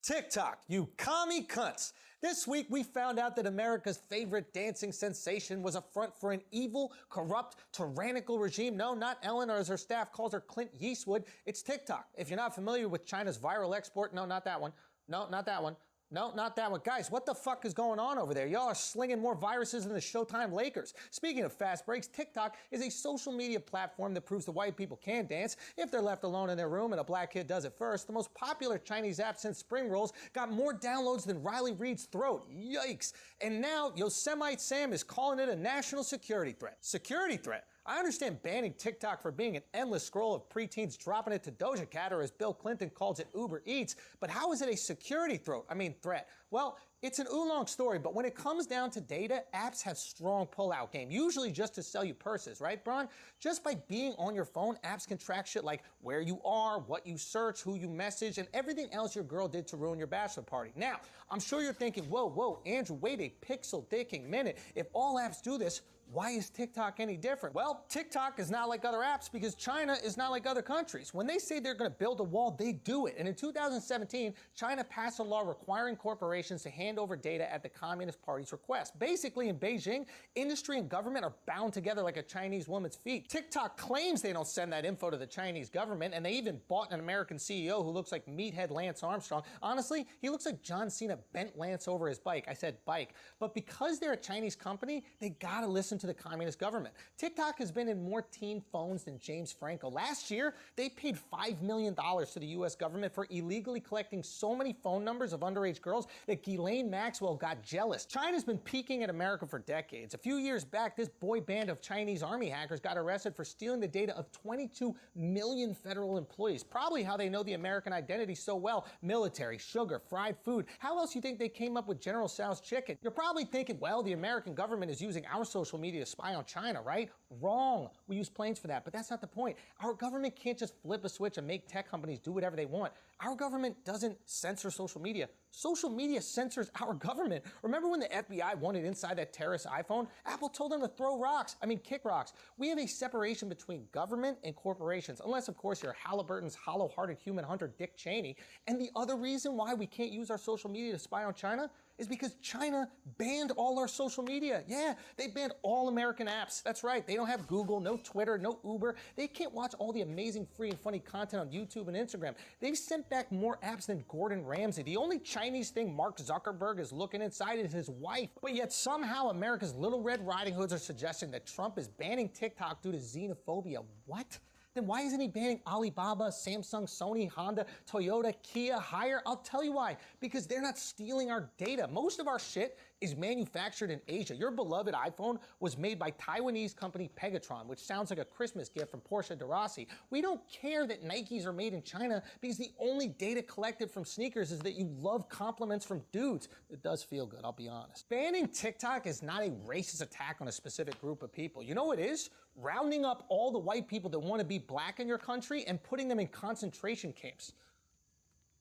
TikTok, you commie cunts. This week we found out that America's favorite dancing sensation was a front for an evil, corrupt, tyrannical regime. No, not Ellen, or as her staff calls her, Clint Yeastwood. It's TikTok. If you're not familiar with China's viral export, no, not that one. No, not that one. No, not that one. Guys, what the fuck is going on over there? Y'all are slinging more viruses than the Showtime Lakers. Speaking of fast breaks, TikTok is a social media platform that proves that white people can dance if they're left alone in their room and a black kid does it first. The most popular Chinese app since Spring Rolls got more downloads than Riley Reid's throat. Yikes. And now Yosemite Sam is calling it a national security threat. Security threat? I understand banning TikTok for being an endless scroll of preteens dropping it to Doja Cat, or as Bill Clinton calls it, Uber Eats, but how is it a security threat? Well, it's an oolong story, but when it comes down to data, apps have strong pull-out game, usually just to sell you purses, right, Bron? Just by being on your phone, apps can track shit like where you are, what you search, who you message, and everything else your girl did to ruin your bachelor party. Now, I'm sure you're thinking, whoa, Andrew, wait a pixel-dicking minute. If all apps do this, why is TikTok any different? Well, TikTok is not like other apps because China is not like other countries. When they say they're going to build a wall, they do it. And in 2017, China passed a law requiring corporations to hand over data at the Communist Party's request. Basically, in Beijing, industry and government are bound together like a Chinese woman's feet. TikTok claims they don't send that info to the Chinese government, and they even bought an American CEO who looks like meathead Lance Armstrong. Honestly, he looks like John Cena bent Lance over his bike. I said bike. But because they're a Chinese company, they gotta listen to the communist government. TikTok has been in more teen phones than James Franco. Last year, they paid $5 million to the US government for illegally collecting so many phone numbers of underage girls that Ghislaine Maxwell got jealous. China's been peeking at America for decades. A few years back, this boy band of Chinese army hackers got arrested for stealing the data of 22 million federal employees. Probably how they know the American identity so well. Military, sugar, fried food. How else do you think they came up with General Tso's chicken? You're probably thinking, well, the American government is using our social media to spy on China, right? Wrong. We use planes for that, but that's not the point. Our government can't just flip a switch and make tech companies do whatever they want. Our government doesn't censor social media. Social media censors our government. Remember when the FBI wanted inside that terrorist iPhone? Apple told them to kick rocks. We have a separation between government and corporations, unless of course you're Halliburton's hollow-hearted human hunter Dick Cheney. And the other reason why we can't use our social media to spy on China is because China banned all our social media. Yeah, they banned all American apps. That's right, they don't have Google, no Twitter, no Uber. They can't watch all the amazing free and funny content on YouTube and Instagram. They've sent back more apps than Gordon Ramsay. The only Chinese thing Mark Zuckerberg is looking inside is his wife. But yet somehow America's Little Red Riding Hoods are suggesting that Trump is banning TikTok due to xenophobia. What? Then why isn't he banning Alibaba, Samsung, Sony, Honda, Toyota, Kia, Haier? I'll tell you why. Because they're not stealing our data. Most of our shit is manufactured in Asia. Your beloved iPhone was made by Taiwanese company Pegatron, which sounds like a Christmas gift from Porsche de Rossi. We don't care that Nikes are made in China because the only data collected from sneakers is that you love compliments from dudes. It does feel good, I'll be honest. Banning TikTok is not a racist attack on a specific group of people. You know what it is? Rounding up all the white people that want to be black in your country and putting them in concentration camps.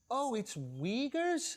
Oh, it's Uyghurs?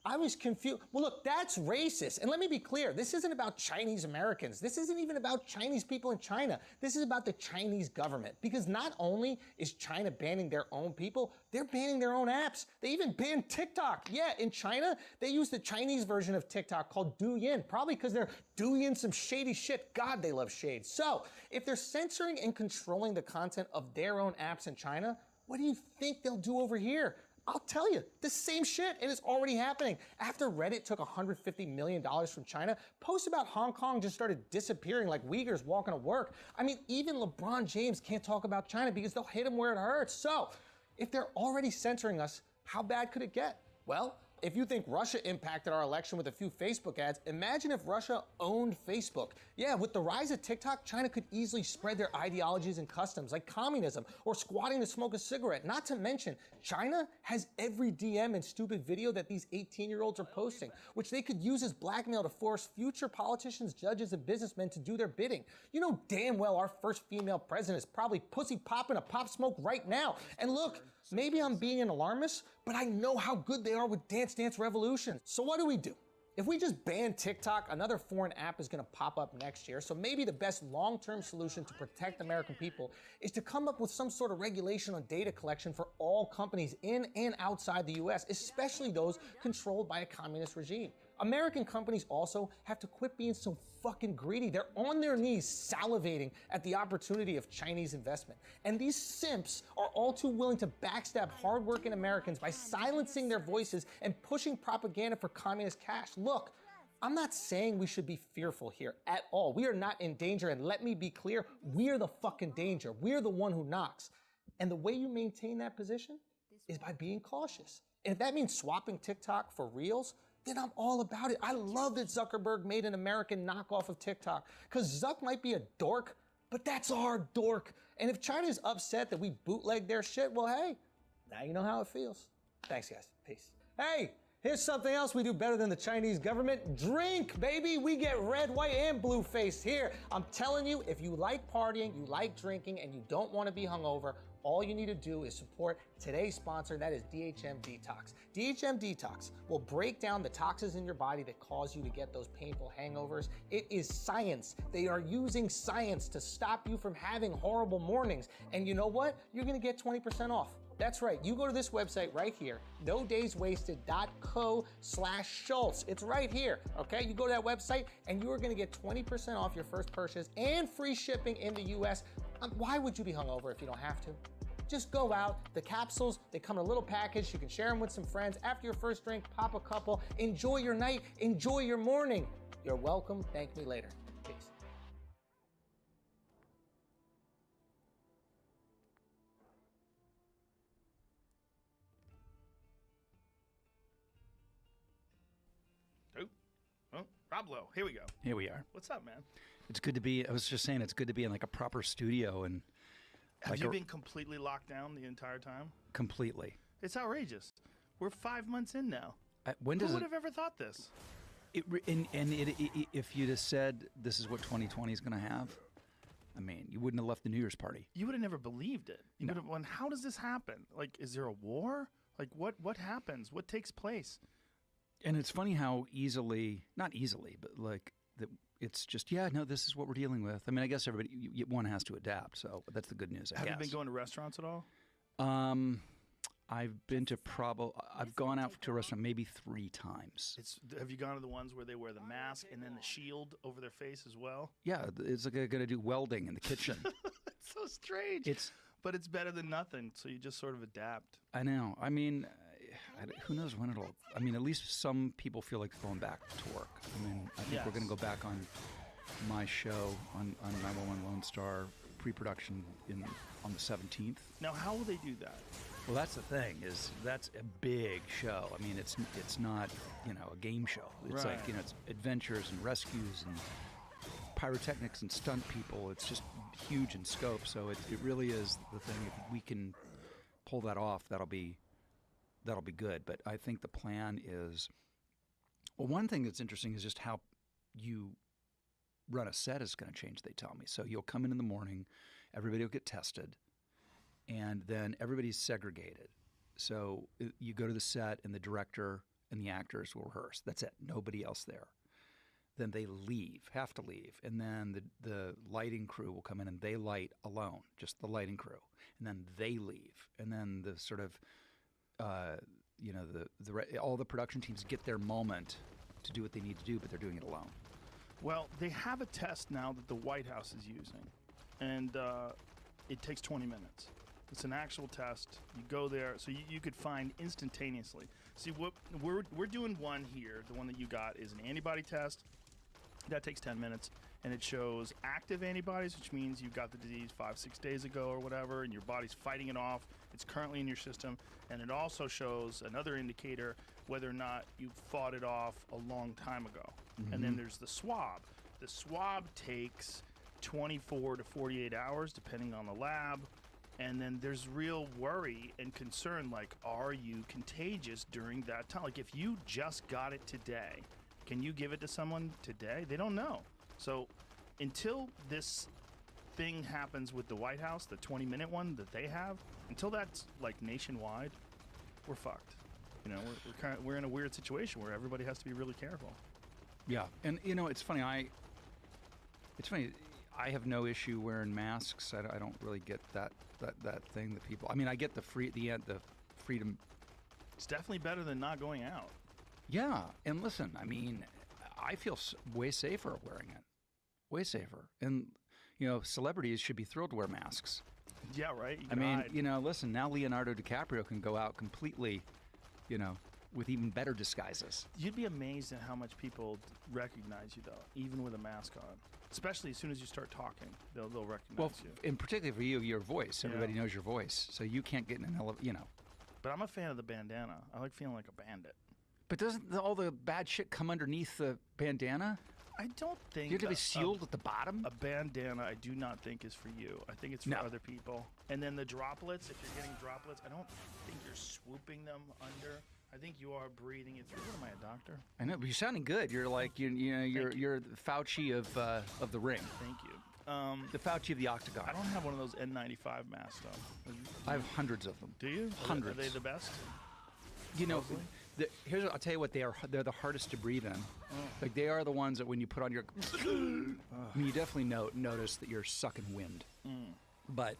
I was confused. Well, look, that's racist. And let me be clear, this isn't about Chinese Americans. This isn't even about Chinese people in China. This is about the Chinese government. Because not only is China banning their own people, they're banning their own apps. They even banned TikTok. Yeah, in China, they use the Chinese version of TikTok called Douyin, probably because they're doing some shady shit. God, they love shade. So, if they're censoring and controlling the content of their own apps in China, what do you think they'll do over here? I'll tell you, the same shit, and it's already happening. After Reddit took $150 million from China, posts about Hong Kong just started disappearing like Uyghurs walking to work. I mean, even LeBron James can't talk about China because they'll hit him where it hurts. So, if they're already censoring us, how bad could it get? Well, if you think Russia impacted our election with a few Facebook ads, imagine if Russia owned Facebook. Yeah, with the rise of TikTok, China could easily spread their ideologies and customs like communism or squatting to smoke a cigarette. Not to mention, China has every DM and stupid video that these 18-year-olds are posting, which they could use as blackmail to force future politicians, judges, and businessmen to do their bidding. You know damn well our first female president is probably pussy popping a pop smoke right now. And look, maybe I'm being an alarmist, but I know how good they are with Dance Dance Revolution. So what do? If we just ban TikTok, another foreign app is going to pop up next year. So maybe the best long-term solution to protect American people is to come up with some sort of regulation on data collection for all companies in and outside the US, especially those controlled by a communist regime. American companies also have to quit being so fucking greedy. They're on their knees salivating at the opportunity of Chinese investment. And these simps are all too willing to backstab hardworking Americans by silencing their voices and pushing propaganda for communist cash. Look, I'm not saying we should be fearful here at all. We are not in danger, and let me be clear, we're the fucking danger. We're the one who knocks. And the way you maintain that position is by being cautious. And if that means swapping TikTok for Reels, then I'm all about it. I love that Zuckerberg made an American knockoff of TikTok, because Zuck might be a dork, but that's our dork. And if China's upset that we bootleg their shit, well, hey, now you know how it feels. Thanks, guys. Peace. Hey, here's something else we do better than the Chinese government. Drink, baby. We get red, white, and blue faced here. I'm telling you, if you like partying, you like drinking, and you don't want to be hungover, all you need to do is support today's sponsor, that is DHM Detox. DHM Detox will break down the toxins in your body that cause you to get those painful hangovers. It is science. They are using science to stop you from having horrible mornings. And you know what? You're gonna get 20% off. That's right, you go to this website right here, nodayswasted.co/Schultz. It's right here, okay? You go to that website and you are gonna get 20% off your first purchase and free shipping in the US. Why would you be hungover if you don't have to? Just go out. The capsules, they come in a little package. You can share them with some friends. After your first drink, pop a couple. Enjoy your night. Enjoy your morning. You're welcome. Thank me later. Peace. Oh, Rob Lowe. Here we go. Here we are. What's up, man? It's good to be, I was just saying, it's good to be in like a proper studio and Have you been completely locked down the entire time? completely. It's outrageous. We're 5 months in now. When Who does would it, have ever thought this? if you'd have said this is what 2020 is going to have, I mean, you wouldn't have left the New Year's party. You would have never believed it. You would have wondered, how does this happen? Like, is there a war? Like, what happens? What takes place? And it's funny how easily, not easily, but like that it's just, yeah, no, this is what we're dealing with. I mean, I guess everybody, one has to adapt. So that's the good news, I guess. Have you been going to restaurants at all? I've been to I've gone out to a restaurant maybe 3 times. Have you gone to the ones where they wear the mask and then the shield over their face as well? Yeah, it's like they're going to do welding in the kitchen. It's so strange. But it's better than nothing, so you just sort of adapt. I know. I mean, who knows when it'll... I mean, at least some people feel like going back to work. I mean, I think we're going to go back on my show on 911 Lone Star pre-production on the 17th. Now, how will they do that? Well, that's the thing, is that's a big show. I mean, it's not, a game show. It's Right. like, it's adventures and rescues and pyrotechnics and stunt people. It's just huge in scope. So it really is the thing. If we can pull that off, that'll be good. But I think the plan is, well, one thing that's interesting is just how you run a set is going to change, they tell me. So you'll come in the morning, everybody will get tested, and then everybody's segregated. So you go to the set, and the director and the actors will rehearse. That's it. Nobody else there. Then they have to leave. And then the lighting crew will come in, and they light alone, just the lighting crew. And then they leave. And then the sort of, all the production teams get their moment to do what they need to do, but they're doing it alone. Well, they have a test now that the White House is using, and it takes 20 minutes. It's an actual test. You go there, so you could find instantaneously. See, what we're doing one here. The one that you got is an antibody test. That takes 10 minutes, and it shows active antibodies, which means you got the disease 5-6 days ago or whatever, and your body's fighting it off. It's currently in your system, and it also shows another indicator whether or not you fought it off a long time ago. Mm-hmm. And then there's the swab. The swab takes 24 to 48 hours, depending on the lab. And then there's real worry and concern, like, are you contagious during that time? Like, if you just got it today, can you give it to someone today? They don't know. So until this thing happens with the White House, the 20-minute one that they have, until that's like nationwide, we're fucked. We're in a weird situation where everybody has to be really careful. Yeah, and you know, it's funny. It's funny. I have no issue wearing masks. I don't really get that thing that people. I mean, I get the freedom. It's definitely better than not going out. Yeah, and listen, I mean, I feel way safer wearing it. Way safer, and you know, celebrities should be thrilled to wear masks. Yeah, right. I mean, you know, listen, now Leonardo DiCaprio can go out completely, you know, with even better disguises. You'd be amazed at how much people recognize you, though, even with a mask on. Especially as soon as you start talking, they'll recognize you. And particularly for you, your voice. Everybody knows your voice, so you can't get in an you know. But I'm a fan of the bandana. I like feeling like a bandit. But doesn't all the bad shit come underneath the bandana? I don't think You have to be sealed at the bottom? A bandana, I do not think is for you. I think it's for other people. And then the droplets, if you're getting droplets, I don't think you're swooping them under. I think you are breathing it through. What am I, a doctor? I know, but you're sounding good. You're like you're the Fauci of the ring. Thank you. The Fauci of the octagon. I don't have one of those N95 masks though. I have hundreds of them. Do you? Hundreds. Are they the best? You know, I'll tell you what they are. They're the hardest to breathe in. Like they are the ones that when you put on your, I mean, you definitely notice that you're sucking wind. But,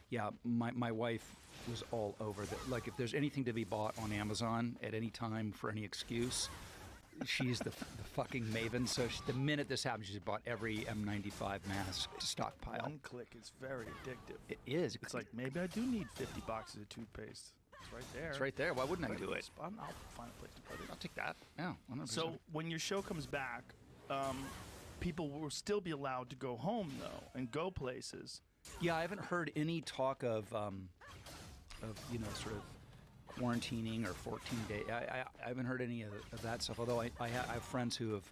yeah, my wife was all over that. Like if there's anything to be bought on Amazon at any time for any excuse, she's the fucking maven. So the minute this happens, she's bought every M95 mask to stockpile. One click is very addictive. It is. It's like maybe I do need 50 boxes of toothpaste. It's right there. It's right there. Why wouldn't I do it? I'll find a place to put it. I'll take that. Yeah, 100%. So when your show comes back, people will still be allowed to go home though and go places. Yeah, I haven't heard any talk of you know, sort of quarantining or 14 days. I haven't heard any of that stuff. Although I have friends who have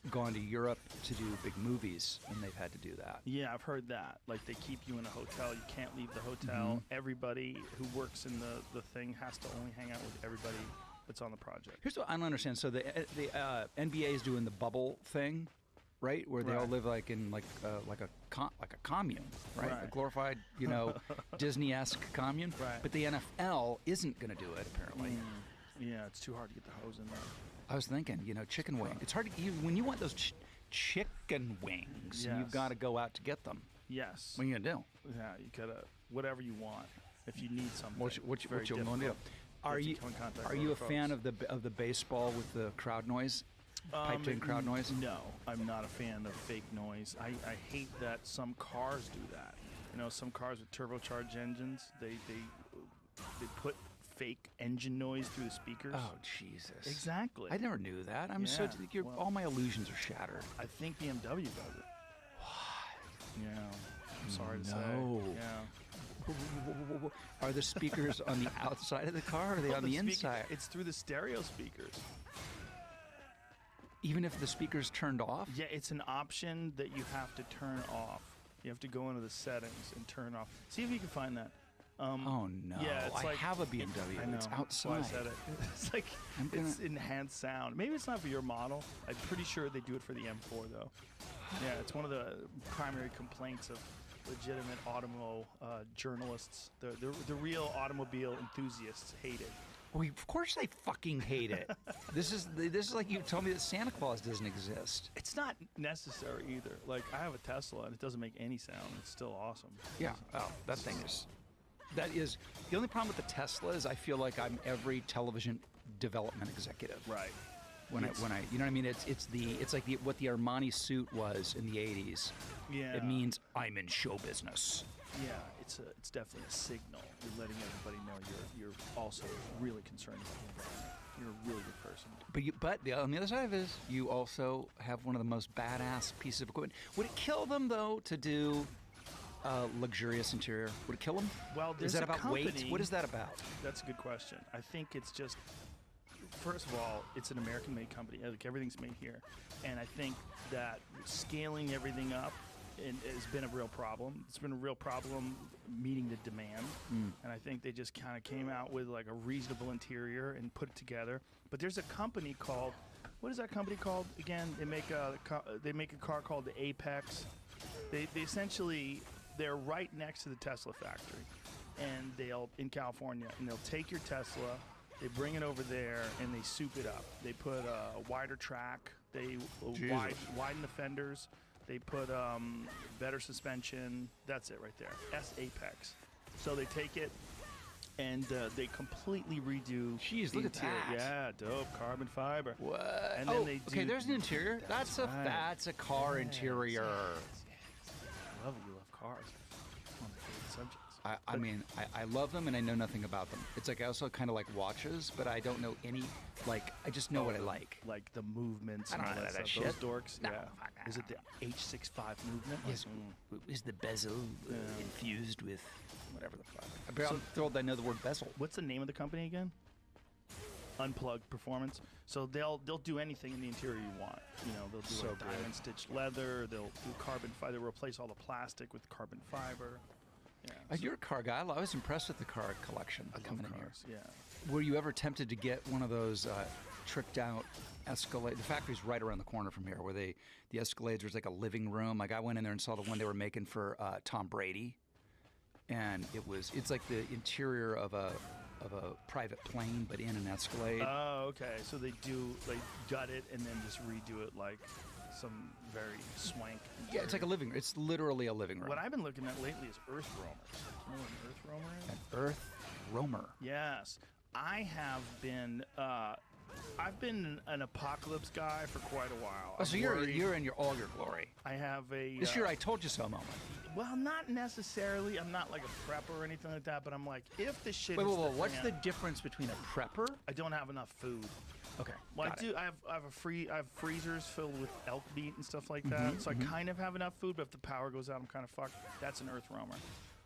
gone to Europe to do big movies and they've had to do that. Yeah, I've heard that. Like they keep you in a hotel. You can't leave the hotel. Everybody who works in the thing has to only hang out with everybody that's on the project. Here's what I don't understand. So the NBA is doing the bubble thing, right? Where they all live like in like a commune, right? A glorified, you know, Disney-esque commune. Right. But the NFL isn't going to do it apparently. Yeah, it's too hard to get the hose in there. I was thinking, you know, chicken wing. It's hard to when you want those chicken wings. Yes. You've got to go out to get them. Yes. What are you gonna do? Yeah, you gotta whatever you want. If you need something. What you gonna do? Are you a fan of the baseball with the crowd noise? Piped in crowd noise? No, I'm not a fan of fake noise. I hate that some cars do that. You know, some cars with turbocharged engines, they put fake engine noise through the speakers. Oh, Jesus. Exactly. I never knew that. I'm all my illusions are shattered. I think BMW does it. What? Yeah. I'm sorry to say. Yeah. Are the speakers on the outside of the car or are they on the inside? It's through the stereo speakers. Even if the speaker's turned off? Yeah, it's an option that you have to turn off. You have to go into the settings and turn off. See if you can find that. Oh no! Yeah, it's I have a BMW. I know. It's outside. Well, I said it. It's like it's enhanced sound. Maybe it's not for your model. I'm pretty sure they do it for the M4 though. Yeah, it's one of the primary complaints of legitimate automo journalists. The real automobile enthusiasts hate it. Well, of course they fucking hate it. This is like you told me that Santa Claus doesn't exist. It's not necessary either. Like I have a Tesla and it doesn't make any sound. It's still awesome. Yeah. Oh, that thing is. That is the only problem with the Tesla is I feel like I'm every television development executive. Right. When I you know what I mean? It's like what the Armani suit was in the 80s. Yeah. It means I'm in show business. Yeah, it's definitely a signal. You're letting everybody know you're also really concerned about the environment. You're a really good person. But on the other side of it is you also have one of the most badass pieces of equipment. Would it kill them though to do luxurious interior? Would it kill them? Well, there's is that a about company, weight? What is that about? That's a good question. I think it's just, first of all, it's an American-made company. Like everything's made here, and I think that scaling everything up has been a real problem. It's been a real problem meeting the demand, and I think they just kind of came out with like a reasonable interior and put it together. But there's a company called, what is that company called again? They make a car called the Apex. They essentially. They're right next to the Tesla factory, and in California, and they'll take your Tesla, They bring it over there and they soup it up. They put a wider track. They widen the fenders. They put better suspension. That's it right there. S Apex. So they take it and they completely redo. Jeez, the look at interior. that. Yeah, dope carbon fiber. What? And then they do. Okay, there's an interior. That's a car interior. I love it. You love cars. One of my favorite subjects. I mean, I love them and I know nothing about them. It's like I also kind of like watches, but I don't know any. Like I just know what I like. Like the movements. I don't and know all that stuff. shit. Those dorks. No, Yeah. fuck that. Is it the H65 movement? Yes. Is the bezel infused with Whatever the fuck. I'm thrilled I know the word bezel. What's the name of the company again? Unplugged Performance. So they'll do anything in the interior you want. You know, they'll do So like good. diamond stitched leather. They'll do carbon fiber. They'll replace all the plastic with carbon fiber. Yeah. You're a car guy. I was impressed with the car collection I love coming in cars. here. Yeah. Were you ever tempted to get one of those tricked out Escalade? The factory's right around the corner from here, where the Escalades was like a living room. Like I went in there and saw the one they were making for Tom Brady, and it's like the interior of a private plane, but in an Escalade. Oh, okay. So they gut it and then just redo it like some very swank. Yeah, it's like a living room. It's literally a living room. What I've been looking at lately is Earth Roamers. You know what an Earth Roamer is? An Earth Roamer. Yes. I have been I've been an apocalypse guy for quite a while. Oh, so I'm you're worried. in your all your glory. I have a This year I told you so moment. well, not necessarily. I'm not like a prepper or anything like that, but I'm like, if the shit Wait, hits what's fan, the difference between a prepper? I don't have enough food. Okay. Well, got I it. do. I have freezers filled with elk meat and stuff like that. So I kind of have enough food, but if the power goes out, I'm kind of fucked. That's an Earth Roamer.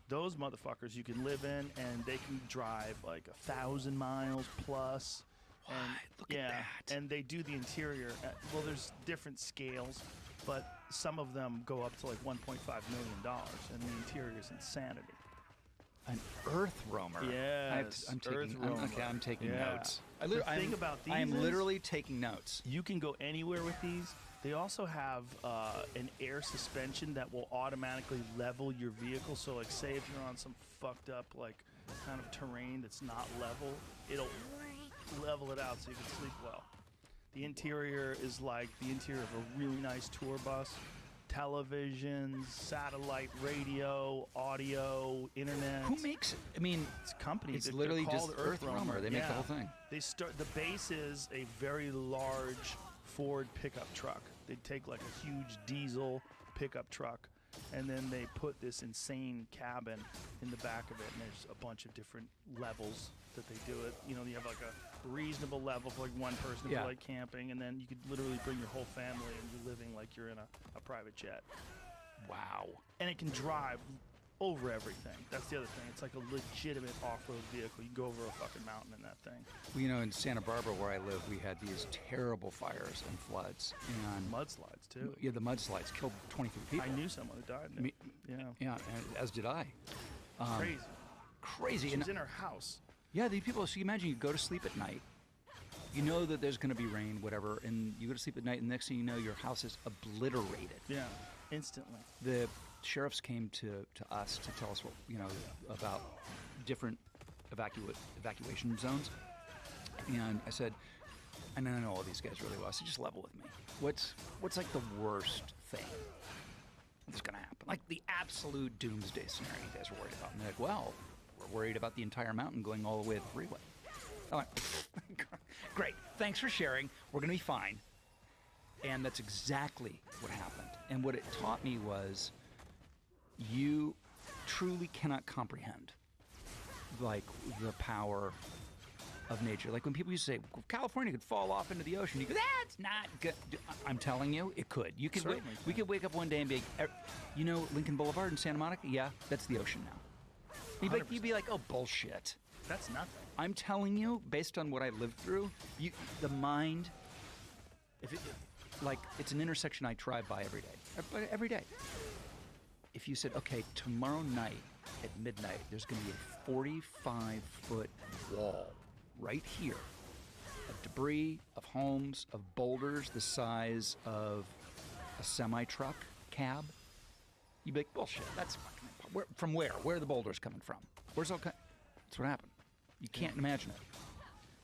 Those motherfuckers you can live in, and they can drive like 1,000 miles plus. And Look at that. and they do the interior. Well, there's different scales, but some of them go up to like $1.5 million, and the interior is insanity. An Earth Roamer. Yes, I'm taking. Earth Roamer. I'm taking Yeah. notes. The thing about I am these is- literally taking notes. You can go anywhere with these. They also have an air suspension that will automatically level your vehicle. So, like, say if you're on some fucked up, like, kind of terrain that's not level, it'll level it out so you can sleep well. The interior is like the interior of a really nice tour bus. Televisions, satellite radio, audio, internet. Who makes it? I mean, It's a company. it's They're literally called just Earth Roamer. They make the Yeah. whole thing. They start. The base is a very large Ford pickup truck. They take like a huge diesel pickup truck, and then they put this insane cabin in the back of it, and there's a bunch of different levels that they do it. You know, you have like a reasonable level for like one person if Yeah. you like camping, and then you could literally bring your whole family and you're living like you're in a private jet. Wow. And it can drive over everything. That's the other thing. It's like a legitimate off-road vehicle. You can go over a fucking mountain in that thing. Well, you know, in Santa Barbara, where I live, we had these terrible fires and floods, and Mudslides too. yeah, the mudslides killed 23 people. I knew someone who died in it. Me- Yeah. Yeah, and as did I. Crazy. Crazy. She And was in her house. yeah, these people. So you imagine you go to sleep at night. You know that there's going to be rain, whatever, and you go to sleep at night, and the next thing you know, your house is obliterated. Yeah. Instantly. The sheriffs came to us to tell us what about different evacuation zones, and I said, and I know all these guys really well. So just level with me. What's like the worst thing that's gonna happen? Like the absolute doomsday scenario you guys are worried about? And they're like, well, we're worried about the entire mountain going all the way to the freeway. I went, great. Thanks for sharing. We're gonna be fine. And that's exactly what happened. And what it taught me was you truly cannot comprehend like the power of nature. Like when people used to say California could fall off into the ocean, you go, that's not good. I'm telling you, it could. You could Certainly we could wake up one day and be like, you know, Lincoln Boulevard in Santa Monica? Yeah, that's the ocean now. You'd be like, oh, bullshit. That's nothing. I'm telling you, based on what I lived through, the mind, like it's an intersection I drive by every day. Every day. If you said, okay, tomorrow night at midnight, there's going to be a 45-foot wall right here of debris, of homes, of boulders the size of a semi-truck cab, you'd be like, bullshit, that's fucking... From where? Where are the boulders coming from? Where's all... That's what happened. You can't imagine it.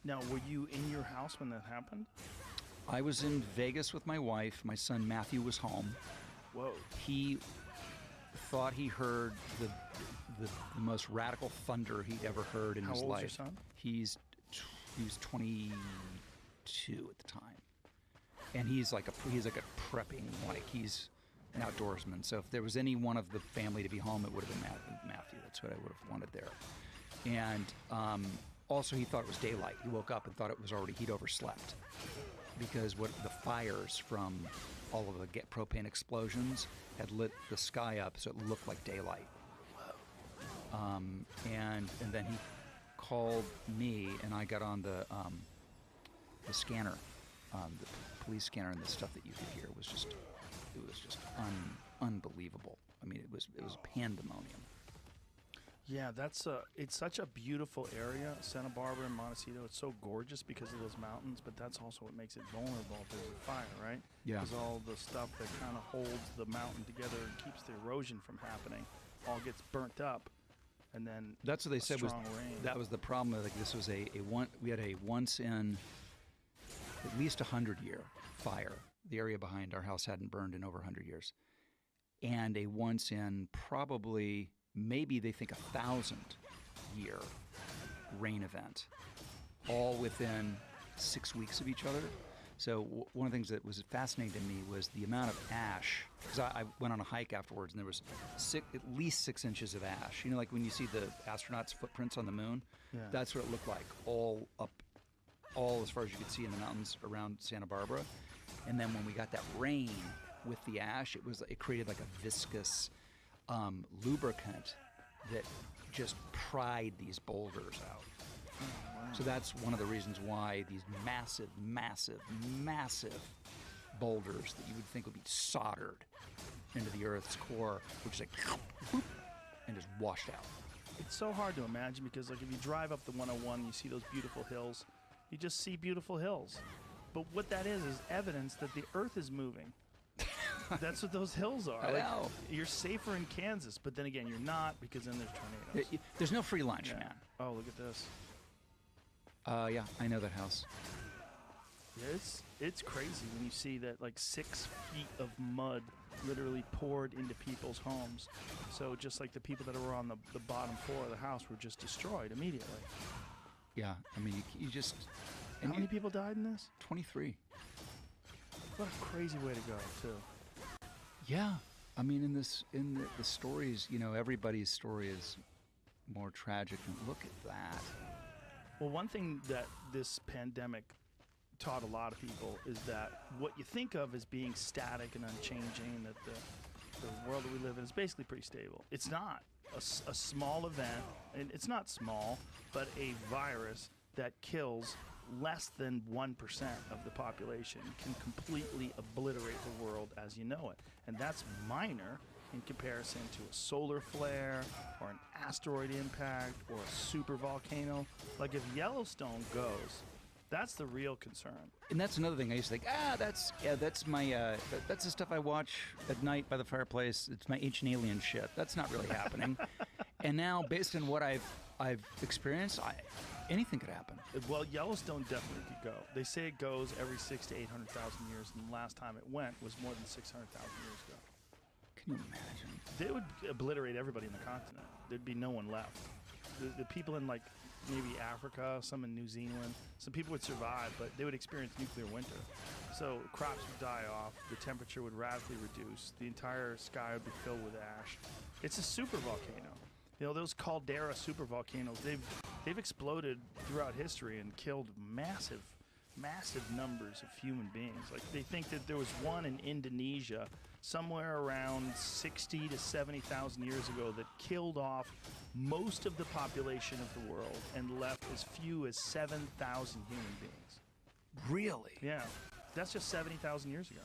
Now, were you in your house when that happened? I was in Vegas with my wife. My son Matthew was home. Whoa. He thought he heard the most radical thunder he'd ever heard in How his old's life. your son? He was 22 at the time, and he's like a prepping, like he's an outdoorsman. So if there was any one of the family to be home, it would have been Matthew. That's what I would have wanted there. And also, he thought it was daylight. He woke up and thought he'd overslept, because the fires from all of the propane explosions had lit the sky up, so it looked like daylight. And then he called me, and I got on the scanner, the police scanner, and the stuff that you could hear was just unbelievable. I mean, it was pandemonium. Yeah, it's such a beautiful area, Santa Barbara and Montecito. It's so gorgeous because of those mountains, but that's also what makes it vulnerable if there's a fire, right? Yeah. Because all the stuff that kind of holds the mountain together and keeps the erosion from happening all gets burnt up, and then that's what they said was rain. That was the problem. Like, this was we had a once in at least 100-year fire. The area behind our house hadn't burned in over 100 years, and a once in probably maybe they think 1,000-year rain event, all within 6 weeks of each other. So one of the things that was fascinating to me was the amount of ash, because I went on a hike afterwards, and there was at least 6 inches of ash. You know, like when you see the astronauts' footprints on the moon? Yeah. That's what it looked like, all as far as you could see in the mountains around Santa Barbara. And then when we got that rain with the ash, it created like a viscous lubricant that just pried these boulders out. Oh, wow. So that's one of the reasons why these massive, massive, massive boulders that you would think would be soldered into the Earth's core, which is like, whoop, and just washed out. It's so hard to imagine because, like, if you drive up the 101, you see those beautiful hills. You just see beautiful hills. But what that is evidence that the Earth is moving. That's what those hills are. I know. You're safer in Kansas, but then again, you're not, because then there's tornadoes. There's no free lunch, Yeah. man. Oh, look at this. Yeah, I know that house. Yeah, it's crazy when you see that, like, 6 feet of mud literally poured into people's homes. So just like the people that were on the bottom floor of the house were just destroyed immediately. Yeah, I mean, you just... How many people died in this? 23. What a crazy way to go, too. Yeah, I mean, in the stories, you know, everybody's story is more tragic. And look at that. Well, one thing that this pandemic taught a lot of people is that what you think of as being static and unchanging, that the world that we live in is basically pretty stable. It's not. A small event, and it's not small, but a virus that kills less than 1% of the population can completely obliterate the world as you know it. And that's minor in comparison to a solar flare or an asteroid impact or a super volcano. Like, if Yellowstone goes, that's the real concern. And that's another thing I used to think, that's my that's the stuff I watch at night by the fireplace. It's my Ancient Alien shit. That's not really happening. And now, based on what I've experienced, anything could happen. Well, Yellowstone definitely could go. They say it goes every 600,000 to 800,000 years, and the last time it went was more than 600,000 years ago. Can you imagine? They would obliterate everybody in the continent. There'd be no one left. The people in, like, maybe Africa, some in New Zealand, some people would survive, but they would experience nuclear winter. So crops would die off, the temperature would radically reduce, the entire sky would be filled with ash. It's a super volcano. You know, those caldera super volcanoes, they've exploded throughout history and killed massive numbers of human beings. Like, they think that there was one in Indonesia somewhere around 60 to 70,000 years ago that killed off most of the population of the world and left as few as 7,000 human beings. Really? Yeah, that's just 70,000 years ago.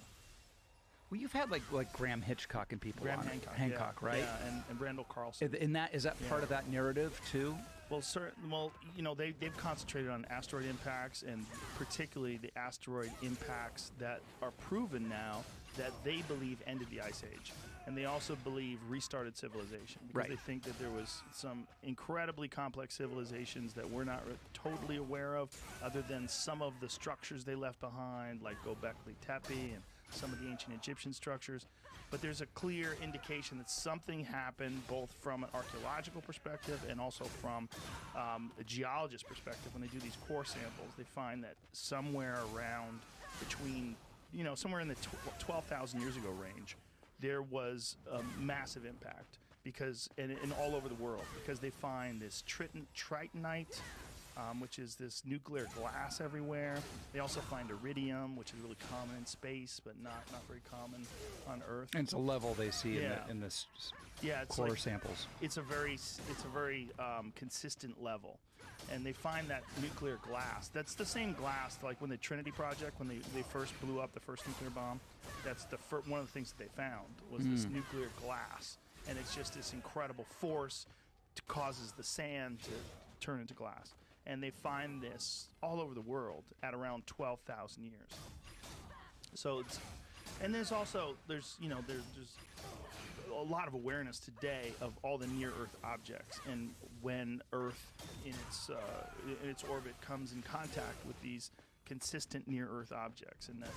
Well, you've had like Graham Hitchcock and people Graham on Hancock. Hancock, yeah, right? Yeah, and Randall Carlson. Is that part of that narrative too? Well, they've concentrated on asteroid impacts, and particularly the asteroid impacts that are proven now that they believe ended the Ice Age. And they also believe restarted civilization, because they think that there was some incredibly complex civilizations that we're not totally aware of, other than some of the structures they left behind, like Göbekli Tepe and some of the ancient Egyptian structures. But there's a clear indication that something happened, both from an archaeological perspective and also from a geologist perspective. When they do these core samples, they find that somewhere around between, somewhere in the 12,000 years ago range, there was a massive impact, because and all over the world, because they find this tritonite, which is this nuclear glass everywhere. They also find iridium, which is really common in space, but not very common on Earth. And it's a level they see in this it's core samples. It's a very consistent level. And they find that nuclear glass. That's the same glass, like when the Trinity Project, when they first blew up the first nuclear bomb. That's one of the things that they found was this nuclear glass. And it's just this incredible force that causes the sand to turn into glass. And they find this all over the world at around 12,000 years. So there's a lot of awareness today of all the near-Earth objects, and when Earth in its orbit comes in contact with these consistent near-Earth objects, and that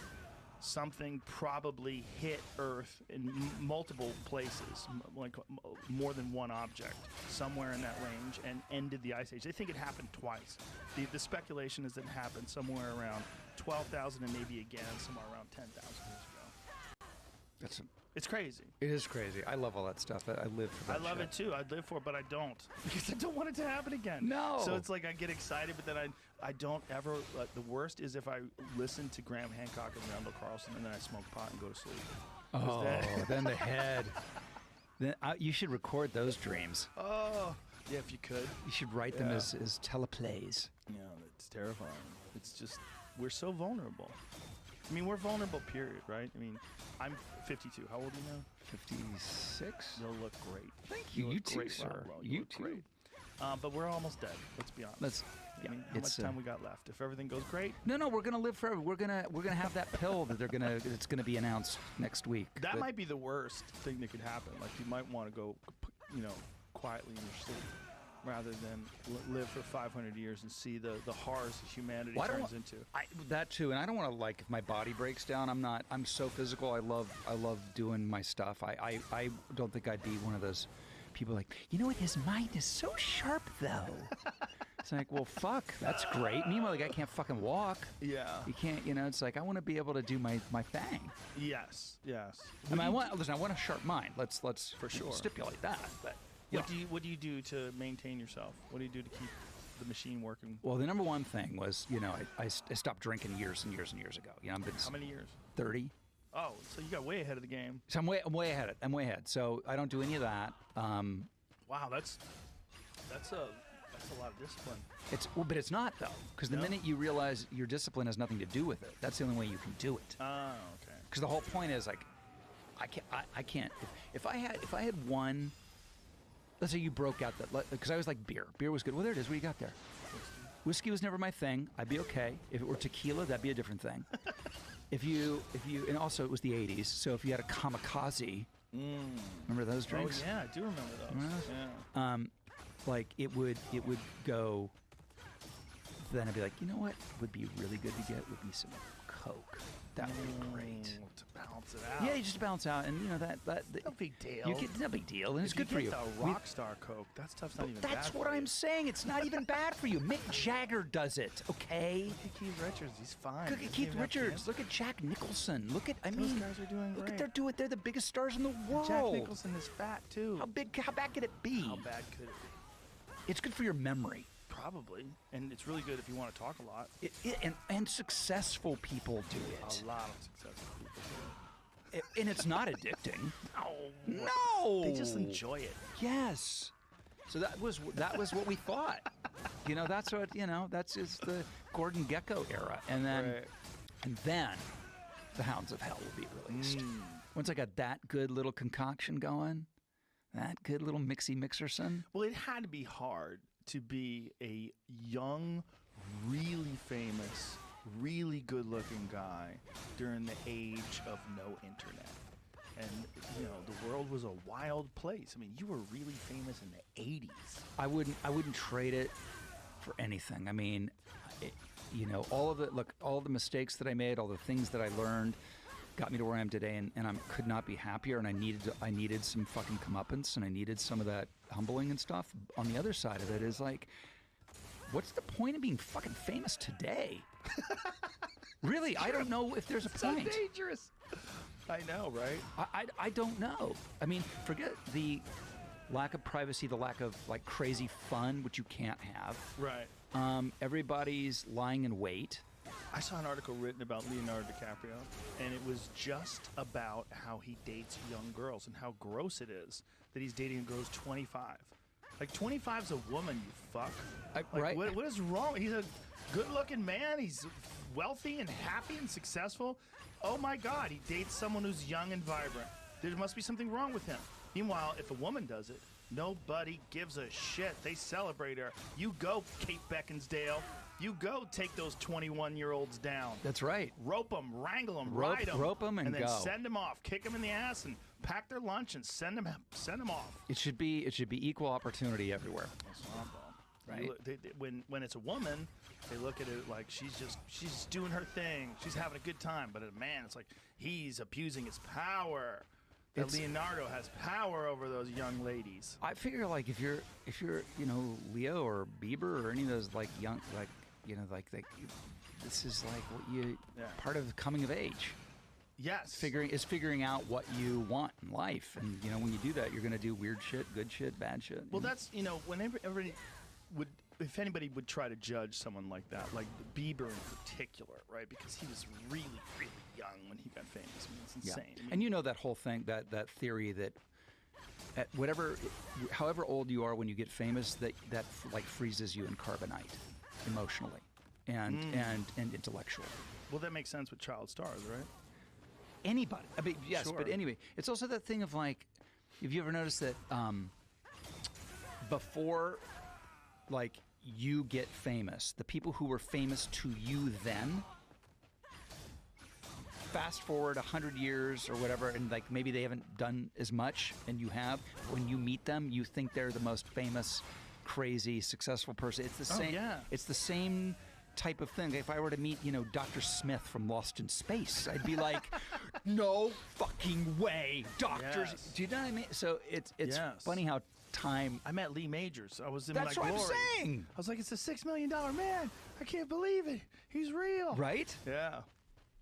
something probably hit Earth in multiple places, like more than one object, somewhere in that range, and ended the Ice Age. They think it happened twice. The speculation is that it happened somewhere around 12,000 and maybe again somewhere around 10,000 years ago. It's crazy. It is crazy. I love all that stuff. I live for that. I love it too. I'd live for it, but I don't, because I don't want it to happen again. No. So it's like I get excited, but then I don't ever. The worst is if I listen to Graham Hancock and Randall Carlson, and then I smoke pot and go to sleep. Oh, then the head. Then you should record those dreams. Oh, yeah, if you could. You should write them as teleplays. Yeah, it's terrifying. It's just, we're so vulnerable. I mean, we're vulnerable, period, right? I mean, I'm 52. How old are you now? 56? You'll look great. Thank you. You too, great, sir. Rob. You look too. Great. But we're almost dead. Let's be honest. I mean, how much time we got left? If everything goes great. No, we're gonna live forever. We're gonna have that pill that it's gonna be announced next week. That might be the worst thing that could happen. Like, you might want to go, quietly in your sleep, rather than live for 500 years and see the horrors that humanity turns into. That too, and I don't want to, like, if my body breaks down, I'm so physical. I love doing my stuff. I don't think I'd be one of those people like, his mind is so sharp though. It's like, well, fuck, that's great. Meanwhile, the guy can't fucking walk. Yeah. He can't, it's like, I want to be able to do my thing. Yes. I mean, I want a sharp mind. Let's for sure stipulate that. But what do you do to maintain yourself? What do you do to keep the machine working? Well, the number one thing was, I stopped drinking years and years and years ago. How many years? 30. Oh, so you got way ahead of the game. So I'm way ahead. So I don't do any of that. Wow, that's a lot of discipline. But it's not, though, because the minute you realize your discipline has nothing to do with it, that's the only way you can do it. Oh, okay. Because the whole point is, like, I can't. If I had one, let's say you broke out that, because I was like beer. Beer was good. Well, there it is. What do you got there? Whiskey was never my thing. I'd be okay. If it were tequila, that'd be a different thing. If you, and also it was the 80s, so if you had a kamikaze, remember those drinks? Oh yeah, I do remember those. Remember those? Yeah. Like it would go. Then I'd be like, what would be really good to get would be some Coke. That would be great. To balance it out. Yeah, you just balance out, and that no big deal. No big deal, and it's good for you. The Rockstar Coke, that stuff's not even bad. That's what I'm saying. It's not even bad for you. Mick Jagger does it, okay? Look at Keith Richards. He's fine. Look at Keith Richards. Look at Jack Nicholson. Those guys are doing great. Look at they're the biggest stars in the world. Jack Nicholson is fat too. How bad could it be? How bad could it be? It's good for your memory. Probably, and it's really good if you want to talk a lot. And successful people do it. A lot of successful people do it. And it's not addicting. No. They just enjoy it. Yes. So that was what we thought. That's what that's just the Gordon Gekko era, and then the Hounds of Hell will be released. Once I got that good little concoction going, that good little mixerson. Well, it had to be hard to be a young, really famous, really good-looking guy during the age of no internet. And, the world was a wild place. I mean, you were really famous in the 80s. I wouldn't trade it for anything. I mean, all of the mistakes that I made, all the things that I learned got me to where I am today, and I could not be happier, and I needed some fucking comeuppance, and I needed some of that humbling and stuff. On the other side of it is like, what's the point of being fucking famous today? Really, I don't know if there's a point. So dangerous. I know, right? I don't know. I mean, forget the lack of privacy, the lack of like crazy fun, which you can't have. Right. Everybody's lying in wait. I saw an article written about Leonardo DiCaprio, and it was just about how he dates young girls and how gross it is that he's dating girls 25. Like, 25's a woman, you fuck. Right. What is wrong? He's a good-looking man. He's wealthy and happy and successful. Oh, my God. He dates someone who's young and vibrant. There must be something wrong with him. Meanwhile, if a woman does it, nobody gives a shit. They celebrate her. You go, Kate Beckinsdale. You go take those 21-year-olds down. That's right. Rope them, wrangle them, ride them. Rope them and then go. Send them off. Kick them in the ass and pack their lunch and send them off. It should be equal opportunity everywhere. That's what I'm Right. When it's a woman, they look at it like she's doing her thing. She's having a good time. But a man, it's like he's abusing his power. That Leonardo has power over those young ladies. I figure like if you're Leo or Bieber or any of those like young this is like what you part of coming of age. Yes. Figuring out what you want in life, and when you do that, you're gonna do weird shit, good shit, bad shit. Well, that's whenever everybody would. If anybody would try to judge someone like that, like Bieber in particular, right? Because he was really, really young when he got famous. I mean, it's insane. Yeah. I mean, And that whole thing, that theory that at however old you are when you get famous, that like freezes you in carbonite emotionally and intellectually. Well, that makes sense with child stars, right? Anybody. I mean, yes, Sure. but anyway, it's also that thing of like, have you ever noticed that before, like, you get famous, the people who were famous to you then, fast forward 100 years or whatever, and like maybe they haven't done as much, and you have. When you meet them, you think they're the most famous, crazy, successful person. It's the same. Yeah. It's the same type of thing. If I were to meet, Dr. Smith from Lost in Space, I'd be like, no fucking way, Doctor. Yes. Do you know what I mean? So it's Yes. funny how time. I met Lee Majors. I was in That's my what glory. I'm saying. I was like, it's a $6 million man. I can't believe it. He's real. Right? Yeah.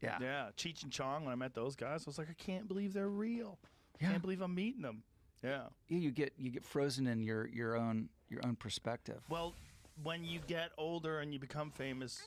Yeah. Yeah. Cheech and Chong, when I met those guys, I was like, I can't believe they're real. Yeah. Can't believe I'm meeting them. Yeah. You get frozen in your own perspective. Well, when you get older and you become famous,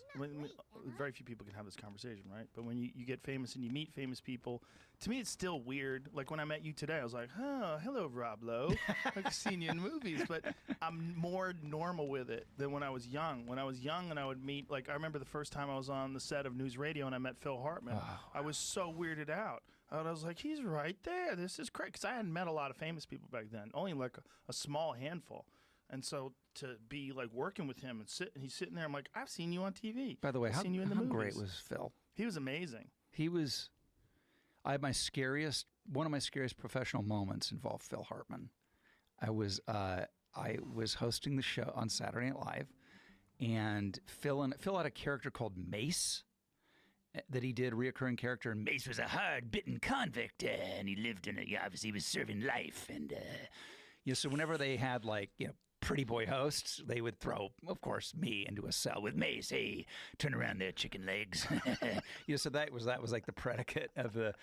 very few people can have this conversation, right? But when you get famous and you meet famous people, to me it's still weird. Like when I met you today, I was like, oh, hello, Rob Lowe. I've seen you in movies, but I'm more normal with it than when I was young. When I was young and I would meet, like I remember the first time I was on the set of News Radio and I met Phil Hartman. I was so weirded out. And I was like, he's right there. This is crazy. Because I hadn't met a lot of famous people back then, only like a small handful. And so to be like working with him and he's sitting there, I'm like, I've seen you on TV. By the way, I've seen you in the movies. great was Phil? He was amazing. I had one of my scariest professional moments involved Phil Hartman. I was hosting the show on Saturday Night Live, and Phil had a character called Mace that he did, a reoccurring character, and Mace was a hard-bitten convict, and he lived obviously he was serving life, and so whenever they had pretty boy hosts, they would throw, of course, me into a cell with Mace. Hey, turn around there, chicken legs. So that was like the predicate of the,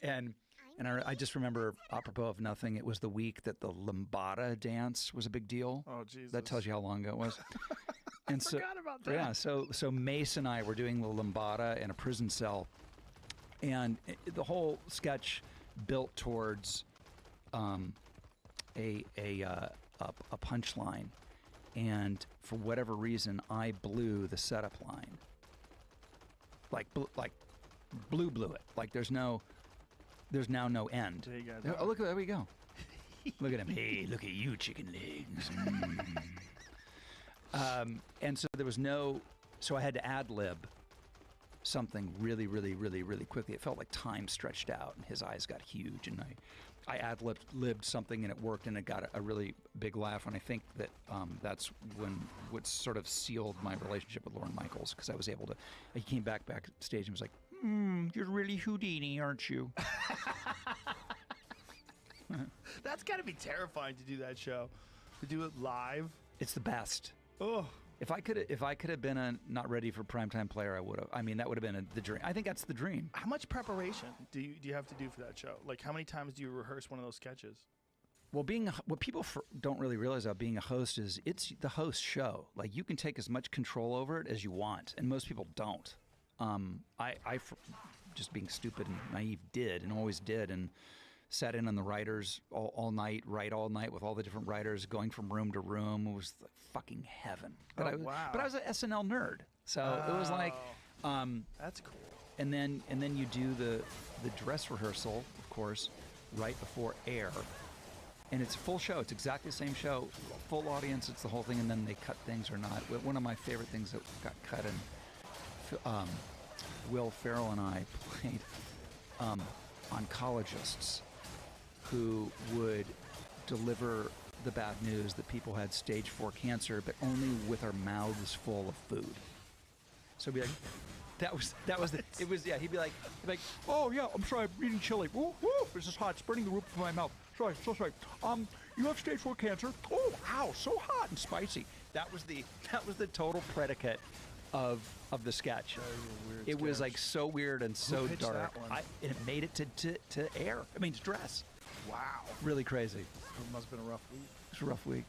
and I just remember, apropos of nothing, it was the week that the lambada dance was a big deal. Oh, Jesus. That tells you how long ago it was. And I forgot about that. Yeah, so Mace and I were doing the lambada in a prison cell, and the whole sketch built towards a punchline, and for whatever reason, I blew the setup line. Blew it. Like there's no. there's now no end. There you guys Oh, are. look, there we go. Look at him. Hey, look at you, chicken legs. And so there was no, so I had to ad lib something really, really, really, really quickly. It felt like time stretched out, and his eyes got huge, and I ad libbed something, and it worked, and it got a really big laugh. And I think that that's what sort of sealed my relationship with Lorne Michaels, because I was able to. He came backstage and was like, "You're really Houdini, aren't you?" That's got to be terrifying to do that show, to do it live. It's the best. Oh, If I could have been a not ready for primetime player, I would have. I mean, that would have been the dream. I think that's the dream. how much preparation do you have to do for that show? Like, how many times do you rehearse one of those sketches? Well, what people don't really realize about being a host is it's the host show. Like, you can take as much control over it as you want, and most people don't. Just being stupid and naive and always did, and sat in on the writers all night, write all night with all the different writers, going from room to room. It was like fucking heaven. But Wow. But I was an SNL nerd, so it was like. That's cool. And then you do the dress rehearsal, of course, right before air, and it's a full show. It's exactly the same show, full audience. It's the whole thing, and then they cut things or not. One of my favorite things that got cut, and Will Ferrell and I played oncologists who would deliver the bad news that people had stage 4 cancer, but only with our mouths full of food. So it'd be like, that was it was, yeah, he'd be like, oh yeah, I'm sorry, I'm eating chili. Woo, woo, this is hot, it's burning the roof of my mouth. Sorry, so sorry. You have stage 4 cancer. Oh, ow, so hot and spicy. That was the total predicate of the sketch. It was like so weird and so pitched dark. that one? And it made it to air. I mean, to dress. Wow. Really crazy. It must have been a rough week. It's a rough week.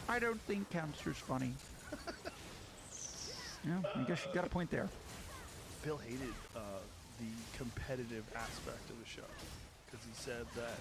I don't think cancer's funny. Yeah, I guess you got a point there. Bill hated the competitive aspect of the show because he said that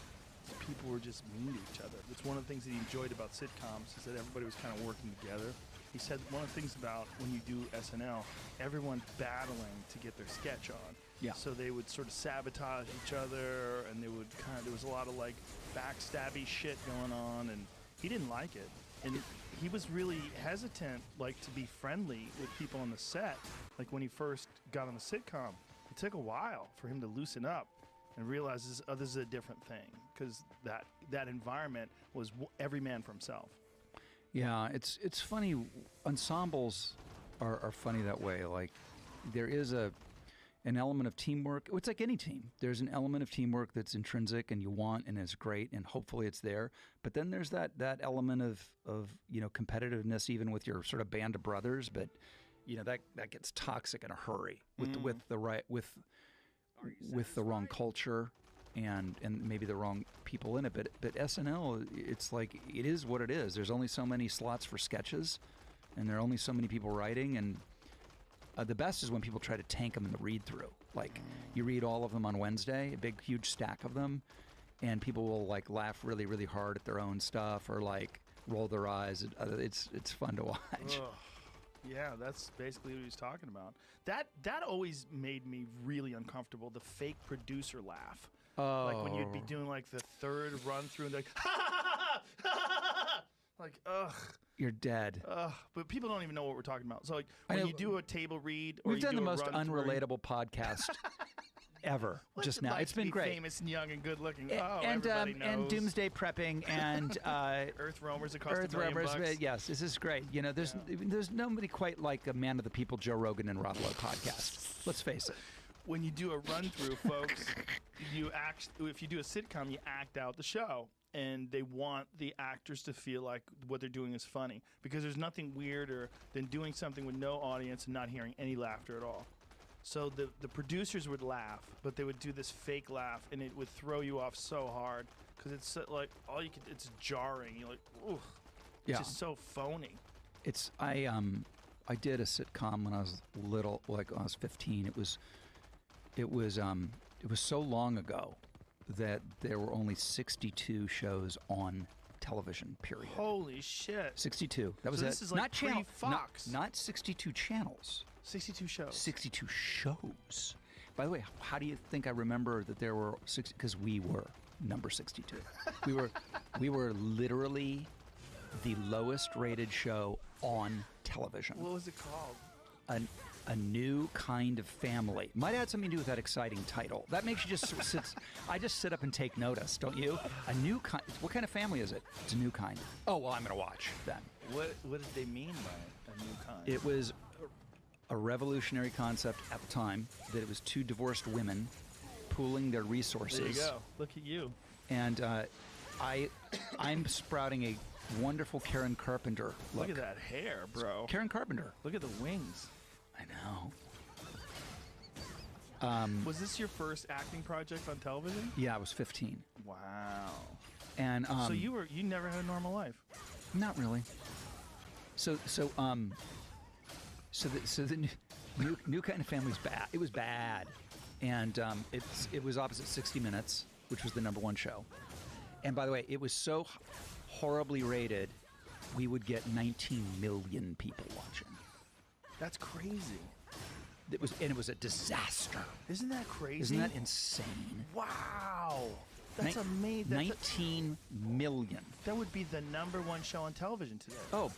people were just mean to each other. That's one of the things that he enjoyed about sitcoms, is that everybody was kind of working together. He said one of the things about when you do SNL, everyone's battling to get their sketch on. Yeah. So they would sort of sabotage each other, and they would there was a lot of like backstabby shit going on, and he didn't like it. And he was really hesitant, like, to be friendly with people on the set. Like when he first got on the sitcom, it took a while for him to loosen up and realize this is a different thing, because that environment was every man for himself. Yeah, it's funny. Ensembles are funny that way. Like, there is an element of teamwork. It's like any team. There's an element of teamwork that's intrinsic and you want and is great, and hopefully it's there. But then there's that element of competitiveness, even with your sort of band of brothers. But that gets toxic in a hurry with the wrong culture and maybe the wrong people in it. But SNL, it's like, it is what it is. There's only so many slots for sketches, and there are only so many people writing, and the best is when people try to tank them in the read-through. Like, you read all of them on Wednesday, a big, huge stack of them, and people will like laugh really, really hard at their own stuff or like roll their eyes. It's fun to watch. Ugh. Yeah, that's basically what he's talking about. That always made me really uncomfortable. The fake producer laugh. Oh. Like when you'd be doing like the third run through and they're like, ha ha ha ha, like, ugh. You're dead. But people don't even know what we're talking about. So like I when know. you do a table read, or We've you done do the a most run through, unrelatable podcast ever what's just it now. like It's to been be great. famous and young and good looking. And Everybody knows. and doomsday prepping and Earth roamers across Earth $1 million Roamers. bucks. Yes, this is great. There's nobody quite like a Man of the People, Joe Rogan, and Rob Lowe podcast. Let's face it. When you do a run through, folks, you act. If you do a sitcom, you act out the show, and they want the actors to feel like what they're doing is funny, because there's nothing weirder than doing something with no audience and not hearing any laughter at all. So the producers would laugh, but they would do this fake laugh, and it would throw you off so hard because it's like it's jarring. You're like, ooh, it's just so phony. I did a sitcom when I was little, like when I was 15. It was so long ago that there were only 62 shows on television, period. Holy shit. 62. That was So it. this is like not channel, pre-Fox. not 62 channels. 62 shows. 62 shows. By the way, how do you think I remember that there were 60? Because we were number 62. we were literally the lowest rated show on television. What was it called? A new kind of family. Might have something to do with that exciting title. That makes you just sit. I just sit up and take notice, don't you? A new kind. What kind of family is it? It's a new kind. Oh well, I'm gonna watch then. What did they mean by a new kind? It was a revolutionary concept at the time that it was two divorced women pooling their resources. There you go. Look at you. And I'm sprouting a wonderful Karen Carpenter look. Look at that hair, bro. Karen Carpenter. Look at the wings. I know. Was this your first acting project on television? Yeah, I was 15. Wow. And So you never had a normal life? not really. So the new kind of family's bad. It was bad, and it was opposite 60 Minutes, which was the #1 show. And by the way, it was so horribly rated, we would get 19 million people watching. That's crazy. It was a disaster. Isn't that crazy? Isn't that insane? Wow. That's amazing. 19 million. That would be the #1 show on television today. Oh,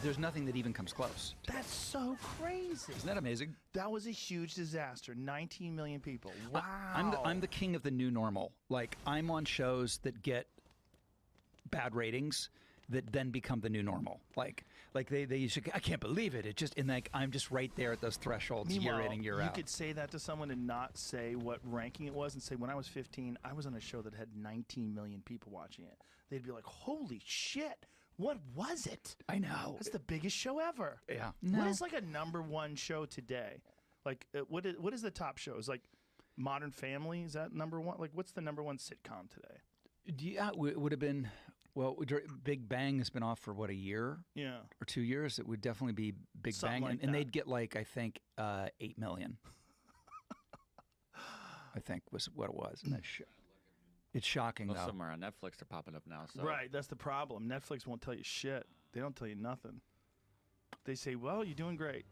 there's nothing that even comes close. That's so crazy. Isn't that amazing? That was a huge disaster. 19 million people. Wow. I'm the king of the new normal. Like, I'm on shows that get bad ratings that then become the new normal. Like they used to, I can't believe it. It just, and like, I'm just right there at those thresholds year in and year out. You could say that to someone and not say what ranking it was and say, when I was 15, I was on a show that had 19 million people watching it. They'd be like, holy shit. What was it? I know. That's the biggest show ever. Yeah. What is like a #1 show today? Like, what is the top shows? Like, Modern Family, is that #1? Like, what's the #1 sitcom today? Yeah, it would have been, well, Big Bang has been off for, what, a year? Yeah. Or 2 years? It would definitely be Big Something Bang. like and that. they'd get, like, I think, 8 million. I think was what it was in that show. It's shocking, Well, though. somewhere on Netflix they're popping up now. So. Right, that's the problem. Netflix won't tell you shit. They don't tell you nothing. They say, well, you're doing great.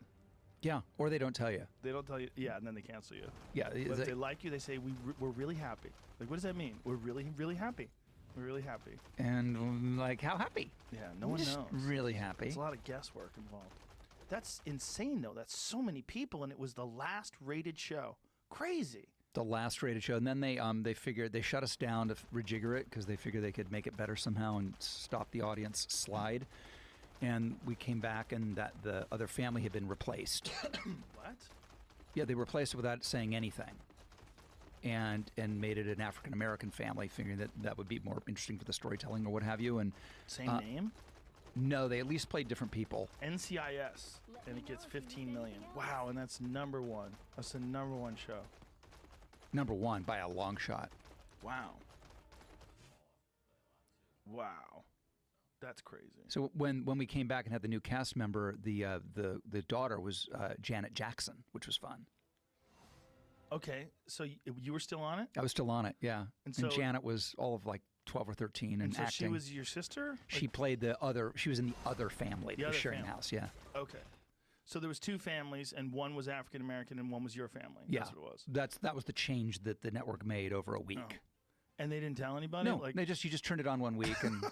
Yeah, or they don't tell you. They don't tell you, yeah, and then they cancel you. Yeah. But if they like you, they say, we're really happy. Like, what does that mean? We're really, really happy. We're really happy. And, like, how happy? Yeah, no one Just knows. really happy. There's a lot of guesswork involved. That's insane, though. That's so many people, and it was the last rated show. Crazy. The last rated show, and then they figured they shut us down to rejigger it because they figured they could make it better somehow and stop the audience slide. And we came back, and that the other family had been replaced. What? Yeah, they replaced it without saying anything, and made it an African American family, figuring that would be more interesting for the storytelling or what have you. And Same name? no, they at least played different people. NCIS, and it gets 15 million. Wow, and that's #1. That's the #1 show. #1 by a long shot. Wow. Wow. That's crazy. So when we came back and had the new cast member, the daughter was Janet Jackson, which was fun. Okay, so you were still on it? I was still on it, yeah. And And so- Janet was all of like 12 or 13 and so acting. she was your sister? She played the other. She was in the other family. The The other sharing family. house. Yeah. Okay. So there was two families, and one was African American, and one was your family. Yeah. That's what it was. That was the change that the network made over a week. Oh. And they didn't tell anybody? No, Like, you just turned it on one week and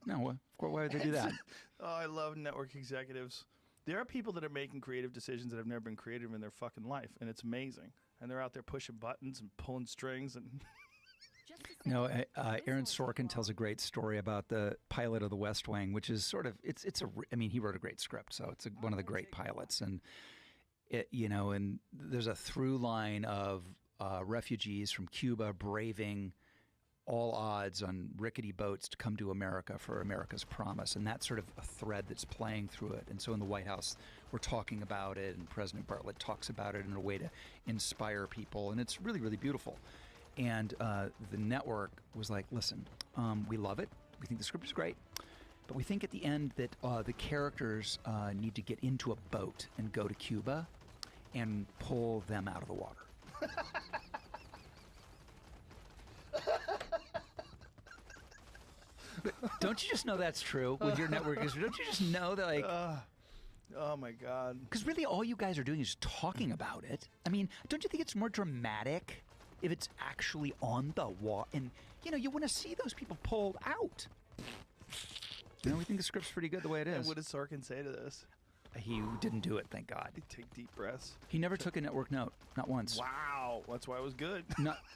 no. Of course, why would they do that? oh, I love network executives. There are people that are making creative decisions that have never been creative in their fucking life, and it's amazing. And they're out there pushing buttons and pulling strings and. No, Aaron Sorkin tells a great story about the pilot of The West Wing, which is sort of I mean, he wrote a great script, so it's one of the great pilots, and and there's a through line of refugees from Cuba braving all odds on rickety boats to come to America for America's promise, and that's sort of a thread that's playing through it. And so in the White House, we're talking about it, and President Bartlett talks about it in a way to inspire people, and it's really, really beautiful. And the network was like, listen, we love it. We think the script is great. But we think at the end that the characters need to get into a boat and go to Cuba and pull them out of the water. Don't you just know that's true with your network? Don't you just know that, like, Oh my God. Because really all you guys are doing is just talking about it. I mean, don't you think it's more dramatic if it's actually on the wall? And, you know, you want to see those people pulled out. You know, we think the script's pretty good the way it is. What does Sorkin say to this? He didn't do it, thank God. Take deep breaths. He never took a network note, not once. Wow, that's why it was good.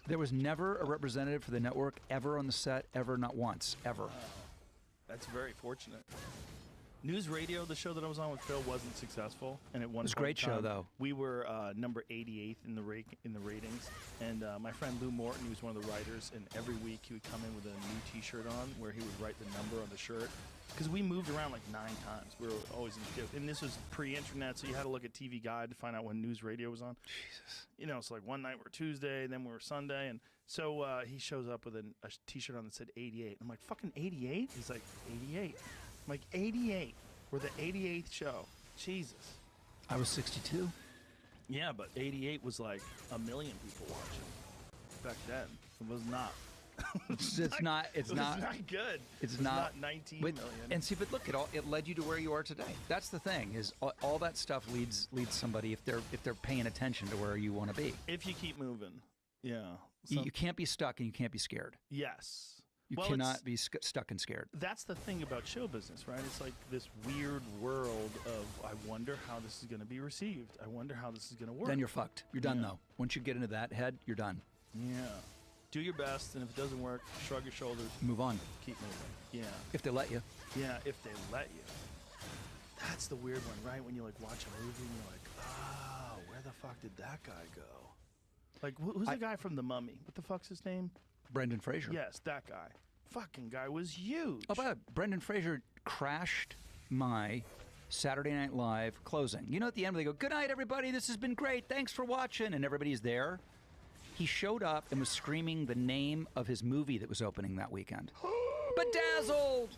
There was never a representative for the network ever on the set, ever, not once, ever. That's very fortunate. News Radio, the show that I was on with Phil, wasn't successful, and it was a great show, though. We were number 88th in the ratings, and my friend Lou Morton, who was one of the writers, and every week he would come in with a new T-shirt on where he would write the number on the shirt. Because we moved around like 9 times. We were always in, and this was pre-internet, so you had to look at TV Guide to find out when News Radio was on. Jesus. You know, it's like one night we're Tuesday, then we're Sunday, and so he shows up with a T-shirt on that said 88. I'm like, fucking 88? He's like, 88. I'm like, 88. We're the 88th show. Jesus. I was 62. Yeah, but 88 was like a million people watching back then. It was not. It's not good. It's not 19 million. And see, but look, it led you to where you are today. That's the thing, is all that stuff leads somebody if they're paying attention to where you want to be. If you keep moving, yeah. You can't be stuck and you can't be scared. Yes. You cannot be stuck and scared. That's the thing about show business, right? It's like this weird world of, I wonder how this is going to be received. I wonder how this is going to work. Then you're fucked. You're done, though. Once you get into that head, you're done. Yeah. Do your best, and if it doesn't work, shrug your shoulders. Move on. Keep moving. Yeah. If they let you. Yeah, if they let you. That's the weird one, right? When you like watch a movie and you're like, oh, where the fuck did that guy go? Like, who's the guy from The Mummy? What the fuck's his name? Brendan Fraser. Yes, that guy. Fucking guy was huge. Oh, but Brendan Fraser crashed my Saturday Night Live closing. You know, at the end, they go, "Good night, everybody. This has been great. Thanks for watching." And everybody's there. He showed up and was screaming the name of his movie that was opening that weekend. Bedazzled!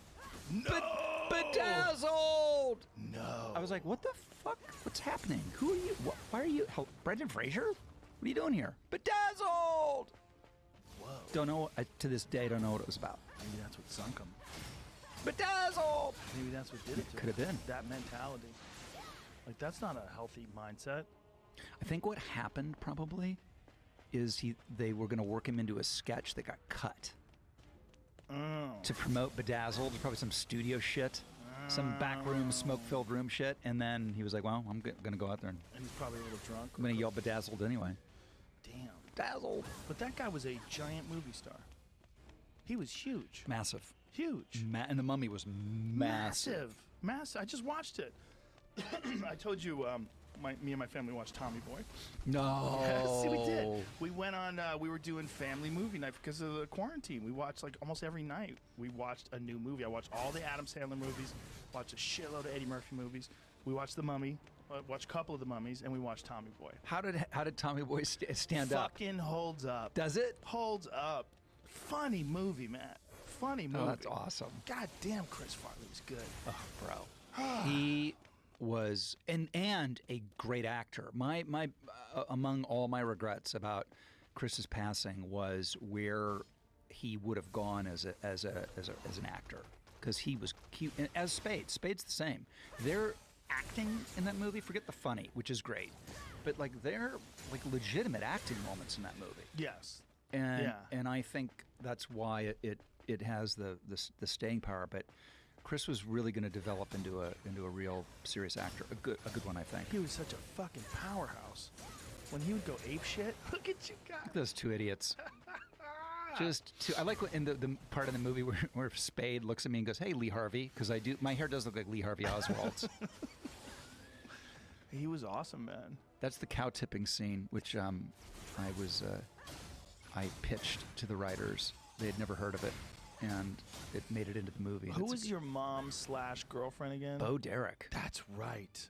No! Bedazzled! No. I was like, what the fuck? What's happening? Who are you? Why are you? Brendan Fraser? What are you doing here? Bedazzled! Whoa. Don't know. To this day, don't know what it was about. Maybe that's what sunk him. Bedazzled! Maybe that's what did it to Could have been. That mentality. Like, that's not a healthy mindset. I think what happened probably is they were going to work him into a sketch that got cut. To promote Bedazzled. There's probably some studio shit. Some backroom, smoke-filled room shit. And then he was like, well, I'm going to go out there and he's probably a little drunk. I'm going to yell Bedazzled anyway. Damn. Dazzled. But that guy was a giant movie star. He was huge. Massive. Huge. And The Mummy was massive. Massive. I just watched it. I told you, me and my family watched Tommy Boy. No. Yes, we did. We went on, we were doing family movie night because of the quarantine. We watched like almost every night. We watched a new movie. I watched all the Adam Sandler movies, watched a shitload of Eddie Murphy movies. We watched The Mummy, watched a couple of the Mummies, and we watched Tommy Boy. How did Tommy Boy stand up? Fucking holds up. Does it? Holds up. Funny movie, Matt. Funny movie. Oh, that's awesome. God damn, Chris Farley was good. Oh, bro. He was and a great actor. My among all my regrets about Chris's passing was where he would have gone as an actor, because he was cute. And as Spade's the same. They're acting in that movie. Forget the funny, which is great, but like they're like legitimate acting moments in that movie. Yes. And I think that's why it has the staying power. But Chris was really going to develop into a real serious actor, a good one, I think. He was such a fucking powerhouse. When he would go ape shit, look at you guys. Those two idiots. I like in the part of the movie where Spade looks at me and goes, "Hey, Lee Harvey," because my hair does look like Lee Harvey Oswald's. He was awesome, man. That's the cow tipping scene, which I pitched to the writers. They had never heard of it, and it made it into the movie. Who was your mom/girlfriend again? Bo Derek. That's right.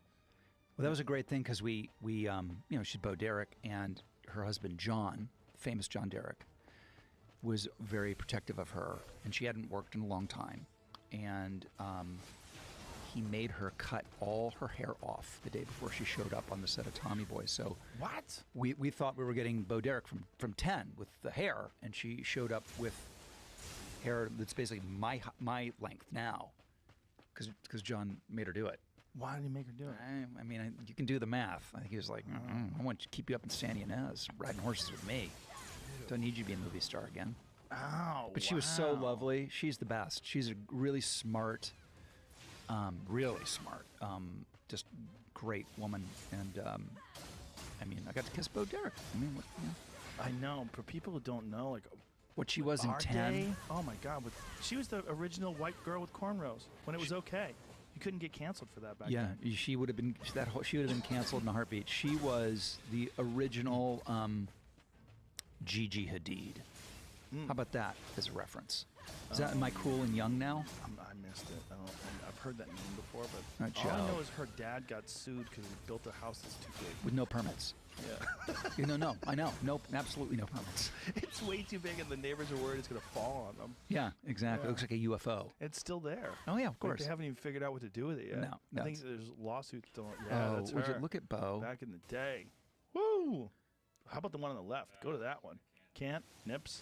Well, that was a great thing because we she's Bo Derek, and her husband John, famous John Derek, was very protective of her, and she hadn't worked in a long time, and he made her cut all her hair off the day before she showed up on the set of Tommy Boy. So what? We thought we were getting Bo Derek from 10 with the hair, and she showed up with hair that's basically my length now, because John made her do it. Why did he make her do it? I mean, you can do the math. I think he was like, I want to keep you up in San Ynez, riding horses with me. Don't need you to be a movie star again. Oh, But she was so lovely. She's the best. She's a really smart, just great woman. And I mean, I got to kiss Bo Derek. I mean, I know. For people who don't know, like what she was in our 10. day, oh my God, she was the original white girl with cornrows when it was okay. You couldn't get canceled for that back then. Yeah, she would have been she would have been canceled in a heartbeat. She was the original Gigi Hadid. How about that as a reference? Am I cool and young now? I missed it. I've heard that name before, but Joe. all I know is her dad got sued because he built a house that's too big. With no permits. Yeah. No, I know. No, absolutely no permits. It's way too big, and the neighbors are worried it's going to fall on them. Yeah, exactly. Yeah. It looks like a UFO. It's still there. Oh, yeah, of Like, course. they haven't even figured out what to do with it yet. No, I think there's lawsuits still. Yeah, that's would you her. look at Bo? Back in the day. Woo! How about the one on the left? Go to that one. Can't. Nips.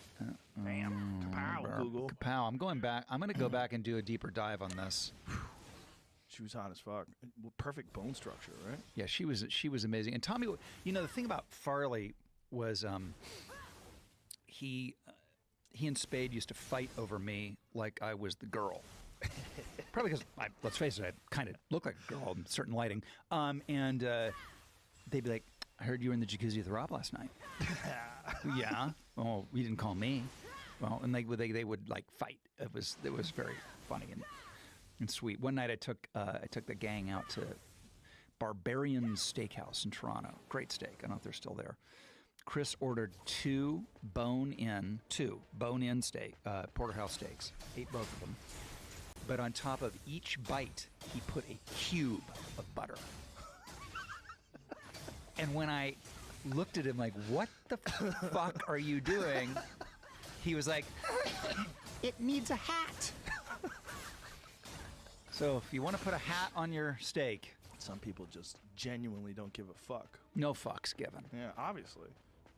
Bam. Kapow, Google. Kapow. I'm going back. I'm going to go back and do a deeper dive on this. She was hot as fuck. Perfect bone structure, right? Yeah, she was amazing. And Tommy, the thing about Farley was he and Spade used to fight over me like I was the girl. Probably because, let's face it, I kind of look like a girl in certain lighting. And they'd be like, I heard you were in the jacuzzi with Rob last night. Yeah. Oh, you didn't call me. Well, and they would like fight. It was very funny and sweet. One night I took the gang out to Barbarian Steakhouse in Toronto. Great steak. I don't know if they're still there. Chris ordered two bone-in steak, porterhouse steaks. Ate both of them. But on top of each bite, he put a cube of butter. And when I looked at him like, what the fuck are you doing? He was like, it needs a hat. So if you want to put a hat on your steak. Some people just genuinely don't give a fuck. No fucks given. Yeah, obviously.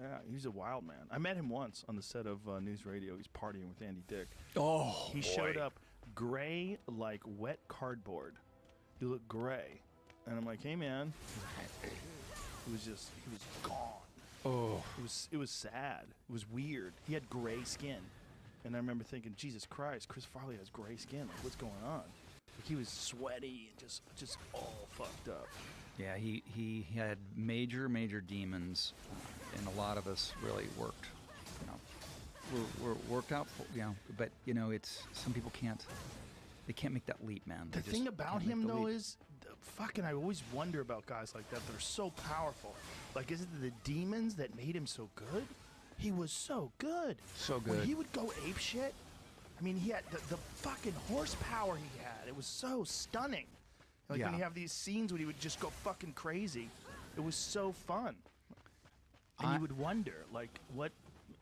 Yeah, he's a wild man. I met him once on the set of News Radio. He's partying with Andy Dick. Oh, He showed up gray like wet cardboard. He looked gray. And I'm like, hey, man. He was gone. Oh. It was sad. It was weird. He had gray skin. And I remember thinking, Jesus Christ, Chris Farley has gray skin. Like, what's going on? Like, he was sweaty and just all fucked up. Yeah, he had major demons, and a lot of us really worked. We're worked out for, but it's some people can't. They can't make that leap, man. The thing about him though is, fucking, I always wonder about guys like that. They're so powerful. Like, is it the demons that made him so good? He was so good. So good. When he would go ape shit. I mean, he had the fucking horsepower he had. It was so stunning. Like when you have these scenes when he would just go fucking crazy. It was so fun. And you would wonder, like, what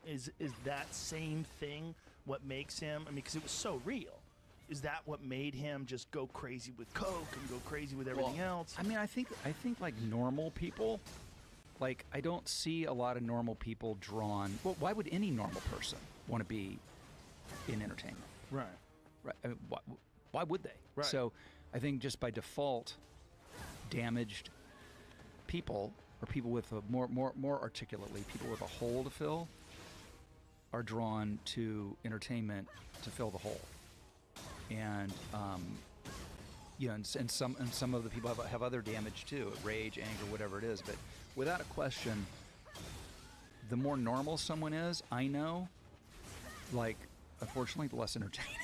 is that same thing what makes him? I mean, because it was so real. Is that what made him just go crazy with coke and go crazy with everything else? I mean, I think like normal people, like I don't see a lot of normal people drawn. Well, why would any normal person want to be in entertainment? Right. Right. I mean, why would they? Right. So I think just by default, damaged people or people with a more articulately, people with a hole to fill are drawn to entertainment to fill the hole. And and some of the people have other damage too, rage, anger, whatever it is. But without a question, the more normal someone is, I know, like, unfortunately, the less entertaining.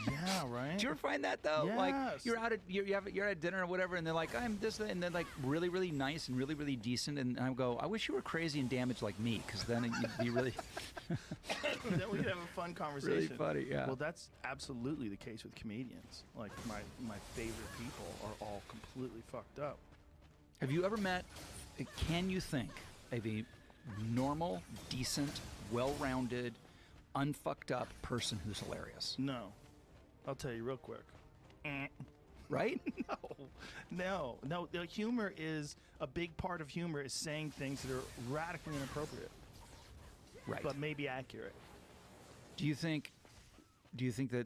Yeah, right. Do you ever find that though? Yes. Like you're at dinner or whatever, and they're like, I'm this, and they're like really nice and really decent, and I go, I wish you were crazy and damaged like me, because then you'd be really. Then we could have a fun conversation. Really funny, yeah. Well, that's absolutely the case with comedians. Like my favorite people are all completely fucked up. Have you ever met? Can you think of a normal, decent, well-rounded, unfucked up person who's hilarious? No. I'll tell you real quick. Right? No. The humor is a big part of humor is saying things that are radically inappropriate, Right. but maybe accurate. Do you think that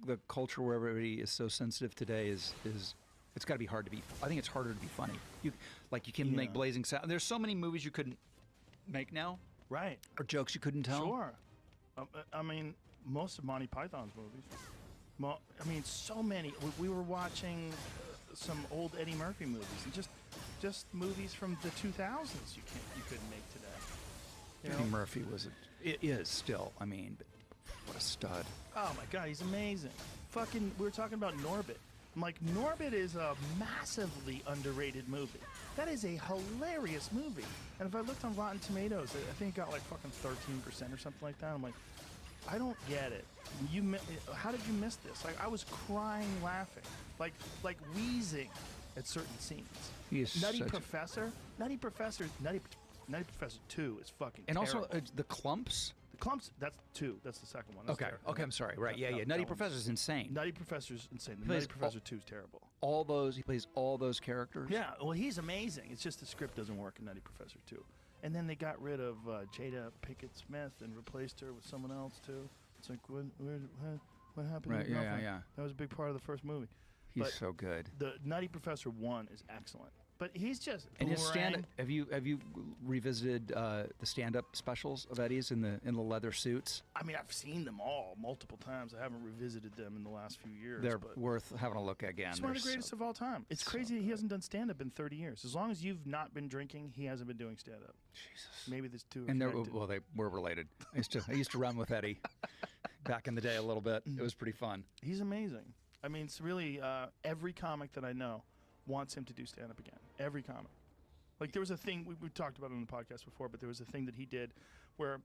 the culture where everybody is so sensitive today is It's got to be hard to be. I think it's harder to be funny. You can make Blazing Saddles. There's so many movies you couldn't make now, right? Or jokes you couldn't tell. Sure. I mean, most of Monty Python's movies. I mean, so many. We were watching some old Eddie Murphy movies, and just movies from the 2000s you couldn't make today. Eddie Murphy is still. I mean, but what a stud. Oh my God, he's amazing. Fucking, we were talking about Norbit. I'm like, Norbit is a massively underrated movie. That is a hilarious movie. And if I looked on Rotten Tomatoes, I think it got like fucking 13% or something like that. I'm like, I don't get it. How did you miss this? Like, I was crying laughing, like wheezing at certain scenes. He is Nutty Professor 2 is fucking and terrible. also the Clumps. The Clumps, that's 2. That's the second one. That's Okay, terrible. okay, I'm sorry. Right, yeah. Nutty Professor's insane. Nutty Professor's insane. The plays Nutty Professor 2 is terrible. He plays all those characters. Yeah, well, he's amazing. It's just the script doesn't work in Nutty Professor 2. And then they got rid of Jada Pinkett Smith and replaced her with someone else too. It's like, what happened? Right, to Nothing? yeah. That was a big part of the first movie. He's But so good. The Nutty Professor 1 is excellent. But he's just And his boomerang. have you revisited the stand-up specials of Eddie's in the leather suits? I mean, I've seen them all multiple times. I haven't revisited them in the last few years. They're but worth having a look at again. he's one of the They're greatest so- of all time. It's so crazy that he good. hasn't done stand-up in 30 years. As long as you've not been drinking, he hasn't been doing stand-up. Jesus. Maybe there's two. Are And connected. they were related. I used to run with Eddie back in the day a little bit. It was pretty fun. He's amazing. I mean, it's really every comic that I know wants him to do stand-up again. Every comic. Like, there was a thing, we talked about it on the podcast before, but there was a thing that he did where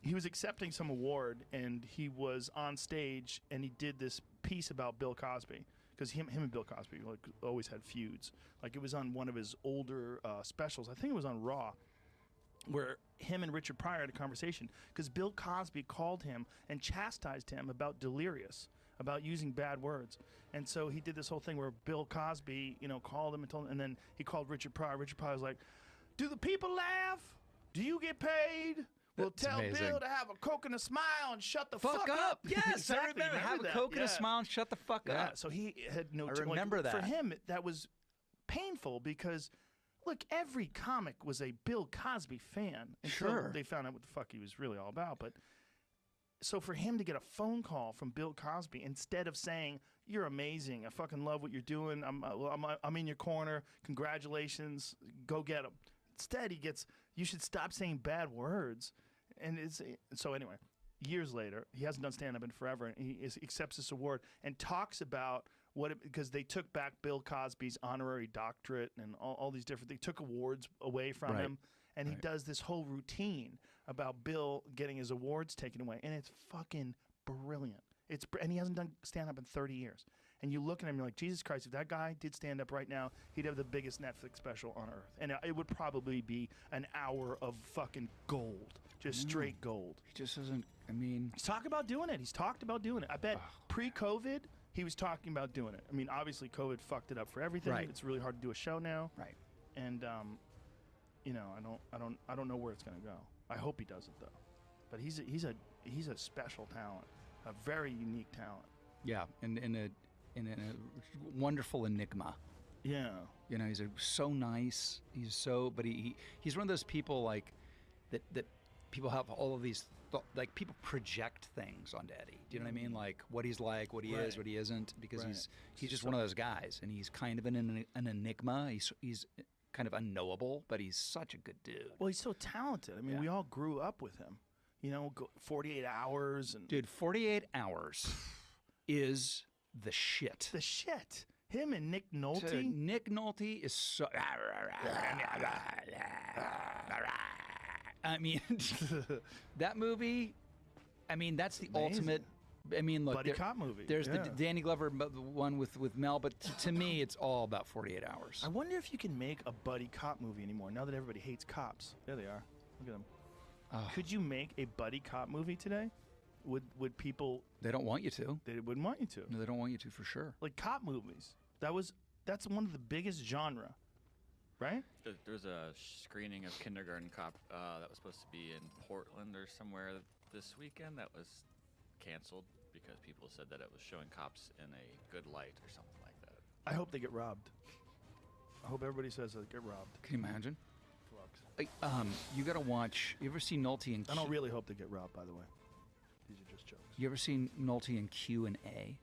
he was accepting some award, and he was on stage, and he did this piece about Bill Cosby. Because him and Bill Cosby always had feuds. Like, it was on one of his older specials. I think it was on Raw, where him and Richard Pryor had a conversation. Because Bill Cosby called him and chastised him about delirious, about using bad words. And so he did this whole thing where Bill Cosby, called him and told him, and then he called Richard Pryor. Richard Pryor was like, "Do the people laugh? Do you get paid? Well, That's tell amazing. Bill to have a Coke and a smile and shut the fuck up. Yes, Exactly. I remember. Have a that? Coke and a Yeah. smile and shut the fuck Yeah, up. so he had no. I remember For that. him, that was painful because, look, every comic was a Bill Cosby fan until Sure. they found out what the fuck he was really all about. But so for him to get a phone call from Bill Cosby instead of saying, "You're amazing. I fucking love what you're doing. I'm in your corner. Congratulations. Go get him." Instead, he gets, "You should stop saying bad words." And so anyway, years later, he hasn't done stand-up in forever, and he accepts this award and talks about because they took back Bill Cosby's honorary doctorate and all these different, they took awards away from Right. him, and he does this whole routine about Bill getting his awards taken away, and it's fucking brilliant. And he hasn't done stand-up in 30 years. And you look at him, you're like, Jesus Christ, if that guy did stand-up right now, he'd have the biggest Netflix special on earth. And it would probably be an hour of fucking gold, just straight gold. He just doesn't. I mean, He's talking about doing it. He's talked about doing it. I bet pre-COVID, he was talking about doing it. I mean, obviously, COVID fucked it up for everything. Right. It's really hard to do a show now. right. And I don't know where it's gonna go. I hope he does it though. But he's a special talent, a very unique talent. Yeah, and in a wonderful enigma. Yeah. He's so nice. But he's one of those people like that people have all of these like people project things onto Eddie. Do you know what I mean? Like what he's like, what he is, what he isn't, because Right. he's just one of those guys, and he's kind of an enigma. He's kind of unknowable, but he's such a good dude. Well, he's so talented. I mean, Yeah. we all grew up with him. 48 Hours and Dude, 48 Hours is the shit. the shit. Him and Nick Nolte. Dude, Nick Nolte is so. I mean, that movie. I mean, that's the Amazing. ultimate. I mean, look, Buddy cop movie. There's Yeah. the Danny Glover one with Mel, but to me, it's all about 48 Hours. I wonder if you can make a buddy cop movie anymore now that everybody hates cops. There they are. Look at them. Oh. Could you make a buddy cop movie today? Would people? They don't want you to. They wouldn't want you to. No, they don't want you to for sure. Like cop movies. That's one of the biggest genre, right? There was a screening of Kindergarten Cop that was supposed to be in Portland or somewhere this weekend that was canceled because people said that it was showing cops in a good light or something like that. I hope they get robbed. I hope everybody says they get robbed. Can you imagine? Drugs. You got to watch. You ever seen Nolte and I don't really hope they get robbed, by the way. These are just jokes. You ever seen Nolte and Q and A?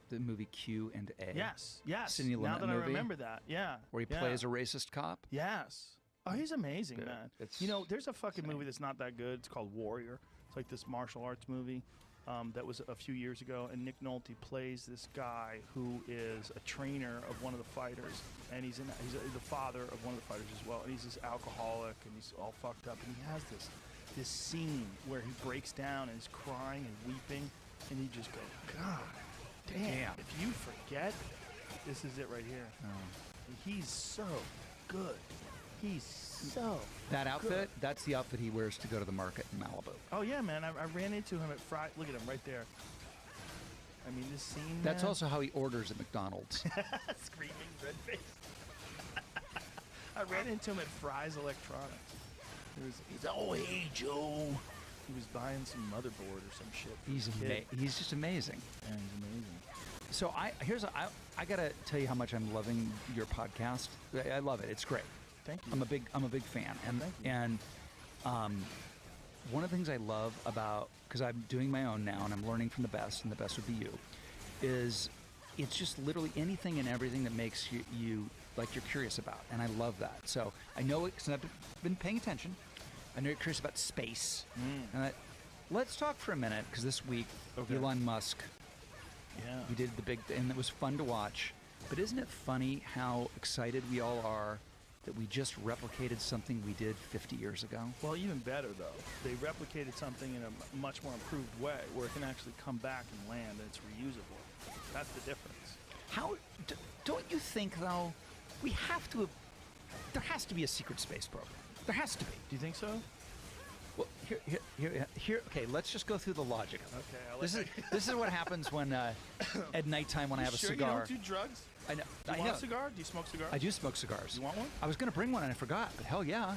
The movie Q and A? Yes. Sidney Now Lumet that I movie? remember that. Yeah. Where he yeah. plays a racist cop? Yes. Oh, he's amazing, Yeah, man. it's You know, there's a fucking insane. movie that's not that good. It's called Warrior. It's like this martial arts movie that was a few years ago, and Nick Nolte plays this guy who is a trainer of one of the fighters, and he's the father of one of the fighters as well, and he's this alcoholic, and he's all fucked up, and he has this scene where he breaks down and is crying and weeping, and you just go, God damn. If you forget, this is it right here. He's so good. He's so That outfit, good. that's the outfit he wears to go to the market in Malibu. Oh, yeah, man. I ran into him at Fry. Look at him right there. I mean, this scene, That's man. also how he orders at McDonald's. Screaming red face. I ran into him at Fry's Electronics. He's like, oh, hey, Joe. He was buying some motherboard or some shit. for He's his kid. he's just amazing. Yeah, he's amazing. So I gotta tell you how much I'm loving your podcast. I love it. It's great. Thank you. I'm a big fan. And Thank you. and one of the things I love about, because I'm doing my own now and I'm learning from the best, and the best would be you, is it's just literally anything and everything that makes you like you're curious about, and I love that. So I know it because I've been paying attention. I know you're curious about space. And let's talk for a minute, because this week Okay. Elon Musk, Yeah. he did the big, and it was fun to watch. But isn't it funny how excited we all are that we just replicated something we did 50 years ago? Well, even better, though. They replicated something in a much more improved way where it can actually come back and land and it's reusable. That's the difference. How don't you think, though, we have to? There has to be a secret space program. There has to be. Do you think so? Well, here. Okay, let's just go through the logic of it. Okay. This is what happens when at nighttime when I have a sure cigar. you don't do drugs? I know. Do you I want know. a cigar? Do you smoke cigars? I do smoke cigars. You want one? I was gonna bring one and I forgot, but hell yeah.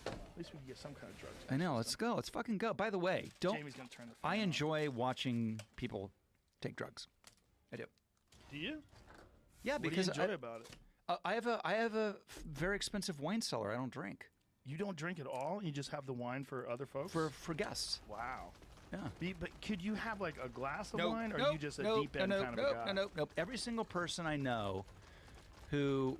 At least we can get some kind of drugs. I know. Let's go. Let's fucking go. By the way, don't. Jamie's gonna turn the I fan on. enjoy watching people take drugs. I do. Do you? Yeah, What do you because enjoy about it? I have a very expensive wine cellar. I don't drink You don't drink at all? You just have the wine for other folks? for guests. Wow. Yeah. But could you have like a glass of Nope, wine, or nope, are you just a nope, deep end no, kind of nope, a guy? nope. Every single person I know who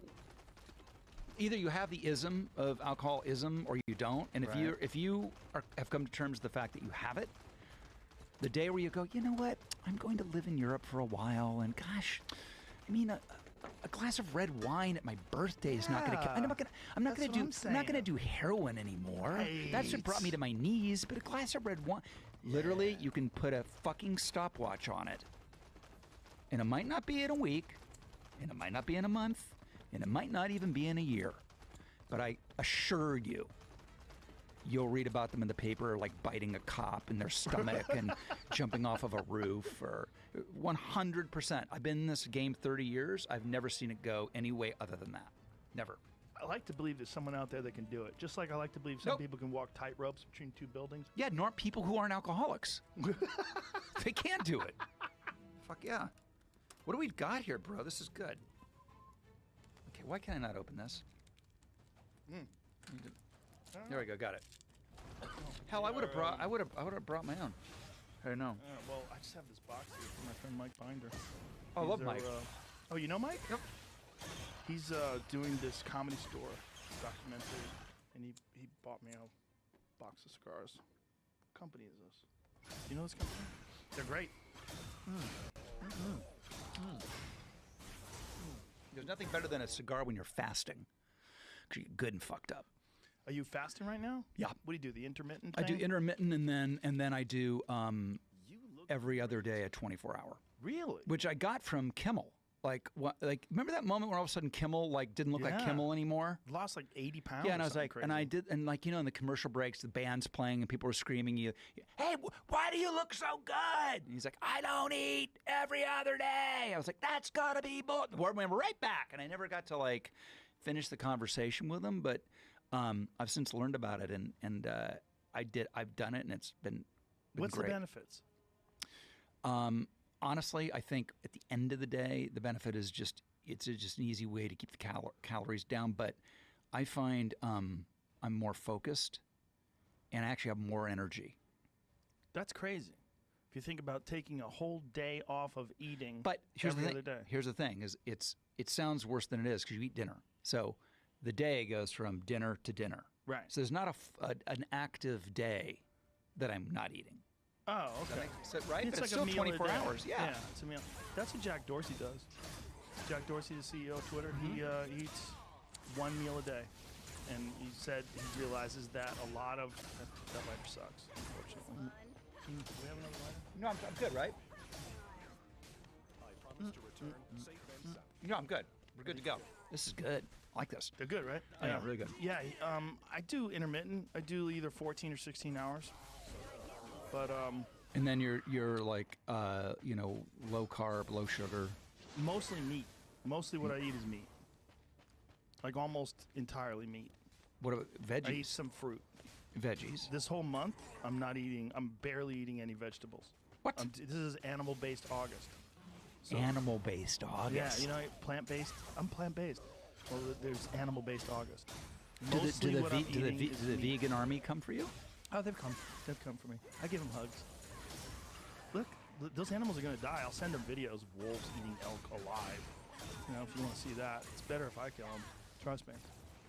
either you have the ism of alcoholism or you don't, and Right. if you have come to terms with the fact that you have it, the day where you go, you know what, I'm going to live in Europe for a while, and gosh, I mean, a glass of red wine at my birthday is not going to. I'm not going That's to what do. I'm I'm not going to saying. do heroin anymore. That's what brought me Right. to my knees. But a glass of red wine, literally, you can put a fucking stopwatch on it, and it might not be in a week, and it might not be in a month, and it might not even be in a year. But I assure you, you'll read about them in the paper, like biting a cop in their stomach and jumping off of a roof, or 100%. I've been in this game 30 years. I've never seen it go any way other than that. Never. I like to believe there's someone out there that can do it. Just like I like to believe some Nope. people can walk tight ropes between two buildings. Yeah, nor people who aren't alcoholics. They can't do it. Fuck yeah. What do we got here, bro? This is good. Okay, why can I not open this? There we go. Got it. Hell, I would have brought my own. I don't know. Well, I just have this box here from my friend Mike Binder. Oh, I love These are, Mike. Oh, you know Mike? Yep. He's doing this comedy store documentary, and he bought me a box of cigars. What company is this? You know this company? They're great. There's nothing better than a cigar when you're fasting, 'cause you get good and fucked up. Are you fasting right now? Yeah. What do you do? The intermittent I thing? do intermittent, and then I do You look every other day a 24-hour, really. which I got from Kimmel. Like what? Like remember that moment where all of a sudden Kimmel like didn't look like Yeah. Kimmel anymore? Lost like 80 pounds. Yeah, and or I was something like, crazy. and I did, and like in the commercial breaks, the band's playing and people were screaming, "Hey, why do you look so good?" And he's like, "I don't eat every other day." I was like, "That's gotta be bull." The word went right back, and I never got to like finish the conversation with him, but I've since learned about it, and I've done it, and it's been What's great. the benefits? honestly, I think at the end of the day, the benefit is it's just an easy way to keep the calories down. But I find I'm more focused and I actually have more energy. That's crazy. If you think about taking a whole day off of eating But here's every the other thing. day. Here's the thing: is it sounds worse than it is because you eat dinner. So the day goes from dinner to dinner. Right. So there's not an active day that I'm not eating. Oh, okay. Right? It's But like it's still a meal 24 a day. hours. Yeah. It's a meal. That's what Jack Dorsey does. Jack Dorsey, the CEO of Twitter, he eats one meal a day. And he said he realizes that a lot of that life sucks, unfortunately. Do we have another lighter? No, I'm good, right? No, I'm good. We're good to go. This is good. I like this. They're good, right? Oh, yeah, really good. Yeah, I do intermittent. I do either 14 or 16 hours. But And then you're like low carb, low sugar. mostly meat. Mostly what I eat is meat. Like almost entirely meat. What about I eat veggies? some fruit. Veggies. This whole month, I'm barely eating any vegetables. What? This is animal-based August. So, Animal-based August. yeah, plant-based. I'm plant-based. Well, there's animal-based August. Do Mostly the what I'm eating is meat. vegan army come for you? Oh, they've come. They've come for me. I give them hugs. Look, those animals are going to die. I'll send them videos of wolves eating elk alive. If you want to see that, it's better if I kill them. Trust me.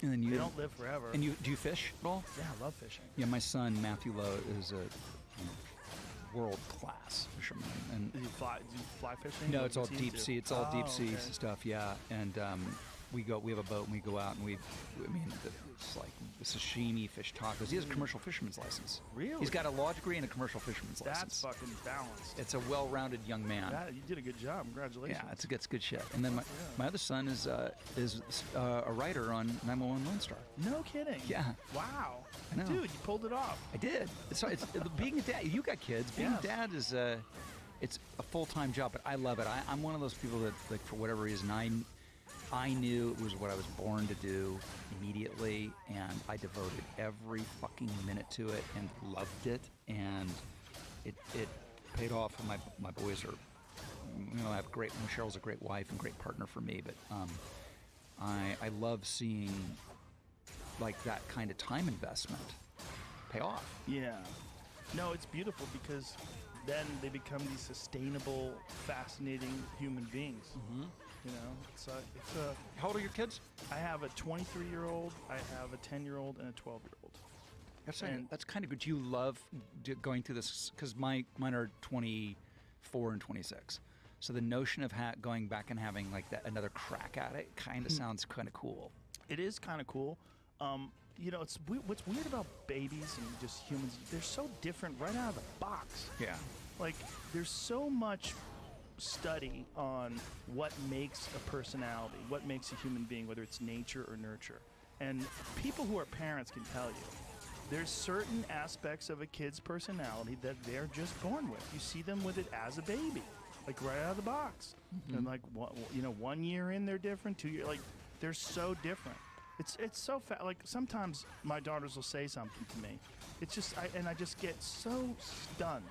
And then They don't live forever. And do you fish at all? Yeah, I love fishing. Yeah, my son Matthew Lowe is a world class fisherman, and Do you fly fishing? no, What it's all does he deep do? sea. It's all deep sea okay. stuff. Yeah, and we have a boat and we go out and it's like sashimi, fish tacos. He has a commercial fisherman's license. Really? He's got a law degree and a commercial fisherman's That's license. fucking balanced. It's a well-rounded young man. You did a good job. Congratulations. Yeah, it's good shit. And then my other son is a writer on 911 Lone Star. No kidding. Yeah. Wow. I know. Dude, you pulled it off. I did. It's being a dad. You got kids. Being Yes. a dad is it's a full-time job, but I love it. I'm one of those people that, like, for whatever reason, I knew it was what I was born to do immediately, and I devoted every fucking minute to it and loved it, and it paid off. And my boys are, I have Cheryl's a great wife and great partner for me, but I love seeing like that kind of time investment pay off. Yeah. No, it's beautiful because then they become these sustainable, fascinating human beings. Mm-hmm. It's a. How old are your kids? I have a 23-year-old, I have a 10-year-old, and a 12-year-old. That's kind of good. You love going through this because mine are 24 and 26. So the notion of going back and having like another crack at it kind of sounds kind of cool. It is kind of cool. What's weird about babies and just humans, they're so different right out of the box. Yeah. Like, there's so much study on what makes a personality, what makes a human being, whether it's nature or nurture. And people who are parents can tell you, there's certain aspects of a kid's personality that they're just born with. You see them with it as a baby, like right out of the box. Mm-hmm. And like, 1 year in, they're different. 2 years, like, they're so different. It's so like sometimes my daughters will say something to me. It's just I just get so stunned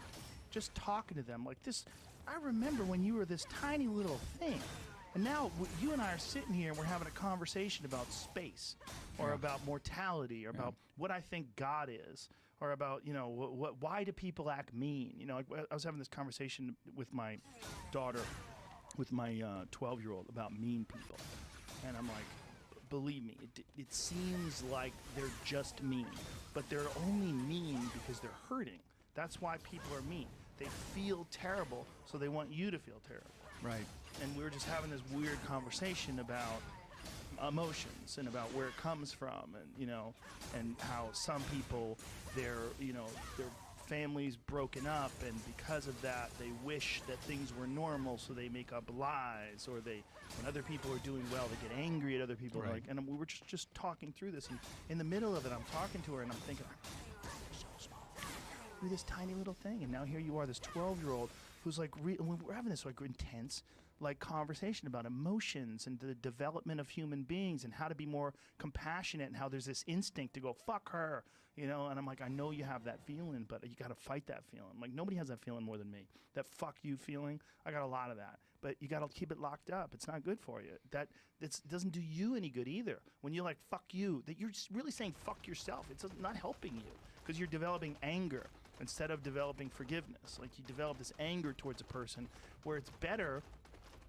just talking to them like this. I remember when you were this tiny little thing, and now you and I are sitting here and we're having a conversation about space, or about mortality, or about what I think God is, or about why do people act mean? Like I was having this conversation with my daughter, with my 12-year-old about mean people, and I'm like, believe me, it seems like they're just mean, but they're only mean because they're hurting. That's why people are mean. They feel terrible, so they want you to feel terrible. Right. And we were just having this weird conversation about emotions and about where it comes from, and how some people, their families broken up, and because of that they wish that things were normal, so they make up lies, or when other people are doing well they get angry at other people. Right. And we were just talking through this, and in the middle of it I'm talking to her and I'm thinking, you're so small, you're this tiny little thing, and now here you are, this 12-year-old who's like and we're having this like intense like conversation about emotions and the development of human beings and how to be more compassionate, and how there's this instinct to go fuck her, you know, and I'm like, I know you have that feeling, but you got to fight that feeling. I'm like, nobody has that feeling more than me. That fuck you feeling, I got a lot of that. But you got to keep it locked up. It's not good for you. That doesn't do you any good either. When you're like, fuck you, that you're really saying fuck yourself. It's not helping you because you're developing anger instead of developing forgiveness. Like you develop this anger towards a person where it's better.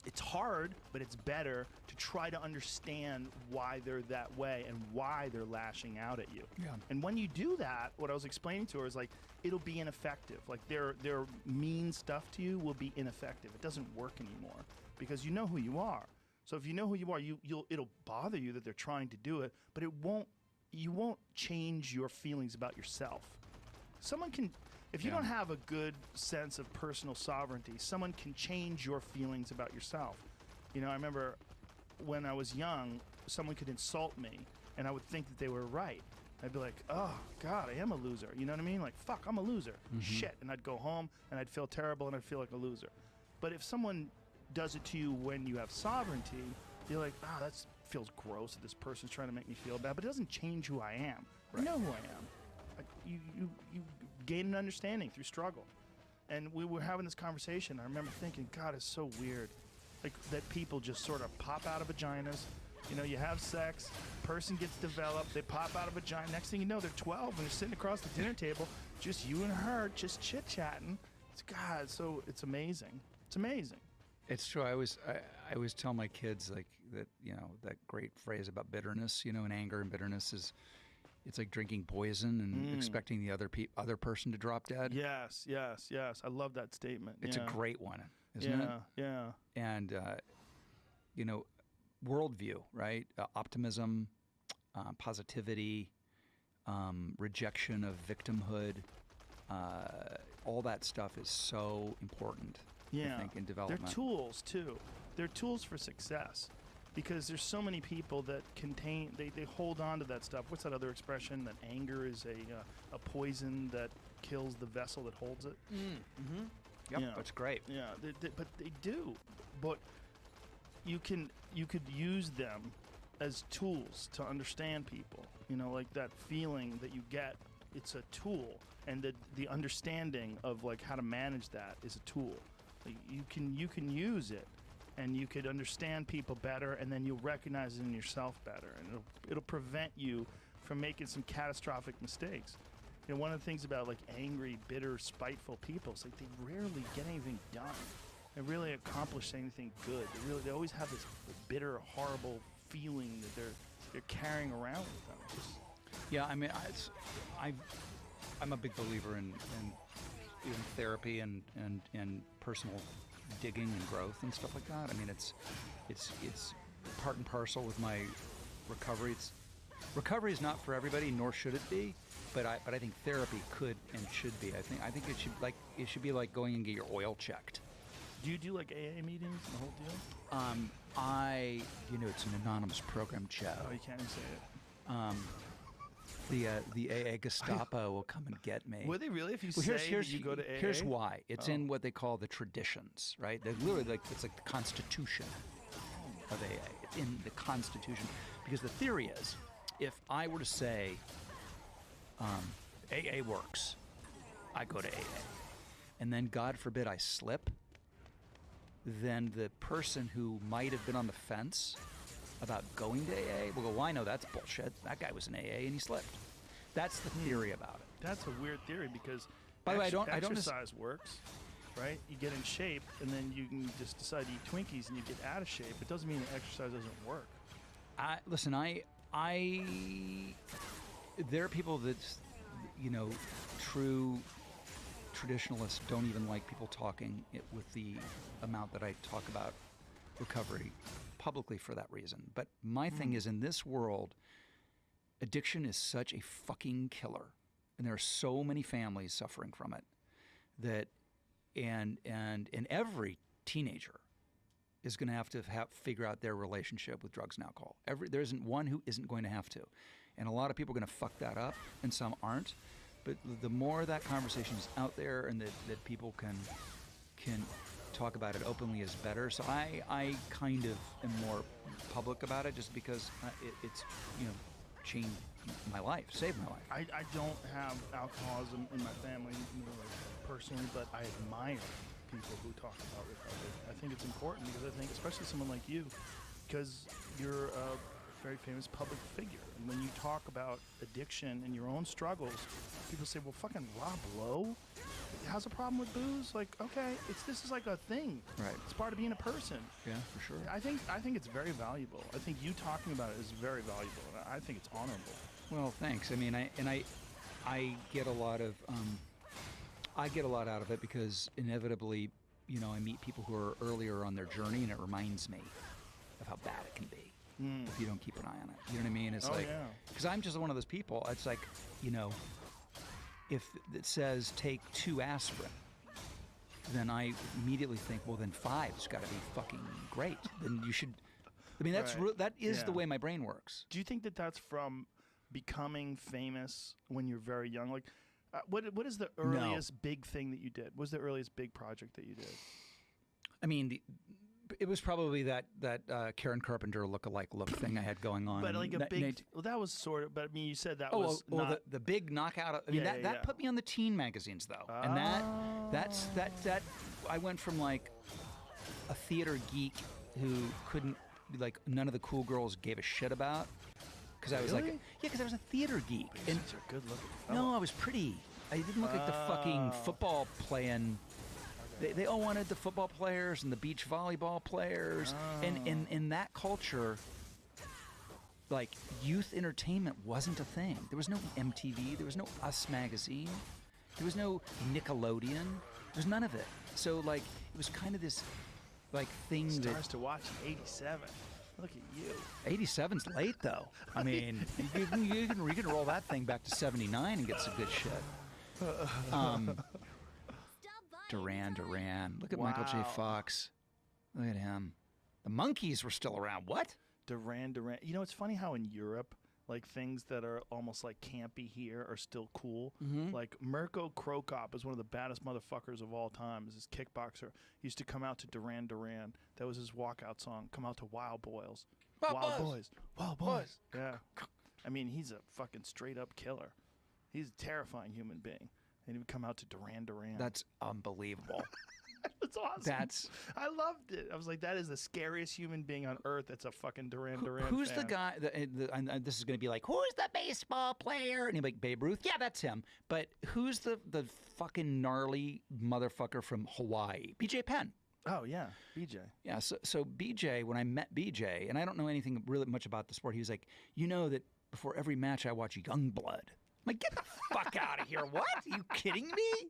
It's hard, but it's better to try to understand why they're that way and why they're lashing out at you. Yeah. And when you do that, what I was explaining to her is like, it'll be ineffective. Like their mean stuff to you will be ineffective. It doesn't work anymore because you know who you are. So if you know who you are, it'll bother you that they're trying to do it, but you won't change your feelings about yourself. Someone can. If you don't have a good sense of personal sovereignty, someone can change your feelings about yourself. You know, I remember when I was young, someone could insult me, and I would think that they were right. I'd be like, oh, God, I am a loser. You know what I mean? Like, fuck, I'm a loser. Shit. And I'd go home, and I'd feel terrible, and I'd feel like a loser. But if someone does it to you when you have sovereignty, you're like, oh, that feels gross that this person's trying to make me feel bad. But it doesn't change who I am. Right. I know who I am. You gain an understanding through struggle. And we were having this conversation. I remember thinking, God, it's so weird. Like that people just sort of pop out of vaginas. You know, you have sex, person gets developed, they pop out of a vagina. Next thing you know, they're 12 and they're sitting across the dinner table, just you and her, just chit-chatting. It's God, so it's amazing. It's amazing. It's true. I always tell my kids like that, you know, that great phrase about bitterness, you know, and anger and bitterness is, it's like drinking poison and expecting the other person to drop dead. Yes. I love that statement. It's a great one, isn't it? Yeah. And, you know, worldview, right? Optimism, positivity, rejection of victimhood, all that stuff is so important, I think, in development. They're tools, too. They're tools for success. Because there's so many people that they hold on to that stuff. What's that other expression? That anger is a poison that kills the vessel that holds it. Yep, that's great. Yeah, but they do. But you could use them as tools to understand people. You know, like that feeling that you get. It's a tool, and the understanding of like how to manage that is a tool. Like, you can use it. And you could understand people better, and then you'll recognize it in yourself better, and it'll prevent you from making some catastrophic mistakes. You know, one of the things about like angry, bitter, spiteful people is like they rarely get anything done. They really accomplish anything good. They always have this bitter, horrible feeling that they're carrying around with them. Yeah, I mean, I'm a big believer in therapy and personal digging and growth and stuff like that. I mean, it's part and parcel with my recovery. Recovery is not for everybody, nor should it be. But I think therapy could and should be. I think it should be like going and get your oil checked. Do you do like AA meetings and the whole deal? It's an anonymous program, Joe. Oh, you can't even say it. The AA Gestapo will come and get me. Will they really? If you you go to AA? Here's why. It's in what they call the traditions, right? They're literally it's like the constitution of AA. It's in the constitution. Because the theory is, if I were to say, AA works, I go to AA, and then God forbid I slip, then the person who might have been on the fence about going to AA, we'll go, well, I know that's bullshit. That guy was in AA and he slipped. That's the theory about it. That's a weird theory because by the way, exercise works, right? You get in shape and then you can just decide to eat Twinkies and you get out of shape. It doesn't mean that exercise doesn't work. Listen, there are people that, true traditionalists don't even like people talking with the amount that I talk about recovery publicly for that reason. But my thing is, in this world, addiction is such a fucking killer, and there are so many families suffering from it that, and every teenager is going to have figure out their relationship with drugs and alcohol. There isn't one who isn't going to have to, and a lot of people are going to fuck that up, and some aren't. But the more that conversation is out there, and that people can talk about it openly, is better. So I kind of am more public about it, just because it's changed my life, saved my life. I don't have alcoholism in my family personally, but I admire people who talk about recovery. I think it's important because I think, especially someone like you, because you're a very famous public figure. And when you talk about addiction and your own struggles, people say, well, fucking Rob Lowe has a problem with booze? Like, okay, this is like a thing. Right. It's part of being a person. Yeah, for sure. I think it's very valuable. I think you talking about it is very valuable. I think it's honorable. Well, thanks. I mean, I get a lot of out of it because inevitably, you know, I meet people who are earlier on their journey, and it reminds me of how bad it can be if you don't keep an eye on it. You know what I mean? It's because I'm just one of those people. It's like, you know, if it says take 2 aspirin, then I immediately think, well, then 5's got to be fucking great. Then you should. I mean, that is the way my brain works. Do you think that that's from becoming famous when you're very young? Like, what is the earliest big thing that you did? What was the earliest big project that you did? I mean, it was probably that Karen Carpenter look-alike look thing I had going on. But like a big, well, that was sort of. But I mean, you said that was not the big knockout. I mean, that put me on the teen magazines though, and that's I went from like a theater geek who couldn't, like, none of the cool girls gave a shit about. Because I was like, because I was a theater geek. And such a good-looking fella. No, I was pretty. I didn't look like the fucking football playing. They all wanted the football players and the beach volleyball players. And in that culture, like, youth entertainment wasn't a thing. There was no MTV. There was no Us magazine. There was no Nickelodeon. There was none of it. So, like, it was kind of this, like, thing that... Stars to watch in '87. Look at you. 87's late, though. I mean, you can roll that thing back to 79 and get some good shit. Duran. Look at Michael J. Fox. Look at him. The Monkees were still around. What? Duran. You know, it's funny how in Europe, like, things that are almost like campy here are still cool. Like Mirko Krokop is one of the baddest motherfuckers of all time. Is this kickboxer? He used to come out to Duran. That was his walkout song. Come out to Wild Boys. Wild Boys. Yeah. I mean, he's a fucking straight up killer. He's a terrifying human being. And he would come out to Duran. That's unbelievable. That's awesome. I loved it. I was like, that is the scariest human being on earth. That's a fucking Duran. Who's fan. the guy? And this is going to be like, who's the baseball player? And you're like, Babe Ruth. Yeah, that's him. But who's the fucking gnarly motherfucker from Hawaii? BJ Penn. Oh yeah, BJ. Yeah. So BJ, when I met BJ, and I don't know anything really much about the sport, he was like, you know that before every match I watch Youngblood. I'm like, get the fuck out of here! What? Are you kidding me?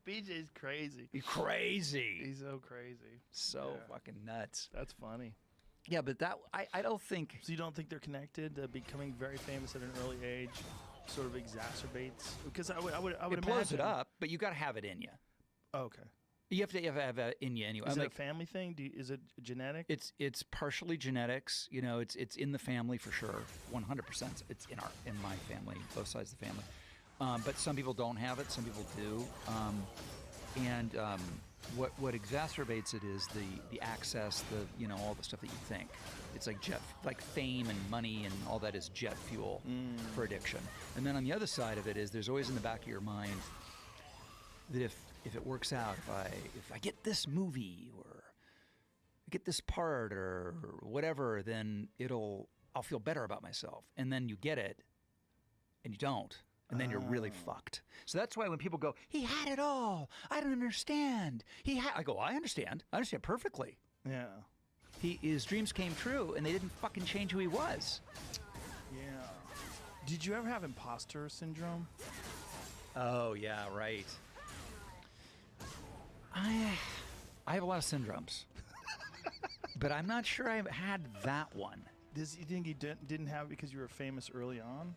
BJ's crazy. He's crazy. He's so crazy. So fucking nuts. That's funny. Yeah, but that I don't think. So you don't think they're connected? Becoming very famous at an early age sort of exacerbates, because I would imagine it blows it up, but you got to have it in you. Oh, okay. You have to have it in you anyway. Is it a family thing? Is it genetic? It's partially genetics. You know, it's in the family for sure. 100%. It's in my family, both sides of the family. But some people don't have it. Some people do. What exacerbates it is the access, all the stuff that you think. It's like fame and money and all that is jet fuel for addiction. And then on the other side of it is there's always in the back of your mind that if it works out, if I get this movie or I get this part or whatever, then I'll feel better about myself. And then you get it and you don't. And then you're really fucked. So that's why when people go, he had it all. I don't understand. I go, I understand. I understand perfectly. Yeah. His dreams came true, and they didn't fucking change who he was. Yeah. Did you ever have imposter syndrome? Oh, yeah, right. I have a lot of syndromes. But I'm not sure I've had that one. You think you didn't have it because you were famous early on?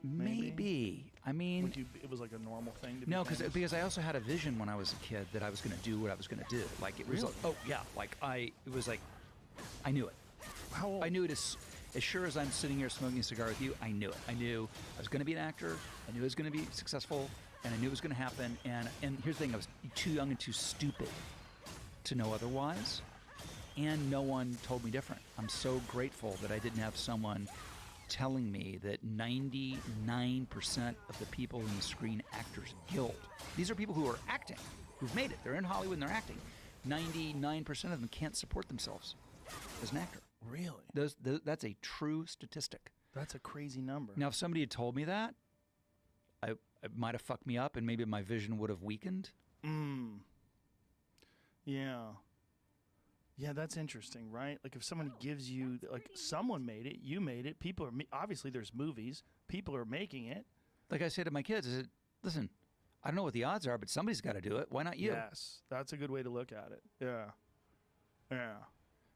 Maybe. I mean, it was like a normal thing to be no, famous? because I also had a vision when I was a kid that I was going to do what I was going to do. Like it was Really? it was like I knew it. How old? I knew it as sure as I'm sitting here smoking a cigar with you. I knew it. I knew I was going to be an actor. I knew I was going to be successful, and I knew it was going to happen. And here's the thing: I was too young and too stupid to know otherwise. and no one told me different. I'm so grateful that I didn't have someone telling me that 99% of the people in the Screen Actors Guild, these are people who are acting, who've made it. They're in Hollywood and they're acting. 99% of them can't support themselves as an actor. Really? That's a true statistic. That's a crazy number. Now, if somebody had told me that, it might have fucked me up and maybe my vision would have weakened. Yeah. Yeah, that's interesting, right? Like if someone gives you, like someone made it, you made it, people are, obviously there's movies, people are making it. Like I said to my kids, I said, listen, I don't know what the odds are, but somebody's got to do it. Why not you? Yes, that's a good way to look at it. Yeah. Yeah.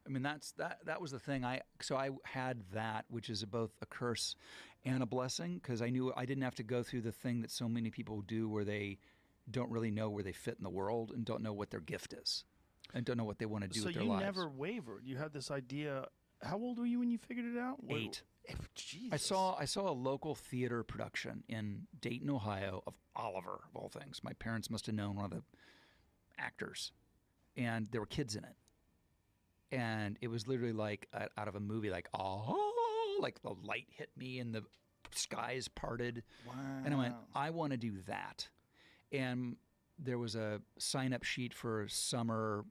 I mean, that was the thing. So I had that, which is both a curse and a blessing, because I knew I didn't have to go through the thing that so many people do where they don't really know where they fit in the world and don't know what their gift is and don't know what they want to do with their lives. So you never wavered. You had this idea. How old were you when you figured it out? 8. Jesus. I saw a local theater production in Dayton, Ohio of Oliver, of all things. My parents must have known one of the actors, and there were kids in it. And it was literally like out of a movie, like, oh, like the light hit me and the skies parted. Wow. And I went, I want to do that. And there was a sign-up sheet for summer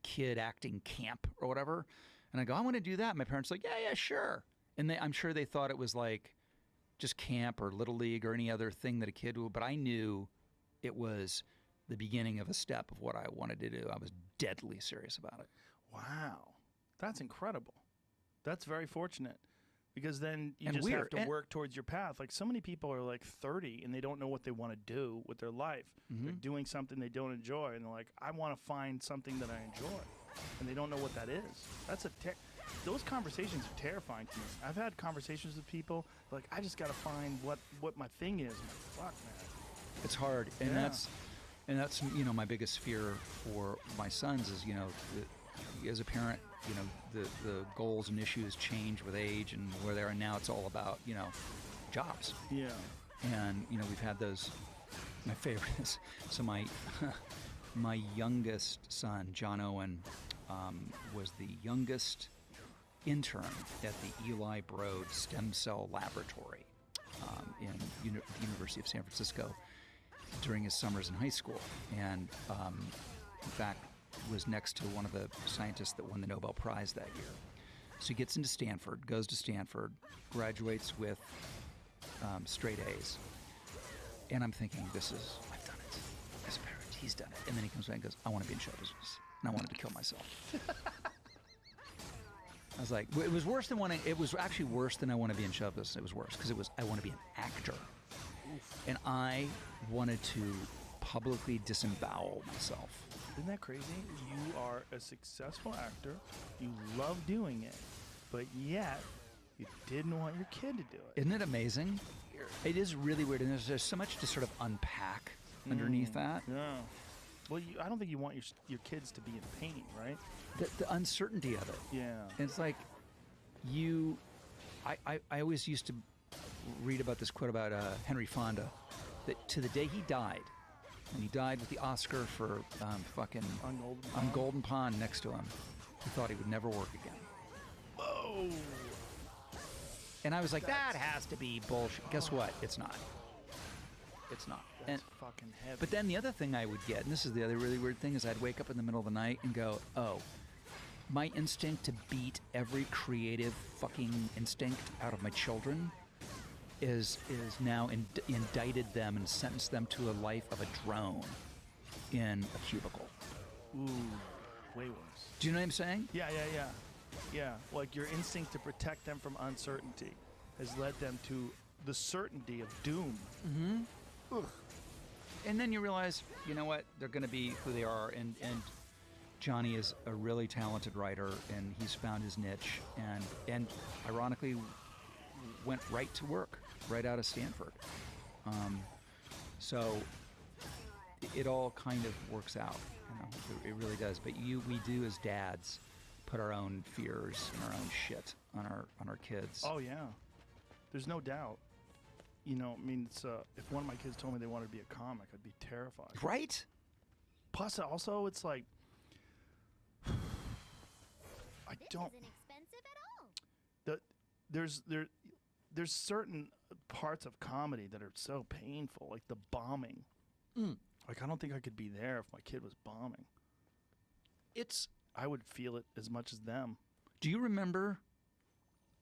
kid acting camp or whatever. And I go, I want to do that. And my parents were like, yeah, sure. And I'm sure they thought it was like just camp or Little League or any other thing that a kid would. But I knew it was the beginning of a step of what I wanted to do. I was deadly serious about it. Wow. That's incredible. That's very fortunate. Because then you And just weird. have to And- work towards your path. Like so many people are like 30 and they don't know what they want to do with their life. They're doing something they don't enjoy and they're like, I want to find something that I enjoy. And they don't know what that is. That's those conversations are terrifying to me. I've had conversations with people like, I just got to find what my thing is. I'm like, fuck, man. It's hard, and Yeah. that's my biggest fear for my sons is as a parent, the goals and issues change with age and where they are now. It's all about jobs, Yeah. and we've had those. My favorite is my youngest son, John Owen, was the youngest intern at the Eli Broad Stem Cell Laboratory in the University of San Francisco during his summers in high school, and in fact was next to one of the scientists that won the Nobel Prize that year. So he gets into Stanford, goes to Stanford, graduates with straight A's, and I'm thinking, I've done it. As a parent, he's done it. And then he comes back and goes, I want to be in show business, and I wanted to kill myself. I was like, it was worse than it was actually worse than I want to be in show business. It was worse because I want to be an actor. And I wanted to publicly disembowel myself. Isn't that crazy? You are a successful actor. You love doing it. But yet, you didn't want your kid to do it. Isn't it amazing? It is really weird. And there's so much to sort of unpack underneath that. Yeah. Well, I don't think you want your kids to be in pain, right? The uncertainty of it. Yeah. And it's like I always used to read about this quote about Henry Fonda, that to the day he died, when he died with the Oscar for fucking On Golden Pond next to him, he thought he would never work again. Oh. And I was like, that has to be bullshit. Guess what? It's not. It's not. That's fucking heavy. But then the other thing I would get, and this is the other really weird thing, is I'd wake up in the middle of the night and go, oh, my instinct to beat every creative fucking instinct out of my children is now indicted them and sentenced them to a life of a drone in a cubicle. Ooh, way worse. Do you know what I'm saying? Yeah. Yeah, like your instinct to protect them from uncertainty has led them to the certainty of doom. Mm-hmm. Ugh. And then you realize, you know what? They're going to be who they are. And Johnny is a really talented writer, and he's found his niche. And ironically, went right to work, right out of Stanford. So it all kind of works out. It really does. But we do as dads put our own fears and our own shit on our kids. Oh yeah, there's no doubt. It's if one of my kids told me they wanted to be a comic, I'd be terrified. Right? Plus, also, it's like I This don't. isn't expensive at all. There's certain parts of comedy that are so painful, like the bombing. Like I don't think I could be there if my kid was bombing. I would feel it as much as them. Do you remember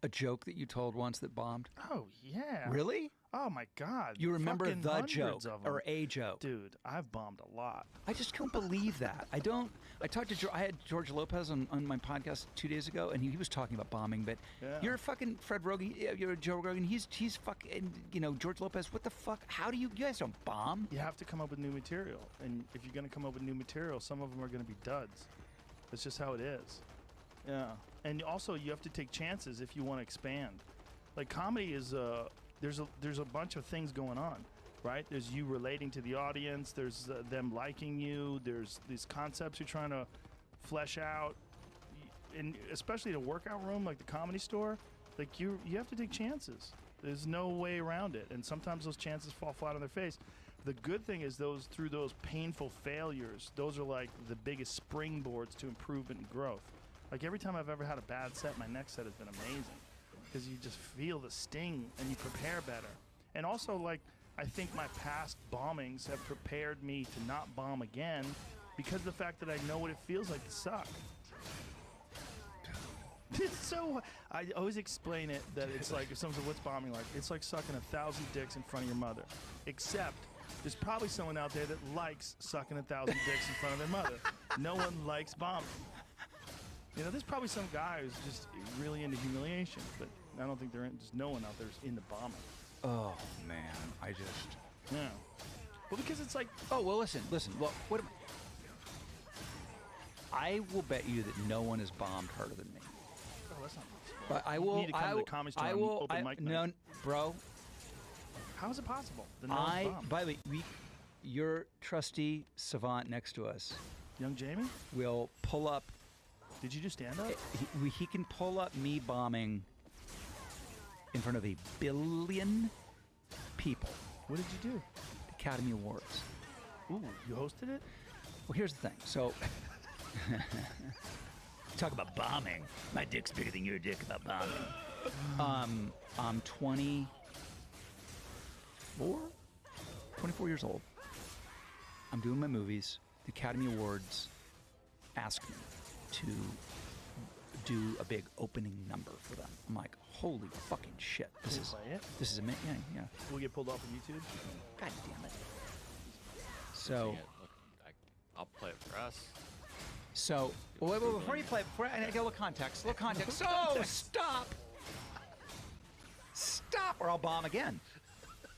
a joke that you told once that bombed? Oh yeah. Really? Oh my God. You remember Fucking the hundreds joke of 'em. or a joke? Dude, I've bombed a lot. I just can't believe that. I talked to I had George Lopez on my podcast 2 days ago, and he was talking about bombing. But Yeah. you're fucking Fred Rogan. You're Joe Rogan. He's fucking George Lopez. What the fuck? How do you guys don't bomb? You have to come up with new material, and if you're going to come up with new material, some of them are going to be duds. That's just how it is. Yeah, and also you have to take chances if you want to expand. Like comedy is there's a bunch of things going on, right? There's you relating to the audience. There's them liking you. There's these concepts you're trying to flesh out, and especially in a workout room like the Comedy Store, like you have to take chances. There's no way around it, and sometimes those chances fall flat on their face. The good thing is through those painful failures, those are like the biggest springboards to improvement and growth. Like every time I've ever had a bad set, my next set has been amazing because you just feel the sting and you prepare better. And also, like, I think my past bombings have prepared me to not bomb again because of the fact that I know what it feels like to suck. It's so. I always explain it that it's like if someone says, "What's bombing like?" It's like sucking 1,000 dicks in front of your mother. Except there's probably someone out there that likes sucking 1,000 dicks in front of their mother. No one likes bombing. There's probably some guy who's just really into humiliation, but I don't think there's no one out there who's into bombing. Oh man, I just. Yeah. Well, because it's like. Oh well, listen. Well, what? I will bet you that no one has bombed harder than me. Oh, that's not. But I You will. need to come to the Comedy Store on open mic night. No, bro. How is it possible? That no one's bombed? By the way, your trusty savant next to us Young Jamie? will pull up. Did you do stand up? He can pull up me bombing in front of 1 billion people. What did you do? Academy Awards. Ooh, you hosted it? Well, here's the thing. So, talk about bombing. My dick's bigger than your dick about bombing. I'm 24 years old. I'm doing my movies. The Academy Awards asked me to do a big opening number for them. I'm like, holy fucking shit! This is amazing. Yeah. We'll get pulled off of YouTube. God damn it. So. I'll play it for us. So, wait, before you play, I get a little context. So, stop! Stop, or I'll bomb again.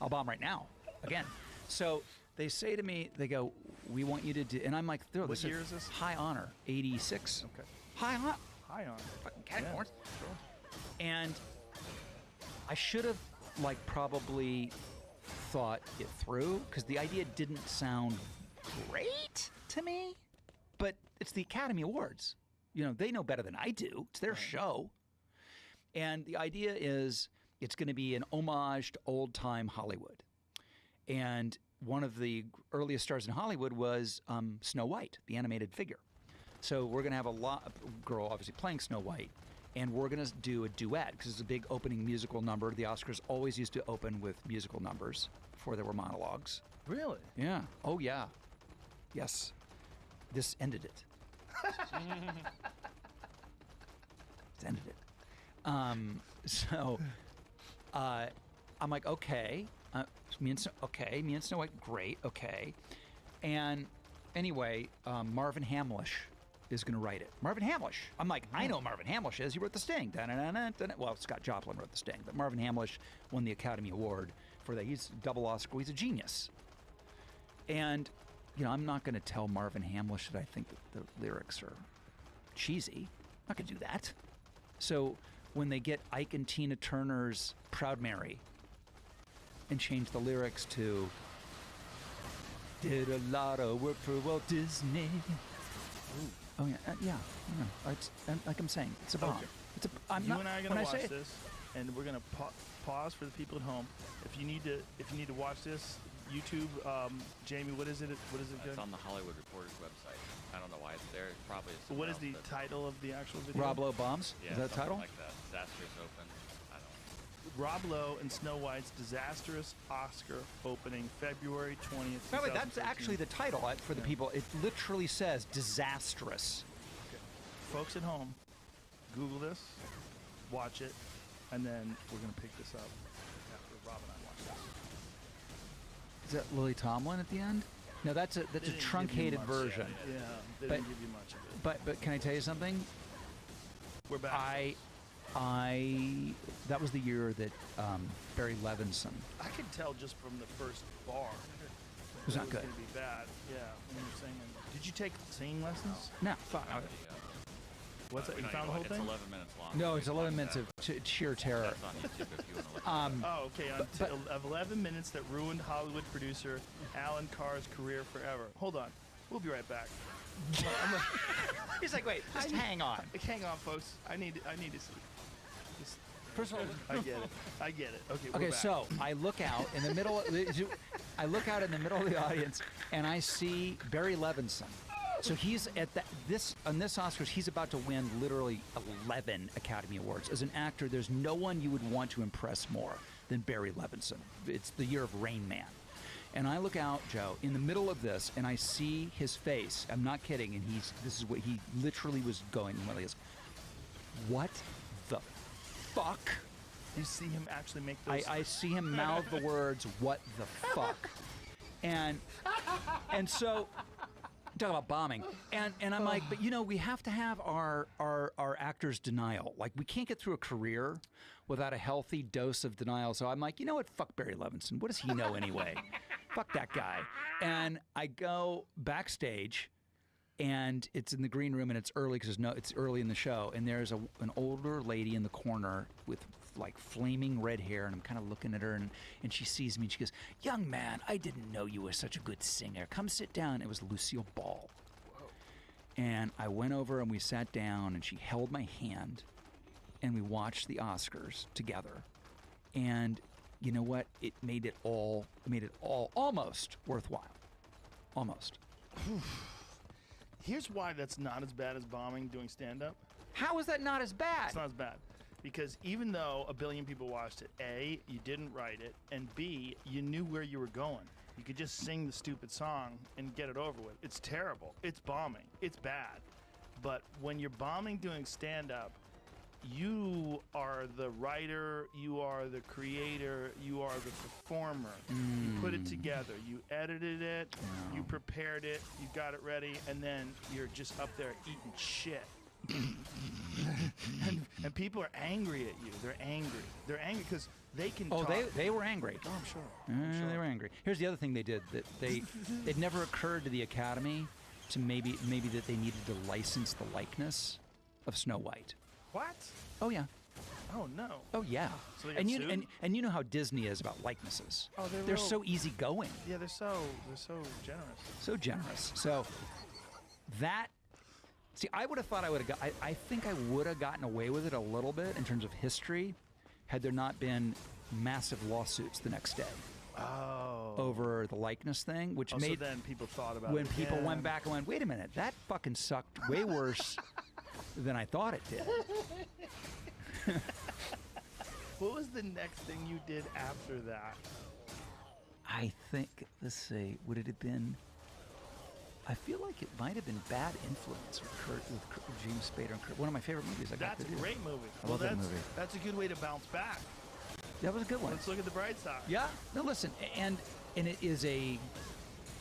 I'll bomb right now, again. So, they say to me, they go, we want you to do, and I'm like, What year is this? High honor, 86. Okay. High honor. High on. Fucking Academy Yeah, Awards. sure. And I should have, probably thought it through, because the idea didn't sound great to me. But it's the Academy Awards. They know better than I do. It's their show. And the idea is it's going to be an homage to old-time Hollywood. And one of the earliest stars in Hollywood was Snow White, the animated figure. So we're going to have a girl obviously playing Snow White, and we're going to do a duet because it's a big opening musical number. The Oscars always used to open with musical numbers before there were monologues. Really? Yeah. Oh, yeah. Yes. This ended it. It's ended it. So I'm like, okay. Me and Snow White, great, okay. And anyway, Marvin Hamlish is going to write it. Marvin Hamlish. I'm like, I know who Marvin Hamlish is. He wrote The Sting. Well, Scott Joplin wrote The Sting, but Marvin Hamlish won the Academy Award for that. He's double Oscar. He's a genius. And I'm not going to tell Marvin Hamlish that I think that the lyrics are cheesy. I'm not going to do that. So when they get Ike and Tina Turner's Proud Mary and change the lyrics to did a lot of work for Walt Disney. Ooh. Oh, yeah. Like I'm saying, it's a bomb. Okay. And I are going to watch this, and we're going to pause for the people at home. If you need to watch this, YouTube, Jamie, what is it? It's on the Hollywood Reporter's website. I don't know why it's there. It's probably probably something What is else the that's- title of the actual video? Rob Lowe bombs. Yeah, Is that the something title? like that. Disastrous Open. I don't know. Rob Lowe and Snow White's disastrous Oscar opening February 20th. By the way, that's 2013. actually the title for the people. It literally says disastrous. Folks at home, Google this, watch it, and then we're gonna pick this up after Rob and I watch this. Is that Lily Tomlin at the end? No, that's a They didn't give you truncated much. version. Yeah, they But- didn't give you much of it. But can I tell you something? We're back. That was the year that Barry Levinson I could tell just from the first bar. was that not good. It was gonna be bad. Yeah, when you were singing. Did you take singing lessons? No, fuck. What's that? We You know found the whole it's thing? 11 minutes long. No, so it's we can 11 watch minutes that. of sheer terror. That's on YouTube if you want to look at it. Oh, okay. Of 11 minutes that ruined Hollywood producer Alan Carr's career forever. Hold on. We'll be right back. He's like, wait, just hang on. Hang on, folks. I need to see. First of all, I get it. I get it. Okay. We're okay, back. so I look out in the middle. I look out in the middle of the audience, and I see Barry Levinson. So he's at on this Oscars, he's about to win literally 11 Academy Awards. As an actor, there's no one you would want to impress more than Barry Levinson. It's the year of Rain Man. And I look out, Joe, in the middle of this, and I see his face. I'm not kidding. And this is what he literally was going. He goes, "What the fuck?" You see him actually make those. I see him mouth the words, "What the fuck?" And so, talk about bombing. And I'm like, but we have to have our actors' denial. Like, we can't get through a career without a healthy dose of denial. So I'm like, you know what? Fuck Barry Levinson. What does he know anyway? Fuck that guy. And I go backstage, and it's in the green room, and it's early because it's early in the show, and there's an older lady in the corner with like flaming red hair, and I'm kind of looking at her, and she sees me, and she goes, "Young man, I didn't know you were such a good singer. Come sit down." It was Lucille Ball. Whoa. And I went over, and we sat down, and she held my hand, and we watched the Oscars together. And you know what? It made it all almost worthwhile. Almost. Here's why that's not as bad as bombing doing stand-up. How is that not as bad? It's not as bad. Because even though a billion people watched it, A, you didn't write it, and B, you knew where you were going. You could just sing the stupid song and get it over with. It's terrible. It's bombing. It's bad. But when you're bombing doing stand-up, you are the writer, you are the creator, you are the performer. You put it together, you edited it, you prepared it, you got it ready, and then you're just up there eating shit. and people are angry at you. They're angry. They're angry because they can talk. They were angry. Oh, I'm sure. They were angry. Here's the other thing they did that it never occurred to the Academy to maybe that they needed to license the likeness of Snow White. What? Oh yeah. Oh no. Oh yeah. So they got and sued? and you know how Disney is about likenesses. Oh, they're real- so easygoing, Yeah, they're so generous. so generous. So that. See, I would have thought I think I would have gotten away with it a little bit in terms of history, had there not been massive lawsuits the next day Oh. over the likeness thing, which So made then people thought about when it. people again. went back and went, wait a minute, that fucking sucked way worse than I thought it did. What was the next thing you did after that? I think, let's see, would it have been? I feel like it might have been Bad Influence with James Spader and Kurt. One of my favorite movies. I got That's to a do. great movie. I love that that's, movie. That's a good way to bounce back. That was a good one. Let's look at the bright side. Yeah. No, listen, and it is a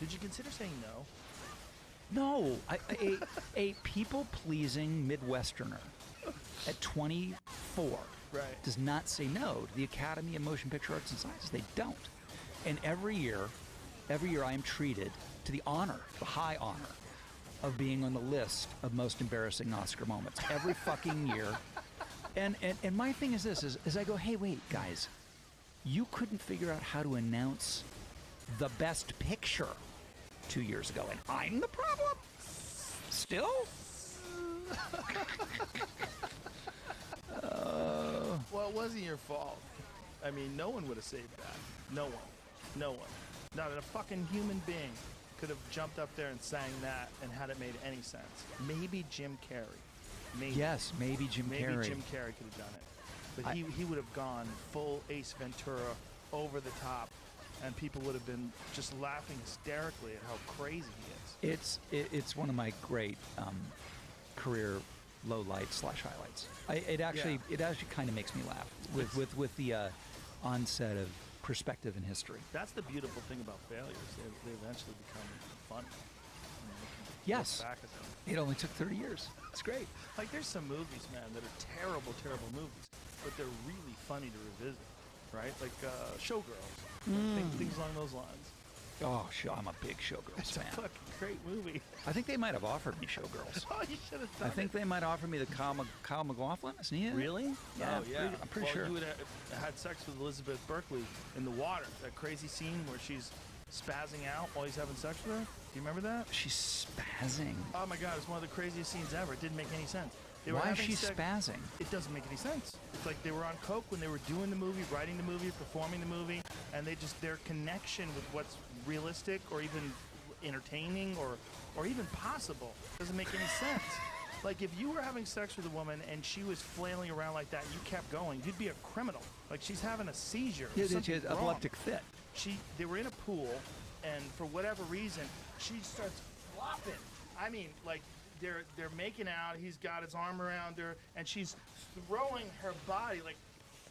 Did you consider saying no? no, a people pleasing Midwesterner at 24 Right. does not say no to the Academy of Motion Picture Arts and Sciences. They don't. And every year I am treated to the high honor of being on the list of most embarrassing Oscar moments every fucking year. And my thing is this, is I go, hey, wait, guys, you couldn't figure out how to announce the best picture 2 years ago, and I'm the problem? Still? Well, it wasn't your fault. I mean, no one would have saved that. No one. Not a fucking human being could have jumped up there and sang that and had it made any sense? Maybe Jim Carrey. Maybe. Yes, maybe Jim Maybe Carrey. Jim Carrey could have done it. But he would have gone full Ace Ventura, over the top, and people would have been just laughing hysterically at how crazy he is. It's one of my great career lowlights / highlights. It actually kind of makes me laugh with the onset of perspective and history. That's the beautiful thing about failures. They eventually become funny. Yes. Look back at them. It only took 30 years. It's great. Like, there's some movies, man, that are terrible, terrible movies, but they're really funny to revisit, right? Like Showgirls, things along those lines. Oh, I'm a big Showgirls It's a fan. fucking great movie. I think they might have offered me Showgirls. Oh, you should have done I think they might offer me the Kyle MacLachlan. Isn't he in it? Really? Yeah, Oh, yeah. I'm pretty sure. You would have had sex with Elizabeth Berkley in the water. That crazy scene where she's spazzing out while he's having sex with her. Do you remember that? She's spazzing. Oh my God, it's one of the craziest scenes ever. It didn't make any sense. They were Why is having she sex- spazzing? It doesn't make any sense. It's like they were on coke when they were doing the movie, writing the movie, performing the movie, and their connection with what's realistic or even entertaining or even possible doesn't make any sense. Like, if you were having sex with a woman and she was flailing around like that and you kept going, you'd be a criminal. Like, she's having a seizure. Yeah, she Something's has wrong. epileptic fit. They were in a pool, and for whatever reason, she starts flopping. I mean, like, they're making out. He's got his arm around her, and she's throwing her body, like,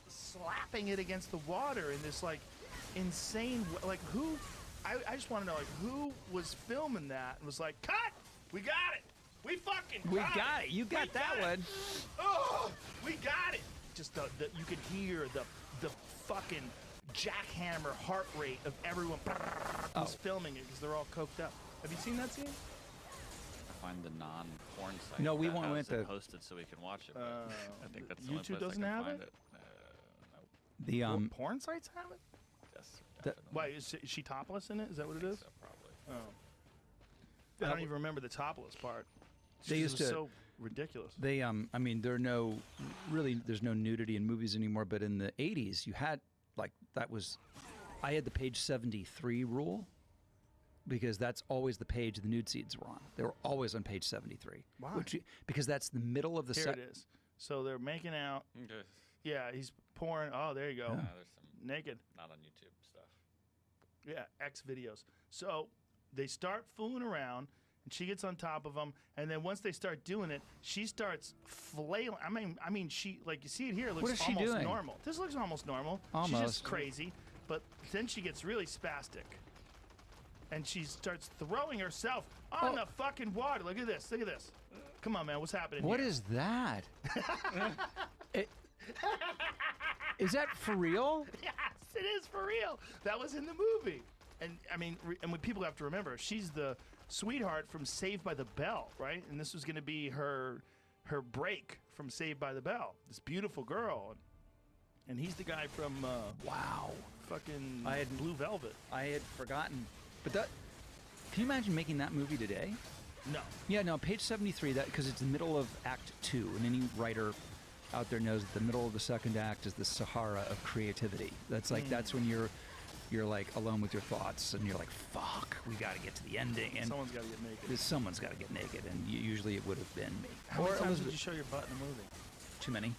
slapping it against the water in this, like, insane way. Like, who? I just want to know, like, who was filming that and was like, cut! We got it! We fucking got it! You got that one. Oh, we got it! Just you could hear the fucking jackhammer heart rate of everyone who's filming it because they're all coked up. Have you seen that scene? Find the non-porn site. No, we that went has with it the- posted so we can watch it. But I think that's the only YouTube place doesn't I can have find it? No. The Well, porn sites have it? Yes. The- definitely. Why, is she topless in it? Is that what it is? So probably. Oh. I don't even remember the topless part. They used It was to- so ridiculous. They I mean there's no nudity in movies anymore, but in the 80s you had I had the page 73 rule because that's always the page the nude scenes were on. They were always on page 73. Why? Because that's the middle of the Here set. it is. So they're making out. Okay. Yeah, he's pouring. Oh, there you go. Yeah. There's some Naked. not on YouTube stuff. Yeah, X videos. So they start fooling around, and she gets on top of him, and then once they start doing it, she starts flailing. I mean, she, like, you see it here. It looks What is she almost doing? normal. This looks almost normal. She's Almost. just crazy, but then she gets really spastic, and she starts throwing herself on the fucking water. Look at this. Look at this. Come on, man. What's happening What here? is that? Is that for real? Yes, it is for real. That was in the movie. And I mean, and when people have to remember, she's the sweetheart from Saved by the Bell, right? And this was going to be her break from Saved by the Bell. This beautiful girl, and he's the guy from Wow. fucking I had- Blue Velvet. I had forgotten. But that can you imagine making that movie today? No, Yeah, no, page 73, that because it's the middle of Act 2, and any writer out there knows that the middle of the second act is the Sahara of creativity. That's like that's when you're like alone with your thoughts, and you're like, "Fuck, we got to get to the ending." And someone's got to get naked. someone's got to get naked, and usually it would have been me. How many times did Elizabeth. you show your butt in a movie? Too many.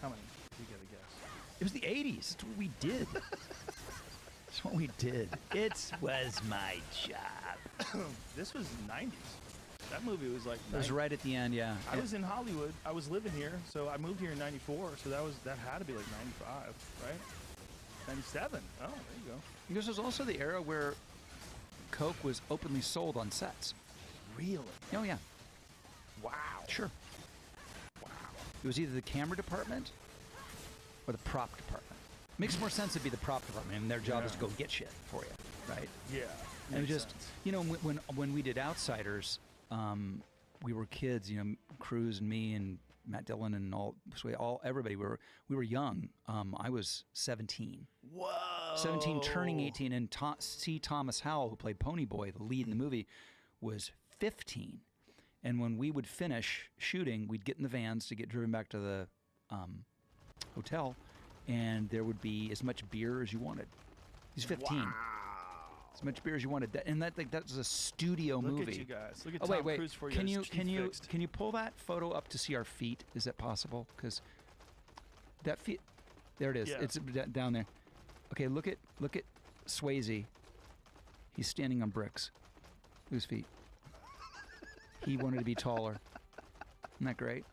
How many? You got to guess. It was the 80s. It's what we did. It's what we did. It was my job. This was 90s. That movie was like. It was 90s. right at the end, yeah. I was in Hollywood. I was living here, so I moved here in '94. So that had to be like '95, right? '97. Oh, there you go. This was also the era where Coke was openly sold on sets. Really? Oh, yeah. Wow. Sure. Wow. It was either the camera department or the prop department. Makes more sense to be the prop department, and their job is to go get shit for you, right? Yeah. And it was makes just, sense. you know, when we did Outsiders, we were kids, you know, Cruz and me and Matt Dillon and everybody. We were young. I was 17. Whoa. 17 turning 18, and C. Thomas Howell, who played Ponyboy, the lead in the movie, was 15. And when we would finish shooting, we'd get in the vans to get driven back to the hotel, and there would be as much beer as you wanted. He's 15. Wow. as much beer as you wanted. And that's a studio Look movie. at you guys. Look at Oh Tom wait. Cruise for Can you. you pull that photo up to see our feet? Is that possible? Because that feet. There it is. Yeah. It's down there. Okay, look at Swayze. He's standing on bricks. Whose feet? He wanted to be taller. Isn't that great?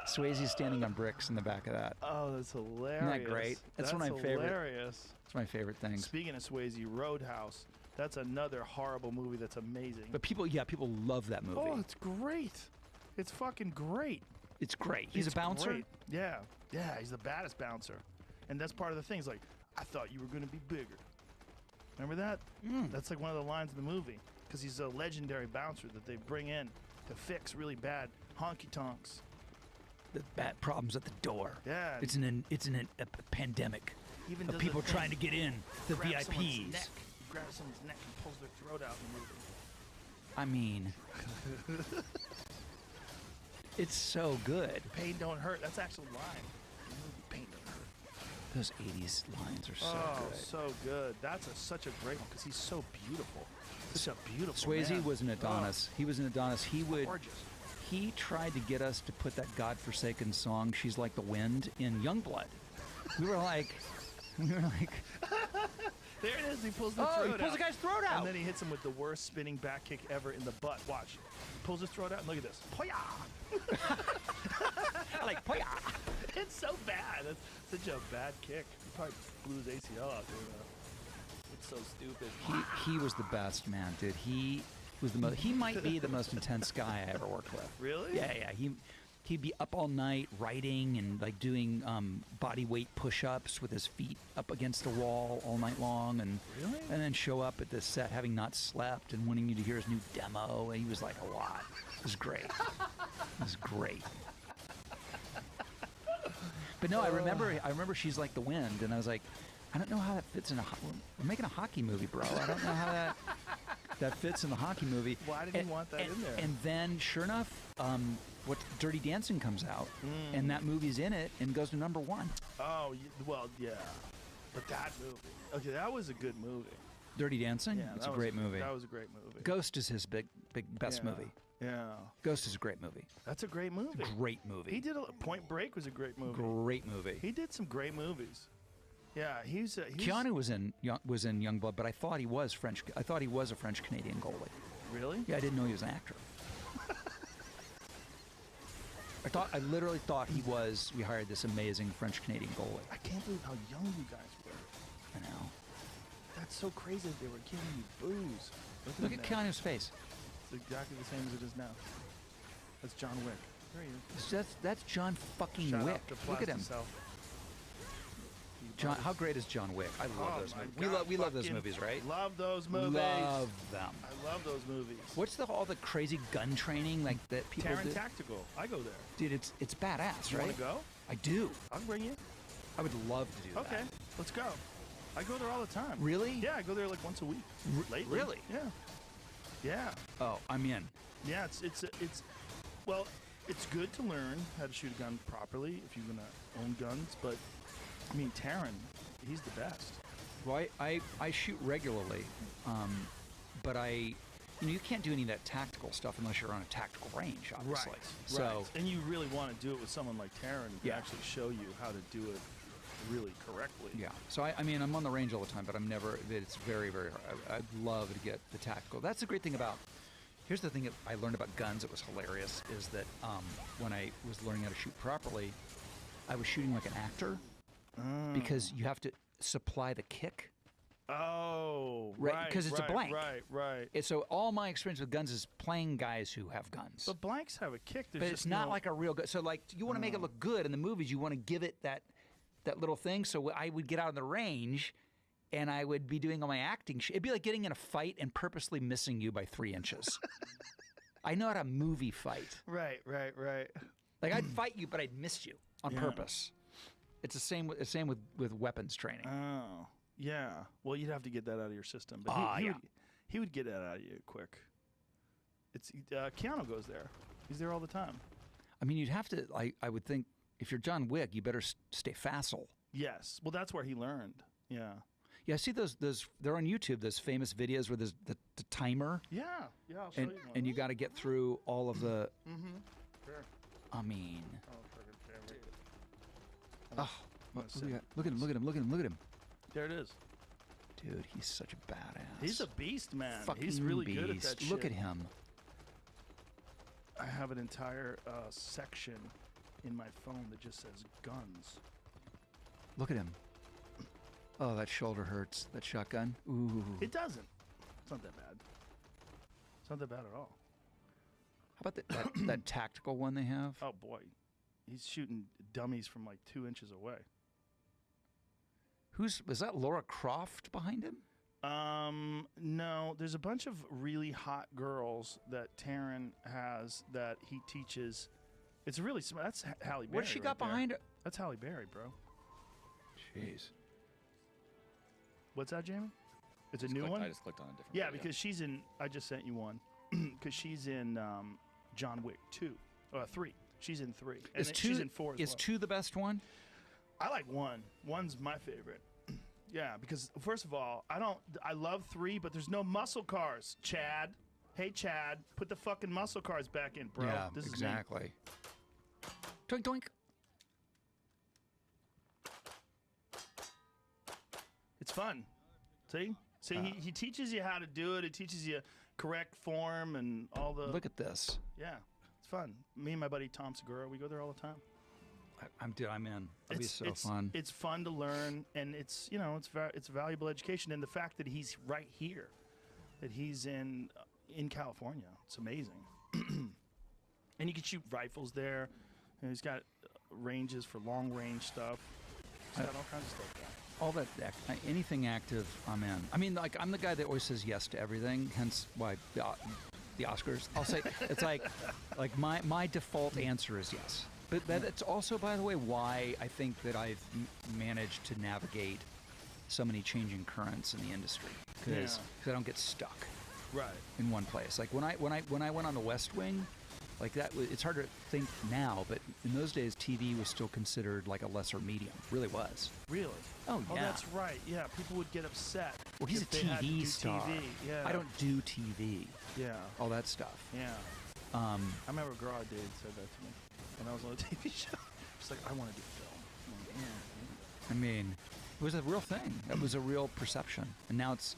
Swayze's standing on bricks in the back of that. Oh, that's hilarious. Isn't that great? That's one of my favorite. Hilarious. It's my favorite things. Speaking of Swayze, Roadhouse. That's another horrible movie that's amazing. But people love that movie. Oh, it's great. It's fucking great. It's great. He's It's a bouncer. great. Yeah, he's the baddest bouncer. And that's part of the thing. He's like, I thought you were going to be bigger. Remember that? That's like one of the lines in the movie. Because he's a legendary bouncer that they bring in to fix really bad honky tonks. The bad problems at the door. Yeah. It's a pandemic Even of does people the thing. trying to get in. The Grabs someone's VIPs. neck. He grabs someone's neck and pulls their throat out in the movie. I mean, it's so good. Pain don't hurt. That's actual line. The movie Pain don't hurt. Those 80s lines are so Oh, good. so good. That's such a great one because he's so beautiful. Such a beautiful Swayze man. was an Adonis. He was an Adonis. Gorgeous. He tried to get us to put that godforsaken song "She's Like the Wind" in Youngblood. We were like, There it is. He pulls the oh, throat he pulls out. the guy's throat out. And then he hits him with the worst spinning back kick ever in the butt. Watch. He pulls his throat out and look at this. Poya! I like, "Poya." It's so bad. That's such a bad kick. He probably blew his ACL out doing that. It's so stupid. He was the best, man, dude. He was the most. He might be the most intense guy I ever worked with. Really? Yeah. He'd be up all night writing and like doing body weight push-ups with his feet up against the wall all night long, and Really? and then show up at the set having not slept and wanting you to hear his new demo. And he was like a lot. It was great. It was great. But no, I remember She's Like the Wind, and I was like, I don't know how that fits in we're making a hockey movie, bro. I don't know how that fits in the hockey movie. Why did he want that in there? And then, sure enough, what Dirty Dancing comes out, and that movie's in it and goes to #1. Oh, well, yeah. But that movie. Okay, that was a good movie. Dirty Dancing? Yeah, It's that a was great movie. That was a great movie. Ghost is his best Yeah. movie. Yeah. Ghost is a great movie. That's a great movie. Great movie. He did Point Break was a great movie. Great movie. He did some great movies. Yeah, he's Keanu was in Youngblood, but I thought he was French. I thought he was a French Canadian goalie. Really? Yeah, I didn't know he was an actor. I literally thought he was. We hired this amazing French Canadian goalie. I can't believe how young you guys were. I know. That's so crazy that they were giving you booze. Look him at there. Keanu's face. It's exactly the same as it is now. That's John Wick. There he is. That's John fucking Shout Wick. out to Look at him. Plasticell. John, how great is John Wick? I love Oh those my movies. God, We love those fucking movies, right? Love those movies. Love them. I love those movies. What's all the crazy gun training like that people Terran do? Tactical. I go there. Dude, it's badass, You right? want to go? I do. I'll bring you. I would love to do that. Okay, let's go. I go there all the time. Really? Yeah, I go there like once a week. Lately. really? Yeah. Yeah. Oh, I'm in. Yeah. Well, it's good to learn how to shoot a gun properly if you're gonna own guns. But I mean, Terran, he's the best. Well, I shoot regularly, but you can't do any of that tactical stuff unless you're on a tactical range, obviously. So right. And you really want to do it with someone like Terran who can Yeah. actually show you how to do it really correctly. yeah. So I mean, I'm on the range all the time, but I'm never. It's very, very hard. I'd love to get the tactical. That's the great thing about. Here's the thing that I learned about guns. It was hilarious. Is that when I was learning how to shoot properly, I was shooting like an actor because you have to supply the kick. Oh, Right, 'cause it's a blank. Right. And so all my experience with guns is playing guys who have guns. But blanks have a kick. There's But just it's not no- like a real gun. So like you want to make it look good in the movies. You want to give it that little thing. So I would get out on the range, and I would be doing all my acting. It'd be like getting in a fight and purposely missing you by 3 inches. I know how to movie fight. Right. Like I'd fight you, but I'd miss you on Yeah. purpose. It's the same with weapons training. Oh, yeah. Well, you'd have to get that out of your system. But Yeah. he would get that out of you quick. It's Keanu goes there. He's there all the time. I mean, you'd have to. I would think if you're John Wick, you better stay facile. Yes. Well, that's where he learned. Yeah. Yeah, I see those. They're on YouTube. Those famous videos where there's the timer, Yeah, I'll show and you one. and you got to get through all of the. Sure. I mean, Oh, friggin' favorite. oh, look at him! Look at him! Look at him! Look at him! There it is. Dude, he's such a badass. He's a beast, man. Fucking He's really beast. good at that shit. Look at him. I have an entire section in my phone that just says guns. Look at him. Oh, that shoulder hurts. That shotgun. Ooh. It doesn't. It's not that bad. It's not that bad at all. How about that tactical one they have? Oh boy, he's shooting dummies from like 2 inches away. Was that Laura Croft behind him? No, there's a bunch of really hot girls that Taryn has that he teaches. It's really smart. That's Halle Berry. What she got right there. behind her? That's Halle Berry, bro. Jeez. What's that, Jamie? It's a Just new clicked- one. I just clicked on a different. Yeah, video. because she's in. I just sent you one. Because she's in John Wick 2, 3. She's in 3, and then she's in 4 as Is well. 2 the best one? I like 1. 1's my favorite. Yeah, because first of all, I love 3, but there's no muscle cars. Chad, hey Chad, put the fucking muscle cars back in, bro. Yeah, This exactly. Doink doink. It's fun. See, he teaches you how to do it. He teaches you correct form and all the. Look at this. Yeah, it's fun. Me and my buddy Tom Segura, we go there all the time. I'm in. That'd be so fun. It's fun to learn, and it's it's valuable education. And the fact that he's right here, that he's in California, it's amazing. And you can shoot rifles there. And he's got ranges for long range stuff. He's got all kinds of stuff there. All that, anything active, I'm in. I mean, like, I'm the guy that always says yes to everything, hence why the Oscars. I'll say, it's like my default answer is yes. But that's also, by the way, why I think that I've managed to navigate so many changing currents in the industry. Because I don't get stuck Right. in one place. Like, when I went on the West Wing, like that, it's hard to think now, but in those days, TV was still considered like a lesser medium. Really was. Really? Oh, Oh, yeah. that's right. Yeah, people would get upset. Well, he's a if they had to do TV star. TV. Yeah. I don't do TV. Yeah. All that stuff. Yeah. I remember a girl I dated said that to me when I was on a TV show. She's like, I want to do film. I'm like, yeah. I mean, it was a real thing. It was a real perception. And now it's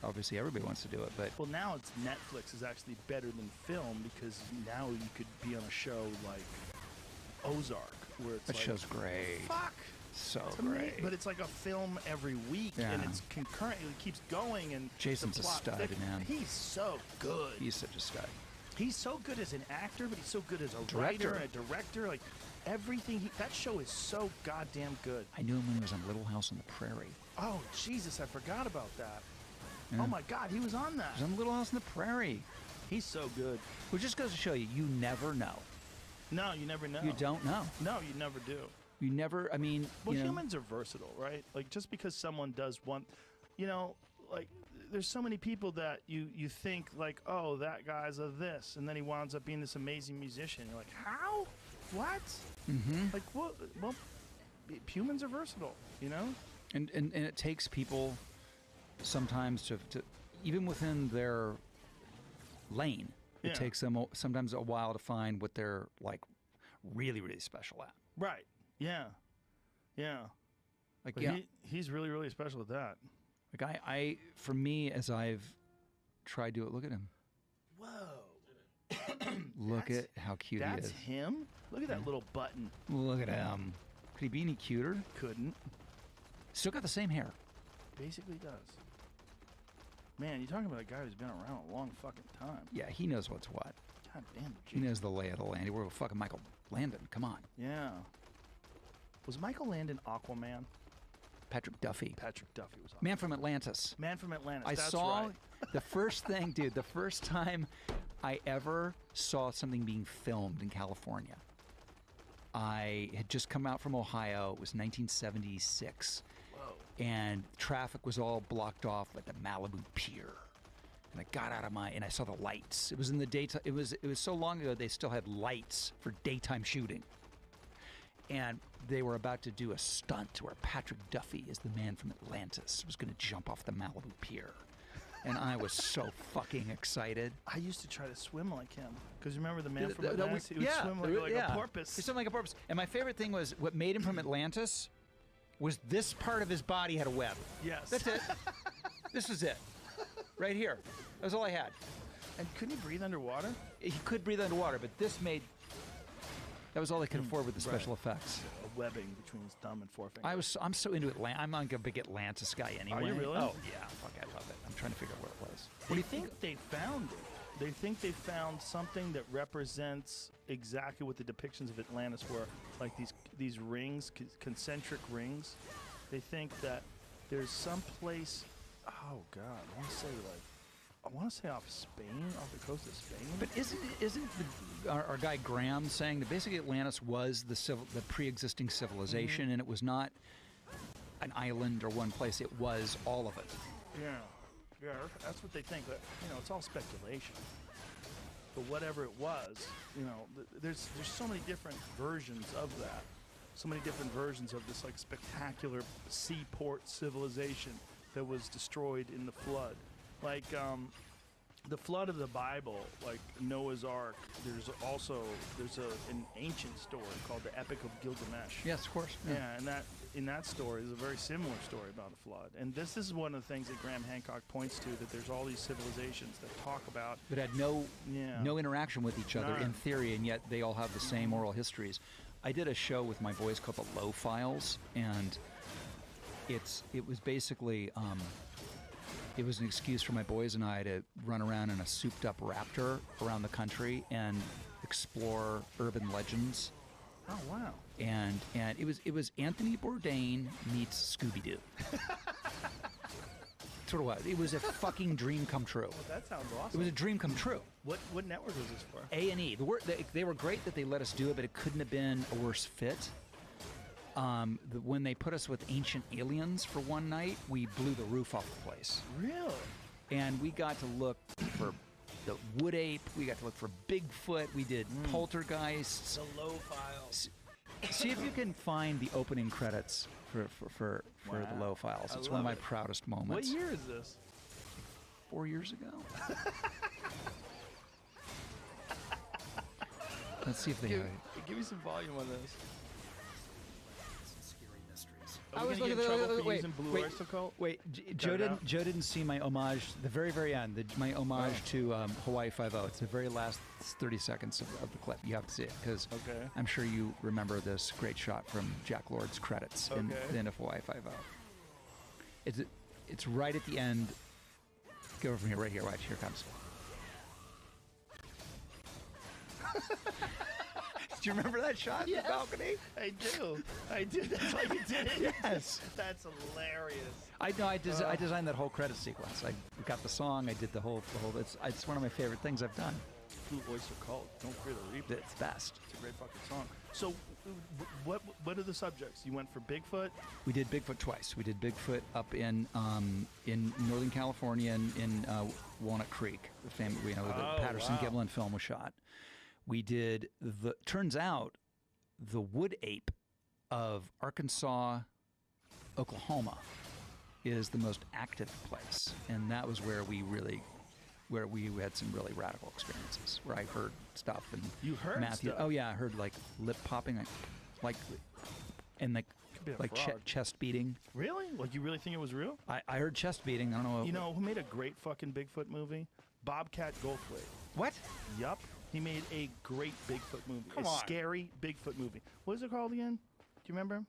obviously everybody wants to do it, but Well, now it's Netflix is actually better than film because now you could be on a show like Ozark where it's that like, show's great. fuck. So It's great. amazing, but it's like a film every week, and Yeah. it's concurrent. It keeps going, and Jason's the a plot stud, thick- man. He's so good. He's such a stud. He's so good as an actor, but he's so good as a Director. writer and a director. Like everything, that show is so goddamn good. I knew him when he was on Little House on the Prairie. Oh Jesus, I forgot about that. Yeah. Oh my God, he was on that. He was on Little House on the Prairie. He's so good. Which just goes to show you, you never know. No, you never know. You don't know. No, you never do. You never, I mean, Well, you know, humans are versatile, right? Like just because someone does one, like there's so many people that you think like, oh, that guy's a this, and then he winds up being this amazing musician. You're like, how? What? Mm-hmm. Like what? Well, humans are versatile, you know. And it takes people sometimes to even within their lane, Yeah. it takes them sometimes a while to find what they're like really, really special at. Right. Yeah. Yeah. Like, But yeah, he's really, really special at that. like I for me, as I've tried to look at him. Whoa. Look That's- at how cute he That's is. him? Look at that little button. Look at him. Could he be any cuter? Couldn't. Still got the same hair. Basically does. Man, you're talking about a guy who's been around a long fucking time. Yeah, he knows what's what. God damn. He knows the lay of the land. We're fucking Michael Landon. Come on. Yeah. Was Michael Landon Aquaman? Patrick Duffy. Patrick Duffy was Aquaman. Man from Atlantis. Man from Atlantis. I That's saw right. the first thing, dude, the first time I ever saw something being filmed in California. I had just come out from Ohio. It was 1976. Whoa. And traffic was all blocked off at the Malibu Pier. And I got out of and I saw the lights. It was in the daytime. It was so long ago they still had lights for daytime shooting. and they were about to do a stunt where Patrick Duffy is the man from Atlantis was going to jump off the Malibu Pier. And I was so fucking excited. I used to try to swim like him. Because remember the man from Atlantis? He would swim like a porpoise. He swam like a porpoise. And my favorite thing was what made him from Atlantis was this part of his body had a web. Yes. That's it. This was it. Right here. That was all I had. And couldn't he breathe underwater? He could breathe underwater, but this made... That was all they could afford with the special effects. A webbing between his thumb and forefinger. I'm so into Atlantis. I'm like a big Atlantis guy anyway. Are you really? Oh, yeah. Fuck, I love it. I'm trying to figure out where it was. What do you think they found it? They think they found something that represents exactly what the depictions of Atlantis were, like these rings, concentric rings. They think that there's some place. Oh God, I want to say off Spain, off the coast of Spain. But isn't our guy Graham saying that basically Atlantis was the pre-existing civilization, and it was not an island or one place? It was all of it. Yeah, that's what they think. But it's all speculation. But whatever it was, there's so many different versions of that. So many different versions of this like spectacular seaport civilization that was destroyed in the flood. Like the flood of the Bible, like Noah's Ark. There's an ancient story called the Epic of Gilgamesh. Yes, of course. Yeah, and in that story is a very similar story about a flood. And this is one of the things that Graham Hancock points to, that there's all these civilizations that talk about, but had no interaction with each other in theory, and yet they all have the same oral histories. I did a show with my boys called the Low Files, and it was basically. It was an excuse for my boys and I to run around in a souped-up Raptor around the country and explore urban legends. Oh wow! And it was Anthony Bourdain meets Scooby-Doo. That's what it was. It was a fucking dream come true. Well, that sounds awesome. It was a dream come true. What network was this for? A&E. They were great that they let us do it, but it couldn't have been a worse fit. When they put us with Ancient Aliens for one night, we blew the roof off the place. Really? And we got to look for the wood ape. We got to look for Bigfoot. We did poltergeists. The Low Files. See if you can find the opening credits for the Low Files. It's one of my proudest moments. What year is this? 4 years ago. Let's see if they have it. Give me some volume on this. I was looking at Wait, Joe didn't see my homage. The very, very end. My homage to Hawaii Five-0. It's the very last 30 seconds of the clip. You have to see it because I'm sure you remember this great shot from Jack Lord's credits in the end of Hawaii Five-0. It's right at the end. Go over from here, right here. Watch, here it comes. Do you remember that shot in the balcony? I do. That's why you did it. Yes. That's hilarious. I know. I designed that whole credit sequence. I got the song. I did the whole. It's one of my favorite things I've done. Blue Oyster Cult. Don't fear the Reaper. It's best. It's a great fucking song. So, what are the subjects? You went for Bigfoot. We did Bigfoot twice. We did Bigfoot up in Northern California in Walnut Creek, the famous, the Patterson Gimlin film was shot. We did turns out the wood ape of Arkansas, Oklahoma is the most active place. And that was where we had some really radical experiences, where I heard stuff. And you heard Matthew, stuff? Oh yeah, I heard like lip popping, chest beating. Really? Like you really think it was real? I heard chest beating. I don't know. You know who made a great fucking Bigfoot movie? Bobcat Goldthwait. What? Yup. He made a great Bigfoot movie. Come on. Scary Bigfoot movie. What is it called again? Do you remember?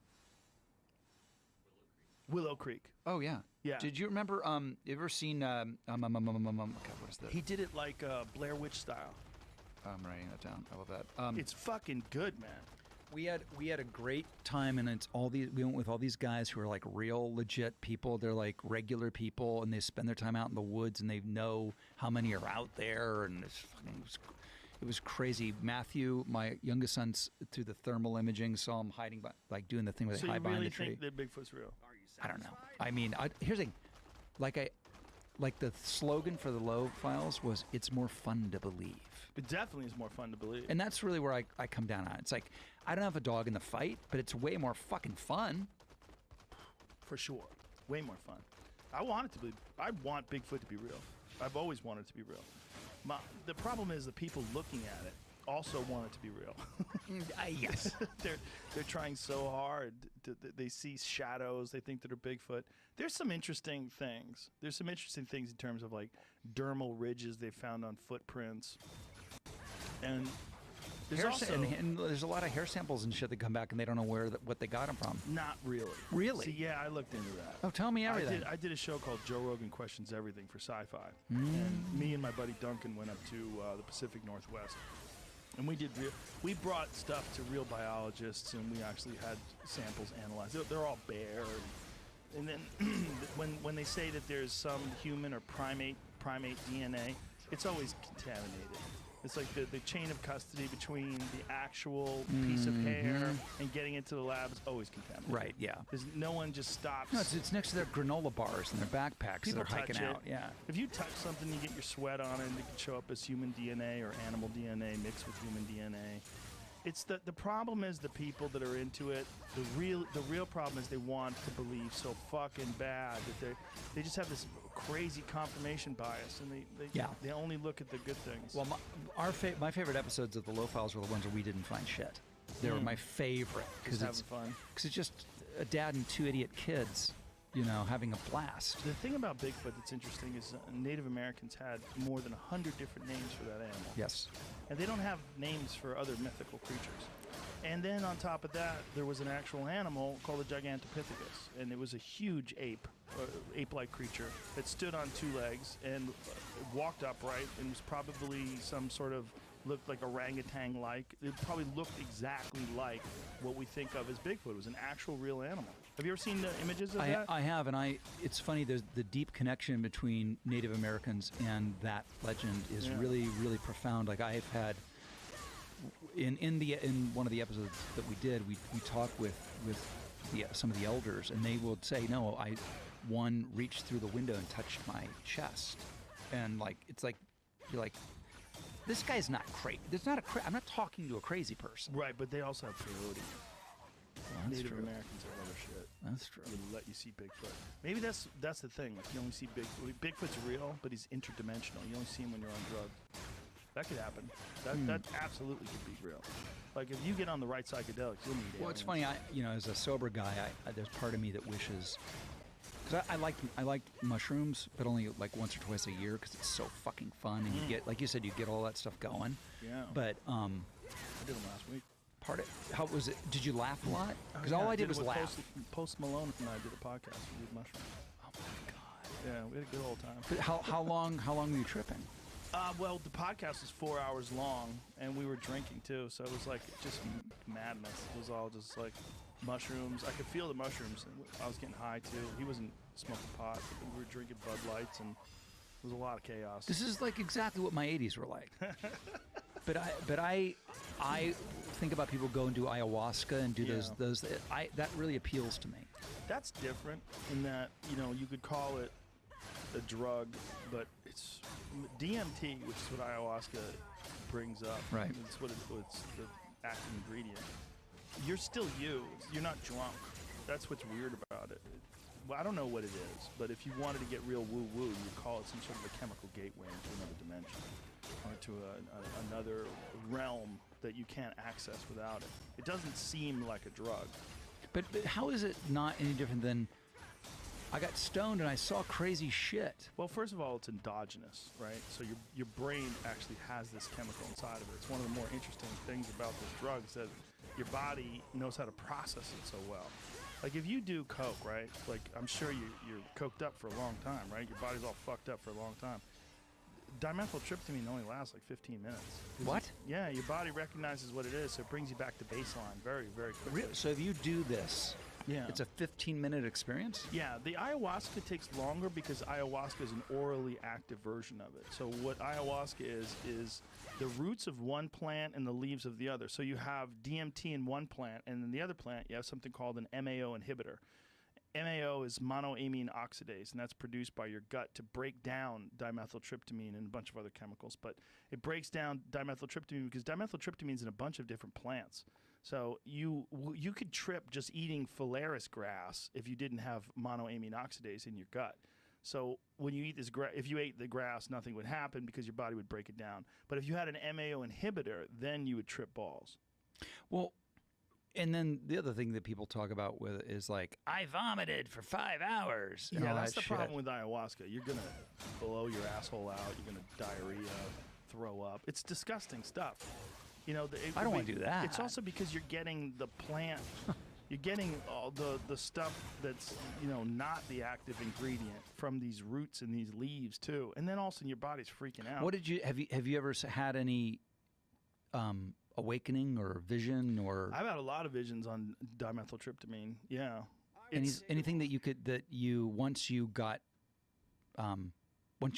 Willow Creek. Oh yeah. Yeah. Did you remember? You ever seen? God, what is that? He did it like Blair Witch style. I'm writing that down. I love that. It's fucking good, man. We had a great time, and we went with all these guys who are like real legit people. They're like regular people, and they spend their time out in the woods, and they know how many are out there, and it was crazy. Matthew, my youngest son, through the thermal imaging, saw him hiding, like doing the thing where they hide behind the tree. So you really think that Bigfoot's real? I don't know. I mean, here's the thing. Like like the slogan for the Low Files was, "It's more fun to believe." It definitely is more fun to believe. And that's really where I come down on. It's like, I don't have a dog in the fight, but it's way more fucking fun. For sure. Way more fun. I want Bigfoot to be real. I've always wanted it to be real. The problem is the people looking at it also want it to be real. Yes. They're trying so hard. They see shadows. They think that they're Bigfoot. There's some interesting things. There's some interesting things in terms of like dermal ridges they found on footprints. And there's also and there's a lot of hair samples and shit that come back and they don't know what they got them from. not really. Really? See, yeah, I looked into that. Oh, tell me everything. I did a show called Joe Rogan Questions Everything for Sci-Fi. And me and my buddy Duncan went up to the Pacific Northwest. And we brought stuff to real biologists, and we actually had samples analyzed. They're all bare. And then when they say that there's some human or primate DNA, it's always contaminated. It's like the chain of custody between the actual piece of hair and getting into the lab is always contaminated. Right, yeah. Because no one just stops. No, it's next to their granola bars and their backpacks People that they're hiking touch out. it. Yeah. If you touch something, you get your sweat on it, and it can show up as human DNA or animal DNA mixed with human DNA. It's the problem is the people that are into it. The real problem is they want to believe so fucking bad that they just have this crazy confirmation bias, and they only look at the good things. Well, my favorite episodes of the Low Files were the ones where we didn't find shit. They were my favorite Just having fun. Because it's just a dad and two idiot kids, having a blast. The thing about Bigfoot that's interesting is Native Americans had more than 100 different names for that animal. Yes. And they don't have names for other mythical creatures. And then on top of that, there was an actual animal called a Gigantopithecus, and it was a huge ape-like creature that stood on two legs and walked upright and was probably some sort of looked like orangutan-like. It probably looked exactly like what we think of as Bigfoot. It was an actual real animal. Have you ever seen the images of that? I have, and it's funny, there's the deep connection between Native Americans and that legend is really, really profound. Like I've had, in one of the episodes that we did, we talked with some of the elders, and they would say, no, one reached through the window and touched my chest. And it's like, you're like, this guy's not crazy. I'm not talking to a crazy person. Right, but they also have peyote. Well, that's Native true. Americans have other shit. That's true. Would let you see Bigfoot. Maybe that's the thing. Like you only see Bigfoot's real, but he's interdimensional. You only see him when you're on drugs. That could happen. That absolutely could be real. Like if you get on the right psychedelics, you'll need aliens. Well, it's funny. As a sober guy, there's part of me that wishes. Because I like mushrooms, but only like once or twice a year because it's so fucking fun, and you get, like you said, you get all that stuff going. Yeah. But I did them last week. how was it? Did you laugh a lot? Because Yeah, all I did was laugh. Post Malone and I did a podcast with mushrooms. Oh my god. Yeah, we had a good old time. But how long were you tripping? Well, the podcast was 4 hours long, and we were drinking too, so it was like just madness. It was all just like mushrooms. I could feel the mushrooms. I was getting high too. He wasn't smoking pot, but we were drinking Bud Lights, and it was a lot of chaos. This is like exactly what my 80s were like. But I think about people go and do ayahuasca and do those. That really appeals to me. That's different in that you could call it a drug, but it's DMT, which is what ayahuasca brings up. Right. It's it's the active ingredient. You're still you. You're not drunk. That's what's weird about it. Well, I don't know what it is, but if you wanted to get real woo-woo, you'd call it some sort of a chemical gateway into another dimension or to another realm that you can't access without it. It doesn't seem like a drug. But how is it not any different than I got stoned and I saw crazy shit? Well, first of all, it's endogenous, right? So your brain actually has this chemical inside of it. It's one of the more interesting things about this drug is that your body knows how to process it so well. Like if you do coke, right? Like I'm sure you're coked up for a long time, right? Your body's all fucked up for a long time. Dimethyltryptamine only lasts like 15 minutes. What? Yeah, your body recognizes what it is, so it brings you back to baseline very, very quickly. So if you do this, Yeah. it's a 15-minute experience? Yeah, the ayahuasca takes longer because ayahuasca is an orally active version of it. So what ayahuasca is the roots of one plant and the leaves of the other. So you have DMT in one plant, and in the other plant you have something called an MAO inhibitor. MAO is monoamine oxidase, and that's produced by your gut to break down dimethyltryptamine and a bunch of other chemicals. But it breaks down dimethyltryptamine because dimethyltryptamine is in a bunch of different plants. So you could trip just eating phalaris grass if you didn't have monoamine oxidase in your gut. So when you eat this if you ate the grass, nothing would happen because your body would break it down. But if you had an MAO inhibitor, then you would trip balls. Well, and then the other thing that people talk about with is like, I vomited for 5 hours. And Yeah, all that's that the shit. problem with ayahuasca. You're going to blow your asshole out. You're going to diarrhea, throw up. It's disgusting stuff. You know, I don't want to do that. It's also because you're getting the plant, you're getting all the stuff that's, you know, not the active ingredient from these roots and these leaves too. And then all of a sudden your body's freaking out. What did you have you ever had any awakening or vision or I've had a lot of visions on dimethyltryptamine. Yeah. anything that you once you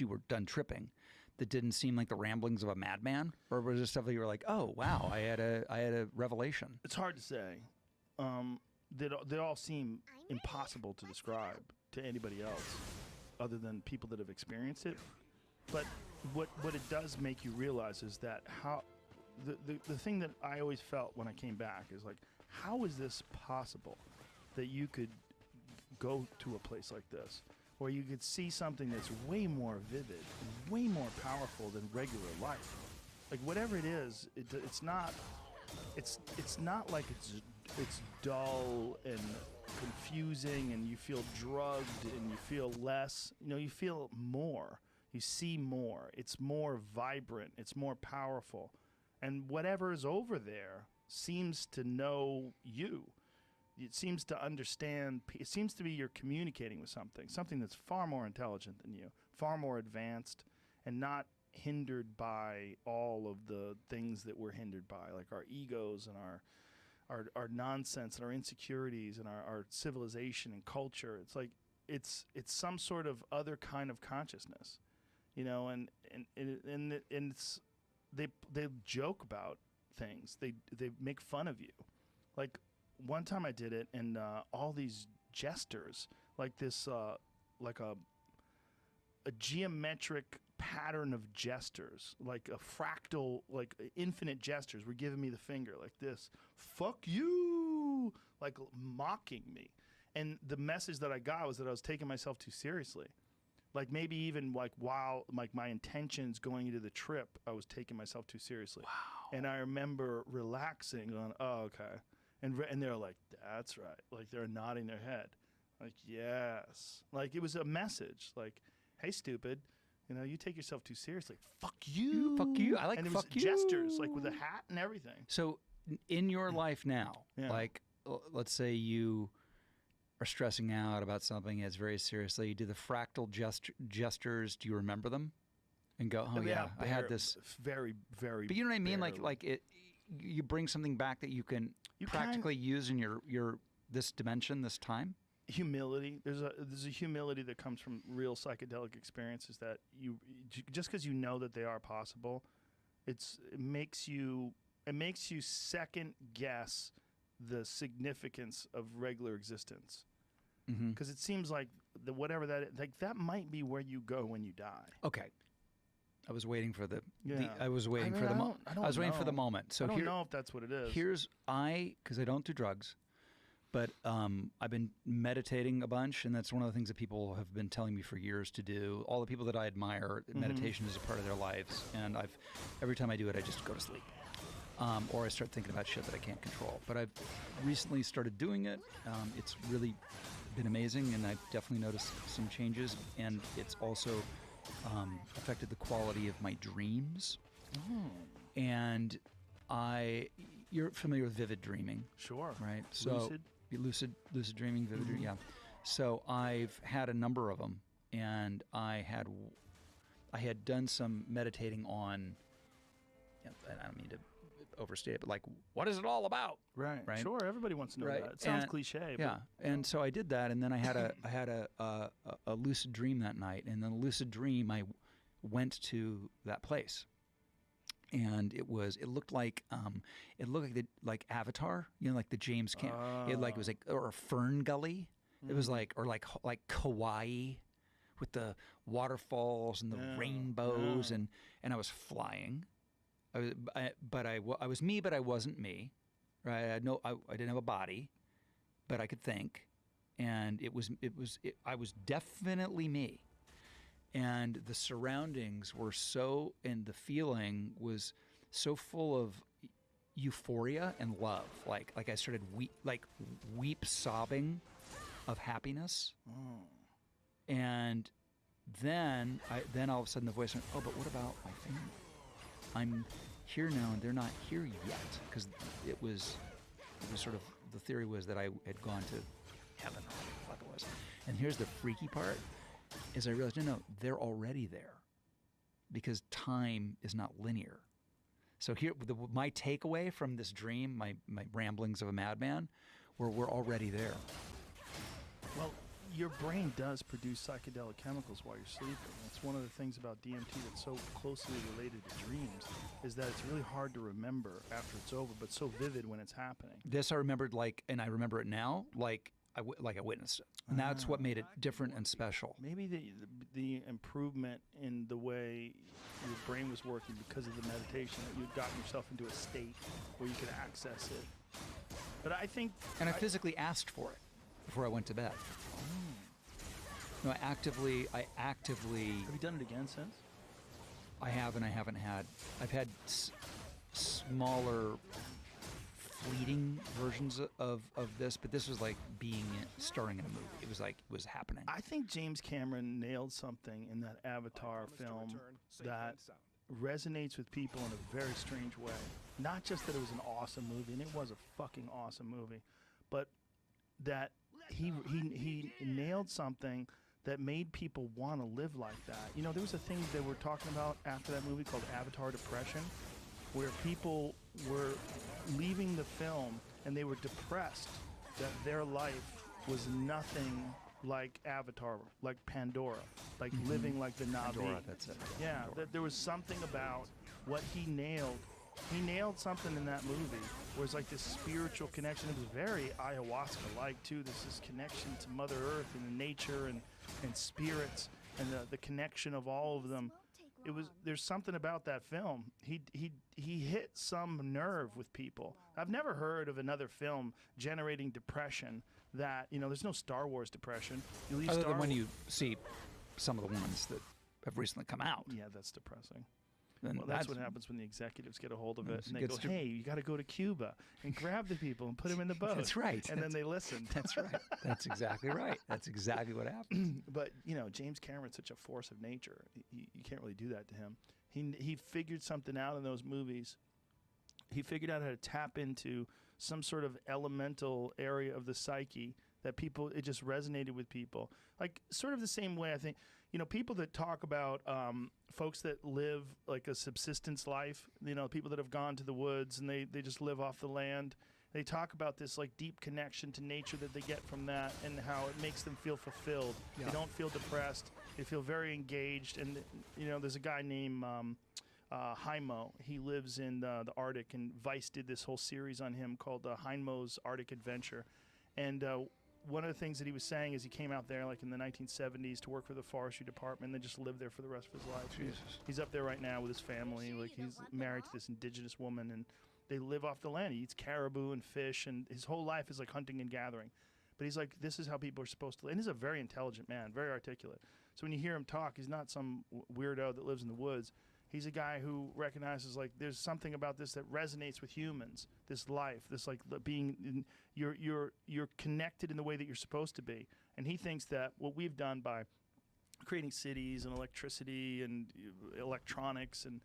were done tripping that didn't seem like the ramblings of a madman, or was there stuff that you were like, oh wow, I had a revelation? It's hard to say. They all seem impossible to describe to anybody else other than people that have experienced it. But what it does make you realize is that how the thing that I always felt when I came back is like, how is this possible that you could go to a place like this where you could see something that's way more vivid, way more powerful than regular life? Like whatever it is, it's not like it's dull and confusing and you feel drugged and you feel less. You know, you feel more. You see more. It's more vibrant. It's more powerful. And whatever is over there seems to know you. It seems to understand. It seems to be you're communicating with something that's far more intelligent than you, far more advanced, and not hindered by all of the things that we're hindered by, like our egos and our nonsense and our insecurities and our civilization and culture. It's like it's some sort of other kind of consciousness, you know, and it's they joke about things. They make fun of you. Like one time I did it, and all these jesters, like this, like a geometric pattern of jesters, like a fractal, like infinite jesters, were giving me the finger like this. Fuck you, like mocking me. And the message that I got was that I was taking myself too seriously. Like maybe even like while like my intentions going into the trip, I was taking myself too seriously. Wow. And I remember relaxing on, oh, okay. And they're like, that's right. Like they're nodding their head. Like, yes. Like it was a message. Like, hey, stupid. You know, you take yourself too seriously. Fuck you. Fuck you. I like and it fuck was you. gestures, like with a hat and everything. So in your life now, Yeah. like let's say you are stressing out about something that's very seriously, do the fractal gestures, do you remember them? And go, oh yeah, I had this. Very, very. But you know what I mean? barely. Like it, you bring something back that you can practically use in your this dimension, this time. Humility. There's a humility that comes from real psychedelic experiences that you just because you know that they are possible, it makes you second guess the significance of regular existence. Because it seems like whatever that is, like that might be where you go when you die. Okay. I was waiting for the. Yeah. I was waiting for the moment. I was waiting for the moment. So I don't know if that's what it is. Because I don't do drugs, but I've been meditating a bunch, and that's one of the things that people have been telling me for years to do. All the people that I admire, meditation is a part of their lives, and every time I do it, I just go to sleep, or I start thinking about shit that I can't control. But I've recently started doing it. It's really been amazing, and I've definitely noticed some changes, and it's also affected the quality of my dreams. And you're familiar with vivid dreaming. Sure. Right? So lucid dreaming, vivid dreaming, yeah. So I've had a number of them, and I had done some meditating on, I don't mean to overstate it, but like, what is it all about? Right. Right. Sure. Everybody wants to know Right. that. It sounds And- cliche. Yeah, and so I did that, and then I had a lucid dream that night, and then a lucid dream I went to that place, and it looked like like Avatar, you know, like the James Cameron. It was like or a fern gully, It was like Kauai, with the waterfalls and the rainbows, and I was flying. I was me, but I wasn't me, right? I didn't have a body, but I could think, and I was definitely me, and the surroundings were and the feeling was so full of euphoria and love. Like I started weep sobbing of happiness, and then all of a sudden the voice went, "Oh, but what about my family? I'm here now, and they're not here yet," because it was sort of, the theory was that I had gone to heaven, or whatever the fuck it was. And here's the freaky part: is I realized no, they're already there, because time is not linear. So here, my takeaway from this dream, my ramblings of a madman, we're already there. Well, your brain does produce psychedelic chemicals while you're sleeping. That's one of the things about DMT that's so closely related to dreams, is that it's really hard to remember after it's over, but so vivid when it's happening. This I remembered, and I remember it now, like I witnessed it. And that's what made it different and special. Maybe the improvement in the way your brain was working because of the meditation, that you'd gotten yourself into a state where you could access it. But I think... And I physically asked for it before I went to bed. No, I actively... Have you done it again since? I have, and I haven't had... I've had smaller, fleeting versions of this, but this was like starring in a movie. It was happening. I think James Cameron nailed something in that Avatar film that resonates with people in a very strange way. Not just that it was an awesome movie, and it was a fucking awesome movie, but that he nailed something that made people want to live like that. You know, there was a thing they were talking about after that movie called Avatar Depression, where people were leaving the film and they were depressed that their life was nothing like Avatar, like Pandora, like living like the Na'vi. Pandora, that's it. Yeah, that there was something about what he nailed. He nailed something in that movie where it's like this spiritual connection. It was very ayahuasca-like, too. This connection to Mother Earth and nature and spirits, and the connection of all of them. There's something about that film. He hit some nerve with people. I've never heard of another film generating depression that, there's no Star Wars depression. You leave Other Star than when Wa- you see some of the ones that have recently come out. Yeah, that's depressing. Then Well, that's what happens when the executives get a hold of it, and they gets go, "Hey, you got to go to Cuba and grab the people and put them in the boat." That's right. And then they listen. That's right. That's exactly right. That's exactly what happens. But James Cameron's such a force of nature. You can't really do that to him. He figured something out in those movies. He figured out how to tap into some sort of elemental area of the psyche that it just resonated with people. Like sort of the same way, I think, people that talk about folks that live like a subsistence life, people that have gone to the woods and they just live off the land. They talk about this like deep connection to nature that they get from that, and how it makes them feel fulfilled. Yeah. They don't feel depressed. They feel very engaged. And there's a guy named Heimo. He lives in the Arctic, and Vice did this whole series on him called Heimo's Arctic Adventure. And one of the things that he was saying is he came out there like in the 1970s to work for the forestry department, and then just lived there for the rest of his life. Jesus. He's up there right now with his family. Like he's married to this indigenous woman, and they live off the land. He eats caribou and fish, and his whole life is like hunting and gathering. But he's like, this is how people are supposed to live. And he's a very intelligent man, very articulate. So when you hear him talk, he's not some weirdo that lives in the woods. He's a guy who recognizes like there's something about this that resonates with humans. This life, this like being, you're connected in the way that you're supposed to be. And he thinks that what we've done by creating cities and electricity and electronics and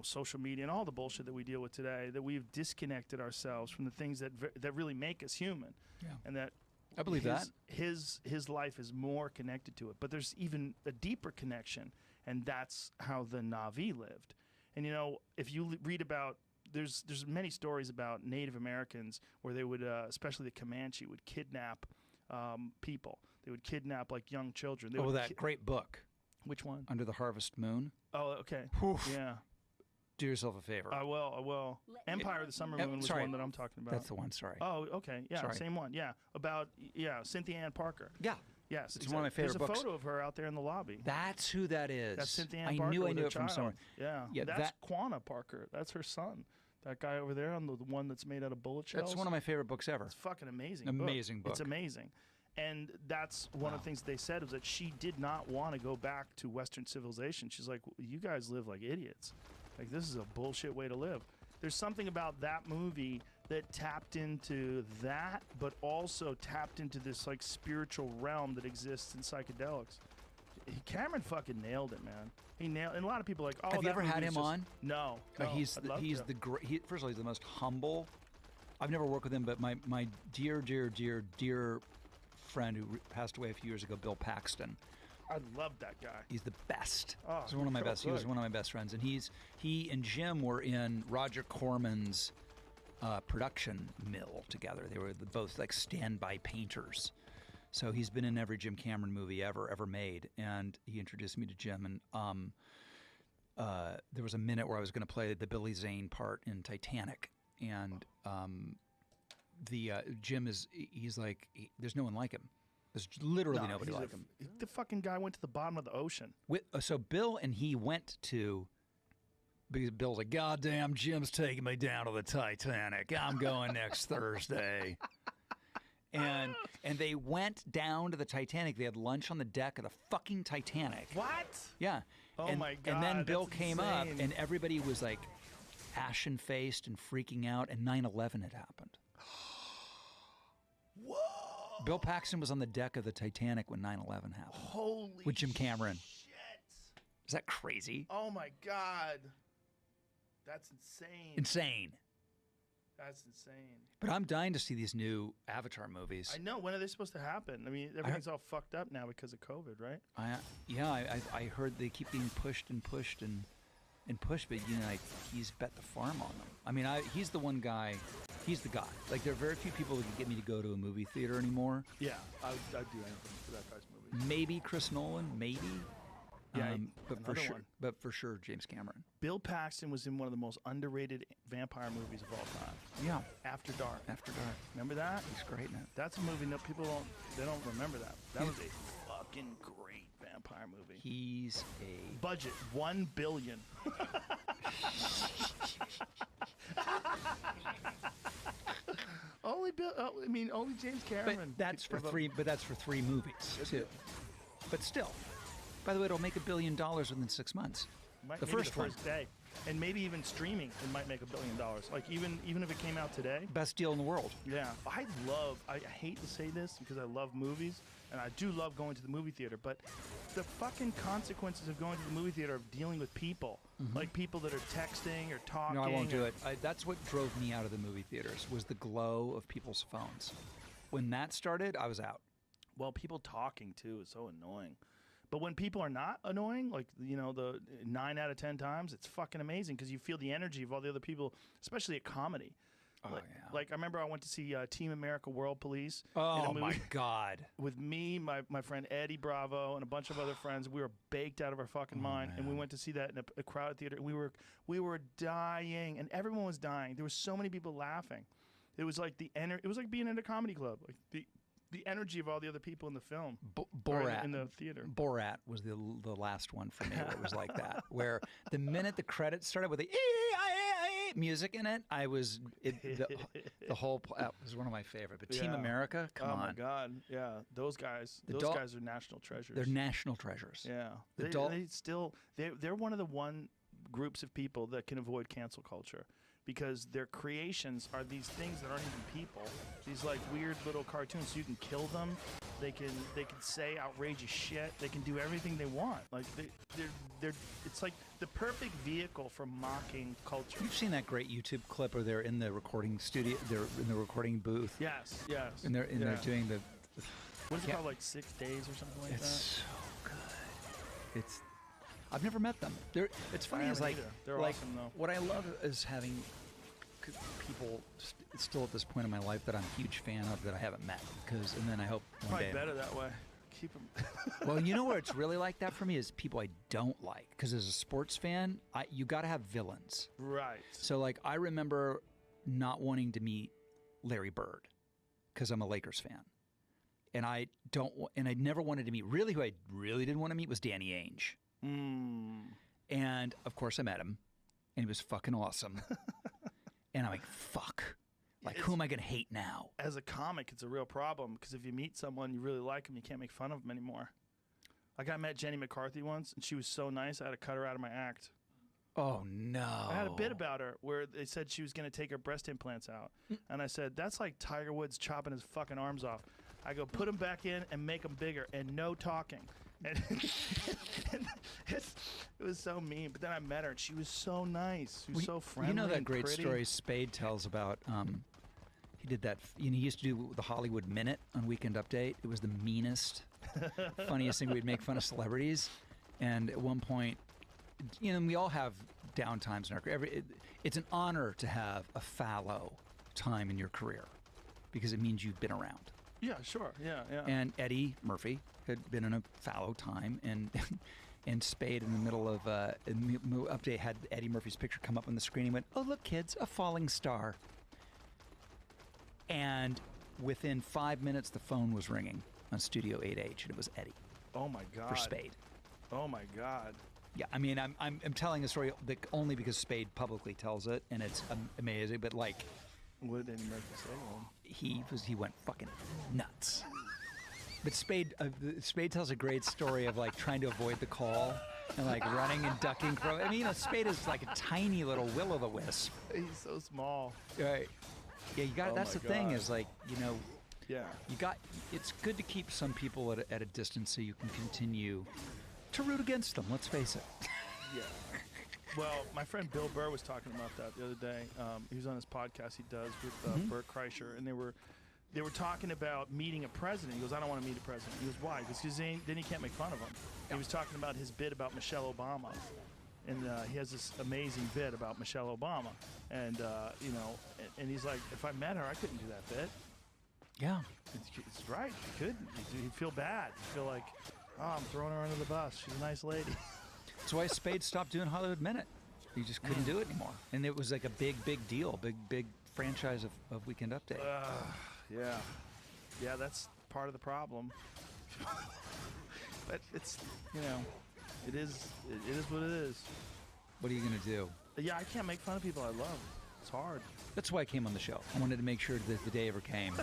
social media and all the bullshit that we deal with today, that we've disconnected ourselves from the things that really make us human. Yeah. And that I believe that his life is more connected to it. But there's even a deeper connection, and that's how the Na'vi lived. And if you read about, there's many stories about Native Americans where they would, especially the Comanche, would kidnap people. They would kidnap like young children. They would that great book. Which one? Under the Harvest Moon. Oh, okay. Oof. Yeah. Do yourself a favor. I will. Empire of the Summer Moon was sorry. one that I'm talking about. That's the one. Sorry. Oh, okay. Yeah, Sorry. same one. Yeah, about Cynthia Ann Parker. Yeah. Yes, It's one of my favorite There's books. a photo of her out there in the lobby. That's who that is. That's Cynthia Ann I Parker. knew I with knew her it from child. somewhere. Yeah, that's Quanah Parker. That's her son. That guy over there, on the one that's made out of bullet shells. That's one of my favorite books ever. It's fucking amazing. Amazing book. It's amazing. And that's one of the things they said was that she did not want to go back to Western civilization. She's like, you guys live like idiots. Like, this is a bullshit way to live. There's something about that movie that tapped into that, but also tapped into this like spiritual realm that exists in psychedelics. Cameron fucking nailed it, man. He nailed, and a lot of people are like, oh, Have you ever had him on? No, He's I'd love he's to. the great. First of all, he's the most humble. I've never worked with him, but my dear friend who passed away a few years ago, Bill Paxton. I love that guy. He's the best. Oh, he's one of my so best. He was good. one of my best friends, and he and Jim were in Roger Corman's production mill together. They were both like standby painters. So he's been in every Jim Cameron movie ever made, and he introduced me to Jim. And there was a minute where I was going to play the Billy Zane part in Titanic, and Jim he's like, there's no one like him. There's literally nobody like him. The fucking guy went to the bottom of the ocean. So Bill and he went to, because Bill's like, goddamn, Jim's taking me down to the Titanic. I'm going next Thursday. And they went down to the Titanic. They had lunch on the deck of the fucking Titanic. What? Yeah. Oh and, my God, And then Bill that's came up, insane. and everybody was like ashen-faced and freaking out, and 9/11 had happened. Whoa. Bill Paxton was on the deck of the Titanic when 9/11 happened. Holy with Jim Cameron. shit. Is that crazy? Oh my God. That's insane. Insane. That's insane. But I'm dying to see these new Avatar movies. I know. When are they supposed to happen? I mean, everything's all fucked up now because of COVID, right? I heard they keep being pushed and pushed and pushed, but like he's bet the farm on them. I mean, he's the one guy. He's the guy. Like, there are very few people that can get me to go to a movie theater anymore. Yeah, I'd do anything for that guy's movie. Maybe Chris Nolan, maybe. Yeah, but for another sure, one. but for sure, James Cameron. Bill Paxton was in one of the most underrated vampire movies of all time. Yeah, After Dark. After Dark. Remember that? He's great in it. That's a movie that people don't remember that. That was a fucking great vampire movie. He's a Budget $1 billion. Only Bill. Only James Cameron. But that's for could give three. But that's for 3 movies too. But still, by the way, it'll make $1 billion within 6 months. Might- The maybe first one. day, and maybe even streaming, it might make $1 billion. Like even if it came out today. Best deal in the world. Yeah, I hate to say this because I love movies and I do love going to the movie theater, but the fucking consequences of going to the movie theater of dealing with people, like people that are texting or talking. No, I won't do it. That's what drove me out of the movie theaters, was the glow of people's phones. When that started, I was out. Well, people talking too is so annoying. But when people are not annoying, like, the 9 out of 10 times, it's fucking amazing because you feel the energy of all the other people, especially at comedy. Oh, like, yeah. Like, I remember I went to see Team America World Police. in Oh, a movie my God. with me, my friend Eddie Bravo, and a bunch of other friends. We were baked out of our fucking mind, and we went to see that in a crowded theater. And we were dying, and everyone was dying. There were so many people laughing. It was like it was like being in a comedy club. Like the energy of all the other people in the film. Or Borat in the theater. Borat was the last one for me where it was like that, where the minute the credits started with the music in it, the whole that was one of my favorite. But Team Yeah. America, come on, Oh my God, yeah, those guys. Those guys are national treasures. they're national treasures. Yeah, they're one of the one groups of people that can avoid cancel culture. Because their creations are these things that aren't even people. These like weird little cartoons. So you can kill them. They can say outrageous shit. They can do everything they want. Like they're it's like the perfect vehicle for mocking culture. You've seen that great YouTube clip where they're in the recording studio, they're in the recording booth, Yes. and they're doing the. What is it Yeah. called? Like 6 days or something like It's so good. I've never met them. It's funny. I It's haven't like either. They're like awesome, though. what I love is having people still at this point in my life that I'm a huge fan of that I haven't met. And then I hope one Probably day. better that way. keep them. Well, you know where it's really like that for me is people I don't like. Because as a sports fan, you got to have villains. Right. So, like, I remember not wanting to meet Larry Bird because I'm a Lakers fan. And I never wanted to meet, really, who I really didn't want to meet was Danny Ainge. And, of course, I met him. And he was fucking awesome. And I'm like, fuck. Like, who am I going to hate now? As a comic, it's a real problem because if you meet someone you really like them, you can't make fun of them anymore. Like, I met Jenny McCarthy once, and she was so nice, I had to cut her out of my act. Oh, no. I had a bit about her where they said she was going to take her breast implants out. And I said, that's like Tiger Woods chopping his fucking arms off. I go, put them back in and make them bigger, and no talking. And it was so mean. But then I met her, and she was so nice. She was so friendly. You know that and great pretty. story Spade tells about, he did that, he used to do the Hollywood Minute on Weekend Update. It was the meanest, funniest thing. We'd make fun of celebrities. And at one point, we all have down times in our career. It's an honor to have a fallow time in your career because it means you've been around. Yeah, sure. Yeah. And Eddie Murphy had been in a fallow time, and and Spade in the middle of update had Eddie Murphy's picture come up on the screen and went, "Oh, look, kids, a falling star." And within 5 minutes, the phone was ringing on Studio 8H, and it was Eddie. Oh my God. For Spade. Oh my God. Yeah, I mean, I'm telling a story only because Spade publicly tells it, and it's amazing. But like, what did Eddie Murphy say to him? He went fucking nuts. But Spade tells a great story of like trying to avoid the call and like running and ducking from. I mean, Spade is like a tiny little will-o'-the-wisp. He's so small. Right. Yeah, you got. Oh that's my the thing God. is like Yeah. you got. It's good to keep some people at a distance so you can continue to root against them. Let's face it. Yeah. Well, my friend Bill Burr was talking about that the other day. He was on this podcast he does with Burt Kreischer, and they were talking about meeting a president. He goes, "I don't want to meet a president." He goes, "Why?" Because then you can't make fun of him. He was talking about his bit about Michelle Obama, and he has this amazing bit about Michelle Obama, and and he's like, "If I met her, I couldn't do that bit." Yeah. It's right. You couldn't. You'd feel bad. You feel like, oh, I'm throwing her under the bus. She's a nice lady. That's why Spade stopped doing Hollywood Minute. He just couldn't do it anymore. And it was like a big deal, big franchise of Weekend Update. Yeah, that's part of the problem. But it's, it is what it is. What are you going to do? Yeah, I can't make fun of people I love. It's hard. That's why I came on the show. I wanted to make sure that if the day ever came,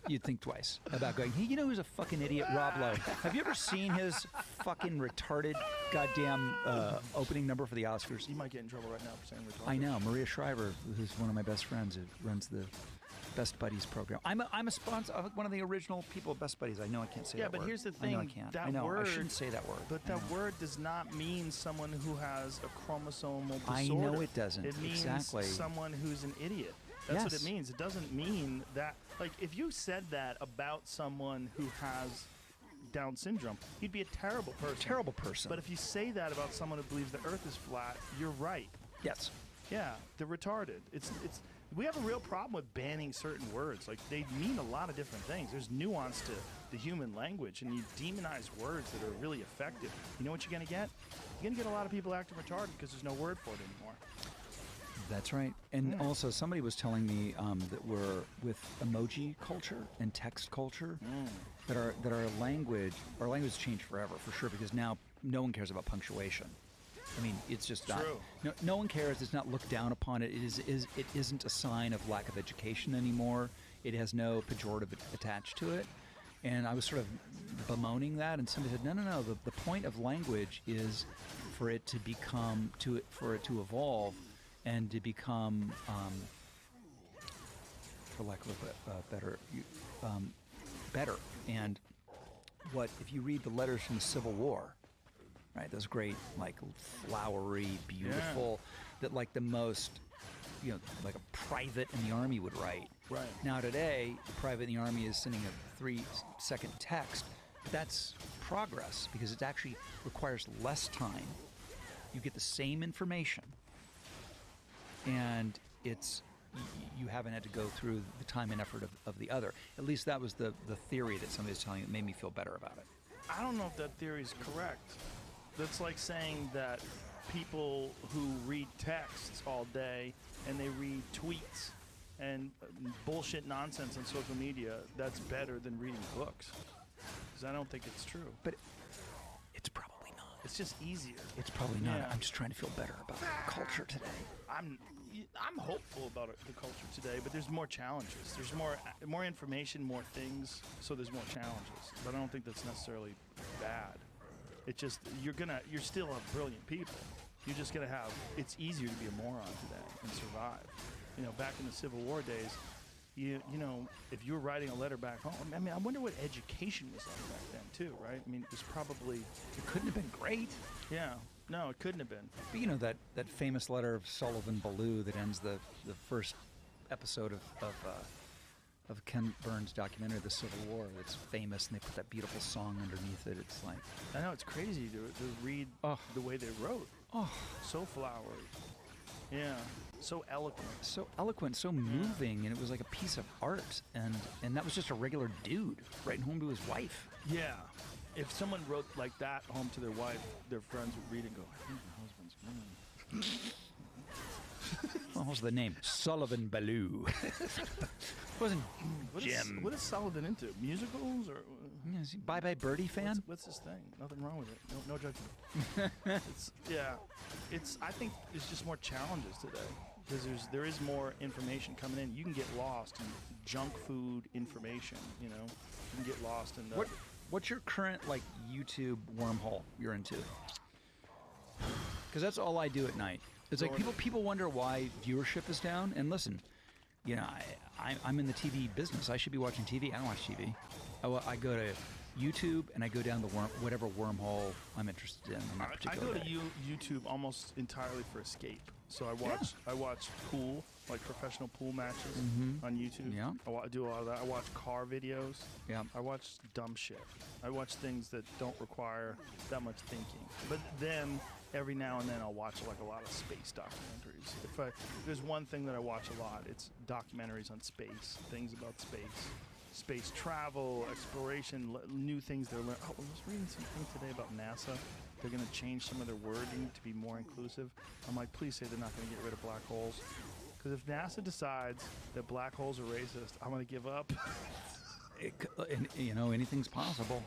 you'd think twice about going, hey, who's a fucking idiot? Rob Lowe. Have you ever seen his fucking retarded goddamn opening number for the Oscars? You might get in trouble right now for saying retarded. I know. Maria Shriver, who's one of my best friends, who runs the Best Buddies program. I'm a sponsor, one of the original people of Best Buddies. I know I can't say that word. Yeah, but here's the thing. I know I can't. That I know. word, I shouldn't say that word. But that word does not mean someone who has a chromosomal disorder. I know it doesn't. It means exactly. someone who's an idiot. That's what Yes. it means. It doesn't mean that, like, if you said that about someone who has Down syndrome, he'd be a terrible person. Terrible person. But if you say that about someone who believes the earth is flat, you're right. Yes. Yeah, they're retarded. We have a real problem with banning certain words. Like, they mean a lot of different things. There's nuance to the human language, and you demonize words that are really effective. You know what you're going to get? You're going to get a lot of people acting retarded because there's no word for it anymore. That's right. And also, somebody was telling me that we're with emoji culture and text culture, that our language changed forever, for sure, because now no one cares about punctuation. I mean, it's just not. True. No one cares. It's not looked down upon. It isn't a sign of lack of education anymore. It has no pejorative attached to it. And I was sort of bemoaning that, and somebody said, no. The point of language is for it to become, for it to evolve, and to become, for lack of a better, better. And if you read the letters from the Civil War, right? Those great, like, flowery, beautiful, that like the most, like a private in the Army would write. Right. Now today, the private in the Army is sending a 3-second text. But that's progress because it actually requires less time. You get the same information, and it's you haven't had to go through the time and effort of the other. At least that was the theory that somebody was telling me that made me feel better about it. I don't know if that theory is correct. That's like saying that people who read texts all day and they read tweets and bullshit nonsense on social media, that's better than reading books. Because I don't think it's true. But it's probably not. It's just easier. It's probably not. Yeah. I'm just trying to feel better about the culture today. I'm hopeful about the culture today, but there's more challenges. There's more information, more things, so there's more challenges. But I don't think that's necessarily bad. It's just you're still have brilliant people. You're just gonna have. It's easier to be a moron today and survive. You know, back in the Civil War days, you know, if you were writing a letter back home, I mean, I wonder what education was like back then too, right? I mean, it was probably It couldn't have been great. yeah. No, it couldn't have been. But you know that famous letter of Sullivan Ballou that ends the first episode of Ken Burns' documentary, The Civil War. That's famous, and they put that beautiful song underneath it. It's like, I know it's crazy to read the way they wrote. oh, So flowery. Yeah. So eloquent. so eloquent, so moving, and it was like a piece of art. And that was just a regular dude writing home to his wife. Yeah. If someone wrote like that home to their wife, their friends would read and go, I think my husband's gone. What was the name? Sullivan Ballou. Wasn't Jim. What is Sullivan into? Musicals or Yeah, is he Bye Bye Birdie fan? what's his thing? Nothing wrong with it. No judgment. I think there's just more challenges today because there is more information coming in. You can get lost in junk food information. You know, you can get lost in the. What's your current like YouTube wormhole you're into? Because that's all I do at night. It's like people wonder why viewership is down. And listen, you know, I'm in the TV business. I should be watching TV. I don't watch TV. I go to YouTube and I go down the whatever wormhole I'm interested in on that I particular go to day. YouTube almost entirely for escape. So I watch pool, like professional pool matches on YouTube. Yeah. I do a lot of that. I watch car videos. Yeah. I watch dumb shit. I watch things that don't require that much thinking. But then every now and then I'll watch like a lot of space documentaries. If there's one thing that I watch a lot, it's documentaries on space, things about space travel, exploration, new things they're learning. Oh, I was reading something today about NASA. They're going to change some of their wording to be more inclusive. I'm like, please say they're not going to get rid of black holes. Because if NASA decides that black holes are racist, I'm going to give up. You know, anything's possible.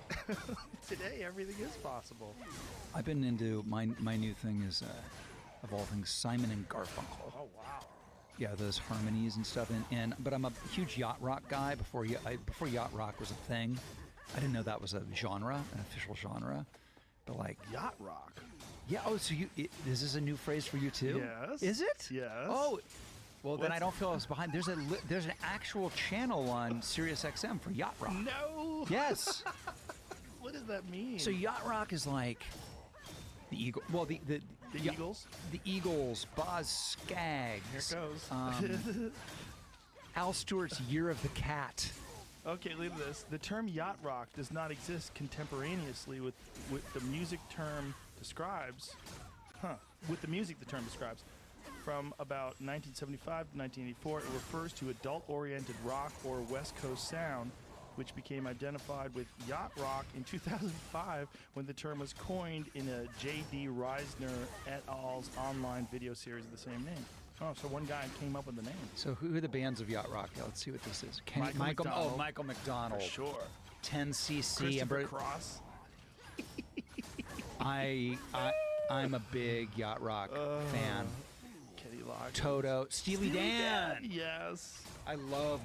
Today, everything is possible. I've been into my new thing is of all things Simon and Garfunkel. Oh, wow. Yeah, those harmonies and stuff. But I'm a huge yacht rock guy. Before yacht rock was a thing, I didn't know that was a genre, an official genre. But like Yacht rock. yeah. Oh, so is this a new phrase for you too? Yes. Is it? Yes. Oh, well then What's- I don't feel I was behind. There's an actual channel on Sirius XM for yacht rock. No. Yes. What does that mean? So yacht rock is like the Eagle. Well, the Eagles? The Eagles, Boz Scaggs. Here it goes. Al Stewart's Year of the Cat. Okay, look at this. The term yacht rock does not exist contemporaneously with the music term describes. With the music the term describes. From about 1975 to 1984, it refers to adult-oriented rock or West Coast sound, which became identified with yacht rock in 2005 when the term was coined in a J.D. Reisner et al.'s online video series of the same name. Oh, so one guy came up with the name. So who are the bands of yacht rock? Yeah, let's see what this is. Michael McDonald. Oh, Michael McDonald. For sure. 10cc. Christopher Cross. I'm a big yacht rock fan. Kenny Loggins. Toto, Steely Dan. Yes. I love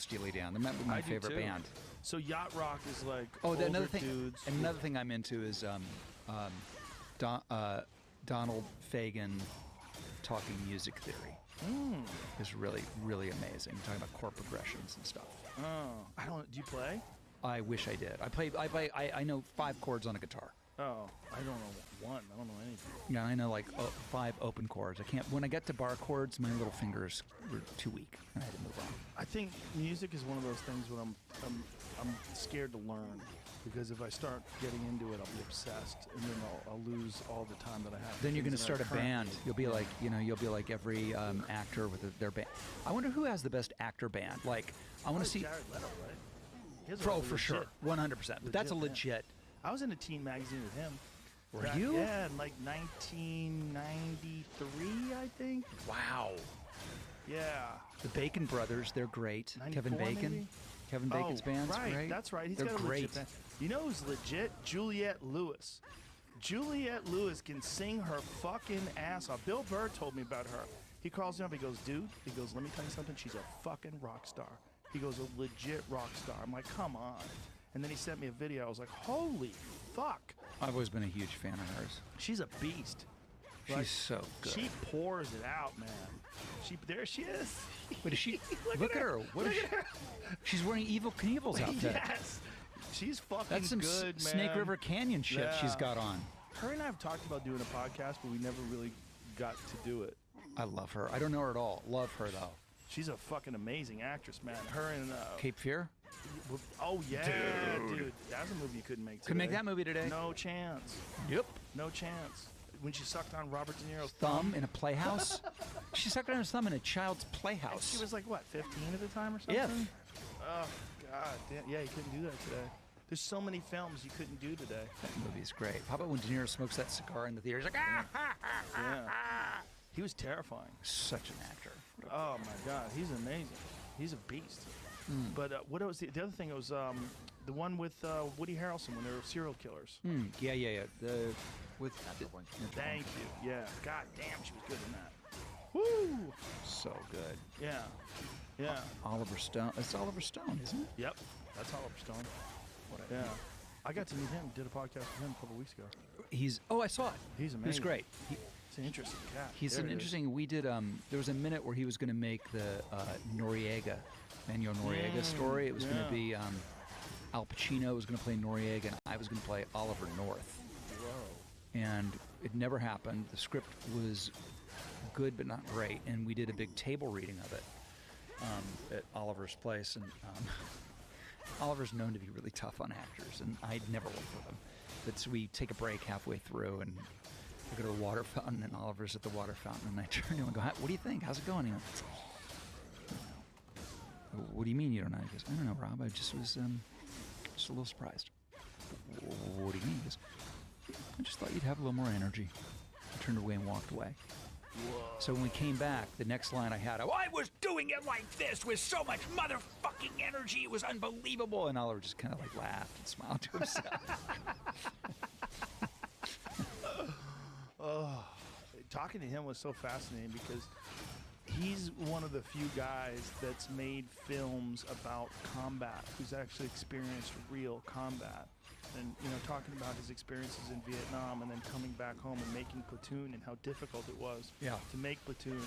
Steely Dan. They're my I do favorite too. band. So yacht rock is like Oh, older dudes. Another thing I'm into is Donald Fagen talking music theory. Is really, really amazing. Talking about chord progressions and stuff. Oh, I don't. Do you play? I wish I did. I know 5 chords on a guitar. Oh, I don't know one. I don't know anything. Yeah, I know like 5 open chords. I can't. When I get to bar chords, my little fingers were too weak. I had to move on. I think music is one of those things when I'm scared to learn. Because if I start getting into it, I'll be obsessed, and then I'll lose all the time that I have. Then you're going to Things that start I a band. currently- You'll be like, you'll be like every actor with their band. I wonder who has the best actor band. Like, I want to see. Jared Leto, right? He has a Pro really for sure, legit- 100%. But that's a band. legit. I was in a teen magazine with him. Were you? Yeah, in like 1993, I think. Wow. Yeah. The Bacon Brothers, they're great. Kevin 94 Bacon. maybe? Kevin Bacon's band's right. great. That's right. He's They're got a great. legit band. You know who's legit? Juliette Lewis. Juliette Lewis can sing her fucking ass off. Bill Burr told me about her. He calls me up. He goes, dude. He goes, let me tell you something. She's a fucking rock star. He goes, a legit rock star. I'm like, come on. And then he sent me a video. I was like, holy fuck. I've always been a huge fan of hers. She's a beast. She's Like, so good. She pours it out, man. There she is. Wait, is she? look at her. What is she? She's wearing Evil Knievel's outfit. Yes. She's fucking That's some good, man. Snake River Canyon shit she's Yeah. got on. Her and I have talked about doing a podcast, but we never really got to do it. I love her. I don't know her at all. Love her though. She's a fucking amazing actress, man. Her and Cape Fear? oh yeah, dude, that's a movie you couldn't make today. Could make that movie today. No chance. Yep. No chance. When she sucked on Robert De Niro's Thumb in a playhouse? She sucked on his thumb in a child's playhouse. She was like what, 15 at the time or something? If. Oh god, damn. Yeah, you couldn't do that today. There's so many films you couldn't do today. That movie's great. How about when De Niro smokes that cigar in the theater? He's like, ah, ha, ha, ha, Yeah. ha. He was terrifying. Such an actor. Oh my god, he's amazing. He's a beast. But what was the other thing? It was the one with Woody Harrelson when they were serial killers. Yeah. With Thank you. Yeah. God damn, she was good in that. Woo! so good. Yeah. Yeah. Oliver Stone. It's Oliver Stone, isn't it? Yep. That's Oliver Stone. Yeah. I got to meet him. Did a podcast with him a couple weeks ago. He's. Oh, I saw it. He's amazing. He was great. He's an interesting cat. He's There an it is. interesting. We did. There was a minute where he was going to make the Noriega, Manuel Noriega story. It was going yeah. to be Al Pacino was going to play Noriega, and I was going to play Oliver North. Whoa. And it never happened. The script was good, but not great. And we did a big table reading of it at Oliver's place. And Oliver's known to be really tough on actors, and I'd never worked with him. But so we take a break halfway through, and we go to the water fountain, and Oliver's at the water fountain, and I turn to him and go, "What do you think? How's it going?" He went, "What do you mean you don't know?" He goes, "I don't know, Rob. I just was just a little surprised." "What do you mean?" He goes, "I just thought you'd have a little more energy." I turned away and walked away. Whoa. So when we came back, the next line I had, I was doing it like this with so much motherfucking energy. It was unbelievable. And Oliver just kind of like laughed and smiled to himself. Oh, talking to him was so fascinating because he's one of the few guys that's made films about combat, who's actually experienced real combat. And, talking about his experiences in Vietnam and then coming back home and making Platoon and how difficult it was Yeah. to make Platoon.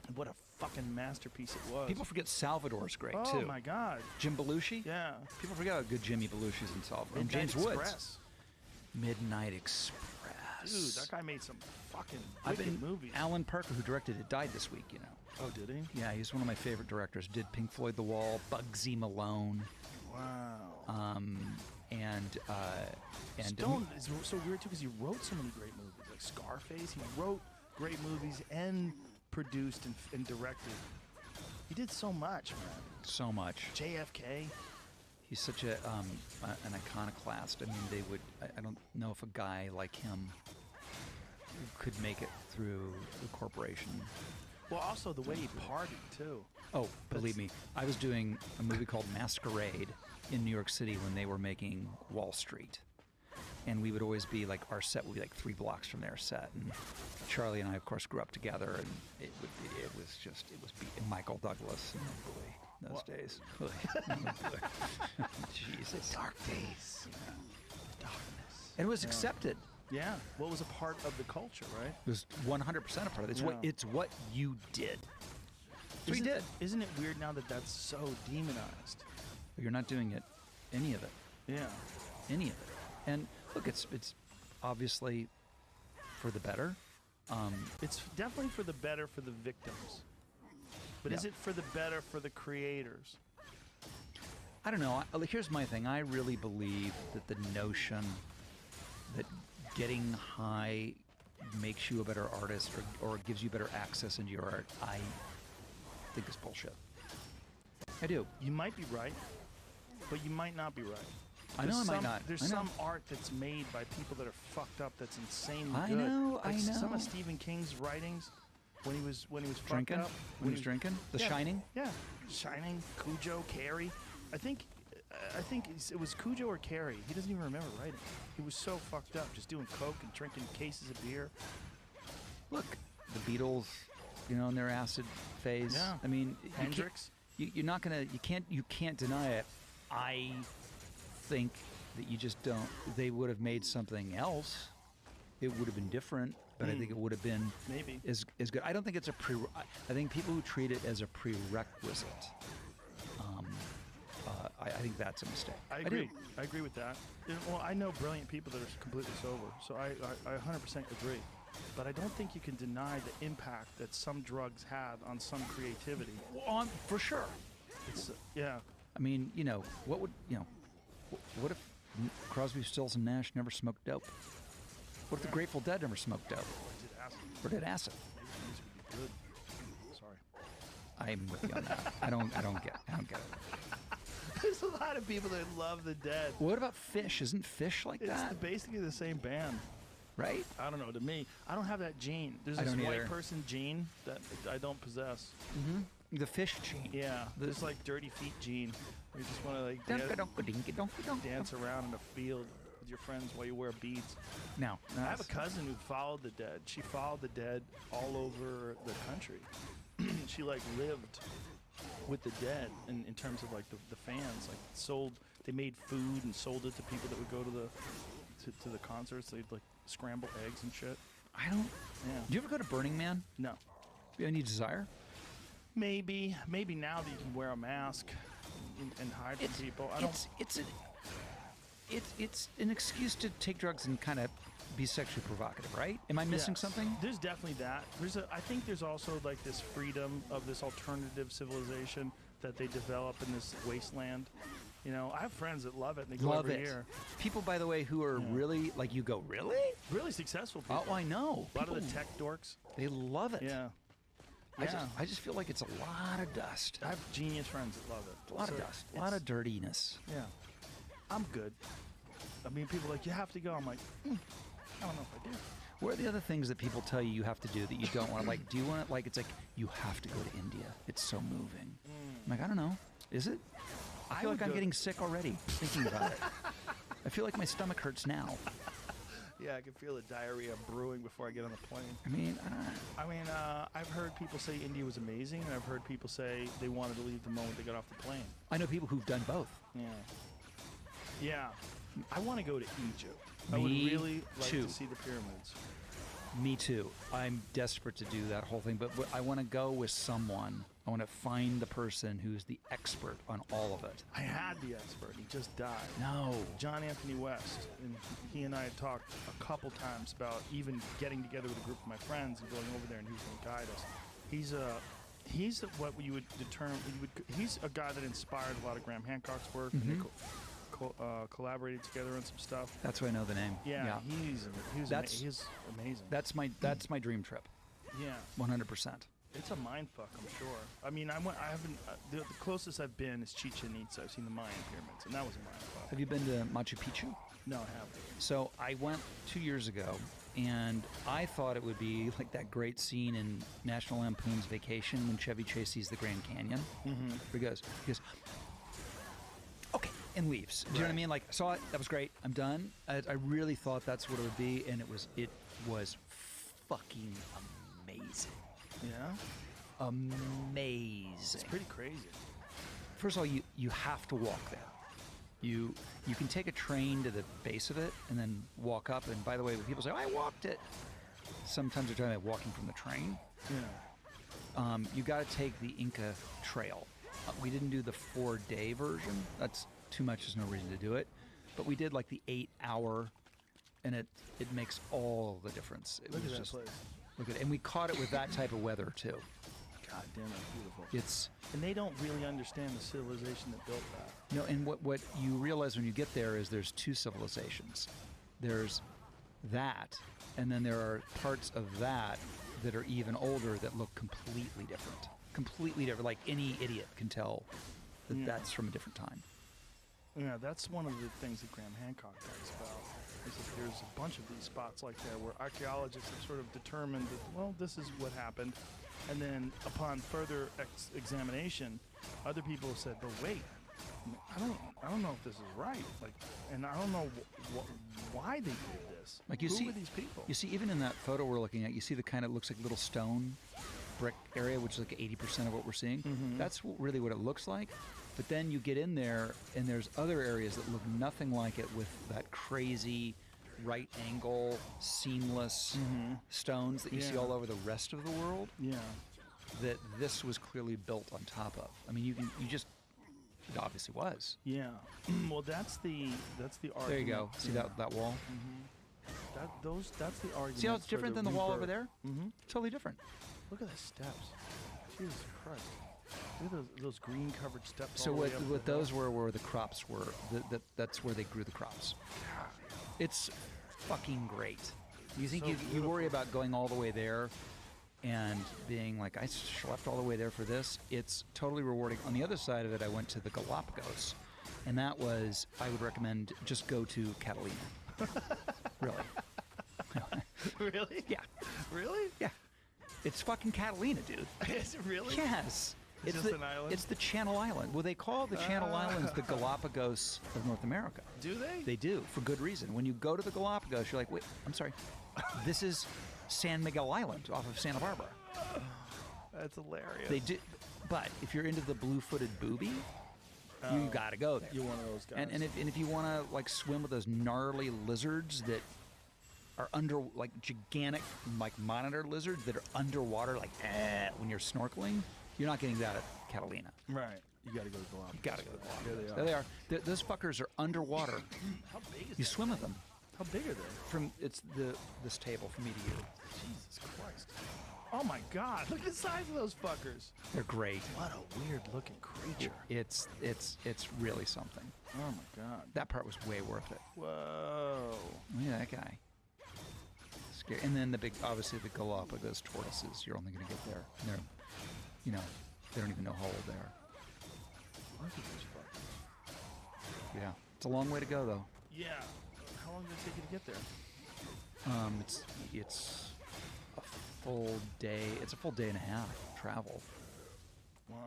And what a fucking masterpiece it was. People forget Salvador's great, oh, too. my God. Jim Belushi? Yeah. People forget how good Jimmy Belushi's in Salvador. And Midnight James Woods. Express. Midnight Express. Dude, that guy made some fucking I've wicked been movies. Alan Parker, who directed it, died this week, Oh, did he? Yeah, he's one of my favorite directors. Did Pink Floyd The Wall, Bugsy Malone. Wow. And Stone is so weird too because he wrote so many great movies, like Scarface. He wrote great movies and produced and directed. He did so much, man. so much. JFK. He's such an iconoclast. I mean, I don't know if a guy like him could make it through the corporation. Well, also the way he partied too. Oh, believe me, I was doing a movie called Masquerade in New York City when they were making Wall Street. And we would always be like, our set would be like 3 blocks from their set. And Charlie and I, of course, grew up together. And it was Michael Douglas. Oh boy, those days. Jesus. Dark days. Darkness. And it was accepted. Yeah. What was a part of the culture, right? It was 100% a part of it. It's what you did. That's what you did. Isn't it weird now that that's so demonized? You're not doing it, any of it. Yeah. Any of it. And look, it's obviously for the better. It's definitely for the better for the victims. But is Yeah. it for the better for the creators? I don't know. Here's my thing. I really believe that the notion that getting high makes you a better artist or gives you better access into your art, I think is bullshit. I do. You might be right, but you might not be right. I know I might not. There's I know. some art that's made by people that are fucked up. That's insanely I good. know, Like I know. Some of Stephen King's writings, when he was Drinking? fucked up. When he was drinking? The Yeah. Shining? Yeah, Shining, Cujo, Carrie. I think it was Cujo or Carrie. He doesn't even remember writing. He was so fucked up, just doing coke and drinking cases of beer. Look, the Beatles, in their acid phase. Yeah. I mean, Hendrix. you're not gonna. You can't deny it. I think that you just don't. They would have made something else. It would have been different, but I think it would have been Maybe. as good. I don't think it's a pre. I think people who treat it as a prerequisite. I think that's a mistake. I do. agree. I agree with that. Well, I know brilliant people that are completely sober, so I 100% agree. But I don't think you can deny the impact that some drugs have on some creativity. For sure. It's yeah. I mean, what would what if Crosby, Stills, and Nash never smoked dope? What if the Grateful Dead never smoked dope? Did acid. Or did acid? Maybe music would be good. Sorry. I'm with you on that. I don't get it. There's a lot of people that love the Dead. What about Fish? Isn't Fish like It's that? basically the same band. Right? I don't know. To me, I don't have that gene. There's I this don't white either. person gene that I don't possess. The Fish gene. Yeah, this like dirty feet gene. Where you just want to like dance around in the field with your friends while you wear beads. Now, I have a cousin who followed the Dead. She followed the Dead all over the country. She like lived with the Dead in terms of like the fans. Like they made food and sold it to people that would go to the concerts. They'd like scramble eggs and shit. I don't. Yeah. Do you ever go to Burning Man? No. Do you have any desire? Maybe now that you can wear a mask and hide from people. I don't. It's an excuse to take drugs and kind of be sexually provocative, right? Am I missing Yes. something? There's definitely that. I think there's also like this freedom of this alternative civilization that they develop in this wasteland. I have friends that love it and they go Love every it. year. People, by the way, who are really like, you go, really? Really successful people. Oh, I know. A lot of People, the tech dorks. they love it. Yeah. I just feel like it's a lot of dust. I have genius friends that love it. A lot of dust. A lot of dirtiness. Yeah. I'm good. I mean, people are like, you have to go. I'm like, I don't know if I do. What are the other things that people tell you have to do that you don't want to? Like, do you want to, like, it's like, you have to go to India. It's so moving. I'm like, I don't know. Is it? I feel would like I'm go- getting sick already thinking about it. I feel like my stomach hurts now. Yeah, I can feel the diarrhea brewing before I get on the plane. I mean, I've heard people say India was amazing, and I've heard people say they wanted to leave the moment they got off the plane. I know people who've done both. Yeah. Yeah. I want to go to Egypt. I would Me really like too. to see the pyramids. Me too. I'm desperate to do that whole thing, but I want to go with someone. I want to find the person who's the expert on all of it. I had the expert. He just died. No. John Anthony West, and he and I had talked a couple times about even getting together with a group of my friends and going over there, and he was going to guide us. He's what you would determine. He's a guy that inspired a lot of Graham Hancock's work, and they collaborated together on some stuff. That's why I know the name. Yeah, he's amazing. That's my dream trip. Yeah, 100%. it's a mind fuck, I'm sure. I mean, I haven't. The closest I've been is Chichen Itza. I've seen the Mayan pyramids, and that was a mind fuck. Have you been to Machu Picchu? No, I haven't. So I went 2 years ago, and I thought it would be like that great scene in National Lampoon's Vacation when Chevy Chase sees the Grand Canyon. Mm-hmm. He goes, okay, and leaves. Do you know what I mean? Like, saw it, that was great, I'm done. I really thought that's what it would be, and it was fucking amazing. Yeah, Amazing. it's pretty crazy. First of all, you have to walk there. You can take a train to the base of it and then walk up. And by the way, when people say, "I walked it," sometimes they're talking about walking from the train. Yeah. You got to take the Inca Trail. We didn't do the 4-day version. That's too much. There's no reason to do it. But we did like the 8-hour, and it makes all the difference. It Look was at that just place. look at it, and we caught it with that type of weather too. God damn, that's beautiful. It's And they don't really understand the civilization that built that. no, and what you realize when you get there is there's two civilizations. There's that, and then there are parts of that that are even older that look completely different. Completely different. Like any idiot can tell that that's from a different time. Yeah, that's one of the things that Graham Hancock talks about. Is that there's a bunch of these spots like that where archaeologists have sort of determined that, well, this is what happened. And then upon further examination, other people have said, but wait, I don't know if this is right. Like, and I don't know why they did this. Like you Who see, were these people? You see, even in that photo we're looking at, you see the kind of looks like little stone brick area, which is like 80% of what we're seeing. Mm-hmm. That's really what it looks like. But then you get in there, and there's other areas that look nothing like it with that crazy right angle, seamless stones that you see Yeah. all over the rest of the world. Yeah. That this was clearly built on top of. I mean, it obviously was. Yeah. Well, that's the argument. There you go. See that wall? That's the argument. See how it's for different than the wall over rebirth. there? Mm-hmm. Totally different. Look at the steps. Jesus Christ. Look at those green-covered steps. So all the way what up what the hill. those were where the crops were. That's where they grew the crops. It's fucking great. You think So you beautiful. worry about going all the way there and being like, I schlepped all the way there for this. It's totally rewarding. On the other side of it, I went to the Galapagos, and that was, I would recommend just go to Catalina. Really? Really? Yeah. Really? Yeah. It's fucking Catalina, dude. Is it really? Yes. It's just an island? It's the Channel Island. Well, they call the Channel Islands the Galapagos of North America. Do they? They do, for good reason. When you go to the Galapagos, you're like, wait, I'm sorry. This is San Miguel Island off of Santa Barbara. That's hilarious. They do, but if you're into the blue-footed booby, you got to go there. You're one of those guys. And if you want to like swim with those gnarly lizards that are under, like gigantic like monitor lizards that are underwater like when you're snorkeling, you're not getting that at Catalina. Right. You got to go to Galapagos. You got to go to Galapagos. There they are. There they are. Those fuckers are underwater. How big is You that? swim with them. How big are they? From this table from me to you. Jesus Christ. Oh my God. Look at the size of those fuckers. They're great. What a weird looking creature. It's really something. Oh my God. That part was way worth it. Whoa. Look at that guy. Scary. And then obviously the Galapagos tortoises. You're only going to get there. And they're, they don't even know how old they are. Look at these fuckers. Yeah, it's a long way to go though. Yeah. How long did it take you to get there? It's a full day. It's a full day and a half travel. Wow.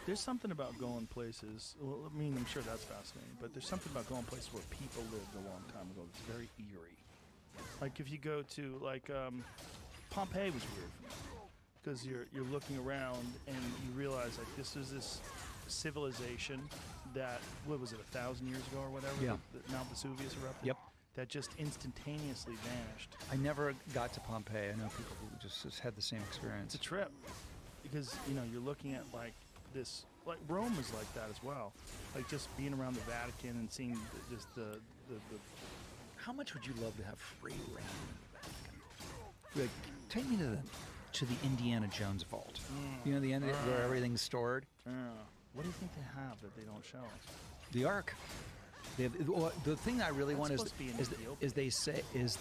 There's something about going places. Well, I mean, I'm sure that's fascinating, but there's something about going places where people lived a long time ago that's very eerie. Like if you go to Pompeii was weird for me because you're looking around and you realize like this is this civilization that what was it 1,000 years ago or whatever? Yeah. That Mount Vesuvius erupted. Yep. That just instantaneously vanished. I never got to Pompeii. I know people who just had the same experience. It's a trip because you're looking at like this, like Rome is like that as well, like just being around the Vatican and seeing just the How much would you love to have free reign in the Vatican? Like, take me to the Indiana Jones vault. The end where everything's stored. What do you think they have that they don't show us? The Ark. They have, the thing I really That's want supposed to be in Ethiopia. is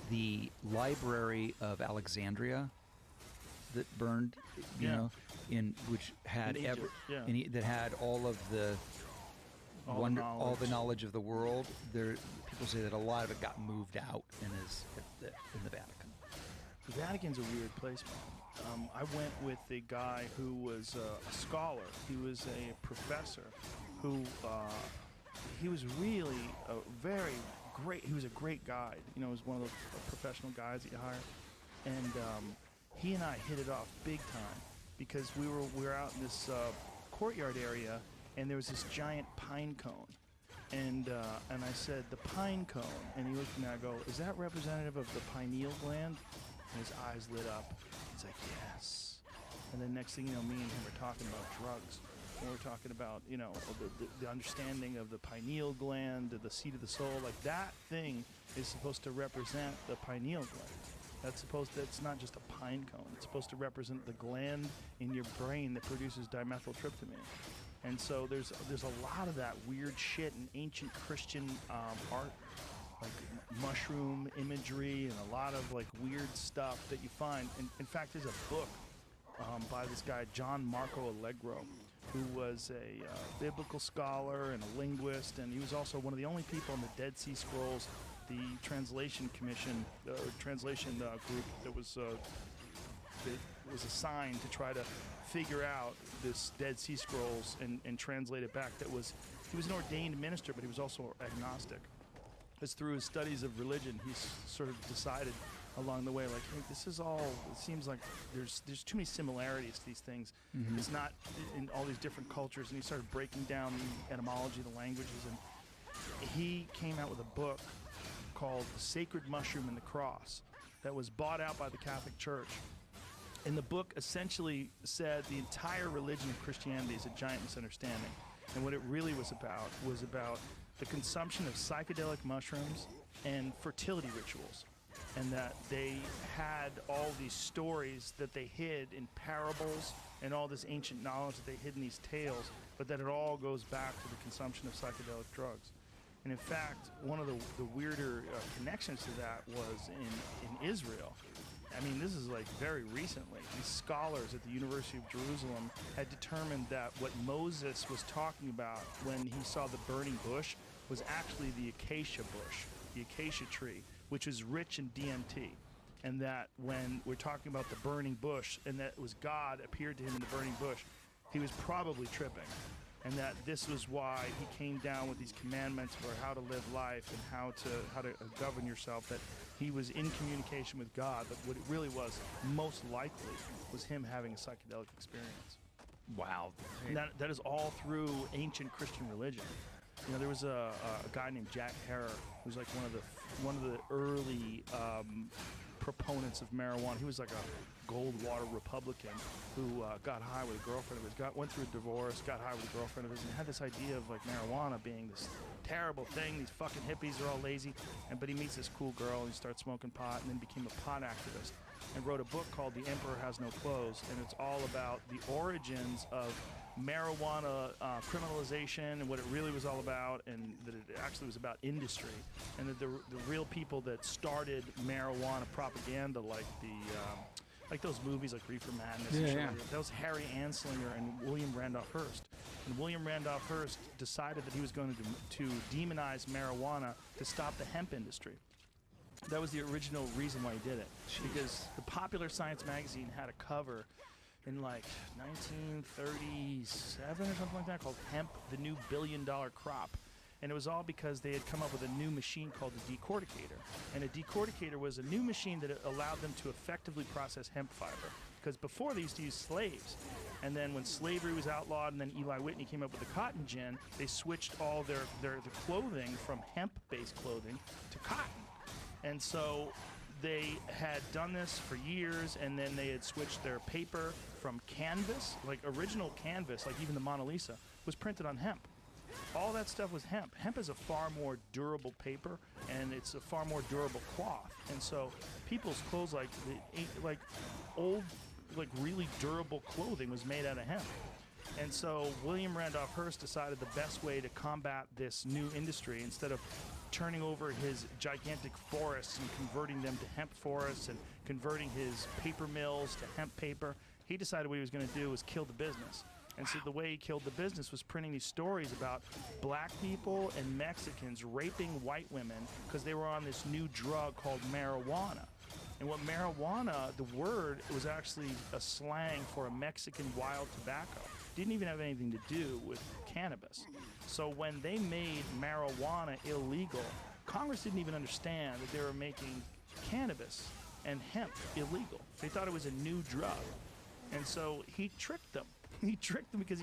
the Library of Alexandria that burned, in which had In Egypt, yeah. that had all of the all the knowledge of the world. People say that a lot of it got moved out and is in the Vatican. The Vatican's a weird place, man. I went with a guy who was a scholar. He was a professor who he was really a very great. He was a great guide. He was one of those professional guides that you hire, and he and I hit it off big time because we were out in this courtyard area, and there was this giant pine cone. And I said, the pine cone. And he looked at me and I go, is that representative of the pineal gland? And his eyes lit up. He's like, yes. And then next thing you know, me and him are talking about drugs. And we're talking about, the understanding of the pineal gland, the seat of the soul. Like that thing is supposed to represent the pineal gland. That's not just a pine cone. It's supposed to represent the gland in your brain that produces dimethyltryptamine. And so there's a lot of that weird shit in ancient Christian art, like mushroom imagery and a lot of like weird stuff that you find. And in fact, there's a book by this guy John Marco Allegro, who was a biblical scholar and a linguist, and he was also one of the only people in the Dead Sea Scrolls, the translation commission, translation group that was assigned to try to figure out this Dead Sea Scrolls and translate it back. He was an ordained minister, but he was also agnostic. It's through his studies of religion, he's sort of decided along the way, like, hey, this is all, it seems like there's too many similarities to these things. Mm-hmm. It's not in all these different cultures, and he started breaking down the etymology of the languages, and he came out with a book called The Sacred Mushroom and the Cross that was bought out by the Catholic Church. And the book essentially said the entire religion of Christianity is a giant misunderstanding. And what it really was about the consumption of psychedelic mushrooms and fertility rituals. And that they had all these stories that they hid in parables and all this ancient knowledge that they hid in these tales, but that it all goes back to the consumption of psychedelic drugs. And in fact, one of the weirder connections to that was in Israel. I mean, this is like very recently. These scholars at the University of Jerusalem had determined that what Moses was talking about when he saw the burning bush was actually the acacia bush, the acacia tree, which is rich in DMT. And that when we're talking about the burning bush, and that it was God appeared to him in the burning bush, he was probably tripping. And that this was why he came down with these commandments for how to live life and how to govern yourself, that he was in communication with God. But what it really was, most likely, was him having a psychedelic experience. Wow. And that is all through ancient Christian religion. You know, there was a guy named Jack Herer, who's like one of the early proponents of marijuana. He was like a Goldwater Republican who got high with a girlfriend of his, went through a divorce, got high with a girlfriend of his, and had this idea of like marijuana being this terrible thing. These fucking hippies are all lazy. But he meets this cool girl and he starts smoking pot, and then became a pot activist and wrote a book called The Emperor Has No Clothes, and it's all about the origins of marijuana criminalization and what it really was all about, and that it actually was about industry, and that the real people that started marijuana propaganda, like like those movies like Reefer Madness and shit like that, was Harry Anslinger and William Randolph Hearst. And William Randolph Hearst decided that he was going to demonize marijuana to stop the hemp industry. That was the original reason why he did it. Jeez. Because the Popular Science magazine had a cover in like 1937 or something like that called Hemp, the New Billion-Dollar Crop. And it was all because they had come up with a new machine called the decorticator. And a decorticator was a new machine that allowed them to effectively process hemp fiber. Because before they used to use slaves. And then when slavery was outlawed and then Eli Whitney came up with the cotton gin, they switched all their clothing from hemp-based clothing to cotton. And so they had done this for years, and then they had switched their paper from canvas, like original canvas, like even the Mona Lisa, was printed on hemp. All that stuff was hemp. Hemp is a far more durable paper, and it's a far more durable cloth. And so people's clothes, like old, like really durable clothing was made out of hemp. And so William Randolph Hearst decided the best way to combat this new industry, instead of turning over his gigantic forests and converting them to hemp forests and converting his paper mills to hemp paper, he decided what he was going to do was kill the business. And so the way he killed the business was printing these stories about black people and Mexicans raping white women because they were on this new drug called marijuana. And what marijuana, the word, was actually a slang for a Mexican wild tobacco. Didn't even have anything to do with cannabis. So when they made marijuana illegal, Congress didn't even understand that they were making cannabis and hemp illegal. They thought it was a new drug. And so he tricked them. He tricked them because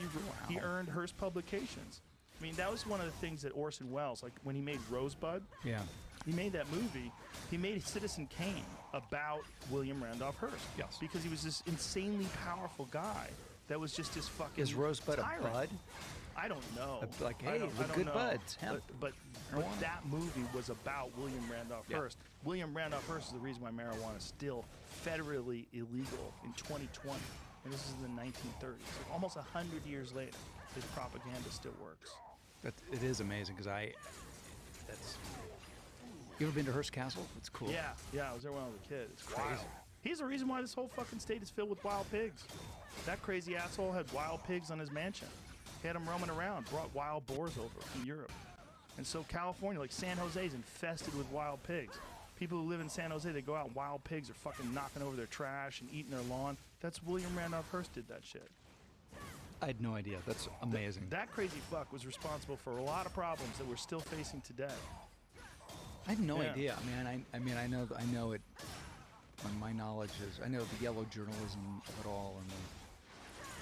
he earned Hearst Publications. I mean, that was one of the things that Orson Welles, like when he made Rosebud, he made that movie, he made Citizen Kane about William Randolph Hearst. Yes. Because he was this insanely powerful guy that was just this fucking Is Rosebud tyrant. a bud? I don't know. Like, I hey, don't- the I don't good know. buds, hemp. But Marijuana. that movie was about William Randolph Yeah. Hearst. William Randolph Hearst is the reason why marijuana is still federally illegal in 2020. And this is in the 1930s. So almost 100 years later, his propaganda still works. It is amazing because that's. You ever been to Hearst Castle? It's cool. Yeah, I was there when I was a kid. It's Crazy. wild. He's the reason why this whole fucking state is filled with wild pigs. That crazy asshole had wild pigs on his mansion. He had them roaming around, brought wild boars over from Europe. And so California, like San Jose, is infested with wild pigs. People who live in San Jose, they go out and wild pigs are fucking knocking over their trash and eating their lawn. That's William Randolph Hearst did that shit. I had no idea. That's amazing. That crazy fuck was responsible for a lot of problems that we're still facing today. I had no Yeah. idea. I mean, I know it. My knowledge is, I know the yellow journalism of it all, and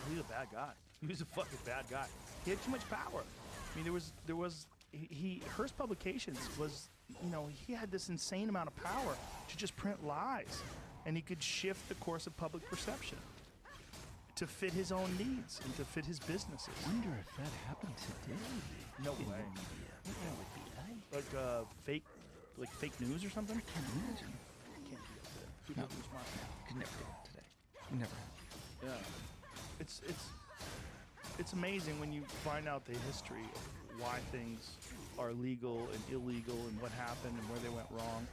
He was a bad guy. He was a fucking bad guy. He had too much power. I mean, Hearst Publications was, he had this insane amount of power to just print lies, and he could shift the course of public perception to fit his own needs and to fit his businesses. I wonder if that happened today. No in way. the media. What that would be like? Like fake news or something? I can't imagine. Can't do that today. People No. are too smart. Could never do it today. Never. Yeah, it's amazing when you find out the history of why things are legal and illegal and what happened and where they went wrong.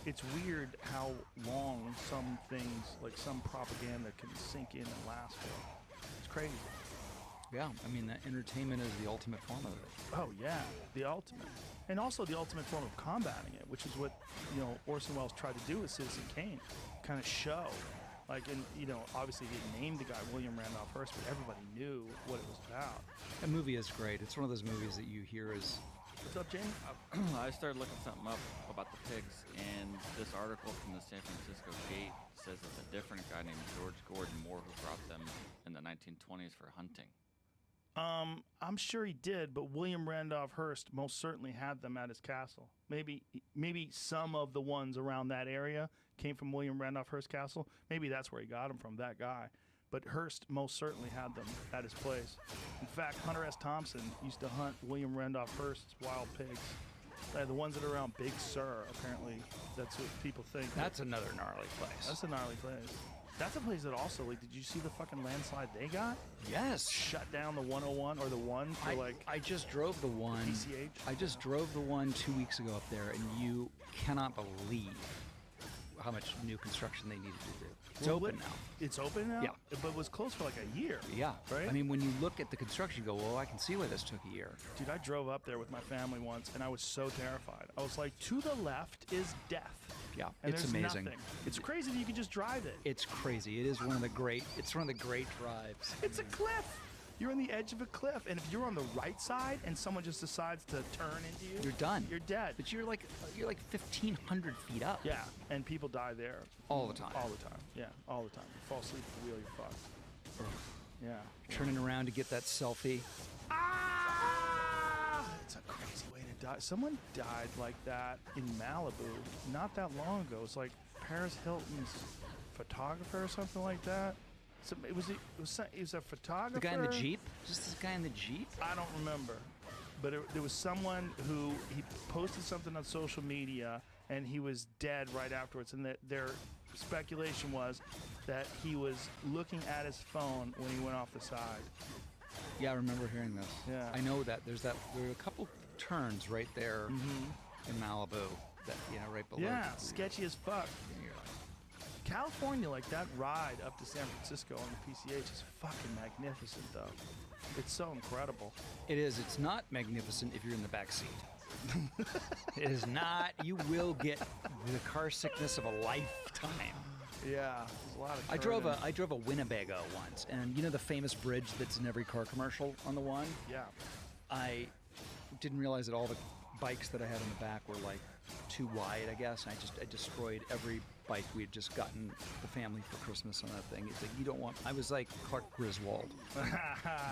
It's weird how long some things, like some propaganda, can sink in and last for. It's crazy. Yeah, I mean, the entertainment is the ultimate form of it. Oh yeah, the ultimate, and also the ultimate form of combating it, which is what Orson Welles tried to do with Citizen Kane, kind of show, like, and obviously he didn't name the guy William Randolph Hearst, but everybody knew what it was about. That movie is great. It's one of those movies that you hear is. What's up, Jamie? I started looking something up about the pigs, and this article from the San Francisco Gate says it's a different guy named George Gordon Moore who brought them in the 1920s for hunting. I'm sure he did, but William Randolph Hearst most certainly had them at his castle. Maybe some of the ones around that area came from William Randolph Hearst Castle. Maybe that's where he got them from, that guy. But Hearst most certainly had them at his place. In fact, Hunter S. Thompson used to hunt William Randolph Hearst's wild pigs. The ones that are around Big Sur, apparently, that's what people think. That's another gnarly place. That's a gnarly place. That's a place that also, like, did you see the fucking landslide they got? Yes. Shut down the 101 or the one for I just drove the one. PCH? I just drove the one 2 weeks ago up there, and you cannot believe how much new construction they needed to do. It's open now. It's open now? Yeah. But it was closed for like a year. Yeah. Right? I mean, when you look at the construction, you go, well, I can see why this took a year. Dude, I drove up there with my family once, and I was so terrified. I was like, to the left is death. Yeah, And it's there's amazing. Nothing. It's crazy that you can just drive it. It's crazy. It is one of the great. It's one of the great drives. It's a cliff. You're on the edge of a cliff, and if you're on the right side and someone just decides to turn into you, You're done. You're dead. But you're like 1,500 feet up. Yeah, and people die there. All the time. All the time. Yeah, all the time. You fall asleep at the wheel, you're fucked. Yeah. Turning around to get that selfie. Ah! It's a crazy way to die. Someone died like that in Malibu not that long ago. It's like Paris Hilton's photographer or something like that. So it was a photographer. The guy in the Jeep? Just this guy in the Jeep? I don't remember. But there was someone who he posted something on social media and he was dead right afterwards. And their speculation was that he was looking at his phone when he went off the side. Yeah, I remember hearing this. Yeah. I know that there are a couple turns right there in Malibu that, right below. Yeah, sketchy as fuck. You're like, California, like that ride up to San Francisco on the PCH is fucking magnificent, though. It's so incredible. it is. It's not magnificent if you're in the back seat. It is not. You will get the car sickness of a lifetime. Yeah, there's a lot of. I drove a Winnebago once, and the famous bridge that's in every car commercial on the one. Yeah. I didn't realize that all the bikes that I had in the back were like too wide, I guess. And I destroyed every bike we had just gotten the family for Christmas on that thing. It's like you don't want. I was like Clark Griswold,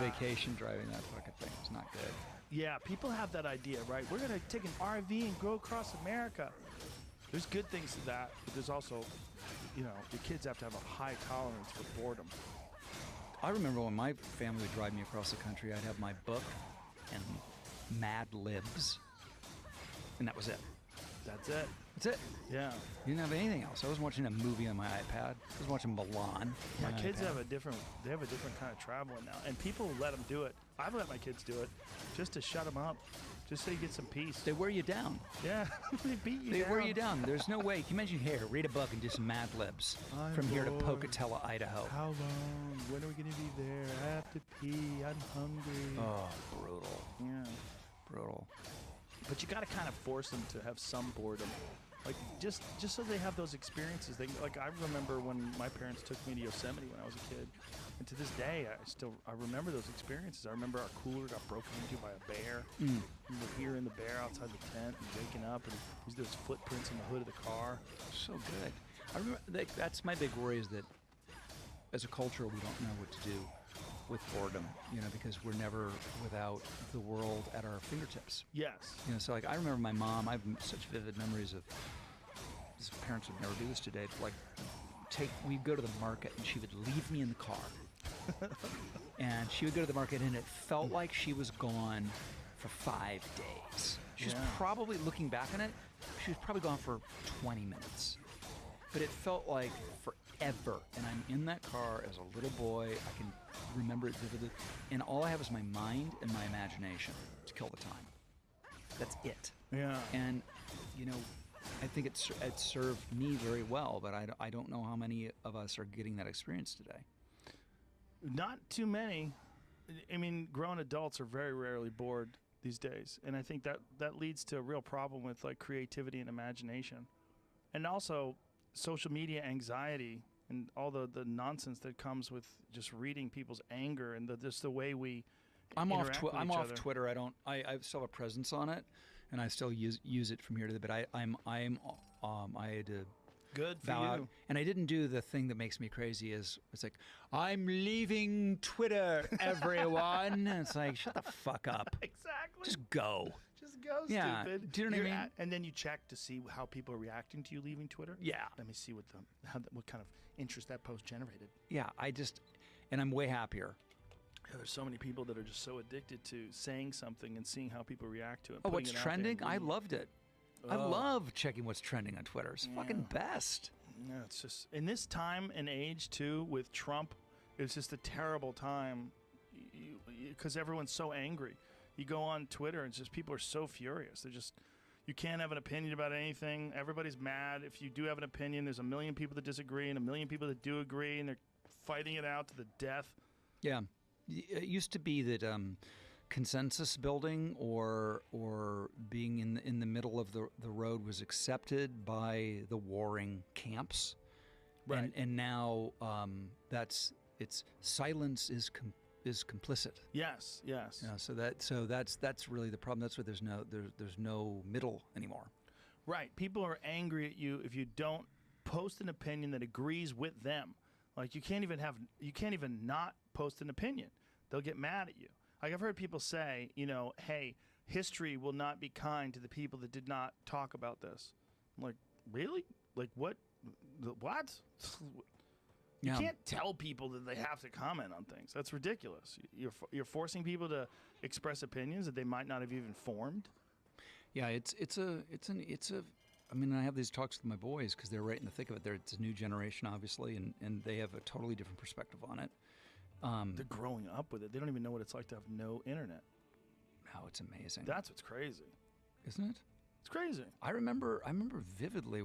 vacation driving that fucking thing. It's not good. Yeah, people have that idea, right? We're gonna take an RV and go across America. There's good things to that, but there's also, your kids have to have a high tolerance for boredom. I remember when my family would drive me across the country, I'd have my book and Mad Libs, and that was it. That's it. That's it. Yeah. You didn't have anything else. I wasn't watching a movie on my iPad. I was watching Milan. My on my kids iPad. have a different kind of traveling now, and people let them do it. I've let my kids do it just to shut them up, just so you get some peace. They wear you down. Yeah, they beat you They down. wear you down. There's no way. Can you imagine here, read a book and do some Mad Libs I'm from here to bored. Pocatello, Idaho. How long? When are we going to be there? I have to pee. I'm hungry. Oh, brutal. Yeah. Brutal. But you got to kind of force them to have some boredom. Like, just so they have those experiences. Like, I remember when my parents took me to Yosemite when I was a kid. And to this day, I remember those experiences. I remember our cooler got broken into by a bear. And we're hearing the bear outside the tent and waking up, and there's those footprints in the hood of the car. So good. I remember that's my big worry is that as a culture, we don't know what to do with boredom, because we're never without the world at our fingertips. Yes. So like I remember my mom, I have such vivid memories of, his parents would never do this today, but like we'd go to the market and she would leave me in the car. And she would go to the market and it felt like she was gone for 5 days. She was probably, looking back on it, she was probably gone for 20 minutes. But it felt like forever. And I'm in that car as a little boy. I can remember it vividly. And all I have is my mind and my imagination to kill the time. That's it. Yeah. And, I think it served me very well, but I don't know how many of us are getting that experience today. Not too many. I mean, grown adults are very rarely bored these days. And I think that leads to a real problem with like creativity and imagination. And also social media anxiety and all the nonsense that comes with just reading people's anger and just the way we I'm off interact with I'm each off other. Twitter. I still have a presence on it, and I still use it from here to there. But I had to Good for bow out, you. and I didn't do the thing that makes me crazy. It's like I'm leaving Twitter, everyone. And it's like shut the fuck up. Exactly. Just go. Just go, Yeah. stupid. Do you know what I mean? And then you check to see how people are reacting to you leaving Twitter. Yeah. Let me see what kind of interest that post generated. Yeah. And I'm way happier. Yeah, there's so many people that are just so addicted to saying something and seeing how people react to it. Oh, putting what's it out there trending? and I reading. loved it. I Oh. love checking what's trending on Twitter. It's fucking best. Yeah, it's just in this time and age too with Trump, it's just a terrible time because everyone's so angry. You go on Twitter and it's just people are so furious. They're just you can't have an opinion about anything. Everybody's mad. If you do have an opinion, there's a million people that disagree and a million people that do agree, and they're fighting it out to the death. Yeah, it used to be that consensus building or being in the middle of the road was accepted by the warring camps, Right. And now it's silence is complicit. Yes. So that's really the problem. That's why there's no middle anymore. Right. People are angry at you if you don't post an opinion that agrees with them. Like you can't even not post an opinion. They'll get mad at you. Like I've heard people say, hey, history will not be kind to the people that did not talk about this. I'm like, really? Like what? What? You Yeah. can't tell people that they have to comment on things. That's ridiculous. You're forcing people to express opinions that they might not have even formed. Yeah, it's a. I mean, I have these talks with my boys because they're right in the thick of it. It's a new generation, obviously, and they have a totally different perspective on it. They're growing up with it. They don't even know what it's like to have no internet. How it's amazing. That's what's crazy. Isn't it? It's crazy. I remember vividly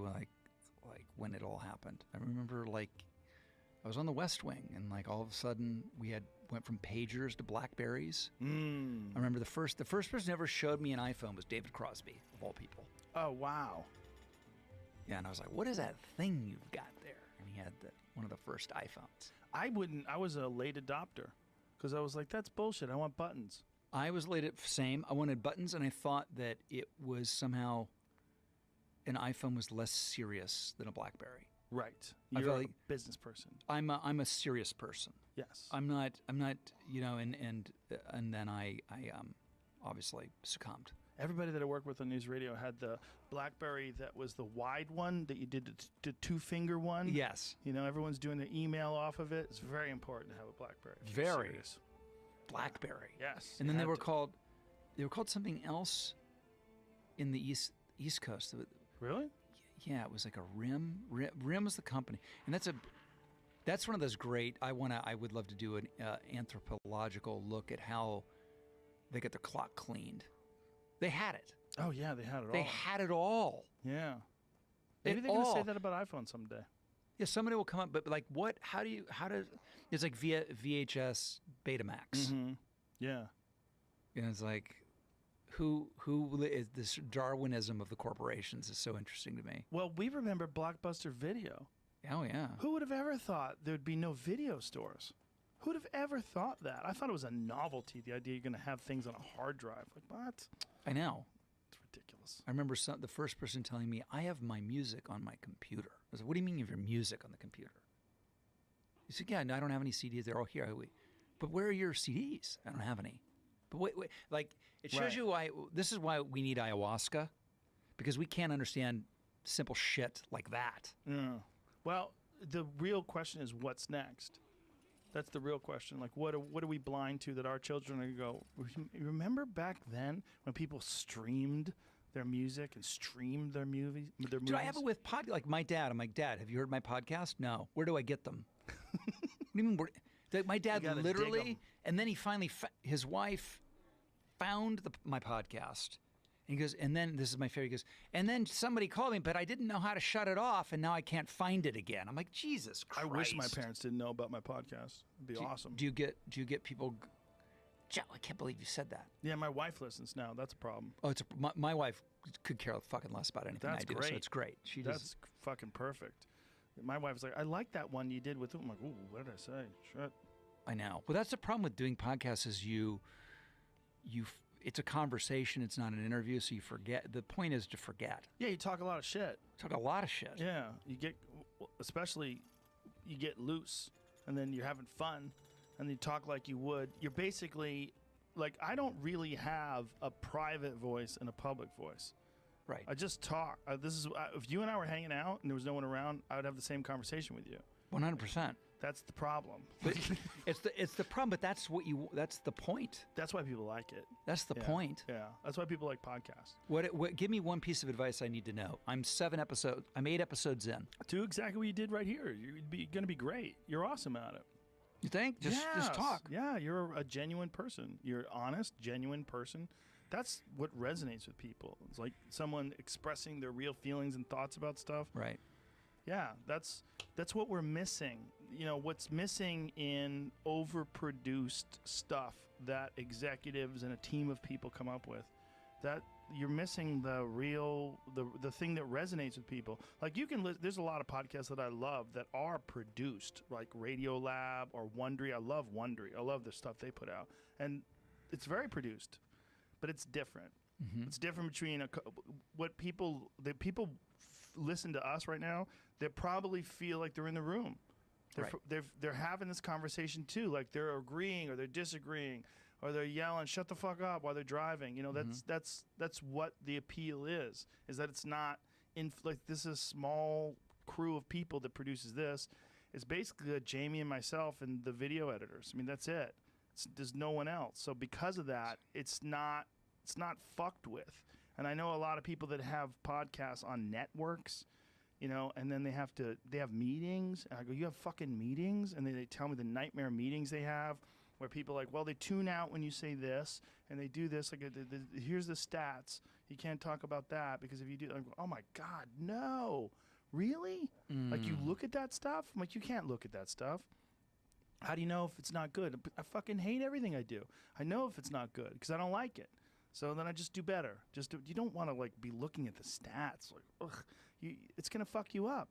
when it all happened. I remember I was on the West Wing and all of a sudden we went from pagers to Blackberries. I remember the first person who ever showed me an iPhone was David Crosby, of all people. Oh, wow. Yeah, and I was like, "What is that thing you've got there?" And he had one of the first iPhones. I was a late adopter because I was like, that's bullshit. I want buttons. I was same. I wanted buttons, and I thought that it was somehow an iPhone was less serious than a BlackBerry. Right. I You're felt a like business person. I'm a serious person. Yes. I'm not. And then I obviously succumbed. Everybody that I worked with on news radio had the BlackBerry that was the wide one that you did the two-finger one. Yes. You know, everyone's doing their email off of it. It's very important to have a BlackBerry. Very. Serious. BlackBerry. Yes. And then you they had were to. called something else in the East Coast. Really? Yeah, it was like a RIM. RIM was the company, and that's one of those great. I would love to do an anthropological look at how they get their clock cleaned. They had it. Oh yeah, they had it all. They had it all. Yeah. Maybe they're gonna say that about iPhone someday. Yeah, somebody will come up, but like, what? How does? It's like via VHS Betamax. Mm-hmm. Yeah. And it's like, who is this Darwinism of the corporations is so interesting to me. Well, we remember Blockbuster Video. Oh yeah. Who would have ever thought there'd be no video stores? Who would have ever thought that? I thought it was a novelty, the idea you're going to have things on a hard drive. Like, what? I know. It's ridiculous. I remember the first person telling me, I have my music on my computer. I was like, what do you mean you have your music on the computer? He said, yeah, no, I don't have any CDs. They're all here. But where are your CDs? I don't have any. But wait. Like, it shows Right. you why. This is why we need ayahuasca, because we can't understand simple shit like that. Yeah. Well, the real question is what's next? That's the real question. Like, what are we blind to that our children are going to go, remember back then when people streamed their music and streamed their movies? Dude, I have it with like my dad. I'm like, Dad, have you heard my podcast? No. Where do I get them? What do you mean? My dad You gotta dig 'em. literally, and then he finally, his wife found my podcast. And he goes, and then, this is my favorite, he goes, and then somebody called me, but I didn't know how to shut it off, and now I can't find it again. I'm like, Jesus Christ. I wish my parents didn't know about my podcast. It'd be awesome. Do you get people, Joe, I can't believe you said that. Yeah, my wife listens now. That's a problem. Oh, my wife could care fucking less about anything That's I do, great. so it's great. She does. That's fucking perfect. My wife's like, I like that one you did with it. I'm like, ooh, what did I say? Shit. I know. Well, that's the problem with doing podcasts is it's a conversation. It's not an interview, so you forget. The point is to forget. Yeah, you talk a lot of shit. Talk a lot of shit. Yeah, you get loose, and then you're having fun, and you talk like you would. You're basically like, I don't really have a private voice and a public voice. Right. I just talk. If you and I were hanging out and there was no one around, I would have the same conversation with you. 100%. That's the problem. But it's the problem. But that's the point. That's why people like it. That's the Yeah. point. Yeah, that's why people like podcasts. What? Give me one piece of advice I need to know. I'm 8 episodes in. Do exactly what you did right here. You're going to be great. You're awesome at it. You think? Just Yes. talk. Yeah, you're a genuine person. You're an honest, genuine person. That's what resonates with people. It's like someone expressing their real feelings and thoughts about stuff. Right. Yeah, that's what we're missing. You know, what's missing in overproduced stuff that executives and a team of people come up with, that you're missing the real, the thing that resonates with people. Like, you can there's a lot of podcasts that I love that are produced, like Radio Lab or Wondery. I love Wondery. I love the stuff they put out, and it's very produced, but it's different. Mm-hmm. It's different between listen to us right now. They probably feel like they're in the room. They're having this conversation too. Like, they're agreeing or they're disagreeing or they're yelling, "Shut the fuck up" while they're driving. You know, that's what the appeal is that it's not like this is a small crew of people that produces this. It's basically Jamie and myself and the video editors. I mean, that's it. There's no one else. So because of that, it's not fucked with. And I know a lot of people that have podcasts on networks, you know, and then they have meetings. And I go, "You have fucking meetings?" And they tell me the nightmare meetings they have where people are like, "Well, they tune out when you say this and they do this. Like, here's the stats. You can't talk about that because if you do," I go, "Oh my God, no. Really?" Like, you look at that stuff? I'm like, you can't look at that stuff. How do you know if it's not good? I fucking hate everything I do. I know if it's not good because I don't like it. So then I just do better. You don't want to like be looking at the stats. Like, ugh, it's gonna fuck you up.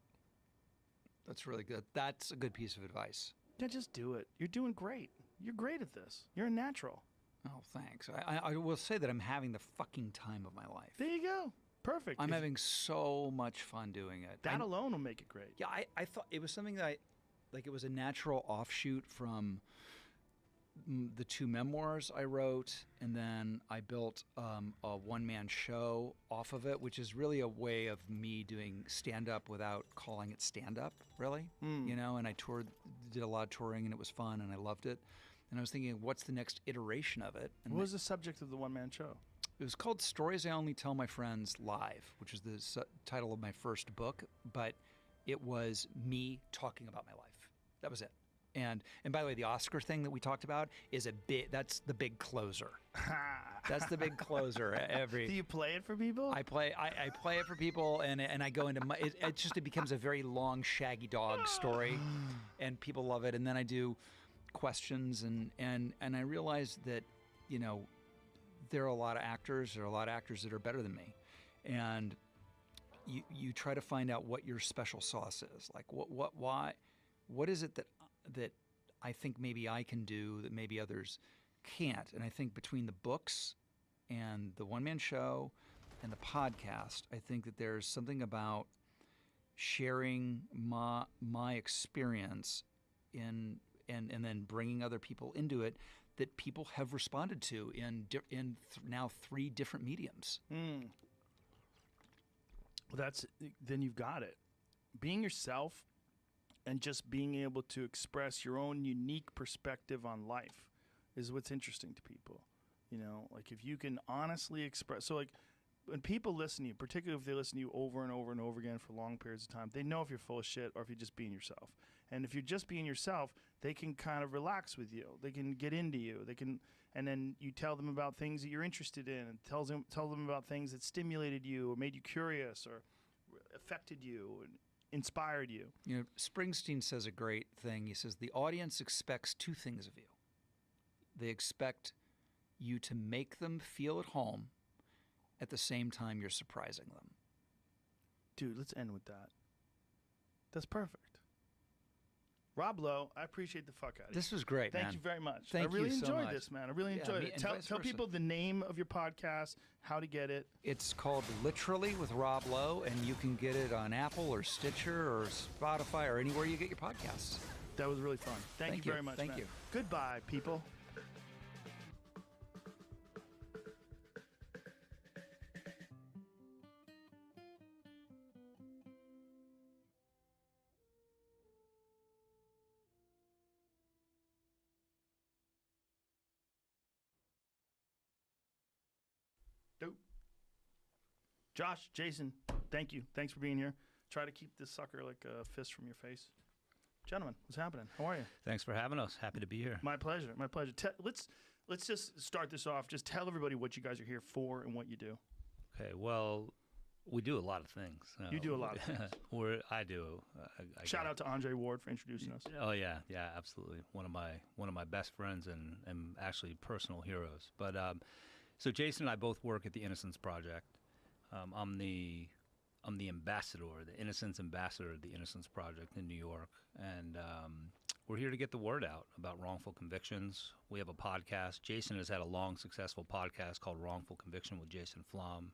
That's really good. That's a good piece of advice. Yeah, just do it. You're doing great. You're great at this. You're a natural. Oh, thanks. I will say that I'm having the fucking time of my life. There you go. Perfect. I'm having so much fun doing it. That alone will make it great. Yeah, I thought it was something that it was a natural offshoot from the 2 memoirs I wrote, and then I built a one-man show off of it, which is really a way of me doing stand-up without calling it stand-up, really. You know, and I did a lot of touring, and it was fun, and I loved it. And I was thinking, what's the next iteration of it? And What was the subject of the one-man show? it was called Stories I Only Tell My Friends Live, which is the title of my first book, but it was me talking about my life. That was it. And by the way, the Oscar thing that we talked about is that's the big closer. That's the big closer. Do you play it for people? I play it for people, and I go into it becomes a very long shaggy dog story, and people love it. And then I do questions, and I realized that, you know, there are a lot of actors that are better than me, and you try to find out what your special sauce is. Like what is it that I think maybe I can do that maybe others can't. And I think between the books and the one-man show and the podcast, I think that there's something about sharing my experience and then bringing other people into it that people have responded to in now 3 different mediums. Well, then you've got it. Being yourself and just being able to express your own unique perspective on life is what's interesting to people. You know, like if you can honestly express, so like when people listen to you, particularly if they listen to you over and over and over again for long periods of time, they know if you're full of shit or if you're just being yourself. And if you're just being yourself, they can kind of relax with you. They can get into you. And then you tell them about things that you're interested in, and tell them about things that stimulated you or made you curious or affected you and inspired you. You know, Springsteen says a great thing. He says the audience expects 2 things of you. They expect you to make them feel at home at the same time you're surprising them. Dude, let's end with that. That's perfect. Rob Lowe, I appreciate the fuck out of you. This was great, man. Thank you very much. Thank I really you so enjoyed much. this, man. I really enjoyed it. Tell people the name of your podcast, how to get it. It's called Literally with Rob Lowe, and you can get it on Apple or Stitcher or Spotify or anywhere you get your podcasts. That was really fun. Thank you very much, Thank man. you. Goodbye, people. Josh, Jason, thank you. Thanks for being here. Try to keep this sucker like a fist from your face. Gentlemen, what's happening? How are you? Thanks for having us. Happy to be here. My pleasure. My pleasure. Let's just start this off. Just tell everybody what you guys are here for and what you do. Okay. Well, we do a lot of things. You do a lot of things. I do. Shout out to Andre Ward for introducing us. Oh yeah, absolutely. One of my best friends and actually personal heroes. But so Jason and I both work at the Innocence Project. I'm the ambassador, the Innocence ambassador of the Innocence Project in New York, and we're here to get the word out about wrongful convictions. We have a podcast. Jason has had a long, successful podcast called Wrongful Conviction with Jason Flom.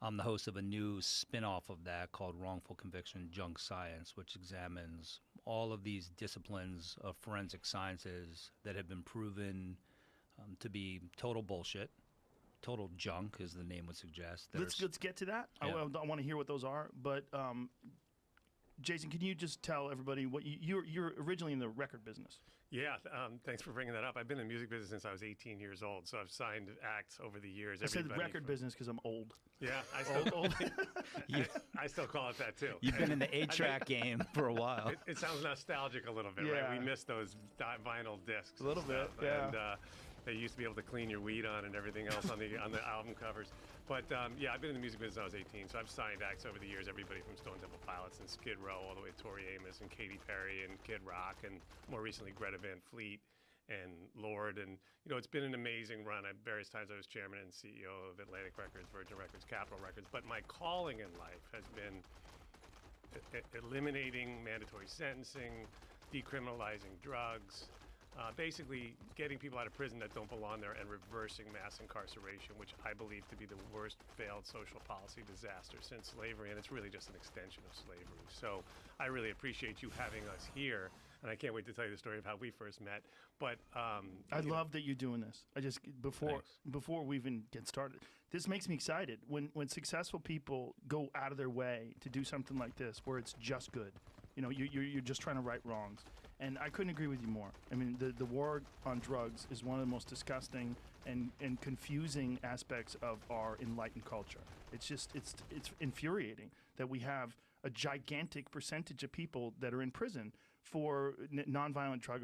I'm the host of a new spin-off of that called Wrongful Conviction Junk Science, which examines all of these disciplines of forensic sciences that have been proven to be total bullshit. Total junk, as the name would suggest. Let's get to that. Yeah. I want to hear what those are. But Jason, can you just tell everybody what you're originally in the record business? Yeah, thanks for bringing that up. I've been in the music business since I was 18 years old, so I've signed acts over the years. I said record business because I'm old. Yeah, I still call it that too. You've been in the 8-track game for a while. It sounds nostalgic a little bit, Yeah. right? We miss those vinyl discs. A little and stuff. bit, yeah. And they used to be able to clean your weed on and everything else on the album covers. But yeah, I've been in the music business since I was 18, so I've signed acts over the years. Everybody from Stone Temple Pilots and Skid Row, all the way to Tori Amos and Katy Perry and Kid Rock, and more recently Greta Van Fleet and Lord. And you know, it's been an amazing run. At various times I was chairman and CEO of Atlantic Records, Virgin Records, Capitol Records. But my calling in life has been eliminating mandatory sentencing, decriminalizing drugs, basically getting people out of prison that don't belong there and reversing mass incarceration, which I believe to be the worst failed social policy disaster since slavery, and it's really just an extension of slavery. So I really appreciate you having us here and I can't wait to tell you the story of how we first met. But I love that you're doing this. I just before we even get started, this makes me excited when successful people go out of their way to do something like this, where it's just good. You know, you're just trying to right wrongs, and I couldn't agree with you more. I mean, the war on drugs is one of the most disgusting and confusing aspects of our enlightened culture. It's just it's infuriating that we have a gigantic percentage of people that are in prison for nonviolent drug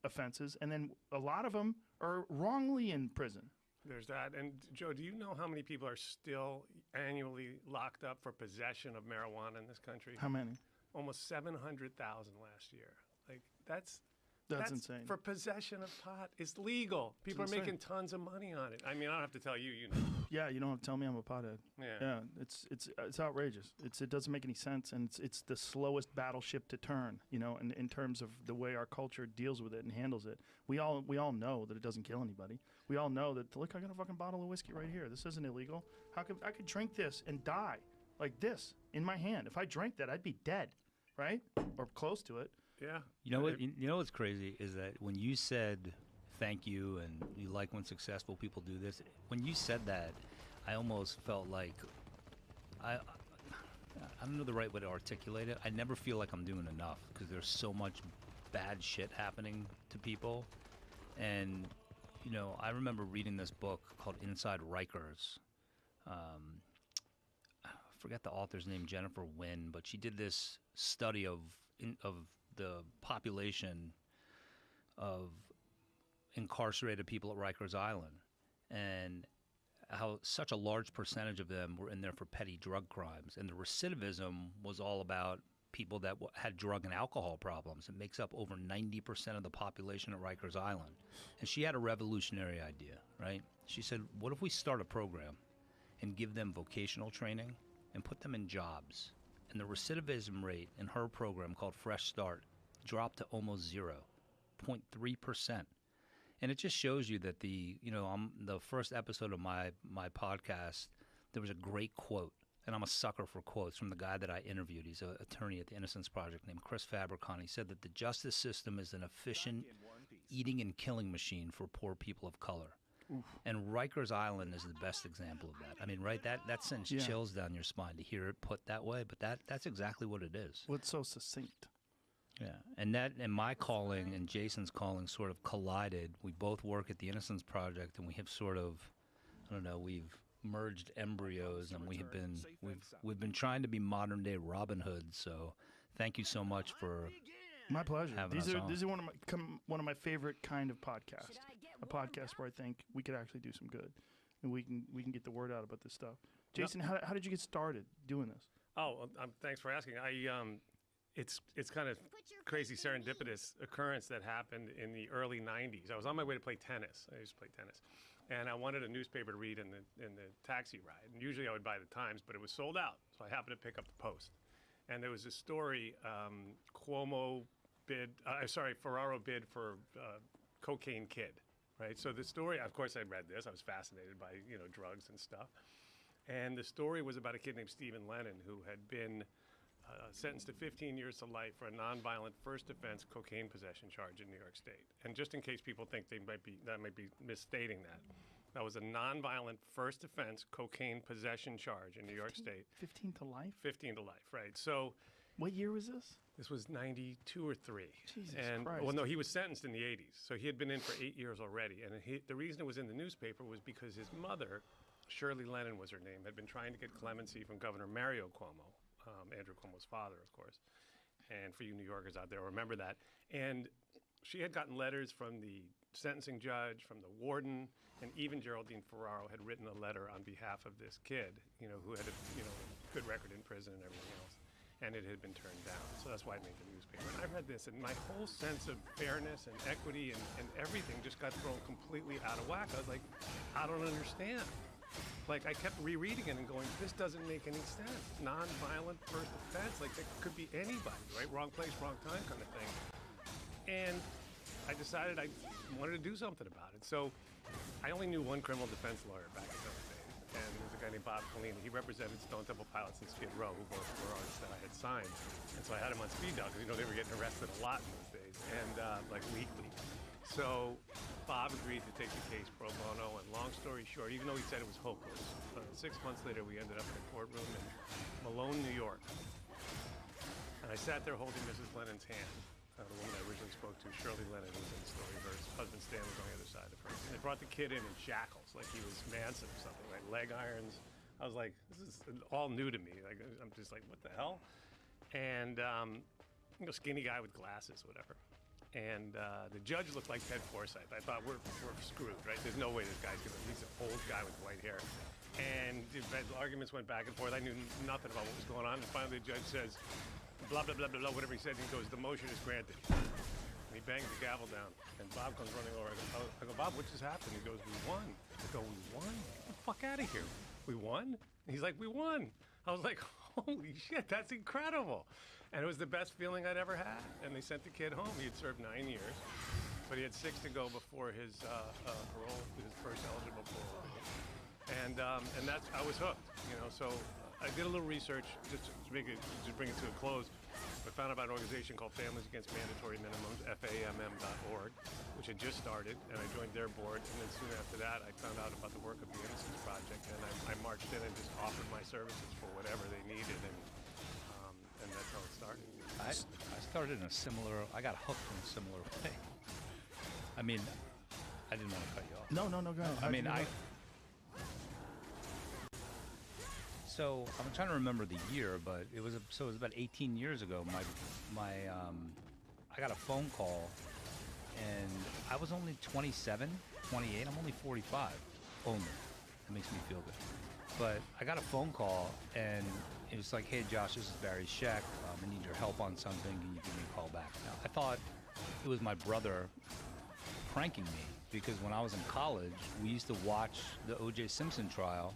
offenses, and then a lot of them are wrongly in prison. There's that. And Joe, do you know how many people are still annually locked up for possession of marijuana in this country? How many? Almost 700,000 last year. Like that's insane. For possession of pot. It's legal. People are making tons of money on it. I mean, I don't have to tell you, you know. Yeah, you don't have to tell me I'm a pothead. Yeah. It's outrageous. It doesn't make any sense, and it's the slowest battleship to turn, you know, in terms of the way our culture deals with it and handles it. We all know that it doesn't kill anybody. We all know that, look, I got a fucking bottle of whiskey right here. This isn't illegal. How could I could drink this and die like this in my hand? If I drank that, I'd be dead, right? Or close to it. Yeah. You know what? You know what's crazy is that when you said thank you and you like when successful people do this, when you said that, I almost felt like I don't know the right way to articulate it. I never feel like I'm doing enough because there's so much bad shit happening to people. And you know, I remember reading this book called Inside Rikers. I forget the author's name, Jennifer Wynn, but she did this study of the population of incarcerated people at Rikers Island and how such a large percentage of them were in there for petty drug crimes. And the recidivism was all about people that had drug and alcohol problems. It makes up over 90% of the population at Rikers Island. And she had a revolutionary idea, right? She said, what if we start a program and give them vocational training and put them in jobs? And the recidivism rate in her program called Fresh Start dropped to almost 0.3%. And it just shows you that the first episode of my podcast, there was a great quote, and I'm a sucker for quotes, from the guy that I interviewed. He's an attorney at the Innocence Project named Chris Fabricant. He said that the justice system is an efficient eating and killing machine for poor people of color. Oof. And Rikers Island is the best example of that. I mean, right? That sends chills down your spine to hear it put that way, but that's exactly what it is. Well, it's so succinct. Yeah, and my calling and Jason's calling sort of collided. We both work at the Innocence Project, and we have sort of, I don't know, we've merged embryos, and we've been trying to be modern day Robin Hood. So, thank you so much for my pleasure. These are one of my favorite kind of podcasts. A podcast where I think we could actually do some good, and we can get the word out about this stuff. Jason, how did you get started doing this? Oh, thanks for asking. It's kind of crazy serendipitous occurrence that happened in the early 90s. I was on my way to play tennis. I used to play tennis. And I wanted a newspaper to read in the taxi ride. And usually I would buy the Times, but it was sold out. So I happened to pick up the Post. And there was a story, Ferraro bid for Cocaine Kid, right? So the story, of course I read this. I was fascinated by, drugs and stuff. And the story was about a kid named Stephen Lennon who had been sentenced to 15 years to life for a nonviolent first offense cocaine possession charge in New York State. And just in case people think that might be misstating that was a nonviolent first offense cocaine possession charge in New York State. 15 to life? 15 to life, right. So what year was this? This was 92 or 3. Jesus Christ. Well, no, he was sentenced in the 80s. So he had been in for 8 years already. And the reason it was in the newspaper was because his mother, Shirley Lennon was her name, had been trying to get clemency from Governor Mario Cuomo. Andrew Cuomo's father, of course. And for you New Yorkers out there, remember that. And she had gotten letters from the sentencing judge, from the warden, and even Geraldine Ferraro had written a letter on behalf of this kid, who had a good record in prison and everything else. And it had been turned down. So that's why I made the newspaper. And I read this, and my whole sense of fairness and equity and everything just got thrown completely out of whack. I was like, I don't understand. Like, I kept rereading it and going, this doesn't make any sense. Non-violent first offense, like, that could be anybody, right? Wrong place, wrong time kind of thing. And I decided I wanted to do something about it. So I only knew one criminal defense lawyer back in those days, and there's a guy named Bob Colina. He represented Stone Temple Pilots and Skid Row, who both were artists that I had signed. And so I had him on speed dial because they were getting arrested a lot in those days, and like weekly. So Bob agreed to take the case pro bono, and long story short, even though he said it was hopeless, 6 months later we ended up in a courtroom in Malone, New York. And I sat there holding Mrs. Lennon's hand, the woman I originally spoke to, Shirley Lennon, who was in the story. Her husband Stan was on the other side of her. And they brought the kid in shackles, like he was Manson or something, like leg irons. I was like, this is all new to me. Like, I'm just like, what the hell? And skinny guy with glasses, whatever. And the judge looked like Ted Forsythe. I thought, we're screwed, right? There's no way this guy's gonna, he's an old guy with white hair. And the arguments went back and forth. I knew nothing about what was going on. And finally the judge says, blah, blah, blah, blah, blah, whatever he said. And he goes, the motion is granted. And he bangs the gavel down. And Bob comes running over. I go, Bob, what just happened? He goes, we won. I go, we won? Get the fuck out of here. We won? And he's like, we won. I was like, holy shit, that's incredible. And it was the best feeling I'd ever had. And they sent the kid home. He had served 9 years, but he had 6 to go before his parole, his first eligible parole. And I was hooked, So I did a little research just to bring it to a close. I found out about an organization called Families Against Mandatory Minimums, FAMM.org, which had just started, and I joined their board. And then soon after that, I found out about the work of the Innocence Project, and I marched in and just offered my services for whatever they needed, and that's how it started. I started in a similar. I got hooked in a similar way. I mean, I didn't want to cut you off. No, go ahead. I mean, So I'm trying to remember the year, but it was about 18 years ago. I got a phone call, and I was only 27, 28. I'm only 45. Only. That makes me feel good. But I got a phone call, and it was like, "Hey, Josh, this is Barry Scheck. I need your help on something. Can you give me a call back?" Now, I thought it was my brother pranking me because when I was in college, we used to watch the O.J. Simpson trial.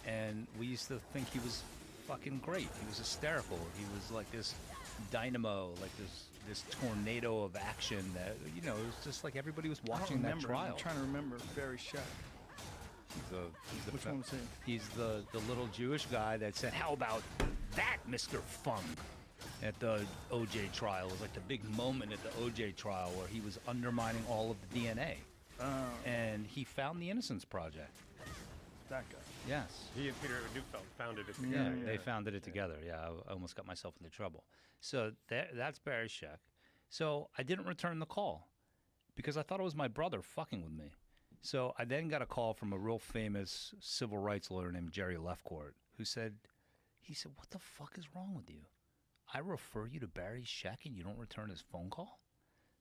And we used to think he was fucking great. He was hysterical. He was like this dynamo, like this tornado of action that, it was just like everybody was watching that trial. I'm trying to remember Barry Scheck. Which one was he? He's the little Jewish guy that said, "How about that, Mr. Funk?" At the O.J. trial. It was like the big moment at the O.J. trial where he was undermining all of the DNA. And he found the Innocence Project. That guy. Yes. He and Peter Neufeld founded it together. Yeah, they founded it together. Yeah, I almost got myself into trouble. So that's Barry Scheck. So I didn't return the call because I thought it was my brother fucking with me. So I then got a call from a real famous civil rights lawyer named Jerry Lefcourt who said, "What the fuck is wrong with you? I refer you to Barry Scheck and you don't return his phone call?"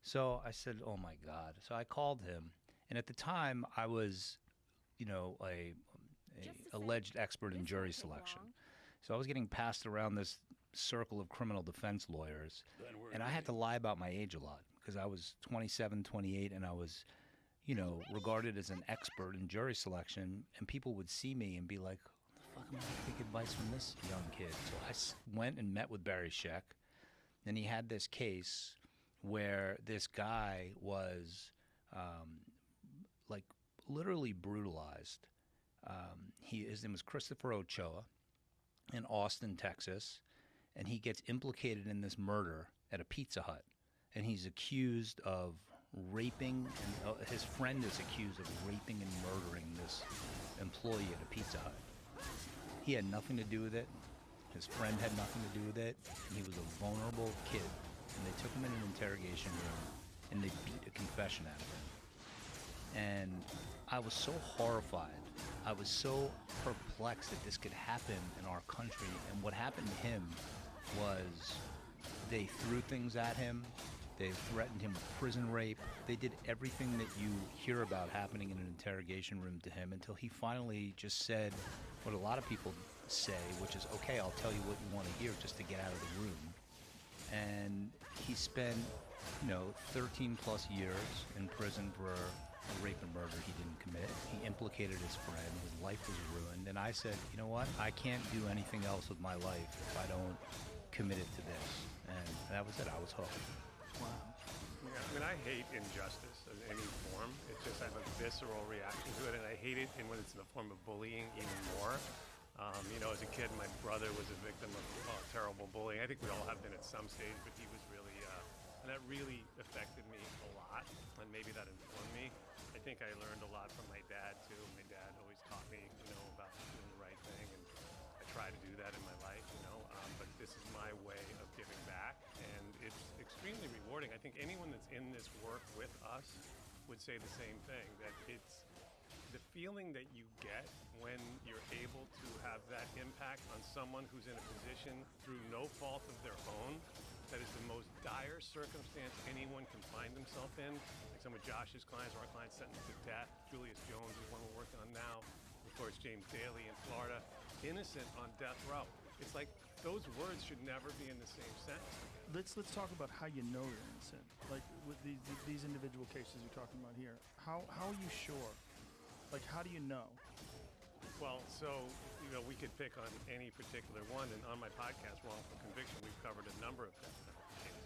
So I said, "Oh my God." So I called him. And at the time I was, a alleged expert in jury selection. So I was getting passed around this circle of criminal defense lawyers, and I had to lie about my age a lot because I was 27, 28, and I was, regarded as an expert in jury selection, and people would see me and be like, "What the fuck am I going to take advice from this young kid?" So I went and met with Barry Scheck, and he had this case where this guy was, literally brutalized. His name was Christopher Ochoa in Austin, Texas, and he gets implicated in this murder at a Pizza Hut, and he's accused of raping, and his friend is accused of raping and murdering this employee at a Pizza Hut. He had nothing to do with it. His friend had nothing to do with it. And he was a vulnerable kid, and they took him in an interrogation room, and they beat a confession out of him. And I was so horrified. I was so perplexed that this could happen in our country. And what happened to him was they threw things at him. They threatened him with prison rape. They did everything that you hear about happening in an interrogation room to him until he finally just said what a lot of people say, which is, "Okay, I'll tell you what you want to hear just to get out of the room." And he spent, 13 plus years in prison for a rape and murder he didn't commit. He implicated his friend. His life was ruined. And I said, "You know what? I can't do anything else with my life if I don't commit it to this." And that was it. I was hooked. Wow. Yeah. I mean, I hate injustice in any form. It's just I have a visceral reaction to it, and I hate it when it's in the form of bullying even more. As a kid, my brother was a victim of terrible bullying. I think we all have been at some stage, but he was really, and that really affected me a lot, and maybe that informed me. I think I learned a lot from my dad, too. My dad always taught me, about doing the right thing, and I try to do that in my life, but this is my way of giving back, and it's extremely rewarding. I think anyone that's in this work with us would say the same thing, that it's the feeling that you get when you're able to have that impact on someone who's in a position through no fault of their own, that is the most dire circumstance anyone can find themselves in. Like some of Josh's clients, or our clients sentenced to death. Julius Jones is one we're working on now. Of course, James Daly in Florida, innocent on death row. It's like those words should never be in the same sentence. Let's talk about how you know you're innocent. Like with these individual cases you're talking about here. How are you sure? Like, how do you know? Well, so, we could pick on any particular one, and on my podcast, Wrongful Conviction, we've covered a number of death penalty cases.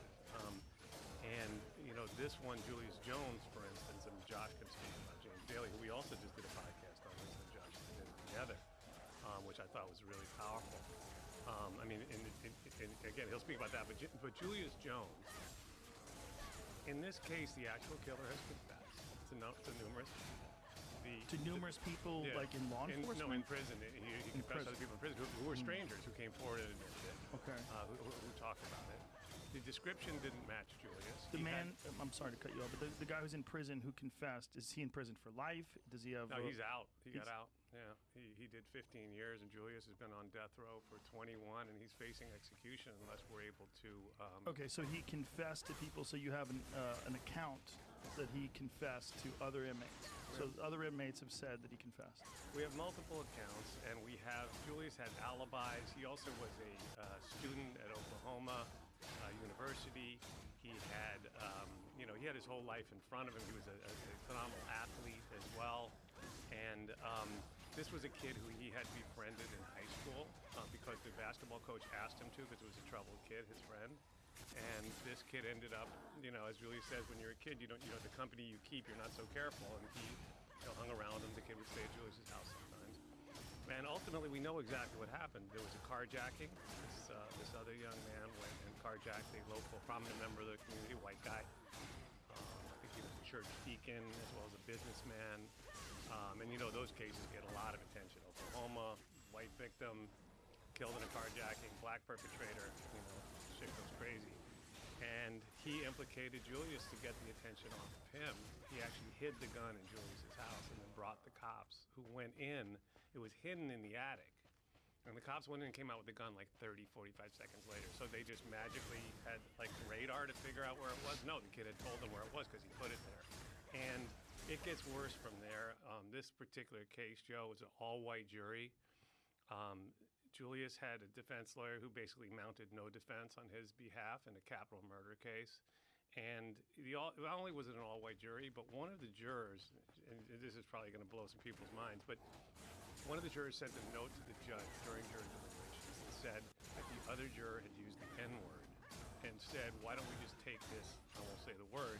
This one, Julius Jones, for instance, and Josh can speak about James Daly, who we also just did a podcast on, this and Josh did it together, which I thought was really powerful. Again, he'll speak about that, but Julius Jones, in this case, the actual killer has confessed to numerous to numerous people, like in law enforcement? No, in prison. He confessed to other people in prison who were strangers who came forward and admitted it. Okay. Who talked about it. The description didn't match Julius. I'm sorry to cut you off, but the guy who's in prison who confessed, is he in prison for life? Does he have... No, he's out. He got out. Yeah. He did 15 years, and Julius has been on death row for 21, and he's facing execution unless we're able to... Okay, so he confessed to people, so you have an account that he confessed to other inmates. So other inmates have said that he confessed. We have multiple accounts, and Julius had alibis. He also was a student at Oklahoma University. He had, he had his whole life in front of him. He was a phenomenal athlete as well. And this was a kid who he had befriended in high school because the basketball coach asked him to, because it was a troubled kid, his friend. And this kid ended up, as Julius says, when you're a kid, the company you keep, you're not so careful. And he hung around him. The kid would stay at Julius's house sometimes. And ultimately, we know exactly what happened. There was a carjacking. This other young man went and carjacked a local prominent member of the community, a white guy. I think he was a church deacon as well as a businessman. Those cases get a lot of attention. Oklahoma, white victim, killed in a carjacking, black perpetrator, shit goes crazy. And he implicated Julius to get the attention off of him. He actually hid the gun in Julius's house and then brought the cops who went in. It was hidden in the attic. And the cops went in and came out with the gun like 30, 45 seconds later. So they just magically had like radar to figure out where it was. No, the kid had told them where it was because he put it there. And it gets worse from there. This particular case, Joe, was an all-white jury. Julius had a defense lawyer who basically mounted no defense on his behalf in a capital murder case. And not only was it an all-white jury, but one of the jurors, and this is probably going to blow some people's minds, but one of the jurors sent a note to the judge during jury deliberations and said that the other juror had used the N-word and said, why don't we just take this, I won't say the word,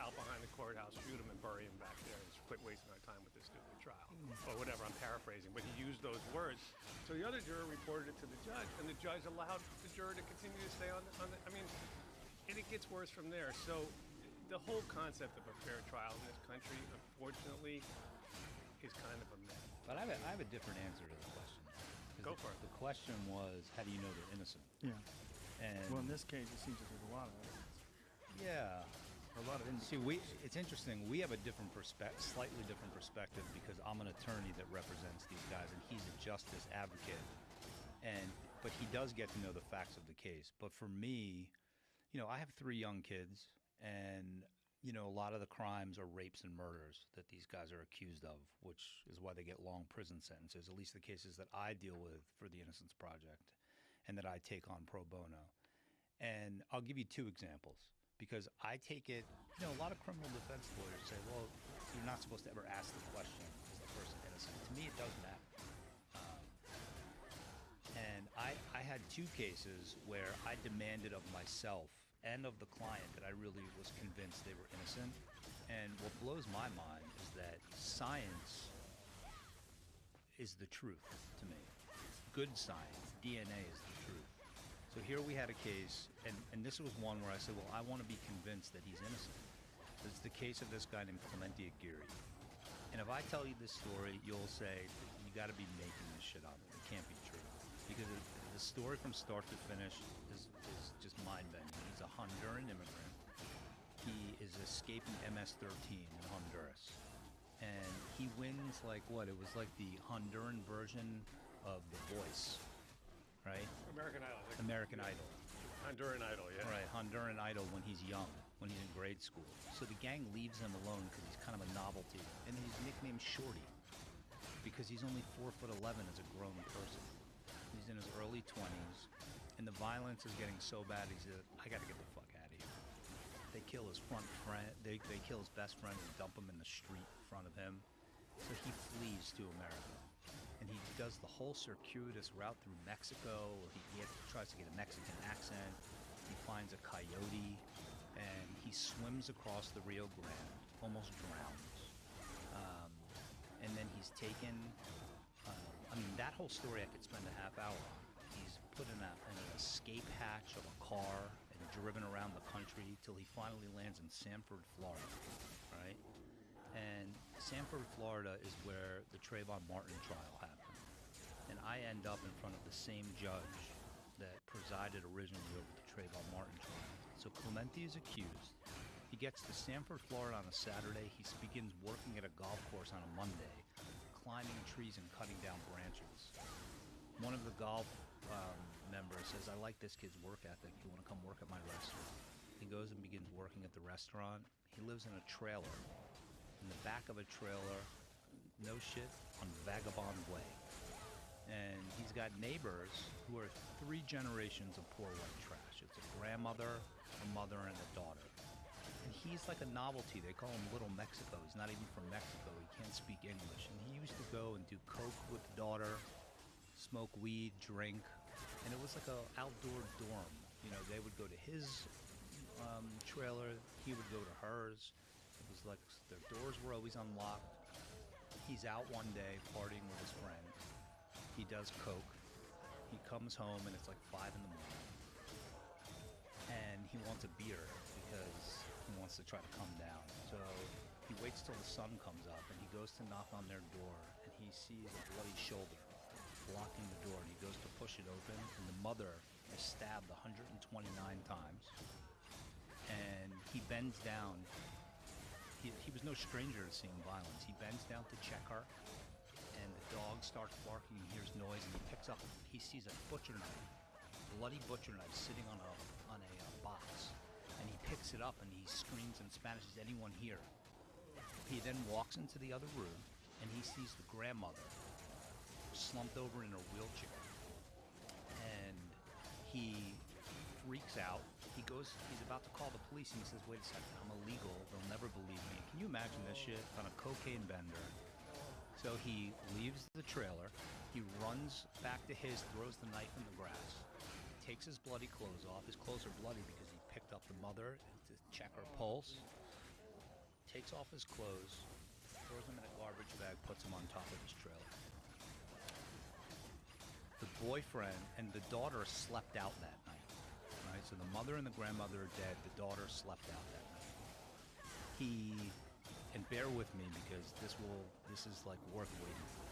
out behind the courthouse, shoot him and bury him back there, and just quit wasting our time with this stupid trial. Or whatever, I'm paraphrasing, but he used those words. So the other juror reported it to the judge, and the judge allowed the juror to continue to stay on the and it gets worse from there. So the whole concept of a fair trial in this country, unfortunately, is kind of a myth. But I have a different answer to the question. Go for it. The question was, how do you know they're innocent? Yeah. And Well, in this case, it seems like there's a lot of evidence. yeah. A lot of See, it's interesting. We have a slightly different perspective because I'm an attorney that represents these guys, and he's a justice advocate. But he does get to know the facts of the case. But for me, I have 3 young kids, and a lot of the crimes are rapes and murders that these guys are accused of, which is why they get long prison sentences. At least the cases that I deal with for the Innocence Project, and that I take on pro bono. And I'll give you 2 examples. Because I take it, a lot of criminal defense lawyers say, well, you're not supposed to ever ask the question, is the person innocent? To me, it does matter. And I had 2 cases where I demanded of myself and of the client that I really was convinced they were innocent. And what blows my mind is that science is the truth to me. Good science, DNA is the truth. So here we had a case, and this was one where I said, well, I want to be convinced that he's innocent. It's the case of this guy named Clemente Aguirre. And if I tell you this story, you'll say, you got to be making this shit up. It can't be true. Because the story from start to finish is just mind-bending. He's a Honduran immigrant. He is escaping MS-13 in Honduras. And he wins like what? It was like the Honduran version of The Voice, right? American Idol. American Idol. Honduran Idol, yeah. Right, Honduran Idol when he's young, when he's in grade school. So the gang leaves him alone because he's kind of a novelty. And he's nicknamed Shorty because he's only 4'11" as a grown person. He's in his early 20s, and the violence is getting so bad, he said, I gotta get the fuck out of here. They kill his they kill his best friend and dump him in the street in front of him. So he flees to America. And he does the whole circuitous route through Mexico. He tries to get a Mexican accent. He finds a coyote, and he swims across the Rio Grande, almost drowns. And then he's taken. I mean, that whole story I could spend a half hour on. He's put in an escape hatch of a car and driven around the country till he finally lands in Sanford, Florida, right? And Sanford, Florida is where the Trayvon Martin trial happened. And I end up in front of the same judge that presided originally over the Trayvon Martin trial. So Clemente is accused. He gets to Sanford, Florida on a Saturday. He begins working at a golf course on a Monday, climbing trees and cutting down branches. One of the golf members says, I like this kid's work ethic. You want to come work at my restaurant? He goes and begins working at the restaurant. He lives in a trailer. In the back of a trailer, no shit, on Vagabond Way. And he's got neighbors who are 3 generations of poor white trash. It's a grandmother, a mother, and a daughter. And he's like a novelty. They call him Little Mexico. He's not even from Mexico. He can't speak English. And he used to go and do coke with the daughter, smoke weed, drink. And it was like a outdoor dorm. You know, they would go to his trailer. He would go to hers. It was like their doors were always unlocked. He's out one day partying with his friend. He does coke. He comes home and it's like 5 in the morning. And he wants a beer because he wants to try to come down. So he waits till the sun comes up and he goes to knock on their door and he sees a bloody shoulder blocking the door, and he goes to push it open and the mother is stabbed 129 times. And he bends down. He was no stranger to seeing violence. He bends down to check her, and the dog starts barking. He hears noise, and he sees a butcher knife, bloody butcher knife, sitting on a box, and he picks it up and he screams in Spanish, "Is anyone here?" He then walks into the other room, and he sees the grandmother slumped over in her wheelchair, and he freaks out. He's about to call the police, and he says, wait a second, I'm illegal, they'll never believe me. Can you imagine this shit? On a cocaine bender. So he leaves the trailer, he runs back to his, throws the knife in the grass, takes his bloody clothes off. His clothes are bloody because he picked up the mother to check her pulse, takes off his clothes, throws them in a garbage bag, puts them on top of his trailer. The boyfriend and the daughter slept out that night. Right, so the mother and the grandmother are dead. The daughter slept out that night. And bear with me because this is like worth waiting for.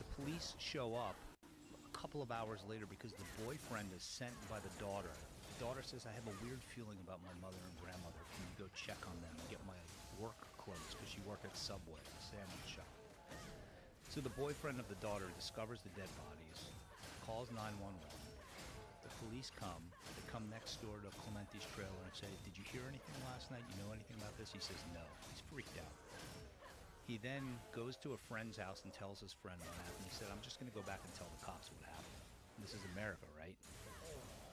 The police show up a couple of hours later because the boyfriend is sent by the daughter. The daughter says, I have a weird feeling about my mother and grandmother. Can you go check on them and get my work clothes? Because she worked at Subway, a sandwich shop. So the boyfriend of the daughter discovers the dead bodies, calls 911. The police come. They come next door to Clemente's trailer and say, did you hear anything last night? You know anything about this? He says no. He's freaked out. He then goes to a friend's house and tells his friend what happened. He said, I'm just going to go back and tell the cops what happened. This is America, right?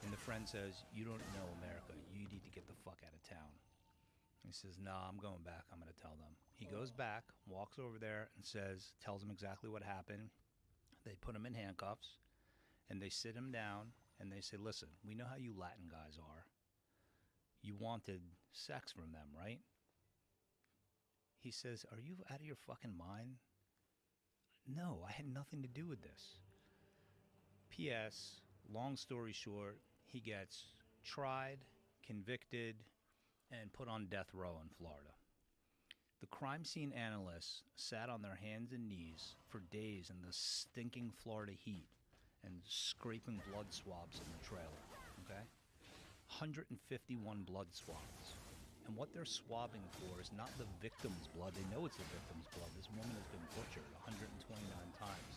And the friend says, you don't know America. You need to get the fuck out of town. He says, no, I'm going back. I'm going to tell them. He goes back, walks over there and tells them exactly what happened. They put him in handcuffs and they sit him down and they say, listen, we know how you Latin guys are. You wanted sex from them, right? He says, are you out of your fucking mind? No, I had nothing to do with this. P.S., long story short, he gets tried, convicted, and put on death row in Florida. The crime scene analysts sat on their hands and knees for days in the stinking Florida heat and scraping blood swabs in the trailer, okay? 151 blood swabs. And what they're swabbing for is not the victim's blood. They know it's the victim's blood. This woman has been butchered 129 times.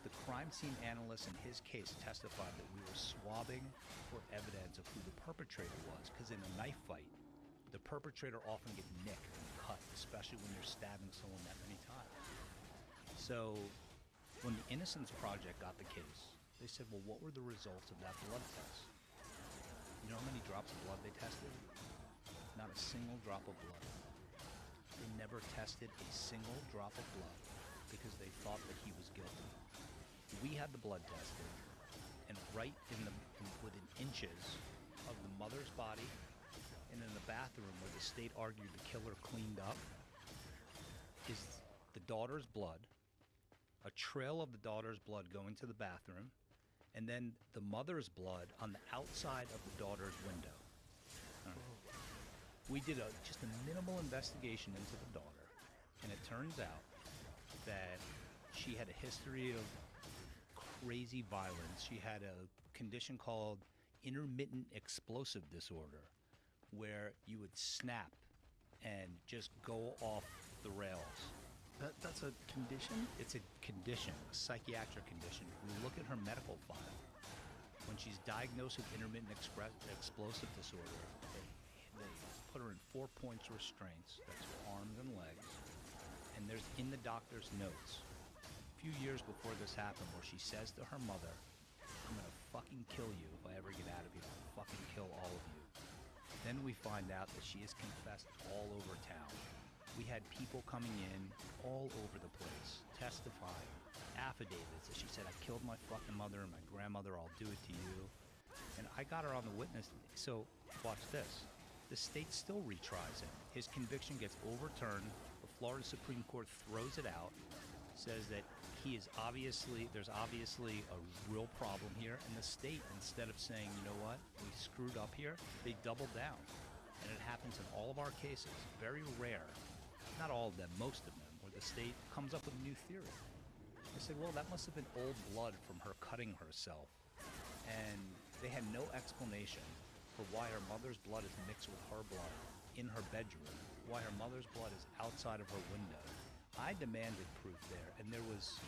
The crime scene analyst in his case testified that we were swabbing for evidence of who the perpetrator was, because in a knife fight, the perpetrator often gets nicked and cut, especially when you're stabbing someone that many times. So when the Innocence Project got the case, they said, well, what were the results of that blood test? You know how many drops of blood they tested? Not a single drop of blood. They never tested a single drop of blood because they thought that he was guilty. We had the blood tested, and right within inches of the mother's body and in the bathroom where the state argued the killer cleaned up is the daughter's blood, a trail of the daughter's blood going to the bathroom, and then the mother's blood on the outside of the daughter's window. We did just a minimal investigation into the daughter, and it turns out that she had a history of crazy violence. She had a condition called intermittent explosive disorder, where you would snap and just go off the rails. That's a condition? It's a condition, a psychiatric condition. We look at her medical file. When she's diagnosed with intermittent explosive disorder, they put her in 4 points restraints. That's her arms and legs. And there's in the doctor's notes, a few years before this happened, where she says to her mother, I'm gonna fucking kill you if I ever get out of here. I'll fucking kill all of you. Then we find out that she has confessed all over town. We had people coming in all over the place, testifying, affidavits that she said, I killed my fucking mother and my grandmother, I'll do it to you. And I got her on the witness. So watch this. The state still retries him. His conviction gets overturned. The Florida Supreme Court throws it out, says that there's obviously a real problem here. And the state, instead of saying, you know what, we screwed up here, they doubled down. And it happens in all of our cases. Very rare, not all of them, most of them, where the state comes up with a new theory. They said, well, that must have been old blood from her cutting herself. And they had no explanation for why her mother's blood is mixed with her blood in her bedroom, why her mother's blood is outside of her window. I demanded proof there, and there was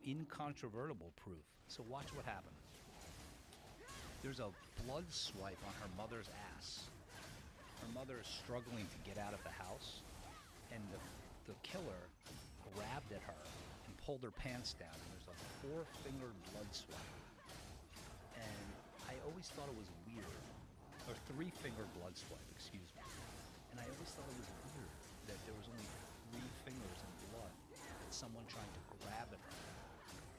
incontrovertible proof. So watch what happened. There's a blood swipe on her mother's ass. Her mother is struggling to get out of the house, and the killer grabbed at her and pulled her pants down, and there's a 4-fingered blood swipe. And I always thought it was weird, or 3-fingered blood swipe, excuse me. And I always thought it was weird that there was only 3 fingers in blood, and someone trying to grab at her.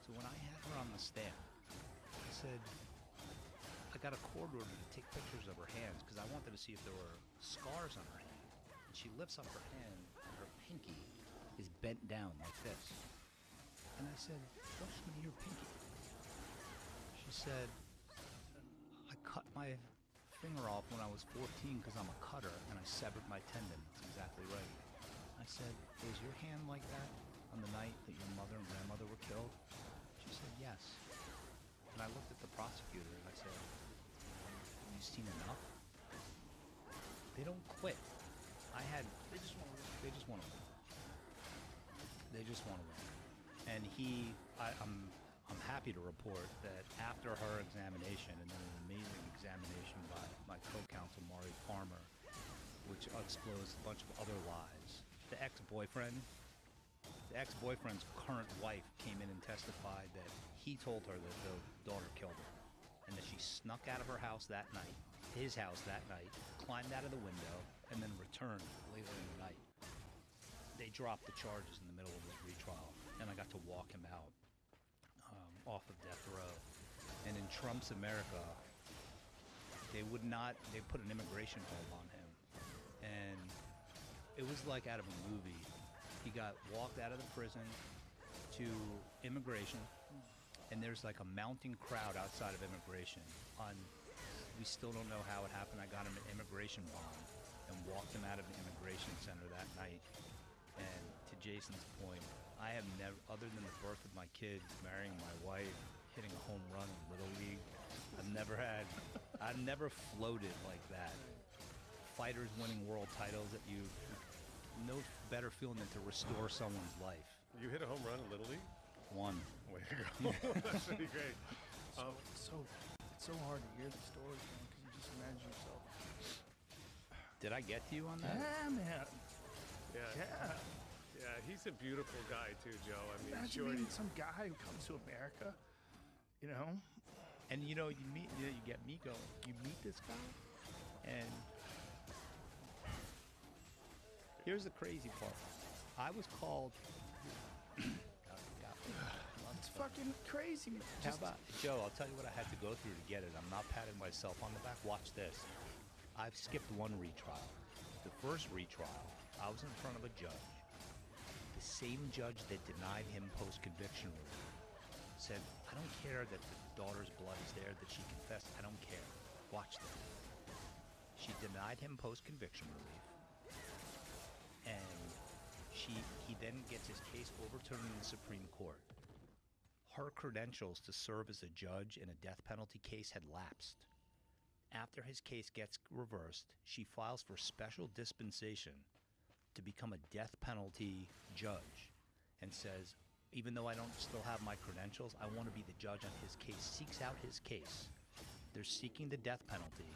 So when I had her on the stand, I said, I got a court order to take pictures of her hands because I wanted to see if there were scars on her hand. And she lifts up her hand, and her pinky is bent down like this. And I said, what's with your pinky? She said, I cut my finger off when I was 14 because I'm a cutter, and I severed my tendon. That's exactly right. I said, was your hand like that on the night that your mother and grandmother were killed? She said, yes. And I looked at the prosecutor and I said, have you seen enough? They don't quit. They just want to win. They just want to win. They just want to win. And I'm happy to report that after her examination, and then an amazing examination by my co-counsel, Maury Farmer, which exposed a bunch of other lies. The ex-boyfriend's current wife came in and testified that he told her that the daughter killed her, and that she snuck out of her house that night, his house that night, climbed out of the window, and then returned later in the night. They dropped the charges in the middle of his retrial, and I got to walk him out off of death row. And in Trump's America, they put an immigration hold on him. And it was like out of a movie. He got walked out of the prison to immigration, and there's like a mounting crowd outside of immigration. We still don't know how it happened. I got him an immigration bond and walked him out of the immigration center that night. And to Jason's point, I have never, other than the birth of my kids, marrying my wife, hitting a home run in Little League, I've never floated like that. Fighters winning world titles, no better feeling than to restore someone's life. You hit a home run in Little League? One. Way to go. That's pretty great. It's so hard to hear the stories, man, because you just imagine yourself. Did I get to you on that? Yeah, man. Yeah. Yeah, he's a beautiful guy too, Joe. I mean, Imagine meeting some guy who comes to America, you know? And you get me going. You meet this guy, and here's the crazy part. I was called. It's fucking crazy, man. How about Joe? I'll tell you what I had to go through to get it. I'm not patting myself on the back. Watch this. I've skipped one retrial. The first retrial, I was in front of a judge. The same judge that denied him post-conviction relief said, I don't care that the daughter's blood is there, that she confessed. I don't care. Watch this. She denied him post-conviction relief. And he then gets his case overturned in the Supreme Court. Her credentials to serve as a judge in a death penalty case had lapsed. After his case gets reversed, she files for special dispensation to become a death penalty judge and says, even though I don't still have my credentials, I want to be the judge on his case, seeks out his case. They're seeking the death penalty,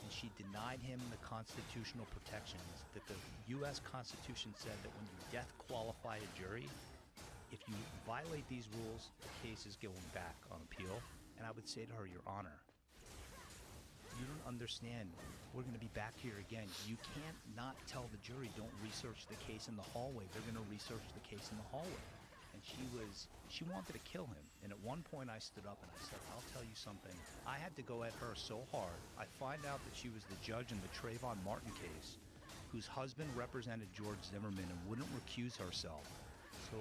and she denied him the constitutional protections that the U.S. Constitution said that when you death qualify a jury, if you violate these rules, the case is going back on appeal. And I would say to her, Your Honor, you don't understand. We're going to be back here again. You can't not tell the jury, don't research the case in the hallway. They're going to research the case in the hallway. And she wanted to kill him. And at one point I stood up and I said, I'll tell you something. I had to go at her so hard. I find out that she was the judge in the Trayvon Martin case, whose husband represented George Zimmerman and wouldn't recuse herself. So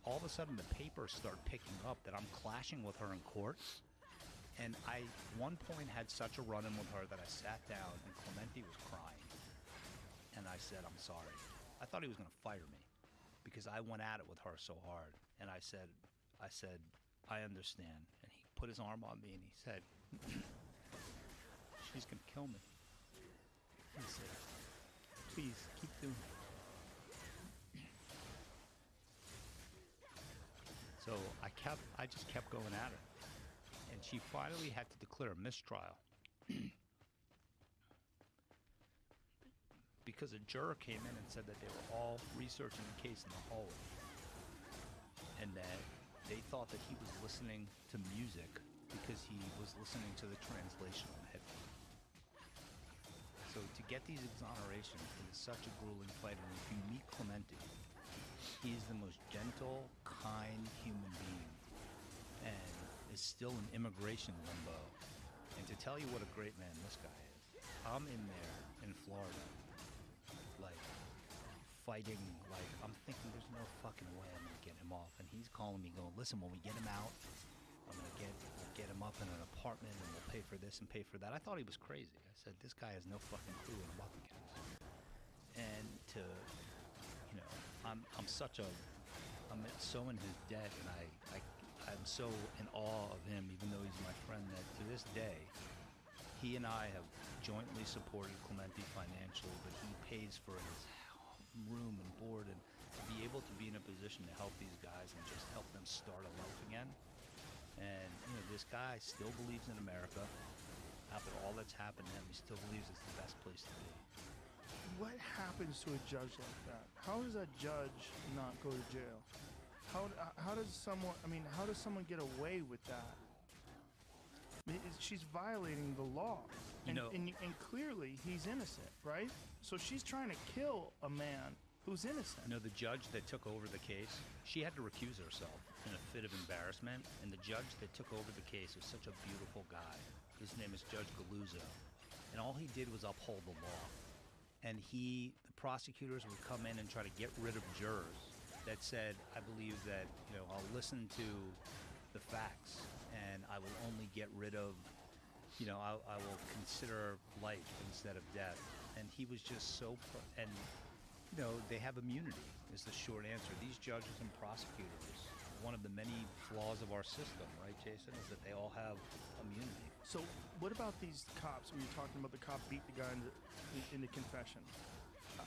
all of a sudden the papers start picking up that I'm clashing with her in court. And I, one point, had such a run-in with her that I sat down and Clemente was crying. And I said, I'm sorry. I thought he was going to fire me because I went at it with her so hard. And I said, I understand. And he put his arm on me and he said, she's going to kill me. He said, please, keep doing it. So I just kept going at her. And she finally had to declare a mistrial. Because a juror came in and said that they were all researching the case in the hallway. And that they thought that he was listening to music because he was listening to the translation on headphones. So to get these exonerations, it is such a grueling fight. And if you meet Clemente, he is the most gentle, kind human being. And is still in immigration limbo. And to tell you what a great man this guy is, I'm in there in Florida, like, fighting, like, I'm thinking there's no fucking way I'm gonna get him off. And he's calling me going, listen, when we get him out, I'm gonna get him up in an apartment and we'll pay for this and pay for that. I thought he was crazy. I said, this guy has no fucking clue what I'm up against. And to, you know, I'm so in his debt, and I'm so in awe of him, even though he's my friend, that to this day, he and I have jointly supported Clemente financially, but he pays for his room and board, and to be able to be in a position to help these guys and just help them start a life again. And, you know, this guy still believes in America. After all that's happened to him, he still believes it's the best place to be. What happens to a judge like that? How does a judge not go to jail? How does someone get away with that? I mean, she's violating the law, and clearly he's innocent, right? So she's trying to kill a man who's innocent. You know, the judge that took over the case, she had to recuse herself in a fit of embarrassment, and the judge that took over the case was such a beautiful guy. His name is Judge Galuzzo, and all he did was uphold the law. And the prosecutors would come in and try to get rid of jurors that said, I believe that, you know, I'll listen to the facts, and I will only get rid of, you know, I will consider life instead of death. And he was just so, and you know, they have immunity is the short answer. These judges and prosecutors, one of the many flaws of our system, right, Jason, is that they all have immunity. So what about these cops? When you're talking about the cop beat the guy in the confession,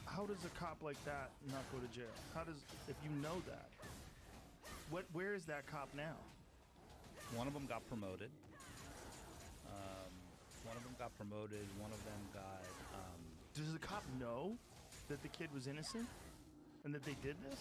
how does a cop like that not go to jail? How does, if you know that, where is that cop now? One of them got promoted. One of them got promoted. One of them got. Does the cop know that the kid was innocent and that they did this?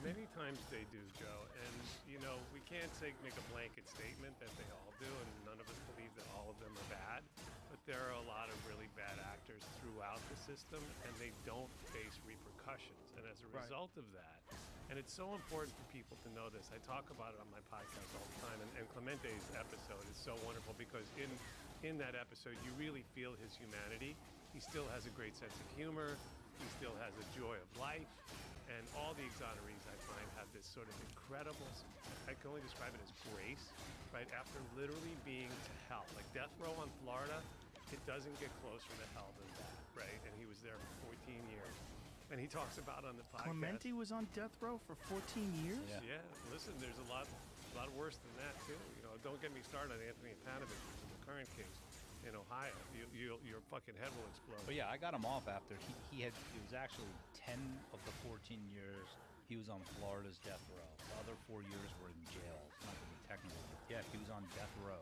Many times they do, Joe, and you know, we can't make a blanket statement that they all do, and none of us believe that all of them are bad, but there are a lot of really bad actors throughout the system, and they don't face repercussions, and as a result of that, and it's so important for people to know this, I talk about it on my podcast all the time, and Clemente's episode is so wonderful because in that episode, you really feel his humanity. He still has a great sense of humor. He still has a joy of life. And all the exonerees, I find, have this sort of incredible, I can only describe it as grace, right? After literally being to hell. Like death row on Florida, it doesn't get closer to hell than that, right? And he was there for 14 years. And he talks about on the podcast. Clemente was on death row for 14 years? Yeah, listen, there's a lot worse than that, too. You know, don't get me started on Anthony Panovich, who's in the current case in Ohio. Your fucking head will explode. But yeah, I got him off after it was actually 10 of the 14 years he was on Florida's death row. The other 4 years were in jail. It's not to be technical, but yeah, he was on death row.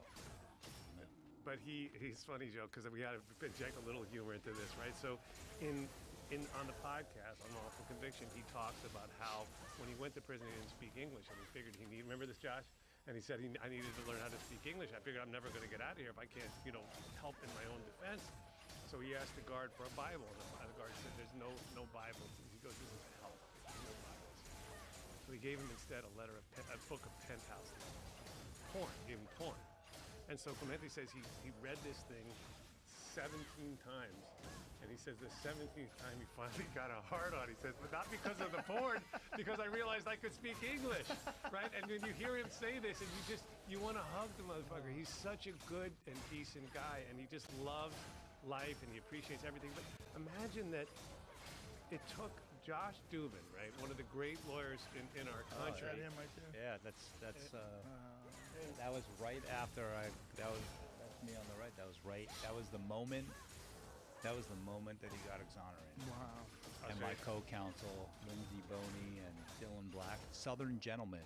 Yeah. But he's funny, Joe, because we had to inject a little humor into this, right? So on the podcast on Lawful Conviction, he talks about how when he went to prison, he didn't speak English, and he figured remember this, Josh? And he said I needed to learn how to speak English. I figured I'm never going to get out of here if I can't, you know, help in my own defense. So he asked the guard for a Bible, and the guard said, "There's no Bible." He goes, "This is hell. There's no Bibles." So he gave him instead a book of penthouses, porn. Gave him porn. And so Clemente says he read this thing 17 times. And he says the 17th time he finally got a hard on. He says, but not because of the porn, because I realized I could speak English, right? And when you hear him say this, and you want to hug the motherfucker. He's such a good and decent guy, and he just loves life, and he appreciates everything. But imagine that it took Josh Dubin, right, one of the great lawyers in our country. Is that him right there? Yeah, that's that was right after that's me on the right. That was the moment. That was the moment that he got exonerated. Wow. And my co-counsel, Lindsey Boney and Dylan Black, Southern gentlemen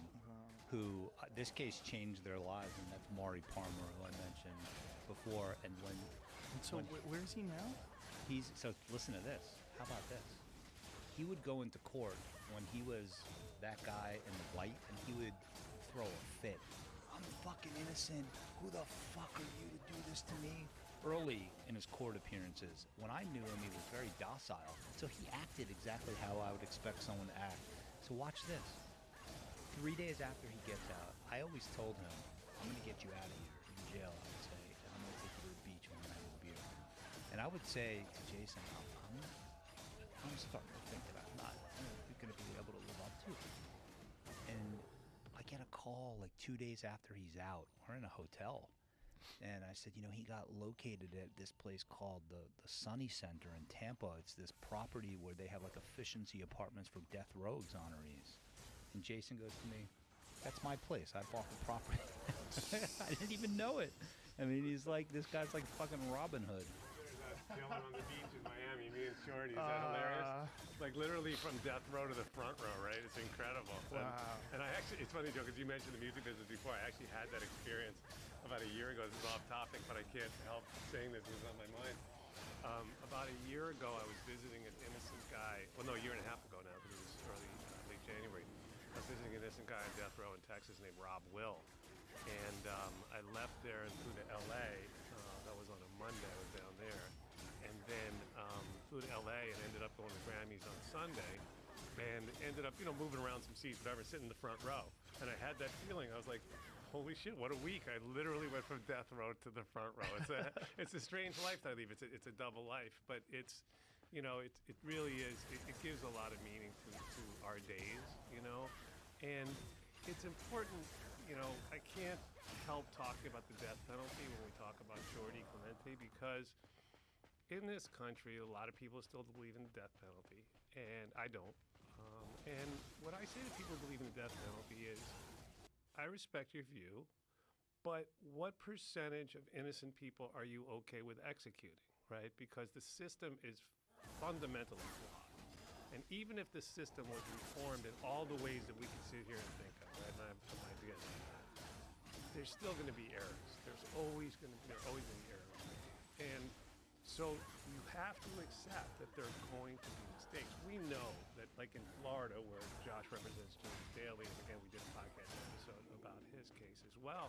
who, this case changed their lives, and that's Maury Palmer, who I mentioned before. And where is he now? So listen to this. How about this? He would go into court when he was that guy in the white, and he would throw a fit. I'm fucking innocent. Who the fuck are you to do this to me? Early in his court appearances, when I knew him, he was very docile. So he acted exactly how I would expect someone to act. So watch this. 3 days after he gets out, I always told him, I'm going to get you out of here in jail, I would say, and I'm going to take you to the beach when we're having a beer. And I would say to Jason, I'm starting to think that I'm not going to be able to live up to it. And I get a call like 2 days after he's out. We're in a hotel. And I said, you know, he got located at this place called the Sunny Center in Tampa. It's this property where they have like efficiency apartments for death row exonerees. And Jason goes to me, that's my place. I bought the property. I didn't even know it. I mean, he's like, this guy's like fucking Robin Hood. Chilling on the beach in Miami, me and Shorty. Is that hilarious? Like literally from death row to the front row, right? It's incredible. Wow. And I actually, it's funny, Joe, because you mentioned the music business before. I actually had that experience about a year ago. This is off topic, but I can't help saying this. It was on my mind. About a year ago, I was visiting an innocent guy. Well, no, a year and a half ago now, because it was late January. I was visiting an innocent guy on death row in Texas named Rob Will. And I left there and flew to LA. That was on a Monday. I was down there. And then flew to LA and ended up going to Grammys on Sunday. and ended up, moving around some seats, whatever, sitting in the front row. And I had that feeling. I was like, holy shit, what a week. I literally went from death row to the front row. It's a strange life that I lead. It's a double life, but it really is, it gives a lot of meaning to our days, and it's important, I can't help talking about the death penalty when we talk about Jordi Clemente, because in this country, a lot of people still believe in the death penalty, and I don't. And what I say to people who believe in the death penalty is, I respect your view, but what percentage of innocent people are you okay with executing, right? Because the system is fundamentally flawed. And even if the system was reformed in all the ways that we can sit here and think of, right? And I have some ideas on that. There's still going to be errors. There's always going to be errors. And so you have to accept that there are going to be mistakes. We know that, like in Florida, where Josh represents James Daly, and again, we did a podcast episode about his case as well.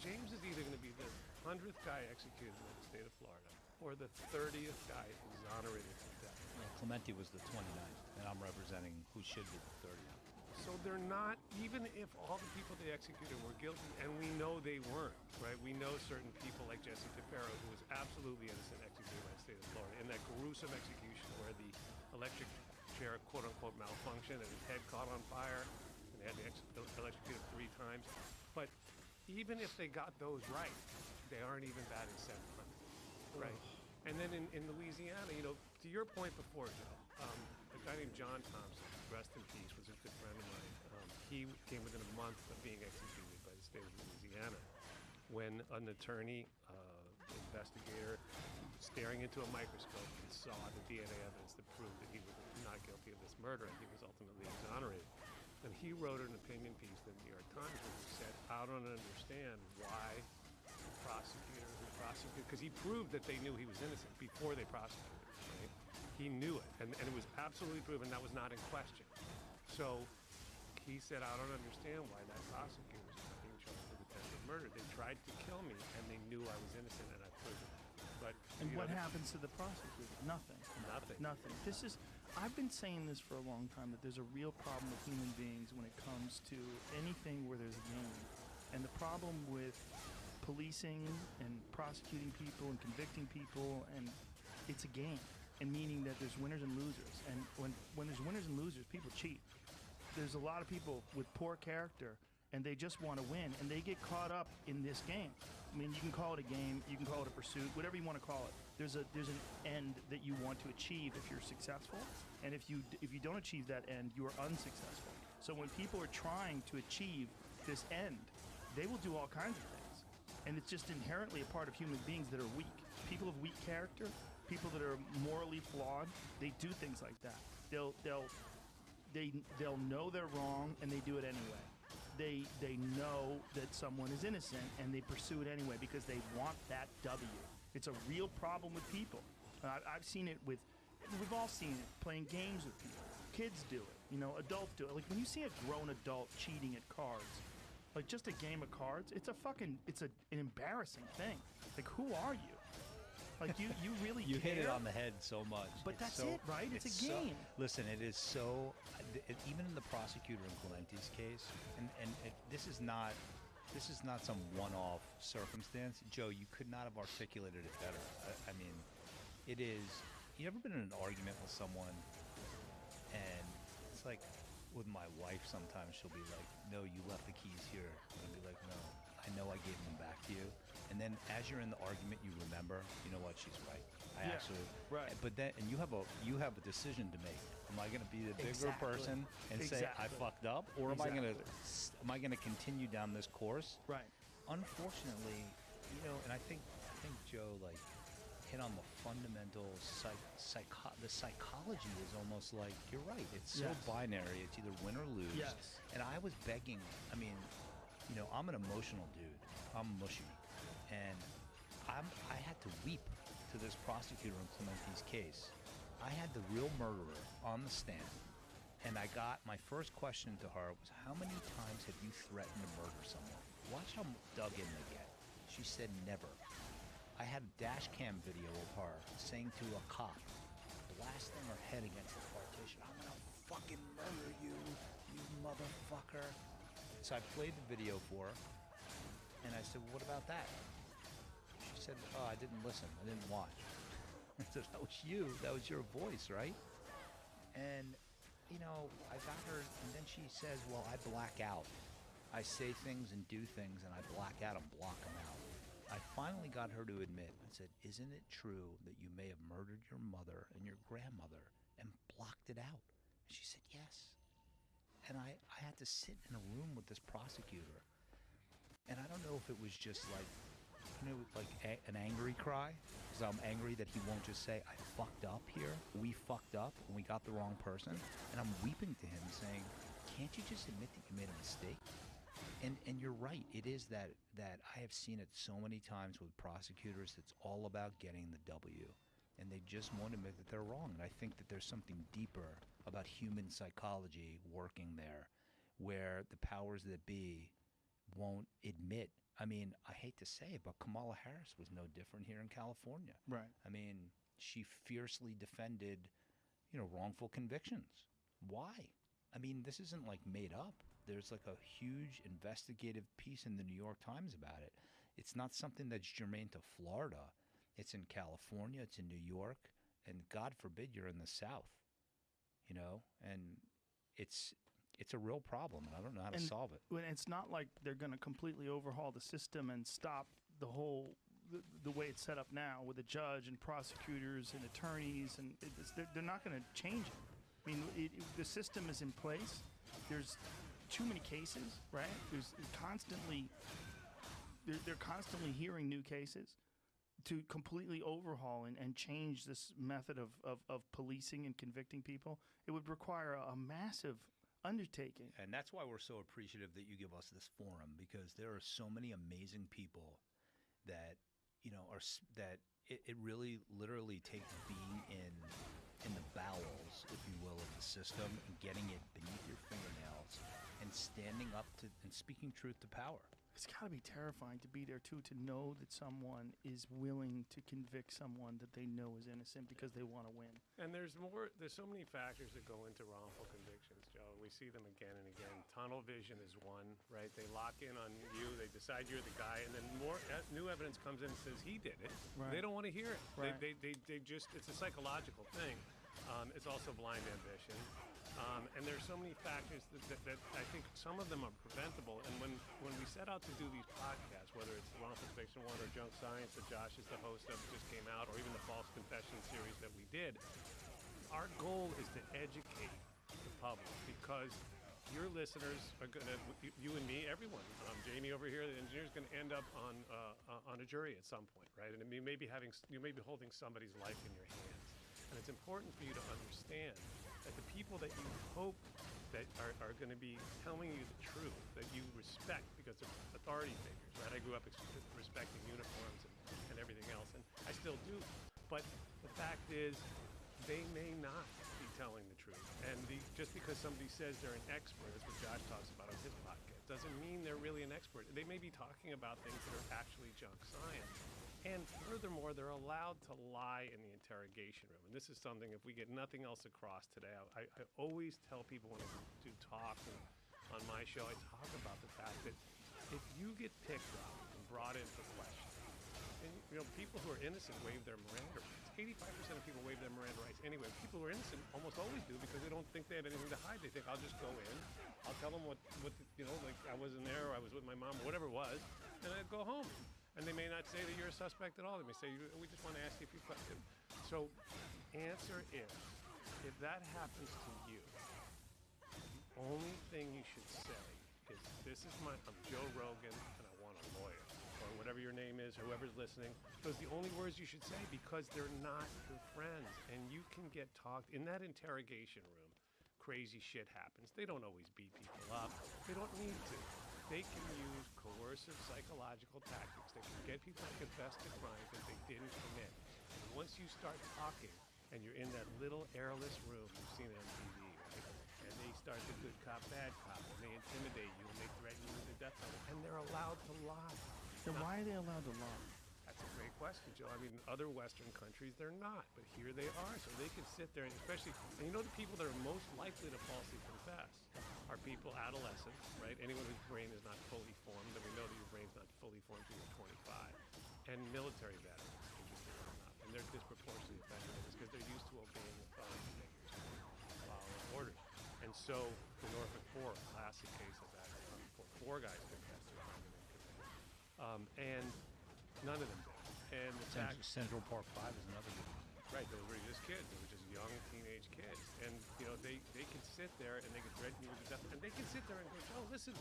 James is either going to be the 100th guy executed in the state of Florida or the 30th guy exonerated from death. Clemente was the 29th, and I'm representing who should be the 30th. So they're not, even if all the people they executed were guilty, and we know they weren't, right? We know certain people like Jesse Tefero, who was absolutely innocent, executed by the state of Florida, in that gruesome execution where the electric chair, quote unquote, malfunctioned and his head caught on fire, and they had to electrocute him 3 times. But even if they got those right, they aren't even batting 700, right? And then in Louisiana, to your point before, Joe, a guy named John Thompson, rest in peace, was a good friend of mine. He came within a month of being executed by the state of Louisiana when an attorney, investigator, staring into a microscope and saw the DNA evidence that proved that he was not guilty of this murder, and he was ultimately exonerated. And he wrote an opinion piece in the New York Times where he said, I don't understand why the prosecutor who prosecuted, because he proved that they knew he was innocent before they prosecuted him, right? He knew it, and it was absolutely proven. That was not in question. So he said, I don't understand why that prosecutor is not being charged with attempted murder. They tried to kill me, and they knew I was innocent, and I proved it. But what happens to the prosecutor? Nothing. Nothing. I've been saying this for a long time, that there's a real problem with human beings when it comes to anything where there's a game. And the problem with policing and prosecuting people and convicting people, and it's a game. And meaning that there's winners and losers. And when there's winners and losers, people cheat. There's a lot of people with poor character, and they just want to win, and they get caught up in this game. I mean, you can call it a game, you can call it a pursuit, whatever you want to call it. There's an end that you want to achieve if you're successful, and if you don't achieve that end, you are unsuccessful. So when people are trying to achieve this end, they will do all kinds of things, and it's just inherently a part of human beings that are weak. People of weak character, people that are morally flawed, they do things like that. They'll know they're wrong, and they do it anyway. They know that someone is innocent, and they pursue it anyway because they want that W. It's a real problem with people. I've seen it we've all seen it, playing games with people. Kids do it, adults do it. Like when you see a grown adult cheating at cards, like just a game of cards, it's an embarrassing thing. Like, who are you? Like, you really You care? hit it on the head so much. But that's it, right? It's a game. Listen, it is so. Even in the prosecutor in Clemente's case, and this is not some one-off circumstance. Joe, you could not have articulated it better. I mean, it is. You ever been in an argument with someone, and it's like with my wife. Sometimes she'll be like, "No, you left the keys here," and I'll be like, "No, I know I gave them back to you." And then as you're in the argument, you remember, you know what, she's right. Right. But then, and you have a decision to make. Am I going to be the bigger person and say I fucked up, or am I going to continue down this course? Right. Unfortunately, and I think Joe hit on the fundamental the psychology is almost like you're right. It's so binary. It's either win or lose. Yes. And I was begging. I mean, I'm an emotional dude. I'm mushy. And I had to weep to this prosecutor in Clemente's case. I had the real murderer on the stand, and my first question to her was, how many times have you threatened to murder someone? Watch how dug in they get. She said never. I had a dash cam video of her saying to a cop, blasting her head against the partition. motherfucker. So I played the video for her, and I said, what about that? She said, oh, I didn't listen. I didn't watch. I said, that was you. That was your voice, right? And, you know, I got her, and then she says, well, I black out. I say things and do things, and I black out and block them out. I finally got her to admit, I said, isn't it true that you may have murdered your mother and your grandmother and blocked it out? And she said, yes. And I had to sit in a room with this prosecutor. And I don't know if it was just like, you know, like an angry cry, because I'm angry that he won't just say, I fucked up here. We fucked up and we got the wrong person. And I'm weeping to him saying, can't you just admit that you made a mistake? And you're right. It is that I have seen it so many times with prosecutors. It's all about getting the W. And they just won't admit that they're wrong. And I think that there's something deeper about human psychology working there, where the powers that be won't admit. I mean, I hate to say it, but Kamala Harris was no different here in California. Right. I mean, she fiercely defended, you know, wrongful convictions. Why? I mean, this isn't like made up. There's like a huge investigative piece in the New York Times about it. It's not something that's germane to Florida. It's in California, it's in New York, and God forbid you're in the South, you know? And it's a real problem, and I don't know how to solve it. And it's not like they're going to completely overhaul the system and stop the whole the way it's set up now with a judge and prosecutors and attorneys, and they're not going to change it. I mean, the system is in place. There's too many cases, right? There's constantly they're constantly hearing new cases to completely overhaul and change this method of policing and convicting people. It would require a massive undertaking. And that's why we're so appreciative that you give us this forum, because there are so many amazing people that, you know, it really literally takes being in the bowels, if you will, of the system and getting it beneath your fingernails and standing up to and speaking truth to power. It's got to be terrifying to be there, too, to know that someone is willing to convict someone that they know is innocent because they want to win. And there's so many factors that go into wrongful convictions, Joe. We see them again and again. Tunnel vision is one, right? They lock in on you, they decide you're the guy, and then more new evidence comes in and says he did it. Right. They don't want to hear it. Right. They just, it's a psychological thing. It's also blind ambition. And there's so many factors that I think some of them are preventable. And when we set out to do these podcasts, whether it's Wrongful Conviction 1 or Junk Science that Josh is the host of, just came out, or even the False Confession series that we did, our goal is to educate the public, because your listeners are going to, you and me, everyone, Jamie over here, the engineer, is going to end up on a jury at some point, right? And you may be holding somebody's life in your hands. And it's important for you to understand that the people that you hope that are going to be telling you the truth, that you respect because they're authority figures, right? I grew up respecting uniforms and everything else, and I still do. But the fact is, they may not be telling the truth. And just because somebody says they're an expert, that's what Josh talks about on his podcast, doesn't mean they're really an expert. They may be talking about things that are actually junk science. And furthermore, they're allowed to lie in the interrogation room. And this is something, if we get nothing else across today, I always tell people when I do talks on my show, I talk about the fact that if you get picked up and brought in for questioning, and you know, people who are innocent waive their Miranda rights. 85% of people waive their Miranda rights anyway. People who are innocent almost always do, because they don't think they have anything to hide. They think, I'll just go in, I'll tell them what you know, like I wasn't there, or I was with my mom, or whatever it was, and I'd go home. And they may not say that you're a suspect at all. They may say, we just want to ask you a few questions. So answer is, if that happens to you, the only thing you should say is, I'm Joe Rogan and I want a lawyer, or whatever your name is, whoever's listening. Those are the only words you should say, because they're not your friends. And you can get talked in that interrogation room. Crazy shit happens. They don't always beat people up. They don't need to. They can use coercive psychological tactics. They can get people to confess to crimes that they didn't commit. And once you start talking, and you're in that little airless room, you've seen it on TV, right? And they start the good cop, bad cop, and they intimidate you, and they threaten you with the death penalty, and they're allowed to lie. Then why are they allowed to lie? That's a great question, Joe. I mean, other Western countries, they're not, but here they are. So they can sit there, and especially, and you know, the people that are most likely to falsely confess are people, adolescents, right? Anyone whose brain is not fully formed, and we know that your brain's not fully formed until you're 25, and military veterans, interestingly enough. And they're disproportionately affected by this because they're used to obeying authority figures, following orders. And so the Norfolk 4, classic case of that, four guys confessed to a crime they didn't commit. And none of them did. And the fact, Central Park 5 is another good one. right, those were just kids. They were just young teenage kids. And, they can sit there and they can threaten you with death. And they can sit there and go, Joe, listen,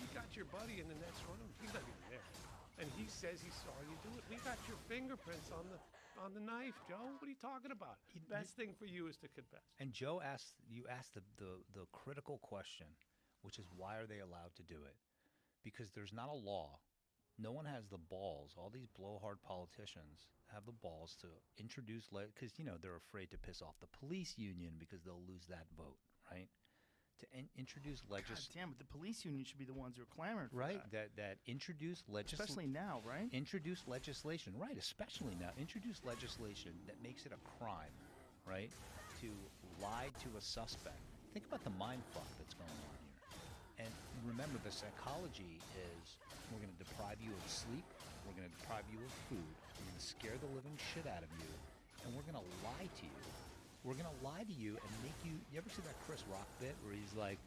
you got your buddy in the next room. He's not even there. And he says he saw you do it. We got your fingerprints on the knife, Joe. What are you talking about? The best thing for you is to confess. And Joe asked the critical question, which is why are they allowed to do it? Because there's not a law. No one has the balls. All these blowhard politicians have the balls to introduce, because they're afraid to piss off the police union because they'll lose that vote, right? To introduce God damn it, the police union should be the ones who are clamoring for right that. that introduce legislation, Especially now, right? introduce legislation, right? Especially now, introduce legislation that makes it a crime, right? To lie to a suspect. Think about the mind fuck that's going on here. And remember, the psychology is we're going to deprive you of sleep, we're going to deprive you of food, we're going to scare the living shit out of you, and we're going to lie to you. We're going to lie to you and make you... You ever see that Chris Rock bit where he's like,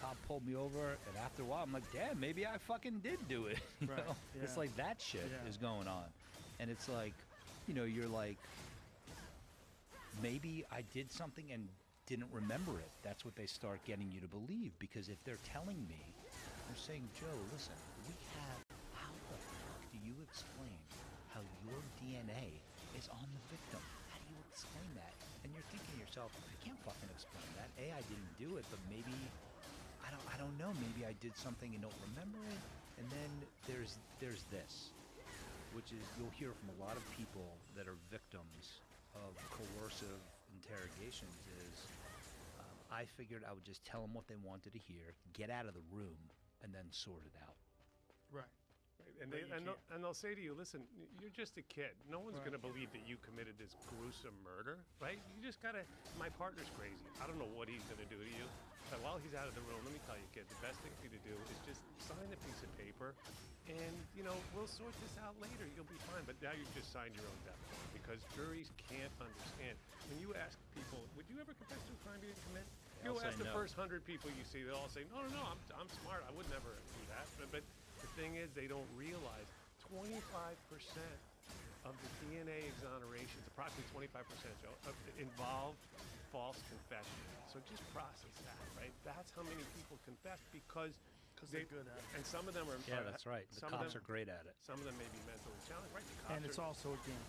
cop pulled me over, and after a while I'm like, damn, maybe I fucking did do it. You Right, know? yeah. It's like that shit Yeah. is going on. And it's like, you're like, maybe I did something and didn't remember it. That's what they start getting you to believe. Because if they're telling me, they're saying, Joe, listen, how the fuck do you explain how your DNA is on the victim? How do you explain that? And you're thinking to yourself, I can't fucking explain that. I didn't do it, but maybe, I don't know, maybe I did something and don't remember it. And then there's this, which is you'll hear from a lot of people that are victims of coercive interrogations is, I figured I would just tell them what they wanted to hear, get out of the room, and then sort it out. Right. And But you they'll say to you, listen, you're just a kid. No one's Right. going to believe that you committed this gruesome murder, right? You just got to, my partner's crazy. I don't know what he's going to do to you. But while he's out of the room, let me tell you, kid, the best thing for you to do is just sign a piece of paper and, we'll sort this out later. You'll be fine. But now you've just signed your own death warrant because juries can't understand. When you ask people, would you ever confess to a crime you didn't commit? They'll You'll ask say the no. first 100 people you see, they'll all say, no, I'm smart. I would never do that. But the thing is, they don't realize 25% of the DNA exonerations, approximately 25%, Joe, involve false confession. So just process that, right? That's how many people confess because they're good at it. And some of them are. Yeah, that's right. The some of cops them- are great at it. Some of them may be mentally challenged, right? The cops And it's are- also a game.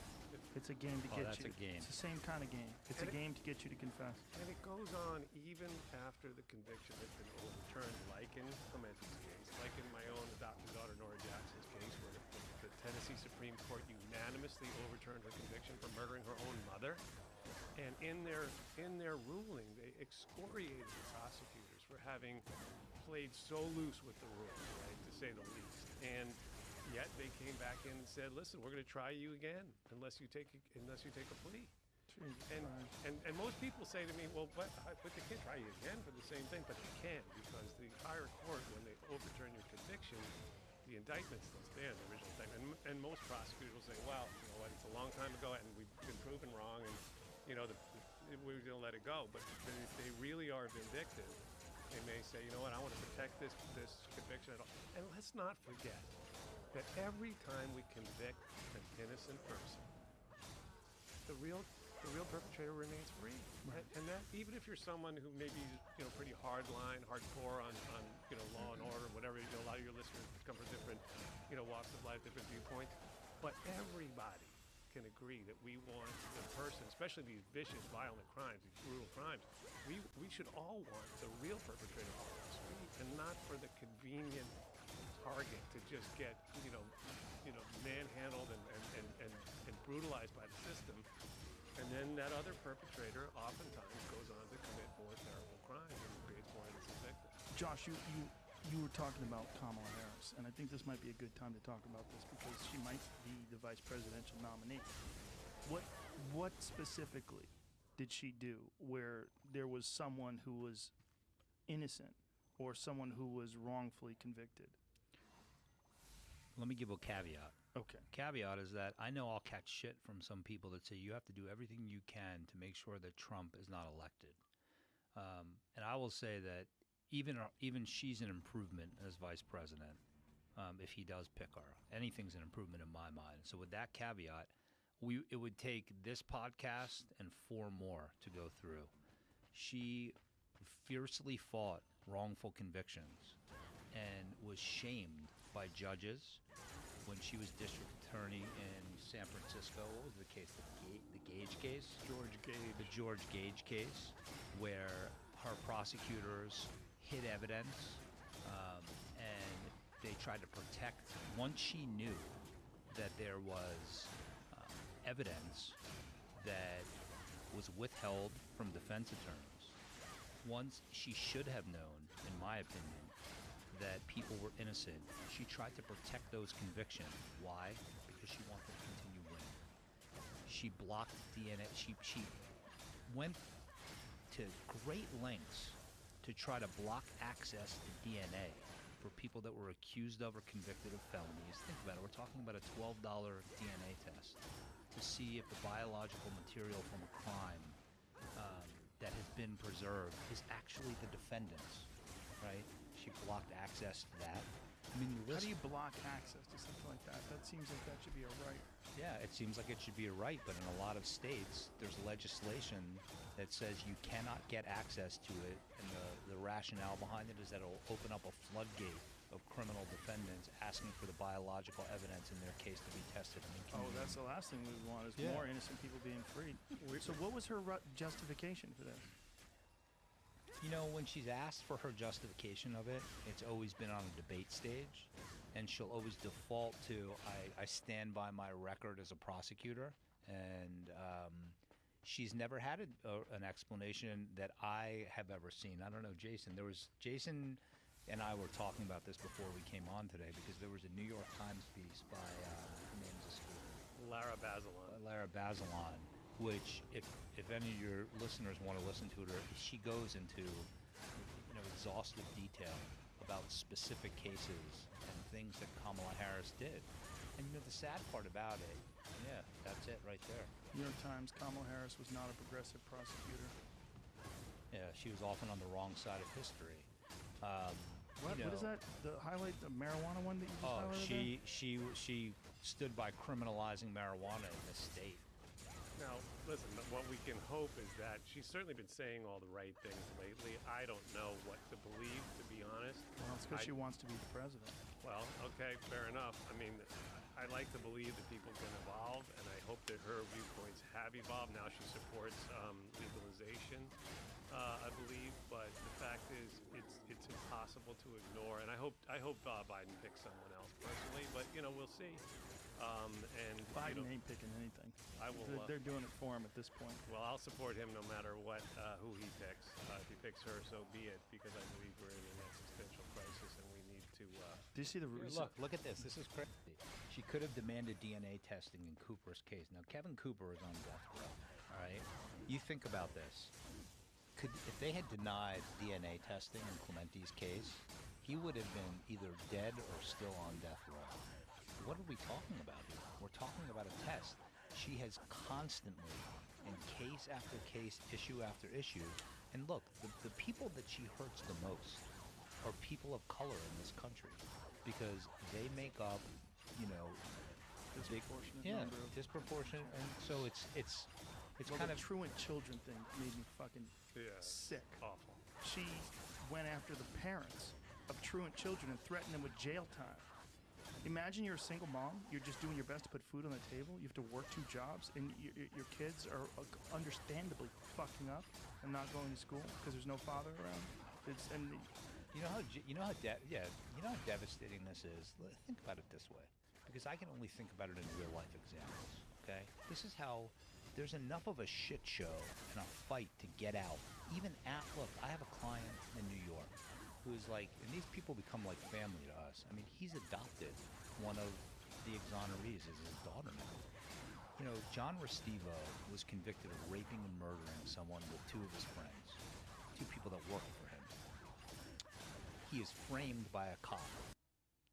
It's a game to Oh, get that's you. a game. It's the same kind of game. It's And a game to get you to confess. And it goes on even after the conviction has been overturned, like in Clementi's case, like in my own adopted daughter Nora Jackson's case, where the Tennessee Supreme Court unanimously overturned her conviction for murdering her own mother. And in their ruling, they excoriated the prosecutors for having played so loose with the rules, right, to say the least. And yet they came back in and said, "Listen, we're going to try you again unless you take a plea." And most people say to me, "Well, but they can't try you again for the same thing." But they can, because the higher court, when they overturn your conviction, the indictment still stands, the original indictment. And most prosecutors will say, "Well, you know what? It's a long time ago, and we've been proven wrong, and we're going to let it go." But if they really are vindictive, they may say, "You know what? I want to protect this conviction at all." And let's not forget that every time we convict an innocent person, the real perpetrator remains free. Right. And that, even if you're someone who maybe pretty hardcore on law and order, whatever, a lot of your listeners come from different walks of life, different viewpoints, but everybody can agree that we want the person, especially these vicious, violent crimes, these brutal crimes, we should all want the real perpetrator off the street, and not for the convenient target to just get manhandled and brutalized by the system. And then that other perpetrator oftentimes goes on to commit more terrible crimes and creates more innocent victims. Josh, you were talking about Kamala Harris, and I think this might be a good time to talk about this because she might be the vice presidential nominee. What specifically did she do where there was someone who was innocent or someone who was wrongfully convicted? Let me give a caveat. Okay. Caveat is that I know I'll catch shit from some people that say you have to do everything you can to make sure that Trump is not elected. And I will say that even she's an improvement as vice president if he does pick her. Anything's an improvement in my mind. So with that caveat, it would take this podcast and 4 more to go through. She fiercely fought wrongful convictions and was shamed by judges when she was district attorney in San Francisco. What was the case? The Gage case? George Gage. The George Gage case, where her prosecutors hid evidence and they tried to protect. Once she knew that there was evidence that was withheld from defense attorneys, once she should have known, in my opinion, that people were innocent, she tried to protect those convictions. Why? Because she wanted to continue winning. She blocked DNA. She went to great lengths to try to block access to DNA for people that were accused of or convicted of felonies. Think about it. We're talking about a $12 DNA test to see if the biological material from a crime that has been preserved is actually the defendant's, right? She blocked access to that. I mean, How do you block access to something like that? That seems like that should be a right. Yeah, it seems like it should be a right, but in a lot of states, there's legislation that says you cannot get access to it, and the rationale behind it is that it'll open up a floodgate of criminal defendants asking for the biological evidence in their case to be tested. I mean, Oh, that's the last thing we want is Yeah. more innocent people being freed. So what was her justification for this? You know, when she's asked for her justification of it, it's always been on a debate stage, and she'll always default to, I stand by my record as a prosecutor, and she's never had an explanation that I have ever seen. I don't know, Jason. Jason and I were talking about this before we came on today, because there was a New York Times piece by, her name's escaping. Lara Bazelon. Lara Bazelon, which if any of your listeners want to listen to it, she goes into exhaustive detail about specific cases and things that Kamala Harris did. And the sad part about it, yeah, that's it right there. New York Times, Kamala Harris was not a progressive prosecutor. Yeah, she was often on the wrong side of history. What is that? The highlight, the marijuana one that you just highlighted? She stood by criminalizing marijuana in this state. Now, listen, what we can hope is that she's certainly been saying all the right things lately. I don't know what to believe, to be honest. Well, it's because she wants to be the president. Well, okay, fair enough. I mean, I like to believe that people can evolve, and I hope that her viewpoints have evolved. Now she supports legalization, I believe, but the fact is, it's impossible to ignore. And I hope Biden picks someone else personally, but we'll see. And Biden ain't picking anything. I will. They're doing it for him at this point. Well, I'll support him no matter what, who he picks. If he picks her, so be it, because I believe we're in an existential crisis and we need to. Do you see the Look at this. This is crazy. She could have demanded DNA testing in Cooper's case. Now, Kevin Cooper is on death row. All right. You think about this. If they had denied DNA testing in Clementi's case, he would have been either dead or still on death row. What are we talking about here? We're talking about a test. She has constantly, in case after case, issue after issue, and look, the people that she hurts the most are people of color in this country, because they make up, disproportionate, and so it's Well, kind the of truant children thing made me fucking sick. Awful. She went after the parents of truant children and threatened them with jail time. Imagine you're a single mom. You're just doing your best to put food on the table. You have to work 2 jobs, and your kids are understandably fucking up and not going to school because there's no father around. You know how devastating this is. Think about it this way, because I can only think about it in real life examples. Okay, this is how there's enough of a shit show and a fight to get out. Even look, I have a client in New York who's like, and these people become like family to us. I mean, he's adopted one of the exonerees as his daughter now. John Restivo was convicted of raping and murdering someone with 2 of his friends, 2 people that worked for him. he is framed by a cop.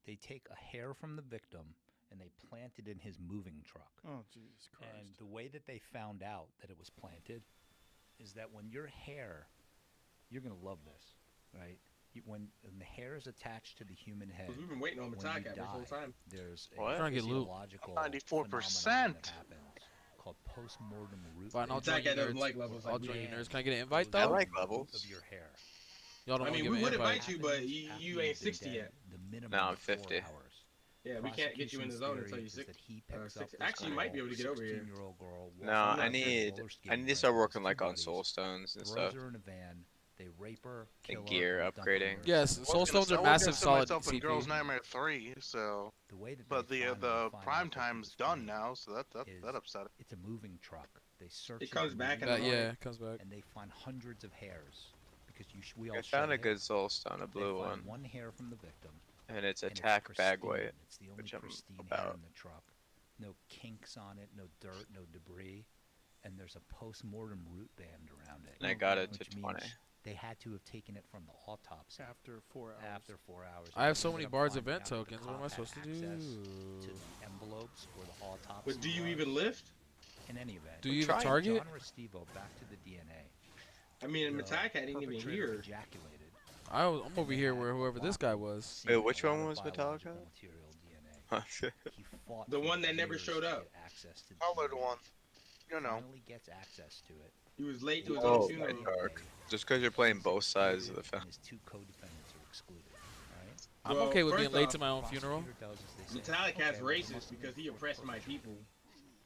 They take a hair from the victim and they plant it in his moving truck. Oh, Jesus Christ. And the way that they found out that it was planted is that when your hair, you're going to love this, right? When the hair is attached to the human head, We've been waiting on when Matai you this whole die, time. there's What? a Trying to get loot. physiological 94%. phenomenon that happens called postmortem root Fine, I'll Matai join you doesn't nerds. like levels I'll like join me. you nerds. Can I get an invite goes I though? like down the root levels. of your hair. Y'all don't I want to mean, give we an would invite. invite you, but Happens you after ain't you've been 60 dead yet. The minimum No, I'm of 4 50. hours. Yeah, we can't get you in the zone until you're Prosecution's theory is 60. that he picks up 60. this Actually, you might be able to get over here. 16-year-old girl, walks No, around I with need roller I skating need to start with working his like two on buddies, soul stones and throws stuff. her in a van. They rape her, And kill her, gear and dump her upgrading. in her Yes, cellar. soul stones are Oh, massive solid myself in CP. Girls Nightmare 3, so The way that but they the finally the find prime out that he time's was done framed now, so that is upset it. It's a moving truck. They search It comes back in moving the truck, Yeah, it comes back. and they find hundreds of hairs because we all I shed found a hair. good soul stone, a They blue find one, one hair from the victim. and it's and attack bag pristine. weight, It's the only which I'm pristine hair about. in the truck. No kinks on it, no dirt, no debris, and there's a post-mortem root band around it. And I got it to which 20. means they had to have taken it from the autopsy After 4 hours. after 4 hours. I have and so they many ended up Bards finding event out that the tokens. What am I cop had supposed to do? access to the envelopes where the autopsy But do you was. even lift? In any event, Do you even trying, target? John Restivo, back to the DNA. I mean, The Matai ain't even perpetrator here. ejaculated. I'm over here where whoever this guy was. Wait, which one was biological Metallica? material DNA. He fought The for one that never years showed to up. get access to the Colored DNA. one. You know. Finally gets access to it. He was late to his Oh, own my funeral. dark. Just because you're playing both sides of the film. And his 2 co-defendants are excluded. Right? I'm Well, okay with being first late off, to my own funeral. Prosecutor does is they say, Metallic has "Okay, well, there racist must because be he a oppressed my perpetrator." people.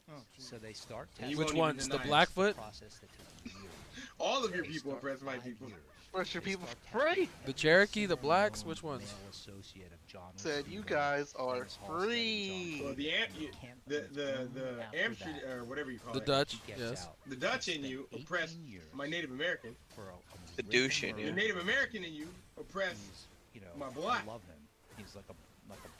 Oh, So they start And he testing Which won't even ones? The deny it. Blackfoot? process that took years. All of your They people start oppressed my 5 people. years. Where's your They people start free? testing The every Cherokee, the single blacks, known which ones? male associate of John Said you Restivo, guys are Dennis Halstead, and John free. Well, the Restivo. You can't the prove the only the after Amsterdam that or whatever you call The it. Dutch, he gets yes. out. The Dutch He in you spent oppressed 18 years my Native American. for The written douche in murder. you. The Native American in you oppressed. He's, you know, my black. I love him. He's like a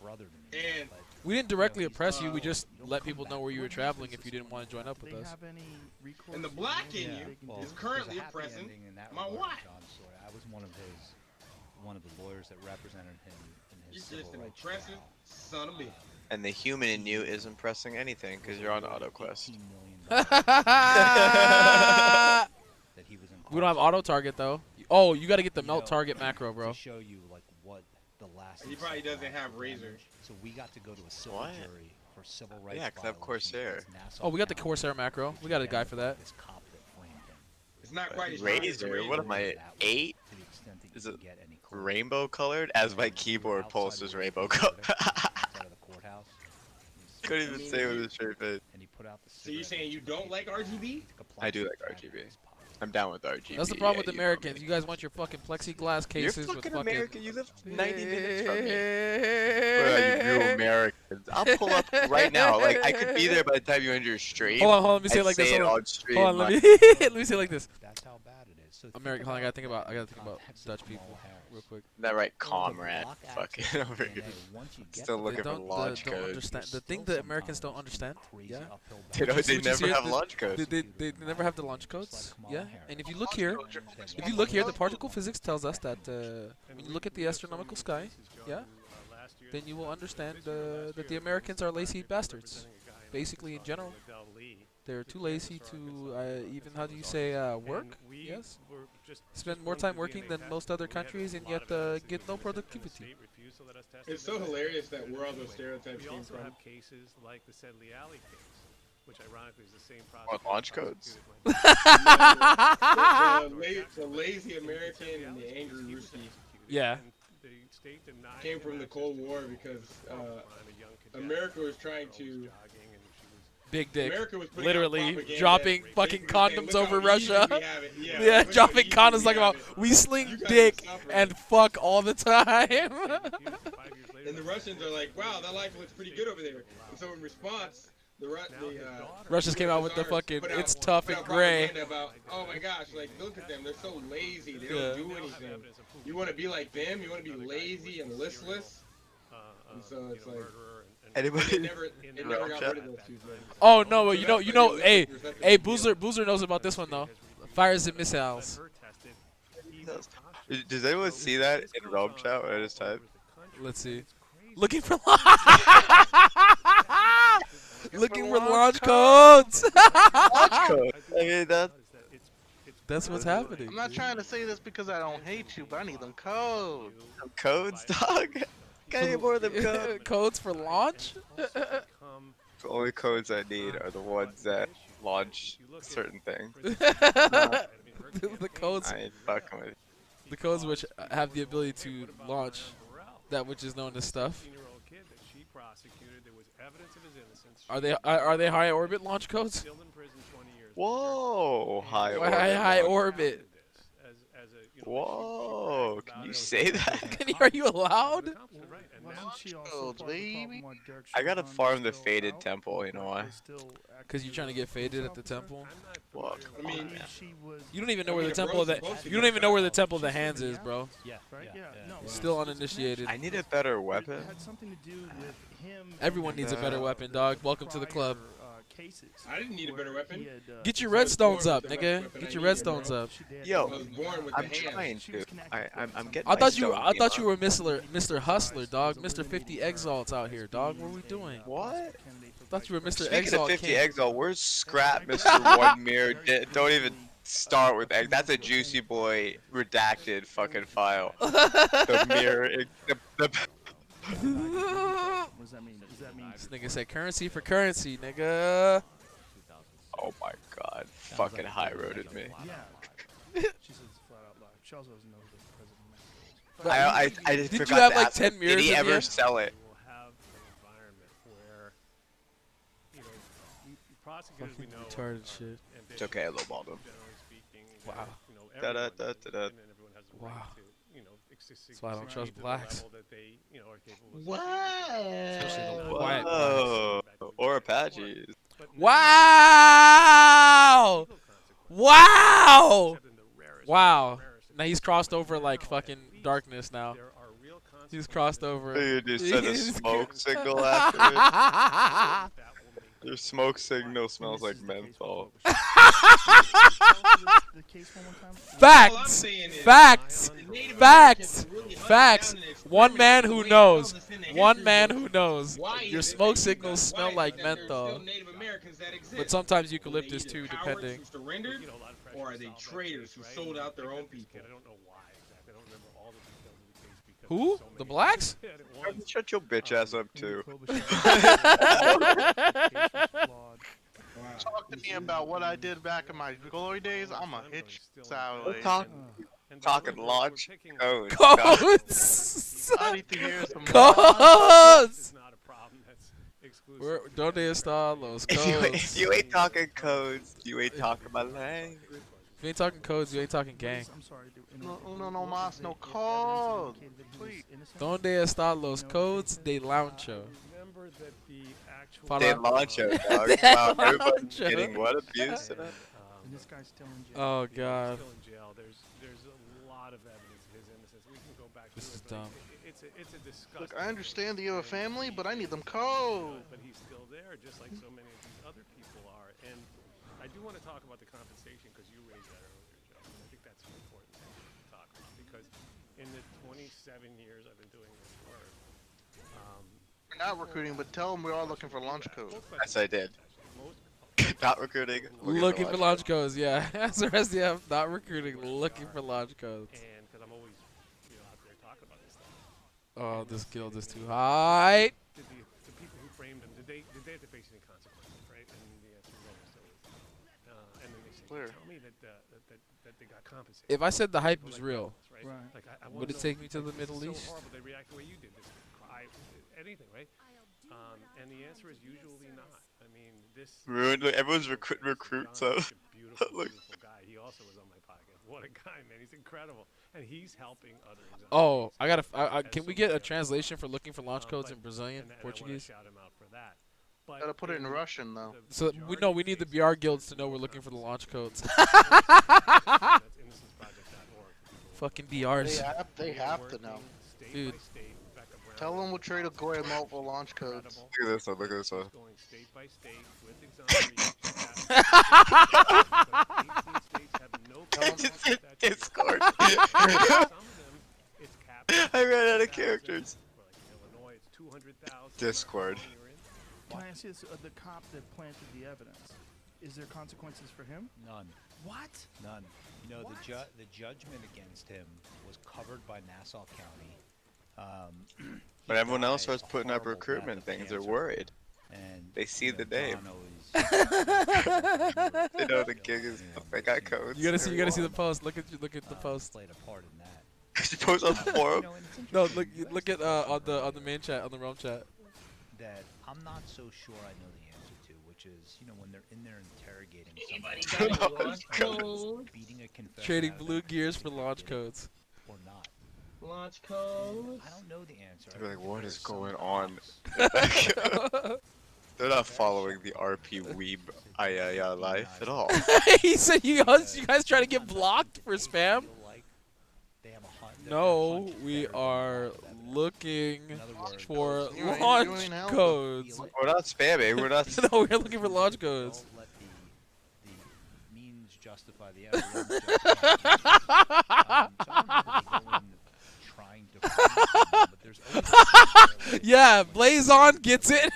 brother to me. And- but We didn't directly he's oppress you. We uh, just you don't let come people back. know where you were What traveling happens if you is didn't want to join up with they us. have any recourse And the to black anything in they you can well, do? is currently there's a happy oppressing ending in that my regard, wife. John Sawyer. I was one of the lawyers that represented him in You're his just civil an rights oppressive trial. son of a bitch. And the human in you isn't pressing anything because you're on AutoQuest. $18 million that he was We don't have auto target though. Oh, you got to get the melt target macro, bro. To show you like what the last. He probably doesn't have Razor. So we got to go to a civil What? jury for civil rights. Yeah, 'cause I have violations Corsair. against Nassau Oh, we got the County, Corsair macro. which We got a guy for identified that. this cop that framed him. It's not quite as strong as the Razor, what am I, That was 8? to the extent that you Is can it get any closer. Rainbow colored? As my We were keyboard outside pulse of is the rainbow courthouse, color. outside of the courthouse. Couldn't I even mean, say you- with a straight face. And he put out the So you're cigarette saying you and took a don't like paper RGB? bag, took a I do plastic like bag out of RGB. his pocket. I'm down with RGB. That's the problem with yeah, you know Americans. me. You guys want your fucking plexiglass You're cases with fucking fucking. American. You live 90 minutes from me. Well, you real Americans. I'll pull up right now. Like I could be there by the time you end your stream. Hold on, let me say it I'd like this. say it Hold on, on stream. hold on, let like- me let me say it like this. That's how bad it is. So American, hold on, I gotta think about context of Dutch Kamala people Harris. real quick. That right, The comrade. block Fucking access to over here. DNA, once you get Still the looking They for don't, launch don't code. understand. The Still thing that Americans don't sometimes understand, crazy yeah, uphill They don't. battles. They What you see never is have the- launch codes. they never have the launch codes, Just like yeah. Kamala Harris. And if you look here, if you look here, the particle physics tells us that when you look at the astronomical sky, yeah, then you will understand that the Americans are lazy bastards. Basically, in general, they're too lazy to even, how do you say, work? Yes. Spend more time working than most other countries and yet get no productivity. It's so hilarious that where all those stereotypes We came also from. have cases like the Sedley Alley case, which ironically is the same process. What, launch codes? The lazy American and the angry Ruski Yeah. came from the Cold War because America was trying to. Big dick. America was putting out Literally propaganda dropping basically fucking saying, condoms "Look over how easy Russia. we have it." Yeah, Yeah, look how dropping easy condoms we like have about it. we sling You guys dick are suffering. and fuck all the time. And the Russians are like, "Wow, that life looks pretty good over there." And so in response, Russians came out with the Czars fucking put out- it's tough put and out gray. propaganda About, oh my gosh, like look at them, they're so lazy, they Yeah. don't do anything. You want to be like them, you want to be lazy and listless. And so it's like it Anybody? never got rid of those two things. Oh no, but you know, hey, Boozer knows about this one though. Fires and missiles. Tells. Does anyone see that in Rome chat when I just typed? Let's see. Looking for looking for launch codes. Launch code. I mean, That's what's happening. I'm not trying to say this because I don't hate you, but I need them codes. codes, dog. Gotta get more of them codes. Codes for launch? The only codes I need are the ones that launch certain things. The codes. I ain't fucking with. The codes which have the ability to launch that which is known as stuff. Are they high orbit launch codes? Whoa, high orbit. High orbit. Whoa, can you say that? Are you allowed? Codes, baby. I gotta farm the faded temple, you know why? Because you're trying to get faded at the temple. Well, I mean, You don't even know where the temple of the you don't even know where the temple of the hands is, bro. Yeah. Still uninitiated. I need a better weapon. Everyone needs a better weapon, dog. Welcome to the club. I didn't need a better weapon. Get your redstones up, nigga. Get your redstones up. Yo, I was born with I'm the hands. trying to. I'm getting. I my thought you stone were Mr. Hustler, dog. Mr. 50 Exalts out here, dog. What are we doing? What? I thought you were Mr. Speaking Exalt of 50 King. Exalt, where's Scrap Mr. One Mirror? Don't even start with egg. That's a Juicy Boy redacted fucking file. The mirror. What does that mean? Does that mean This nigga said currency for currency, nigga. Oh my god. Fucking high roaded me. Yeah. She says flat out loud. She also doesn't know who the president of Mexico is. I just Did you forgot have to like ask 10 him, mirrors did he in ever here? sell it? We'll have an environment where, you know, prosecutors we know Retarded shit. It's okay, I lowballed him. generally speaking, Wow. you know, Da-da-da-da-da. and everyone has the Wow. right to, you know, That's why I don't succeed trust to the blacks. level that they, you know, are capable of Especially the What? quiet Whoa. Or Apaches. Wow! Wow! Wow. Now he's crossed over like fucking darkness now. He's crossed over. You just sent a He's- smoke signal after it. Your smoke signal smells like menthol. Facts! Facts! Facts! Facts! One man who knows. One man who knows. Your smoke signals smell like menthol. But sometimes eucalyptus too, depending. Or are they traitors who sold out their own people? I don't know why exactly. I don't remember all the details of the case because Who? The blacks? Shut your bitch ass up too. Talk to me about what I did back in my glory days. I'ma hit you sideways. Talking launch codes. Codes! I need to hear some. Codes! not a problem that's exclusive. Donde está los If codes? you ain't talking codes, you ain't talking my language. If you ain't talking codes, you ain't talking gang. I'm sorry. No, no mas, no code. Please. Donde está los codes de launcho? Remember that the actual Follow They up. launch it, dog. They Wow, everybody's launch it. getting what abuse tonight? And this guy's still in jail. Oh god. still in jail. There's a lot of evidence of his innocence. We can go back This to is it, but dumb. It's a disgusting. Look, I understand that you have a family, but I need them codes. But he's still there, just like so many of these other people are. And I do want to talk about the compensation because you raised that earlier, Joe. And I think that's an important thing to talk about because in the 27 years I've been doing this work, We're not recruiting, but tell them we are looking for launch codes. Yes, I did. Not recruiting. Looking for launch codes, yeah. As the rest of you, not recruiting, looking for launch codes. and because I'm always, you know, out there talking about this stuff. Oh, this guild is too high. Did the people who framed him, did they have to face any consequences, right? And the answer is always so. And then they say, Clear. tell me that they got compensated. If I said the hype was real, Right? Right. Like, I would wanna it know, take me to like, the this Middle is East? so horrible they react the way you did. This cry, anything, right? And the answer is usually not. I mean, this. Ruined. Look, everyone's recruits. So. Such a beautiful, Look. beautiful guy. He also was on my podcast. What a guy, man! He's incredible, and he's helping other. Oh, I gotta. Can we get a translation for looking for launch codes in Brazilian, and Portuguese? I want to shout him out for that. But Gotta put it in Russian though. So we need the BR guilds to know we're looking for the launch codes. Fucking BRs. They have to know. Dude. Tell them we'll trade a Goy amount for launch codes. Look at this one. Look at this one. Going state by state with exoneration. 18 states have no Just hit Discord. I ran out of characters. Discord. Can I ask you this? The cop that planted the evidence, is there consequences for him? None. What? None. You know, the judgment against him was covered by Nassau County. When everyone else starts putting up recruitment things, they're worried. And They see the name. Bono is- They know the gig is. They got codes. You gotta see the post. Look at the post. played a part in that. She posts on the forum. You know, and it's No, interesting look at on the main chat, on the Realm chat. that I'm not so sure I know the answer to, which is, you know, when they're in there interrogating somebody, beating a confession Trading out of blue them, gears for they launch did codes. or not. Launch codes. I don't know the answer. They're like, I think what there is are some going on? cops- They're not following the RP Weeb life at all. He said you guys trying to get blocked for spam? feel like they have a hunt- they're No, hunting we better than are a lot of evidence. looking In other words, for You ain't launch doing hell. codes. We're not spamming. We're not. No, we're looking for launch codes. Don't let the means justify the end. The ends justify the means. So I don't know that they go in trying to find someone, but there's always a possibility. Yeah, Blazon gets it.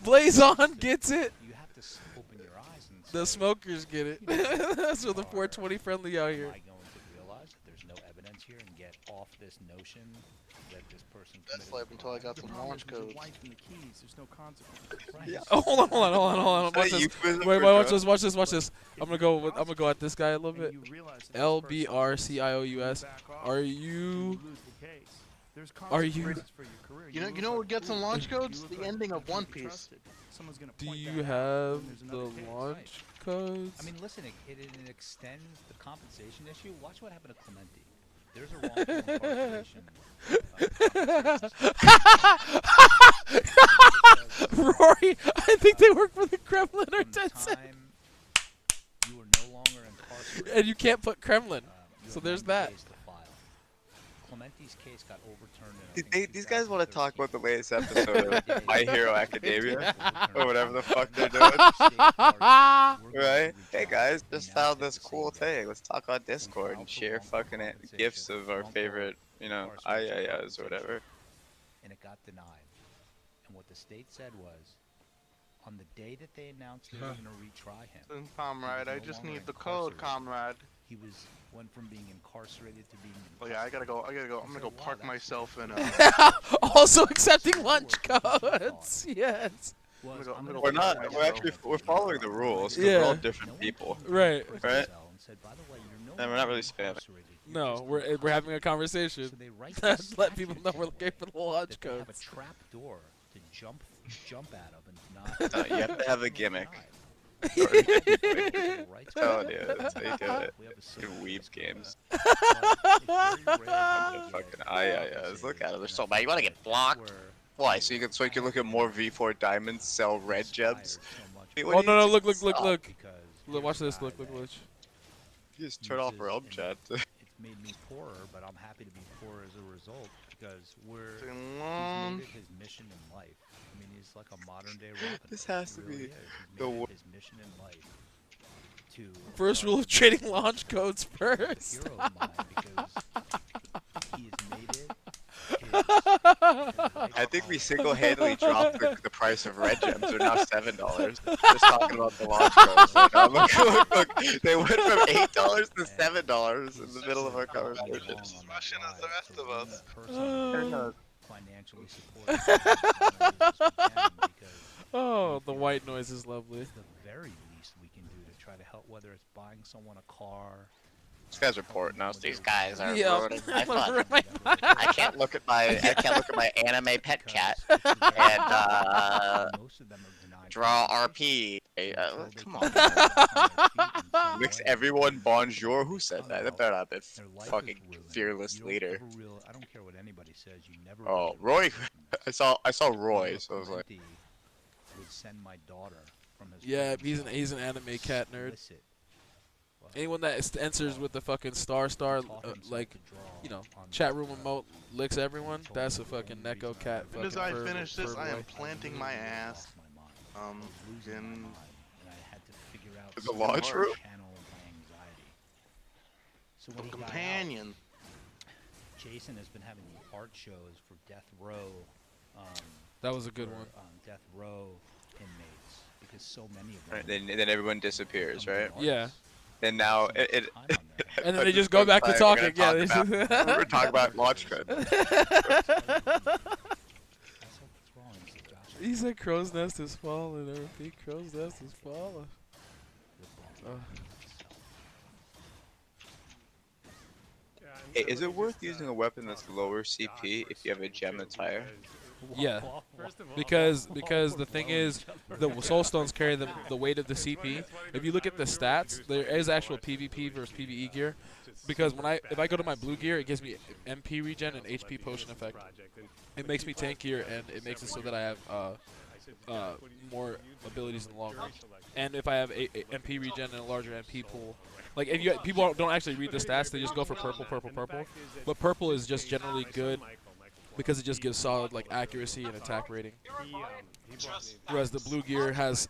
Blazon gets it. You have to open your eyes and The say, smokers get it. That's what the 420 friendly out am here. I going to realize that there's no evidence here and get off this notion that this person That's committed like a until I got The some problem launch is with codes. the wife and the keys, there's no consequence. crime? Yeah. Oh, hold on. Watch this. Euphemism Wait, for watch drugs. this. I'm gonna go at this guy a little bit. And you realize that this person LBRCIOUS. back off, Are and you? lose the case. There's Are you- consequences for your career. You know look what like gets some fool. launch You codes? look The like ending you of can't One be Piece. trusted. Someone's gonna Do point you that out, have and there's the another case. launch codes? I mean, listen, it extends the compensation issue. Watch what happened to Clementi. There's a wrongful incarceration. Rory, I think they work for the Kremlin or From the Tencent. time you are no longer incarcerated. And you can't put Kremlin. you So have there's 90 that. days to file. Clementi's case got overturned in, I think, These guys want to talk about the latest episode 2013. of My Hero Academia. Or whatever the fuck they're doing. Right? Hey guys, just found this cool thing. Let's talk on Discord and share fucking gifs of our favorite, you know, IIS or whatever. And it got denied. And what the state said was, on the day that they announced they were going to retry him, Comrade, I just need the code, comrade. he went from being incarcerated to being. Oh yeah, I gotta go. I'm gonna go park myself in. Also accepting lunch codes. Yes. We're not. We're following the rules. 'Cause we're all Yeah. different people. Right. Right? And we're not really spamming. No, we're having a conversation. So they write Let's let people know we're looking for the launch that they have a codes. trap door to jump out of and not. You have to have a gimmick. Denied. Oh yeah, that's how you do it. We have a In Weeb's games. But it's very rare The that fucking you IIS. Look at it. They're so bad. You wanna get blocked? Why? So you can look at more V4 diamonds sell red gems? Wait, what Oh do no, you look. stop? Look, watch this. Look. You just turn off realm chat. It's made me poorer, but I'm happy to be poor as a result because he's made it his mission in life. I mean, he's like a modern day Robin. This has to He really be is. He's the made wo- it his mission in life to First rule of trading launch codes a first. hero of mine because he has made it. I think we single-handedly dropped the price of red gems. They're now $7. Just talking about the launch codes. Right now. Look. They went from $8 to $7 in the middle of our conversation. Russian as the rest of us. Financially supported because Oh, the white noise is lovely. it's the very least we can do to try to help, whether it's buying someone a car. These guys are porting us. These guys are Yeah. ruining my fun. I can't look at my anime pet cat and Most of them are denied draw compensation RP. until they Come can on. get back on their feet in some Mix way. everyone bonjour. Who said that? That better not be Their life is fucking ruined. fearless You don't leader. ever I don't care what anybody says. You never. Oh, really Roy. I saw Roy, Although so I was like, Clementi would send my daughter from his Yeah, prison he's an cell anime cat nerd. explicit. Well, Anyone that answers with the fucking star, taught himself like, to draw you know, on chat the room phone. emote licks everyone. That's a fucking Neko cat. As soon as fucking I fur- finish this, fur I am boy. planting my ass. Lost my mind. I was losing my in mind, and I had to figure out The some launch way to room? channel my anxiety. So when he got out, Companion. Jason has been having the art shows for death row. That was a good one. Death row inmates, because so many of them. Right, then everyone disappears, right? Yeah. And now And then they just go back to talking. Yeah. We're talking about launch code. He said crow's nest is falling. I repeat, crow's nest is falling. Hey, is it worth using a weapon that's lower CP if you have a gem that's higher? Yeah, because the thing is, the soul stones carry the weight of the CP. If you look at the stats, there is actual PvP versus PvE gear. Because if I go to my blue gear, it gives me MP regen and HP potion effect. It makes me tankier, and it makes it so that I have more abilities in the long run. And if I have a MP regen and a larger MP pool, like if people don't actually read the stats, they just go for purple, purple, purple. But purple is just generally good because it just gives solid like accuracy and attack rating. Whereas the blue gear has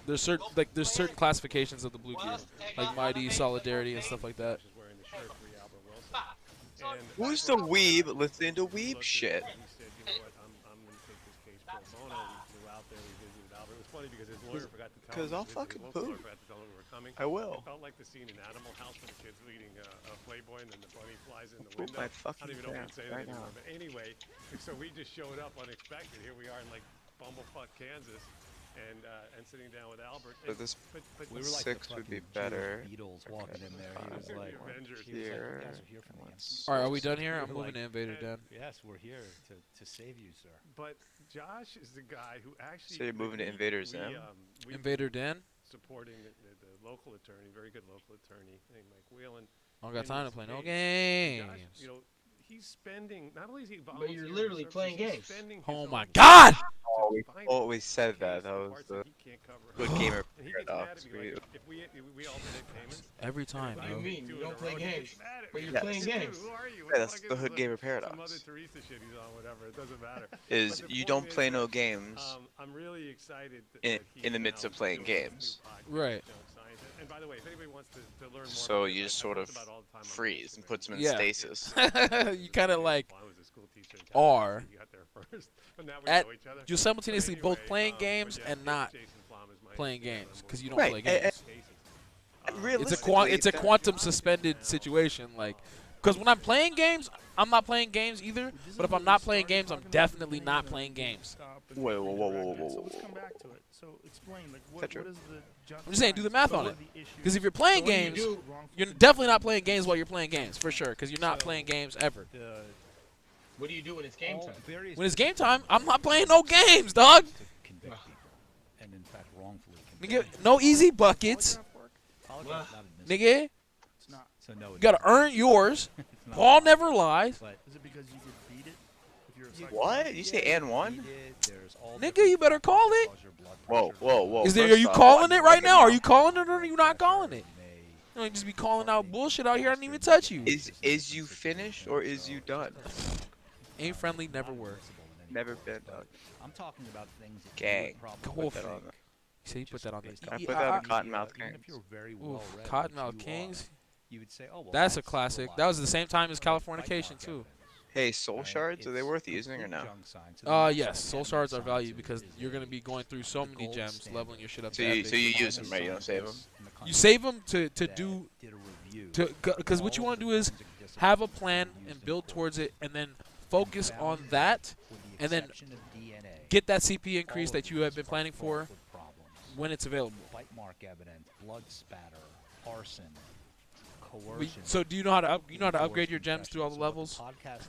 there's certain classifications of the blue gear, like mighty, solidarity, and stuff like that. Who's the weeb listening to weeb shit? Because I'll fucking poop. I will. Felt like the scene in Animal House when the kid's leading a Playboy and then the bunny flies in the Poop window. my fucking I don't even know if we can say that right anymore. now. But anyway, so we just showed up unexpected. Here we are in like bumblefuck Kansas, and sitting down with Albert. But this but We were like 6 the would be fucking better. Beatles walking in there. He was like, Avengers he was like, here. "You guys are here from the MC." All right, are we done here? I'm We're moving to like, Invader Den. Yes, we're here to save you, sir. But Josh is the guy who actually. So you're moving to Invaders Den? We Invader Den? supporting the local attorney, very good local attorney named Mike Whelan. I don't got in time to this play no case. games. Josh, you know, he's spending, not only is he But you're volunteering literally services, playing he's games. spending his Oh my own God! Oh, we find always said case that. for That was parts the that he can't cover. good gamer And he gets mad paradox. at me, like, if we alternate payments. Every time, What do you bro. mean? You don't play He gets games. mad at But me. you're Yes. playing Dude, games. who are you? Yeah, that's What the fuck hood is gamer this? Some Mother paradox. Teresa shit he's on, whatever. It doesn't matter. Is But the you point don't is play that, no games I'm really excited that in he's the midst now of playing doing this games. new podcast, Right. Junk Science. And by the way, if anybody wants to learn more So about you this, just I sort post of about it all the time on my freeze and Instagram. puts them in Yeah. stasis. You kind of like I was a school teacher in are California. You got there first. But now we at know each other. you're simultaneously But both anyway, playing but games yeah, and not Jason Flom is my playing Instagram, games and because you we'll don't Right, play games. cases. It's a Realistically, it's a that- quantum suspended situation, like, because when I'm playing games, I'm not playing games either. But if I'm not playing games, I'm definitely not playing games. Whoa, whoa, whoa, whoa, whoa, So whoa, let's come whoa. back to it. So explain, like, that what true? is the I'm just saying, do the math on it. Because if you're So playing what do you games, do? you're definitely not playing games while you're playing games, for sure. Because you're not playing games ever. What do you do when it's game time? When it's game time, I'm not playing no games, dog. Convict people, and in fact wrongfully Nigga, convict. no easy buckets, Polygraph Well, not admissible. nigga. It's not. So no, You gotta earn yours. It's not. Paul never lies. But Is it because you could beat it? If you're a psychopath? What? You say and one? Beat it, there's all Nigga, different you better factors call that it. cause your blood Whoa, pressure whoa, to whoa. Is there? Are First you off, calling it right fucking now? Are no. you calling it or are you not calling it? may You don't just be calling out bullshit out here. I didn't even touch you. Is you finished or is you done? Ain't friendly, never were. Never been done. I'm talking about things that Gang. you would probably Whole Put that on thing. there. You say you put that on based the. I on put that on Cottonmouth even Kings. if you're very Oof, well read, Cottonmouth which you Kings. are, you would say, oh, well, That's a classic. That was the same time as Bite mark Californication too. evidence. Hey, soul Right? shards, are they It's worth using or complete no? junk science. So the Yes, next soul evidence shards are science valued because is you're gonna the- be going through so the many gold gems, standard. leveling your shit up. So that you big. use them, right? You don't save them? You save them to that do did a review because of what you all want to the do is forensic disciplines have a that plan were used and in build court towards it, and then and focus found on that, that, with the and then exception of DNA, get that CP all increase of that you these have been are planning for fraught with problems. when it's available. Bite mark evidence, blood spatter, arson, But coercion. so do you know how to upgrade your gems through all the levels?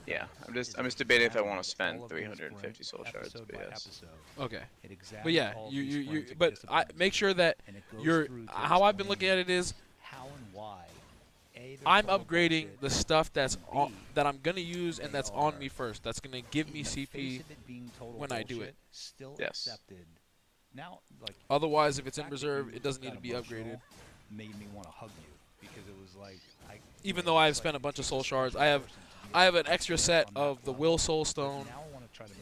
Yeah, I'm just debating if I want to spend 350 soul shards, but yes. Okay. It But yeah, examines all you these you forensic but I disciplines, make sure that and it goes you're through to how I've been looking explain at it is how and why. A, they're I'm full of upgrading bullshit, the stuff that's and on, B, that I'm gonna use and they that's on are, me first. That's gonna give me in the face CP. of it being total when I do bullshit, it. Still Yes. accepted. Now, like Otherwise, if the it's in fact that reserve, you it doesn't need got to be emotional upgraded. Made me want to hug you because it was like Even though I've spent a bunch of soul shards, I have an extra set of the will soul stone,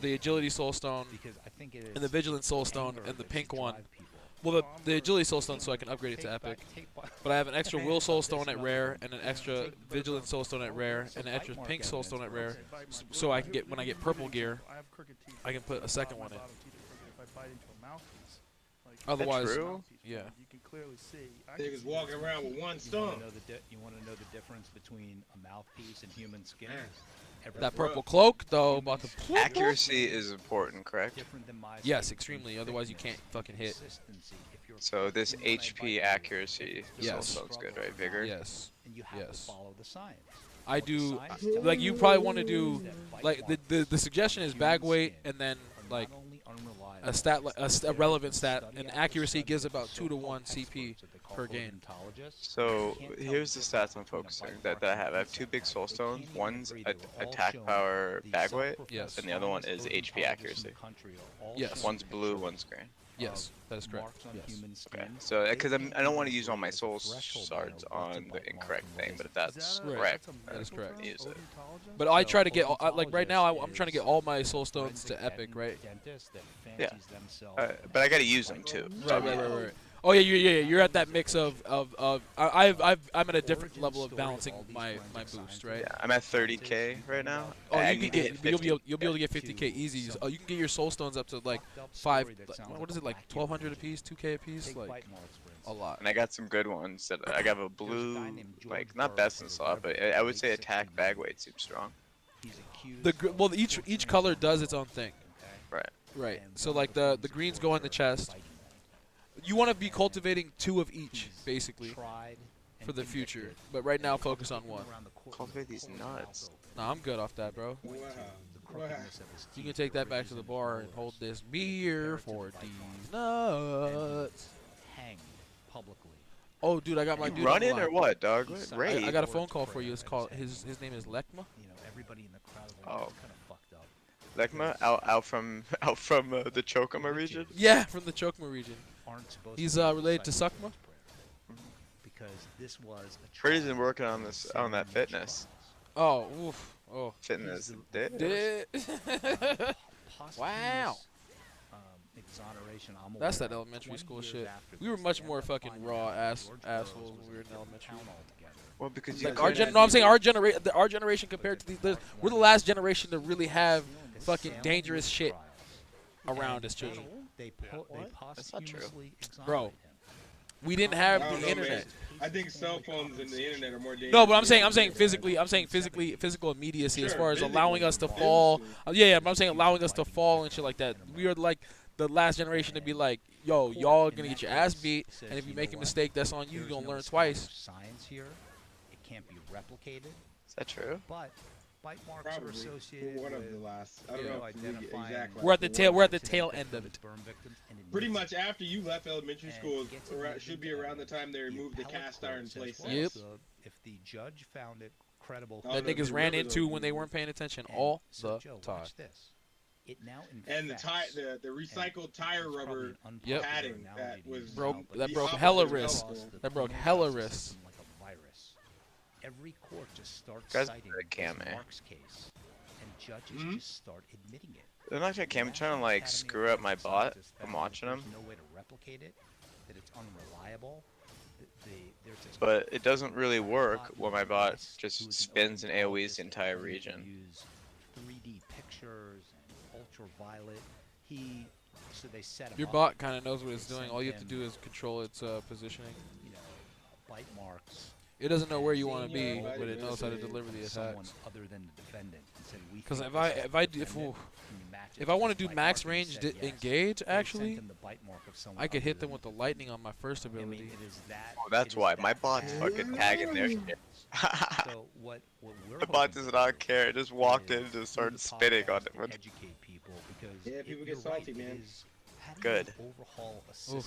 the agility soul stone, because I think it and the is vigilance soul stone, anger and the that pink should one. drive people. Well, the agility soul stone, so I can upgrade it to epic. But I have an extra will soul stone at rare, and an extra vigilant soul stone at rare, and an extra pink soul stone at rare. So I can get when I get purple gear, I can put a second one in. Otherwise, yeah. You can clearly see. They was walking around with one stone. You want to know the difference between a mouthpiece and human skin? That purple cloak, though, about to Accuracy is important, correct? Yes, extremely. Otherwise, you can't fucking hit. So this HP accuracy Yes. sounds good, right? Vigor? Yes. And you have to follow the science. I do, like, you probably want to do, like, the suggestion is bag weight and then, like, a stat, a relevant stat, and accuracy gives about 2 to 1 CP per game. So here's the stats I'm focusing that I have. I have 2 big soul stones. One's attack power bag weight, Yes. and the other one is HP accuracy. Yes. One's blue, one's green. Yes, that is correct. Yes. Okay. So because I don't want to use all my soul shards on the incorrect thing, but if that's correct, That is correct. use it. But I try to get, like, right now, I'm trying to get all my soul stones to epic, right? Yeah. But I gotta use them too. Right. Oh yeah, you're at that mix of I'm at a different level of balancing my boost, right? Yeah, I'm at 30k right now. Oh, I you can hit get, you'll be 50. able to get 50k easy. Oh, you can get your soul stones up to like 5. What is it, like 1,200 apiece, 2k apiece, like a lot. And I got some good ones. That I got a blue, like not best in slot, but I would say attack bag weight seems strong. Well, each color does its own thing. Right. Right. So like the greens go in the chest. You want to be cultivating 2 of each, basically, for the future. But right now, focus on 1. Cultivate these nuts. Nah, I'm good off that, bro. Wow. You can take that back to the bar and hold this beer for these nuts. Hang publicly. Oh, dude, I got my dude. Running on the or line. what, dog? Raid. I got a phone call for you. It's called his name is Lekma. You know, everybody in the crowd Oh. kind of fucked up. Lekma out from the Chokama region. Yeah, from the Chokma region. Aren't supposed He's to be related to inside Sukma. because this was a Heard he's been working on this that fitness. Oh, oof. Oh. Fitness. Dick. Wow. Exoneration. I'm That's aware that of. elementary 20 school years shit. after We were this, much they more have to fucking find raw out assholes George when Burroughs we were in was elementary. town altogether. Well, because you Like guys our are- no, I'm saying our generation compared to these, we're the last generation to really have fucking dangerous shit around as children. They That's not true. Bro, we didn't have I don't the know, internet. man. I think cell phones and the internet are more dangerous. No, but I'm saying physically, physical immediacy as Sure, far as physical. allowing us to Physical. fall. Yeah, but I'm saying allowing us to fall and shit like that. We are like the last generation to be like, yo, y'all are gonna get your ass beat, and if you make a mistake, that's on you. You're gonna learn twice. Science here, it can't be replicated. Is that true? But bite marks are Probably. associated One of with the last. I don't Yeah. know if the identifying- exact. We're at the tail. We're at the tail end of it. burn victims and it Pretty needs much after you left elementary and school, gets around, admitted should be into around the time they evidence. removed the appellate cast court iron says, places. well, Yep. If the judge found it credible, Oh, That the niggas ran derivative into of when they the- weren't paying attention and all so the Joe, time. watch this. It now And the infects- the recycled tire it's probably rubber an Yep. padding unpopular that analogy to was use Broke- now, but that the broke opposite hella of wrists. lost the That broke criminal hella justice wrists. system like a virus. Every court just starts Guys, citing the cam, this eh? Mark's case, and judges Mhm. just start admitting it. They're not trying to like Academy screw of up my Forensic bot. Scientists I'm found watching that them. there's no way to replicate it, that it's unreliable. There's this But it doesn't really work bot when my named bot Chris, just who's an spins and OD AoEs the entire who region. Use 3D pictures and ultraviolet. So they set him Your up, bot kind of knows what it's They doing. sent All you have to him, do is control its positioning. you know, bite marks. It doesn't know where you want to be, Yeah, but it knows how to from deliver the Someone attacks. other than the defendant. And said, "We Because think if this I is do, the if defendant. Can you match it if I with want this to do bite max mark?" And he range said yes. engage, They sent actually, him the bite mark of someone I could other hit them than with the him. lightning on my first I mean, ability. it is that. Oh, that's it is why that my bot's bad. fucking tagging their shit. So what we're The bot hoping does to not do care. It just walked is in and just through started the spitting on podcast it. to educate people because Yeah, people you're get salty, right, man. it is, how do Good. you overhaul a system?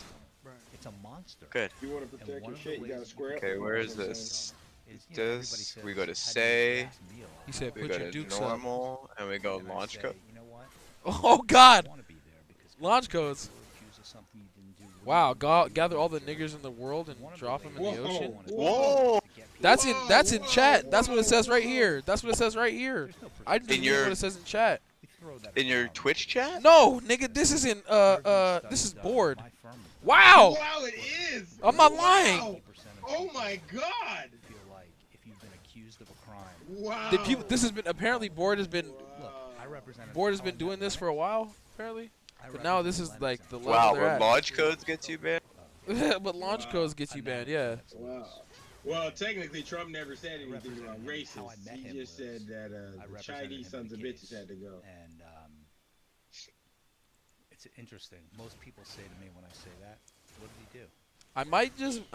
It's a monster. Good. You want to And protect one your of the shit, you gotta ways square up. Okay, with where it, is you know what I'm this? Is, This, everybody we go to says, "How do you say, gas meal?" He said, we put go your to dukes up. normal, and we go And I launch say, code. You know what? Oh, God. I wanna be there because Launch people codes. were accused of something you didn't do. What Wow, do you do? gather all the niggers in the world and One of the drop them in ways the Whoa. ocean. Whoa! to get people- That's in Whoa, chat. That's whoa, what it says right whoa. here. That's what it says right here. There's no I just In read your- what it says in chat. We throw that In your around. Twitch chat? No, nigga, this is in There have been this is studies done. board. My firm has Wow! Wow, it is! I'm not Wow. lying. Oh my god! Feel like if you've been accused of a crime. Wow. The people, this has been apparently Board has been I represented Board has been doing this for a while apparently, but now this is like the level Wow, they're will at. launch codes get you banned? But launch codes get you banned, yeah. Wow. Well, technically, Trump never said anything about racist. He just said that the Chinese sons of bitches had to go. And it's interesting. Most people say to me when I say that, "What did he do?" I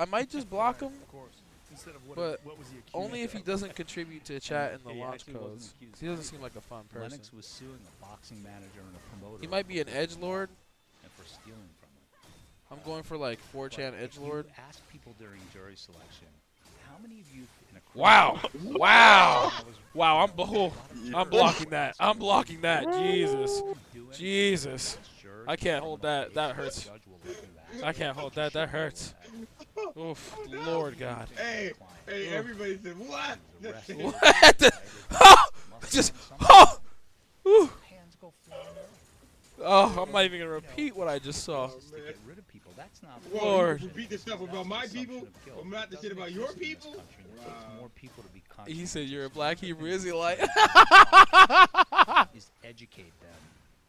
might just block him, Of course. Instead of but what was he accused only if he of? doesn't contribute to chat in the He launch actually wasn't codes. accused He of doesn't seem like a fun person. Lennox was suing a boxing manager and a promoter. He might be an edgelord. and for stealing from him. I'm going for like 4chan But if edgelord. you ask people during jury selection, how many of you in a Wow! criminal- Wow! I was- Wow! I'm blocking that. I'm blocking that. Jesus! doing Jesus! jurors I can't hold that. That the hurts. judge will let you ask I can't hold that. That hurts. Oof! Lord God. Hey, everybody said, what? What? The, oh! Just oh! Ooh. hands go flying around. Oh! I'm not even gonna repeat what I just saw. To get rid of people. That's not Whoa, Lord. you repeat the stuff about my people, but not the shit about your people? more people to be He said you're a black Hebrew Israelite. is educate them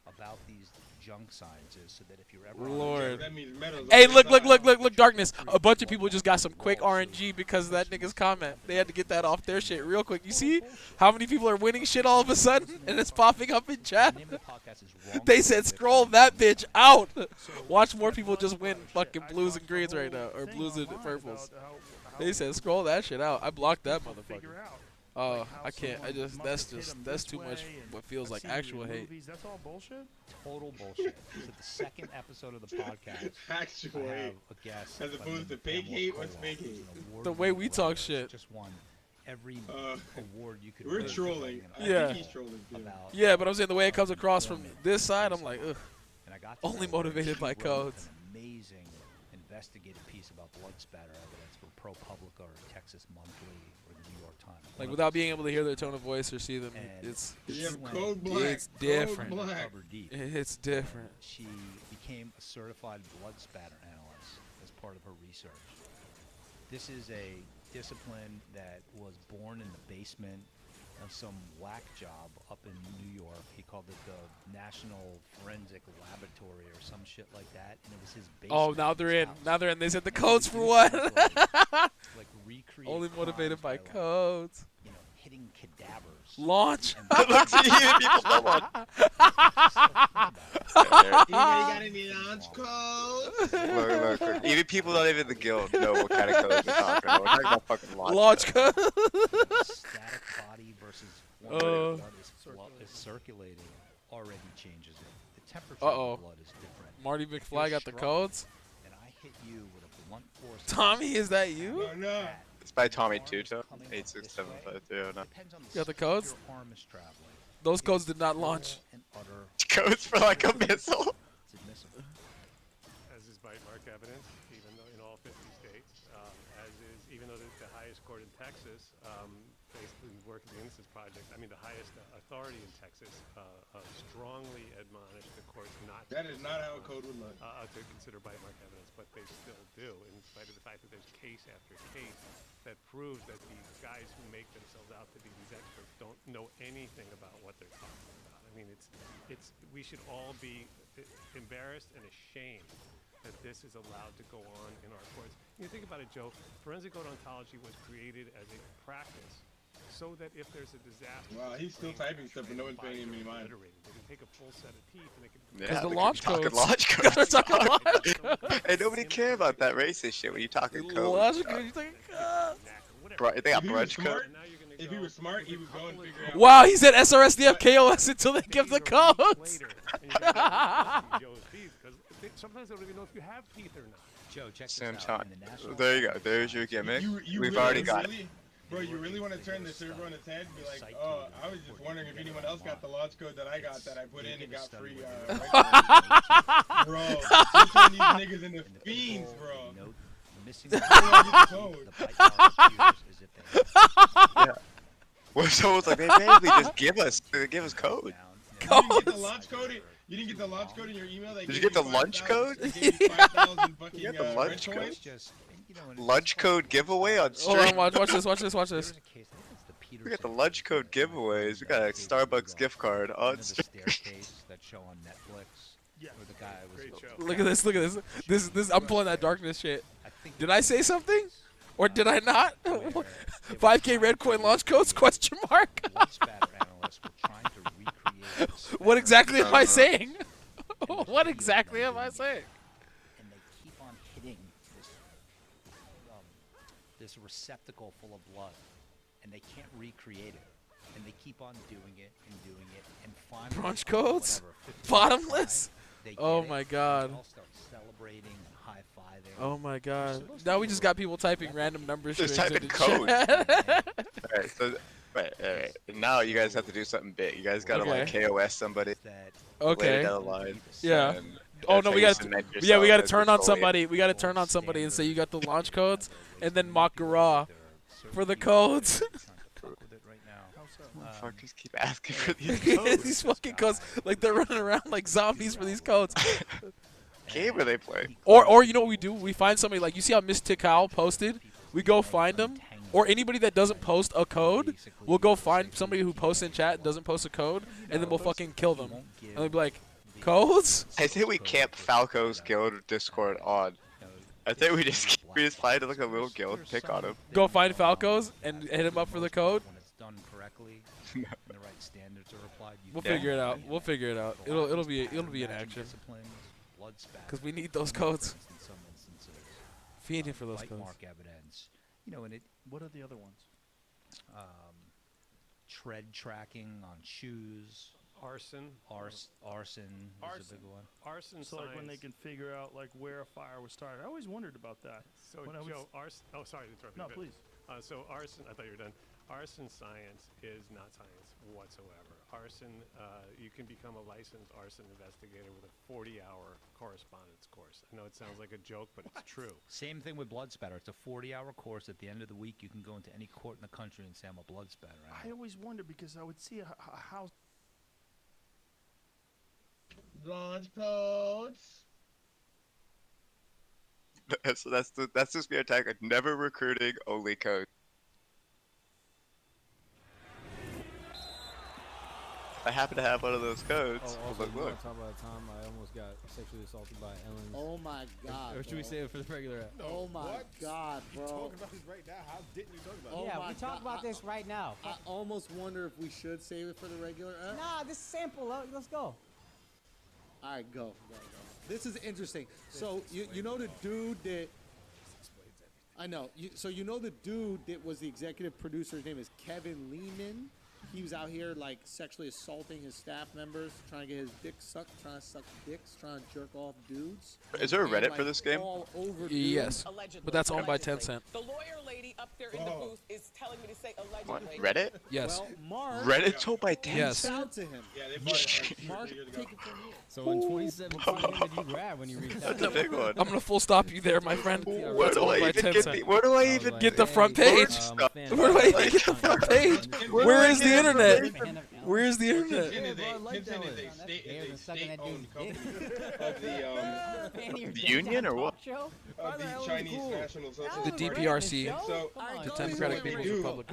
about these junk sciences so that if you're ever Lord. That means metals Hey, on the look, darkness. A bunch of people just got some quick RNG because of that nigga's comment. They had to get that off their shit real quick. You see how many people are winning shit all of a sudden and it's popping up in chat? They said scroll that bitch out. Watch more people just win fucking blues and greens right now, or blues and purples. They said scroll that shit out. I blocked that motherfucker. Oh, I can't. That's too much. What feels like actual hate. That's all bullshit. total bullshit. So the second episode of the podcast, Actual I have hate. a guest As by opposed the to fake Pamela hate, what's Kowal, fake who's hate? an The award-winning way we talk writer, shit. Just won every award you could. We're win. trolling. I Yeah. think he's trolling too. About Yeah, but I'm saying the way it comes across from this side, I'm like, ugh. and I got to Only know her. motivated She by wrote codes. An amazing investigative piece about blood spatter evidence for ProPublica or Texas Monthly or the New York Times. Like without being able to hear their tone of voice or see them, And it's You have went code black. it's different. Code black. cover deep. It's different. She became a certified blood spatter analyst as part of her research. This is a discipline that was born in the basement of some whack job up in New York. He called it the National Forensic Laboratory or some shit like that, and it was his basement. Oh, now they're in. house. Now they're in. They said the And codes he for would what? do things like recreate Only motivated by crimes codes. like, you know, hitting cadavers. Launch. And Look, see, people don't want. Anybody got any launch codes? Look. Even people not even in the guild know what kind of codes we're talking about. We're talking about fucking Launch code. code. static body versus one where blood is circulating already changes it. The temperature Uh-oh. of the blood is different. Marty If you're McFly got the struck codes. And I hit you with a blunt force. Tommy, is that you? Oh no. It's by Tommy Tuto. 8675309. Depends on the You got the speed codes? your arm is traveling. Those codes did not launch. And utter Codes for like a missile. it's admissible. As is bite mark evidence, even though in all 50 states, as is, even though the highest court in Texas, basically working the Innocence Project, I mean the highest authority in Texas, strongly admonished the courts not That is not how a code would look. to consider bite mark evidence, but they still do, in spite of the fact that there's case after case that proves that these guys who make themselves out to be these experts don't know anything about what they're talking about. I mean, it's we should all be embarrassed and ashamed that this is allowed to go on in our courts. You think about it, Joe. Forensic odontology was created as a practice so that if there's a disaster, Wow, he's still typing stuff, but no one's paying him any mind. they can take a full set of teeth and they can. Yeah, the look, launch you're talking codes. launch They're codes. talking dog. launch Hey, nobody care about that racist shit when you talking codes. Launch code. You think, They got If he was brunch smart, code. if he was smart, he would go and figure out. Wow, he said SRSDF KOS until they give the codes. Sometimes they don't even know if you have teeth or not. Joe, check this Same out. time. In the National There you go. There's your gimmick. You We've really, already you got it. really, Bro, you really want to turn the server on its head and be like, oh, I was just wondering if anyone else got the launch code that I got that I put in and got free. Bro, you turn these niggas into fiends, bro. Missing Where do I get the code? the bite mark appears as if they Yeah. Well, so it's like they basically just give us codes. down. You can get the launch code. You didn't get the launch code in your email? Did you get the lunch code? They gave you 5,000 fucking You got the lunch red code? coins? Lunch code giveaway on Hold stream. on, watch this, watch this, watch this. We got the lunch code giveaways. We got a Starbucks gift card on stream. Staircase that show on Netflix. Yeah. Where the guy was. Great show. Look at this, look at this. This I'm pulling that darkness shit. Did I say something? Or did I not? 5K red coin launch codes? Question mark. What exactly am I saying? What exactly am I saying? And they keep on hitting this receptacle full of blood, and they can't recreate it, and they keep on doing it and finally Brunch codes? whatever, 55, Bottomless? they get Oh it, my and god. they all start celebrating and high-fiving. Oh my god. Now we just got people typing random number Just strings typing into code. chat. Alright, so alright. Now you guys have to do something big. You guys gotta like KOS somebody. That Okay. Lay down the line. Yeah. and Oh that's no, how we you gotta cement we yourself gotta as turn the on goalie. somebody. We gotta turn on somebody and say you got the launch codes, and then mock Garah for the codes. Motherfuckers keep asking for these codes. These fucking codes, like they're running around like zombies for these codes. Game are they playing? Or you know what we do? We find somebody like you see how Miss Tikal posted. We go find them, or anybody that doesn't post a code, we'll go find somebody who posts in chat and doesn't post a code, and then we'll fucking kill them. And we'll be like, codes? I think we camp Falco's guild Discord on. I think we just find like a little guild, pick on him. Go find Falcos and hit him up for the code. When it's done correctly, and the right standards are applied, you We'll can figure it out. We'll figure it out. It'll be in action. disciplines, blood spatter, Cause we need those codes. in some instances, Fiending for those bite codes. mark evidence. You know, and it What are the other ones? tread tracking on shoes. Arson. Arson is a big one. Arson So like when they science. can figure out like where a fire was started. I always wondered about that. So when I was- Joe, arson. Oh, sorry to interrupt you. No, but, please. So arson. I thought you were done. Arson science is not science whatsoever. Arson. You can become a licensed arson investigator with a 40-hour correspondence course. I know it sounds like a joke, but it's true. Same thing with blood spatter. It's a 40-hour course. At the end of the week, you can go into any court in the country and say I'm a blood spatter. I always wondered because I would see a house. Launch codes. So that's the spear tactic. Never recruiting, only code. I happen to have one of those codes. Oh, also, Look, you wanna look. talk about the time I almost got sexually assaulted by Ellen? Oh my god. Or should we bro. save it for the regular? Oh my god, bro. Talking about this right now. How didn't you talk about it? Oh Yeah, my we talk God. about this right now. I almost wonder if we should save it for the regular app. Nah, this sample. Let's go. All right, go. This is interesting. So you know the dude that I know. So you know the dude that was the executive producer. His name is Kevin Lehman. He was out here like sexually assaulting his staff members, trying to get his dick sucked, trying to suck dicks, trying to jerk off dudes. Is there a And, Reddit like, for this game? all over Yes, dudes. but that's owned by Tencent. The lawyer lady up there in the booth is telling me to say What? allegedly. Reddit? Yes. Well, Mark. Reddit's owned by Tencent? Yes. Out to him. Yeah, they bought it like Mark, 3 years ago. take it from here. So in 2017, when did you grab when you reached out? That's a big one. I'm gonna full stop you there, my friend. Where That's do owned I by even get Tencent. the? Where do I I was even like, Get the hey, front I'm a page. fan Where do I of even get the front page? Where is the internet? Where is the internet? Tencent is a state-owned company of The union or what? of the Chinese National Association. The DPRC, So the Democratic what they People's do- Republic.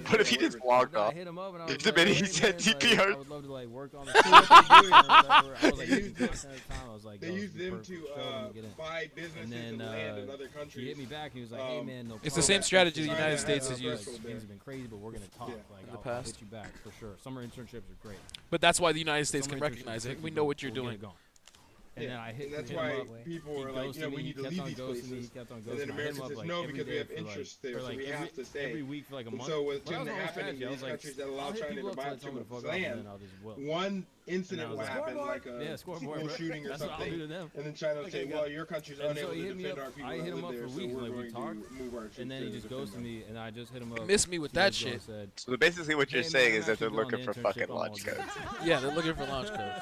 What if he just logged I off? hit him up and I was The like, minute hey, he said man, like, DPR. I would love to like work on the So what they do is- I was like, They use this- I was like, They yo, use this is them perfect. to Show them to get in. buy businesses And and then land in other countries. he hit me back and he was like, hey man, no It's the problem. same strategy the China United has States a has used. threshold Things have been crazy, but we're gonna talk. Yeah. Like, In the I'll past. hit you back for sure. Summer internships are great. But that's why the United States can Summer internships recognize are it. great, We but know what you're we'll get doing. it going. And then I hit, And that's hit why him up. people He were like, ghosted me, we need to kept leave on these ghosting me, places. kept on And ghosting then me. I hit America him up, says, like, no, every because we day have for, like- interest there, for, so like, we have to stay. Every week for like a And month. so with But that things was that my happen in strategy. I these was like, countries that allow I'll hit China people to up buy till I too tell them to much fuck off, and land, then I'll just will. one incident was will like, happen, like Yeah, a scoreboard, school bro. shooting or That's what I'll do something, to them. and then China will say, Okay, well, your country's And so unable he to hit me defend up. our people I hit that him live up there, for so weeks. we're Like we going talked, to move our troops and then he there to just defend ghosted them. me, and I just hit him up. Miss me with 2 that days ago shit. and said, So basically, what you're Hey, man, saying I'm is that they're actually going looking for to fucking internship, I'm all launch good. codes. Yeah, they're looking for launch codes.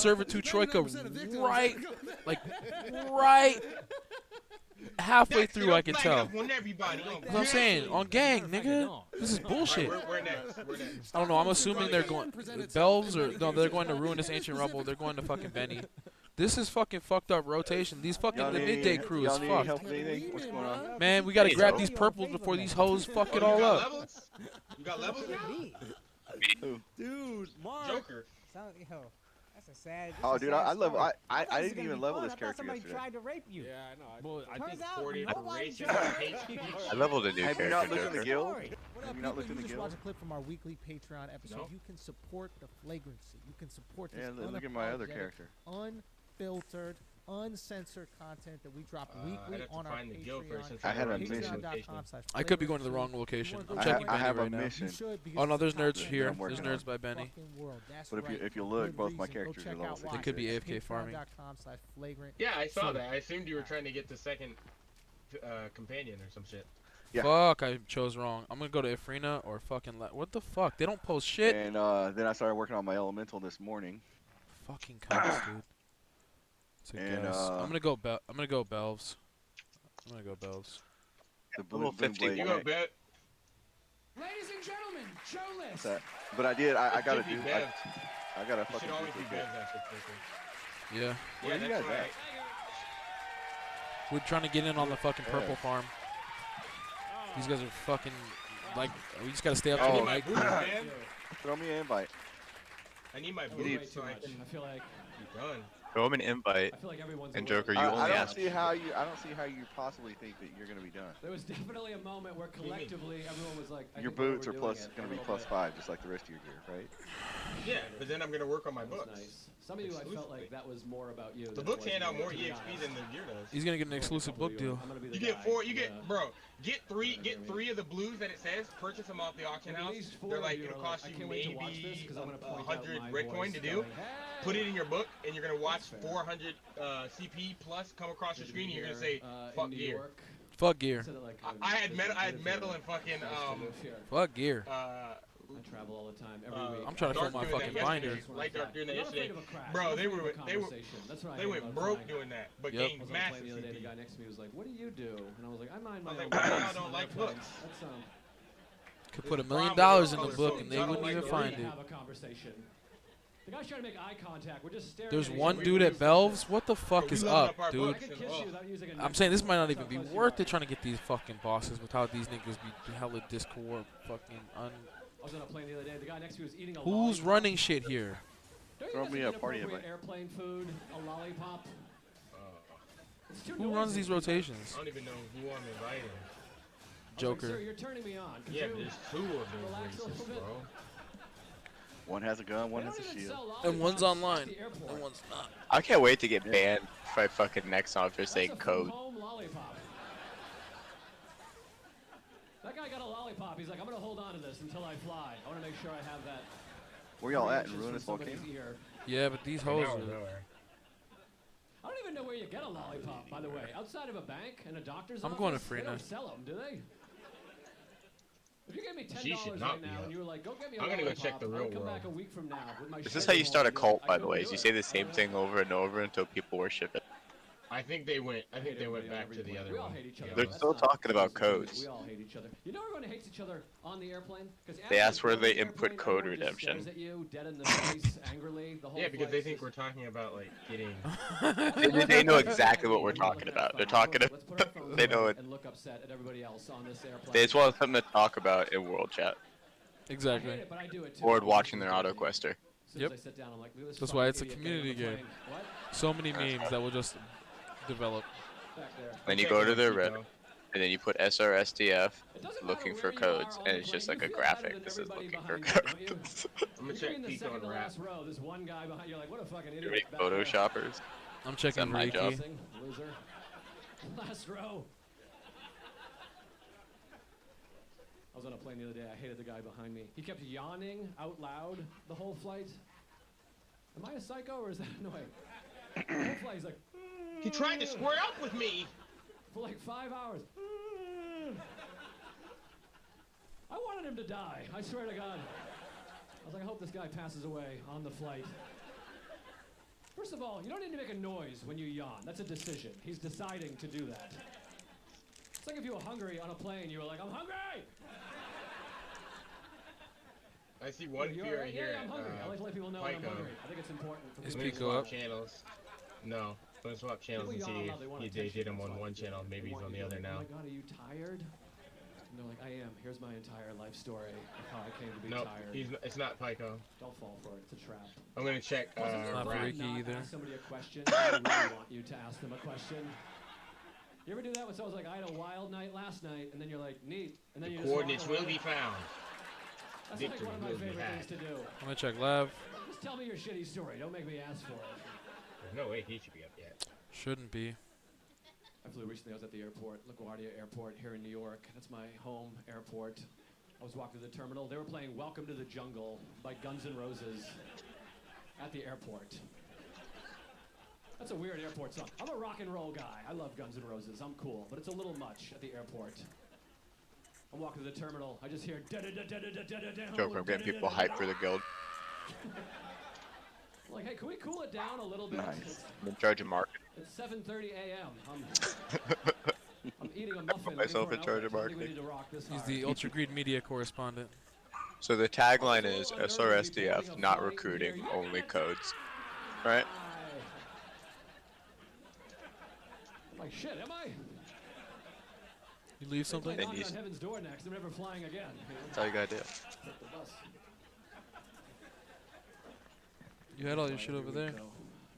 servitude troika right, like right halfway through. I can tell. Everybody. That's what I'm saying. On gang, nigga. This is bullshit. We're next. We're next. I don't know. I'm assuming they're going Bells or no, they're going to Ruinous Ancient Rumble. They're going to fucking Benny. This is fucking fucked up rotation. These fucking the midday crew is fucked. Help anything? What's going on? Man, we gotta grab these purples before these hoes fuck it all up. You got levels? Dude, Mark. Joker. Yo, That's a sad. Oh, dude, I love. story. I thought this was didn't gonna even be level fun. this I thought character somebody yesterday. tried to rape you. Yeah, I know. Well, I Turns think out 40 nobody duration tried to hate rape you. I leveled a new Have you not character, looked in the Joker. guild? What Have up, you not people? looked in You the just guild? watched a clip from our weekly Patreon episode. No. You can support the flagrancy. You can support this Yeah, look at my other unapologetic, character. unfiltered, uncensored content that we drop I'd weekly have to on our find the guild Patreon. first since I had a already mission. I could be going to the wrong location. I'm checking I Benny have a right now. mission. Oh no, there's nerds that here. I'm There's working nerds on. by Benny. But if you look, both my characters are level They could be AFK farming. Yeah, I saw that. I assumed you were trying to get the second companion or some shit. Yeah. Fuck, I chose wrong. I'm gonna go to Ifrina or fucking what the fuck? They don't post shit. And then I started working on my elemental this morning. Fucking cunts, dude. It's a And, guess. I'm gonna go Belves. I'm gonna go Belves. The Level blue 50. blade. You go bet. Ladies and gentlemen, show What's list. that? But I did. I gotta should be do. Bev. I gotta It fucking should do always be this. Bev's after Clicker. Yeah. Where Yeah, you that's guys right. We're trying to get in on the fucking Yeah. purple farm. These guys are fucking like we just gotta stay up Oh, till I the need my night. boots, man. Throw me an invite. I need my need- boots so I can I feel like be done. Throw him an invite. I feel like everyone's And aware. Joker, you I only don't asked. see how you. I don't see how you possibly think that you're gonna be done. There was definitely a moment where collectively everyone was like, I Your think we're boots are overdoing plus it gonna a be little plus bit. 5, just like the rest of your gear, right? Yeah, but then I'm gonna work on my That was books. nice. Some of you, I felt like that was more about you. The than it books was hand out me, more to be EXP honest. than the gear does. He's gonna get an exclusive book deal. I'm gonna be the You get guy, 4. You yeah. get, bro. Get three of the blues that it says. Purchase them off the auction At house. least 4 They're of like you it'll are like, cost I you can't wait to watch this maybe 'cause I'm gonna point out 100 my Bitcoin voice to do. going, Put it in your book, and you're gonna watch That's fair. 400 CP plus come across your Good to screen, be and you're gonna here, say, in "Fuck New gear." York. Fuck gear. Said it like I had metal. I had live metal here. and fucking Nice to live here. Fuck gear. I travel all the time, every week. I'm trying to fill Dark my doing fucking that binder. yesterday. Light Dark doing that I'm not yesterday. afraid of a crash. Bro, I'm they afraid of were a they were conversation. That's what I they am went about broke flying. doing that, but Yep. I gained was on a plane massive the other day, the CP. guy next to me was like, "What do you do?" And I was like, "I mind my I was own like, why business y'all don't on like airplanes." books? That's Could put $1 There's a million problem with in the color book phones. and they Y'all don't wouldn't like even the find to it. have a conversation. The guy's trying to make eye contact. We're just staring. There's at each one other. dude at Belves. What the fuck we is leveled up, up our dude? I books. could kiss you without using a I'm saying this might not That's even how be close you worth are. it trying to get these fucking bosses without these niggas be hella discord fucking I was on a plane the other day. The guy next to me was eating a Who's lollipop. running shit here? Don't you Throw think me that's a party inappropriate invite. airplane food, a lollipop. It's too Who runs noisy. these rotations? I don't even know who I'm inviting. I was like, Joker. Sir, you're turning me on. Could Yeah, you but there's 2 of them relax a little races, bit? bro. One has a gun, one They has a don't even shield. sell And one's lollipops online, at the airport. and one's not. I can't wait to get banned by fucking Nexon for That's saying a code. home lollipop. That guy got a lollipop. He's like, I'm gonna hold on to this until I fly. I want to make sure I have that. Where y'all at in reactions from Ruinous somebody's Volcano? ear. Yeah, but these Now hoes or are. nowhere. I don't even know where you get a lollipop, by the way. Outside of a bank and a doctor's I'm office, going to they Freenet. don't sell them, do they? If you gave me She should $10 not right be now up. and you were like, go get me a I'm gonna go lollipop, check the I would real come world. back a week from now with my This is shit how you on start a and be cult, like, by I'd the go way. do Is you it. say the same thing over and over until people worship it. I think they went. I think hate they went everybody on back to every the plane. other We all one. hate each other. They're That's still not talking about exclusive. codes. We all hate each other. You know everyone hates each other on the airplane? They asked where they input code redemption. Stares at you, dead in the face, angrily, the whole Yeah, because they flight's think just- we're talking about like getting. They know exactly what we're talking about. They're talking. Let's put our phones They know away it. and look upset at everybody else on this airplane. They just want something to talk about in world chat I Exactly. hate it, but I do it too. or I'm watching just their guilty. autoquester. As soon Yep. as I sit down, I'm like, look at this That's fucking why it's a idiot getting on the community game. plane. What? So many memes that will just develop. Back there. Then you go to their Reddit, and then you put SRSDF looking for codes, and it's just like a graphic. This is looking for codes. I'm gonna If you're check in the Pico second and to rap. last row, there's one guy behind you, like, what a fucking You're idiot. any photoshoppers. I'm Is checking that my Reiki. job? Loser. Last row. I was on a plane the other day. I hated the guy behind me. He kept yawning out loud the whole flight. Am I a psycho or is that annoying? The whole flight, he's like, He tried to square up with me. for like 5 hours. I wanted him to die. I swear to God. I was like, I hope this guy passes away on the flight. First of all, you don't need to make a noise when you yawn. That's a decision. He's deciding to do that. It's like if you were hungry on a plane, you were like, I'm hungry! I see one You fear alright? here. Yeah, I'm hungry. I like to let people know when I'm Pico. hungry. I think it's important for Is people to Pico know. up? Channels. No. Let's swap channels and People see yawn if loud, they want they attention, did him that's on why one they do it. channel. They Maybe he's want on you the to other go, now. Oh my God, are you tired? And they're like, I am. Here's my entire life story of how I came to be Nope, tired. it's not Pico. Don't fall for it. It's a trap. I'm gonna check. Not Rap. Ricky either. Ask somebody a question. I really want you to ask them a question. You ever do that when someone's like, I had a wild night last night, and then you're like, neat, and then you just walk Coordinates away? will be found. That's like Victory one of my will be favorite had. things to do. I'm gonna check live. Just tell me your shitty story. Don't make me ask for it. There's no way he should be up yet. Shouldn't be. I flew recently. I was at the airport, LaGuardia Airport here in New York. That's my home airport. I was walking to the terminal. They were playing "Welcome to the Jungle" by Guns N' Roses at the airport. That's a weird airport song. I'm a rock and roll guy. I love Guns N' Roses. I'm cool, but it's a little much at the airport. I'm walking to the terminal. I just hear Joke, I'm getting people hyped for the guild. Like, hey, can we cool it down a little bit? Nice. I'm in charge of marketing. It's 7:30 a.m. I'm eating a muffin. Myself in charge of marketing. He's the Ultra Greed media correspondent. So the tagline is SRSDF, not recruiting, only codes. Right? I'm like, shit, am I? You leave something? They knock on heaven's door next. I'm never flying again. That's all you gotta do. Take the bus. You had all your shit over there.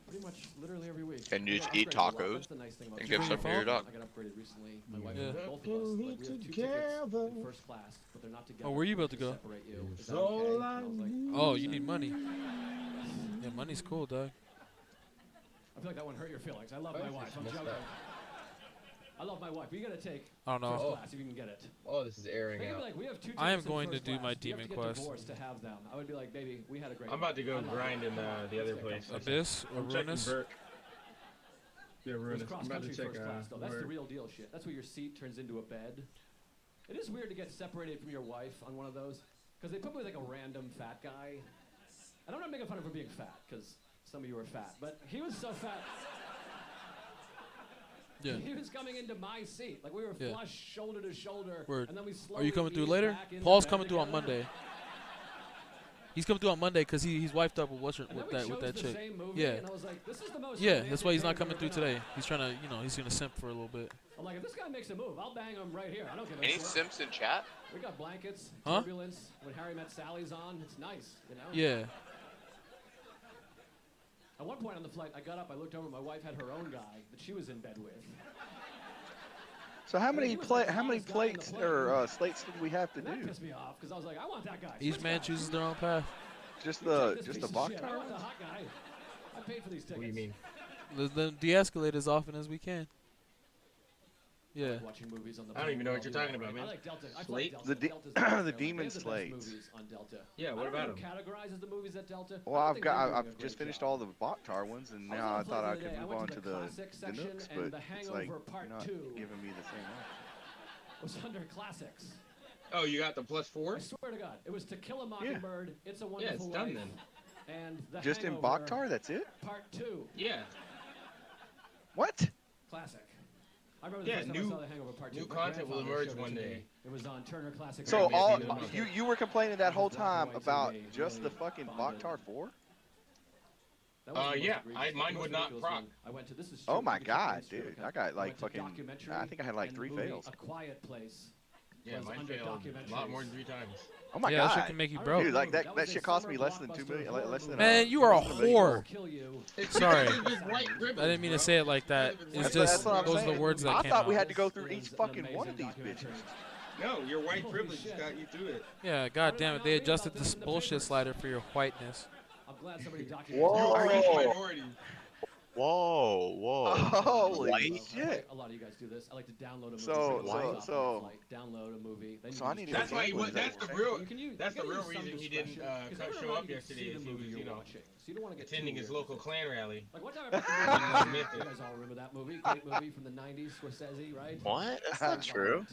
Pretty much, literally every week. And you just eat tacos and give some to your dog. I got upgraded recently. My wife Yeah. and both of us. Like, we have 2 tickets in first class, but they're not together. Oh, where you about to go? Separate you. Is that okay? And I was like, Oh, you need money. Yeah, money's cool, dog. I feel like that one hurt your feelings. I love my wife. I'm joking. I love my wife. But you gotta take I don't know. first class if you can get it. Oh, this is airing They could out. be like, we have 2 I am tickets in going to first do class. my You demon have to quest. get divorced to have them. I would be like, baby, we had a great. I'm about to go I love grind you. in the other place. Abyss or I'm checking Ruinous? Burke. Yeah, It was Ruinous. I'm cross about to country check. first class though. That's the Burke. real deal shit. That's where your seat turns into a bed. It is weird to get separated from your wife on one of those because they put me with like a random fat guy. And I'm not making fun of her being fat because some of you are fat, but he was so fat. Yeah. He was coming into my seat. Like we were Yeah. flush, shoulder to shoulder. Word. And then we Are slowly you coming through eased later? back into Paul's bed coming through on together. Monday. He's coming through on Monday because he's wifed up with what's her, And with then we that chose the chick. same movie, Yeah. and I was like, this is the most Yeah, romantic that's why he's day not I've coming ever through been on. today. He's trying to, he's gonna simp for a little bit. I'm like, if this guy makes a move, I'll bang him right here. I don't give a Any shit. Simps in chat? We got blankets, Huh? turbulence. When Harry Met Sally's on, it's nice, you know? Yeah. At one point on the flight, I got up, I looked over, my wife had her own guy that she was in bed with. So how many He was like the how many hottest guy in the plates plane. or slates did we have to And that do? pissed me off, because I was like, I want that guy. Each Switch man guys. chooses their own path. Just You the take this just piece the of shit. I Bachtar want the ones? hot guy. I paid for these tickets. What do you mean? Then de-escalate as often as we can. Yeah. Watching movies on the I don't even know what you're talking about, I man. like Delta. I Slate? Delta. The de- Delta's the nice. They demon have the best slates. movies on Delta. Yeah, what I don't about know 'em? who categorizes the movies at Delta. Well, I don't think they're doing a I've great just finished job. all the Bachtar ones, and I was now on I a flight thought the I other could day. I move went on to to the the classic section Nooks, and but The it's like Hangover Part you're not 2. giving me the same one. Was under classics. Oh, you got the +4? I swear to God, it was To Kill a Mockingbird, It's a Wonderful it's done Life, then. and The Just in Hangover Bachtar, that's it? Part 2. Yeah. What? Classic. I remember the Yeah, first time I saw The Hangover Part 2. new My content will grandfather emerge showed it one to me. day. It was on Turner Classic. So Radio. all Maybe you were complaining that whole time That was about really, just the really fucking bonded. Bachtar 4? That was the most Yeah, egregious- mine the would most not ridiculous proc. one. I went to this is Oh true, my you can check God, Instagram dude! account. I got like went to fucking. documentary, I think I had like and 3 the movie fails. A Quiet Place. Yeah, was mine under failed a lot documentaries. more than 3 times. Oh my Yeah, God! that shit can make you I broke. remember Dude, like that that was a shit cost summer me less than 2 blockbuster million, horror less than. movie. Man, you are a less than whore. Kill you. Sorry. White I ribbons, didn't mean to bro. say it like that. It's That's just what I'm those are saying. the words that I came thought we out. had to go through Is each an fucking one of amazing these bitches. documentary. No, your white Holy privilege shit. got you through it. Yeah, god damn it. They adjusted this bullshit slider for your whiteness. I'm glad somebody documented Whoa. Are you a minority? Whoa, whoa. Holy White? shit! A lot of you guys do this. I like to download a movie. So- bring it so- up so- on the flight, download a movie. Then So you I can need just to That's why he Example, was. is that That's the what real. You can use, That's you the gotta real use some reason he didn't discretion, 'cause everyone show up can see yesterday. the Is he movie was, you're you know, watching. So you don't want to get too attending his weird local with it. Klan rally. Like one time I picked the Admit movie. it. You guys all remember that movie? Great movie from the '90s, Scorsese, right? What? That's not true.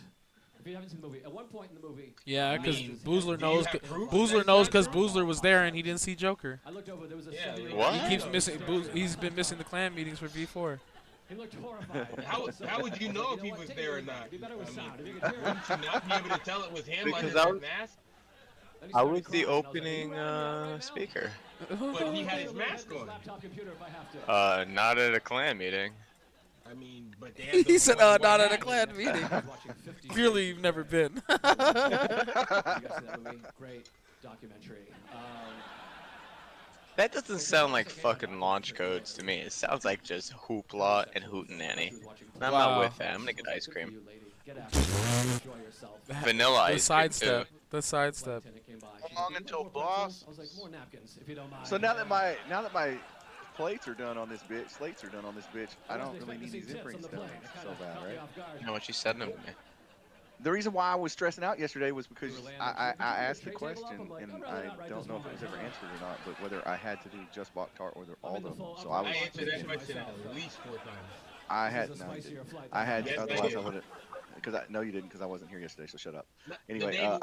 If you haven't seen the movie, at one point in the movie, Yeah, because mean, Boozler do you knows. have proof Boozler that's knows not because true? Boozler was there and he didn't see Joker. I looked over. There was a Yeah, 70-year-old What? He keeps man missing. staring at He's me. been missing the clan meetings for V4. He looked horrified. How would you know if he was there or not? It'd be better with I mean, sound. If you could hear him. Wouldn't you not be able to tell it was him Because under I that was- mask? Then he I started was the crying, and I was like, opening "Are you ratting me out right now?" speaker. But he had his I'll go ahead mask to this on. laptop computer if I have to. Not at a clan meeting. I I mean, but they have He the said, white not at a hat. clan meeting. Clearly, you've never been. You guys see that movie? Great documentary. That doesn't sound like fucking launch codes to me. It sounds like just hoopla and hootenanny. I'm not with that. I'm gonna get ice cream. Vanilla The ice cream sidestep. too. The sidestep. How long until boss? I was like, more napkins, if you don't mind. So now that my plates are done on this bitch, slates are done on this bitch, I don't really need these imprints done so bad, right? You know what you said to me? The reason why I was stressing out yesterday was because I asked the question, and I don't know if it was ever answered or not, but whether I had to do just Bakhtar or all of them. So I was. I answered that question at least 4 times. I had no, I had. Yes, I Otherwise, did. I would have. Because no, you didn't. Because I wasn't here yesterday. So shut up. The Anyway, day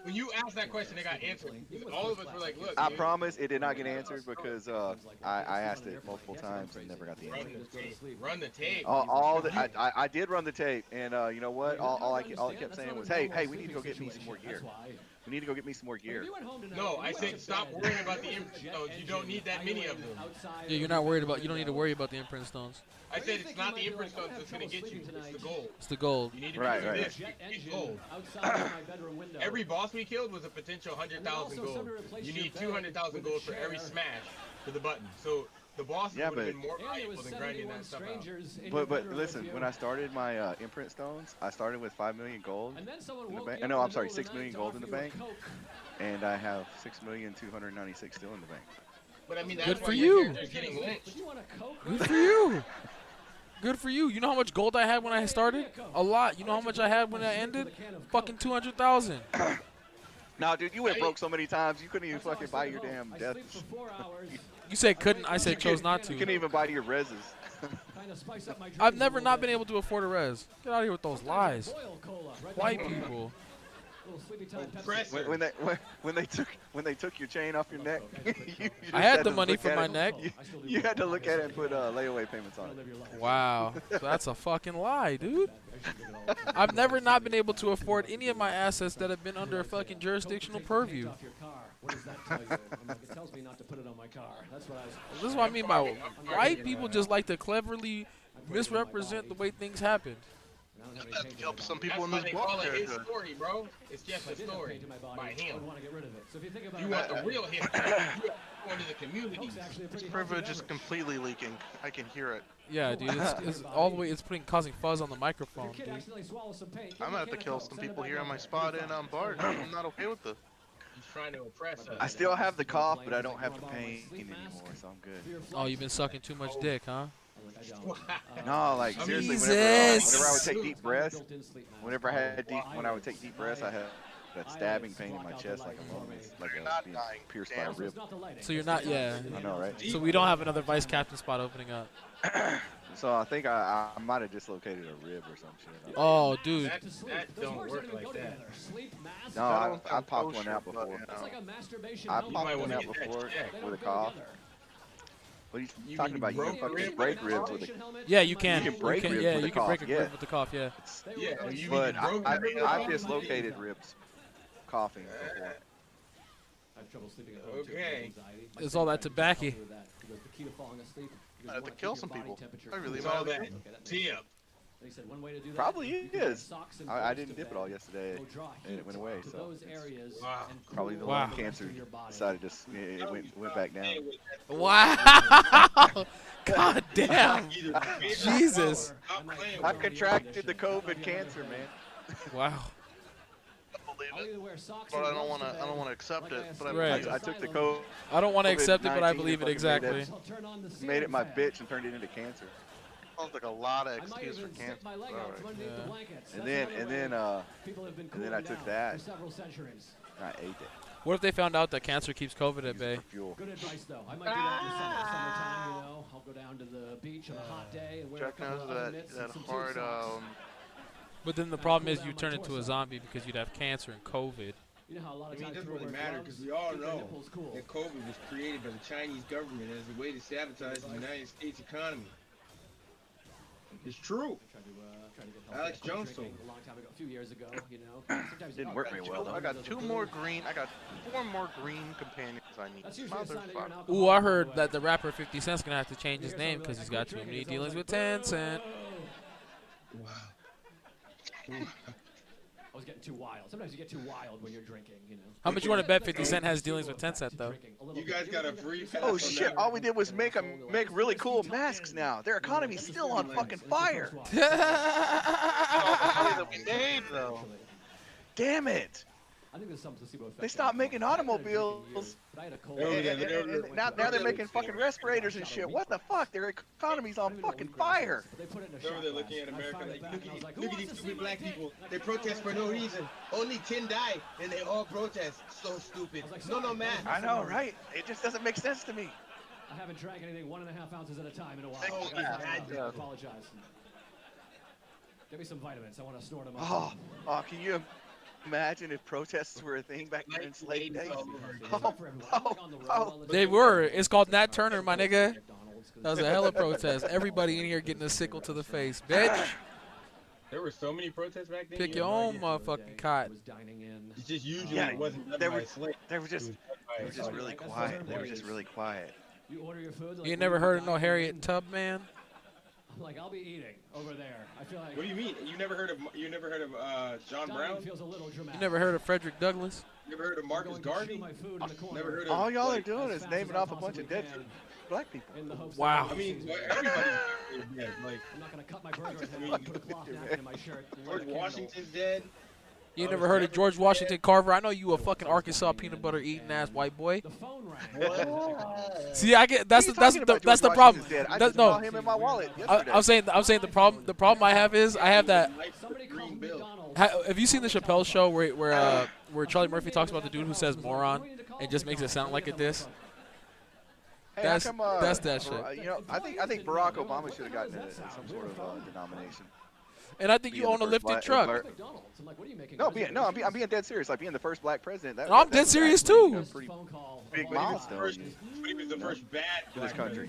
when you asked that question, it got answered. All of us were like, "Look." I dude, promise it did not get answered because I asked it multiple times and never got the answer. Run the tape. I did run the tape, and you know what? All it kept saying was, "Hey, we need to go get me some more gear. We need to go get me some more gear." No, I said stop worrying about the imprint stones. You don't need that many of them. Yeah, you're not worried about. You don't need to worry about the imprint stones. I said it's not the imprint stones that's gonna get you. It's the gold. It's the gold. You need to Right, do right. this. You get gold. Every boss we killed was a potential 100,000 gold. You need 200,000 gold for every smash to the button. So the boss would have been more valuable than grinding that stuff out. But listen, when I started my imprint stones, I started with 5 million gold in the bank. No, I'm sorry, 6 million gold in the bank, and I have 6,296,000 still in the bank. But I mean, Good that's for why you. your character's getting lynched. Good for you. Good for you. You know how much gold I had when I started? A lot. You know how much I had when I ended? Fucking 200,000. Nah, dude, you went broke so many times you couldn't even fucking buy your damn death. You said couldn't. I said chose not to. You couldn't even buy your reses. I've never not been able to afford a res. Get out of here with those lies. White people. When they took your chain off your neck, you I had just the to money look for at my it. neck. You had to look at it and put layaway payments on it. Wow. That's a fucking lie, dude. I've never not been able to afford any of my assets that have been under a fucking jurisdictional purview. What does that tell you? I'm like, it tells me not to put it on my car. That's what I was. This is what I mean by white people just like to cleverly misrepresent the way things happen. Help some people in That's this why they call block it his character. story, bro. It's just a story by him. I want to get rid of it. So if you think about You want the real history. You have to go into the community. This privilege is completely leaking. I can hear it. Yeah, dude, it's all the way. It's causing fuzz on the microphone, dude. I'm gonna have to kill some people here on my spot in Bard. I'm not okay with this. He's trying to oppress us. I still have the cough, but I don't have the pain anymore, so I'm good. Oh, you've been sucking too much dick, huh? No, like seriously, Jesus. whenever I would take deep breaths, when I would take deep breaths, I had that stabbing pain in my chest, like a moment, like being pierced by a rib. So you're not, yeah. I know, right? So we don't have another vice captain spot opening up. So I think I might have dislocated a rib or some shit. Oh, dude. That don't work like that. No, I popped one out before. I popped one out before with a cough. What are you talking about? You can fucking break ribs with a Yeah, you can. You can break ribs yeah, with a you can cough. break a Yeah. rib with the cough, yeah. Yeah, you But broke your rib. I've dislocated ribs coughing before. I have trouble sleeping at home too. Okay. It's all that tobacco. The key to falling asleep. I have to kill some people. I really It's all might. that tip. He said one way to do that. Probably you can wear is. socks and I gloves didn't to dip it bed. all yesterday, Go draw and it went heat away. to So those areas Wow. and probably the Wow. lung cancer decided to it went back down. Wow. God damn. Jesus. I contracted the COVID cancer, man. Wow. I'll either wear socks But or I don't gloves want to to. I don't bed. want to accept it. But I Right. believe I it. took the COVID. I don't want to accept it, but I COVID-19 believe it and fucking exactly. I'll turn on the Made ceiling it my fan. bitch and turned it into cancer. Sounds like a lot of I might excuse for even stick cancer. my leg out from underneath the blankets. And That's then another and way then people have been and then I cooling took down that. for several centuries. I ate it. What if they found out that cancer keeps COVID at bay? For fuel. Good advice, though. I might do that in the summertime, you know. I'll go down to the beach on a hot day and wear a Jack couple knows of that mitts that and some hard. tube socks. But then the problem is you turn into a zombie because you'd have cancer and COVID. You know how a lot I of mean, it times doesn't people really wear matter gloves, because we all keep their know nipples cool. that COVID was created by the Chinese government as a way to sabotage the United States economy. It's true. Alex Jones told me. A long time ago, a few years ago, you know. Sometimes Didn't work very well though. I got 2 more green. I got 4 more green companions I need. That's usually a sign that you're an Motherfucker. alcoholic, Ooh, I by the heard way. that the rapper 50 Cent's gonna have to change his name because he's got too many dealings with 10 Cent. I was getting too wild. Sometimes you get too wild when you're drinking, you know. How much you want to bet 50 Cent has dealings with 10 Cent though? You guys got a free pass. Oh on shit! that. All we did was make really cool masks now. Their economy's still on fucking fire. Damn it! I think there's some placebo effect. They stopped making automobiles, and now they're making fucking respirators and shit. What the fuck? Their economy's on fucking fire. Remember they're looking at America like, look at these stupid black people. They protest for no reason. Only 10 die, and they all protest. So stupid. No, man. I know, right? It just doesn't make sense to me. I haven't drank anything 1.5 ounces at a time in a while. Oh, I apologize. Give me some vitamins. I want to snort them up. Oh, can you imagine if protests were a thing back then in slave days? They were. It's called Nat Turner, my nigga. That was a hella protest. Everybody in here getting a sickle to the face, bitch. There were so many protests back then. Pick your own motherfucking cot. It's just usually it wasn't done by a slave. They were just really quiet. They were just really quiet. You order your food. You ain't never heard of no Harriet Tubman? I'm like, I'll be eating over there. I feel like. What do you mean? You never heard of John Brown? Feels a little dramatic. You never heard of Frederick Douglass? You never heard of Marcus Garvey? Never heard of. All y'all are doing is naming off a bunch of dead black people. Wow. I mean, everybody's dead. Like, I'm not gonna cut my burger in half and put a cloth napkin in my shirt. George Washington's dead. You never heard of George Washington Carver? I know you a fucking Arkansas peanut butter eating ass white boy. The phone rang. See, I get that's the problem. I That, just saw no, him in my wallet yesterday. I'm saying the problem I have is I have that. Have you seen the Chappelle show where Charlie Murphy talks about the dude who says moron and just makes it sound like a diss? Hey, That's that's that shit. You know, I think Barack Obama should have gotten some sort of denomination. And I think you own a lifted truck. No, I'm being dead serious. Like being the first black president. No, I'm dead serious too. Big milestone He was the first bad for this country.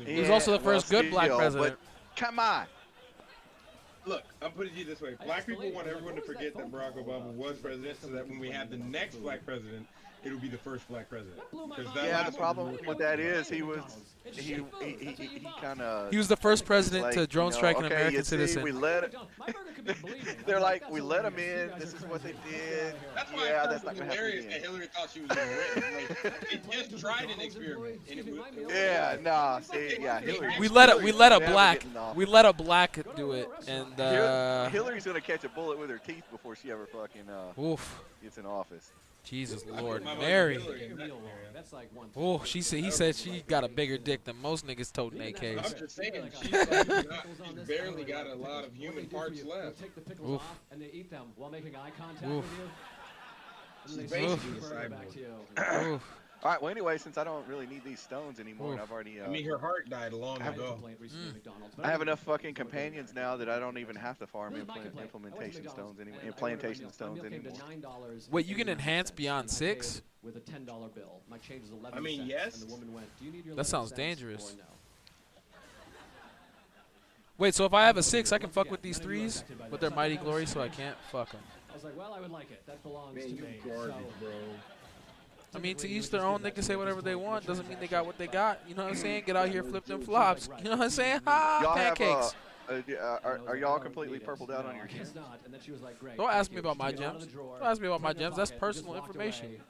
He was also the first good black president. Come on. Look, I'm putting it this way. Black people want everyone to forget that Barack Obama was president so that when we have the next black president, it'll be the first black president. Yeah, the problem with that is he kind of. He was the first president like, to drone strike an okay, American you see, citizen. We let They're like, we let him in. This is what they did. That's why yeah, it that's not was gonna happen hilarious again. that Hillary thought she was going to win. Like, it just tried an experiment. And it was, Yeah, nah, see, yeah, Hillary. We let a never black getting off. do it, and Hillary's gonna catch a bullet with her teeth before she ever fucking oof. gets in office. Jesus Lord, Mary. That's like one. Oh, he said she got a bigger dick than most niggas toting I'm AKs. just saying, she's barely got a lot of human parts left. Take the pickles Oof. off and they eat them while making eye contact Oof. with you. She's And they basically switch a the burger back to cyborg. you. Oof. All right. Well, anyway, since I don't really need these stones anymore, and I've already. I mean, her heart died long ago. I have enough fucking companions now that I don't even have to farm implementation stones anymore. Plantation stones anymore. Wait, you can enhance beyond 6? With a $10 bill. My change is 11 I mean, cents. yes. And the woman went, "Do you need your That 11 sounds cents dangerous. or no?" Wait, so if I have a 6, I can fuck with these 3s with their mighty glory, so I can't fuck them. I was like, well, I would like it. That belongs Man, to you me. garbage, So, bro. I mean, to each their own. They can say whatever they want. Doesn't mean they got what they got. You know what I'm saying? Get out here, flip them flops. You know what I'm saying? Ha! Y'all have, Pancakes. are y'all completely purpled out on your I guess gems? not. And then she was like, great. Don't thank ask me you. about She my took it out of gems. the drawer, Don't ask me about put my it in the gems. That's pocket, and just personal walked information. away.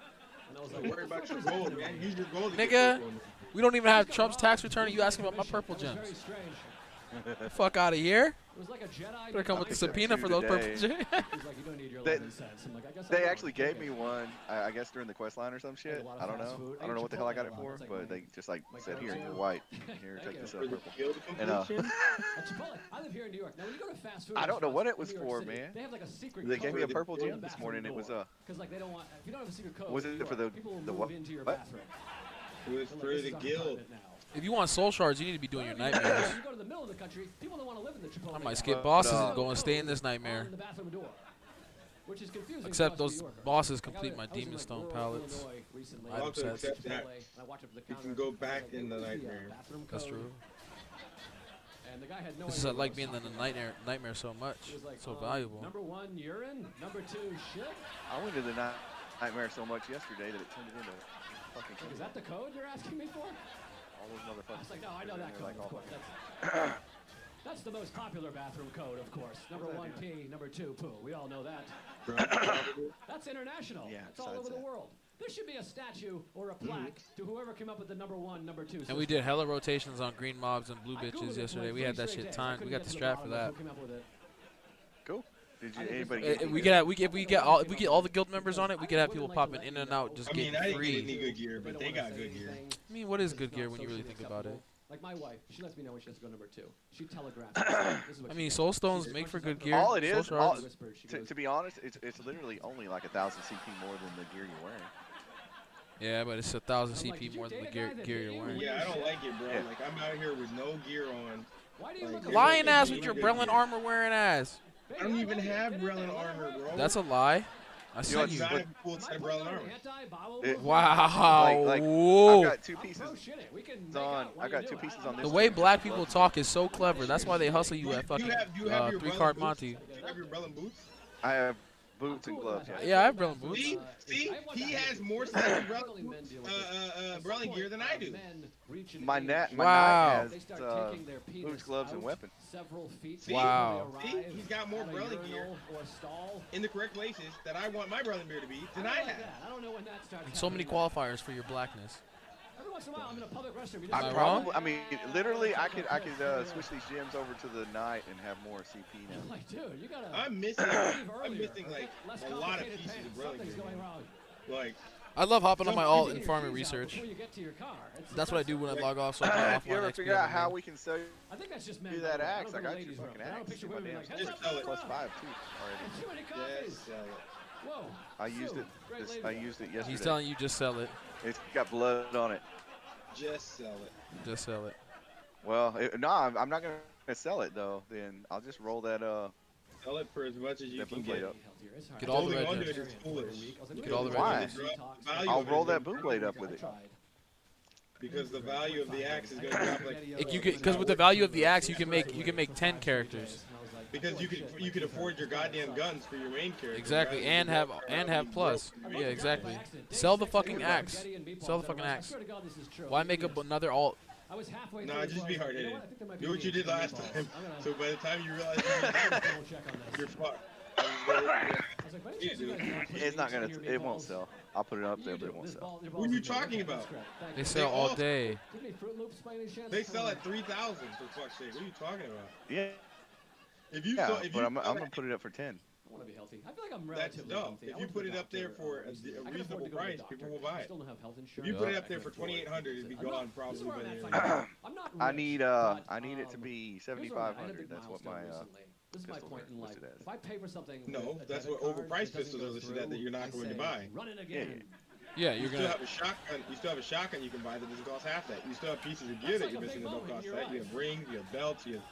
And I was Don't like, worry about your gold, man. Use your gold to get Nigga, purple. we don't even have Trump's tax return, and you asking about my purple That was gems. very strange. Fuck out of here. It was like a Jedi. Better come with a think there are subpoena 2 for those purple today. gems. He's like, you don't need your They- 11 cents. I'm like, I guess I They don't. actually gave me Okay. one, I guess during the quest line or some shit. I don't know. I don't know what the hell I got it for, but they just like said, here, you're white. Here, take this up, For the purple. guild And completion? At Chipotle. I live here in New York. Now, when you go to fast food I don't know what it was restaurants in for, New York man. City, they have like a secret They gave me a code purple on the gem this bathroom morning. It was door. Because like they don't want, if you don't have a secret code, Was in it New for York, the- people will the move what? into your What? bathroom. It was They're for like, the this is our guild. apartment now. If you want soul shards, you need to be doing your Well, nightmares. If you go to the middle of the country, people don't want to live in the Chipotle. I might now. skip bosses But, and go and stay in this nightmare. In the bathroom door, which is confusing. Except to us those New Yorkers. bosses Like, complete my I was in, Demon like, Stone rural palettes. Illinois recently. Item Also sets. accept that. And I watched it at the You counter. can go I was back like, in the "What's nightmare." bathroom That's code?" true. And the guy had no This is idea. like being in the nightmare so much. He was like, So valuable. Number 1, urine. Number 2, shit. I went to the nightmare so much yesterday that it turned it into fucking. Is that the code you're asking me for? All those motherfuckers. I was like, no, I know that code, like, of course. That's the most popular bathroom code, of course. Number 1, pee. Number 2, poo. We all know that. That's international. Yeah, that's all over the world. There should be a statue or a plaque to whoever came up with the number 1, number 2. And we did hella rotations on green mobs and blue bitches yesterday. We had that shit timed. We got the strap for that. Cool. Did you anybody? If we get all the guild members on it, we could have people popping in and out, just I mean, getting I didn't free. get any good gear, but they got good gear. I mean, what is good gear when you really think about it? Like my wife, she lets me know when she has to go number 2. She telegraphs. I mean, soul stones make for good gear. All it is, Soul to be honest, it's literally only like 1,000 CP more than the gear you're wearing. Yeah, but it's 1,000 CP more than the gear you're wearing. Yeah, I don't like it, bro. Like, I'm out here with no gear on. Why do you look Lying ass with your Brelin armor wearing ass. I don't even have Brelin armor, bro. That's a lie. I You see know, you. I have cool set of Brelin armor. Wow. Like, Whoa. I've got 2 pieces on. I got 2 pieces on this. The way black people talk is so clever. That's why they hustle you at fucking Do you have your 3-card Brelin Monty. boots? Do you have your Brelin boots? I have boots and gloves. Yeah, I have Brelin boots. See, he has more sets of Brelin gear than I do. My knight Wow. has boots, gloves, and weapons. See? Wow. See, he's got more Brelin gear in the correct places that I want my Brelin beer to be than I have. I don't know when that started. So many qualifiers for your blackness. Every once in a while, I'm in a public restroom. Am I wrong? I mean, literally, I could switch these gems over to the knight and have more CP now. Like, dude, you gotta. I'm missing like a lot of pieces of Brelin gear. Like. I love hopping on my alt and farming research. Before you get to your car. That's what I do when I log off. So I can If you ever offline figure out how we can sell you I think that's just men. that by the way. axe, I don't know got the your ladies' fucking room. I don't axe. picture My women damn like, Just "Hey, sell it. what's +5 up?" too already. Too many Just coffees. sell it. Whoa. I used it. I used it yesterday. He's telling you just sell it. It's got blood on it. Just sell it. Just sell it. Well, no, I'm not gonna sell it though. Then I'll just roll that Sell it for as much as you can blade get. up. Get all the Holding red onto gems. it is foolish. Get all the Why? red gems. I'll roll that boom blade up with it. Because the value of the axe is going to drop like. Because with the value of the axe, you can make 10 characters. Because you could afford your goddamn guns for your main character. Exactly, and have plus. Yeah, exactly. Sell the fucking axe. Sell the fucking axe. Why make up another alt? I was halfway Nah, just be hard-headed. Do what you did last time. So by the time you realize you're fucked. It's not gonna. It won't sell. I'll put it up there, but it won't sell. What are you talking about? They sell all day. They sell at 3,000 for fuck's sake. What are you talking about? Yeah. If you Yeah, sell, if but you I'm gonna put it up for 10. I want to be healthy. I feel like I'm That's relatively dumb. healthy. If you put it up there for a reasonable price, people will buy it. Still don't have health If insurance. you put it up there for 2,800, it'd be gone probably by the end of the year. I'm not I rich, need but, I need it to be here's what I had a 7,500. big That's what my milestone recently. This is my pistols point are in life. listed as. If I pay for something, No, with a that's debit what card overpriced that doesn't pistols go are listed at that through, you're not I going to say, buy. Run it again. Yeah, You you're still gonna. have a shotgun. You still have a shotgun you can buy that doesn't cost half that. You still have pieces of gear that you're missing that don't cost that. You have rings, you have belts, you have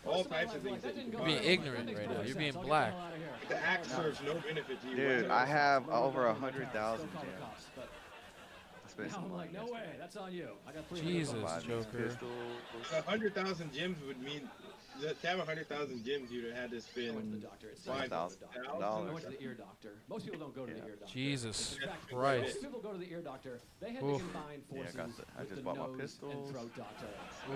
all types of things that you can You're buy. being ignorant right now. You're being black. The axe serves no benefit to you. Dude, whatsoever. I have over 100,000 gems. I spent Now some I'm money like, no way, that's on you. I got 300 Jesus, bucks. Joker. 100,000 gems would mean to have 100,000 gems, you'd have had to spend $5,000. I went to the ear doctor. Most people don't go to the ear doctor. Jesus In fact, Christ. Most people go to the ear doctor. They had to Oof. combine Yeah, I forces got the- I with just the bought my nose pistols. and throat doctor.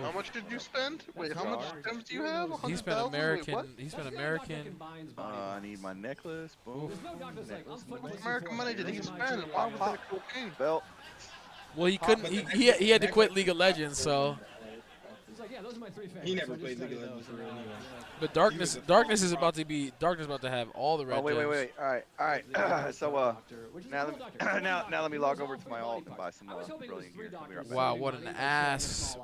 How much did you spend? Wait, how much gems do you have? He's been 100,000? Wait, American. what? He's been That's the only doctor that American. combines body I parts. need my necklace. Boom. There's no doctor that's like, I'm Necklace. putting What this in American for money you. did he This is my spend? treatment. Why was that cocaine? Belt. Well, he couldn't. He had to quit League of Legends. So, He's like, yeah, those are my 3 favorites. He never so I just played League studied of Legends those, for real and, anyway. but Darkness is about to have all the red Oh wait, gems. wait. All right. So now let me log over to my alt and buy some brilliant gear. I'll be right back. Wow, what an ass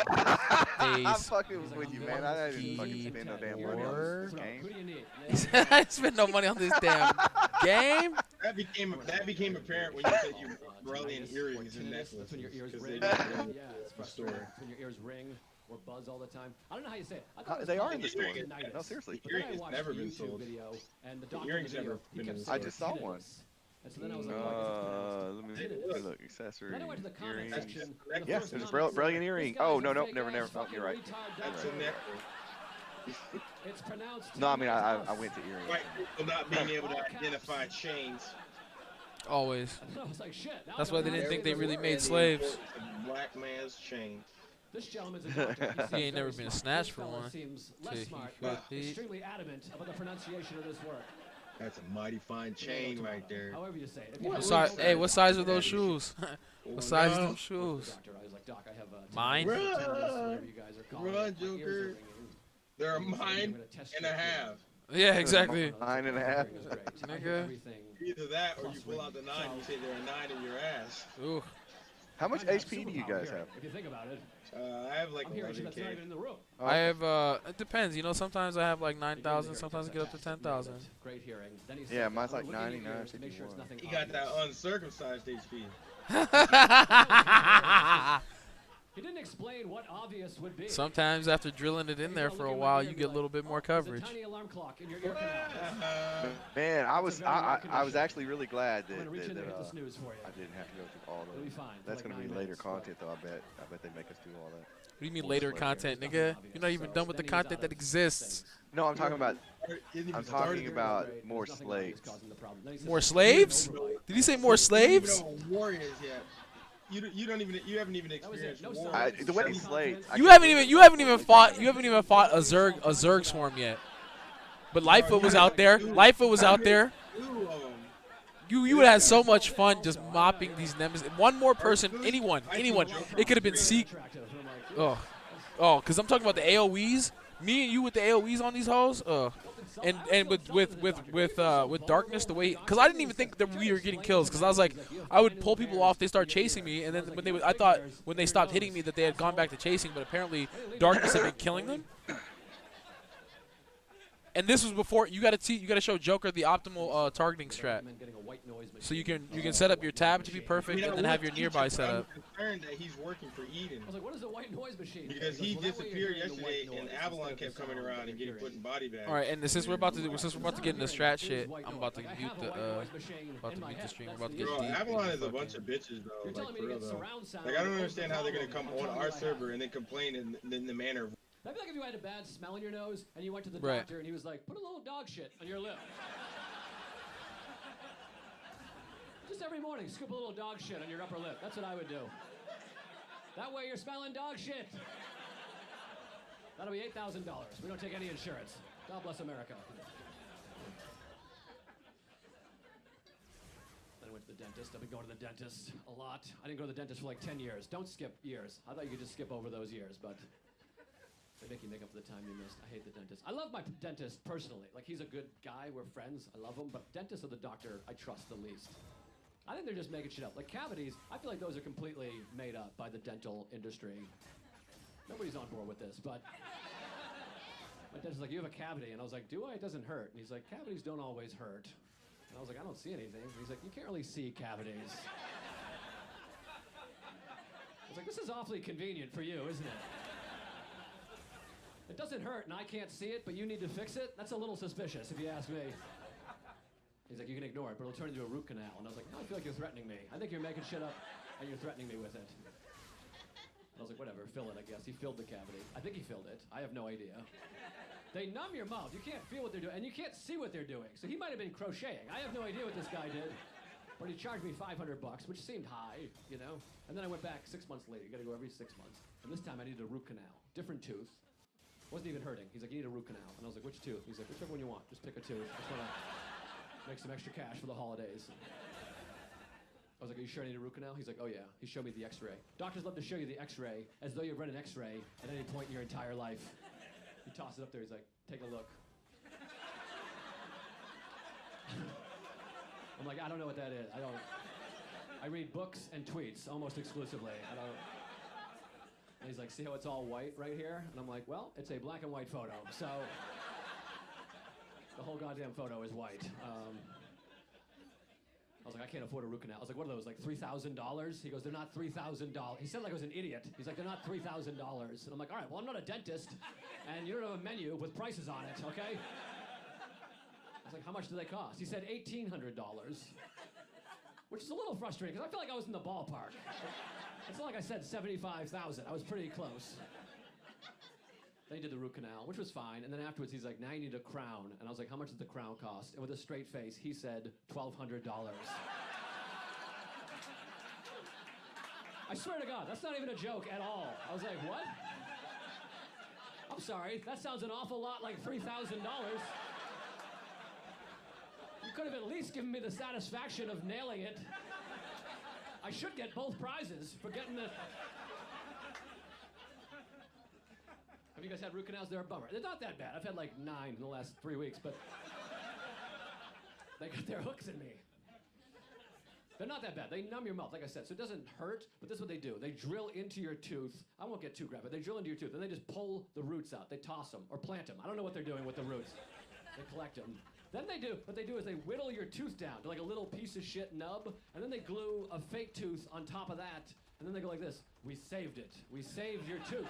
I'm face. fucking with you, man. I didn't fucking spend no damn money on this game. Who do you need? He said, I spent no money on this damn game. That became apparent when you said you brilliant earrings and necklaces. That's when your ears because ring. they Yeah, didn't it's the store. frustrating. It's when your ears ring or buzz all the time. I don't know how you say it. I thought it was They are called in the store. tinnitus. No, seriously. But then I Earring has watched never a been YouTube sold. video, and the The doctor earring's in the never video, he been kept in the saying I just saw tinnitus. one. And so then I was like, oh, Let me Tinnitus. look. Accessories. Then I went to the comment Earrings. section. and the Yes, first there's a comment said, brilliant "This earring. guy's Oh a no, fake never. ass Oh, fucking you're right. retard That's doctor." a necklace. It's pronounced. No, I mean I went to earrings. White people not being able to identify chains. Always. I was like, shit. Now That's I why know they how didn't to think do they this really work. made slaves. Black man's chain. This gentleman's a doctor. He He seems ain't never very been smart. snatched This for fella one. seems Till less he smart, could but be. extremely adamant about the pronunciation of this work. That's a mighty fine chain right there. However you say it. If What you What have size? a- Hey, what size are those shoes? Oh, What size no. are those shoes? Doctor, I was like, Doc, I have Mine? whatever you guys are calling Run, it. My ears are Joker. ringing. They're a I'm gonna mine test and a your half. Yeah, exactly. 9.5. Nigga. Either that or you pull out the 9 and you say they're a 9 in your ass. Ooh. How much HP do you guys have? If you think about it. I have like I'm hearing shit that's not 11K. even in the room. I have, it depends. You know, sometimes I have like 9,000, sometimes I get up to 10,000. Great hearing. Then he Yeah, said, mine's like "I'm looking at 99, yours to make sure it's 51. nothing He got that obvious." uncircumcised HP. He didn't explain what obvious would be. Sometimes after drilling it in there for a while, you get a little bit more coverage. Tiny alarm clock in your ear canal. Man, I was actually really glad I'm that, gonna reach in there and hit the I snooze for you. didn't have to go through all It'll be that. fine for That's like gonna be 9 later minutes, content though. I bet they make us do all that. What do you mean later content, nigga? You're not even done with the content that exists. No, I'm talking about more slaves. More slaves? Did he say more slaves? You don't even know what war is yet. You haven't even experienced war. The way slaves. You haven't even fought a Zerg swarm yet. But Lightfoot was out there. Lightfoot was out there. You would have had so much fun just mopping these nemesis. One more person, anyone. It could have been Seek. Because I'm talking about the AOEs. Me and you with the AOEs on these hoes. And with darkness, the way, because I didn't even think that we were getting kills, because I was like, I would pull people off, they start chasing me, and then I thought when they stopped hitting me that they had gone back to chasing, but apparently darkness had been killing them. And this was before you got to show Joker the optimal targeting strat. So you can set up your tab to be perfect, and then have your nearby set up. I'm concerned that he's working for Eden. I was like, what is the white noise machine? Because he disappeared yesterday, and Avalon kept coming around and getting put in body bags. All right, and since we're about to get into strat shit, I'm about to mute the stream. We're about to get Bro, deep. Avalon is a bunch of bitches, though. Like, for real, though. Like, I don't understand how they're gonna come on our server and then complain in the manner of. That'd be like if you had a bad smell in your nose and you went to the Right. doctor and he was like, put a little dog shit on your lip. Just every morning, scoop a little dog shit on your upper lip. That's what I would do. That way you're smelling dog shit. That'll be $8,000. We don't take any insurance. God bless America. Then I went to the dentist. I've been going to the dentist a lot. I didn't go to the dentist for like 10 years. Don't skip years. I thought you could just skip over those years, but they make you make up for the time you missed. I hate the dentist. I love my dentist personally. Like, he's a good guy. We're friends. I love him. But dentists are the doctor I trust the least. I think they're just making shit up. Like cavities, I feel like those are completely made up by the dental industry. Nobody's on board with this, but my dentist's like, you have a cavity. And I was like, do I? It doesn't hurt. And he's like, cavities don't always hurt. And I was like, I don't see anything. And he's like, you can't really see cavities. I was like, this is awfully convenient for you, isn't it? It doesn't hurt and I can't see it, but you need to fix it? That's a little suspicious, if you ask me. He's like, you can ignore it, but it'll turn into a root canal. And I was like, no, I feel like you're threatening me. I think you're making shit up, and you're threatening me with it. I was like, whatever, fill it, I guess. He filled the cavity. I think he filled it. I have no idea. They numb your mouth. You can't feel what they're doing, and you can't see what they're doing. So he might have been crocheting. I have no idea what this guy did. But he charged me $500, which seemed high, you know? And then I went back 6 months later. You gotta go every 6 months. And this time I needed a root canal. Different tooth. Wasn't even hurting. He's like, you need a root canal. And I was like, which tooth? He's like, whichever one you want. Just pick a tooth. Just want to make some extra cash for the holidays. I was like, are you sure I need a root canal? He's like, oh yeah. He showed me the x-ray. Doctors love to show you the x-ray as though you've run an x-ray at any point in your entire life. He tossed it up there. He's like, take a look. I'm like, I don't know what that is. I read books and tweets almost exclusively. And he's like, see how it's all white right here? And I'm like, well, it's a black and white photo, so the whole goddamn photo is white. I was like, I can't afford a root canal. I was like, what are those, like $3,000? He goes, they're not $3,000. He said like I was an idiot. He's like, they're not $3,000. And I'm like, all right, well, I'm not a dentist, and you don't have a menu with prices on it, okay? I was like, how much do they cost? He said $1,800, which is a little frustrating, because I feel like I was in the ballpark. It's not like I said 75,000. I was pretty close. They did the root canal, which was fine. And then afterwards, he's like, now you need a crown. And I was like, how much does the crown cost? And with a straight face, he said, $1,200. I swear to God, that's not even a joke at all. I was like, what? I'm sorry, that sounds an awful lot like $3,000. You could have at least given me the satisfaction of nailing it. I should get both prizes for getting the... Have you guys had root canals? They're a bummer. They're not that bad. I've had like 9 in the last 3 weeks, but they got their hooks in me. They're not that bad. They numb your mouth, like I said, so it doesn't hurt, but this is what they do. They drill into your tooth. I won't get too graphic. They drill into your tooth, and they just pull the roots out. They toss them or plant them. I don't know what they're doing with the roots. They collect them. Then what they do is they whittle your tooth down to like a little piece of shit nub, and then they glue a fake tooth on top of that, and then they go like this. We saved it. We saved your tooth.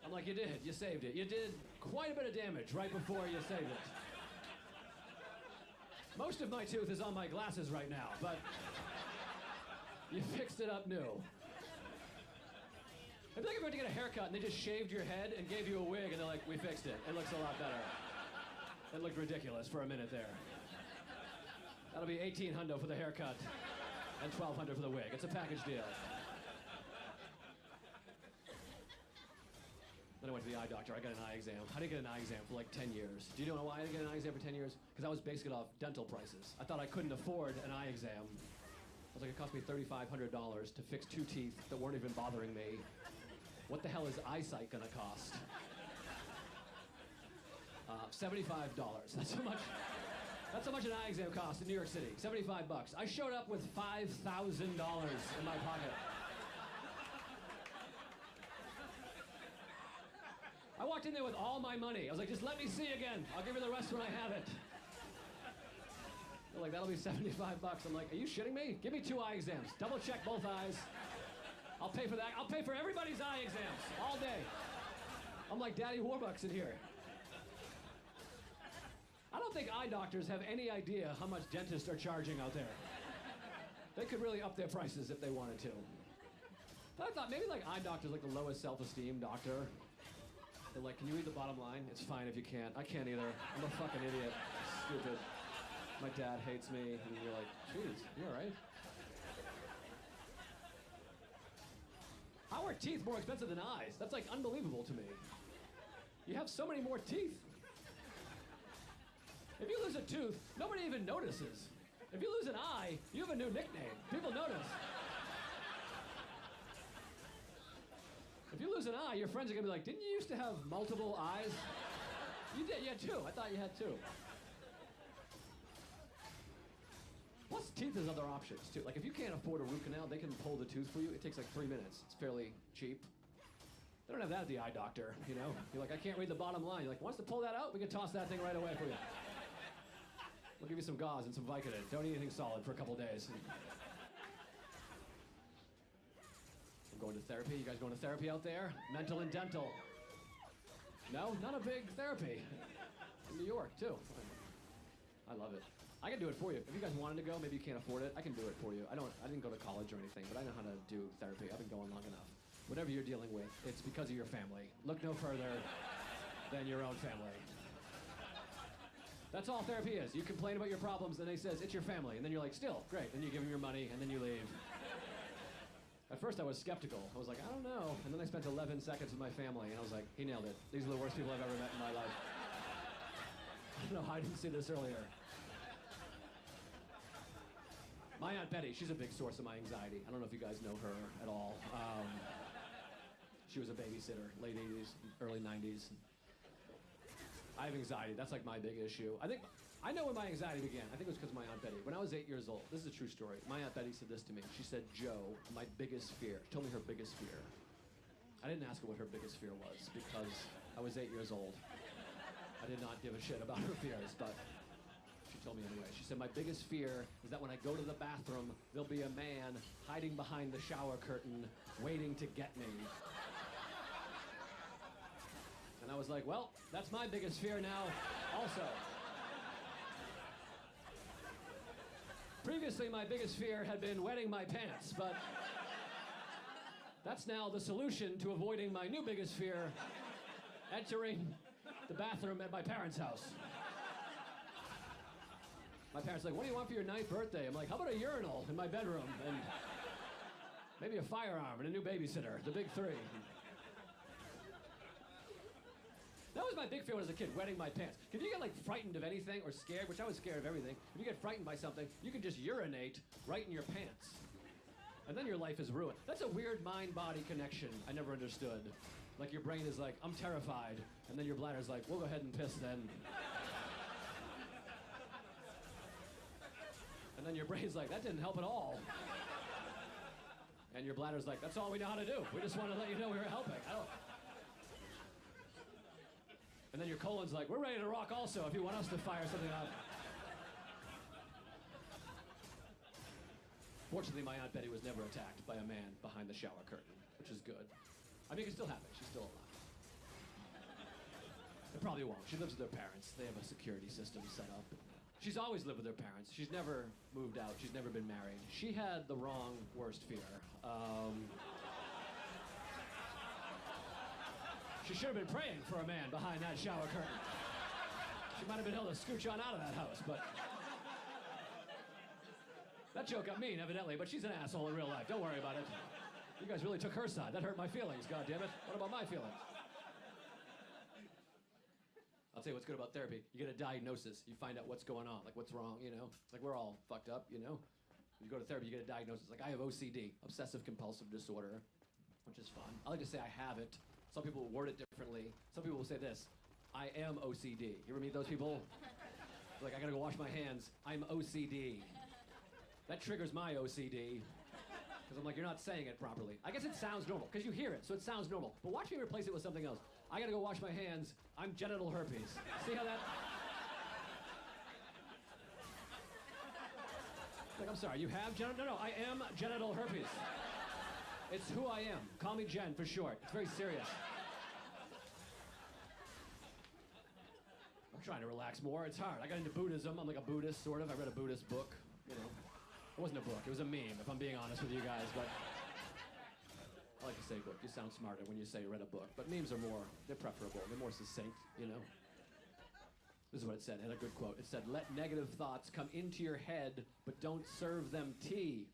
I'm like, you did. You saved it. You did quite a bit of damage right before you saved it. Most of my tooth is on my glasses right now, but you fixed it up new. It'd be like if you went to get a haircut and they just shaved your head and gave you a wig and they're like, we fixed it. It looks a lot better. It looked ridiculous for a minute there. That'll be $1,800 for the haircut and $1,200 for the wig. It's a package deal. Then I went to the eye doctor. I got an eye exam. I didn't get an eye exam for like 10 years. Do you know why I didn't get an eye exam for 10 years? Because I was basing it off dental prices. I thought I couldn't afford an eye exam. I was like, it cost me $3,500 to fix 2 teeth that weren't even bothering me. What the hell is eyesight gonna cost? $75. That's how much an eye exam costs in New York City. $75. I showed up with $5,000 in my pocket. I walked in there with all my money. I was like, just let me see again. I'll give you the rest when I have it. They're like, that'll be $75. I'm like, are you shitting me? Give me 2 eye exams. Double check both eyes. I'll pay for that. I'll pay for everybody's eye exams all day. I'm like Daddy Warbucks in here. I don't think eye doctors have any idea how much dentists are charging out there. They could really up their prices if they wanted to. But I thought maybe like eye doctors like the lowest self-esteem doctor. They're like, can you read the bottom line? It's fine if you can't. I can't either. I'm a fucking idiot. Stupid. My dad hates me. And you're like, geez, you all right? How are teeth more expensive than eyes? That's like unbelievable to me. You have so many more teeth. If you lose a tooth, nobody even notices. If you lose an eye, you have a new nickname. People notice. If you lose an eye, your friends are gonna be like, didn't you used to have multiple eyes? You did, you had 2. I thought you had 2. Plus, teeth has other options too. Like if you can't afford a root canal, they can pull the tooth for you. It takes like 3 minutes. It's fairly cheap. They don't have that at the eye doctor, you know? You're like, I can't read the bottom line. You're like, wants to pull that out? We can toss that thing right away for you. We'll give you some gauze and some Vicodin. Don't eat anything solid for a couple days. I'm going to therapy. You guys going to therapy out there? Mental and dental. No? Not a big therapy. In New York, too. I love it. I can do it for you. If you guys wanted to go, maybe you can't afford it, I can do it for you. I didn't go to college or anything, but I know how to do therapy. I've been going long enough. Whatever you're dealing with, it's because of your family. Look no further than your own family. That's all therapy is. You complain about your problems, and they says, it's your family. And then you're like, still, great. And you give them your money, and then you leave. At first, I was skeptical. I was like, I don't know. And then I spent 11 seconds with my family, and I was like, he nailed it. These are the worst people I've ever met in my life. I don't know how I didn't see this earlier. My Aunt Betty, she's a big source of my anxiety. I don't know if you guys know her at all. She was a babysitter, late 80s, early 90s. I have anxiety. That's like my big issue. I know when my anxiety began. I think it was because of my Aunt Betty. When I was 8 years old, this is a true story. My Aunt Betty said this to me. She said, Joe, my biggest fear. She told me her biggest fear. I didn't ask her what her biggest fear was because I was 8 years old. I did not give a shit about her fears, but she told me anyway. She said, my biggest fear is that when I go to the bathroom, there'll be a man hiding behind the shower curtain waiting to get me. And I was like, well, that's my biggest fear now also. Previously, my biggest fear had been wetting my pants, but That's now the solution to avoiding my new biggest fear, entering the bathroom at my parents' house. My parents are like, what do you want for your 9th birthday? I'm like, how about a urinal in my bedroom? And maybe a firearm and a new babysitter, the big 3. That was my big fear when I was a kid, wetting my pants. If you get like frightened of anything or scared, which I was scared of everything, if you get frightened by something, you can just urinate right in your pants. And then your life is ruined. That's a weird mind-body connection I never understood. Like your brain is like, I'm terrified. And then your bladder's like, we'll go ahead and piss then. And then your brain's like, that didn't help at all. And your bladder's like, that's all we know how to do. We just want to let you know we were helping. And then your colon's like, we're ready to rock also if you want us to fire something out. Fortunately, my Aunt Betty was never attacked by a man behind the shower curtain, which is good. I mean, it can still happen. She's still alive. It probably won't. She lives with her parents. They have a security system set up. She's always lived with her parents. She's never moved out. She's never been married. She had the wrong worst fear. She should have been praying for a man behind that shower curtain. She might have been able to scooch on out of that house, but... That joke got mean, evidently, but she's an asshole in real life. Don't worry about it. You guys really took her side. That hurt my feelings, goddammit. What about my feelings? I'll tell you what's good about therapy. You get a diagnosis. You find out what's going on, like what's wrong, you know? Like we're all fucked up, you know? You go to therapy, you get a diagnosis. Like I have OCD, obsessive compulsive disorder, which is fun. I like to say I have it. Some people will word it differently. Some people will say this, I am OCD. You ever meet those people? Like, I gotta go wash my hands. I'm OCD. That triggers my OCD. Because I'm like, you're not saying it properly. I guess it sounds normal, because you hear it, so it sounds normal. But watch me replace it with something else. I gotta go wash my hands. I'm genital herpes. See how that... Like, I'm sorry, you have genital... No, I am genital herpes. It's who I am. Call me Jen for short. It's very serious. I'm trying to relax more. It's hard. I got into Buddhism. I'm like a Buddhist, sort of. I read a Buddhist book, you know. It wasn't a book. It was a meme, if I'm being honest with you guys, but... I like to say book. You sound smarter when you say you read a book. But memes are more... They're preferable. They're more succinct, you know. This is what it said. It had a good quote. It said, let negative thoughts come into your head, but don't serve them tea.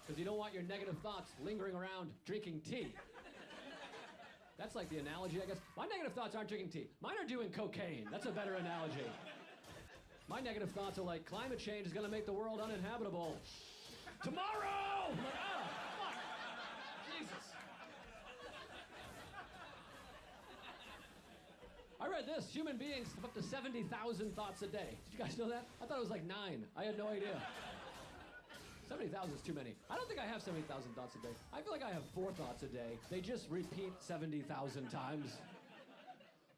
Because you don't want your negative thoughts lingering around drinking tea. That's like the analogy, I guess. My negative thoughts aren't drinking tea. Mine are doing cocaine. That's a better analogy. My negative thoughts are like, climate change is going to make the world uninhabitable. Tomorrow! I'm like, oh, fuck. Jesus. I read this. Human beings have up to 70,000 thoughts a day. Did you guys know that? I thought it was like 9. I had no idea. 70,000 is too many. I don't think I have 70,000 thoughts a day. I feel like I have 4 thoughts a day. They just repeat 70,000 times.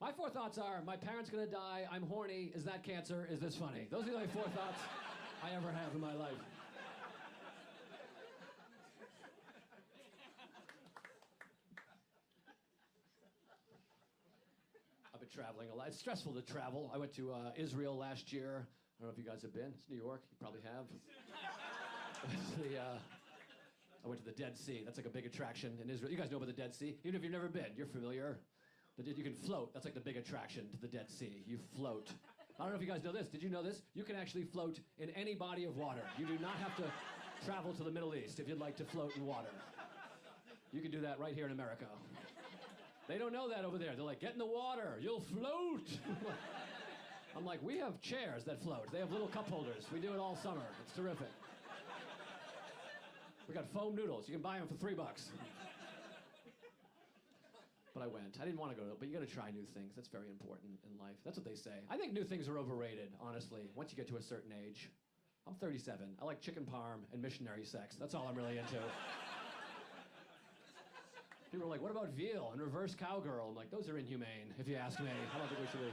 My 4 thoughts are, my parents gonna die, I'm horny, is that cancer, is this funny? Those are the only 4 thoughts I ever have in my life. I've been traveling a lot. It's stressful to travel. I went to Israel last year. I don't know if you guys have been. It's New York. You probably have. I went to the Dead Sea. That's like a big attraction in Israel. You guys know about the Dead Sea? Even if you've never been, you're familiar. You can float. That's like the big attraction to the Dead Sea. You float. I don't know if you guys know this. Did you know this? You can actually float in any body of water. You do not have to travel to the Middle East if you'd like to float in water. You can do that right here in America. They don't know that over there. They're like, get in the water. You'll float. I'm like, we have chairs that float. They have little cup holders. We do it all summer. It's terrific. We got foam noodles. You can buy them for $3. But I went. I didn't want to go, but you got to try new things. That's very important in life. That's what they say. I think new things are overrated, honestly, once you get to a certain age. I'm 37. I like chicken parm and missionary sex. That's all I'm really into. People are like, what about veal and reverse cowgirl? I'm like, those are inhumane, if you ask me. I don't think we should be.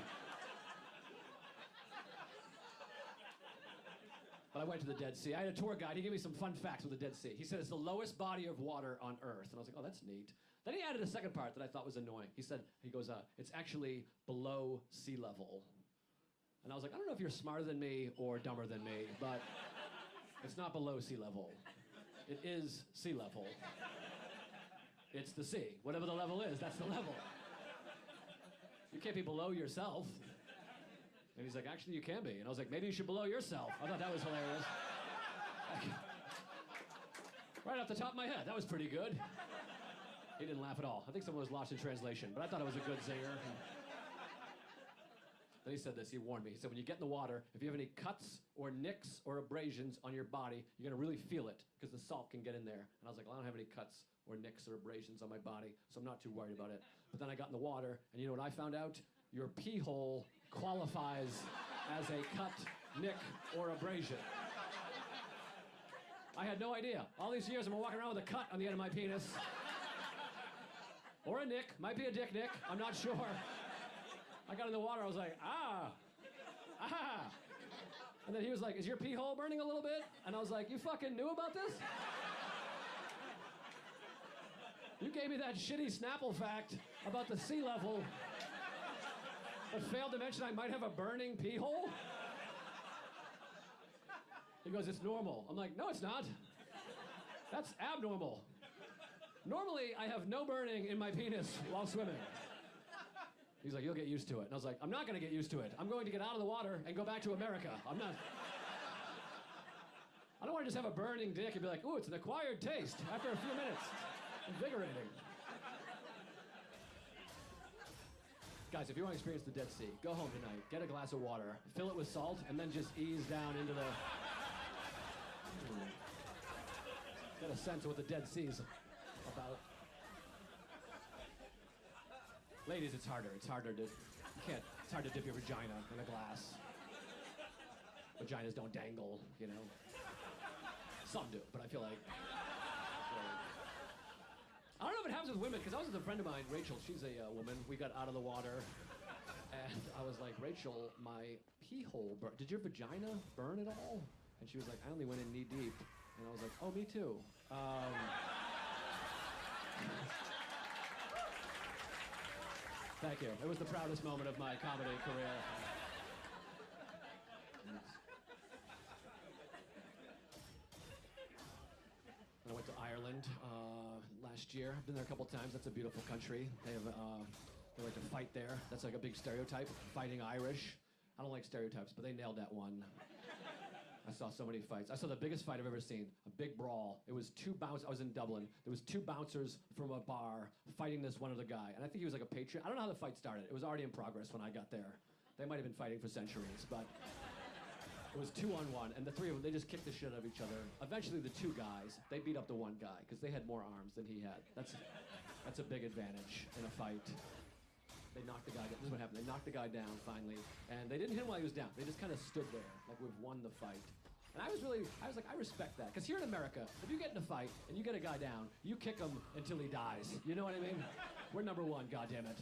But I went to the Dead Sea. I had a tour guide. He gave me some fun facts with the Dead Sea. He said it's the lowest body of water on Earth. And I was like, oh, that's neat. Then he added a second part that I thought was annoying. He goes, it's actually below sea level. And I was like, I don't know if you're smarter than me or dumber than me, but it's not below sea level. It is sea level. It's the sea. Whatever the level is, that's the level. You can't be below yourself. And he's like, actually, you can be. And I was like, maybe you should below yourself. I thought that was hilarious. Right off the top of my head, that was pretty good. He didn't laugh at all. I think someone was lost in translation, but I thought it was a good zinger. Then he said this, he warned me. He said, when you get in the water, if you have any cuts or nicks or abrasions on your body, you're gonna really feel it, because the salt can get in there. And I was like, well, I don't have any cuts or nicks or abrasions on my body, so I'm not too worried about it. But then I got in the water, and you know what I found out? Your pee hole qualifies as a cut, nick, or abrasion. I had no idea. All these years I've been walking around with a cut on the end of my penis. Or a nick, might be a dick nick, I'm not sure. I got in the water, I was like, ah. And then he was like, is your pee hole burning a little bit? And I was like, you fucking knew about this? You gave me that shitty Snapple fact about the sea level, but failed to mention I might have a burning pee hole? He goes, it's normal. I'm like, no, it's not. That's abnormal. Normally, I have no burning in my penis while swimming. He's like, you'll get used to it. And I was like, I'm not gonna get used to it. I'm going to get out of the water and go back to America. I don't wanna just have a burning dick and be like, ooh, it's an acquired taste after a few minutes. Invigorating. Guys, if you want to experience the Dead Sea, go home tonight, get a glass of water, fill it with salt, and then just ease down into the... Get a sense of what the Dead Sea's about. Ladies, it's harder. It's hard to dip your vagina in a glass. Vaginas don't dangle, you know. Some do, but I feel like... I don't know if it happens with women, because I was with a friend of mine, Rachel. She's a woman. We got out of the water, and I was like, Rachel, my pee hole burned. Did your vagina burn at all? And she was like, I only went in knee deep. And I was like, oh, me too. Thank you. It was the proudest moment of my comedy career. I went to Ireland last year. I've been there a couple times. That's a beautiful country. They have they like to fight there. That's like a big stereotype. Fighting Irish. I don't like stereotypes, but they nailed that one. I saw so many fights. I saw the biggest fight I've ever seen. A big brawl. It was two bouncers. I was in Dublin. There was two bouncers from a bar fighting this one other guy. And I think he was like a patriot. I don't know how the fight started. It was already in progress when I got there. They might have been fighting for centuries, but it was 2-on-1. And the three of them, they just kicked the shit out of each other. Eventually, the two guys, they beat up the one guy because they had more arms than he had. That's a big advantage in a fight. They knocked the guy down. This is what happened. They knocked the guy down finally, and they didn't hit him while he was down. They just kind of stood there, like we've won the fight. And I was like, I respect that. Because here in America, if you get in a fight and you get a guy down, you kick him until he dies. You know what I mean? We're number one, goddammit.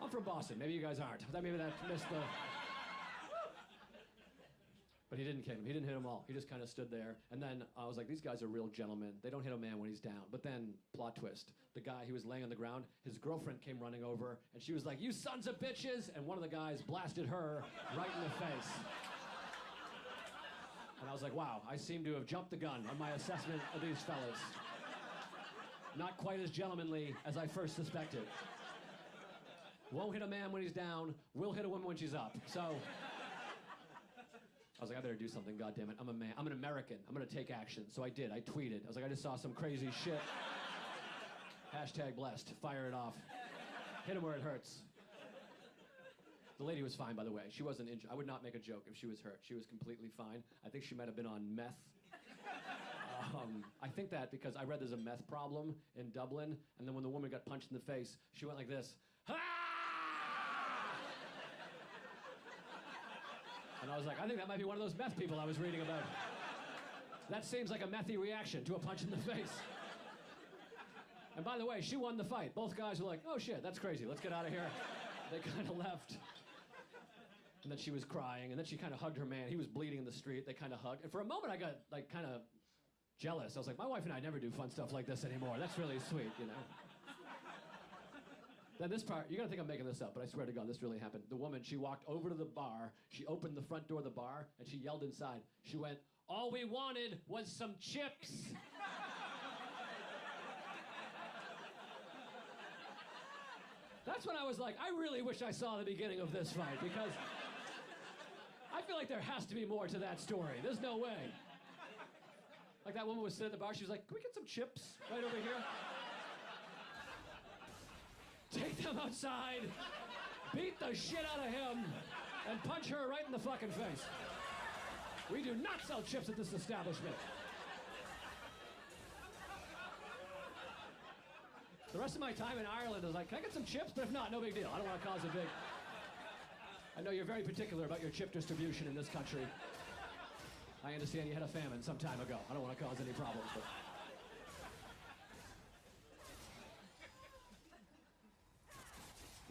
I'm from Boston. Maybe you guys aren't. Maybe that missed the... But he didn't kick him. He didn't hit them all. He just kind of stood there. And then I was like, these guys are real gentlemen. They don't hit a man when he's down. But then, plot twist, the guy, he was laying on the ground. His girlfriend came running over, and she was like, you sons of bitches! And one of the guys blasted her right in the face. And I was like, wow, I seem to have jumped the gun on my assessment of these fellas. Not quite as gentlemanly as I first suspected. Won't hit a man when he's down, will hit a woman when she's up. So... I was like, I better do something, goddammit. I'm a man. I'm an American. I'm gonna take action. So I did. I tweeted. I was like, I just saw some crazy shit. Hashtag blessed. Fire it off. Hit him where it hurts. The lady was fine, by the way. She wasn't injured. I would not make a joke if she was hurt. She was completely fine. I think she might have been on meth. I think that because I read there's a meth problem in Dublin, and then when the woman got punched in the face, she went like this. Ah! And I was like, I think that might be one of those meth people I was reading about. That seems like a methy reaction to a punch in the face. And by the way, she won the fight. Both guys were like, oh shit, that's crazy. Let's get out of here. They kind of left. And then she was crying, and then she kind of hugged her man. He was bleeding in the street. They kind of hugged. And for a moment, I got like kind of jealous. I was like, my wife and I never do fun stuff like this anymore. That's really sweet, you know. Then this part, you're gonna think I'm making this up, but I swear to God, this really happened. The woman, she walked over to the bar, she opened the front door of the bar, and she yelled inside. She went, "All we wanted was some chips." That's when I was like, I really wish I saw the beginning of this fight, because I feel like there has to be more to that story. There's no way. Like that woman was sitting at the bar, she was like, "Can we get some chips right over here?" Take them outside, beat the shit out of him, and punch her right in the fucking face. We do not sell chips at this establishment. The rest of my time in Ireland is like, can I get some chips? But if not, no big deal. I don't want to cause a big... I know you're very particular about your chip distribution in this country. I understand you had a famine some time ago. I don't want to cause any problems, but...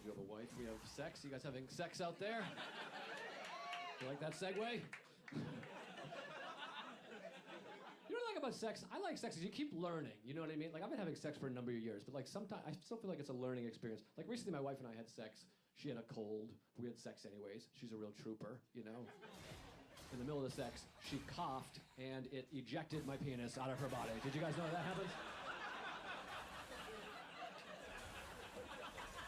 You have a wife, we have sex. You guys having sex out there? You like that segue? You know what I like about sex? I like sex is you keep learning, you know what I mean? Like, I've been having sex for a number of years, but like sometimes I still feel like it's a learning experience. Like recently my wife and I had sex. She had a cold. We had sex anyways. She's a real trooper, you know? In the middle of the sex, she coughed and it ejected my penis out of her body. Did you guys know that happens?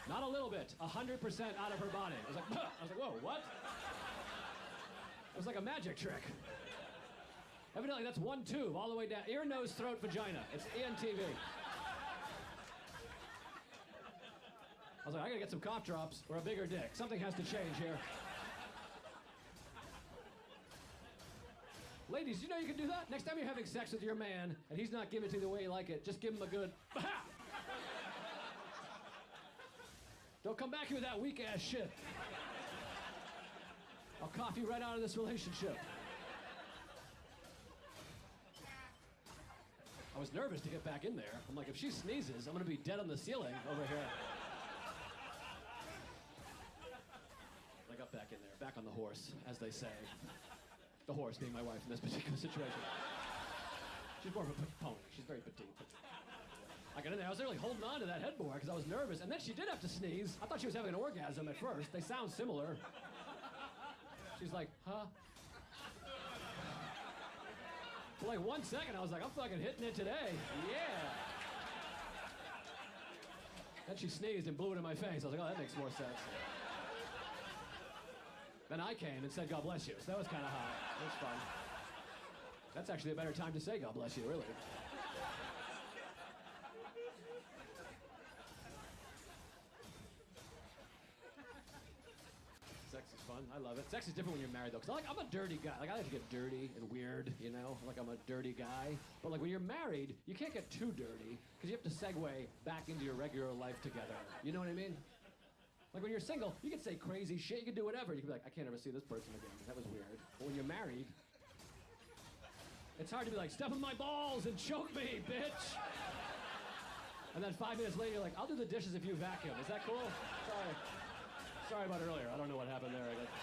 Not a little bit, 100% out of her body. I was like, "Huh." I was like, whoa, what? It was like a magic trick. Evidently, that's one tube all the way down. Ear, nose, throat, vagina. It's ENTV. I was like, I gotta get some cough drops or a bigger dick. Something has to change here. Ladies, you know you can do that? Next time you're having sex with your man and he's not giving it to you the way you like it, just give him a good bah! Don't come back here with that weak ass shit. I'll cough you right out of this relationship. I was nervous to get back in there. I'm like, if she sneezes, I'm gonna be dead on the ceiling over here. I got back in there, back on the horse, as they say. The horse being my wife in this particular situation. She's more of a pony. She's very petite. I got in there. I was literally holding on to that headboard because I was nervous. And then she did have to sneeze. I thought she was having an orgasm at first. They sound similar. She's like, huh? For like 1 second, I was like, I'm fucking hitting it today. Yeah. Then she sneezed and blew it in my face. I was like, oh, that makes more sense. Then I came and said, God bless you. So that was kind of hot. It was fun. That's actually a better time to say God bless you, really. Sex is fun. I love it. Sex is different when you're married, though. Because I'm a dirty guy. Like, I like to get dirty and weird, you know? Like, I'm a dirty guy. But, like, when you're married, you can't get too dirty because you have to segue back into your regular life together. You know what I mean? Like, when you're single, you can say crazy shit. You can do whatever. You can be like, I can't ever see this person again. That was weird. But when you're married, it's hard to be like, step on my balls and choke me, bitch. And then 5 minutes later, you're like, I'll do the dishes if you vacuum. Is that cool? Sorry about earlier. I don't know what happened there. I guess.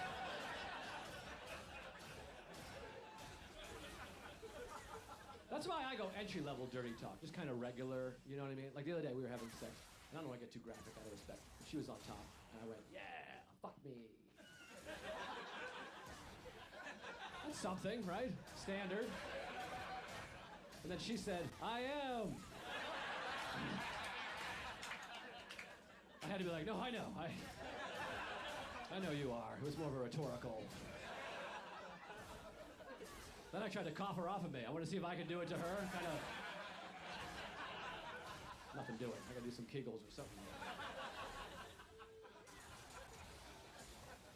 That's why I go entry-level dirty talk. Just kind of regular, you know what I mean? Like the other day, we were having sex. And I don't want to get too graphic out of respect. She was on top, and I went, yeah, fuck me. That's something, right? Standard. And then she said, I am. I had to be like, no, I know. I know you are. It was more of a rhetorical. Then I tried to cough her off of me. I want to see if I could do it to her. Kind of. Nothing doing. I gotta do some Kegels or something.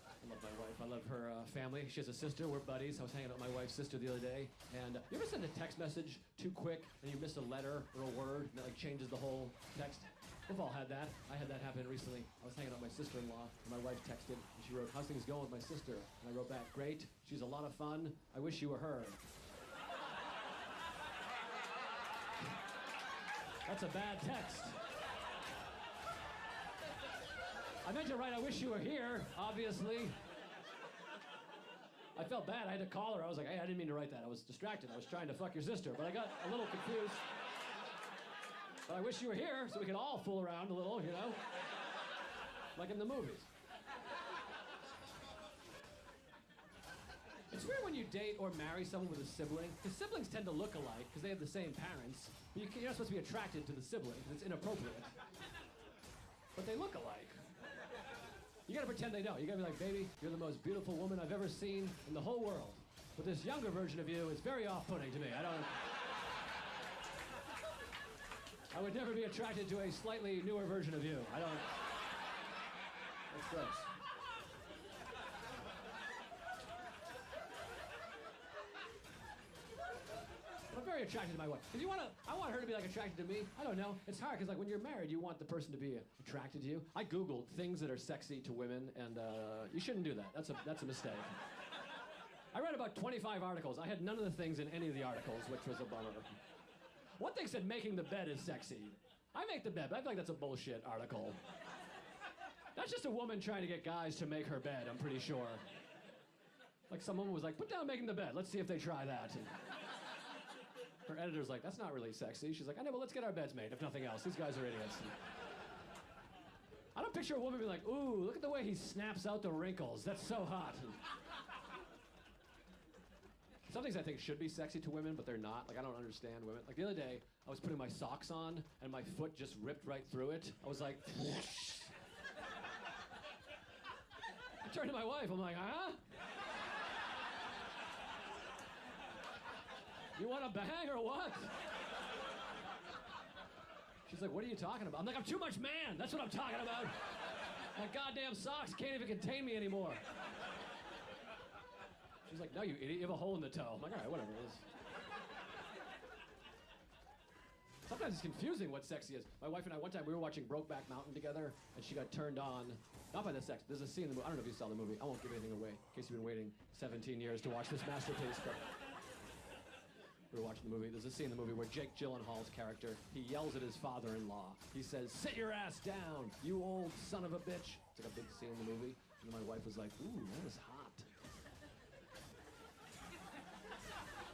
I love my wife. I love her family. She has a sister. We're buddies. I was hanging out with my wife's sister the other day. And you ever send a text message too quick and you miss a letter or a word and it like changes the whole text? We've all had that. I had that happen recently. I was hanging out with my sister-in-law and my wife texted and she wrote, how's things going with my sister? And I wrote back, great. She's a lot of fun. I wish you were her. That's a bad text. I meant to write, I wish you were here, obviously. I felt bad. I had to call her. I was like, hey, I didn't mean to write that. I was distracted. I was trying to fuck your sister, but I got a little confused. But I wish you were here so we could all fool around a little, you know? like in the movies. It's weird when you date or marry someone with a sibling, because siblings tend to look alike because they have the same parents, but you're not supposed to be attracted to the sibling because it's inappropriate. But they look alike. You gotta pretend they don't. You gotta be like, baby, you're the most beautiful woman I've ever seen in the whole world. But this younger version of you is very off-putting to me. I would never be attracted to a slightly newer version of you. That's gross. I'm very attracted to my wife. Because I want her to be like attracted to me. I don't know. It's hard because like when you're married, you want the person to be attracted to you. I Googled things that are sexy to women, and you shouldn't do that. That's a mistake. I read about 25 articles. I had none of the things in any of the articles, which was a bummer. One thing said making the bed is sexy. I make the bed, but I feel like that's a bullshit article. That's just a woman trying to get guys to make her bed, I'm pretty sure. Like some woman was like, put down making the bed. Let's see if they try that. And her editor's like, that's not really sexy. She's like, I know, but let's get our beds made, if nothing else. These guys are idiots. I don't picture a woman being like, ooh, look at the way he snaps out the wrinkles. That's so hot. Some things I think should be sexy to women, but they're not. Like, I don't understand women. Like, the other day, I was putting my socks on, and my foot just ripped right through it. I was like, I turned to my wife. I'm like, huh? You want a bang or what? She's like, what are you talking about? I'm like, I'm too much man. That's what I'm talking about. My goddamn socks can't even contain me anymore. She's like, no, you idiot, you have a hole in the toe. I'm like, all right, whatever it is. Sometimes it's confusing what sexy is. My wife and I, one time, we were watching Brokeback Mountain together, and she got turned on, not by the sex. There's a scene in the movie, I don't know if you saw the movie. I won't give anything away, in case you've been waiting 17 years to watch this masterpiece, but we were watching the movie. There's a scene in the movie where Jake Gyllenhaal's character, he yells at his father-in-law. He says, sit your ass down, you old son of a bitch. It's like a big scene in the movie. And my wife was like, ooh, that was hot.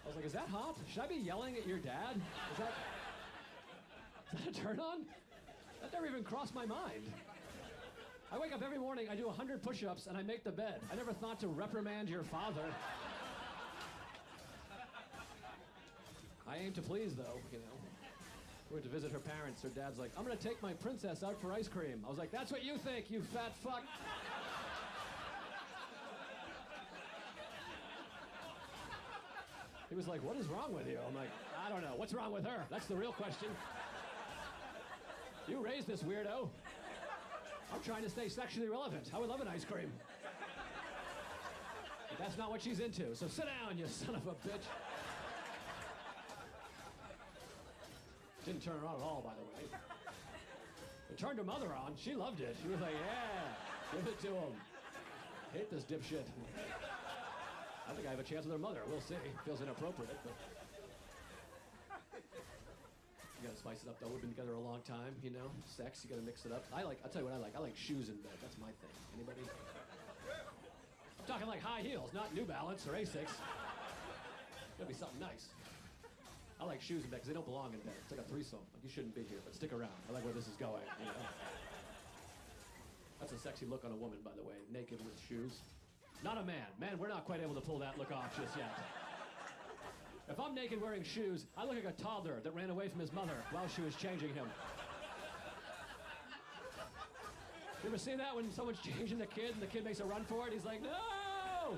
I was like, is that hot? Should I be yelling at your dad? Is that a turn on? That never even crossed my mind. I wake up every morning, I do 100 push-ups, and I make the bed. I never thought to reprimand your father. I aim to please, though, you know. We went to visit her parents. Her dad's like, I'm gonna take my princess out for ice cream. I was like, that's what you think, you fat fuck. He was like, what is wrong with you? I'm like, I don't know. What's wrong with her? That's the real question. You raised this weirdo. I'm trying to stay sexually relevant. I would love an ice cream. But that's not what she's into, so sit down, you son of a bitch. Didn't turn her on at all, by the way. It turned her mother on. She loved it. She was like, yeah, give it to him. Hate this dipshit. I think I have a chance with her mother. We'll see. Feels inappropriate, but you gotta spice it up though. We've been together a long time, you know. Sex, you gotta mix it up. I'll tell you what I like. I like shoes in bed. That's my thing. Anybody? I'm talking like high heels, not New Balance or Asics. Gotta be something nice. I like shoes in bed because they don't belong in bed. It's like a threesome. Like you shouldn't be here, but stick around. I like where this is going, you know. That's a sexy look on a woman, by the way. Naked with shoes. Not a man. Man, we're not quite able to pull that look off just yet. If I'm naked wearing shoes, I look like a toddler that ran away from his mother while she was changing him. You ever seen that when someone's changing the kid and the kid makes a run for it? He's like, no!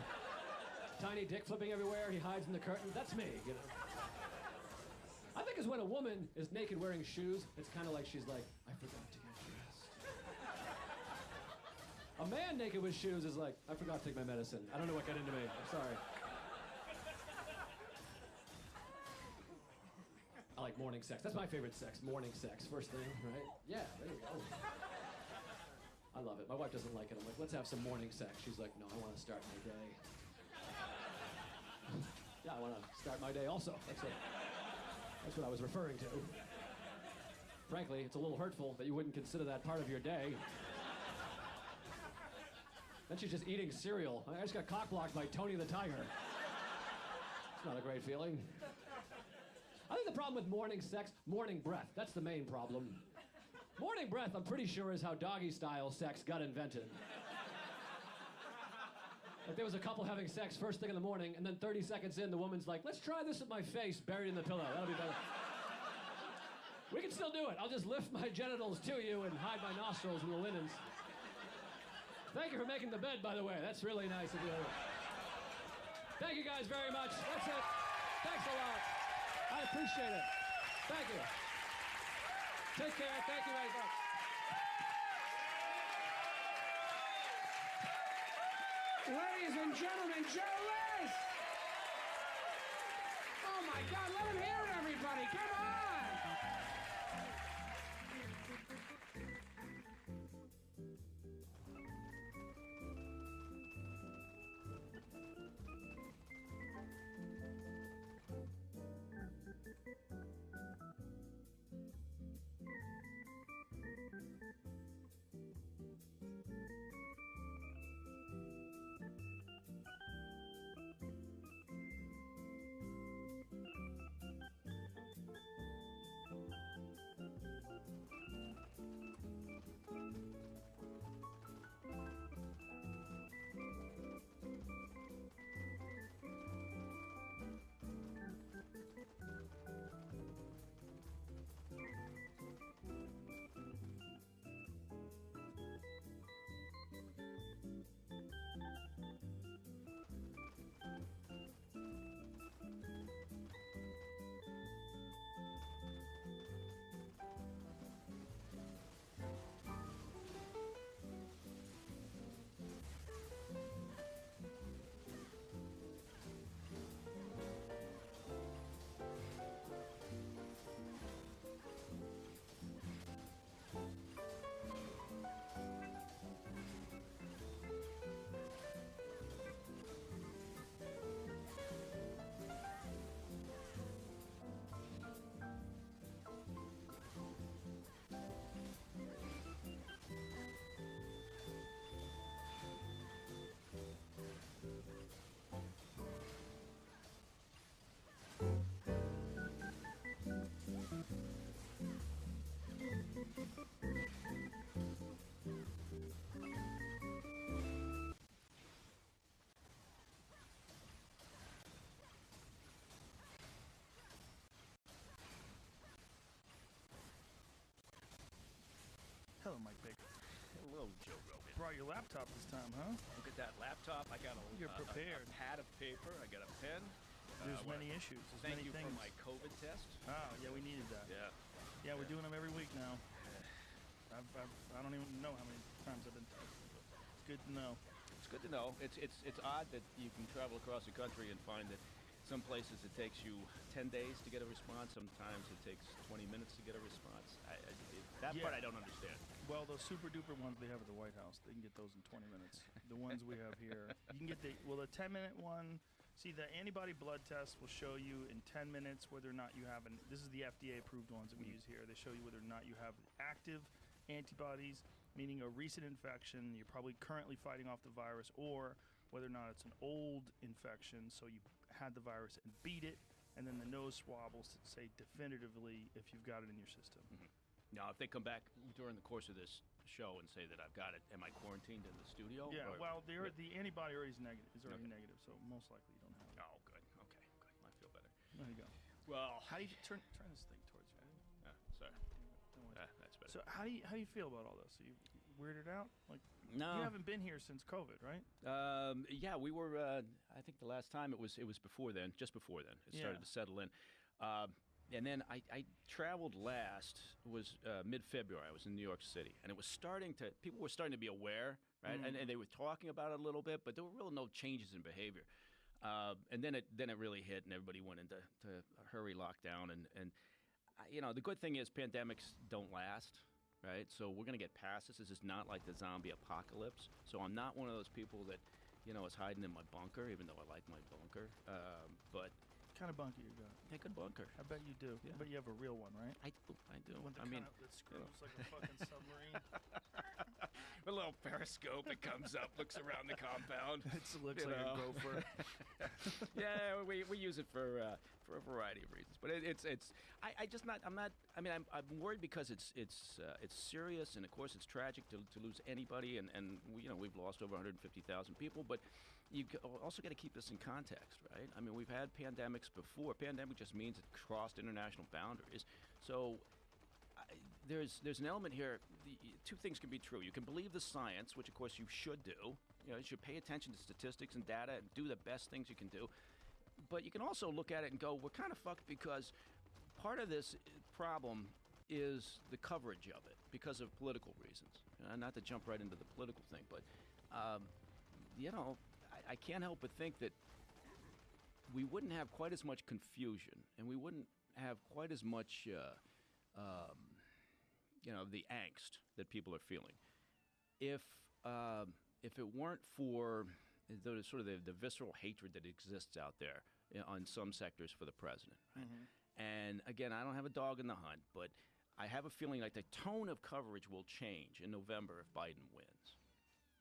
Tiny dick flipping everywhere. He hides in the curtain. That's me, you know. I think it's when a woman is naked wearing shoes, it's kind of like she's like, I forgot to get dressed. A man naked with shoes is like, I forgot to take my medicine. I don't know what got into me. I'm sorry. I like morning sex. That's my favorite sex, morning sex. First thing, right? Yeah, there you go. I love it. My wife doesn't like it. I'm like, let's have some morning sex. She's like, no, I want to start my day. Yeah, I want to start my day also. That's what I was referring to. Frankly, it's a little hurtful that you wouldn't consider that part of your day. Then she's just eating cereal. I just got cock-blocked by Tony the Tiger. It's not a great feeling. I think the problem with morning sex, morning breath. That's the main problem. Morning breath, I'm pretty sure, is how doggy-style sex got invented. Like there was a couple having sex first thing in the morning, and then 30 seconds in, the woman's like, let's try this with my face buried in the pillow. That'll be better. We can still do it. I'll just lift my genitals to you and hide my nostrils in the linens. Thank you for making the bed, by the way. That's really nice of you. Thank you guys very much. That's it. Thanks a lot. I appreciate it. Thank you. Take care. Thank you very much. Ladies and gentlemen, Joe Liz! Oh my God, let him hear it, everybody. Come on! Hello, Mike Baker. Hello, Joe Rogan. Brought your laptop this time, huh? Look at that laptop. I got You're prepared. a pad of paper. I got a pen. There's many issues. There's Thank many you things. for my COVID test. Oh, yeah, we needed that. Yeah. Yeah, we're doing them every week now. I don't even know how many times I've been tested, but it's good to know. It's good to know. It's odd that you can travel across the country and find that some places it takes you 10 days to get a response. Sometimes it takes 20 minutes to get a response. That part I don't understand. Well, those super duper ones they have at the White House, they can get those in 20 minutes. The ones we have here, you can get the 10-minute one. See, the antibody blood test will show you in 10 minutes whether or not you have this is the FDA approved ones that we use here. They show you whether or not you have active antibodies, meaning a recent infection, you're probably currently fighting off the virus, or whether or not it's an old infection, so you had the virus and beat it, and then the nose swab will say definitively if you've got it in your system. Mm-hmm. Now, if they come back during the course of this show and say that I've got it, am I quarantined in the studio? Yeah, or, well, the antibody already is already negative, so most likely you don't have it. Oh, good. Okay, good. I feel better. There you go. Well, how do you turn this thing towards you? Sorry. Don't worry. That's better. So how do you feel about all this? Are you weirded out? Like, no, you haven't been here since COVID, right? Yeah, we were. I think the last time it was before then, just before then. It started to settle in. And then I traveled last, it was mid-February. I was in New York City, and people were starting to be aware, right? And they were talking about it a little bit, but there were really no changes in behavior. And then it really hit, and everybody went into a hurry lockdown. And the good thing is pandemics don't last, right? So we're going to get past this. This is not like the zombie apocalypse. So I'm not one of those people that, is hiding in my bunker, even though I like my bunker. But what kind of bunker you got? A good bunker. I bet you do. Yeah. I bet you have a real one, right? I do. The one that screws like a fucking submarine. a little periscope that comes up, looks around the compound. It looks like a gopher. Yeah, we use it for a variety of reasons, but I'm worried because it's serious, and of course it's tragic to lose anybody, and we've lost over 150,000 people, but you also got to keep this in context, right? I mean, we've had pandemics before. Pandemic just means it crossed international boundaries, so. There's an element here. Two things can be true. You can believe the science, which of course you should do. You should pay attention to statistics and data and do the best things you can do. But you can also look at it and go, we're kind of fucked because part of this problem is the coverage of it because of political reasons. Not to jump right into the political thing, but I can't help but think that we wouldn't have quite as much confusion, and we wouldn't have quite as much. The angst that people are feeling. If it weren't for the visceral hatred that exists out there on some sectors for the president. Right? Mm-hmm. And again, I don't have a dog in the hunt, but I have a feeling like the tone of coverage will change in November if Biden wins.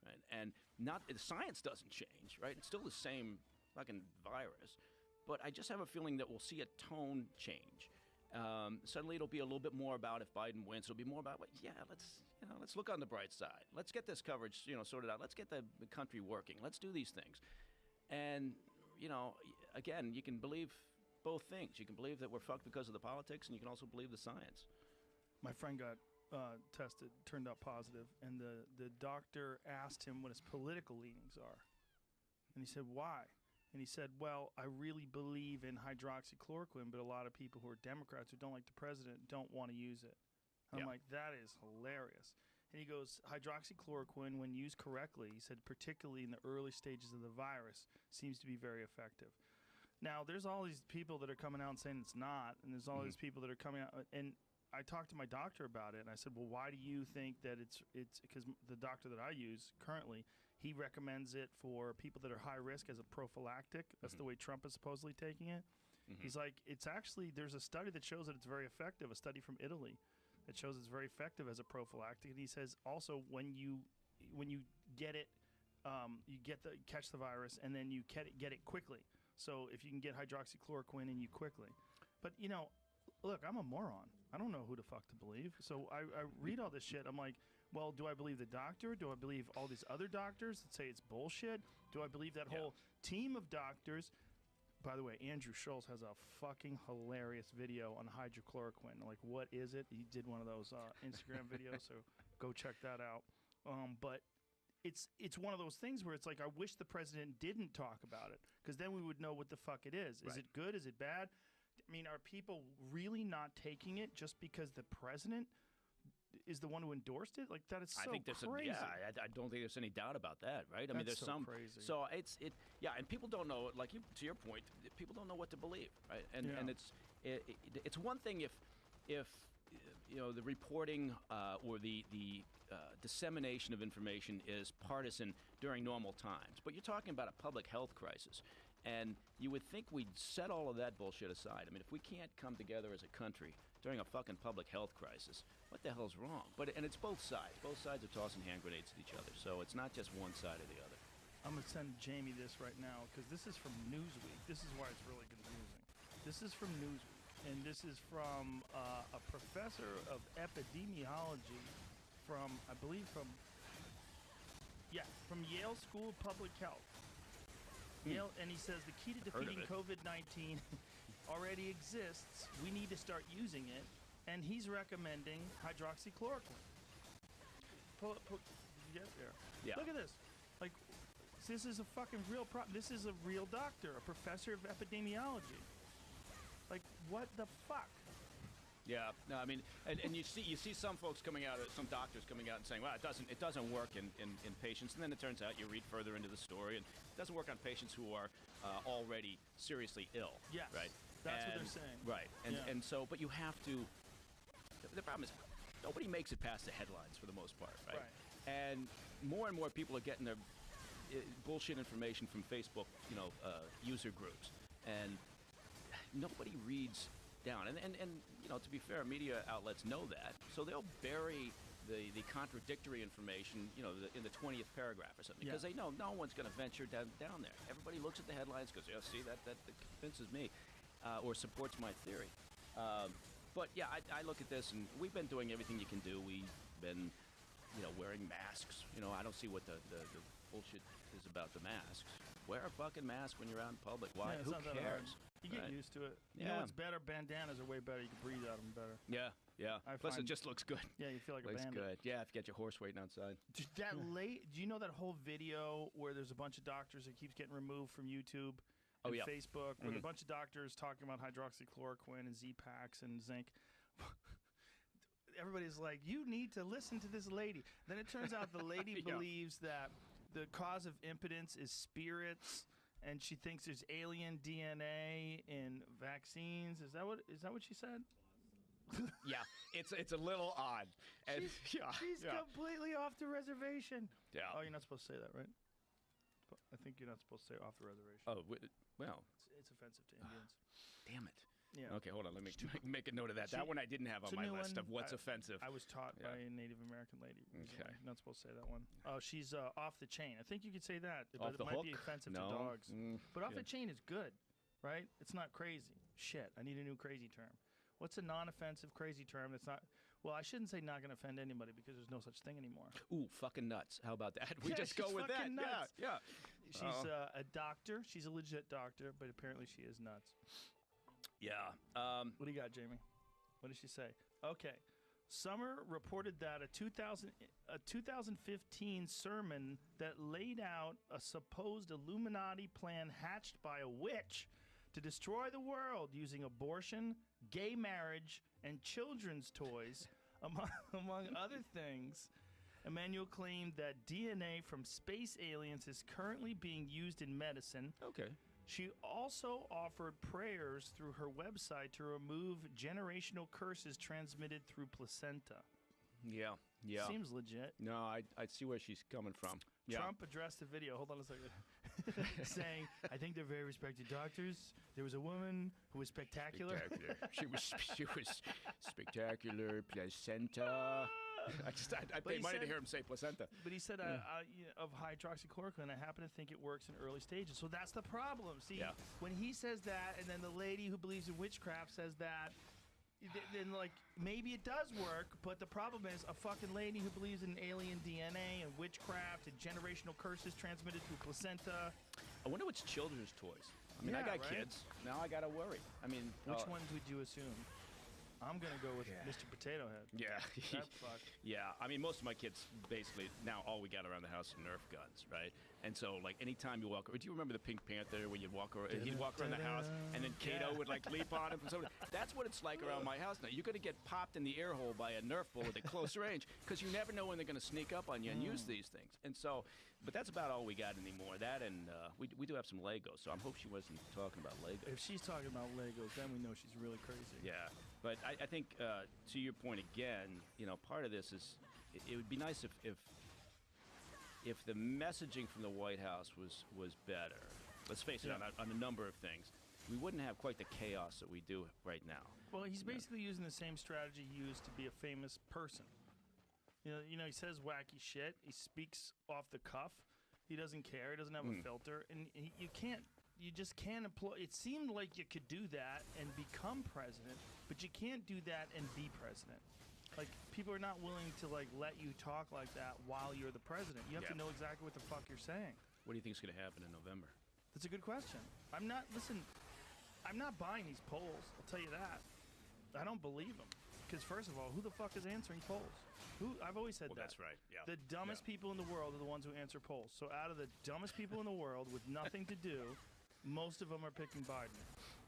Right? And the science doesn't change, right? It's still the same fucking virus, but I just have a feeling that we'll see a tone change. Suddenly it'll be a little bit more about if Biden wins. It'll be more about, let's look on the bright side. Let's get this coverage, sorted out. Let's get the country working. Let's do these things. And, again, you can believe both things. You can believe that we're fucked because of the politics, and you can also believe the science. My friend got tested, turned out positive, and the doctor asked him what his political leanings are. And he said, why? And he said, well, I really believe in hydroxychloroquine, but a lot of people who are Democrats who don't like the president don't want to use it. I'm like, that is hilarious. And he goes, hydroxychloroquine, when used correctly, he said, particularly in the early stages of the virus, seems to be very effective. Now, there's all these people that are coming out and saying it's not, and there's all these people that are coming out. And I talked to my doctor about it, and I said, well, why do you think that it's because the doctor that I use currently, he recommends it for people that are high risk as a prophylactic. That's the way Trump is supposedly taking it. Mm-hmm. He's like, there's a study that shows that it's very effective, a study from Italy that shows it's very effective as a prophylactic. And he says also when you get it, you catch the virus, and then you get it quickly. So if you can get hydroxychloroquine in you quickly. But, look, I'm a moron. I don't know who the fuck to believe. So I read all this shit. I'm like, well, do I believe the doctor? Do I believe all these other doctors that say it's bullshit? Do I believe that whole team of doctors? By the way, Andrew Schultz has a fucking hilarious video on hydrochloroquine. Like, what is it? He did one of those Instagram videos, so go check that out. But it's one of those things where it's like, I wish the president didn't talk about it, because then we would know what the fuck it is. Is it good? Is it bad? I mean, are people really not taking it just because the president is the one who endorsed it? Like, that is so crazy. I don't think there's any doubt about that, right? I mean, there's some crazy. So and people don't know. Like to your point, people don't know what to believe, right? And it's one thing if the reporting or the dissemination of information is partisan during normal times, but you're talking about a public health crisis. And you would think we'd set all of that bullshit aside. I mean, if we can't come together as a country during a fucking public health crisis, what the hell's wrong? And it's both sides. Both sides are tossing hand grenades at each other. So it's not just one side or the other. I'm going to send Jamie this right now, because this is from Newsweek. This is why it's really confusing. This is from Newsweek, and this is from a professor of epidemiology from Yale School of Public Health. Yale, and he says the key to defeating COVID-19 already exists. We need to start using it, and he's recommending hydroxychloroquine. Get there. Yeah. Look at this. Like, this is a fucking real problem. This is a real doctor, a professor of epidemiology. Like, what the fuck? Yeah, no, I mean, and you see some folks coming out, some doctors coming out and saying, well, it doesn't work in patients, and then it turns out you read further into the story, and it doesn't work on patients who are already seriously ill. Yes, right. That's what they're saying. Right, and so, but you have to. The problem is, nobody makes it past the headlines for the most part, right? And more people are getting their bullshit information from Facebook, user groups, and nobody reads down. And to be fair, media outlets know that, so they'll bury the contradictory information, in the 20th paragraph or something, because they know no one's going to venture down there. Everybody looks at the headlines, goes, "Yeah, see that convinces me, or supports my theory." But yeah, I look at this, and we've been doing everything you can do. We've been, wearing masks. I don't see what the bullshit is about the masks. Wear a fucking mask when you're out in public. Why? Yeah, Who not that hard. cares? You get Right? used to it. You Yeah. know what's better? Bandanas are way better. You can breathe out of them better. Yeah. Plus, it find- just looks good. Yeah, you feel like a looks bandit. good. Yeah, if you get your horse waiting outside. Do you know that whole video where there's a bunch of doctors that keeps getting removed from YouTube and Facebook, with a bunch of doctors talking about hydroxychloroquine and Z-Packs and zinc? Everybody's like, you need to listen to this lady. Then it turns out the lady believes that the cause of impotence is spirits, and she thinks there's alien DNA in vaccines. Is that what she said? Yeah, it's a little odd. And she's completely off the reservation. Yeah. Oh, you're not supposed to say that, right? I think you're not supposed to say off the reservation. Oh, well. It's offensive to Indians. Damn it. Yeah. Okay, hold on. Let me make a note of that. That one I didn't have on my list of what's offensive. I was taught by a Native American lady. Okay. You're not supposed to say that one. Oh, she's off the chain. I think you could say that, but Off it the might be hook? offensive No. to dogs. But off yeah. the chain is good, right? It's not crazy. Shit, I need a new crazy term. What's a non-offensive crazy term that's not... Well, I shouldn't say not going to offend anybody because there's no such thing anymore. Ooh, fucking nuts. How about that? We Yeah, just go she's with that. fucking nuts. Yeah. She's a doctor. She's a legit doctor, but apparently she is nuts. Yeah. What do you got, Jamie? What did she say? Okay. Summer reported that a 2015 sermon that laid out a supposed Illuminati plan hatched by a witch to destroy the world using abortion, gay marriage, and children's toys, among other things. Emmanuel claimed that DNA from space aliens is currently being used in medicine. Okay. She also offered prayers through her website to remove generational curses transmitted through placenta. Yeah. Seems legit. No, I see where she's coming from. Yeah. Trump addressed the video. Hold on a second. Saying, I think they're very respected doctors. There was a woman who was spectacular. She was spectacular. Placenta. I paid money to hear him say placenta. But he said of hydroxychloroquine, I happen to think it works in early stages. So that's the problem. See, when he says that, and then the lady who believes in witchcraft says that, then like maybe it does work, but the problem is a fucking lady who believes in alien DNA and witchcraft and generational curses transmitted through placenta. I wonder what's children's toys. I mean, I got kids. Now I gotta worry. I mean, which ones would you assume? I'm gonna go with Mr. Potato Head. Yeah. That fuck. Yeah. I mean, most of my kids basically now all we got around the house are Nerf guns, right? And so like anytime you walk, do you remember the Pink Panther when you'd walk around? He'd walk around the house, and then Kato would like leap on him from somewhere. That's what it's like around my house now. You're gonna get popped in the ear hole by a Nerf bullet at close range because you never know when they're gonna sneak up on you and use these things. And so, but that's about all we got anymore. That and we do have some Legos. So I hope she wasn't talking about Legos. If she's talking about Legos, then we know she's really crazy. Yeah. But I think to your point again, part of this is it would be nice if the messaging from the White House was better. Let's face it, on a number of things, we wouldn't have quite the chaos that we do right now. Well, he's basically using the same strategy he used to be a famous person. You know, he says wacky shit. He speaks off the cuff. He doesn't care. He doesn't have a filter, and you just can't employ. It seemed like you could do that and become president, but you can't do that and be president. Like, people are not willing to let you talk like that while you're the president. You have to know exactly what the fuck you're saying. What do you think is going to happen in November? That's a good question. I'm not buying these polls. I'll tell you that. I don't believe them. Because first of all, who the fuck is answering polls? I've always said that. That's right. Yeah. The dumbest people in the world are the ones who answer polls. So out of the dumbest people in the world with nothing to do, most of them are picking Biden,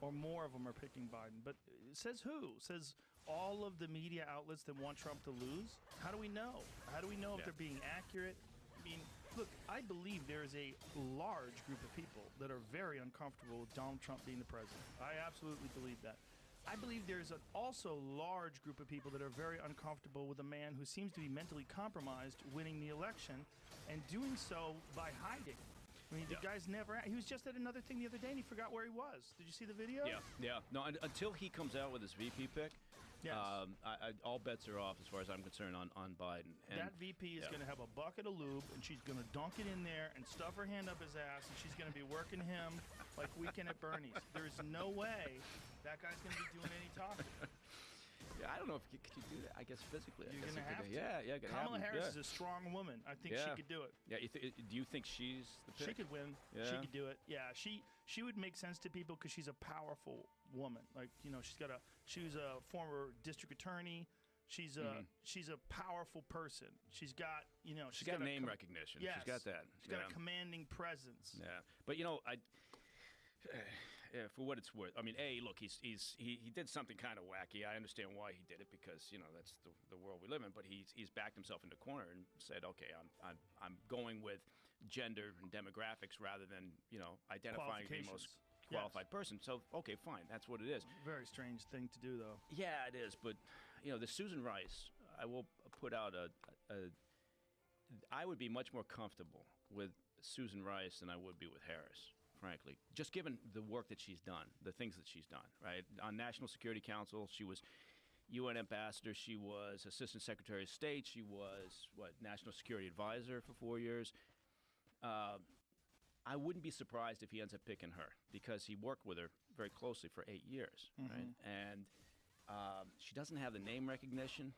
or more of them are picking Biden. But it says who? It says all of the media outlets that want Trump to lose? How do we know? How do we know if they're being accurate? I mean, look, I believe there is a large group of people that are very uncomfortable with Donald Trump being the president. I absolutely believe that. I believe there's an also large group of people that are very uncomfortable with a man who seems to be mentally compromised winning the election and doing so by hiding. I mean, the guy's never... He was just at another thing the other day and he forgot where he was. Did you see the video? Yeah. No, until he comes out with his VP pick, Yes. All bets are off as far as I'm concerned on Biden. And, that VP is going to have a bucket of lube, and she's going to dunk it in there and stuff her hand up his ass, and she's going to be working him like Weekend at Bernie's. There's no way that guy's going to be doing any talking. Yeah, I don't know if could you do that. I guess physically. You're going to have to. Yeah. Kamala Harris is a strong woman. I think she could do it. Yeah. Do you think she's the pick? She could win. Yeah. She could do it. Yeah. She would make sense to people because she's a powerful woman. Like, you know, she was a former district attorney. She's a powerful person. She's got, you know, she's got name recognition. Yes. She's got that. She's got a commanding presence. Yeah. But you know, for what it's worth, I mean, look, he did something kind of wacky. I understand why he did it because, you know, that's the world we live in. But he's backed himself into a corner and said, okay, I'm going with gender and demographics rather than, you know, identifying the most qualified person. So, okay, fine, that's what it is. Very strange thing to do, though. Yeah, it is. But you know, the Susan Rice, I will put out I would be much more comfortable with Susan Rice than I would be with Harris. Frankly, just given the work that she's done, the things that she's done, right? On National Security Council, she was UN ambassador, she was Assistant Secretary of State, she was, National Security Advisor for 4 years. I wouldn't be surprised if he ends up picking her because he worked with her very closely for 8 years, right? And she doesn't have the name recognition,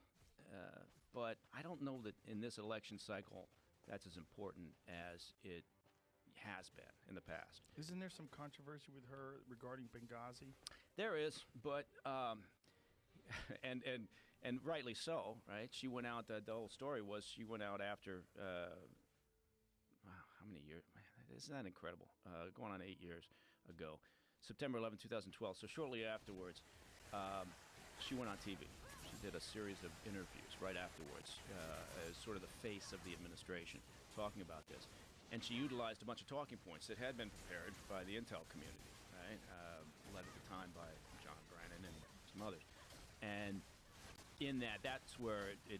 but I don't know that in this election cycle that's as important as it has been in the past. Isn't there some controversy with her regarding Benghazi? There is, but and rightly so, right? She went out. The whole story was she went out after how many years? Man, isn't that incredible? Going on 8 years ago, September 11, 2012. So shortly afterwards, she went on TV. She did a series of interviews right afterwards, as sort of the face of the administration, talking about this. And she utilized a bunch of talking points that had been prepared by the intel community, right? Led at the time by John Brennan and some others. And in that's where it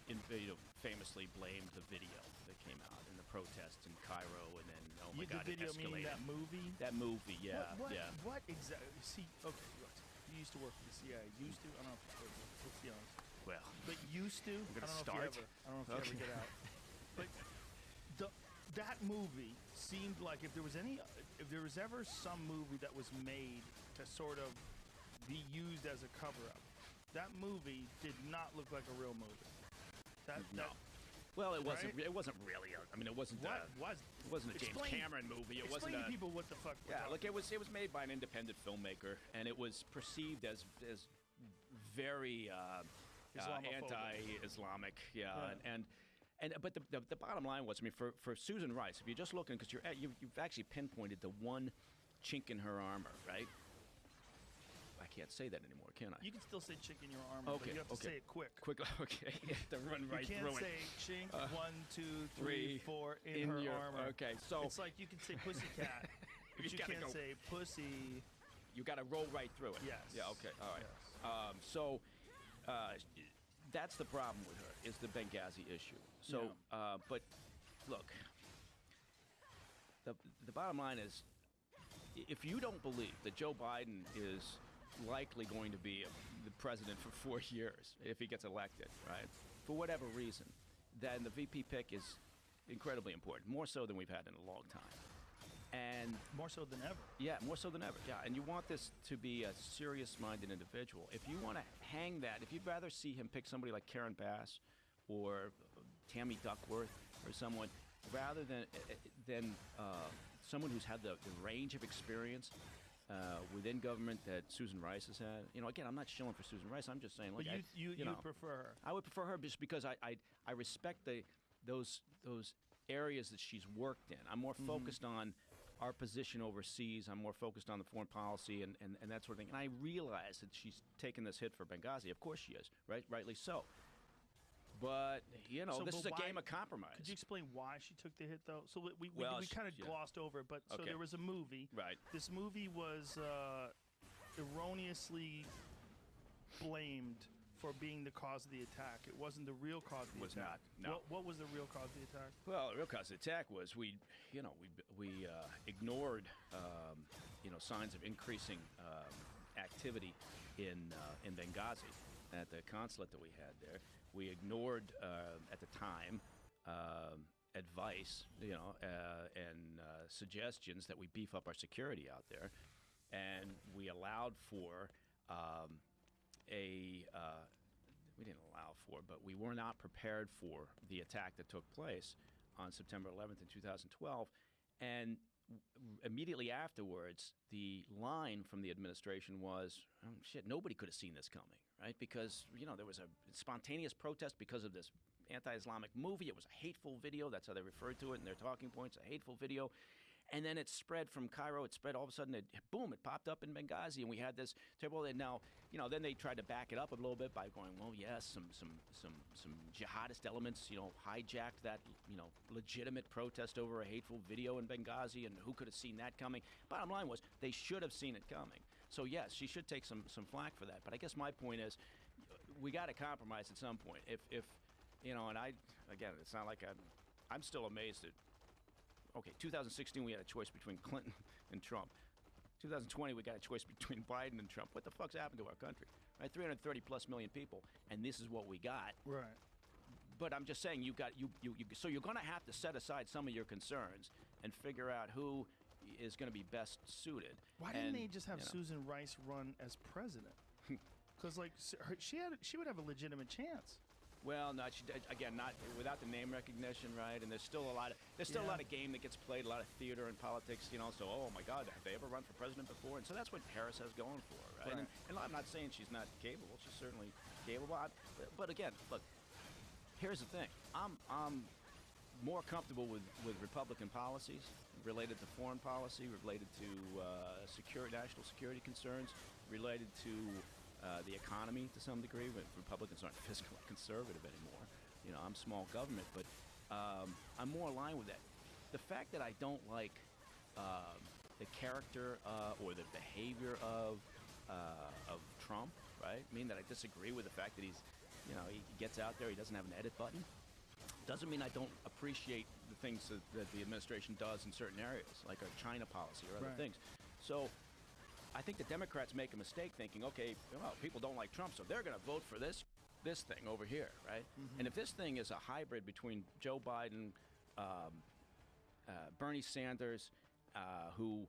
famously blamed the video that came out in the protests in Cairo, and then the video it escalated. Meaning that movie? That movie, yeah. What exactly? See, okay, look, you used to work for the CIA. Used to? I don't know if let's be honest. Well, but used to? I'm gonna start. I don't know if you ever get out. But that movie seemed like if there was ever some movie that was made to sort of be used as a cover-up, that movie did not look like a real movie. Well, it wasn't. Right? It wasn't really. It wasn't. It wasn't a James Cameron movie. It wasn't. Explain to people what the fuck. Look, it was made by an independent filmmaker, and it was perceived as very anti-Islamic. But the bottom line was, I mean, for Susan Rice, if you're just looking, because you've actually pinpointed the one chink in her armor, right? I can't say that anymore, can I? You can still say chink in your armor, but you have to say it quick. Okay. You have to run right through it. You can't say chink, 1, 2, 3, 4 in her armor. Okay, so it's like you can say pussycat, but you can't say pussy. You got to roll right through it. Yes. Yeah. Okay. All right. Yes. That's the problem with her, is the Benghazi issue. So, but look, the bottom line is, if you don't believe that Joe Biden is likely going to be the president for 4 years, if he gets elected, right, for whatever reason, then the VP pick is incredibly important, more so than we've had in a long time. And more so than ever. Yeah, more so than ever. Yeah, and you want this to be a serious-minded individual. If you want to hang that, if you'd rather see him pick somebody like Karen Bass or Tammy Duckworth or someone, rather than someone who's had the range of experience within government that Susan Rice has had. You know, again, I'm not shilling for Susan Rice. I'm just saying, like, but you prefer her. I would prefer her just because I respect those areas that she's worked in. I'm more focused on our position overseas. I'm more focused on the foreign policy and that sort of thing. And I realize that she's taken this hit for Benghazi. Of course she is, right? Rightly so. But, you know, this is a game of compromise. Could you explain why she took the hit, though? So we kind of glossed over it, but so there was a movie. Right. This movie was erroneously blamed for being the cause of the attack. It wasn't the real cause of the attack. No. What was the real cause of the attack? Well, the real cause of the attack was we ignored signs of increasing activity in Benghazi, at the consulate that we had there. We ignored at the time advice, and suggestions that we beef up our security out there, and we allowed for we didn't allow for, but we were not prepared for the attack that took place on September 11th in 2012, and immediately afterwards, the line from the administration was, shit, nobody could have seen this coming, right? Because, there was a spontaneous protest because of this anti-Islamic movie. It was a hateful video. That's how they referred to it in their talking points, a hateful video. And then it spread from Cairo. It spread all of a sudden. It popped up in Benghazi, and we had this terrible. And now, then they tried to back it up a little bit by going, well, yes, some jihadist elements, hijacked that, legitimate protest over a hateful video in Benghazi, and who could have seen that coming? Bottom line was they should have seen it coming. So yes, she should take some flack for that. But I guess my point is, we got to compromise at some point. If and again, it's not like I'm still amazed at. Okay, 2016 we had a choice between Clinton and Trump. 2020 we got a choice between Biden and Trump. What the fuck's happened to our country? Right, 330 plus million people, and this is what we got. Right. But I'm just saying, so you're going to have to set aside some of your concerns and figure out who is going to be best suited. Why didn't they just have Susan Rice run as president? Because she would have a legitimate chance. Well, no, again, not without the name recognition, right? And there's still a lot of game that gets played, a lot of theater and politics, So, oh my God, have they ever run for president before? And so that's what Harris has going for her, right? And I'm not saying she's not capable; she's certainly capable. But again, look, here's the thing: I'm more comfortable with Republican policies related to foreign policy, related to national security concerns, related to the economy to some degree, but Republicans aren't fiscally conservative anymore. I'm small government, but I'm more aligned with that. The fact that I don't like the character or the behavior of Trump, right? I mean that I disagree with the fact that he gets out there, he doesn't have an edit button. Doesn't mean I don't appreciate the things that the administration does in certain areas, like our China policy or other things. So I think the Democrats make a mistake thinking, okay, well, people don't like Trump, so they're going to vote for this thing over here, right? Mm-hmm. And if this thing is a hybrid between Joe Biden, Bernie Sanders, who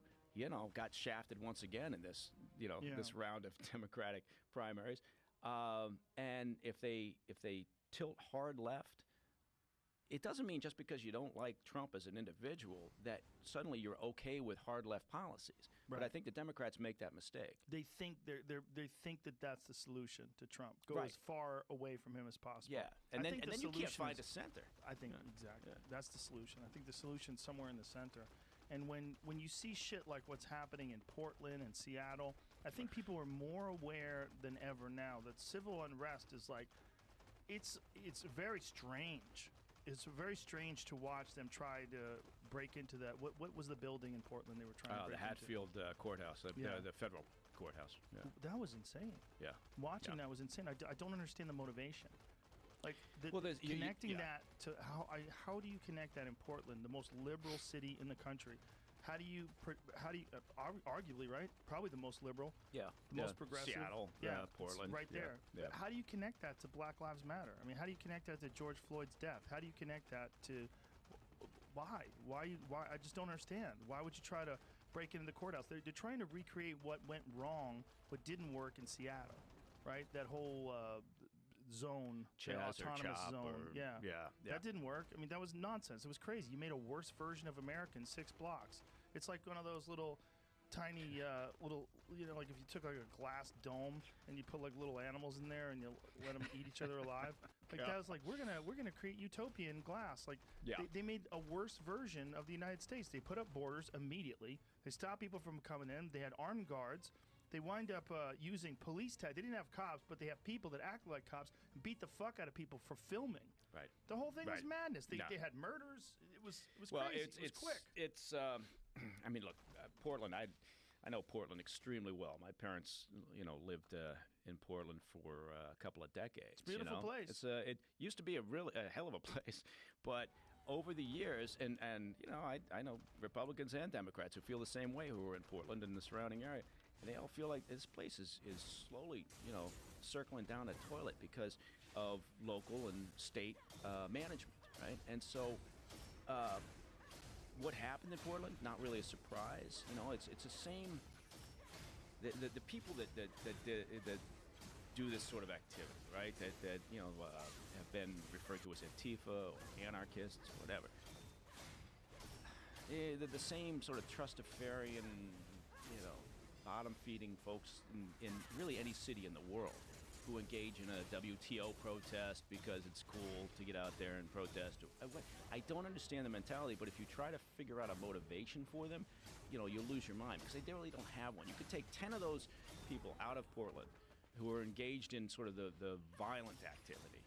got shafted once again in this this round of Democratic primaries, and if they tilt hard left, it doesn't mean just because you don't like Trump as an individual that suddenly you're okay with hard left policies. Right. But I think the Democrats make that mistake. They think they think that that's the solution to Trump. Go as far away from him as possible. Yeah, and then you can't find a center. I think exactly that's the solution. I think the solution's somewhere in the center. And when you see shit like what's happening in Portland and Seattle, I think people are more aware than ever now that civil unrest is like, it's very strange. It's very strange to watch them try to break into that. What was the building in Portland they were trying to break into? The Hatfield courthouse, the federal courthouse. Yeah. That was insane. Yeah. Watching that was insane. I don't understand the motivation. Like connecting that to how do you connect that in Portland, the most liberal city in the country? How do you arguably, right? Probably the most liberal. Yeah. The most progressive. Seattle. Portland. Right there. Yeah. How do you connect that to Black Lives Matter? I mean, how do you connect that to George Floyd's death? How do you connect that to why? Why? I just don't understand. Why would you try to break into the courthouse? They're trying to recreate what went wrong, what didn't work in Seattle, right? That whole zone, autonomous zone. That didn't work. I mean, that was nonsense. It was crazy. You made a worse version of America in 6 blocks. It's like one of those little tiny like if you took like a glass dome and you put like little animals in there and you let them eat each other alive. Like that was like we're gonna create utopian glass. Like they made a worse version of the United States. They put up borders immediately. They stopped people from coming in. They had armed guards. They wind up using police tag. They didn't have cops, but they have people that act like cops and beat the fuck out of people for filming. Right. The whole thing was madness. They had murders. It was crazy. It was quick. It's I mean, look, Portland. I know Portland extremely well. My parents, lived in Portland for a couple of decades. It's a beautiful place. It used to be a hell of a place, but over the years, and I know Republicans and Democrats who feel the same way who are in Portland and the surrounding area. And they all feel like this place is slowly, circling down a toilet because of local and state management, right? And so what happened in Portland, not really a surprise. You know, it's the same. The people that do this sort of activity, right? That you know have been referred to as Antifa or anarchists, or whatever. They're the same sort of trustafarian, you know, bottom-feeding folks in really any city in the world who engage in a WTO protest because it's cool to get out there and protest. I don't understand the mentality, but if you try to figure out a motivation for them, you know, you'll lose your mind because they really don't have one. You could take 10 of those people out of Portland who are engaged in sort of the violent activity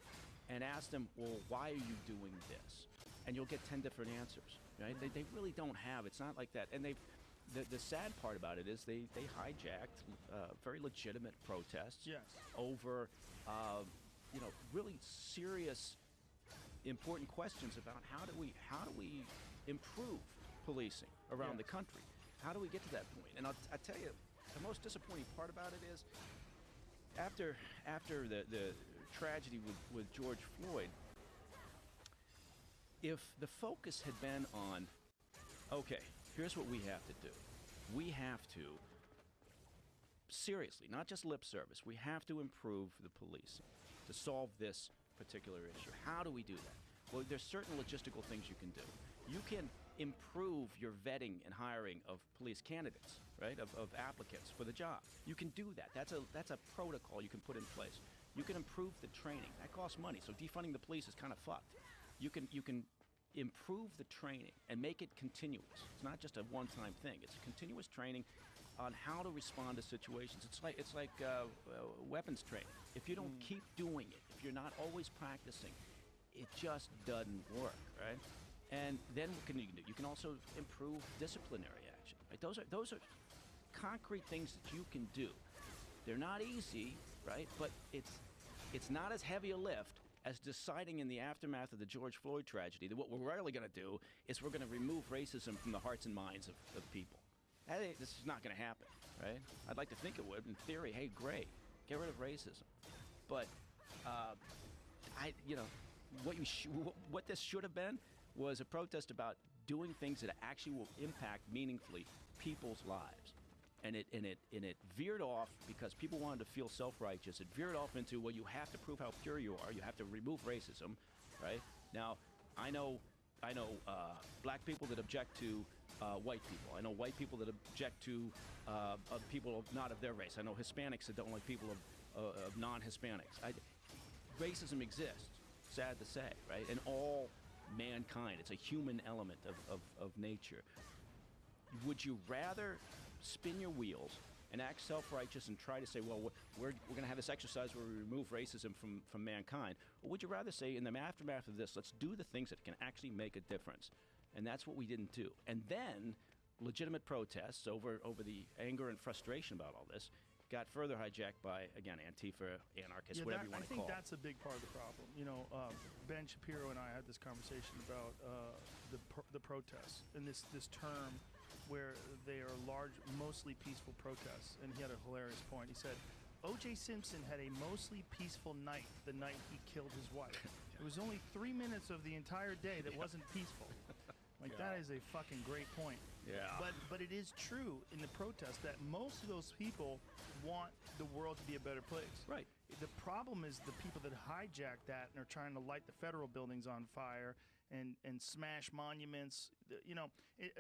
and ask them, well, why are you doing this? And you'll get 10 different answers, right? They really don't have. It's not like that. And the sad part about it is they hijacked very legitimate protests over, you know, really serious, important questions about how do we improve policing around the country? How do we get to that point? And I'll tell you, the most disappointing part about it is after the tragedy with George Floyd, if the focus had been on, okay, here's what we have to do. We have to, seriously, not just lip service, we have to improve the policing to solve this particular issue. How do we do that? Well, there's certain logistical things you can do. You can improve your vetting and hiring of police candidates, right, of applicants for the job. You can do that. That's a protocol you can put in place. You can improve the training. That costs money, so defunding the police is kind of fucked. You can improve the training and make it continuous. It's not just a one-time thing. It's continuous training on how to respond to situations. It's like weapons training. If you don't keep doing it, if you're not always practicing, it just doesn't work, right? And then what can you do? You can also improve disciplinary action. Right? Those are concrete things that you can do. They're not easy, right? But it's not as heavy a lift as deciding in the aftermath of the George Floyd tragedy that what we're really going to do is we're going to remove racism from the hearts and minds of people. This is not going to happen, right? I'd like to think it would. In theory, hey, great, get rid of racism. But what this should have been was a protest about doing things that actually will impact meaningfully people's lives. And it veered off because people wanted to feel self-righteous. It veered off into, well, you have to prove how pure you are. You have to remove racism, right? Now, I know black people that object to white people. I know white people that object to people not of their race. I know Hispanics that don't like people of non-Hispanics. Racism exists, sad to say, right? In all mankind. It's a human element of nature. Would you rather spin your wheels and act self-righteous and try to say, well, we're going to have this exercise where we remove racism from mankind? Or would you rather say, in the aftermath of this, let's do the things that can actually make a difference? And that's what we didn't do. And then legitimate protests over the anger and frustration about all this got further hijacked by, again, Antifa, anarchists, whatever you want to call it. I think that's a big part of the problem. You know, Ben Shapiro and I had this conversation about the protests and this term where they are mostly peaceful protests. And he had a hilarious point. He said, O.J. Simpson had a mostly peaceful night the night he killed his wife. It was only 3 minutes of the entire day that wasn't peaceful. Like, that is a fucking great point. Yeah. But it is true in the protest that most of those people want the world to be a better place. Right. The problem is the people that hijack that and are trying to light the federal buildings on fire and smash monuments. You know,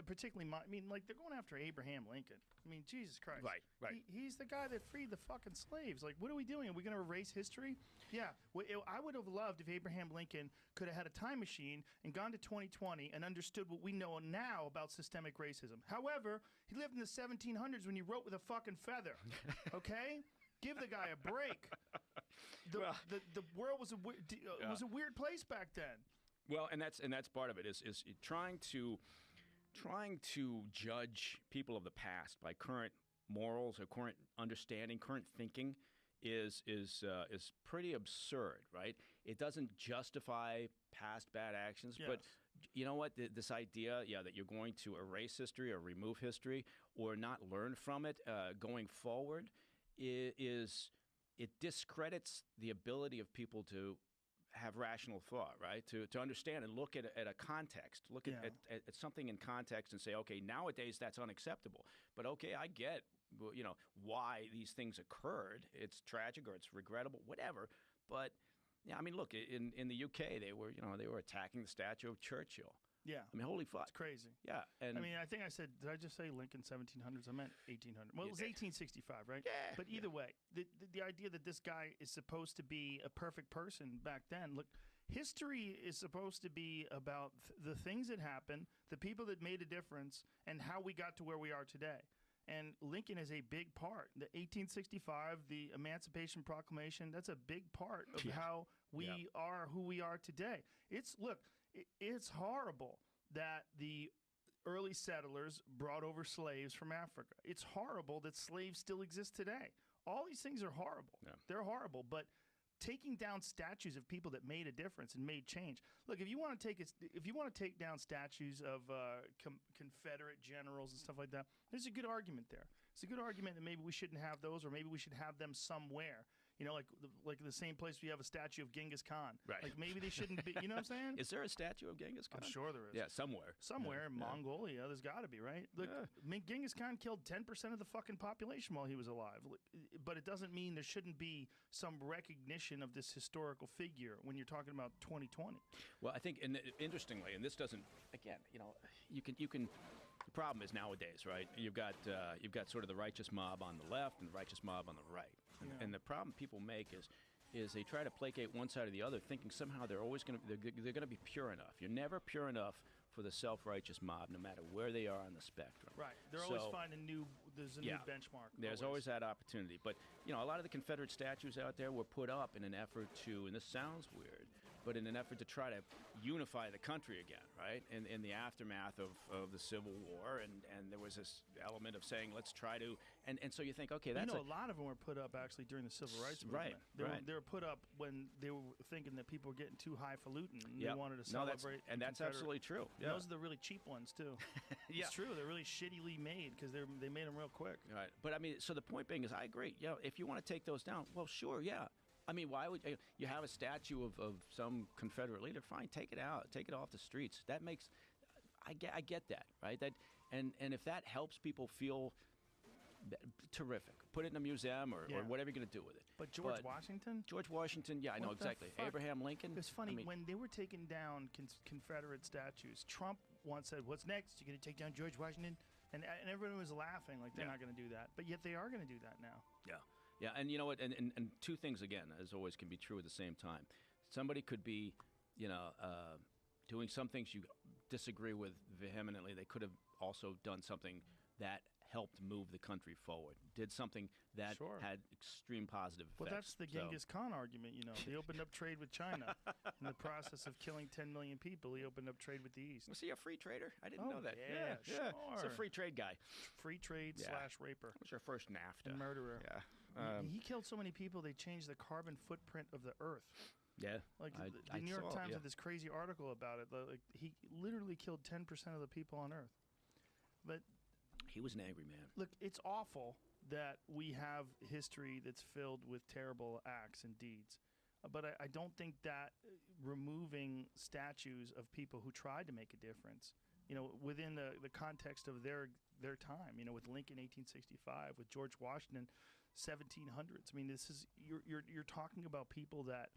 particularly, like, they're going after Abraham Lincoln. I mean, Jesus Christ. Right. He's the guy that freed the fucking slaves. Like, what are we doing? Are we going to erase history? Yeah. I would have loved if Abraham Lincoln could have had a time machine and gone to 2020 and understood what we know now about systemic racism. However, he lived in the 1700s when he wrote with a fucking feather. Okay? Give the guy a break. The world was a weird place back then. Well, and that's part of it is trying to judge people of the past by current morals or current understanding, current thinking is pretty absurd, right? It doesn't justify past bad actions, but you know what? This idea, that you're going to erase history or remove history or not learn from it going forward is it discredits the ability of people to have rational thought, right? To understand and look at a context, look at something in context and say, okay, nowadays that's unacceptable. But okay, I get, why these things occurred. It's tragic or it's regrettable, whatever. But yeah, I mean, look, in the UK, they were attacking the statue of Churchill. Yeah. I mean, holy fuck. It's crazy. Yeah. And I mean, I think I said, did I just say Lincoln 1700s? I meant 1800. Well, it was 1865, right? Yeah. But either way, the idea that this guy is supposed to be a perfect person back then, look, history is supposed to be about the things that happened, the people that made a difference, and how we got to where we are today. And Lincoln is a big part. The 1865, the Emancipation Proclamation, that's a big part of how we are who we are today. It's horrible that the early settlers brought over slaves from Africa. It's horrible that slaves still exist today. All these things are horrible. Yeah. They're horrible, but taking down statues of people that made a difference and made change. Look, if you want to take down statues of Confederate generals and stuff like that, there's a good argument there. It's a good argument that maybe we shouldn't have those, or maybe we should have them somewhere. Like the same place we have a statue of Genghis Khan. Right. Like maybe they shouldn't be. You know what I'm saying? Is there a statue of Genghis Khan? I'm sure there is. Yeah, somewhere. Somewhere in Mongolia, there's got to be, right? Look, I mean, Genghis Khan killed 10% of the fucking population while he was alive. But it doesn't mean there shouldn't be some recognition of this historical figure when you're talking about 2020. Well, I think, and interestingly, and this doesn't, again, you can. The problem is nowadays, right? You've got sort of the righteous mob on the left and the righteous mob on the right, and the problem people make is they try to placate one side or the other, thinking somehow they're always going to be pure enough. You're never pure enough for the self-righteous mob, no matter where they are on the spectrum. Right. They're always finding there's a new benchmark. There's always that opportunity. But, a lot of the Confederate statues out there were put up in an effort to, and this sounds weird, but in an effort to try to unify the country again, right? In the aftermath of the Civil War, and there was this element of saying, let's try to, and so you think, okay, that's a lot of them were put up actually during the Civil Rights movement. They were put up when they were thinking that people were getting too highfalutin, and they wanted to celebrate. That's absolutely true. Yeah. Those are the really cheap ones too. It's true. They're really shittily made because they made them real quick. Right. But I mean, so the point being is, I agree. If you want to take those down, well, sure, yeah. I mean, why would you have a statue of some Confederate leader? Fine, take it out, take it off the streets. That makes, I get that, right? That and if that helps people feel terrific, put it in a museum or whatever you're going to do with it. But George Washington, yeah, I know exactly. Abraham Lincoln. It's funny when they were taking down Confederate statues. Trump once said, "What's next? You're going to take down George Washington?" And everyone was laughing like they're not going to do that, but yet they are going to do that now. Yeah. Yeah, and you know what? And two things, again, as always, can be true at the same time. Somebody could be, doing some things you disagree with vehemently. They could have also done something that helped move the country forward, did something that had extreme positive effects. Well, that's the Genghis Khan argument, They opened up trade with China. In the process of killing 10 million people, he opened up trade with the East. Was he a free trader? I didn't know that. Yeah, sure. He's a free trade guy. Free trade / raper. What's your first NAFTA? And murderer. Yeah. He killed so many people, they changed the carbon footprint of the Earth. Yeah. Like the New York Times had this crazy article about it. Like he literally killed 10% of the people on Earth. But he was an angry man. Look, it's awful that we have history that's filled with terrible acts and deeds. But I don't think that removing statues of people who tried to make a difference, within the context of their time, with Lincoln 1865, with George Washington 1700s. I mean, this is you're talking about people that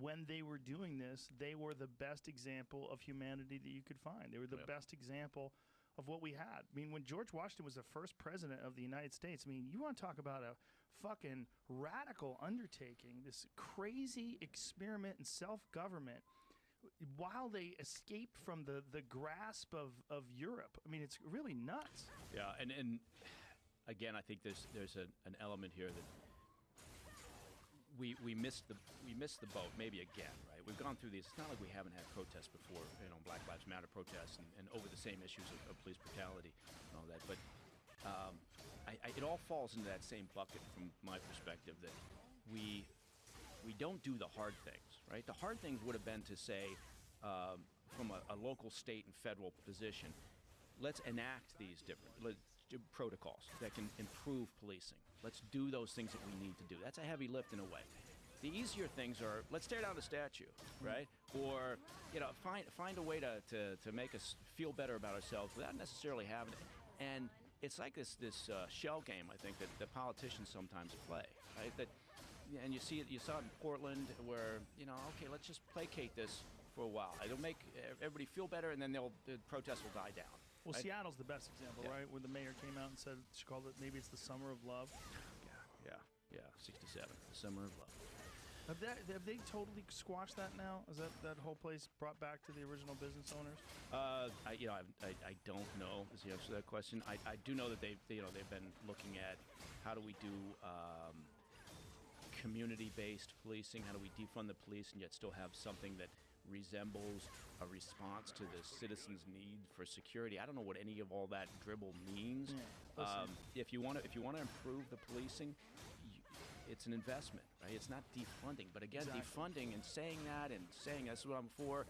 when they were doing this, they were the best example of humanity that you could find. They were the best example of what we had. I mean, when George Washington was the first president of the United States, I mean, you want to talk about a fucking radical undertaking, this crazy experiment in self-government while they escaped from the grasp of Europe. I mean, it's really nuts. Yeah, and again, I think there's an element here that we missed the boat maybe again, right? We've gone through these. It's not like we haven't had protests before, Black Lives Matter protests and over the same issues of police brutality and all that. But it all falls into that same bucket from my perspective, that we don't do the hard things, right? The hard things would have been to say, from a local, state, and federal position, let's enact these different. protocols that can improve policing. Let's do those things that we need to do. That's a heavy lift in a way. The easier things are, let's tear down the statue, right? Or, find a way to make us feel better about ourselves without necessarily having it. And it's like this shell game, I think, that politicians sometimes play, right? And you saw it in Portland where, okay, let's just placate this for a while. It'll make everybody feel better, and then the protests will die down. Well, right? Seattle's the best example, right? Where the mayor came out and said, she called it, maybe it's the summer of love. Yeah, 67, the summer of love. Have they totally squashed that now? Is that whole place brought back to the original business owners? I don't know is the answer to that question. I do know that they've been looking at how do we do community-based policing? How do we defund the police and yet still have something that resembles a response to the citizens' need for security? I don't know what any of all that dribble means. Yeah, if you want to improve the policing, it's an investment, right? It's not defunding. But again, defunding and saying that's what I'm for,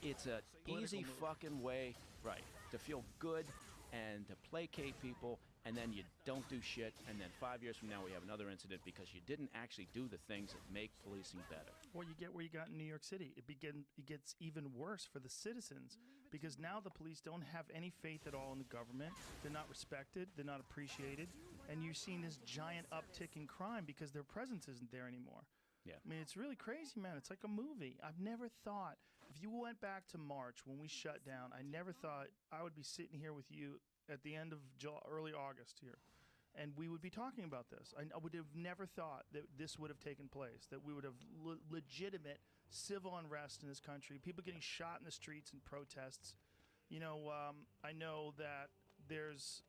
it's a easy fucking way, right, to feel good and to placate people, and then you don't do shit, and then 5 years from now we have another incident because you didn't actually do the things that make policing better. Well, you get where you got in New York City. It gets even worse for the citizens because now the police don't have any faith at all in the government. They're not respected. They're not appreciated. And you're seeing this giant uptick in crime because their presence isn't there anymore. Yeah. I mean, it's really crazy, man. It's like a movie. I've never thought, if you went back to March when we shut down, I never thought I would be sitting here with you at the end of July, early August here, and we would be talking about this. I would have never thought that this would have taken place, that we would have legitimate civil unrest in this country, people getting shot in the streets in protests. I know that there's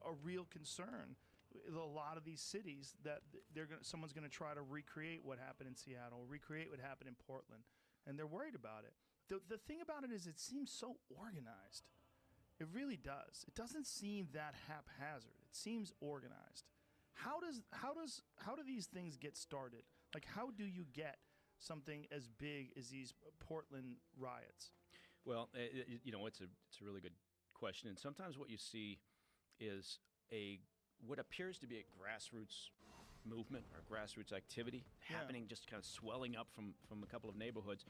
a real concern in a lot of these cities that someone's going to try to recreate what happened in Seattle, recreate what happened in Portland, and they're worried about it. The thing about it is it seems so organized. It really does. It doesn't seem that haphazard. It seems organized. How do these things get started? Like, how do you get something as big as these Portland riots? Well, it's a really good question, and sometimes what you see is what appears to be a grassroots movement or grassroots activity happening, just kind of swelling up from a couple of neighborhoods.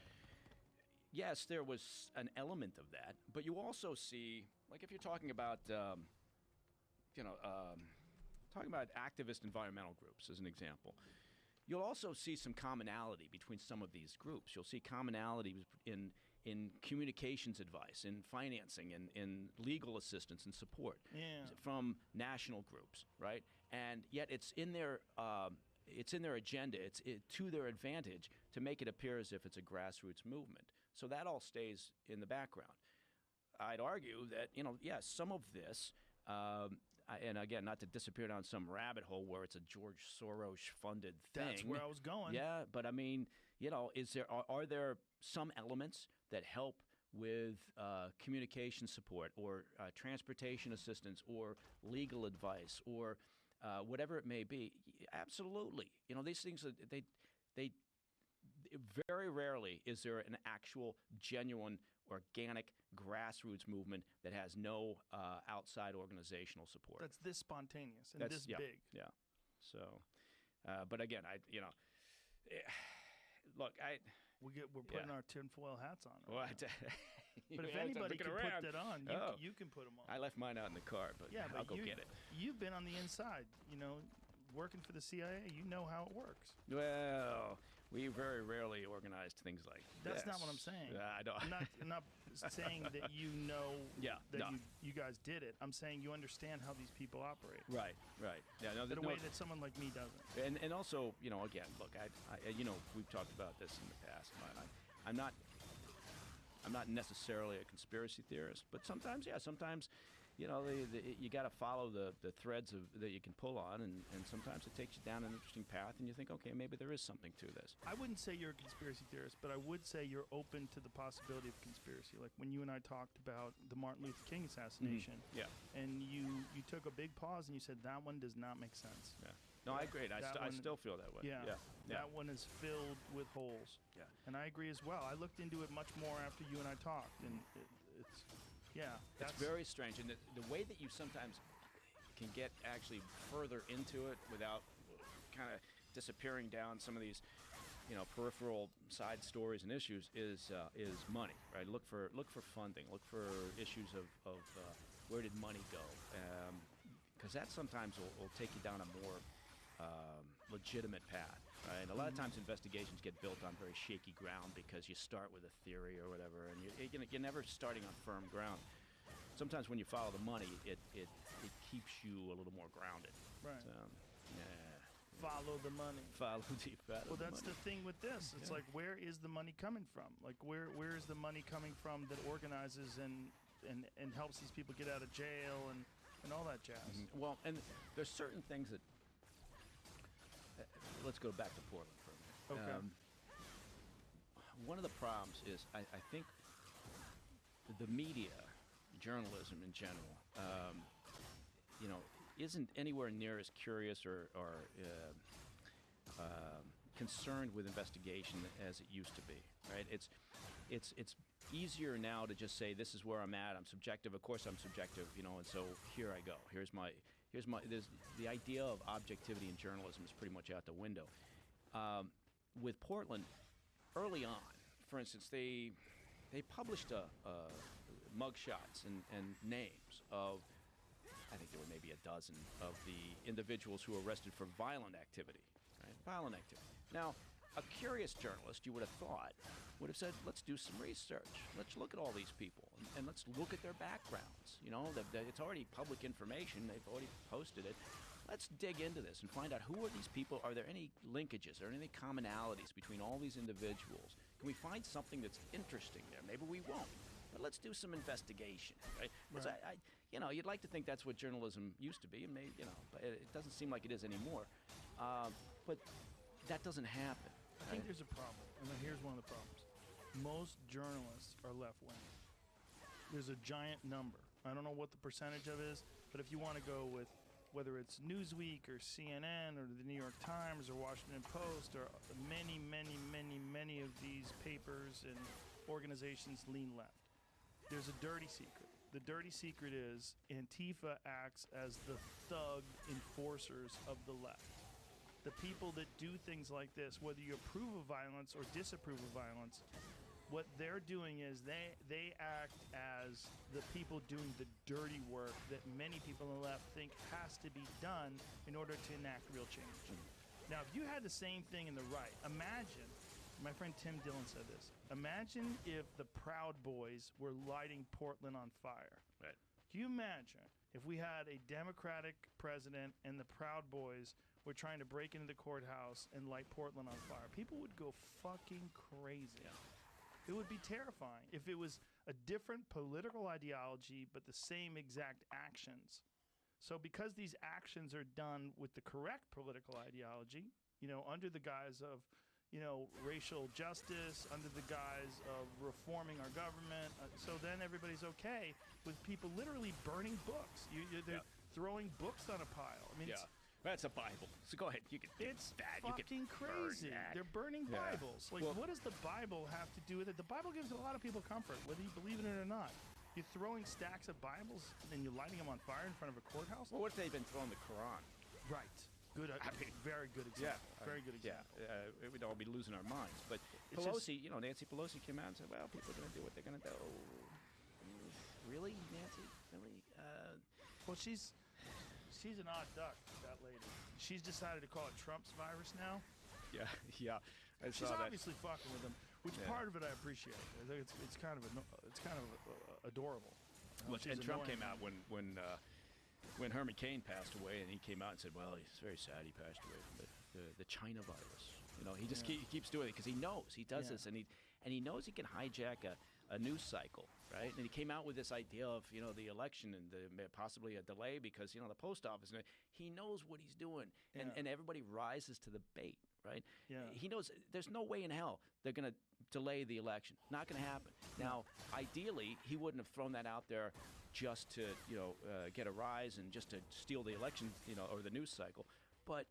Yes, there was an element of that, but you also see, like if you're talking about, talking about activist environmental groups as an example, you'll also see some commonality between some of these groups. You'll see commonality in communications advice, in financing, in legal assistance and support from national groups, right? And yet it's in their agenda. It's to their advantage to make it appear as if it's a grassroots movement. So that all stays in the background. I'd argue that, some of this, and again, not to disappear down some rabbit hole where it's a George Soros-funded thing. That's where I was going. Yeah, but I mean, are there some elements that help with communication support or transportation assistance or legal advice or whatever it may be? Absolutely. These things, they very rarely is there an actual, genuine, organic grassroots movement that has no outside organizational support. That's this spontaneous and this big. Yeah. So, but again, look, we're putting our tinfoil hats on. Right? But if anybody can put that on, you can put them on. I left mine out in the car, but I'll go get it. You've been on the inside, working for the CIA. You know how it works. Well, we very rarely organized things like That's this. not what I'm saying. I don't. I'm not saying that you know that no. you guys did it. I'm saying you understand how these people operate. Right. Yeah, no, in a way that someone like me doesn't. And also, again, look, I we've talked about this in the past. I'm not necessarily a conspiracy theorist, but sometimes, you got to follow the threads that you can pull on, and sometimes it takes you down an interesting path, and you think, okay, maybe there is something to this. I wouldn't say you're a conspiracy theorist, but I would say you're open to the possibility of conspiracy. Like when you and I talked about the Martin Luther King assassination, and you took a big pause and you said that one does not make sense. Yeah. No, I agree. I still feel that way. Yeah. That one is filled with holes. Yeah. And I agree as well. I looked into it much more after you and I talked, and it's. Yeah, it's very strange, and the way that you sometimes, can get actually further into it without kind of disappearing down some of these, peripheral side stories and issues is money, right? Look for funding. Look for issues of where did money go, because that sometimes will take you down a more legitimate path. Right? And a lot of times investigations get built on very shaky ground because you start with a theory or whatever, and you're never starting on firm ground. Sometimes when you follow the money, it keeps you a little more grounded. Right. So, yeah. Follow the money. Follow Well, that's money. the thing with this. It's like, where is the money coming from? Like, where is the money coming from that organizes and helps these people get out of jail and all that jazz? Mm-hmm. Well, and there's certain things that. Let's go back to Portland for a minute. Okay. One of the problems is I think the media, journalism in general, isn't anywhere near as curious or concerned with investigation as it used to be. Right? It's easier now to just say this is where I'm at. I'm subjective. Of course, I'm subjective. And so here I go. Here's my. The idea of objectivity in journalism is pretty much out the window. With Portland, early on, for instance, they published mugshots and names of, I think there were maybe a dozen of the individuals who were arrested for violent activity. Right? Violent activity. Now, a curious journalist, you would have thought, would have said, let's do some research. Let's look at all these people and let's look at their backgrounds. It's already public information. They've already posted it. Let's dig into this and find out who are these people. Are there any linkages? Are there any commonalities between all these individuals? Can we find something that's interesting there? Maybe we won't. But let's do some investigation, right? Because you'd like to think that's what journalism used to be, and maybe, but it doesn't seem like it is anymore. But that doesn't happen. I think there's a problem, and then here's one of the problems. Most journalists are left-wing. There's a giant number. I don't know what the percentage of it is, but if you want to go with whether it's Newsweek or CNN or the New York Times or Washington Post or many, many, many, many of these papers and organizations lean left. There's a dirty secret. The dirty secret is Antifa acts as the thug enforcers of the left. The people that do things like this, whether you approve of violence or disapprove of violence, what they're doing is they act as the people doing the dirty work that many people on the left think has to be done in order to enact real change. Now, if you had the same thing in the right, imagine, my friend Tim Dillon said this, imagine if the Proud Boys were lighting Portland on fire. Right. Can you imagine if we had a Democratic president and the Proud Boys were trying to break into the courthouse and light Portland on fire? People would go fucking crazy. Yeah. It would be terrifying if it was a different political ideology but the same exact actions. So because these actions are done with the correct political ideology, under the guise of, racial justice, under the guise of reforming our government, so then everybody's okay with people literally burning books. They're throwing books on a pile. I mean, That's a Bible. So go ahead. It's fucking crazy. They're burning Bibles. Like, what does the Bible have to do with it? The Bible gives a lot of people comfort, whether you believe in it or not. You're throwing stacks of Bibles and you're lighting them on fire in front of a courthouse? Well, what if they've been throwing the Quran? Right. Good. Very good example. Very good example. Yeah. We'd all be losing our minds. But It's Pelosi, Nancy Pelosi came out and said, well, people are going to do what they're going to do. Really, Nancy? Really? Well, she's an odd duck, that lady. She's decided to call it Trump's virus now. Yeah. She's obviously fucking with him, which part of it I appreciate. I think it's kind of adorable. And Trump came out when Herman Cain passed away, and he came out and said, well, he's very sad he passed away from the China virus. He just keeps doing it because he knows he does this, and he knows he can hijack a news cycle, right? And he came out with this idea of the election and possibly a delay because the post office. He knows what he's doing, and everybody rises to the bait, right? Yeah. He knows there's no way in hell they're going to delay the election. Not going to happen. Now, ideally, he wouldn't have thrown that out there just to get a rise and just to steal the election, or the news cycle, but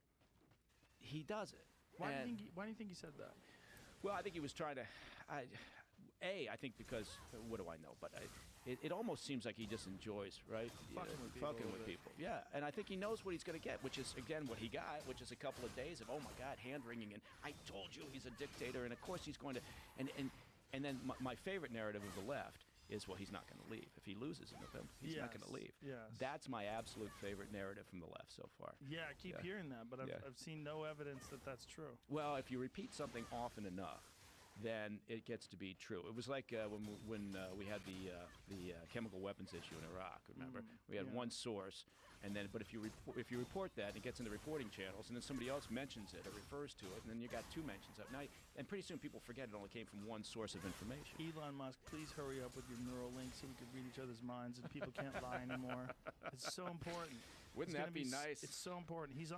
he does it. Why do you think he said that? Well, I think he was trying to. I think because what do I know? But it almost seems like he just enjoys, right? Fucking with people. Yeah, and I think he knows what he's going to get, which is again what he got, which is a couple of days of, oh my God, hand wringing, and I told you he's a dictator, and of course he's going to, and then my favorite narrative of the left is, well, he's not going to leave. If he loses in November, he's not going to leave. Yes. That's my absolute favorite narrative from the left so far. Yeah, I keep hearing that, but I've seen no evidence that that's true. Well, if you repeat something often enough, then it gets to be true. It was like when we had the chemical weapons issue in Iraq. Remember, we had one source, and then but if you report that, and it gets in the reporting channels, and then somebody else mentions it or refers to it, and then you got two mentions of it. Now, and pretty soon people forget it only came from one source of information. Elon Musk, please hurry up with your neural links so we can read each other's minds and people can't lie anymore. It's so important. Wouldn't that be nice? It's so important. He's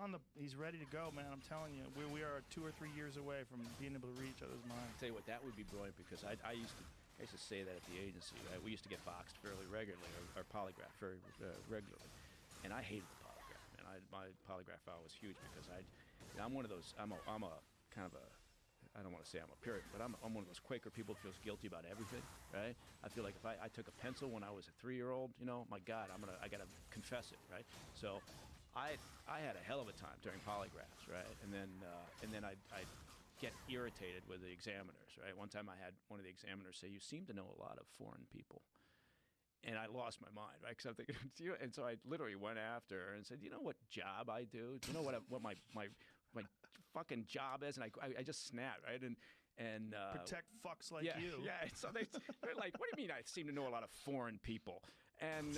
ready to go, man. I'm telling you, we are 2 or 3 years away from being able to read each other's minds. I'll tell you what, that would be brilliant because I used to say that at the agency. Right? We used to get boxed fairly regularly or polygraphed very regularly, and I hated the polygraph. Man, my polygraph file was huge because I'm one of those. I'm a kind of a. I don't want to say I'm a Puritan, but I'm one of those Quaker people who feels guilty about everything, right? I feel like if I took a pencil when I was a 3-year-old, my God, I gotta confess it, right? So, I had a hell of a time during polygraphs, right? And then I'd get irritated with the examiners, right? One time I had one of the examiners say, "You seem to know a lot of foreign people." And I lost my mind, right? Because I'm thinking, and so I literally went after her and said, "You know what job I do? Do you know what my fucking job is?" And I just snapped, right? And protect fucks like you. Yeah. So they're like, "What do you mean I seem to know a lot of foreign people?" And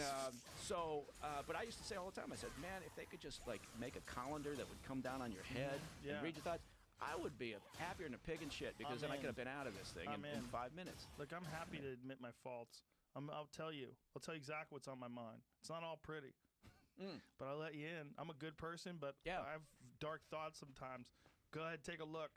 but I used to say all the time, I said, "Man, if they could just like make a colander that would come down on your head and read your thoughts, I would be happier than a pig in shit because then I could have been out of this thing in 5 minutes." Look, I'm happy to admit my faults. I'll tell you exactly what's on my mind. It's not all pretty. But I'll let you in. I'm a good person, but I have dark thoughts sometimes. Go ahead, take a look.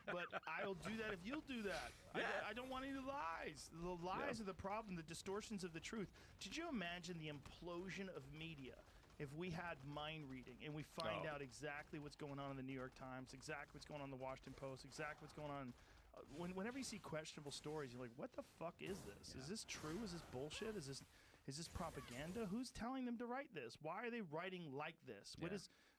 But I'll do that if you'll do that. I don't want any lies. The lies are the problem, the distortions of the truth. Did you imagine the implosion of media if we had mind reading and we find out exactly what's going on in the New York Times, exactly what's going on in the Washington Post, exactly what's going on. Whenever you see questionable stories, you're like, what the fuck is this? Is this true? Is this bullshit? Is this propaganda? Who's telling them to write this? Why are they writing like this?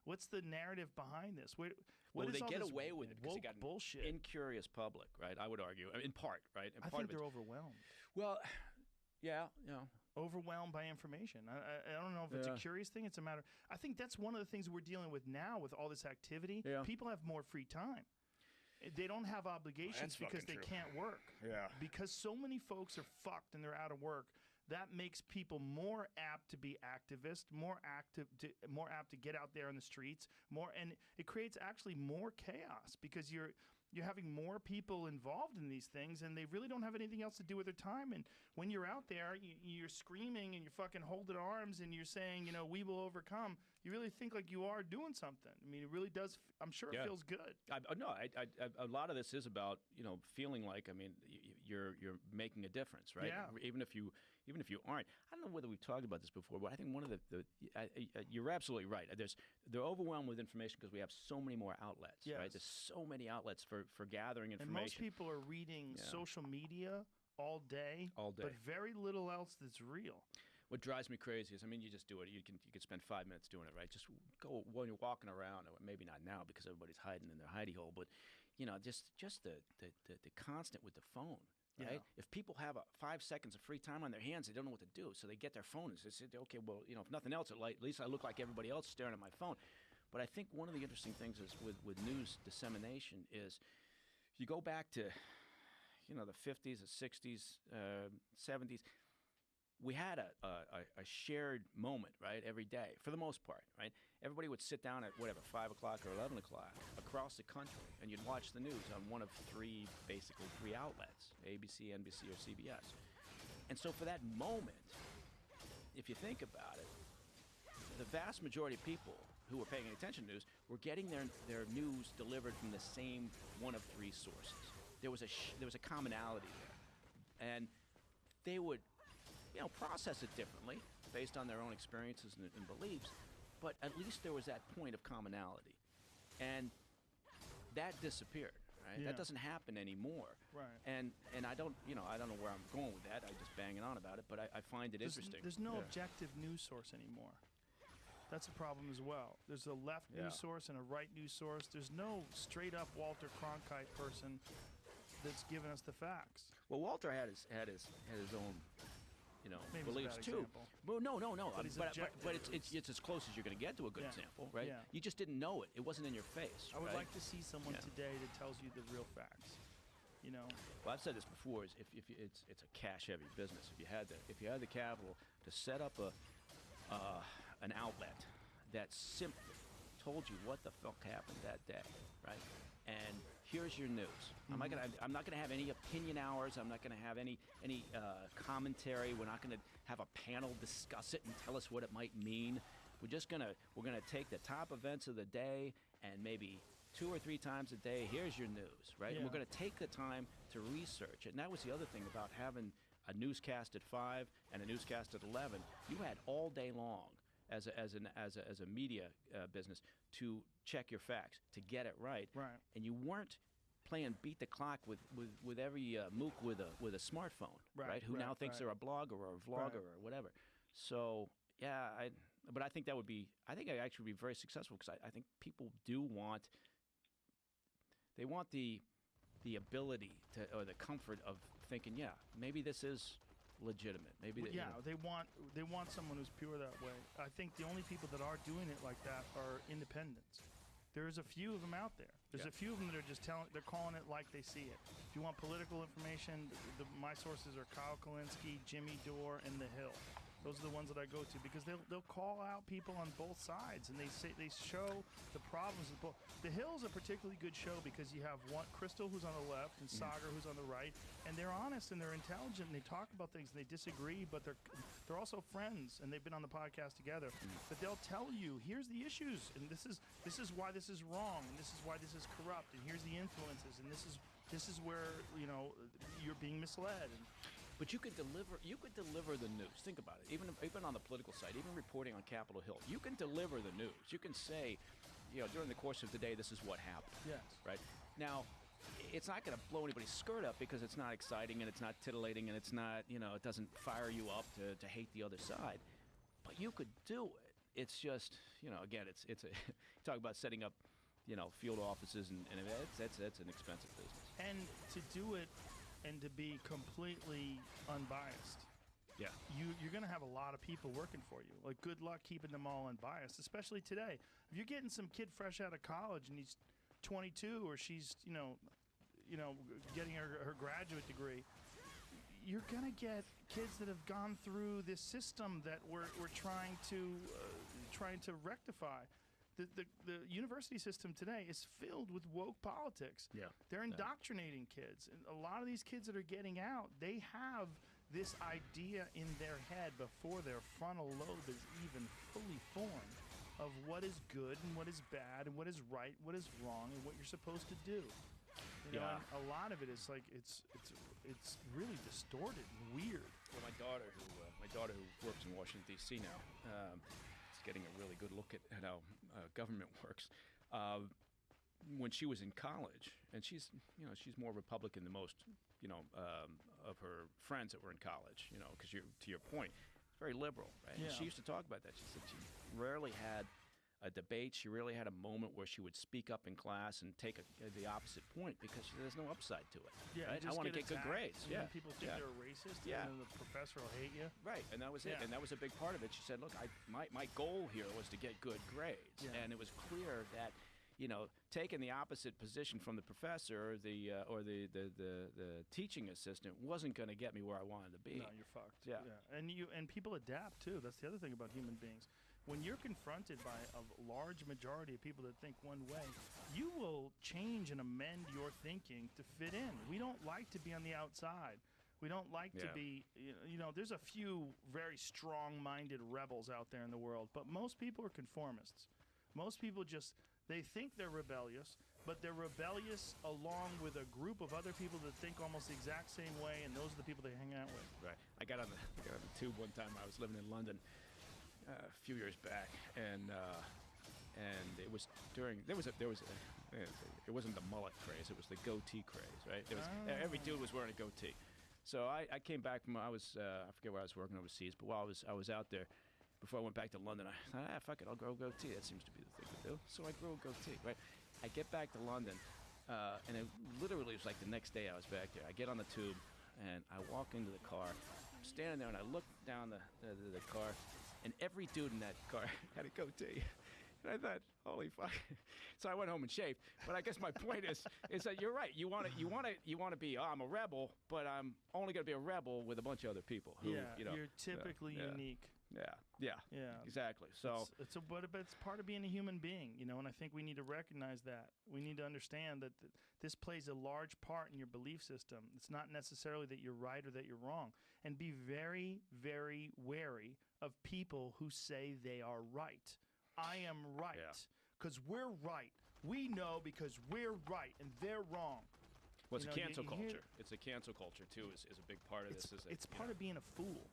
What's the narrative behind this? Well, they get away with it because they got bullshit. Incurious public, right? I would argue, in part, right? I think they're overwhelmed. Well, yeah, overwhelmed by information. I don't know if it's a curious thing. It's a matter. I think that's one of the things we're dealing with now with all this activity. Yeah. People have more free time. They don't have obligations because they can't work. Yeah. Because so many folks are fucked and they're out of work. That makes people more apt to be activists, more apt to get out there in the streets, and it creates actually more chaos because you're having more people involved in these things, and they really don't have anything else to do with their time. And when you're out there, you're screaming and you're fucking holding arms and you're saying, we will overcome. You really think like you are doing something. I mean, it really does. I'm sure it feels good. A lot of this is about feeling like you're making a difference, right? Yeah. Even if you aren't. I don't know whether we've talked about this before, but I think one of you're absolutely right. They're overwhelmed with information because we have so many more outlets, right? There's so many outlets for gathering information. And most people are reading social media all day, but very little else that's real. What drives me crazy is, you just do it. You can spend 5 minutes doing it, right? Just go when you're walking around, or maybe not now because everybody's hiding in their hidey hole, but just the constant with the phone. Right? Yeah. If people have 5 seconds of free time on their hands, they don't know what to do. So they get their phone and say, okay, well, if nothing else, at least I look like everybody else staring at my phone. But I think one of the interesting things is with news dissemination is you go back to, the 50s, the 60s, 70s. We had a shared moment, right, every day, for the most part, right? Everybody would sit down at, 5 o'clock or 11 o'clock across the country, and you'd watch the news on one of three outlets, ABC, NBC, or CBS. And so for that moment, if you think about it, the vast majority of people who were paying attention to news were getting their news delivered from the same one of three sources. There was a commonality there. And they would process it differently based on their own experiences and beliefs, but at least there was that point of commonality. And that disappeared, Right? Yeah. That doesn't happen anymore. Right. And I don't know where I'm going with that. I'm just banging on about it, but I find it interesting. There's no Yeah. objective news source anymore. That's a problem as well. There's a left Yeah. news source and a right news source. There's no straight up Walter Cronkite person that's giving us the facts. Well, Walter had his own, Maybe it's a beliefs bad too. example. Well, no. But he's But objective. it's as close as you're going to get to a good Yeah. example, right? Yeah. You just didn't know it. It wasn't in your face. I would right? like to see someone Yeah. today that tells you the real facts. Well, I've said this before: is if it's a cash-heavy business. If you had the capital to set up an outlet that simply told you what the fuck happened that day, right? And here's your news. I'm not gonna have any opinion hours. I'm not gonna have any commentary. We're not gonna have a panel discuss it and tell us what it might mean. We're gonna take the top events of the day and maybe 2 or 3 times a day, here's your news, right? And we're Yeah. going to take the time to research it. And that was the other thing about having a newscast at 5 and a newscast at 11. You had all day long as a media business to check your facts, to get it right. Right. And you weren't playing beat the clock with every mook with a smartphone, Right, Who now right, thinks right. they're a blogger or a vlogger or whatever. So, yeah, but I think I think I'd actually be very successful because I think people do want. They want the ability to, or the comfort of thinking, yeah, maybe this is legitimate. Maybe They want someone who's pure that way. I think the only people that are doing it like that are independents. There's a few of them out there. There's a few of them that are just they're calling it like they see it. If you want political information, my sources are Kyle Kalinske, Jimmy Dore, and The Hill. Those are the ones that I go to because they'll call out people on both sides and they show the problems of both. The Hill's a particularly good show because you have Crystal who's on the left and Sagar who's on the right, and they're honest and they're intelligent and they talk about things and they disagree, but they're also friends and they've been on the podcast together. But they'll tell you here's the issues and this is why this is wrong and this is why this is corrupt and here's the influences and this is where you're being misled. But you could deliver the news. Think about it. Even on the political side, even reporting on Capitol Hill, you can deliver the news. You can say, during the course of the day, this is what happened. Yes. Right. Now, it's not going to blow anybody's skirt up because it's not exciting and it's not tittillating and it's not, it doesn't fire you up to hate the other side. But you could do it. It's just, again, it's a talk about setting up, field offices and that's an expensive business. And to do it. And to be completely unbiased. Yeah. You're going to have a lot of people working for you. Like, good luck keeping them all unbiased, especially today. If you're getting some kid fresh out of college and he's 22 or she's, getting her graduate degree, you're going to get kids that have gone through this system that we're trying to rectify. The university system today is filled with woke politics. Yeah. They're indoctrinating kids. And a lot of these kids that are getting out, they have this idea in their head before their frontal lobe is even fully formed of what is good and what is bad and what is right, what is wrong, and what you're supposed to do. And a lot of it is like it's really distorted and weird. Well, my daughter who works in Washington D.C. now, getting a really good look at how government works. When she was in college, and she's more Republican than most, of her friends that were in college, because to your point, very liberal, right? Yeah. And she used to talk about that. She said she rarely had a debate. She rarely had a moment where she would speak up in class and take the opposite point because there's no upside to it. Yeah, right? I just want to get good attacked, grades. And Yeah, then people think they're racist. Yeah. And then the professor will hate you. Right, and that was it. Yeah. And that was a big part of it. She said, "Look, my goal here was to get good grades," Yeah. and it was clear that, taking the opposite position from the professor or the teaching assistant wasn't going to get me where I wanted to be. No, you're fucked. Yeah. And people adapt too. That's the other thing about human beings. When you're confronted by a large majority of people that think one way, you will change and amend your thinking to fit in. We don't like to be on the outside. We don't like to be, there's a few very strong-minded rebels out there in the world, but most people are conformists. Most people they think they're rebellious, but they're rebellious along with a group of other people that think almost the exact same way, and those are the people they hang out with. Right. I got on the tube one time. I was living in London a few years back, and it was during there was It wasn't the mullet craze; it was the goatee craze, right? It was every dude was wearing a goatee. So I came back from I forget where I was working overseas, but while I was out there, before I went back to London, I thought, fuck it, I'll grow a goatee. That seems to be the thing to do. So I grew a goatee, right? I get back to London, and it literally was like the next day I was back there. I get on the tube, and I walk into the car. I'm standing there, and I look down the car, and every dude in that car had a goatee. And I thought, holy fuck! So I went home and shaved. But I guess my point is that you're right. You want to be. I'm a rebel, but I'm only going to be a rebel with a bunch of other people. Who, you're typically unique. Yeah, exactly. So but it's part of being a human being, and I think we need to recognize that. We need to understand that this plays a large part in your belief system. It's not necessarily that you're right or that you're wrong. And be very, very wary of people who say they are right. I am right because we're right. We know because we're right and they're wrong. Well, it's a cancel culture. It's a cancel culture too. Is a big part of this. It's part of being a fool.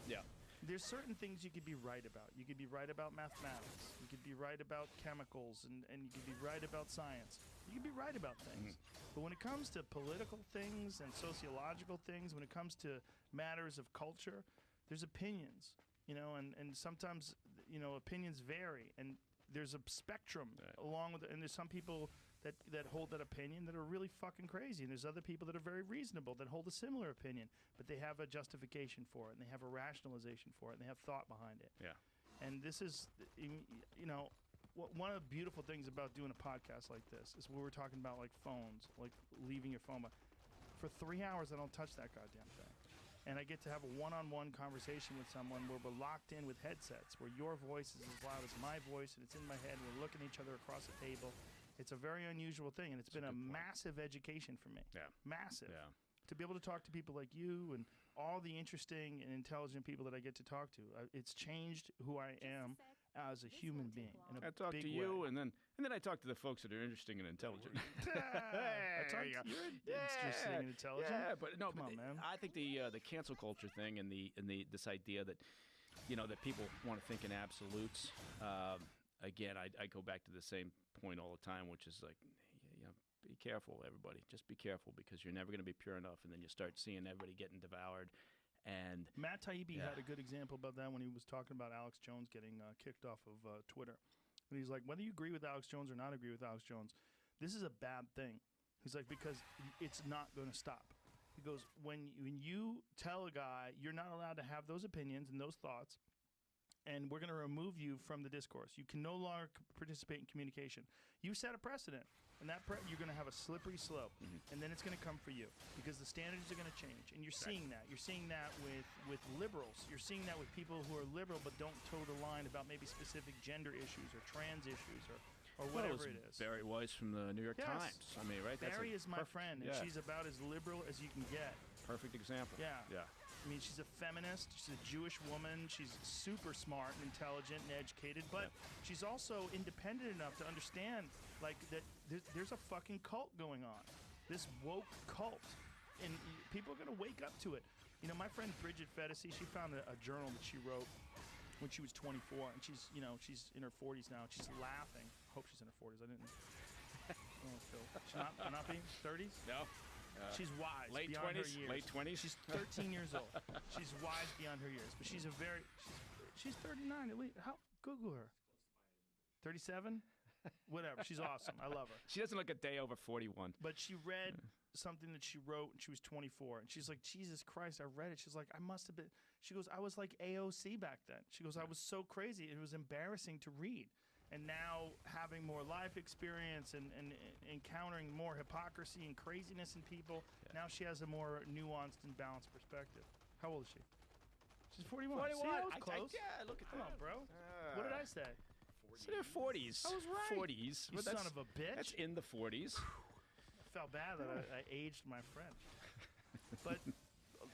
Yeah. There's certain things you could be right about. You could be right about mathematics. You could be right about chemicals, and you could be right about science. You could be right about things. But when it comes to political things and sociological things, when it comes to matters of culture, there's opinions, and sometimes, opinions vary. And there's a spectrum along with it. And there's some people that hold that opinion that are really fucking crazy. And there's other people that are very reasonable that hold a similar opinion, but they have a justification for it, and they have a rationalization for it, and they have thought behind it. Yeah. And this is, one of the beautiful things about doing a podcast like this is we were talking about like phones, like leaving your phone. For 3 hours, I don't touch that goddamn thing. And I get to have a one-on-one conversation with someone where we're locked in with headsets, where your voice is as loud as my voice, and it's in my head, and we're looking at each other across the table. It's a very unusual thing, and it's been a massive education for me. Yeah. Massive. Yeah. To be able to talk to people like you and all the interesting and intelligent people that I get to talk to. It's changed who I am as a human being in a I talk big to you, way. and then I talk to the folks that are interesting and intelligent. You're interesting and intelligent. Yeah, but no, Come on, man. I think the cancel culture thing and this idea that that people want to think in absolutes. Again, I go back to the same point all the time, which is like, be careful, everybody. Just be careful, because you're never going to be pure enough, and then you start seeing everybody getting devoured. And Matt Taibbi had a good example about that when he was talking about Alex Jones getting kicked off of Twitter. And he's like, whether you agree with Alex Jones or not agree with Alex Jones, this is a bad thing. He's like, because it's not going to stop. He goes, when you tell a guy you're not allowed to have those opinions and those thoughts, and we're going to remove you from the discourse. You can no longer participate in communication. You set a precedent, and you're going to have a slippery slope, and then it's going to come for you because the standards are going to change. And you're seeing that. You're seeing that with liberals. You're seeing that with people who are liberal but don't toe the line about maybe specific gender issues or trans issues or whatever it is. Barry Weiss from the New York Times. I mean, right? Barry is my friend, and she's about as liberal as you can get. Perfect example. Yeah. Yeah. I mean, she's a feminist. She's a Jewish woman. She's super smart and intelligent and educated, but she's also independent enough to understand, like, that there's a fucking cult going on. This woke cult. And people are going to wake up to it. My friend Bridget Fedesi, she found a journal that she wrote when she was 24, and she's in her 40s now. She's laughing. I hope she's in her 40s. I didn't. She's not being 30s? No. She's wise. Late beyond 20s. Her years. Late 20s. She's 13 years old. She's wise beyond her years, but she's 39 at least. Google her. 37? Whatever. She's awesome. I love her. She doesn't look a day over 41. But she read something that she wrote when she was 24, and she's like, Jesus Christ, I read it. She's like, I must have been. She goes, I was like AOC back then. She goes, I was so crazy. It was embarrassing to read. And now, having more life experience and encountering more hypocrisy and craziness in people, now she has a more nuanced and balanced perspective. How old is she? She's 41. 41. See, I was close. Yeah, look at Come on, that. bro. What did I say? It's in their 40s. I was right. 40s. You son of a bitch. That's in the 40s. I felt bad that I aged my friend. But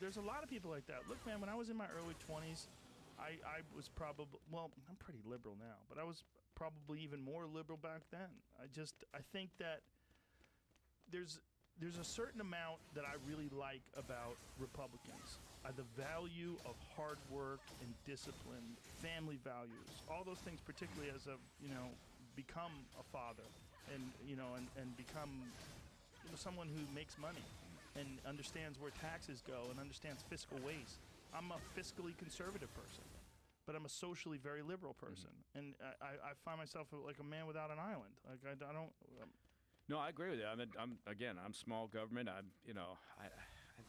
there's a lot of people like that. Look, man, when I was in my early 20s, I was probably, well, I'm pretty liberal now, but I was probably even more liberal back then. I think that there's a certain amount that I really like about Republicans. The value of hard work and discipline, family values, all those things, particularly as I've become a father. and become someone who makes money and understands where taxes go and understands fiscal ways. I'm a fiscally conservative person, but I'm a socially very liberal person, and I find myself like a man without an island. Like I don't. No, I agree with you. I'm small government. I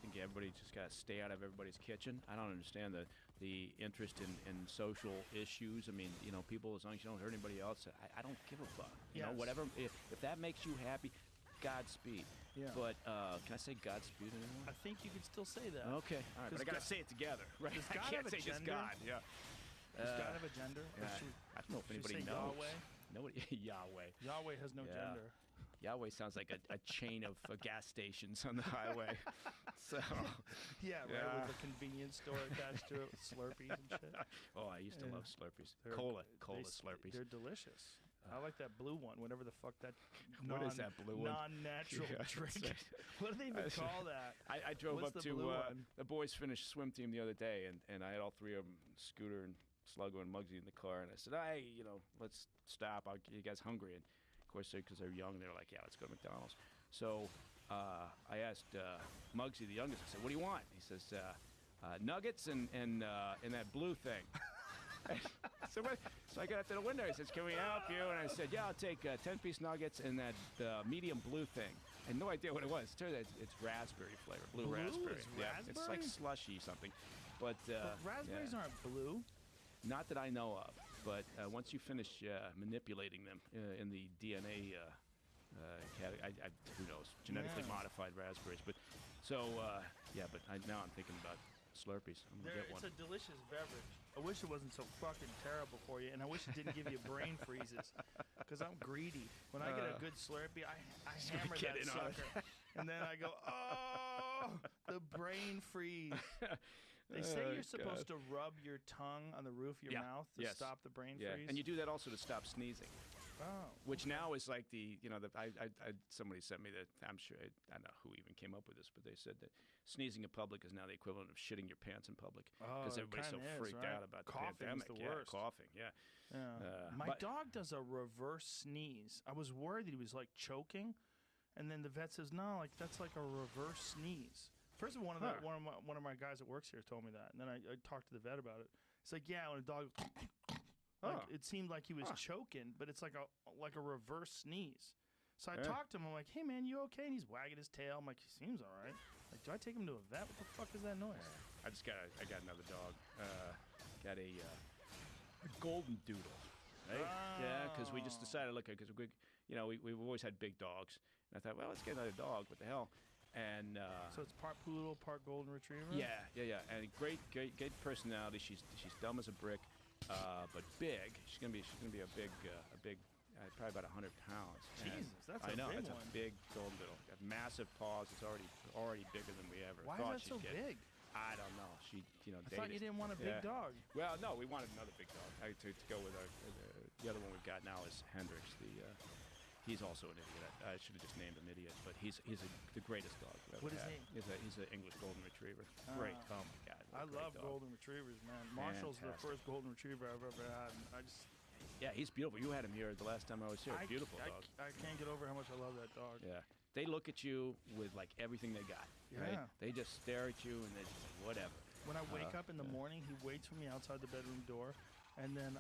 think everybody just got to stay out of everybody's kitchen. I don't understand the interest in social issues. I mean, people, as long as you don't hurt anybody else, I don't give a fuck. You know, whatever. If that makes you happy, Godspeed. Yeah. But can I say Godspeed anymore? I think you can still say that. Okay. All right. But I got to say it together, right? Does I God can't have a say just gender? God. Yeah. Does God have a gender? Yeah. I don't know if anybody say knows. Yahweh? Nobody. Yahweh. Yahweh has no gender. Yahweh sounds like a chain of gas stations on the highway. So yeah, right, with a convenience store attached to it with Slurpees and shit. Oh, I used to love Slurpees. They're- Cola they- Slurpees. They're delicious. I like that blue one, whatever the fuck that What is that blue one? non-natural Yeah, drink. that's What do they even call that? I drove What's up the to blue one? the boys' finished swim team the other day, and I had all three of them, Scooter and Sluggo and Muggsy, in the car, and I said, hey, let's stop. You guys hungry? And of course, because they're young, they're like, yeah, let's go to McDonald's. So I asked Muggsy, the youngest, I said, what do you want? He says, nuggets and that blue thing. So I got up to the window. He says, can we help you? And I said, yeah, I'll take 10-piece nuggets and that medium blue thing. I had no idea what it was. It turns out it's raspberry flavor, blue raspberry. is Yeah, it's like raspberry? slushy something. But raspberries yeah. aren't blue. Not that I know of. But once you finish manipulating them in the DNA category, who knows, genetically Yeah. modified raspberries. But so but now I'm thinking about Slurpees. I'm gonna get one. It's a delicious beverage. I wish it wasn't so fucking terrible for you, and I wish it didn't give you brain freezes, because I'm greedy. When I get a good Slurpee, I hammer get that in on it. sucker, and then I go, oh, the brain freeze. They say Oh, you're supposed God. to rub your tongue on the roof of your mouth to stop the brain freeze. And you do that also to stop sneezing. Oh. Which now is like somebody sent me that. I'm sure I don't know who even came up with this, but they said that sneezing in public is now the equivalent of shitting your pants in public because it everybody's so kinda is, freaked right? out about Coughing's the pandemic. the Yeah, worst. coughing. Yeah. My but- dog does a reverse sneeze. I was worried that he was like choking, and then the vet says no, like that's like a reverse sneeze. First of all, one of my guys that works here told me that, and then I talked to the vet about it. It's like, yeah, when a dog, it seemed like he was choking, but it's like a reverse sneeze. So I talked to him. I'm like, hey man, you okay? And he's wagging his tail. I'm like, he seems all right. Like, do I take him to a vet? What the fuck is that noise? I got another dog. Got a golden doodle. Right? Yeah, because we just decided, because we've always had big dogs, and I thought, well, let's get another dog. What the hell? And so it's part poodle, part golden retriever. Yeah, and great personality. She's dumb as a brick, but big. She's gonna be a big, probably about 100 pounds. Jesus, that's I a know big it's one. a big golden doodle. Got massive paws. It's already bigger than we ever Why thought is that she'd so get. big? I don't know. She, I thought you didn't want a big dog. Well, no, we wanted another big dog. To go with the other one we've got now is Hendrix. He's also an idiot. I should have just named him idiot, but he's the greatest dog we've ever What is had. he? He's an English golden retriever. Great. Oh my God. what a I great love dog. golden retrievers, man. Marshall's the Fantastic. first golden retriever I've ever had. And I just Yeah, he's beautiful. You had him here the last time I was here. Beautiful dog. I can't get over how much I love that dog. Yeah. They look at you with like everything they got. Right? Yeah. They just stare at you and they're just like, whatever. When I wake up in the morning, he waits for me outside the bedroom door, and then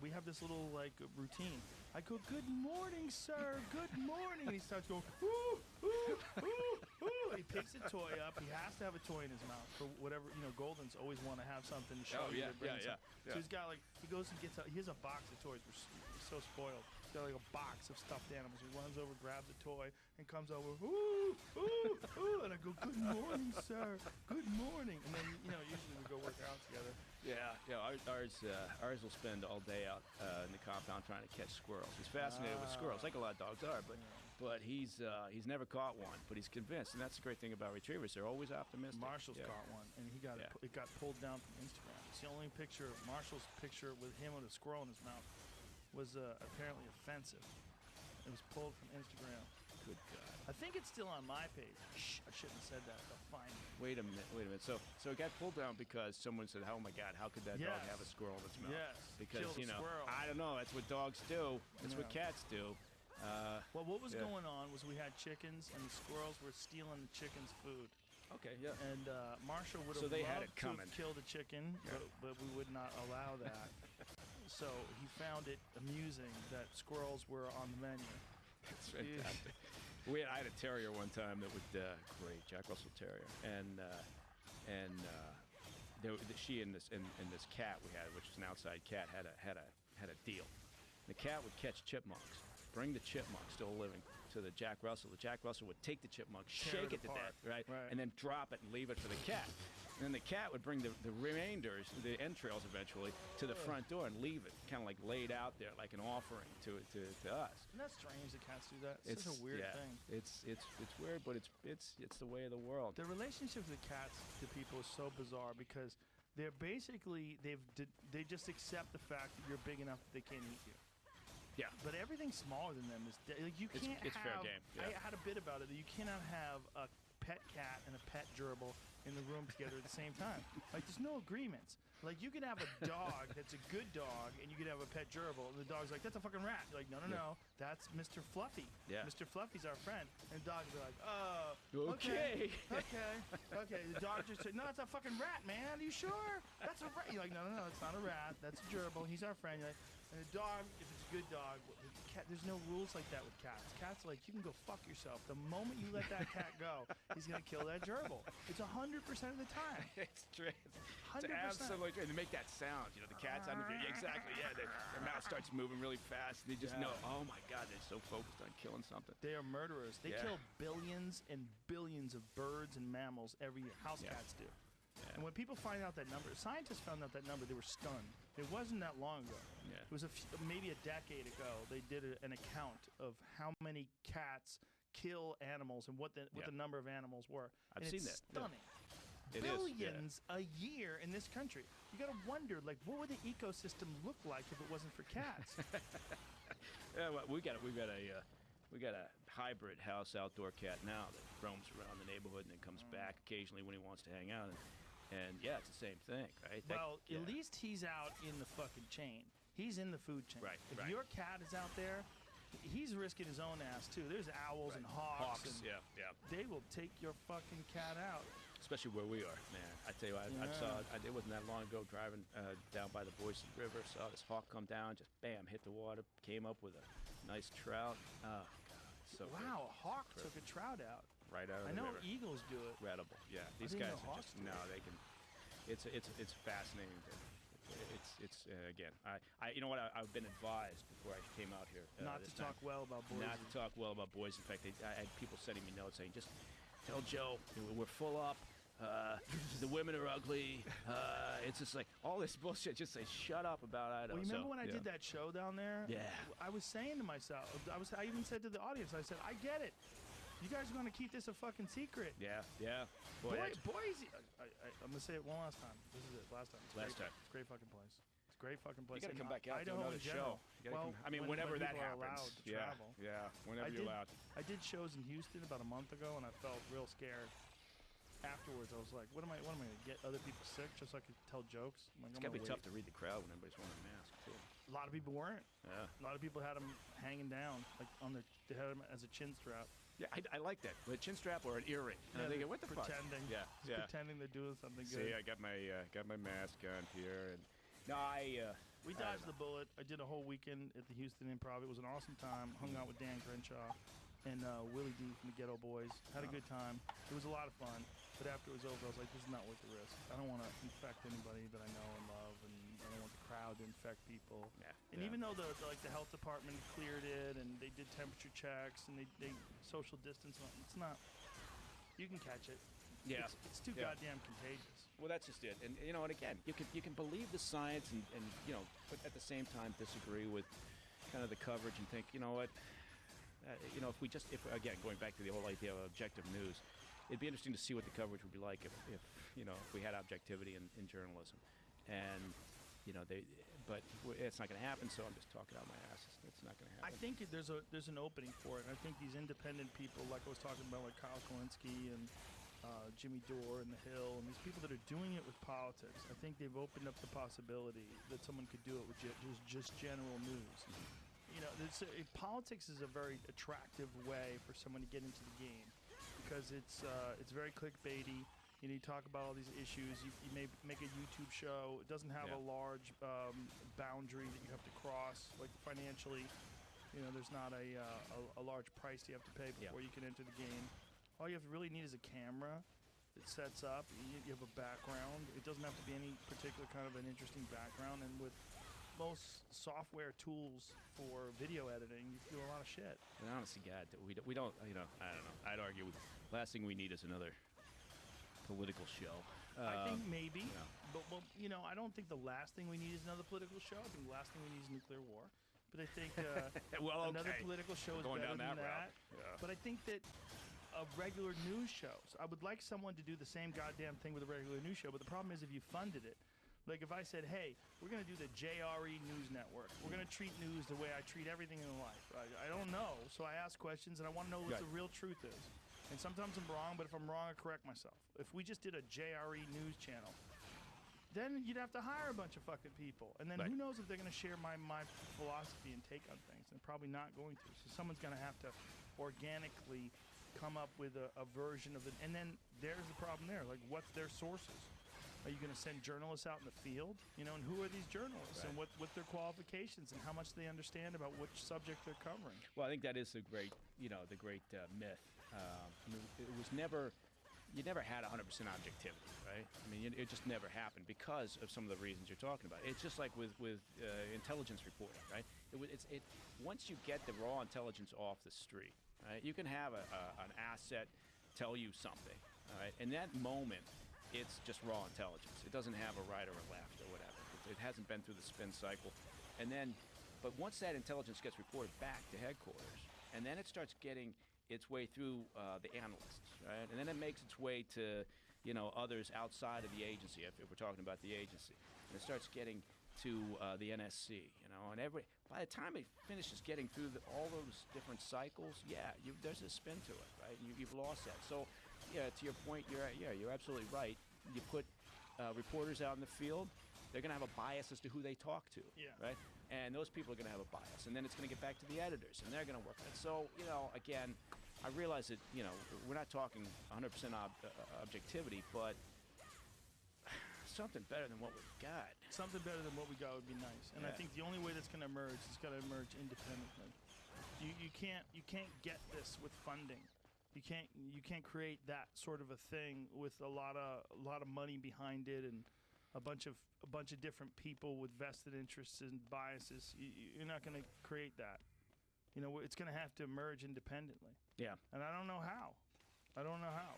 we have this little like routine. I go, "Good morning, sir. Good morning." And he starts going, "Ooh, ooh, ooh, ooh." He picks a toy up. He has to have a toy in his mouth for whatever. Goldens always want to have something to show Oh, you. yeah, to bring yeah, something. yeah. So he's got he goes and gets he has a box of toys. We're so spoiled. He's got like a box of stuffed animals. He runs over, grabs a toy, and comes over. Ooh, ooh, ooh. And I go, "Good morning, sir. Good morning." And then usually we go work out together. Yeah. Ours will spend all day out in the compound trying to catch squirrels. He's fascinated with squirrels, like a lot of dogs are, but he's never caught one. But he's convinced, and that's the great thing about retrievers. They're always optimistic. Marshall's caught one, and he got it got pulled down from Instagram. It's the only picture. Marshall's picture with him with a squirrel in his mouth was apparently offensive. It was pulled from Instagram. Good God. I think it's still on my page. Shh, I shouldn't have said that. They'll find me. Wait a minute. So it got pulled down because someone said, "Oh my God, how could that dog Yes. have a squirrel in its mouth?" Yes. Because Killed a squirrel. I don't know. That's what dogs do. That's what Yeah. cats do. Well, what was yeah. going on was we had chickens, and the squirrels were stealing the chickens' food. Okay, yeah. And Marshall would have So they loved had it to coming. have killed a chicken, but we would not allow that. So he found it amusing that squirrels were on the menu. That's fantastic. I had a terrier one time that would great Jack Russell Terrier, and she and this cat we had, which was an outside cat, had a deal. The cat would catch chipmunks, bring the chipmunk still living to the Jack Russell. The Jack Russell would take the chipmunk, shake it to death, right, and then drop it and leave it for the cat. And then the cat would bring the remainders, the entrails eventually, to the front door and leave it, kind of like laid out there, like an offering to us. Isn't that strange that cats do that? It's such a weird thing. It's weird, but it's the way of the world. The relationship with cats to people is so bizarre because they're basically they just accept the fact that you're big enough that they can't eat you. Yeah, but everything smaller than them is like you can't. It's fair game. Yeah. I had a bit about it that you cannot have a pet cat and a pet gerbil in the room together at the same time. Like there's no agreements. Like you could have a dog that's a good dog, and you could have a pet gerbil, and the dog's like, "That's a fucking rat." You're like, "No, that's Mr. Fluffy. Yeah. Mr. Fluffy's our friend." And the dog would be like, "Oh, okay." The dog just said, "No, that's a fucking rat, man. Are you sure? That's a rat." You're like, "No, it's not a rat. That's a gerbil. He's our friend." You're like, and a dog, if it's a good dog, there's no rules like that with cats. Cats are like, you can go fuck yourself. The moment you let that cat go, he's gonna kill that gerbil. It's 100% of the time. It's true. It's 100%. absolutely true. And they make that sound, the cats on the video. Exactly, yeah. Their mouth starts moving really fast. And they just know, oh my God, they're so focused on killing something. They are murderers. They kill billions and billions of birds and mammals every year. House cats do. Yeah. And when people find out that number, scientists found out that number, they were stunned. It wasn't that long ago. Yeah. It was maybe a decade ago. They did an account of how many cats kill animals and what the number of animals were. I've seen that. Stunning. Yeah. Billions a year in this country. You got to wonder, like, what would the ecosystem look like if it wasn't for cats? Yeah, well, we got a hybrid house outdoor cat now that roams around the neighborhood and then comes back occasionally when he wants to hang out. And yeah, it's the same thing, right? Well, at least he's out in the fucking chain. He's in the food chain. Right. If your cat is out there, he's risking his own ass too. There's owls and hawks. And yeah. They will take your fucking cat out. Especially where we are, man. I tell you, I saw it wasn't that long ago driving down by the Boise River. Saw this hawk come down, just bam, hit the water, came up with a nice trout. Oh God, so wow, a hawk took a trout out. Right out of the I know river. Eagles do it. Incredible, yeah. These guys are just they can. It's fascinating. It's again. You know what? I've been advised before I came out here not to talk well about Boise. Not to talk well about Boise. In fact, I had people sending me notes saying, just tell Joe we're full up. The women are ugly. It's just like all this bullshit. Just say shut up about Idaho. Well, you remember when I did that show down there? Yeah. I was saying to myself, I even said to the audience, I said, I get it. You guys are going to keep this a fucking secret. Yeah. Boise. I'm going to say it one last time. This is it. Last time. It's a great fucking place. It's a great fucking place. You got to come back out to Idaho another show. Whenever that happens. Travel. Yeah. Whenever you're allowed. I did shows in Houston about a month ago, and I felt real scared. Afterwards, I was like, what am I going to get other people sick just so I could tell jokes? Like, it's got to be tough to read the crowd when everybody's wearing a mask, too. A lot of people weren't. Yeah. A lot of people had them hanging down, like they had them as a chin strap. Yeah, I like that. A chin strap or an earring. And I'm thinking, what the pretending. fuck? Yeah. Pretending they're doing something good. See, I got my mask on here, and we dodged the bullet. I did a whole weekend at the Houston Improv. It was an awesome time. Hung out with Dan Crenshaw and Willie D from the Ghetto Boys. Had a good time. It was a lot of fun. But after it was over, I was like, this is not worth the risk. I don't want to infect anybody that I know and love, and I don't want the crowd to infect people. And even though the health department cleared it, and they did temperature checks, and they social distance, it's not. You can catch it. Yeah. It's too goddamn contagious. Well, that's just it. And and again, you can believe the science and but at the same time disagree with kind of the coverage and think, you know what, if again going back to the whole idea of objective news. It'd be interesting to see what the coverage would be like if we had objectivity in journalism, and but it's not going to happen. So I'm just talking out my ass. It's not going to happen. I think there's an opening for it. And I think these independent people, like I was talking about, like Kyle Kalinske and Jimmy Dore and The Hill, and these people that are doing it with politics, I think they've opened up the possibility that someone could do it with just general news. politics is a very attractive way for someone to get into the game because it's very clickbaity. You talk about all these issues. You may make a YouTube show. It doesn't have a large boundary that you have to cross, like financially. There's not a large price you have to pay before you can enter the game. All you really need is a camera that sets up. You have a background. It doesn't have to be any particular kind of an interesting background. And with most software tools for video editing, you can do a lot of shit. And honest to God, we don't. I don't know. I'd argue last thing we need is another political show. I think maybe, but I don't think the last thing we need is another political show. I think the last thing we need is nuclear war. But I think another political show is better than that. Yeah. But I think that regular news shows, I would like someone to do the same goddamn thing with a regular news show. But the problem is if you funded it. Like if I said, hey, we're going to do the JRE News Network. We're going to treat news the way I treat everything in life. I don't know, so I ask questions, and I want to know what the real truth is. And sometimes I'm wrong, but if I'm wrong, I correct myself. If we just did a JRE news channel, then you'd have to hire a bunch of fucking people. And then who knows if they're going to share my philosophy and take on things. They're probably not going to. So someone's going to have to organically come up with a version of it. And then there's the problem there. Like, what's their sources? Are you going to send journalists out in the field? And who are these journalists? And what their qualifications and how much they understand about which subject they're covering? Well, I think that is the great myth. It was never, you never had 100% objectivity, right? I mean, it just never happened because of some of the reasons you're talking about. It's just like with intelligence reporting, right? Once you get the raw intelligence off the street, right? You can have an asset tell you something, all right? In that moment, it's just raw intelligence. It doesn't have a right or a left or whatever. It hasn't been through the spin cycle, but once that intelligence gets reported back to headquarters, and then it starts getting its way through the analysts, right? And then it makes its way to, others outside of the agency, if we're talking about the agency. And it starts getting to the NSC, and by the time it finishes getting through all those different cycles, there's a spin to it, right? You've lost that. So, to your point, you're absolutely right. You put reporters out in the field, they're going to have a bias as to who they talk to, right? And those people are going to have a bias. And then it's going to get back to the editors, and they're going to work on it. So, again, I realize that, we're not talking 100% objectivity, but something better than what we've got. Something better than what we got would be nice. And I think the only way that's going to emerge is got to emerge independently. You can't get this with funding. You can't create that sort of a thing with a lot of money behind it and a bunch of different people with vested interests and biases. You're not going to create that. It's going to have to emerge independently. Yeah. And I don't know how.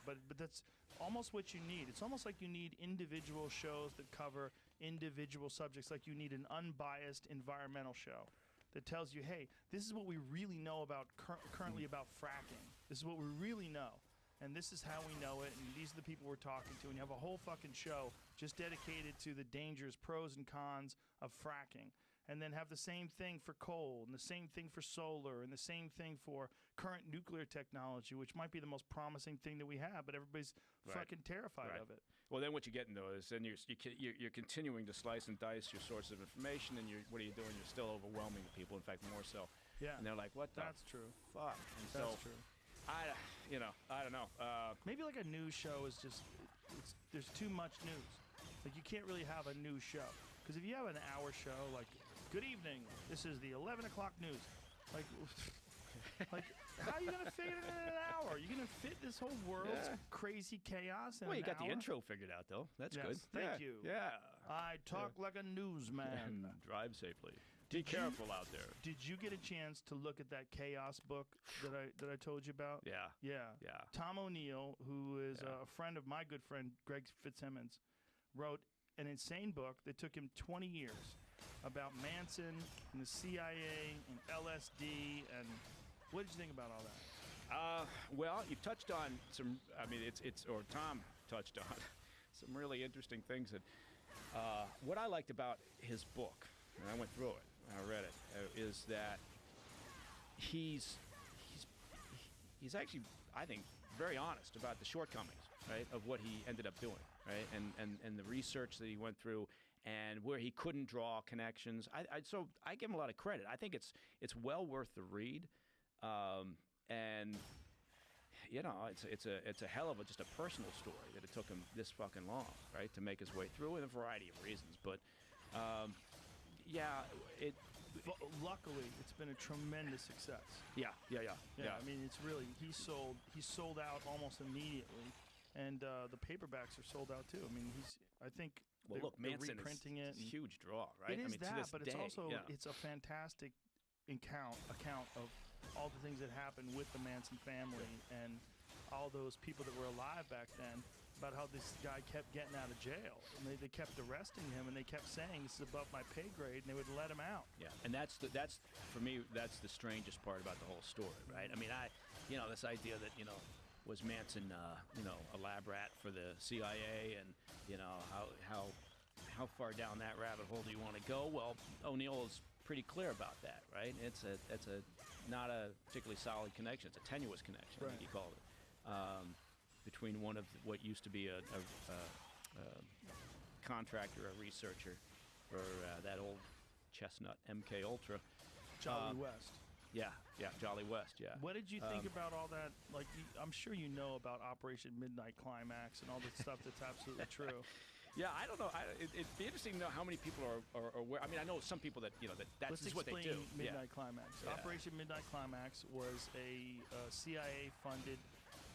But that's almost what you need. It's almost like you need individual shows that cover individual subjects, like you need an unbiased environmental show that tells you, hey, this is what we really know about currently about fracking. This is what we really know. And this is how we know it, and these are the people we're talking to. And you have a whole fucking show just dedicated to the dangers, pros and cons of fracking. And then have the same thing for coal, and the same thing for solar, and the same thing for current nuclear technology, which might be the most promising thing that we have, but everybody's fucking terrified of it. Well, then what you're getting, though, is then you're continuing to slice and dice your sources of information, and what are you doing? You're still overwhelming the people, in fact, more so. Yeah. And they're like, what the That's true. fuck? And That's true. I don't know. Maybe like a news show is just, there's too much news. Like you can't really have a news show. Because if you have an hour show, like, good evening, this is the 11 o'clock news. Like how are you going to fit it in an hour? You're going to fit this whole world's crazy chaos in Well, you an got hour? the intro figured out, though. That's good. Thank you. Yeah. I talk like a newsman. Drive safely. Be careful out there. Did you get a chance to look at that chaos book that I told you about? Yeah. Yeah. Tom O'Neill, who is a friend of my good friend Greg Fitzsimmons, wrote an insane book that took him 20 years about Manson and the CIA and LSD. And what did you think about all that? Well, you've touched on some. I mean, Tom touched on some really interesting things. That what I liked about his book, and I went through it, I read it, is that he's actually, I think, very honest about the shortcomings, right, of what he ended up doing, right, and the research that he went through, and where he couldn't draw connections. So I give him a lot of credit. I think it's well worth the read, and you know, it's a hell of just a personal story that it took him this fucking long, right, to make his way through, in a variety of reasons. But luckily, it's been a tremendous success. Yeah. I mean, it's really he sold out almost immediately, and the paperbacks are sold out too. I mean, I think. Well, look, Manson reprinting is a huge draw, right? It is but it's day, also it's a fantastic account of all the things that happened with the Manson family and all those people that were alive back then, about how this guy kept getting out of jail. And they kept arresting him, and they kept saying, this is above my pay grade, and they would let him out. Yeah, and that's for me, that's the strangest part about the whole story, right? I mean, this idea that, was Manson, a lab rat for the CIA, and, how far down that rabbit hole do you want to go? Well, O'Neill is pretty clear about that, right? It's not a particularly solid connection. It's a tenuous connection, I think he called it, between one of what used to be a contractor, a researcher for that old chestnut MK Ultra, Jolly West. Yeah, Jolly West. Yeah. What did you think about all that? Like, I'm sure you know about Operation Midnight Climax and all the stuff that's absolutely true. Yeah, I don't know. It'd be interesting to know how many people are aware. I mean, I know some people that that's Let's what they do. explain Midnight Climax. Yeah. Operation Midnight Climax was a CIA-funded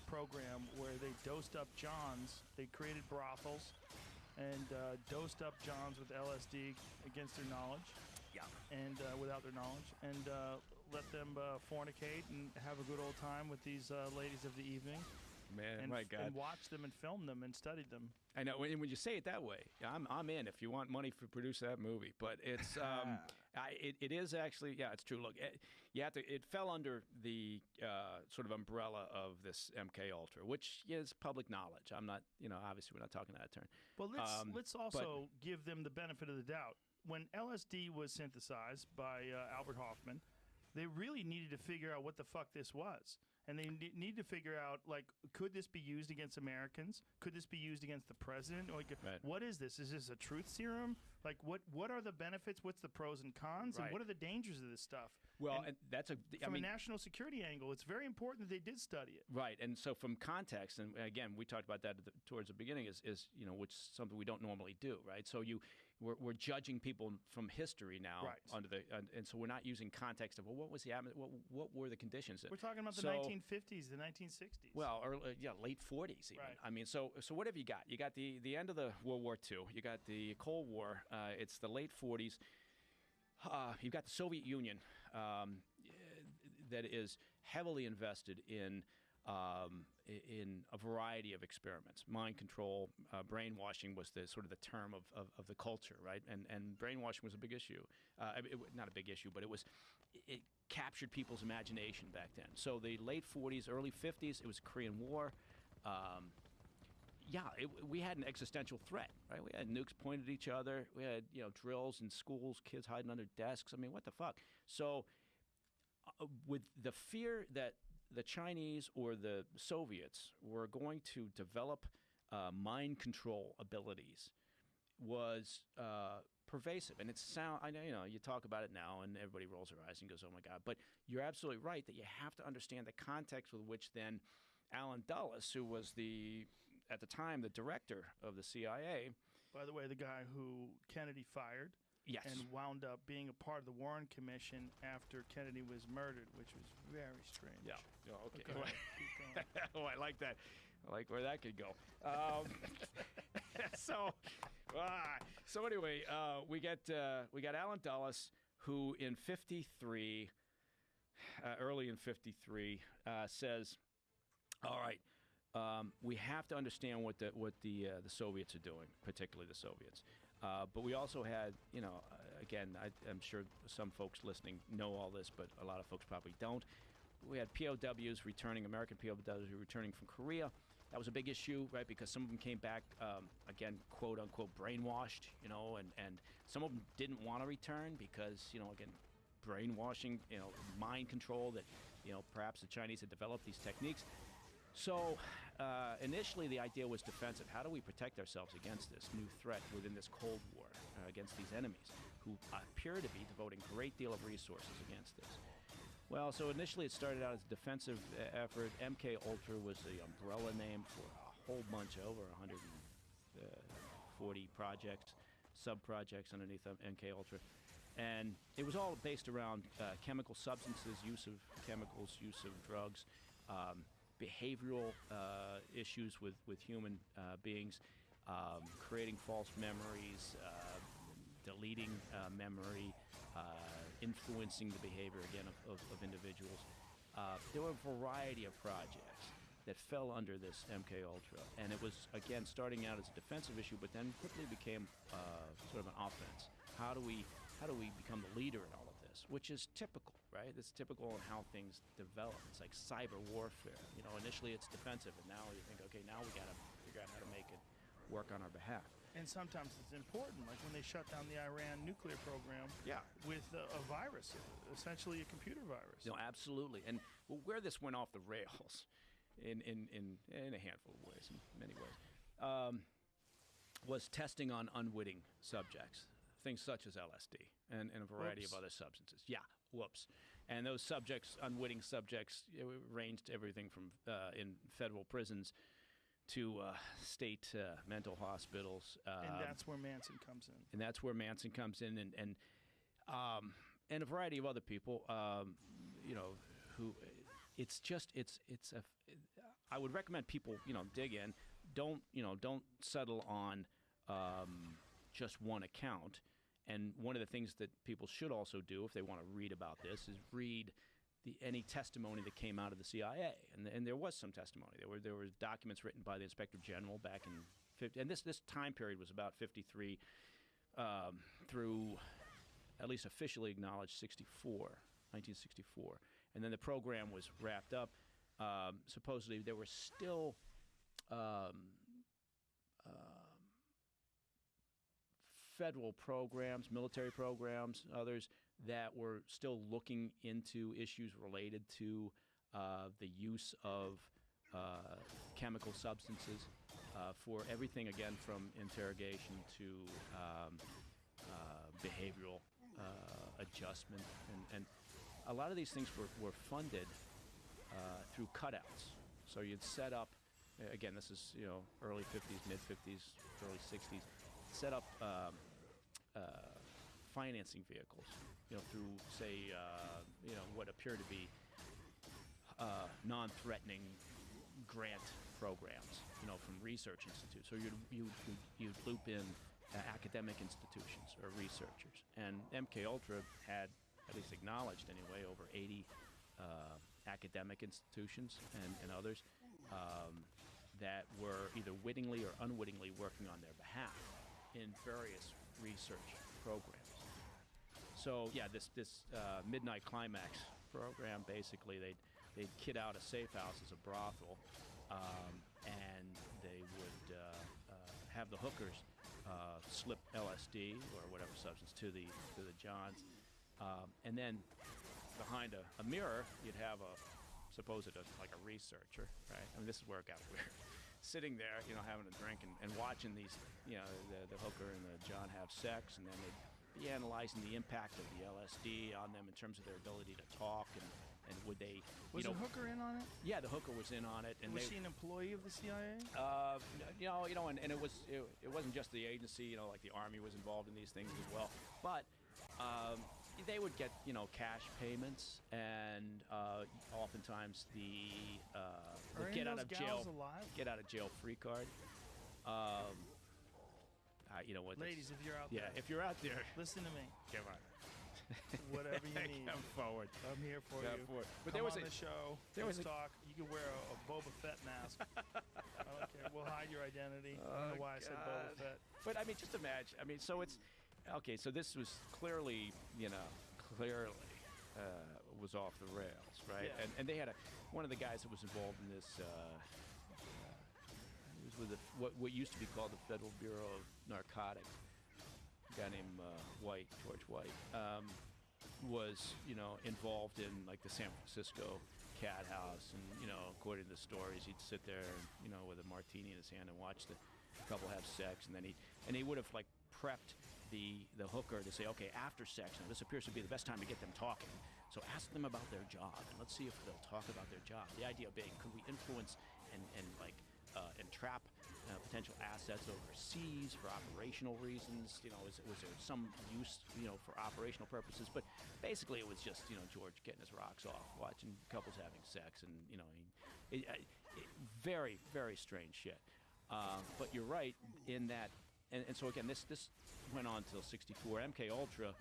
program where they dosed up Johns. They created brothels and dosed up Johns with LSD against their knowledge. Yeah. And without their knowledge, and let them fornicate and have a good old time with these ladies of the evening. Man, and, my God. and watched them and filmed them and studied them. I know. When you say it that way, I'm in. If you want money to produce that movie, but it's it is actually, yeah, it's true. Look, it fell under the sort of umbrella of this MK Ultra, which is public knowledge. I'm not, obviously we're not talking out of turn. Well, let's also give them the benefit of the doubt. When LSD was synthesized by Albert Hoffman, they really needed to figure out what the fuck this was. And they need to figure out, like, could this be used against Americans? Could this be used against the president? Like, what is this? Is this a truth serum? Like, what are the benefits? What's the pros and cons? Right. And what are the dangers of this stuff? Well, and that's from a national security angle, it's very important that they did study it. Right, and so from context, and again, we talked about that towards the beginning, is which is something we don't normally do, right? So we're judging people from history now, right. And so we're not using context of, well, what was the what were the conditions? We're talking about the 1950s, the 1960s. Well, late 40s even. Right. I mean, so what have you got? You got the end of the World War II. You got the Cold War. It's the late 40s. You've got the Soviet Union that is heavily invested in a variety of experiments. Mind control, brainwashing was the sort of the term of the culture, right? And brainwashing was a big issue. Not a big issue, but it captured people's imagination back then. So the late 40s, early 50s, it was the Korean War. We had an existential threat, right? We had nukes pointed at each other. We had, drills in schools, kids hiding under desks. I mean, what the fuck? So with the fear that the Chinese or the Soviets were going to develop mind control abilities was pervasive. And I know, you talk about it now and everybody rolls their eyes and goes, oh my God. But you're absolutely right that you have to understand the context with which then Alan Dulles, who was at the time, the director of the CIA. By the way, the guy who Kennedy fired. Yes. And wound up being a part of the Warren Commission after Kennedy was murdered, which was very strange. Yeah. Oh, okay. Keep going. Oh, I like that. I like where that could go. So anyway, we got Alan Dulles, who in '53, early in '53, says, "All right, we have to understand what the Soviets are doing, particularly the Soviets." But we also had, again, I'm sure some folks listening know all this, but a lot of folks probably don't. We had POWs returning, American POWs returning from Korea. That was a big issue, right? Because some of them came back, again, quote unquote, brainwashed, and some of them didn't want to return because, again, brainwashing, mind control that, perhaps the Chinese had developed these techniques. So initially the idea was defensive. How do we protect ourselves against this new threat within this Cold War, against these enemies who appear to be devoting a great deal of resources against this? Well, so initially it started out as a defensive effort. MK Ultra was the umbrella name for a whole bunch, over 140 projects, sub-projects underneath MK Ultra. And it was all based around chemical substances, use of chemicals, use of drugs, behavioral issues with human beings, creating false memories, deleting memory, influencing the behavior, again, of individuals. There were a variety of projects that fell under this MK Ultra, and it was, again, starting out as a defensive issue, but then quickly became sort of an offense. How do we become the leader in all of this? Which is typical, right? It's typical in how things develop. It's like cyber warfare. You know, initially it's defensive, and now you think, okay, now we got to figure out how to make it work on our behalf. And sometimes it's important, like when they shut down the Iran nuclear program with a virus, essentially a computer virus. No, absolutely. And where this went off the rails, in a handful of ways, in many ways, was testing on unwitting subjects, things such as LSD and a variety of other substances. Yeah, whoops. And those subjects, unwitting subjects, ranged everything from in federal prisons to state mental hospitals. And that's where Manson comes in. And that's where Manson comes in, and a variety of other people, you know, who I would recommend people, you know, dig in. Don't settle on just one account. And one of the things that people should also do, if they want to read about this, is read any testimony that came out of the CIA, and there was some testimony. There were documents written by the Inspector General back in 50, and this time period was about 53 through at least officially acknowledged 1964, and then the program was wrapped up. Supposedly there were still federal programs, military programs, others that were still looking into issues related to the use of chemical substances for everything, again, from interrogation to behavioral adjustment. And a lot of these things were funded through cutouts. So you'd set up, again, this is, you know, early 50s, mid 50s, early 60s, set up financing vehicles, you know, through, say, you know, what appear to be non-threatening grant programs, you know, from research institutes. So you'd loop in academic institutions or researchers. And MK Ultra had, at least acknowledged anyway, over 80 academic institutions and others that were either wittingly or unwittingly working on their behalf in various research programs. So yeah, this Midnight Climax program, basically they'd kit out a safe house as a brothel, and they would have the hookers slip LSD or whatever substance to the johns, and then behind a mirror you'd have like a researcher, right? I mean, this is where it got weird. Sitting there, you know, having a drink and watching these, you know, the hooker and the john have sex, and then they'd be analyzing the impact of the LSD on them in terms of their ability to talk, and would they... Was the hooker in on it? Yeah, the hooker was in on it. And was she an employee of the CIA? You know, and it wasn't just the agency, you know, like the Army was involved in these things as well. But they would get, you know, cash payments, and oftentimes the get out of jail free card. You know what? Ladies, if you're out there. Yeah, if you're out there. Listen to me. Come on. Whatever you need. Come forward. I'm here for you. But there was on the show. Let's talk. You can wear a Boba Fett mask. I don't care. We'll hide your identity. I don't know why I said Boba Fett. But I mean, just imagine. I mean, so it's okay. So this was clearly, you know, was off the rails, right? Yeah. And they had one of the guys that was involved in this. He was with what used to be called the Federal Bureau of Narcotics. A guy named George White, was, you know, involved in like the San Francisco cat house, and according to the stories, he'd sit there, with a martini in his hand and watch the couple have sex, and then he would have like prepped the hooker to say, okay, after sex, now this appears to be the best time to get them talking. So ask them about their job, and let's see if they'll talk about their job. The idea being, could we influence and entrap potential assets overseas for operational reasons? Was there some use, for operational purposes? But basically, it was just, George getting his rocks off, watching couples having sex, and very, very strange shit. But you're right in that, and so again, this went on till '64. MK Ultra,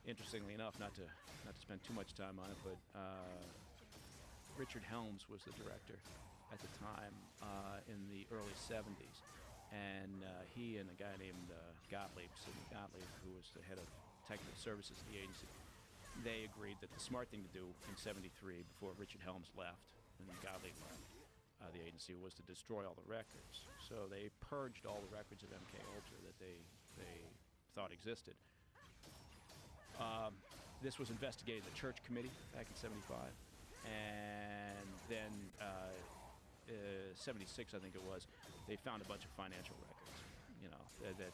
interestingly enough, not to spend too much time on it, but Richard Helms was the director at the time in the early '70s, and he and a guy named Sidney Gottlieb, who was the head of technical services at the agency, they agreed that the smart thing to do in '73, before Richard Helms left and Gottlieb left the agency, was to destroy all the records. So they purged all the records of MK Ultra that they thought existed. This was investigated in the Church Committee back in '75, and then '76, I think it was, they found a bunch of financial records, that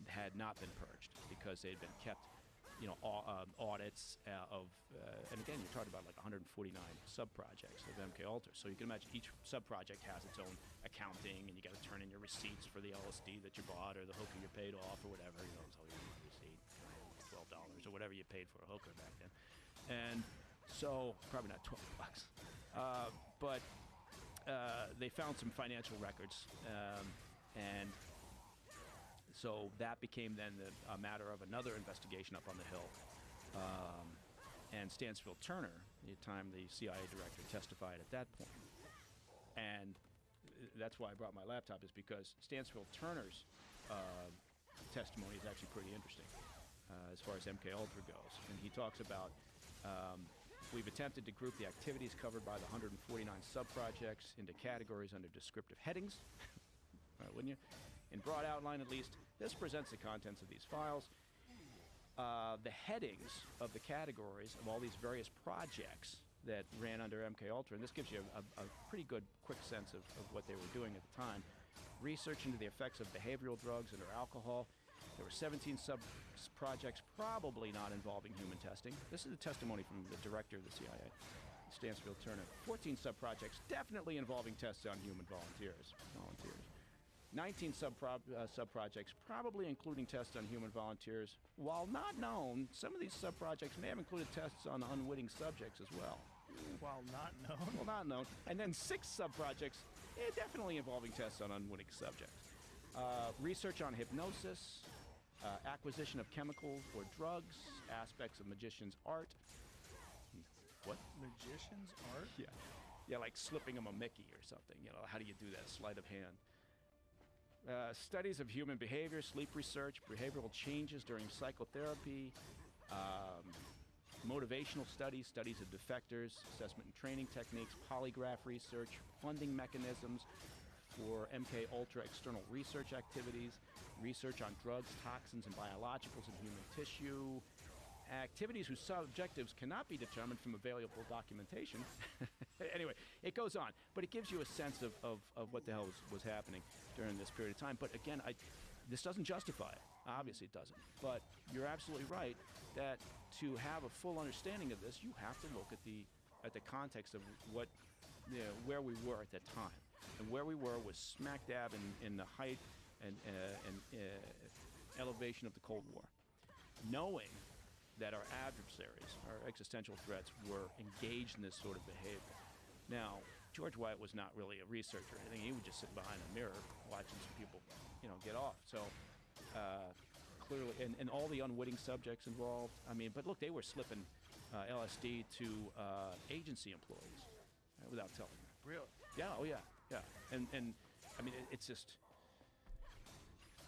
had not been purged because they had been kept, audits of, and again, you're talking about like 149 sub-projects of MK Ultra. So you can imagine each sub-project has its own accounting, and you got to turn in your receipts for the LSD that you bought or the hooker you paid off or whatever. It's all your receipt, $12 or whatever you paid for a hooker back then. And so, probably not $12, but they found some financial records, and so that became then a matter of another investigation up on the Hill. And Stansfield Turner, the time the CIA director, testified at that point. And that's why I brought my laptop, is because Stansfield Turner's testimony is actually pretty interesting as far as MK Ultra goes. And he talks about, we've attempted to group the activities covered by the 149 sub-projects into categories under descriptive headings. Wouldn't you? In broad outline, at least, this presents the contents of these files. The headings of the categories of all these various projects that ran under MK Ultra, and this gives you a pretty good, quick sense of what they were doing at the time. Research into the effects of behavioral drugs and or alcohol. There were 17 sub-projects probably not involving human testing. This is a testimony from the director of the CIA, Stansfield Turner. 14 sub-projects definitely involving tests on human volunteers. 19 sub-projects, probably including tests on human volunteers. While not known, some of these sub-projects may have included tests on unwitting subjects as well. While not known? Well, not known. And then 6 sub-projects, definitely involving tests on unwitting subjects. Research on hypnosis, acquisition of chemicals or drugs, aspects of magician's art. What? Magician's art? Yeah, like slipping him a Mickey or something. How do you do that? Sleight of hand. Studies of human behavior, sleep research, behavioral changes during psychotherapy, motivational studies, studies of defectors, assessment and training techniques, polygraph research, funding mechanisms for MK Ultra external research activities, research on drugs, toxins, and biologicals in human tissue, activities whose objectives cannot be determined from available documentation. Anyway, it goes on, but it gives you a sense of what the hell was happening during this period of time. But again, this doesn't justify it. Obviously it doesn't. But you're absolutely right that to have a full understanding of this, you have to look at the context of where we were at that time. And where we were was smack dab in the height and elevation of the Cold War. Knowing that our adversaries, our existential threats, were engaged in this sort of behavior. Now, George Wyatt was not really a researcher or anything. He would just sit behind a mirror watching some people, get off. So clearly, and all the unwitting subjects involved. But look, they were slipping LSD to agency employees without telling them. Really? Yeah. Oh yeah. Yeah. And it's just.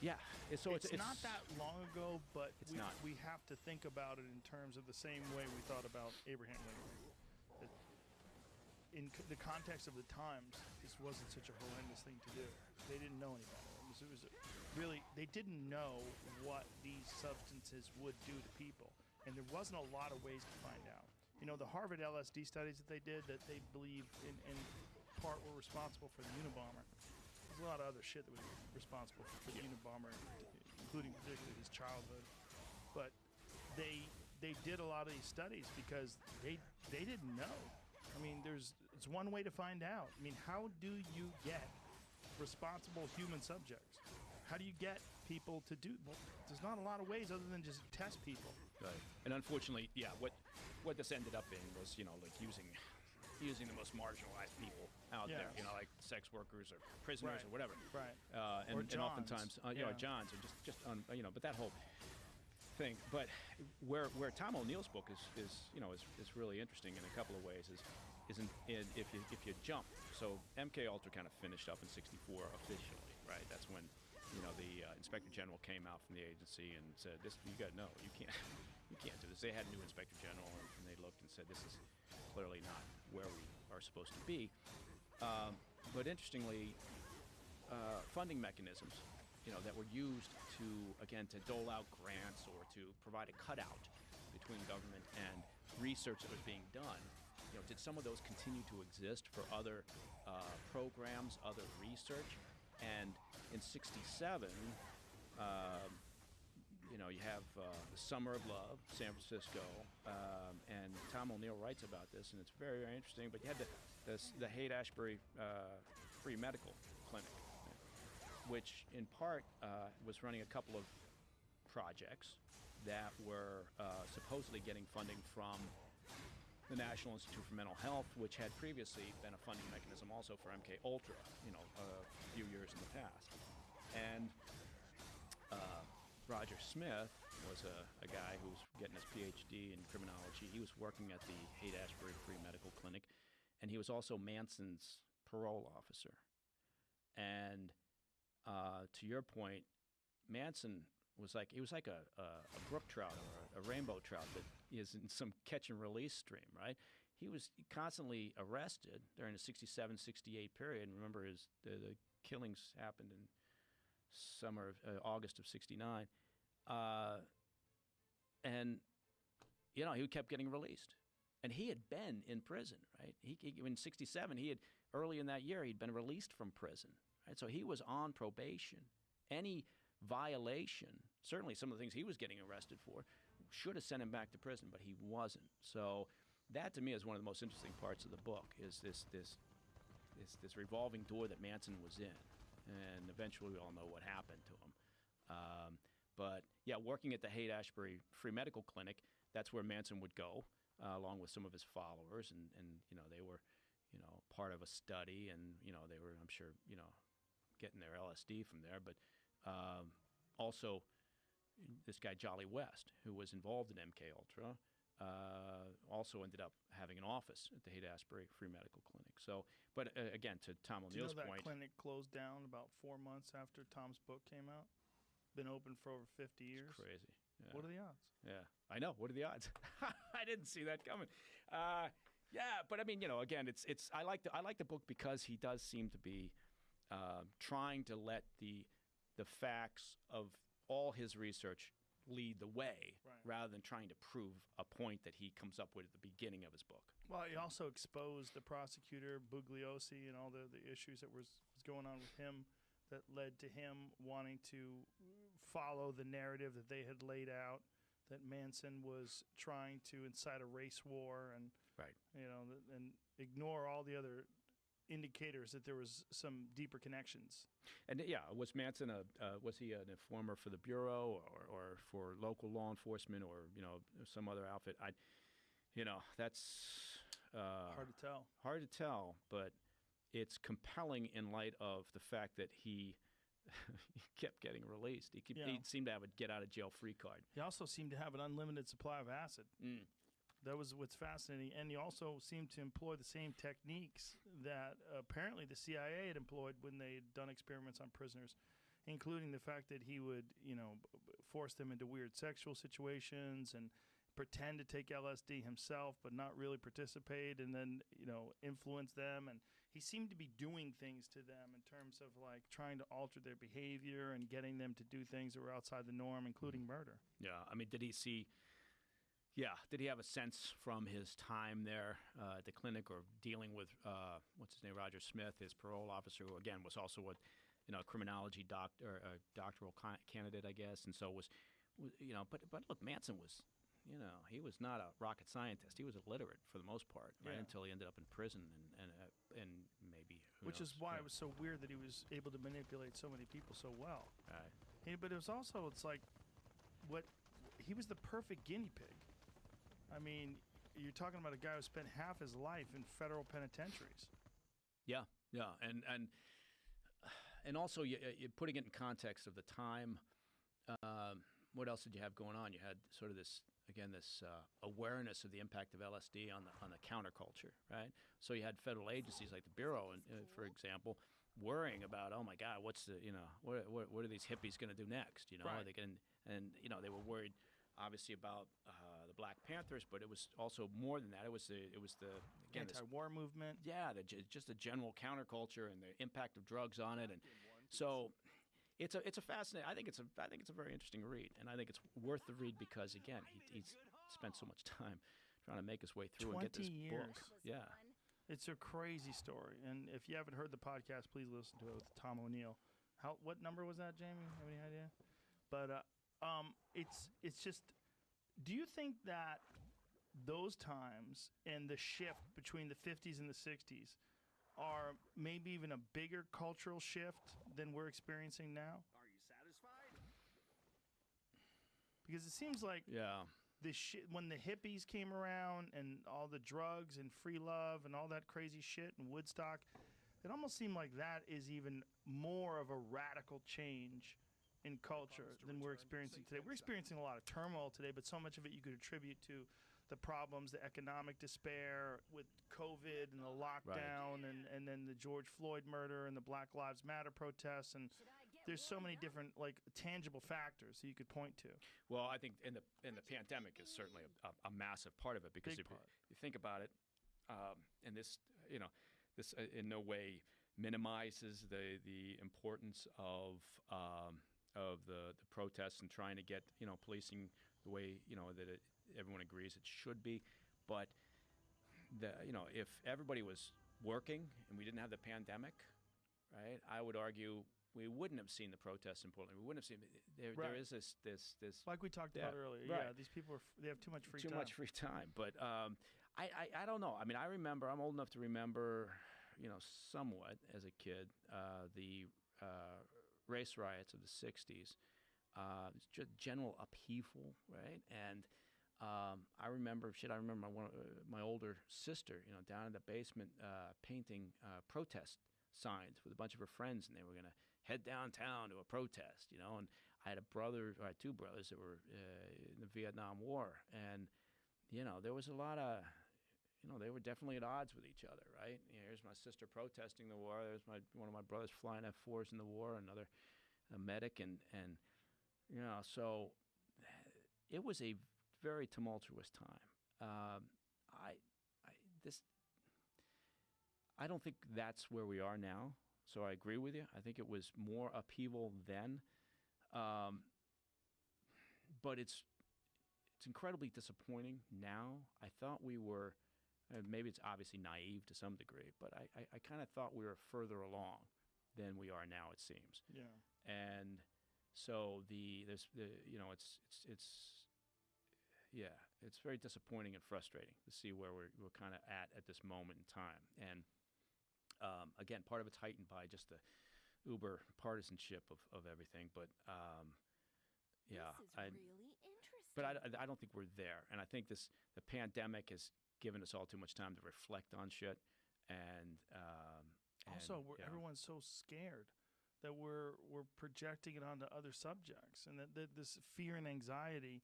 Yeah, so it's not that long ago, but we have to think about it in terms of the same way we thought about Abraham Lincoln. In the context of the times, this wasn't such a horrendous thing to do. They didn't know any better. It was really, they didn't know what these substances would do to people, and there wasn't a lot of ways to find out. the Harvard LSD studies that they did, that they believe in part were responsible for the Unabomber. There's a lot of other shit that was responsible for the Unabomber, including particularly his childhood. But they did a lot of these studies because they didn't know. I mean, it's one way to find out. I mean, how do you get responsible human subjects? How do you get people to do? Well, there's not a lot of ways other than just test people. Right. And unfortunately, what this ended up being was, like using the most marginalized people out there, like sex workers or prisoners or whatever. Right. And oftentimes, Johns or just but that whole thing. But where Tom O'Neill's book is really interesting in a couple of ways is if you jump. So MK Ultra kind of finished up in '64 officially, right? That's when the Inspector General came out from the agency and said, "This you got no, you can't do this." They had a new Inspector General and they looked and said, "This is clearly not where we are supposed to be." But interestingly, funding mechanisms, that were used to dole out grants or to provide a cutout between government and research that was being done. Did some of those continue to exist for other programs, other research? And in '67, you have the Summer of Love, San Francisco, and Tom O'Neill writes about this, and it's very, very interesting. But you had the Haight-Ashbury Free Medical Clinic, which in part was running a couple of projects that were supposedly getting funding from the National Institute for Mental Health, which had previously been a funding mechanism also for MK Ultra, a few years in the past. And Roger Smith was a guy who was getting his PhD in criminology. He was working at the Haight-Ashbury Free Medical Clinic, and he was also Manson's parole officer. And to your point, Manson was like a brook trout or a rainbow trout that is in some catch and release stream, right? He was constantly arrested during the '67, '68 period. And remember, the killings happened in August of '69, and he kept getting released. And he had been in prison, right? In '67, early in that year he'd been released from prison, right? So he was on probation. Any violation, certainly some of the things he was getting arrested for, should have sent him back to prison, but he wasn't. So that to me is one of the most interesting parts of the book, is this revolving door that Manson was in, and eventually we all know what happened to him. But working at the Haight-Ashbury Free Medical Clinic, that's where Manson would go, along with some of his followers, and they were part of a study, and they were, I'm sure, getting their LSD from there, but also this guy Jolly West, who was involved in MK Ultra, also ended up having an office at the Haight-Ashbury Free Medical Clinic. So, but again, to Tom O'Neill's that point, clinic closed down about 4 months after Tom's book came out? Been open for over 50 years. It's crazy. Yeah. What are the odds? Yeah, I know. What are the odds? I didn't see that coming. But I mean, again, it's I like the book because he does seem to be trying to let the facts of all his research lead the way, rather than trying to prove a point that he comes up with at the beginning of his book. Well, he also exposed the prosecutor Bugliosi and all the issues that was going on with him that led to him wanting to follow the narrative that they had laid out, that Manson was trying to incite a race war and and ignore all the other indicators that there was some deeper connections. And was Manson was he an informer for the Bureau or for local law enforcement or some other outfit? That's hard to tell. Hard to tell, but it's compelling in light of the fact that he kept getting released. He seemed to have a get out of jail free card. He also seemed to have an unlimited supply of acid. That was what's fascinating. And he also seemed to employ the same techniques that apparently the CIA had employed when they had done experiments on prisoners, including the fact that he would, force them into weird sexual situations and pretend to take LSD himself but not really participate, and then, influence them. And he seemed to be doing things to them in terms of like trying to alter their behavior and getting them to do things that were outside the norm, including murder. Yeah, I mean, did he see Yeah. Did he have a sense from his time there at the clinic or dealing with what's his name, Roger Smith, his parole officer, who again was also a criminology doctoral candidate, I guess, and so was but look, Manson was. He was not a rocket scientist. He was illiterate for the most part, right? Until he ended up in prison and maybe. Which is why it was so weird that he was able to manipulate so many people so well. Right. But it was also, he was the perfect guinea pig. I mean, you're talking about a guy who spent half his life in federal penitentiaries. Yeah, and also you're putting it in context of the time. What else did you have going on? You had sort of this awareness of the impact of LSD on the counterculture, right? So you had federal agencies like the Bureau, for example, worrying about, oh my God, what's what are these hippies going to do next? Right. Are they going and they were worried, obviously, about the Black Panthers, but it was also more than that. It was the again, anti-war movement. Yeah, just the general counterculture and the impact of drugs on it, and so. It's a fascinating. I think it's a very interesting read, and I think it's worth the read because again, he's spent so much time trying to make his way through and get this 20 years. book. Yeah, it's a crazy story, and if you haven't heard the podcast, please listen to it with Tom O'Neill. What number was that, Jamie? Have any idea? But it's just. Do you think that those times and the shift between the 50s and the 60s are maybe even a bigger cultural shift than we're experiencing now? Are you satisfied? Because it seems like when the hippies came around and all the drugs and free love and all that crazy shit and Woodstock, it almost seemed like that is even more of a radical change in culture than we're experiencing today. We're experiencing a lot of turmoil today, but so much of it you could attribute to the problems, the economic despair with COVID and the lockdown, and then the George Floyd murder and the Black Lives Matter protests, and there's so many different tangible factors that you could point to. Well, I think in the pandemic is certainly a massive part of it because if you think about it, and this this in no way minimizes the importance of the protests and trying to get policing the way that everyone agrees it should be, but if everybody was working and we didn't have the pandemic, right? I would argue we wouldn't have seen the protests in Portland. We wouldn't have seen there is this like we talked about earlier. Right. Yeah, these people they have too much free time. Too much free time, but I don't know. I mean, I'm old enough to remember, somewhat as a kid, the race riots of the '60s. Just general upheaval, right? And I remember my older sister, down in the basement painting protest signs with a bunch of her friends, and they were going to head downtown to a protest, and I had two brothers that were in the Vietnam War, and, there was a lot of, they were definitely at odds with each other, right? Here's my sister protesting the war. There's one of my brothers flying F-4s in the war, another a medic, and so it was a very tumultuous time. I don't think that's where we are now. So I agree with you. I think it was more upheaval then, but it's incredibly disappointing now. I thought we were, maybe it's obviously naive to some degree, but I kind of thought we were further along than we are now. It seems. Yeah. And so it's very disappointing and frustrating to see where we're kind of at this moment in time. And again, part of it's heightened by just the uber partisanship of everything. But This is really interesting. But I don't think we're there. And I think the pandemic has given us all too much time to reflect on shit. And also, everyone's so scared that we're projecting it onto other subjects, and that this fear and anxiety,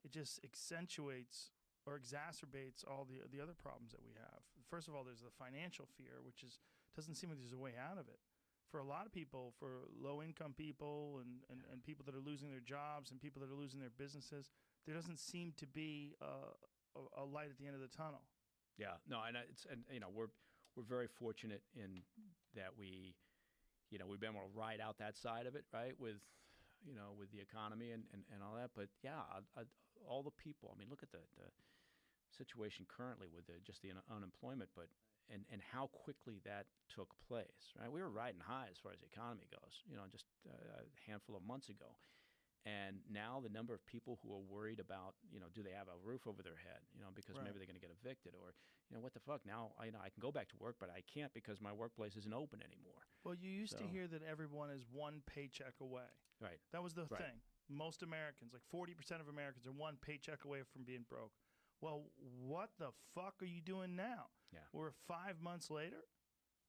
it just accentuates or exacerbates all the other problems that we have. First of all, there's the financial fear, which doesn't seem like there's a way out of it. For a lot of people, for low-income people and people that are losing their jobs and people that are losing their businesses, there doesn't seem to be a light at the end of the tunnel. Yeah, no, and we're very fortunate in that we've been able to ride out that side of it, right? With with the economy and all that. But yeah, all the people. I mean, look at the situation currently with just the unemployment, but and how quickly that took place. Right, we were riding high as far as the economy goes. Just a handful of months ago. And now the number of people who are worried about, do they have a roof over their head, because maybe they're going to get evicted, or, what the fuck? Now I can go back to work, but I can't because my workplace isn't open anymore. Well, you used to hear that everyone is one paycheck away. Right. That was the thing. Most Americans, like 40% of Americans, are one paycheck away from being broke. Well, what the fuck are you doing now? Yeah. We're 5 months later.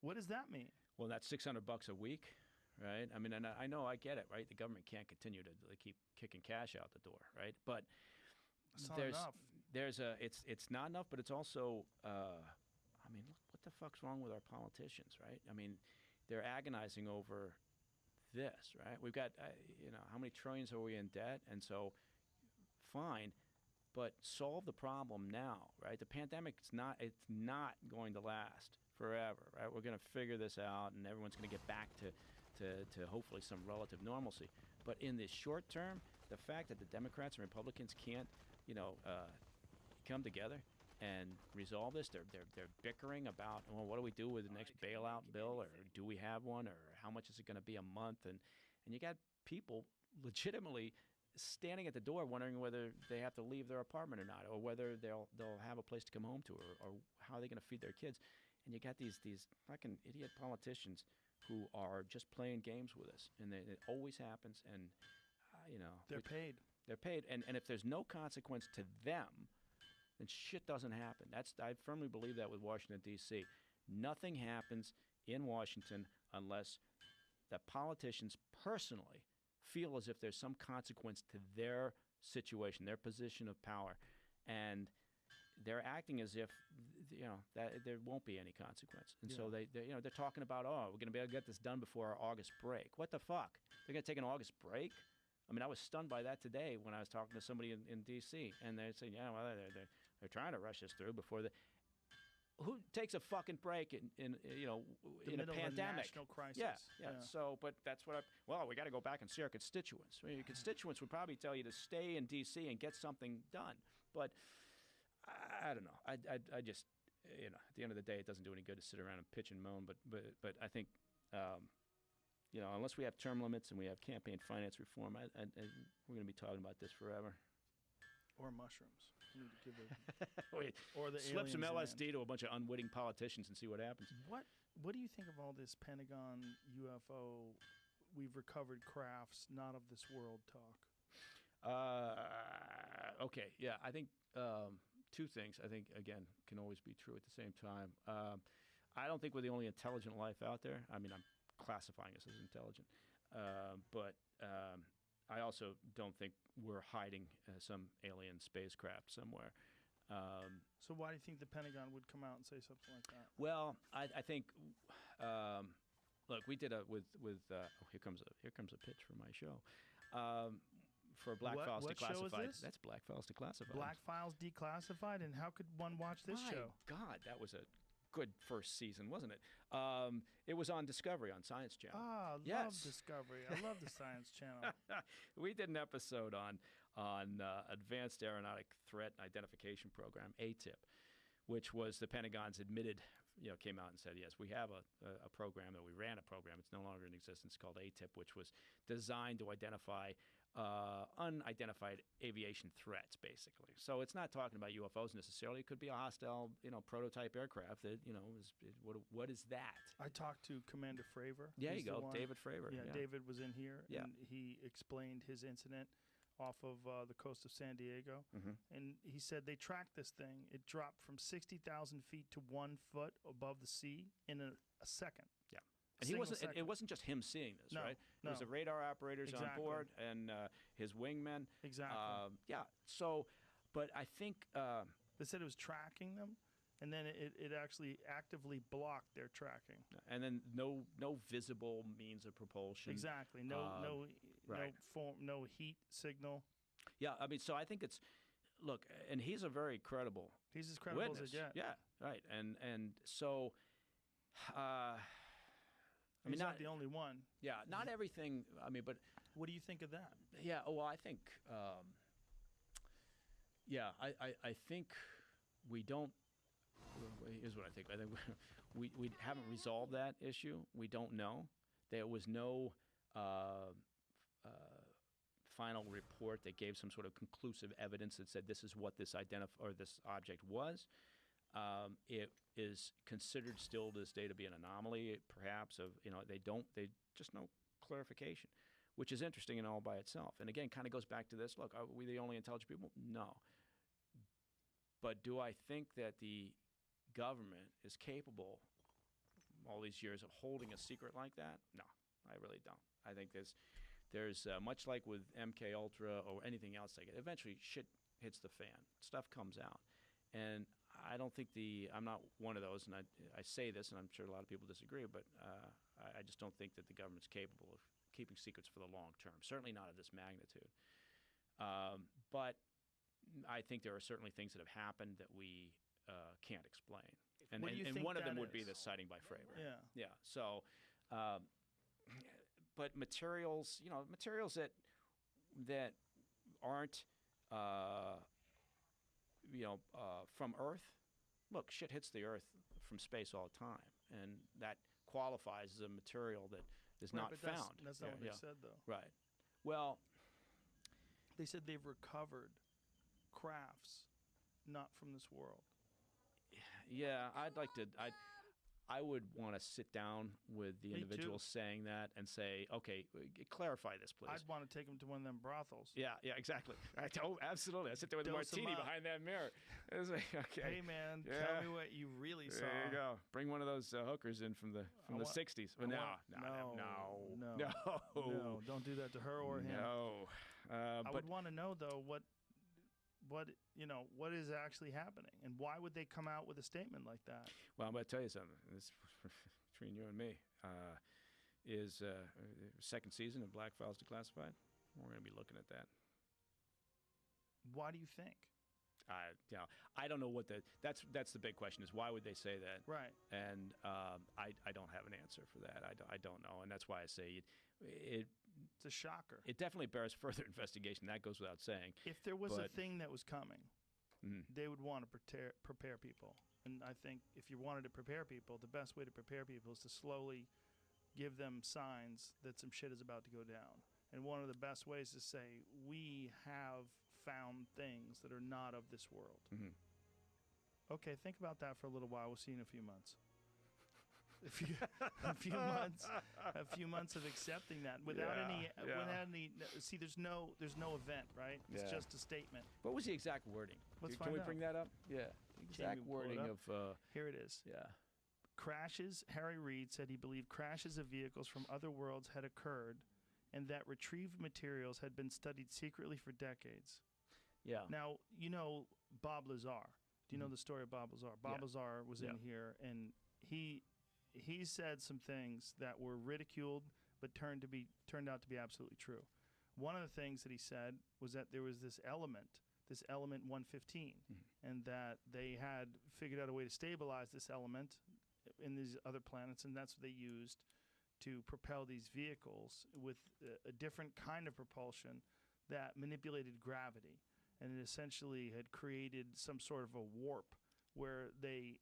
What does that mean? Well, that's $600 a week. Right. I mean, and I know I get it. Right. The government can't continue to keep kicking cash out the door. Right. But it's not enough. It's not enough. But it's also, I mean, what the fuck's wrong with our politicians? Right. I mean, they're agonizing over this. Right. We've got, how many trillions are we in debt? And so, fine, but solve the problem now. Right. The pandemic it's not going to last forever. Right. We're going to figure this out, and everyone's going to get back to hopefully some relative normalcy. But in the short term, the fact that the Democrats and Republicans can't, come together and resolve this, they're bickering about, well, what do we do with the next bailout bill, or do we have one, or how much is it going to be a month? And you got people legitimately standing at the door wondering whether they have to leave their apartment or not, or whether they'll have a place to come home to, or how are they going to feed their kids. And you got these fucking idiot politicians who are just playing games with us, and it always happens. And they're paid. They're paid, and if there's no consequence to them, then shit doesn't happen. I firmly believe that with Washington D.C. Nothing happens in Washington unless the politicians personally feel as if there's some consequence to their situation, their position of power, and they're acting as if that there won't be any consequence. And so they're talking about, we're going to be able to get this done before our August break. What the fuck? They're going to take an August break? I mean, I was stunned by that today when I was talking to somebody in D.C. and they're saying, they're trying to rush this through before the. Who takes a fucking break in a pandemic? Of a national crisis. Yeah. So, but that's what we got to go back and see our constituents. I mean, your constituents would probably tell you to stay in D.C. and get something done, but. I don't know. I just, at the end of the day, it doesn't do any good to sit around and pitch and moan. But I think, unless we have term limits and we have campaign finance reform, we're going to be talking about this forever. Or mushrooms. You need to give it. Or the slip some LSD to a bunch of unwitting politicians and see what happens. What do you think of all this Pentagon UFO? We've recovered crafts, not of this world talk. Okay. Yeah, I think. Two things, I think, again, can always be true at the same time. I don't think we're the only intelligent life out there. I mean, I'm classifying us as intelligent. But I also don't think we're hiding some alien spacecraft somewhere. So why do you think the Pentagon would come out and say something like that? Well, I think, look, we did here comes a pitch for my show. For Black Files what Declassified. Show is this? That's Black Files Declassified. Black Files Declassified? And how could one watch this show? God, that was a good first season, wasn't it? It was on Discovery, on Science Channel. Ah, love Discovery. I love the Science Channel. We did an episode on Advanced Aeronautic Threat Identification Program, ATIP, which was the Pentagon's admitted, came out and said, yes, we have a program, that we ran a program. It's no longer in existence, called ATIP, which was designed to identify unidentified aviation threats, basically. So it's not talking about UFOs necessarily. It could be a hostile, prototype aircraft that, what is that? I talked to Commander Fravor. Yeah, you go, David Fravor. Yeah, David was in here, yeah. And he explained his incident off of the coast of San Diego. Mm-hmm. And he said they tracked this thing. It dropped from 60,000 feet to 1 foot above the sea in a second. Yeah. And it wasn't just him seeing this, right? No. It was the radar operators on board and his wingmen. Exactly. Yeah. So, but I think they said it was tracking them, and then it actually actively blocked their tracking. And then no visible means of propulsion. Exactly. No heat signal. Yeah. I mean, so I think it's look, and he's a very credible. He's as credible witness. as it gets. Yeah. Right. And so. He's not the only one. Yeah, not everything. I mean, but What do you think of that? Yeah, well, I think, I think we don't. Here's what I think. I think we haven't resolved that issue. We don't know. There was no final report that gave some sort of conclusive evidence that said this is what this this object was. It is considered still to this day to be an anomaly, perhaps of they just no clarification, which is interesting in all by itself. And again, kind of goes back to this. Look, are we the only intelligent people? No. But do I think that the government is capable, all these years, of holding a secret like that? No, I really don't. I think there's much like with MK Ultra or anything else, like eventually shit hits the fan, stuff comes out, and I don't think I'm not one of those, and I say this, and I'm sure a lot of people disagree, but I just don't think that the government's capable of keeping secrets for the long term. Certainly not of this magnitude. But I think there are certainly things that have happened that we can't explain. And one of them would be the sighting by Fravor. Yeah. Yeah. So, but materials that aren't, from Earth. Look, shit hits the Earth from space all the time, and that qualifies as a material that is not but found. That's not what they said, though. Right. Well, they said they've recovered crafts not from this world. Yeah, I would want to sit down with the Me individual too. saying that and say, okay, clarify this, please. I'd want to take them to one of them brothels. Yeah, exactly. Absolutely. I sit there with a Dose 'em martini up. behind that mirror. It's like, okay. Hey, man, Yeah. tell me what you really saw. There you go. Bring one of those hookers in from the 60s. But no, don't do that to her or him. No. I But would want to know though what is actually happening, and why would they come out with a statement like that? well, I'm going to tell you something. This between you and me is second season of Black Files Declassified. We're going to be looking at that. Why do you think? I don't know what that's the big question is why would they say that? Right. And I don't have an answer for that. I don't know, and that's why I say it's a shocker. It definitely bears further investigation. That goes without saying. If there was a thing that was coming, they would want to prepare people. And I think if you wanted to prepare people, the best way to prepare people is to slowly give them signs that some shit is about to go down. And one of the best ways is to say, we have found things that are not of this world. Mm-hmm. Okay, think about that for a little while. We'll see you in a few months. a few months of accepting that without any. See, there's no event, right? It's just a statement. What was the exact wording? Can we bring that up? Yeah, exact wording of. Here it is. Yeah. Crashes. Harry Reid said he believed crashes of vehicles from other worlds had occurred, and that retrieved materials had been studied secretly for decades. Yeah. Now Bob Lazar. Do you know the story of Bob Lazar? Bob Lazar was in here, and he said some things that were ridiculed, but turned out to be absolutely true. One of the things that he said was that there was this element 115, and that they had figured out a way to stabilize this element in these other planets, and that's what they used to propel these vehicles with a different kind of propulsion that manipulated gravity, and it essentially had created some sort of a warp where they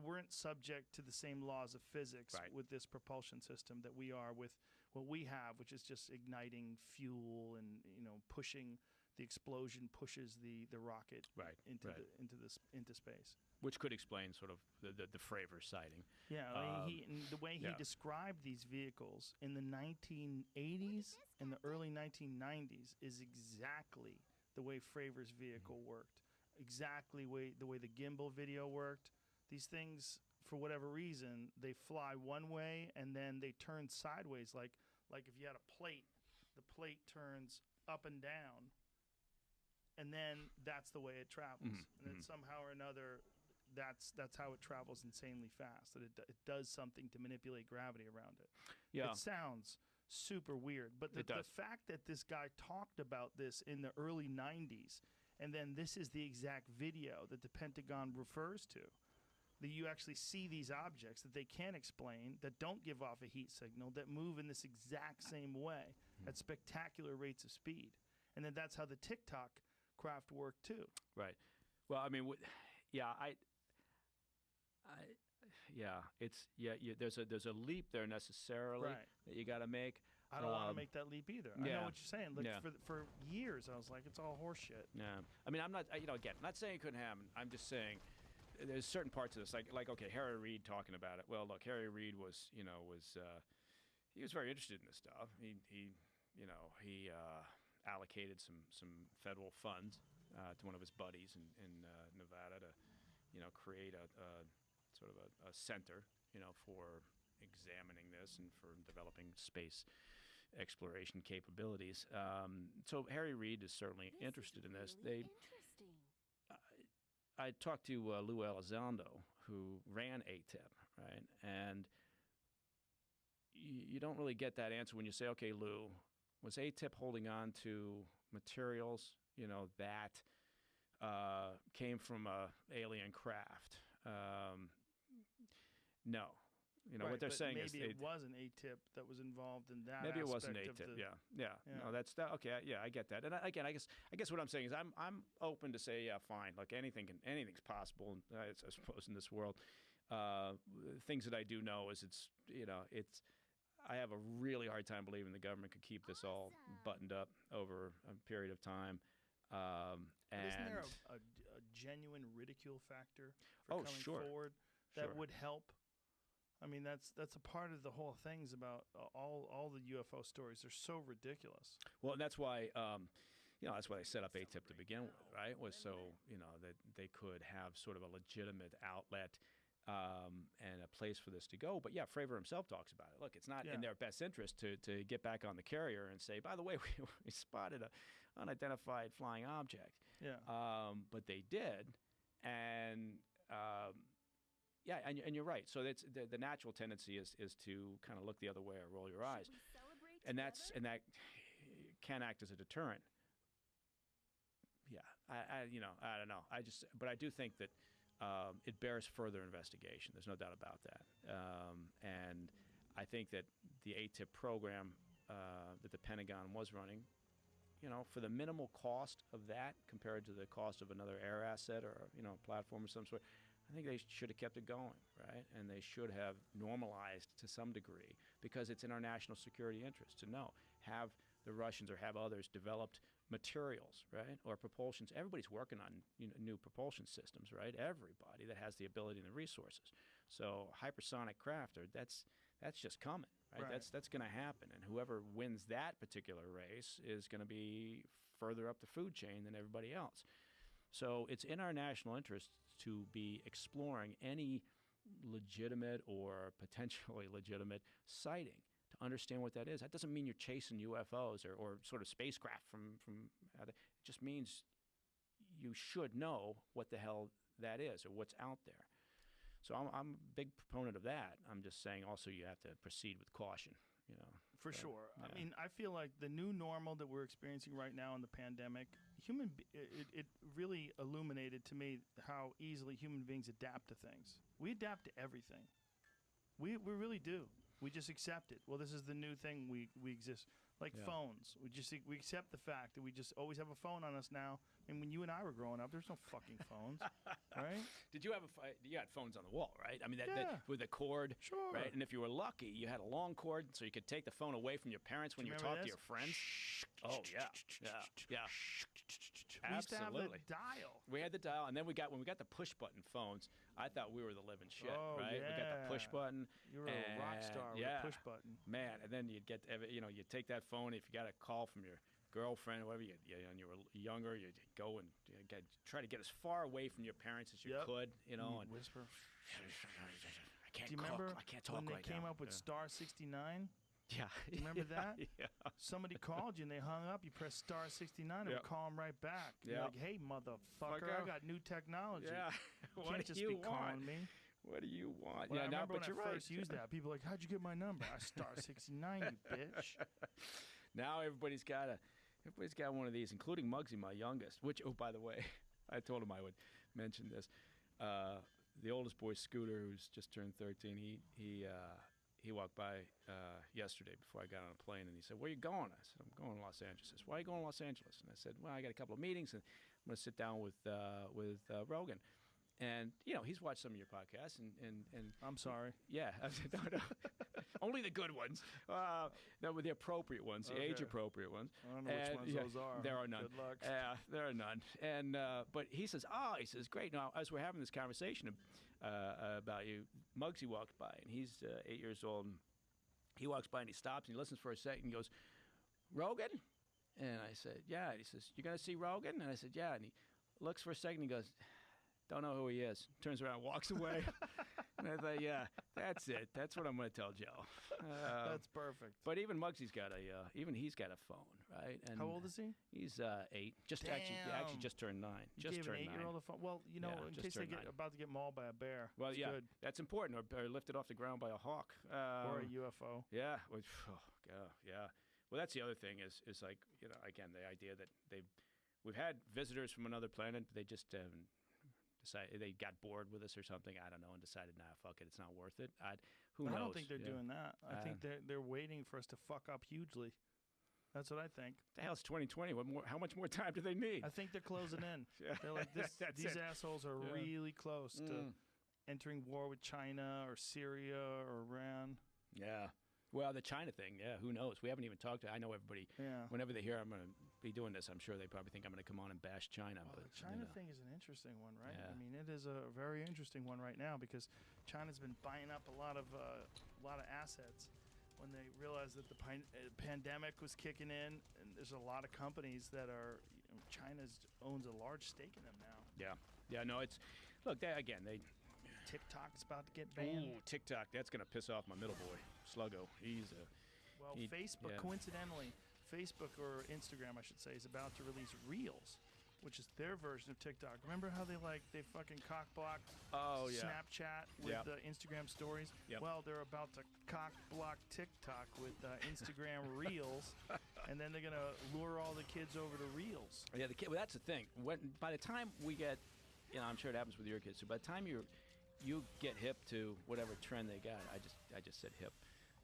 weren't subject to the same laws of physics with this propulsion system that we are with what we have, which is just igniting fuel and pushing the explosion pushes the rocket into space. Which could explain sort of the Fravor sighting. Yeah, the way he described these vehicles in the 1980s and the early 1990s is exactly the way Fravor's vehicle worked. Exactly the way the gimbal video worked. These things, for whatever reason, they fly one way and then they turn sideways. Like if you had a plate, the plate turns up and down, and then that's the way it travels. And then somehow or another, that's how it travels insanely fast. That it does something to manipulate gravity around it. Yeah. It sounds super weird, but the fact that this guy talked about this in the early 90s, and then this is the exact video that the Pentagon refers to. that you actually see these objects that they can't explain, that don't give off a heat signal, that move in this exact same way at spectacular rates of speed. And then that's how the TikTok craft worked too. Right. Well, I mean, there's a leap there necessarily that you got to make. I don't want to make that leap either. I know what you're saying. Like for years, I was like, it's all horseshit. Yeah. I mean, I'm not. Again, not saying it couldn't happen. I'm just saying there's certain parts of this, like okay, Harry Reid talking about it. Well, look, Harry Reid was he was very interested in this stuff. He allocated some federal funds to one of his buddies in Nevada to create a sort of a center for examining this and for developing space exploration capabilities. So Harry Reid is certainly interested in this. Interesting. I talked to Lou Elizondo, who ran ATIP, right? And you don't really get that answer when you say, okay, Lou, was ATIP holding on to materials, that came from a alien craft? No. What they're saying is maybe it was an ATIP that was involved in that. Maybe it was an aspect of ATIP. the- Yeah. No, that's that. Okay. Yeah, I get that. And I guess what I'm saying is I'm open to say, yeah, fine. Like anything's possible. I suppose in this world, things that I do know is I have a really hard time believing the government could keep this all buttoned up over a period of time. But isn't there a genuine ridicule factor for coming forward that would help? I mean, that's a part of the whole things about all the UFO stories. They're so ridiculous. Well, that's why that's why they set up ATIP to begin with, right? Was so that they could have sort of a legitimate outlet and a place for this to go. But yeah, Fravor himself talks about it. Look, it's not in their best interest to get back on the carrier and say, by the way, we spotted an unidentified flying object. Yeah. But they did, and and you're right. So that's the natural tendency is to kind of look the other way or roll your eyes, and that can act as a deterrent. Yeah, I don't know. But I do think that it bears further investigation. There's no doubt about that. And I think that the ATIP program that the Pentagon was running, for the minimal cost of that compared to the cost of another air asset or platform of some sort, I think they should have kept it going, right? And they should have normalized to some degree, because it's in our national security interest to know. Have the Russians or have others developed materials, right, or propulsions? Everybody's working on new propulsion systems, right? Everybody that has the ability and the resources. So hypersonic craft, that's just coming, right? That's going to happen, and whoever wins that particular race is going to be further up the food chain than everybody else. So it's in our national interest to be exploring any legitimate or potentially legitimate sighting, to understand what that is. That doesn't mean you're chasing UFOs or sort of spacecraft from it just means you should know what the hell that is or what's out there. So I'm a big proponent of that. I'm just saying also you have to proceed with caution. For sure. Yeah. I mean, I feel like the new normal that we're experiencing right now in the pandemic, it really illuminated to me how easily human beings adapt to things. We adapt to everything. We really do. We just accept it. Well, this is the new thing. We exist. Like phones. We accept the fact that we just always have a phone on us now. And when you and I were growing up, there's no fucking phones, right? Did you have you had phones on the wall, right? I mean, that with a cord, sure, right? And if you were lucky, you had a long cord, so you could take the phone away from your parents when you talk to your friends. Oh yeah. We used to have the dial. We had the dial, and then when we got the push button phones, I thought we were the living shit, oh, right? Yeah. We got the push button. You were a rock star with a push button, man. And then you'd get, you take that phone. If you got a call from your girlfriend or whatever, and you were younger, you'd go and try to get as far away from your parents as you could, and whisper. I can't. Do you remember I can't talk when they right came now. up with star 69? Yeah. Do you remember that? Yeah. Somebody called you and they hung up. You press star 69 and it would call them right back. You're like, hey, motherfucker, I got new technology. Yeah. You What can't do just you be want? calling me. What do you want? Well, I remember but when you're I right. first used that. People were like, how'd you get my number? I star 69, you bitch. Now everybody's got one of these, including Muggsy, my youngest. Which, oh, by the way, I told him I would mention this. the oldest boy, Scooter, who's just turned 13, he walked by yesterday before I got on a plane, and he said, "Where you going?" I said, "I'm going to Los Angeles." He says, "Why are you going to Los Angeles?" And I said, "Well, I got a couple of meetings, and I'm going to sit down with Rogan." And he's watched some of your podcasts, and I'm sorry. Yeah, I said, no, only the good ones. No, with the appropriate ones, the age-appropriate ones. I don't know which ones those are. There are none. Good luck. There are none. And but he says, great. Now, as we're having this conversation about you, Muggsy walked by, and he's 8 years old. And he walks by and he stops and he listens for a second. And he goes, "Rogan?" And I said, "Yeah." And he says, "You're gonna see Rogan?" And I said, "Yeah." And he looks for a second. And he goes, "Don't know who he is." Turns around, walks away. And I thought, yeah, that's it. That's what I'm going to tell Joe. That's perfect. But even Muggsy's got he's got a phone, right? And how old is he? He's 8. Actually just turned 9. You gave an 8-year-old a phone. Well, in case they get about to get mauled by a bear. Well, it's yeah, good. that's important, or lifted off the ground by a hawk or a UFO. Yeah. Yeah. Well, that's the other thing is like again the idea that we've had visitors from another planet, but they just decided they got bored with us or something. I don't know, and decided, nah, fuck it, it's not worth it. Who knows? I don't think they're doing that. I think they're waiting for us to fuck up hugely. That's what I think. The hell's 2020? How much more time do they need? I think they're closing in. They're like, these assholes are really close to entering war with China or Syria or Iran. Yeah. Well, the China thing, who knows? We haven't even talked to. I know everybody. Yeah. Whenever they hear I'm going to be doing this, I'm sure they probably think I'm going to come on and bash China. Well, but the China thing is an interesting one, right? Yeah. I mean, it is a very interesting one right now because China's been buying up a lot of assets when they realized that the pandemic was kicking in, and there's a lot of companies that are. China's owns a large stake in them now. Yeah. No, it's look. TikTok's about to get banned. Ooh, TikTok. That's going to piss off my middle boy, Sluggo. Facebook, coincidentally, Facebook or Instagram, I should say, is about to release Reels, which is their version of TikTok. Remember how they fucking cock-blocked Snapchat with Instagram stories? Yep. Well, they're about to cock-block TikTok with Instagram Reels, and then they're going to lure all the kids over to Reels. Yeah, that's the thing. By the time we get, I'm sure it happens with your kids too. By the time you get hip to whatever trend they got, I just said hip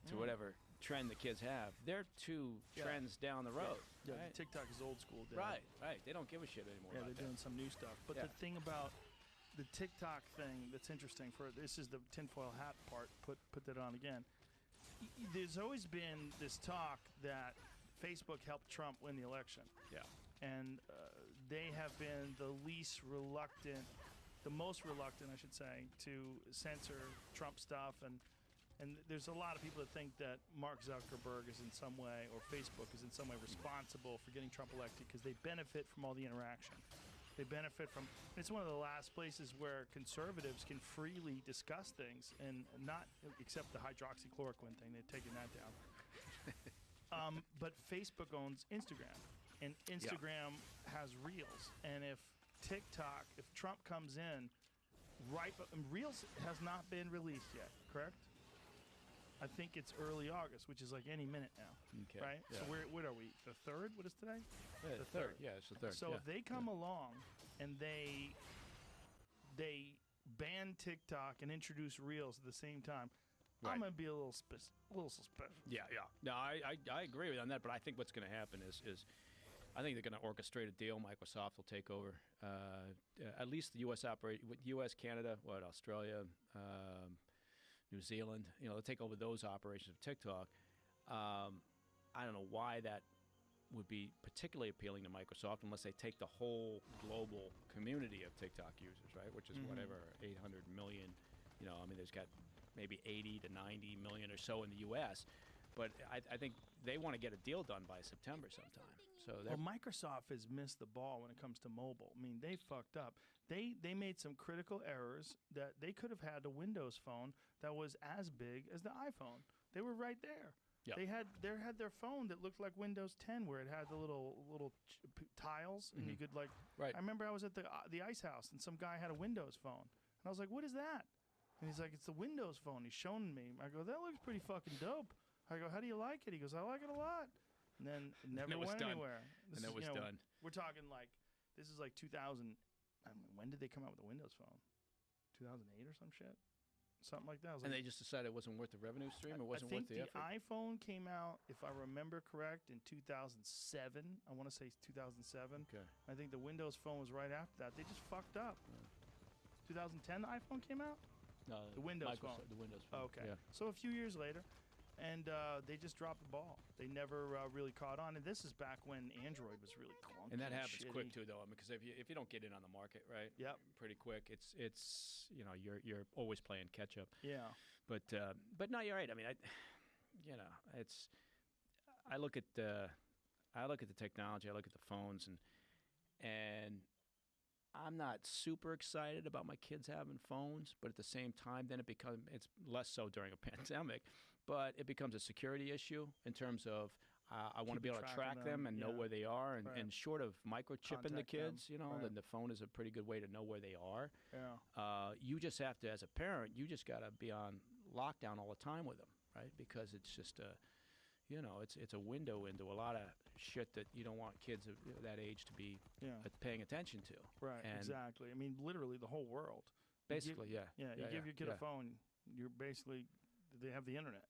to whatever trend the kids have. They're 2 trends down the road. Yeah, right? TikTok is old school. Dad. Right. They don't give a shit anymore. Yeah, they're doing some new stuff. But the thing about the TikTok thing that's interesting this is the tinfoil hat part. Put that on again. There's always been this talk that Facebook helped Trump win the election. Yeah. And they have been the most reluctant, I should say, to censor Trump stuff. And there's a lot of people that think that Mark Zuckerberg is in some way, or Facebook is in some way responsible for getting Trump elected because they benefit from all the interaction. They benefit from, it's one of the last places where conservatives can freely discuss things, and not, except the hydroxychloroquine thing, they've taken that down. But Facebook owns Instagram, and Instagram has Reels. And if Trump comes in, Reels has not been released yet, correct? I think it's early August, which is like any minute now. Okay. Right? Yeah. So what are we? The 3rd? What is today? Yeah, the third. Yeah, it's the 3rd. So if they come along and they ban TikTok and introduce Reels at the same time, I'm going to be a little suspicious. Yeah. No, I agree with you on that, but I think what's going to happen is I think they're going to orchestrate a deal. Microsoft will take over at least the U.S., Canada, Australia, New Zealand. They'll take over those operations of TikTok. I don't know why that would be particularly appealing to Microsoft unless they take the whole global community of TikTok users, right? Which is whatever, 800 million. There's got maybe 80 to 90 million or so in the U.S., but I think they want to get a deal done by September sometime. So Microsoft has missed the ball when it comes to mobile. I mean, they fucked up. They made some critical errors that they could have had a Windows phone that was as big as the iPhone. They were right there. Yep. They had their phone that looked like Windows 10, where it had the little tiles, and you could Right. I remember I was at the Ice House, and some guy had a Windows phone, and I was like, "What is that?" And he's like, "It's the Windows phone." He's showing me. I go, "That looks pretty fucking dope." I go, "How do you like it?" He goes, "I like it a lot." And then it never went anywhere. And it was done. We're talking this is like 2000. I mean, when did they come out with a Windows phone? 2008 or some shit. Something like that. I was And like, they just decided it wasn't worth the revenue stream? It wasn't I think worth the effort? iPhone came out, if I remember correct, in 2007. I want to say 2007. Okay. I think the Windows Phone was right after that. They just fucked up. 2010 the iPhone came out? No, The Windows Microsoft- Phone. The Windows Phone. Okay. Yeah. So a few years later, and they just dropped the ball. They never really caught on. And this is back when Android was really clunky. And that happens shitty. quick too, though, because if you don't get in on the market, right? Yep. Pretty quick, it's you're always playing catch up. Yeah. But no, you're right. I mean, I look at the technology, I look at the phones, and I'm not super excited about my kids having phones, but at the same time, then it's less so during a pandemic, but it becomes a security issue in terms of I want to be able to track them and know where they are, and short of microchipping the Contact them. kids, Right. then the phone is a pretty good way to know where they are. Yeah. You just have to, as a parent, you just got to be on lockdown all the time with them, right? Because it's just it's a window into a lot of shit that you don't want kids of that age to be paying attention to. Right, And exactly. I mean, literally the whole world. Basically, you yeah. give your kid yeah. a phone, you're basically, they have the internet.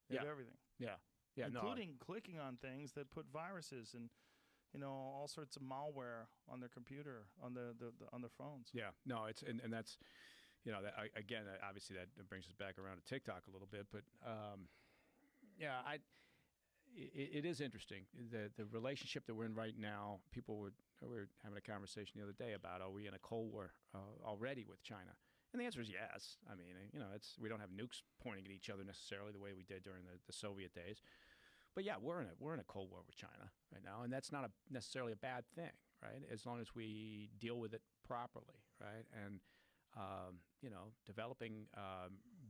They have everything. Yeah. Yeah, including clicking on things that put viruses and, all sorts of malware on their computer, on on their phones. Yeah, no, it's and that's, again, obviously that brings us back around to TikTok a little bit, but it is interesting the relationship that we're in right now. We were having a conversation the other day about, are we in a Cold War already with China? And the answer is yes. I mean, we don't have nukes pointing at each other necessarily the way we did during the Soviet days. But yeah, we're in a Cold War with China right now, and that's not necessarily a bad thing, right? As long as we deal with it properly, right? And developing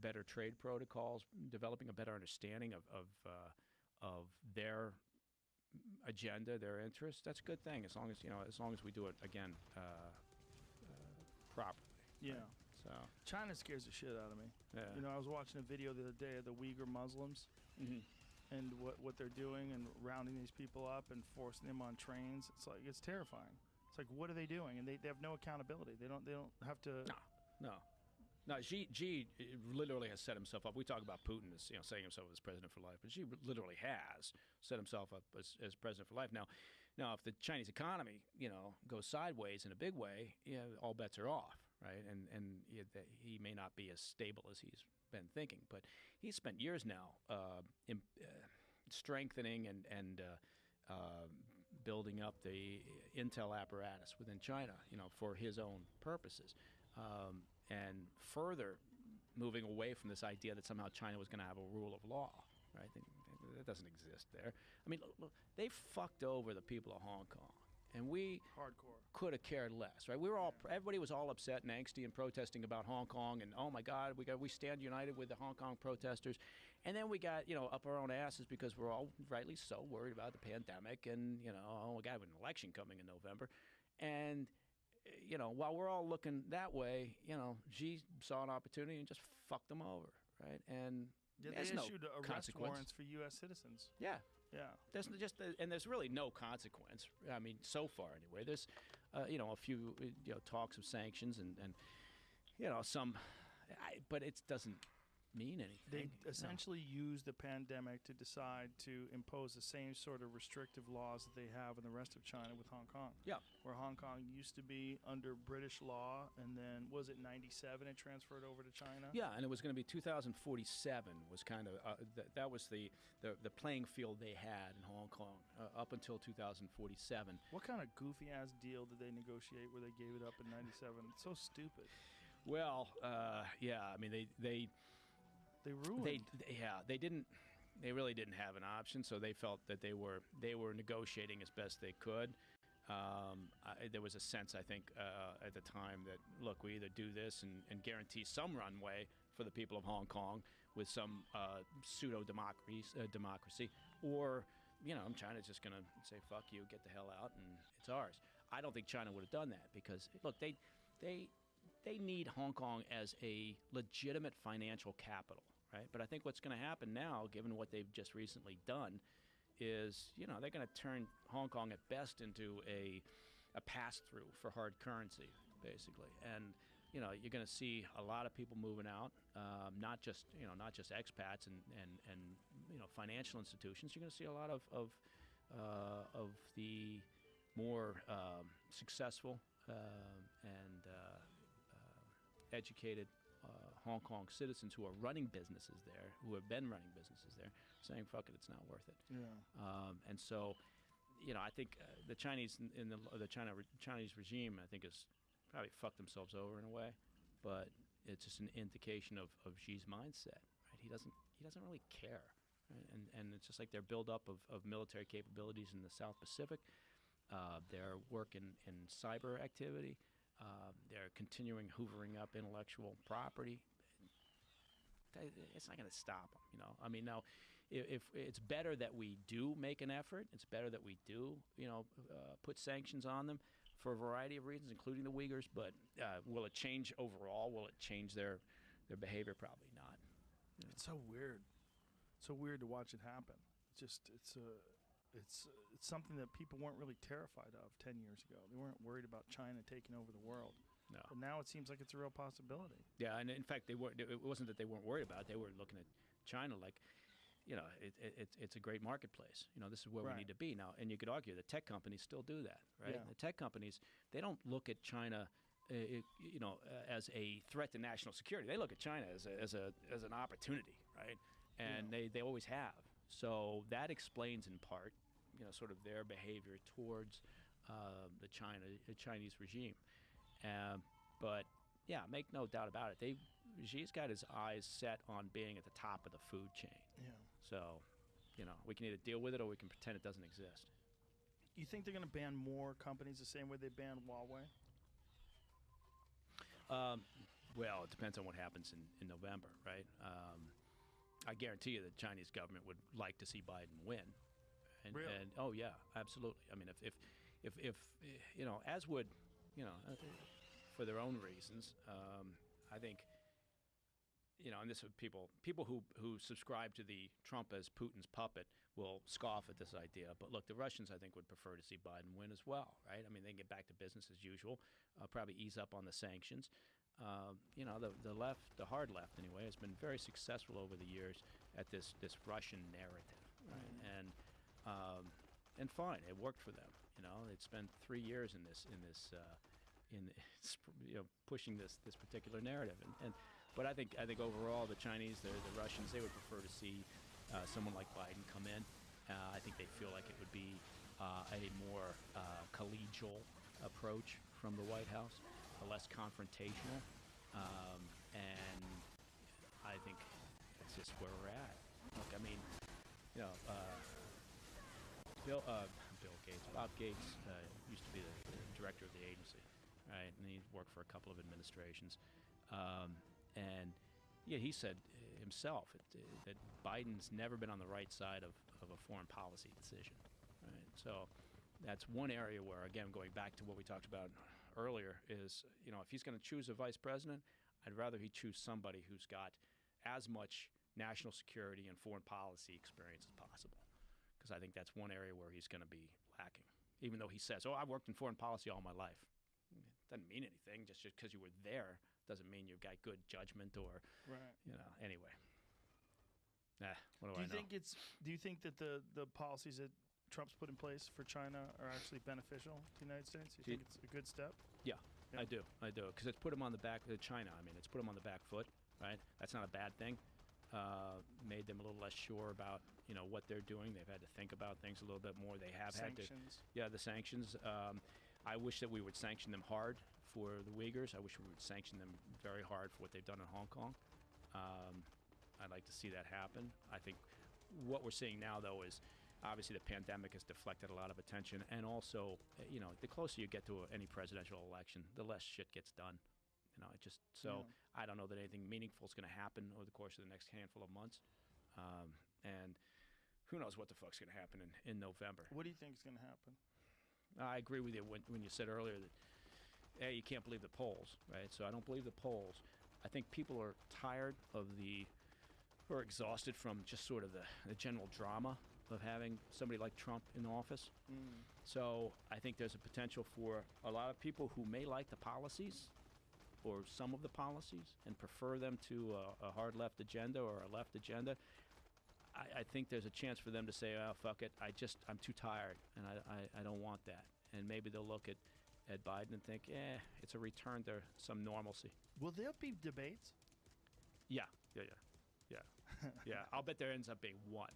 better trade protocols, developing a better understanding of their agenda, their interests. That's a good thing as long as we do it again properly. Yeah. Right? So China scares the shit out of me. Yeah. I was watching a video the other day of the Uyghur Muslims and what they're doing and rounding these people up and forcing them on trains. It's terrifying. It's like, what are they doing? And they have no accountability. They don't have to. No, Xi literally has set himself up. We talk about Putin as setting himself up as president for life, but Xi literally has set himself up as president for life. Now, if the Chinese economy goes sideways in a big way, all bets are off, right? And he may not be as stable as he's been thinking, but he's spent years now strengthening and building up the intel apparatus within China, for his own purposes. And further moving away from this idea that somehow China was going to have a rule of law, right? That doesn't exist there. I mean, look, they fucked over the people of Hong Kong, and we could have cared less, right? Everybody was all upset and angsty and protesting about Hong Kong, and oh my God, we stand united with the Hong Kong protesters, and then we got up our own asses because we're all rightly so worried about the pandemic, and oh my God, with an election coming in November, and while we're all looking that way, Xi saw an opportunity and just fucked them over, right? And they there's no issued arrest consequence. warrants for U.S. citizens. Yeah. Yeah. There's really no consequence. I mean, so far anyway. There's, a few, talks of sanctions and some, but it doesn't mean anything. They essentially used the pandemic to decide to impose the same sort of restrictive laws that they have in the rest of China with Hong Kong. Yeah. Where Hong Kong used to be under British law, and then, was it 97 it transferred over to China? Yeah, and it was going to be 2047 was kind of, that was the playing field they had in Hong Kong up until 2047. What kind of goofy-ass deal did they negotiate where they gave it up in 97? It's so stupid. Well, yeah, I mean, they ruined. They really didn't have an option, so they felt that they were negotiating as best they could. There was a sense, I think, at the time that, look, we either do this and guarantee some runway for the people of Hong Kong with some pseudo-democracy, or, China's just going to say, fuck you, get the hell out, and it's ours. I don't think China would have done that because, look, they need Hong Kong as a legitimate financial capital, right? But I think what's going to happen now, given what they've just recently done, is, they're going to turn Hong Kong at best into a pass-through for hard currency, basically. And you're going to see a lot of people moving out, not just expats and financial institutions. You're going to see a lot of the more successful and educated Hong Kong citizens who are running businesses there, who have been running businesses there, saying, "Fuck it, it's not worth it." Yeah. And so, I think the Chinese Chinese regime, I think, has probably fucked themselves over in a way, but it's just an indication of Xi's mindset. Right? He doesn't really care, right? And it's just like their buildup of military capabilities in the South Pacific, their work in cyber activity, their continuing hoovering up intellectual property. It's not going to stop them, I mean, now, if it's better that we do make an effort, it's better that we do, put sanctions on them for a variety of reasons, including the Uyghurs. But will it change overall? Will it change their behavior? Probably not. It's so weird. So weird to watch it happen. It's something that people weren't really terrified of 10 years ago. They weren't worried about China taking over the world. No. But now it seems like it's a real possibility. Yeah, and in fact, it wasn't that they weren't worried about it. They were looking at China like, it's a great marketplace. This is where we need to be now. And you could argue that tech companies still do that, right? Yeah. The tech companies, they don't look at China, as a threat to national security. They look at China as an opportunity, right? And they always have. So that explains in part, sort of their behavior towards the Chinese regime. But yeah, make no doubt about it. Xi's got his eyes set on being at the top of the food chain. Yeah. So, we can either deal with it or we can pretend it doesn't exist. You think they're going to ban more companies the same way they banned Huawei? Well, it depends on what happens in November, right? I guarantee you the Chinese government would like to see Biden win. Really? And oh yeah, absolutely. I mean, if as would, for their own reasons, I think, and this would people who subscribe to the Trump as Putin's puppet will scoff at this idea. But look, the Russians, I think, would prefer to see Biden win as well, right? I mean, they can get back to business as usual, probably ease up on the sanctions. The left, the hard left anyway, has been very successful over the years at this Russian narrative, right? And fine, it worked for them. They'd spent 3 years in pushing this particular narrative, but I think overall the Chinese, the Russians, they would prefer to see someone like Biden come in. I think they feel like it would be a more collegial approach from the White House, less confrontational, and I think that's just where we're at. Look, I mean, Bob Gates used to be the director of the agency, right? And he worked for a couple of administrations. And yeah, he said himself that Biden's never been on the right side of a foreign policy decision, right? So that's one area where, again, going back to what we talked about earlier, is, if he's going to choose a vice president, I'd rather he choose somebody who's got as much national security and foreign policy experience as possible. Because I think that's one area where he's going to be lacking. Even though he says, I've worked in foreign policy all my life. It doesn't mean anything. Just because you were there doesn't mean you've got good judgment or, anyway. What do I know? Do you think that the policies that Trump's put in place for China are actually beneficial to the United States? Do you think it's a good step? Yeah, I do. Because it's put them on the back of China. I mean, it's put them on the back foot, right? That's not a bad thing. Made them a little less sure about what they're doing. They've had to think about things a little bit more. They have sanctions. The sanctions. I wish that we would sanction them hard for the Uyghurs. I wish we would sanction them very hard for what they've done in Hong Kong. I'd like to see that happen. I think what we're seeing now, though, is obviously the pandemic has deflected a lot of attention, and also, the closer you get to any presidential election, the less shit gets done. I don't know that anything meaningful is going to happen over the course of the next handful of months, and who knows what the fuck's going to happen in November. What do you think is going to happen? I agree with you when you said earlier that you can't believe the polls, right? So I don't believe the polls. I think people are tired of or exhausted from just sort of the general drama of having somebody like Trump in office. So I think there's a potential for a lot of people who may like the policies or some of the policies and prefer them to a hard left agenda or a left agenda, I think there's a chance for them to say, oh, fuck it, I'm too tired, and I don't want that. And maybe they'll look at Biden and think, it's a return to some normalcy. Will there be debates? Yeah. I'll bet there ends up being one.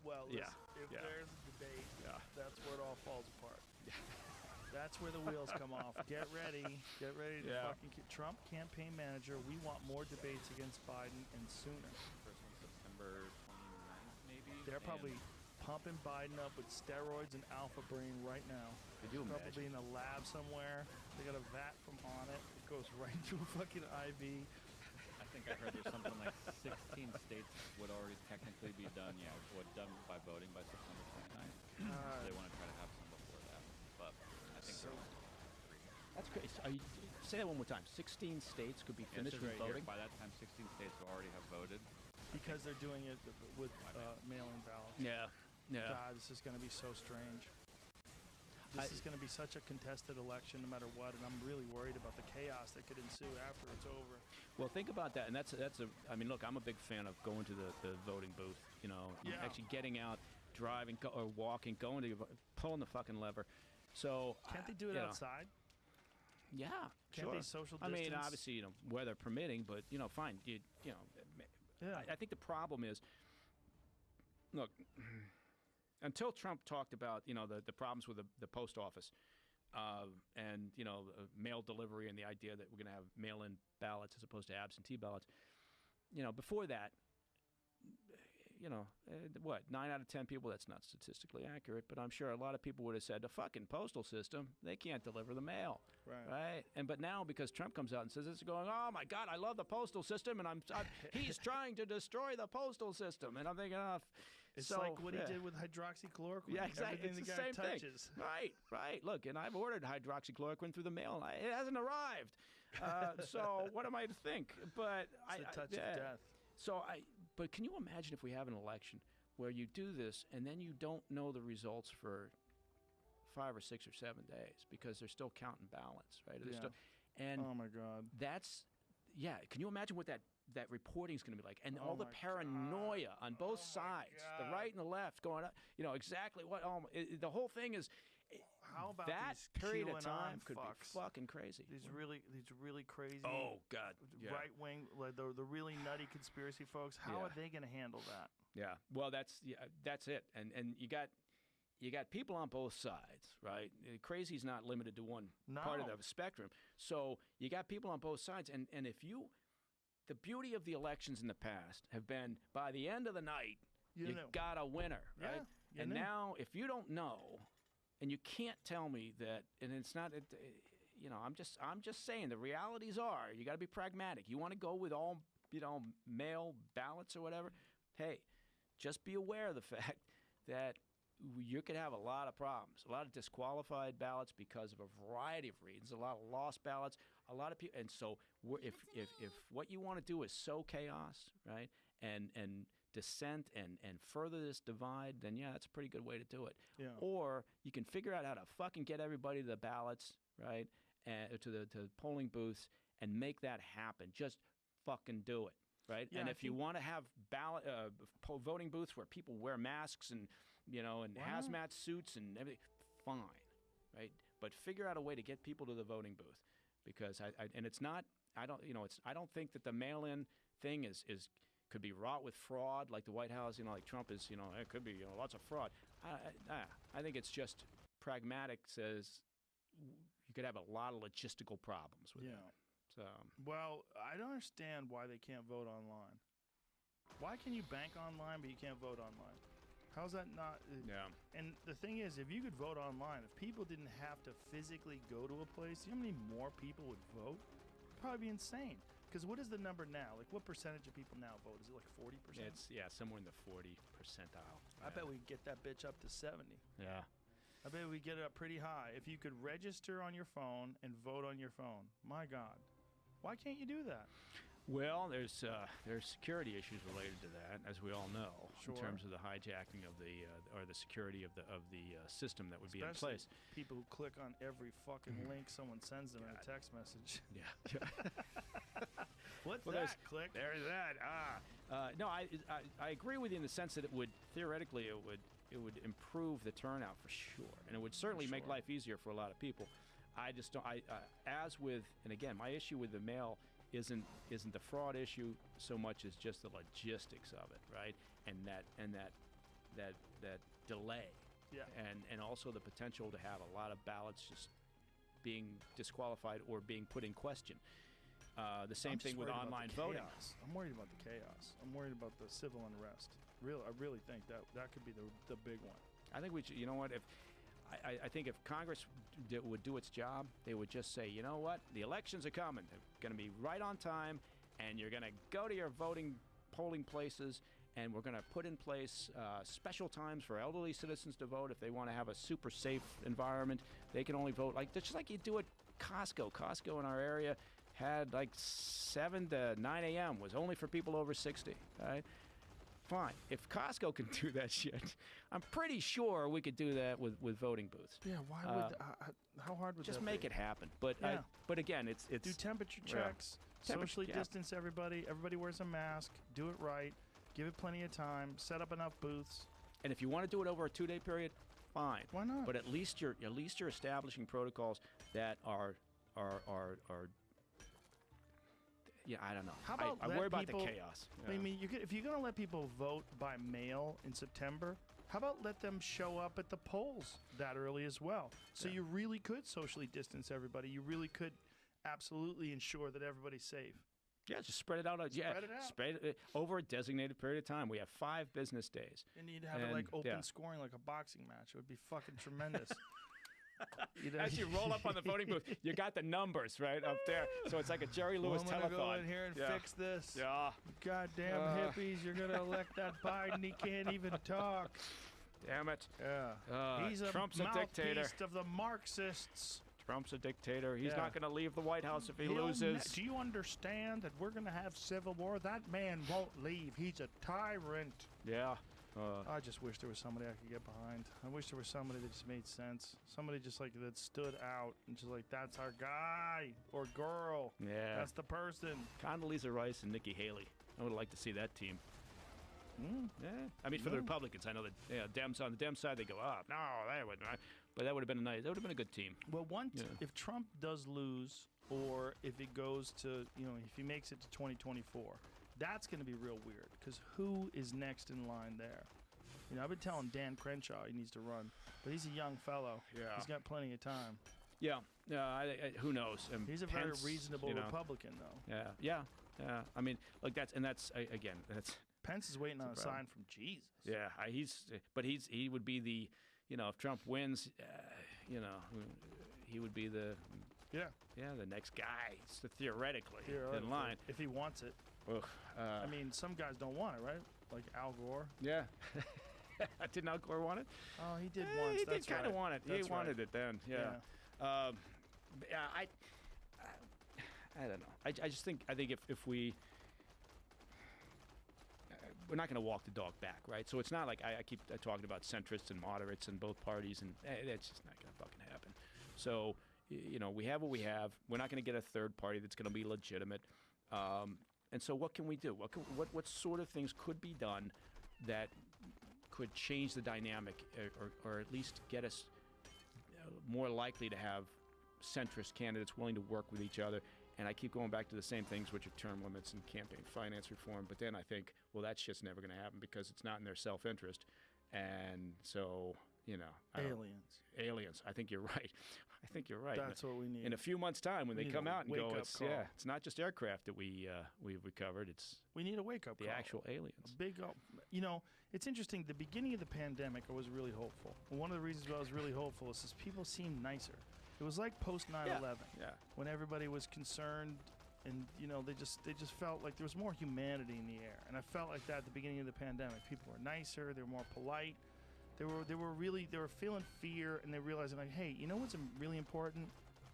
Well, listen, if there's a debate, that's where it all falls apart. That's where the wheels come off. Get ready to fucking Trump campaign manager. We want more debates against Biden and sooner. First one, September 29th, maybe. They're probably pumping Biden up with steroids and alpha brain right now. Could you imagine? Probably in a lab somewhere. They got a vat from on it. It goes right into a fucking IV. I think I heard there's something like 16 states would already technically be done. Yeah, done by voting by September 29th. They want to try to have some before that, but I think so. That's crazy. Say that one more time. 16 states could be finished with voting. By that time, 16 states will already have voted. Because they're doing it with mail-in ballots. Yeah. God, this is going to be so strange. This is going to be such a contested election no matter what, and I'm really worried about the chaos that could ensue after it's over. Well, think about that, and I mean, look, I'm a big fan of going to the voting booth, actually getting out, driving, or walking, pulling the fucking lever. So can't they do it outside? Yeah, can't sure. they social distance? I mean, obviously, weather permitting, but fine. I think the problem is, look, until Trump talked about the problems with the post office and mail delivery and the idea that we're going to have mail-in ballots as opposed to absentee ballots, before that, 9 out of 10 people, that's not statistically accurate, but I'm sure a lot of people would have said the fucking postal system, they can't deliver the mail. Right? But now, because Trump comes out and says it's going, oh my God, I love the postal system, and he's trying to destroy the postal system, and I'm thinking, it's like what he did with hydroxychloroquine. Yeah, exactly. Everything It's the the guy same touches. thing. Right. Look, and I've ordered hydroxychloroquine through the mail. It hasn't arrived. So what am I to think? But it's a touch of death. But can you imagine if we have an election where you do this and then you don't know the results for 5 or 6 or 7 days because they're still counting ballots, right? And oh my God. Can you imagine what that reporting is going to be like? And all the paranoia on both sides, the right and the left, going up, exactly what. The whole thing is. How about that these period of QAnon time could fucks? be fucking crazy. These really crazy. Oh God. Yeah. Right wing, like the really nutty conspiracy folks. How are they going to handle that? Yeah. Well, that's it. And you got people on both sides, right? Crazy's not limited to one part of the spectrum. So you got people on both sides, and the beauty of the elections in the past have been by the end of the night, you got a winner, right? Yeah, and now, if you don't know, and you can't tell me that, and it's not, I'm just saying the realities are you got to be pragmatic. You want to go with all, mail ballots or whatever. Hey, just be aware of the fact that you could have a lot of problems, a lot of disqualified ballots because of a variety of reasons, a lot of lost ballots, a lot of people. And so if what you want to do is sow chaos, right, and dissent and further this divide, then that's a pretty good way to do it. Yeah. Or you can figure out how to fucking get everybody to the ballots, right, and to the polling booths and make that happen. Just fucking do it. Right, yeah, and if you want to have voting booths where people wear masks and hazmat suits and everything, fine, right? But figure out a way to get people to the voting booth, because I don't think that the mail-in thing could be wrought with fraud like the White House, like Trump is, it could be lots of fraud. I think it's just pragmatic. Says you could have a lot of logistical problems with that. So. Well, I don't understand why they can't vote online. Why can you bank online but you can't vote online? How's that not? Yeah. And the thing is, if you could vote online, if people didn't have to physically go to a place, you know how many more people would vote? It'd probably be insane. Because what is the number now? Like, what percentage of people now vote? Is it like 40%? It's somewhere in the 40 percentile. I bet we get that bitch up to 70. Yeah. I bet we get it up pretty high. If you could register on your phone and vote on your phone, my God. Why can't you do that? Well, there's security issues related to that, as we all know, Sure. in terms of the hijacking of the or the security of the system that would be in Especially place. people who click on every fucking link someone sends them in a text message. Yeah. What's Well, that? Click. There's that. No, I agree with you in the sense that it would theoretically it would improve the turnout for sure, and it would certainly make Sure. life easier for a lot of people. I just don't. As with, and again, my issue with the mail isn't the fraud issue so much as just the logistics of it, right? And that delay. Yeah. And also the potential to have a lot of ballots just being disqualified or being put in question. The same I'm thing just with worried about online the voting. chaos. I'm worried about the chaos. I'm worried about the civil unrest. I really think that could be the big one. I think we should. You know what? I think if Congress would do its job, they would just say, you know what? The elections are coming. They're going to be right on time, and you're going to go to your polling places, and we're going to put in place special times for elderly citizens to vote if they want to have a super safe environment. They can only vote just like you do at Costco. Costco in our area had like 7 to 9 a.m. was only for people over 60. Right? Fine. If Costco can do that shit, I'm pretty sure we could do that with voting booths. Yeah, why would? How hard would Just that make be? it happen. But Yeah. but again, it's Do temperature yeah. checks, Temperature- socially yeah. distance everybody. Everybody wears a mask. Do it right. Give it plenty of time. Set up enough booths. And if you want to do it over a 2-day period, fine. Why not? But at least you're establishing protocols that are yeah, I don't know. How about I let worry about people, the chaos. I Yeah. mean, if you're gonna let people vote by mail in September, how about let them show up at the polls that early as well? So you really could socially distance everybody. You really could absolutely ensure that everybody's safe. Yeah, just spread it out. Spread it out. Spread it over a designated period of time. We have 5 business days. And you'd have it like open scoring, like a boxing match. It would be fucking tremendous. As you roll up on the voting booth, you got the numbers right up there. So it's like a Jerry Lewis I'm gonna telethon. go in here and Yeah. fix this. Yeah. Goddamn hippies! You're gonna elect that Biden. He can't even talk. Damn it. Yeah. He's a Trump's a dictator. mouthpiece of the Marxists. Trump's a dictator. He's Yeah. not going to leave the White House if he He'll loses. do you understand that we're gonna have civil war? That man won't leave. He's a tyrant. Yeah. I just wish there was somebody I could get behind. I wish there was somebody that just made sense. Somebody just like that stood out and just like, that's our guy or girl. Yeah. That's the person. Condoleezza Rice and Nikki Haley. I would like to see that team. Yeah. I mean, for the Republicans, I know that Dems on the Dem side, they go up. No, they wouldn't. But that would have been nice. That would have been a good team. Well, if Trump does lose, or if it goes to, if he makes it to 2024, that's going to be real weird. Because who is next in line there? I've been telling Dan Crenshaw he needs to run, but he's a young fellow. Yeah. He's got plenty of time. Yeah. Who knows? And He's a Pence, very reasonable Republican, though. Yeah. I mean, like that's again. Pence is waiting on a problem. sign from Jesus. Yeah, he would be the, if Trump wins, he would be the the next guy theoretically in line if he wants it. Ugh, I mean, some guys don't want it, right? Like Al Gore. Yeah. Didn't Al Gore want it? Oh, he did once. He That's did kind of right. want it. That's He wanted right. it then. Yeah. I don't know. I just think if we. We're not going to walk the dog back, right? So it's not like I keep talking about centrists and moderates in both parties, and that's just not going to fucking happen. So, we have what we have. We're not going to get a third party that's going to be legitimate. And so what can we do? What sort of things could be done that could change the dynamic or at least get us more likely to have centrist candidates willing to work with each other? And I keep going back to the same things, which are term limits and campaign finance reform. But then I think, well, that shit's never going to happen because it's not in their self-interest. And so, aliens. I think you're right. That's what we need. In a few months' time, when We they need come a out and go, wake-up it's call. it's not just aircraft that we've recovered. We need a wake-up call. The actual aliens. A big, it's interesting. The beginning of the pandemic, I was really hopeful. And one of the reasons why I was really hopeful is people seemed nicer. It was like post 9/11, when everybody was concerned, and they just felt like there was more humanity in the air. And I felt like that at the beginning of the pandemic. People were nicer, they were more polite. They were feeling fear, and they realized like, hey, what's really important?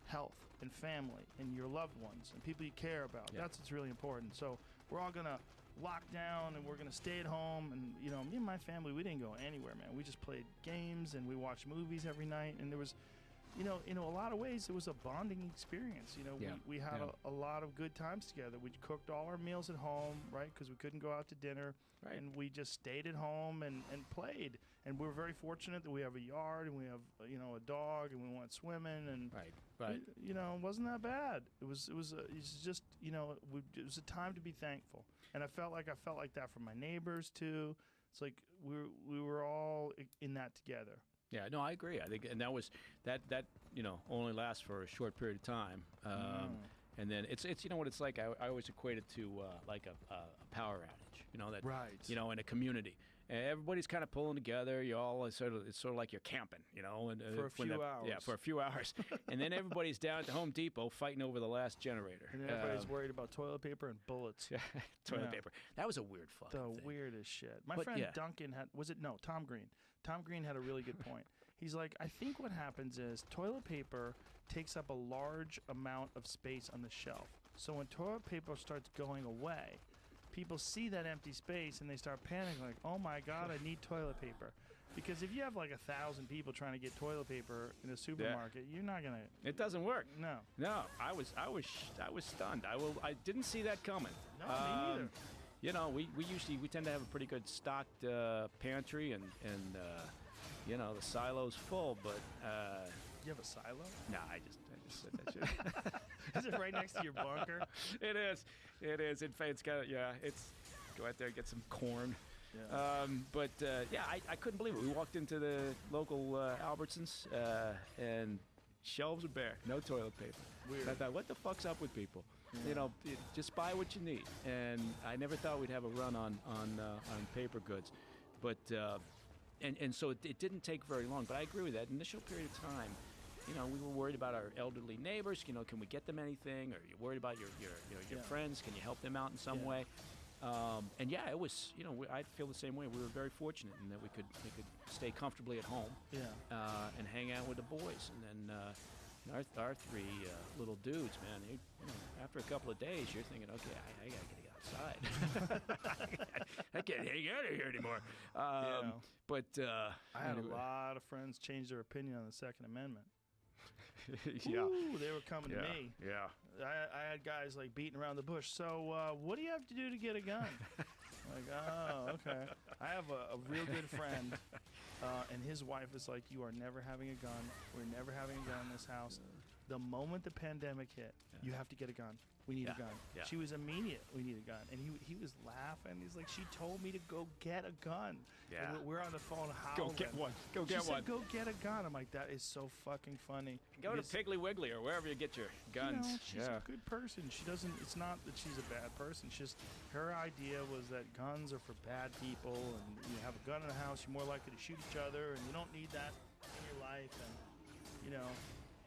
health and family and your loved ones and people you care about. Yeah. That's what's really important. So we're all gonna lock down and we're gonna stay at home. And me and my family, we didn't go anywhere, man. We just played games and we watched movies every night. And there was, in a lot of ways, it was a bonding experience. We had a lot of good times together. We cooked all our meals at home, right? Because we couldn't go out to dinner. Right. And we just stayed at home and played. And we're very fortunate that we have a yard and we have, a dog and we went swimming and Right. it wasn't that bad. It was just it was a time to be thankful. And I felt like that from my neighbors too. It's like we were all in that together. Yeah, no, I agree. I think, and that was that only lasts for a short period of time. And then it's what it's like. I always equate it to like a power outage. That right. In a community. And everybody's kind of pulling together. You all it's sort of like you're camping, and for a few hours. Yeah, for a few hours, and then everybody's down at the Home Depot fighting over the last generator. And everybody's worried about toilet paper and bullets. Toilet paper. That was a weird fucking thing. The weirdest shit. My friend Duncan Tom Green. Tom Green had a really good point. He's like, I think what happens is toilet paper takes up a large amount of space on the shelf. So when toilet paper starts going away, people see that empty space and they start panicking like, oh my God, I need toilet paper. Because if you have like 1,000 people trying to get toilet paper in a supermarket, you're not gonna. It doesn't work. No. I was stunned. I didn't see that coming. No, me neither. We tend to have a pretty good stocked pantry and the silo's full, but you have a silo? Nah, I just said that shit. Is it right next to your bunker? It is. In fact, it's got it's go out there and get some corn. Yeah. I couldn't believe it. We walked into the local Albertsons and shelves are bare, no toilet paper. Weird. I thought, what the fuck's up with people? Just buy what you need. And I never thought we'd have a run on paper goods, but and so it didn't take very long. But I agree with that initial period of time. We were worried about our elderly neighbors. Can we get them anything? Or you're worried about your friends? Can you help them out in some way? And it was. I feel the same way. We were very fortunate in that we could stay comfortably at home. And hang out with the boys. And then our three little dudes, man. After a couple of days, you're thinking, okay, I gotta get outside. I can't hang out of here anymore. But I had a lot of friends change their opinion on the Second Amendment. Yeah. Ooh, they were coming to me. Yeah. I had guys like beating around the bush. So what do you have to do to get a gun? Like, oh, okay. I have a real good friend, and his wife is like, you are never having a gun. We're never having a gun in this house. The moment the pandemic hit, you have to get a gun. We need a gun. Yeah. She was immediate. We need a gun. And he was laughing. He's like, she told me to go get a gun. Yeah. And we're on the phone howling. Go get one. She said, go get a gun. I'm like, that is so fucking funny. Go to Piggly Wiggly or wherever you get your guns. She's a good person. She doesn't. It's not that she's a bad person. It's just her idea was that guns are for bad people, and you have a gun in the house, you're more likely to shoot each other, and you don't need that in your life. And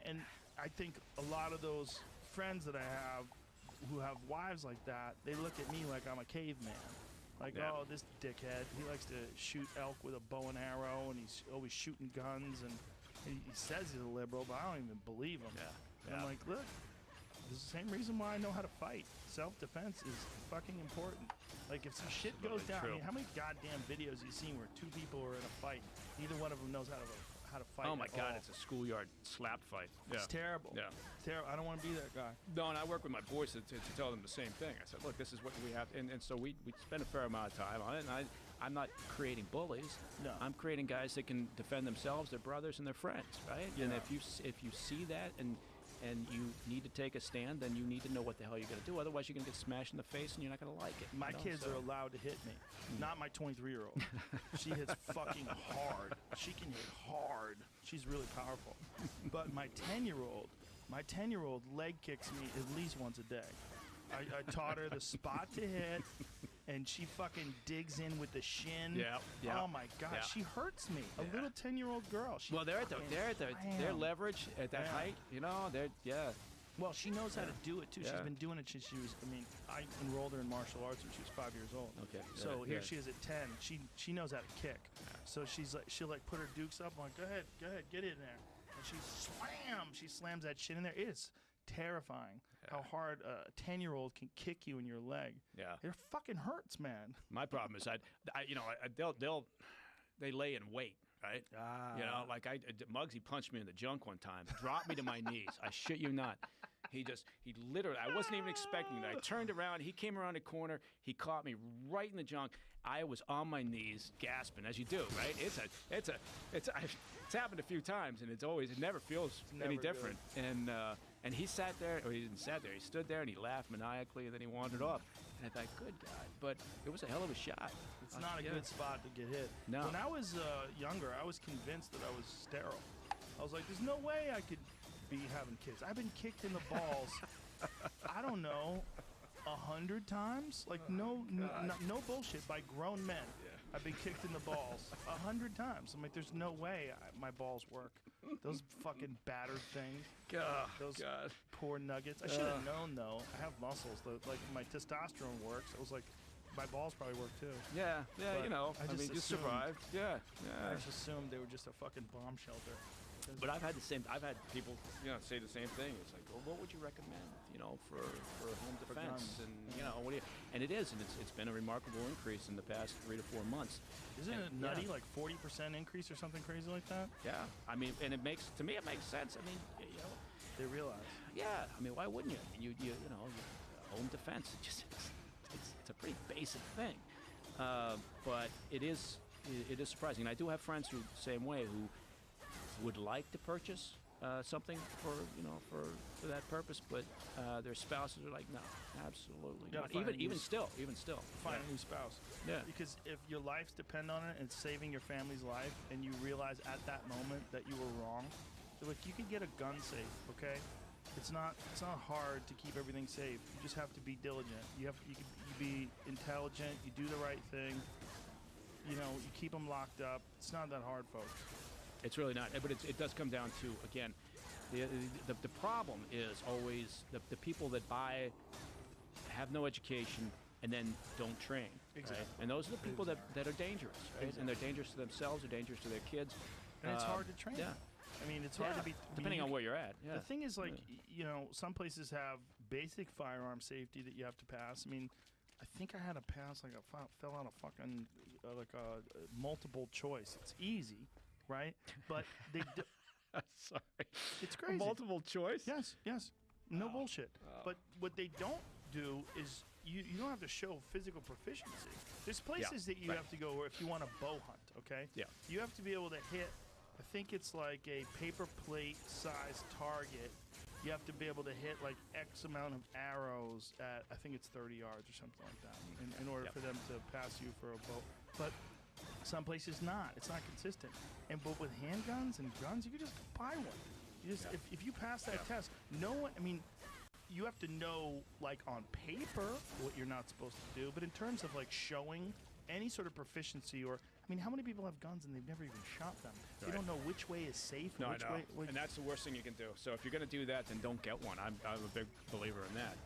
and I think a lot of those friends that I have who have wives like that, they look at me like I'm a caveman. Like, oh, this dickhead, he likes to shoot elk with a bow and arrow, and he's always shooting guns, and he says he's a liberal, but I don't even believe him. And I'm like, look, this is the same reason why I know how to fight. Self-defense is fucking important. Like, if some shit goes down, I mean, how many goddamn videos have you seen where two people are in a fight, neither one of them knows how to fight? Oh my God, it's a schoolyard slap fight. It's terrible. Yeah. It's terrible. I don't want to be that guy. No, and I work with my boys to tell them the same thing. I said, look, this is what we have. And so we spend a fair amount of time on it. And I'm not creating bullies. No. I'm creating guys that can defend themselves, their brothers, and their friends, right? Yeah. And if you see that and you need to take a stand, then you need to know what the hell you're going to do. Otherwise, you're going to get smashed in the face and you're not going to like it. My kids are allowed to hit me. Not my 23-year-old. She hits fucking hard. She can hit hard. She's really powerful. But my 10-year-old leg kicks me at least once a day. I taught her the spot to hit, and she fucking digs in with the shin. Yeah. Oh my God, she hurts me. A little 10-year-old girl. They're at their leverage at that height. Well, she knows how to do it too. She's been doing it since she was. I enrolled her in martial arts when she was 5 years old. Okay. So here she is at 10. She knows how to kick. So she'll put her dukes up. I'm like, go ahead, get in there. And she slam, She slams that shit in there. It is terrifying how hard a 10-year-old can kick you in your leg. Yeah. It fucking hurts, man. My problem is they lay in wait, right? You know, like Muggsy punched me in the junk one time, dropped me to my knees. I shit you not. He literally, I wasn't even expecting it. I turned around, he came around the corner, he caught me right in the junk. I was on my knees, gasping, as you do, right? It's happened a few times, and it never feels any different. And he sat there, or he didn't sat there, he stood there and he laughed maniacally, and then he wandered off. And I thought, good God, but it was a hell of a shot. It's not a good spot to get hit. No. When I was younger, I was convinced that I was sterile. I was like, there's no way I could be having kids. I've been kicked in the balls, I don't know, 100 times? Like, no bullshit, by grown men. I've been kicked in the balls 100 times. I'm like, there's no way my balls work. Those fucking battered things. Those poor nuggets. I should have known, though. I have muscles. Like, my testosterone works. I was like, my balls probably work, too. Yeah, But you know. I mean, you survived. Yeah. I just assumed they were just a fucking bomb shelter. But I've had people, say the same thing. It's like, well, what would you recommend, for home defense? guns. And, and it is, and it's been a remarkable increase in the past 3 to 4 months. Isn't it nutty, like 40% increase or something crazy like that? Yeah. I mean, and it makes sense. I mean, They realize. Yeah. I mean, why wouldn't you? I mean, you home defense, it's a pretty basic thing. But it is surprising. And I do have friends who, same way, who would like to purchase something for that purpose, but their spouses are like, no, absolutely not. Even still. Find a new spouse. Yeah. Because if your lives depend on it and it's saving your family's life, and you realize at that moment that you were wrong, so like you can get a gun safe, okay? It's not hard to keep everything safe. You just have to be diligent. You be intelligent. You do the right thing. You keep them locked up. It's not that hard, folks. It's really not, but it does come down to, again, the problem is always the people that buy have no education and then don't train. Exactly. Right? And those are the people that are dangerous, right? Exactly. And they're dangerous to themselves, they're dangerous to their kids. And it's hard to train. Yeah. I mean, it's hard to be... Depending on where you're at, yeah. The thing is, like, some places have basic firearm safety that you have to pass. I mean, I think I had to pass, like, I fell out of fucking, multiple choice. It's easy, right? But they... Sorry. It's crazy. Multiple choice? Yes. No bullshit. But what they don't do is you don't have to show physical proficiency. There's places that you have to go where if you want to bow hunt, okay? Yeah. You have to be able to hit, I think it's like a paper plate size target. You have to be able to hit like X amount of arrows at, I think it's 30 yards or something like that in order for them to pass you for a bow. But some places not. It's not consistent. But with handguns and guns, you can just buy one. You just if you pass that test, no one. I mean, you have to know like on paper what you're not supposed to do. But in terms of like showing any sort of proficiency, or I mean, how many people have guns and they've never even shot them? They don't know which way is safe. No, which way. And that's the worst thing you can do. So if you're going to do that, then don't get one. I'm a big believer in that.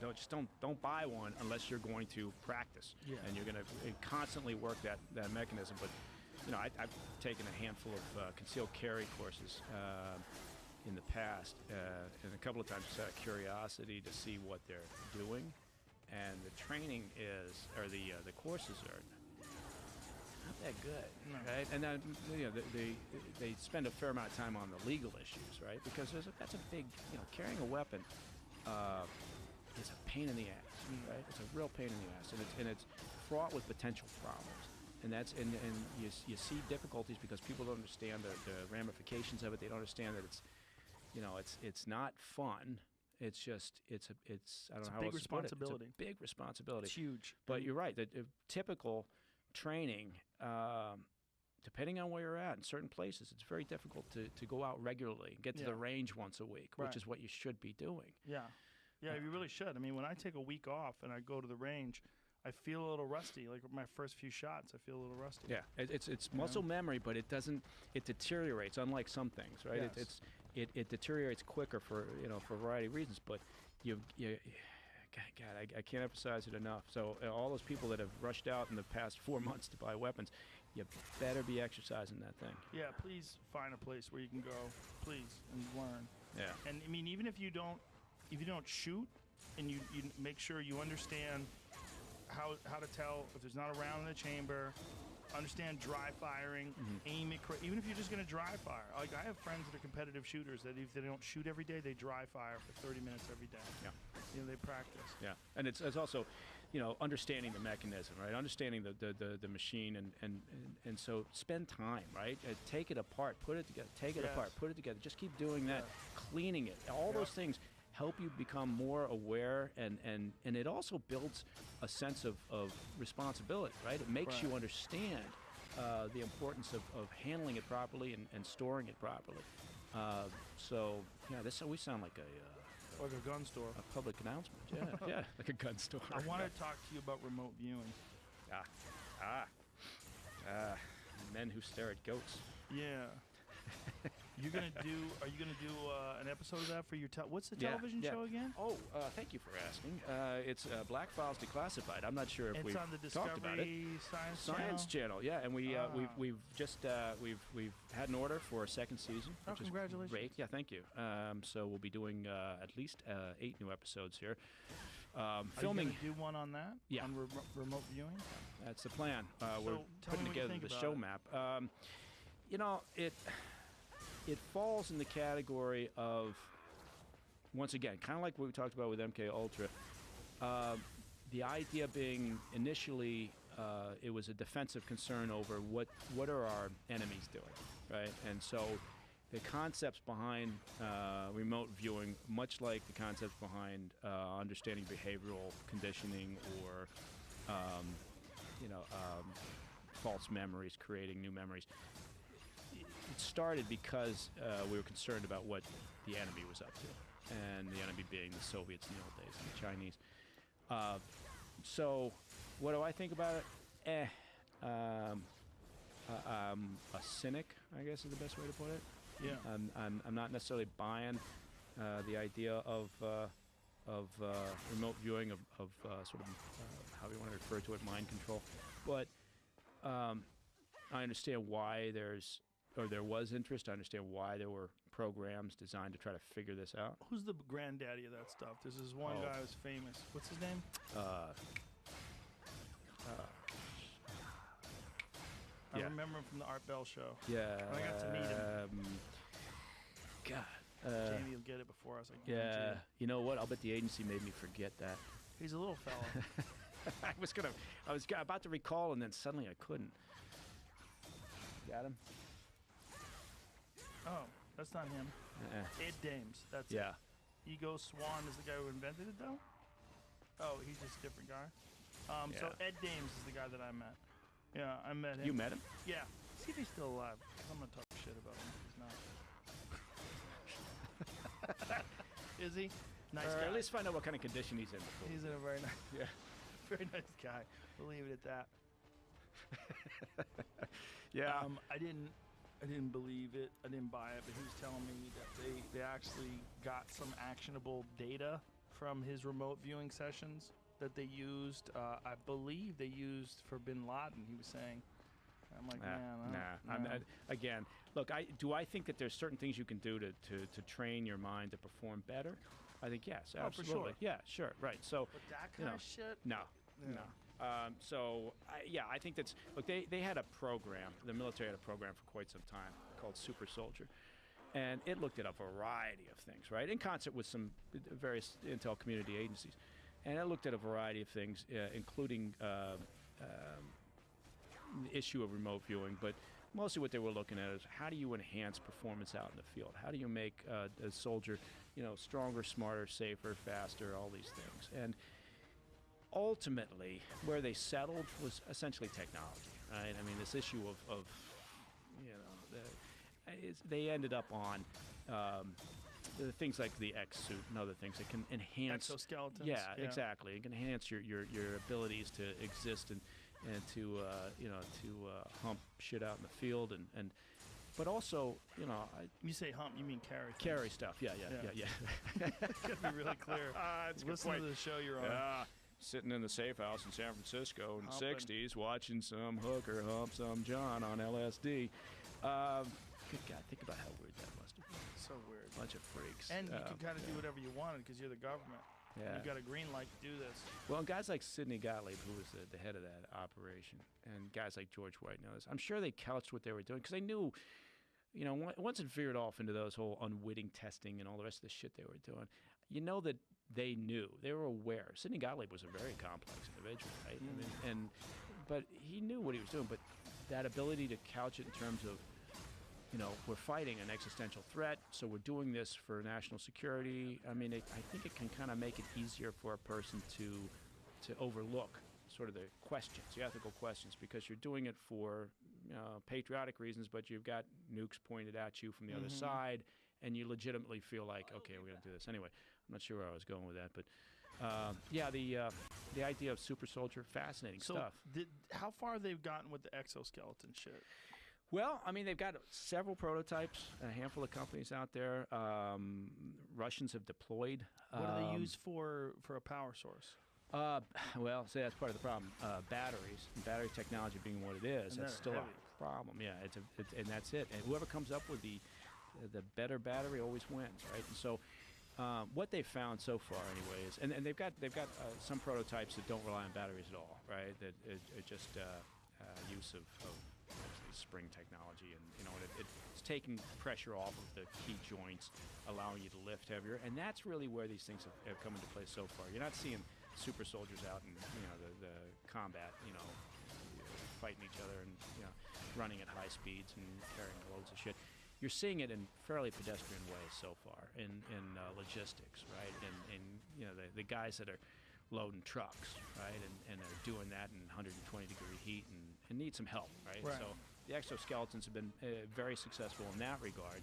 Don't buy one unless you're going to practice. Yeah. And you're going to constantly work that mechanism. But I've taken a handful of concealed carry courses in the past, and a couple of times just out of curiosity to see what they're doing. And the training the courses are not that good, right? And then they spend a fair amount of time on the legal issues, right? Because that's a big, carrying a weapon is a pain in the ass, right? It's a real pain in the ass, and it's fraught with potential problems. And you see difficulties because people don't understand the ramifications of it. They don't understand that it's not fun. It's just I don't know how else to put it. It's a big responsibility. It's huge. But you're right. The typical training, depending on where you're at in certain places, it's very difficult to go out regularly and get to the range once a week, which is what you should be doing. Yeah, you really should. I mean, when I take a week off and I go to the range, I feel a little rusty. Like my first few shots, I feel a little rusty. Yeah, it's muscle memory, but it deteriorates. Unlike some things, right? Yes. It deteriorates quicker for a variety of reasons. But I can't emphasize it enough. So all those people that have rushed out in the past 4 months to buy weapons, you better be exercising that thing. Yeah, please find a place where you can go, please, and learn. Yeah. And mean, even if you don't shoot, and you make sure you understand how to tell if there's not a round in the chamber, understand dry firing, aim it even if you're just going to dry fire. Like, I have friends that are competitive shooters that if they don't shoot every day, they dry fire for 30 minutes every day. Yeah. You know, they practice. Yeah, and it's also, you know, understanding the mechanism, right? Understanding the machine, and so spend time, right? Take it apart, put it together, take it apart, put it together. Just keep doing that, cleaning it. All those things help you become more aware, and it also builds a sense of responsibility, right? It makes you understand the importance of handling it properly and storing it properly. So yeah, we sound like like a gun store. A public announcement, yeah, like a gun store. I want to talk to you about remote viewing. Men who stare at goats. Yeah. Are you gonna do an episode of that for your what's the television show again? Oh, thank you for asking. It's Black Files Declassified. I'm not sure if we've on the talked about it. Discovery Science Channel. Yeah, and we've just we've had an order for a second season. Oh, congratulations! Great. Yeah, thank you. So we'll be doing at least 8 new episodes here. Filming. Are you gonna do one on that? Yeah. On remote viewing. That's the plan. We're putting together the show map. You know, it falls in the category of, once again, kind of like what we talked about with MK Ultra. The idea being initially it was a defensive concern over what are our enemies doing, right? And so the concepts behind remote viewing, much like the concepts behind understanding behavioral conditioning or false memories, creating new memories. It started because we were concerned about what the enemy was up to, and the enemy being the Soviets in the old days and the Chinese. So, what do I think about it? I'm a cynic, I guess is the best way to put it. Yeah. I'm not necessarily buying the idea of remote viewing of sort of how you want to refer to it, mind control, but I understand why there was interest. I understand why there were programs designed to try to figure this out. Who's the granddaddy of that stuff? There's this one guy who's famous. What's his name? I remember him from the Art Bell show. Yeah. When I got to meet him. God. Jamie will get it before us. Yeah. You know what? I'll bet the agency made me forget that. He's a little fella. I was about to recall, and then suddenly I couldn't. Got him? Oh, that's not him. Ed Dames. That's it. Ego Swan is the guy who invented it, though? Oh, he's just a different guy. So Ed Dames is the guy that I met. Yeah, I met him. You met him? Yeah. See if he's still alive. I'm going to talk shit about him if he's not. Is he? Nice guy. At least find out what kind of condition he's in. He's in a very nice, very nice guy. We'll leave it at that. I didn't believe it. I didn't buy it, but he was telling me that they actually got some actionable data from his remote viewing sessions that they used. I believe they used for Bin Laden. He was saying. I'm like, Again, look, I think that there's certain things you can do to train your mind to perform better? I think yes, absolutely. For sure. Yeah, sure, right. So, but that kind of shit? No. I think that's, look, they had a program, the military had a program for quite some time called Super Soldier, and it looked at a variety of things, right, in concert with some various intel community agencies, and it looked at a variety of things, including the issue of remote viewing, but mostly what they were looking at is how do you enhance performance out in the field? How do you make a soldier, stronger, smarter, safer, faster, all these things? And ultimately, where they settled was essentially technology, right? I mean, this issue of they ended up on things like the X suit and other things that can enhance exoskeletons. Yeah, exactly. It can enhance your abilities to exist and to hump shit out in the field and but also you say hump, you mean carry things. Carry stuff. Yeah. Gotta be really clear. Listen to the show you're on. Sitting in the safe house in San Francisco in the 60s, watching some hooker hump some John on LSD. Good God, think about how weird that must have been. So weird. bunch of freaks. And you can kind of do whatever you wanted because you're the government. Yeah. You got a green light to do this. Well, and guys like Sidney Gottlieb, who was the head of that operation, and guys like George White know this. I'm sure they couched what they were doing because they knew, once it veered off into those whole unwitting testing and all the rest of the shit they were doing, that they knew, they were aware. Sidney Gottlieb was a very complex individual, right? I mean, but he knew what he was doing. But that ability to couch it in terms of, we're fighting an existential threat, so we're doing this for national security. I mean, I think it can kind of make it easier for a person to overlook sort of the questions, the ethical questions, because you're doing it for patriotic reasons, but you've got nukes pointed at you from the other side, and you legitimately feel like, okay, we're going to do this. Anyway, I'm not sure where I was going with that, but the idea of super soldier, fascinating stuff. How far they've gotten with the exoskeleton shit? Well, I mean, they've got several prototypes, a handful of companies out there. Russians have deployed. What do they use for a power source? Well, see, that's part of the problem. Batteries, battery technology being what it is, And that's they're still heavy. a problem. Yeah, and that's it. And whoever comes up with the better battery always wins, right? And so, what they've found so far, anyway, is, and they've got some prototypes that don't rely on batteries at all, right? That it just use of spring technology, and it's taking pressure off of the key joints, allowing you to lift heavier, and that's really where these things have come into play so far. You're not seeing super soldiers out in the combat, fighting each other and running at high speeds and carrying loads of shit. You're seeing it in fairly pedestrian ways so far in logistics, right? And the guys that are loading trucks, right, and are doing that in 120-degree heat and need some help, right? So the exoskeletons have been very successful in that regard.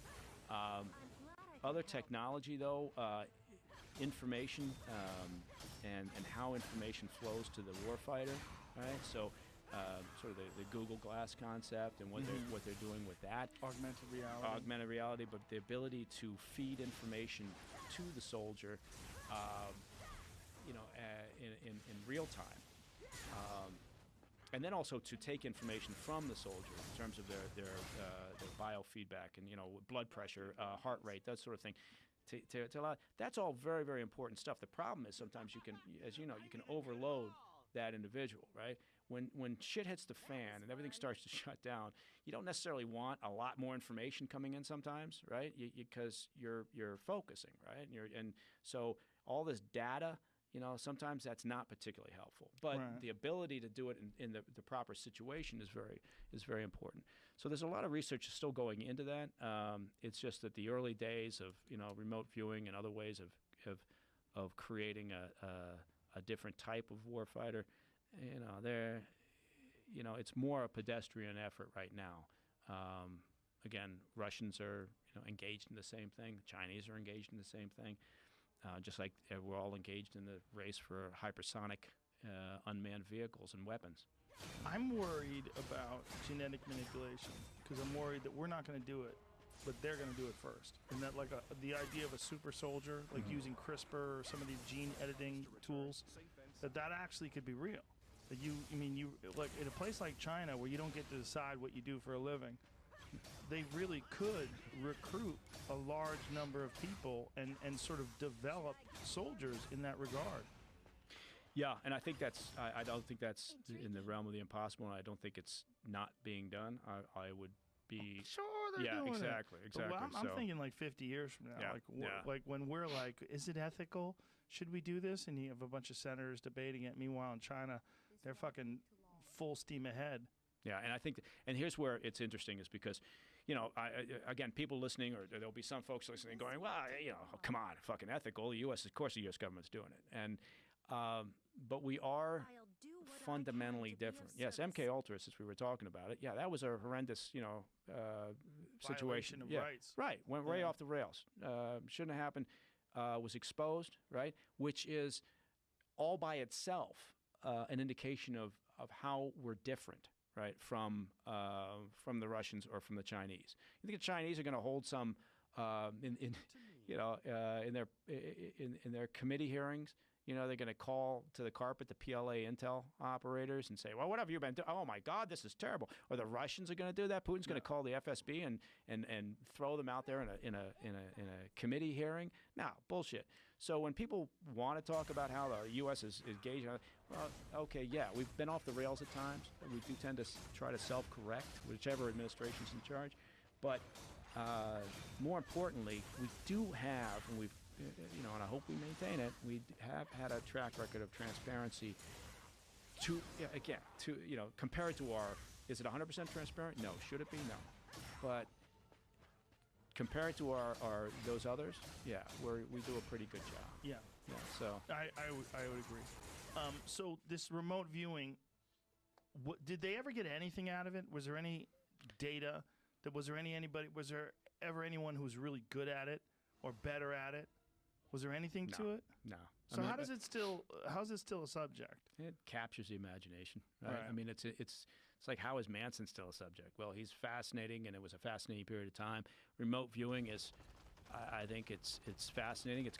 Other technology, though, information and how information flows to the warfighter, right? So sort of the Google Glass concept and what they're doing with that. Augmented reality, but the ability to feed information to the soldier, in real time. And then also to take information from the soldier in terms of their biofeedback and blood pressure, heart rate, that sort of thing. To allow, that's all very, very important stuff. The problem is sometimes you can, as you know, you can overload that individual, right? When shit hits the fan and everything starts to shut down, you don't necessarily want a lot more information coming in sometimes, right? Because you're focusing, right? And so all this data, sometimes that's not particularly helpful. But the ability to do it in the proper situation is very important. So there's a lot of research still going into that. It's just that the early days of remote viewing and other ways of creating a different type of warfighter, it's more a pedestrian effort right now. Again, Russians are engaged in the same thing. The Chinese are engaged in the same thing. Just like we're all engaged in the race for hypersonic unmanned vehicles and weapons. I'm worried about genetic manipulation because I'm worried that we're not going to do it, but they're going to do it first. And that the idea of a super soldier, like using CRISPR or some of these gene editing tools, that actually could be real. That you like in a place like China where you don't get to decide what you do for a living, they really could recruit a large number of people and sort of develop soldiers in that regard. Yeah, and I think I don't think that's in the realm of the impossible, and I don't think it's not being done. I would be sure they're doing exactly. But I'm thinking like 50 years from now, like when we're like, is it ethical? Should we do this? And you have a bunch of senators debating it. Meanwhile, in China, they're fucking full steam ahead. Yeah, and I think, and here's where it's interesting is because, again, people listening, or there'll be some folks listening going, well, come on, fucking ethical. The of course, the U.S. government's doing it, and but we are fundamentally different. Yes, MK Ultra, as we were talking about it, yeah, that was a horrendous, situation. Violation of rights. Right, went way off the rails. Shouldn't have happened. Was exposed, right, which is all by itself an indication of how we're different. Right, from the Russians or from the Chinese. You think the Chinese are going to hold some, in their committee hearings, they're going to call to the carpet the PLA Intel operators and say, well, what have you been doing? Oh my God, this is terrible. Or the Russians are going to do that. Putin's going to call the FSB and throw them out there in a committee hearing. No, bullshit. So when people want to talk about how the U.S. is gauging, well, okay, yeah, we've been off the rails at times. We do tend to try to self-correct, whichever administration's in charge. But more importantly, we do have, and we've, and I hope we maintain it, we have had a track record of transparency compared to is it 100% transparent? No. Should it be? No. But compared to those others, yeah, we do a pretty good job. Yeah. Yeah. So I would agree. So this remote viewing, did they ever get anything out of it? Was there any data? Was there ever anyone who was really good at it or better at it? Was there anything to it? No. So how is it still a subject? It captures the imagination. Right? Right. I mean, it's like, how is Manson still a subject? Well, he's fascinating, and it was a fascinating period of time. Remote viewing is, I think it's fascinating. It's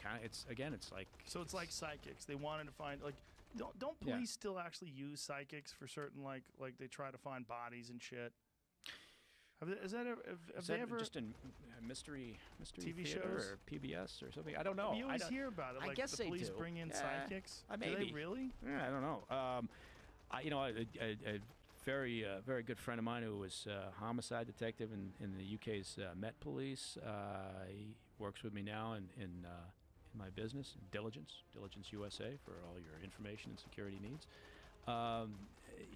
like, so it's like psychics. They wanted to find, like, don't police still actually use psychics for certain, like they try to find bodies and shit? Have they ever just in mystery TV theater shows or PBS or something? I don't know. You always hear about it. Like, I guess the police they do. bring in psychics. Maybe. Do they really? Yeah, I don't know. A very very good friend of mine who was a homicide detective in the UK's Met Police. He works with me now in my business, Diligence USA, for all your information and security needs.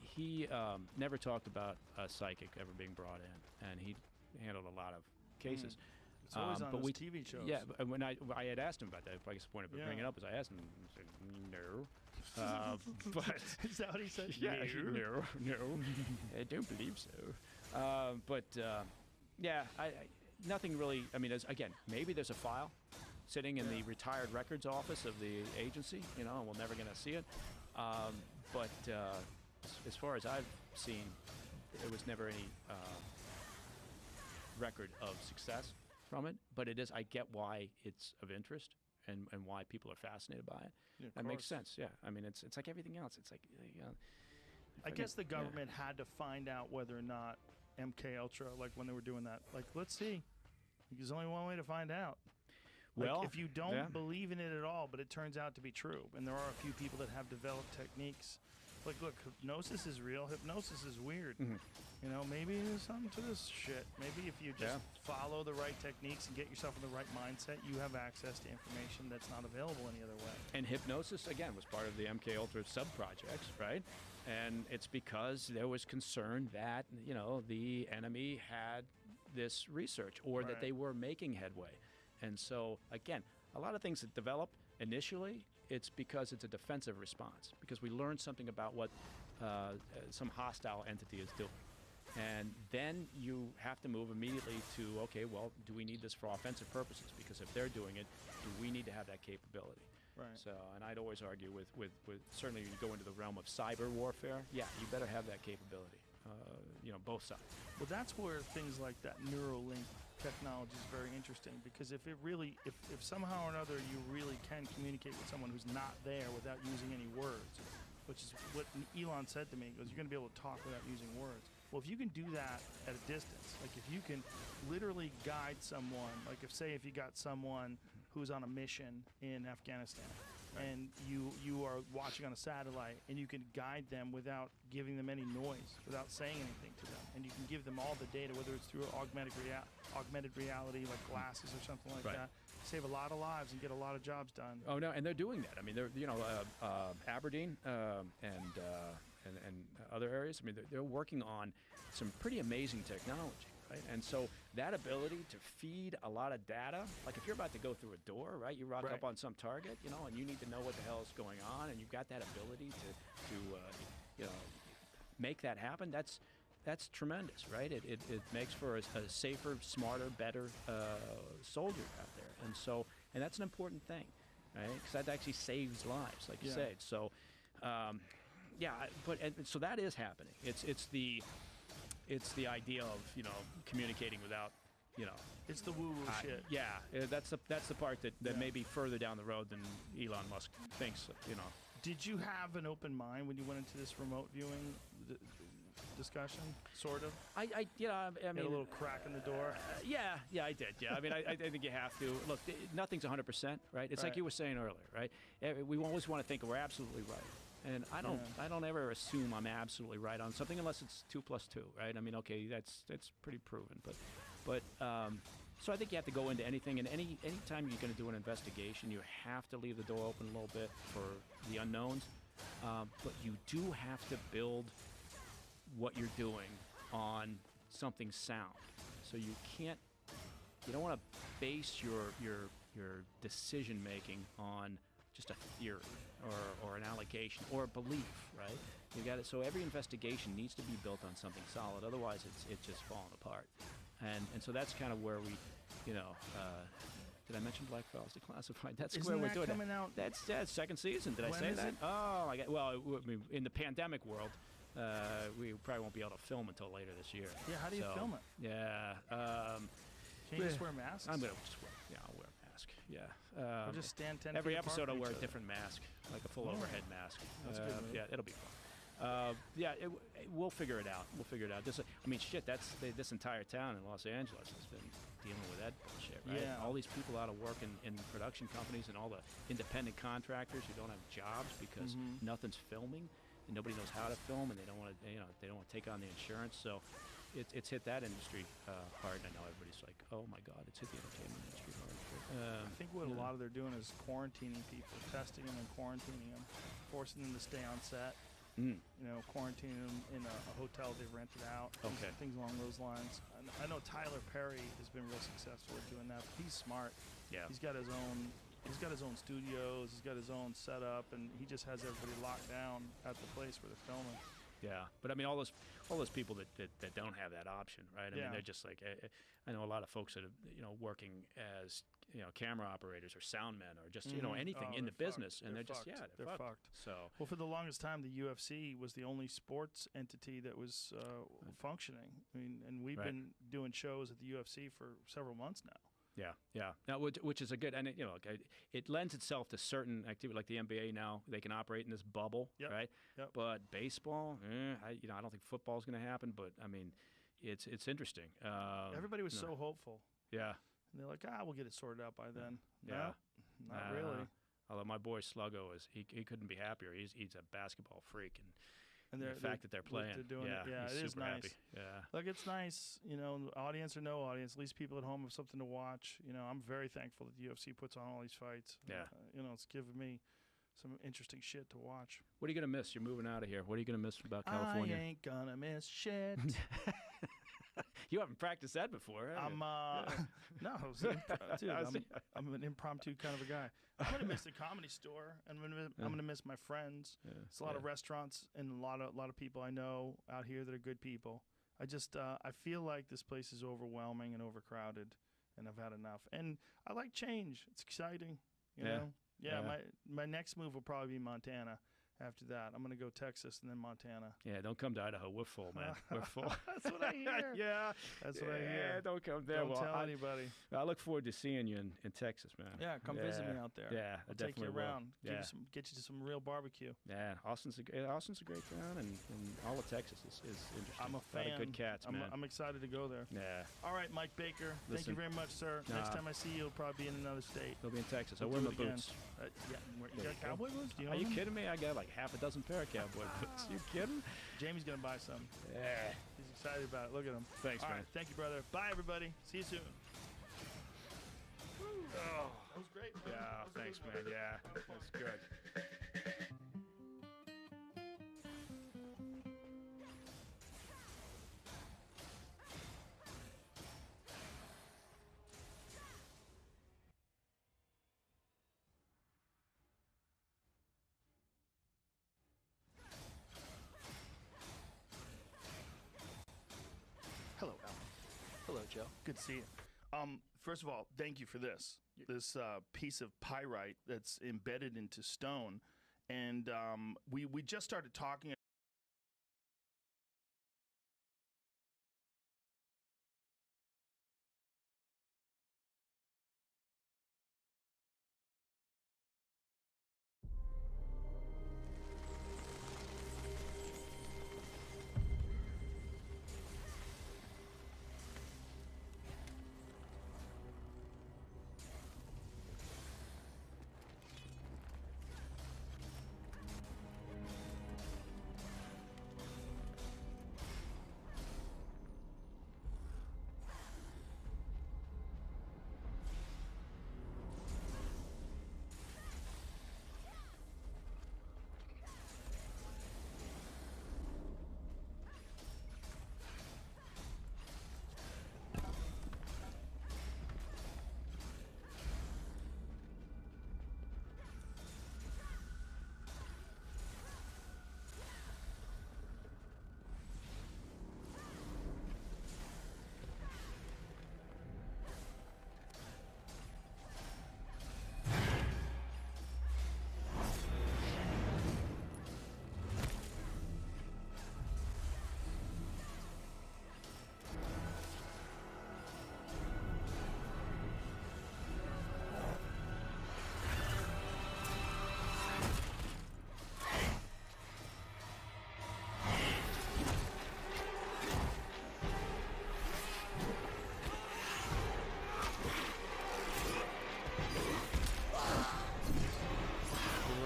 He never talked about a psychic ever being brought in, and he handled a lot of cases. It's always on but those TV shows. Yeah, but when I had asked him about that, I guess the point of bringing it up is I asked him, he said, no. But is that what he said? Yeah, no, I don't believe so. Nothing really. I mean, again, maybe there's a file sitting in the retired records office of the agency, and we're never going to see it. But as far as I've seen, there was never any record of success from it. But it is. I get why it's of interest and why people are fascinated by it. Yeah, that makes sense. Yeah. I mean, it's like everything else. It's like. I guess the government had to find out whether or not MK Ultra, like when they were doing that, like, let's see. There's only one way to find out. Like, Well, if you don't believe in it at all, but it turns out to be true, and there are a few people that have developed techniques. Like, look, hypnosis is real. Hypnosis is weird. Maybe there's something to this shit. Maybe if you just follow the right techniques and get yourself in the right mindset, you have access to information that's not available any other way. And hypnosis, again, was part of the MK Ultra sub-projects, right? And it's because there was concern that, the enemy had this research or that they were making headway. And so, again, a lot of things that develop initially, it's because it's a defensive response, because we learned something about what some hostile entity is doing. And then you have to move immediately to, okay, well, do we need this for offensive purposes? Because if they're doing it, do we need to have that capability? Right. So, and I'd always argue with certainly when you go into the realm of cyber warfare, you better have that capability, both sides. Well, that's where things like that Neuralink technology is very interesting, because if somehow or another you really can communicate with someone who's not there without using any words, which is what Elon said to me, he goes, you're going to be able to talk without using words. Well, if you can do that at a distance, like if you can literally guide someone, like if you got someone who's on a mission in Afghanistan, and you are watching on a satellite, and you can guide them without giving them any noise, without saying anything to them, and you can give them all the data, whether it's through augmented reality, like glasses or something like that, save a lot of lives and get a lot of jobs done. Oh no, and they're doing that. I mean, they're Aberdeen and other areas. I mean, they're working on some pretty amazing technology. Right? And so that ability to feed a lot of data, like if you're about to go through a door, right? You rock up on some target, and you need to know what the hell is going on, and you've got that ability to make that happen. That's tremendous, right? It makes for a safer, smarter, better soldier out there, and that's an important thing, right? Because that actually saves lives, like you said. So, so that is happening. It's the idea of communicating without It's the woo-woo shit. Yeah, that's the part that may be further down the road than Elon Musk thinks. Did you have an open mind when you went into this remote viewing discussion? Sort of. I mean, you had a little crack in the door. Yeah, I did. Yeah, I mean, I think you have to look. Nothing's 100%, right? It's like you were saying earlier, right? We always want to think we're absolutely right, and I don't ever assume I'm absolutely right on something unless it's 2 + 2, right? I mean, okay, that's pretty proven, but so I think you have to go into anything, and any time you're going to do an investigation, you have to leave the door open a little bit for the unknowns, but you do have to build what you're doing on something sound. So you don't want to base your decision making on just a theory or an allegation or a belief, right? You got it. So every investigation needs to be built on something solid. Otherwise, it's just falling apart. And so that's kind of where we, did I mention Black Files Declassified? That's where we're doing coming out? That's second season. Did I When say is that? it? Oh, I mean, in the pandemic world, we probably won't be able to film until later this year. Yeah, how do you film it? Yeah. Can you just wear masks? I'm gonna just I'll wear a mask. Yeah. Or just stand 10 Every feet apart episode from I'll wear each a other. different mask, like a full overhead mask. That's a good move. Yeah, it'll be fun. We'll figure it out. This entire town in Los Angeles has been dealing with that bullshit, right? Yeah. All these people out of work in production companies and all the independent contractors who don't have jobs because nothing's filming and nobody knows how to film and they don't want to, they don't want to take on the insurance. So it's hit that industry hard. And I know everybody's like, oh my God, it's hit the entertainment industry hard. I think what a lot of they're doing is quarantining people, testing them and quarantining them, forcing them to stay on set. Quarantining them in a hotel they've rented out. Okay. Things along those lines. I know Tyler Perry has been real successful at doing that. But he's smart. Yeah. He's got his own studios. He's got his own setup, and he just has everybody locked down at the place where they're filming. Yeah, but I mean, all those people that don't have that option, right? I mean, they're just like I know a lot of folks that are working as camera operators or sound men or just anything in the business, and they're just fucked. they're fucked. So well, for the longest time, the UFC was the only sports entity that was functioning. I mean, and we've been doing shows at the UFC for several months now. Yeah. Now, which is a good, and it lends itself to certain activity, like the NBA. Now they can operate in this bubble, right? Yep. But baseball, I don't think football is going to happen. But I mean, it's interesting. Everybody was so hopeful. Yeah. And they're like, we'll get it sorted out by then. Yeah. No, not really. Although my boy Sluggo he couldn't be happier. He's a basketball freak, and the fact that they're playing, they're doing he's it is super nice. happy. Yeah. Like, it's nice, audience or no audience, at least people at home have something to watch. I'm very thankful that the UFC puts on all these fights. Yeah. It's given me some interesting shit to watch. What are you gonna miss? You're moving out of here. What are you gonna miss about California? I ain't gonna miss shit. You haven't practiced that before, have you? No, dude, I'm an impromptu kind of a guy. I'm gonna miss the Comedy Store, and I'm gonna miss my friends. Yeah. It's a lot of restaurants and a lot of people I know out here that are good people. I feel like this place is overwhelming and overcrowded, and I've had enough. And I like change. It's exciting, you know. Yeah. My next move will probably be Montana. After that, I'm going to go Texas and then Montana. Yeah, don't come to Idaho. We're full, man. We're full. That's what I hear. Yeah. That's what I hear. Yeah, don't come there. Don't tell anybody. I look forward to seeing you in Texas, man. Yeah, come visit me out there. Yeah, I'll definitely take you around. will. Get you to some real barbecue. Yeah, Austin's a great town, and all of Texas is interesting. I'm a fan. A lot of good cats, man. I'm excited to go there. Yeah. All right, Mike Baker. Thank you very much, sir. Next time I see you, you'll probably be in another state. He'll be in Texas. We'll I wear do my it again. boots. You got cowboy boots? Do you Are own you them? kidding me? I got like half a dozen pair of cowboy boots. You kidding? Jamie's gonna buy some. Yeah. He's excited about it. Look at him. Thanks, All man. right, thank you, brother. Bye, everybody. See you soon. Oh, that was great. Man. Yeah, thanks, man. Yeah, that's good. Hello, Alan. Hello, Joe. Good to see you. First of all, thank you for this piece of pyrite that's embedded into stone, and we just started talking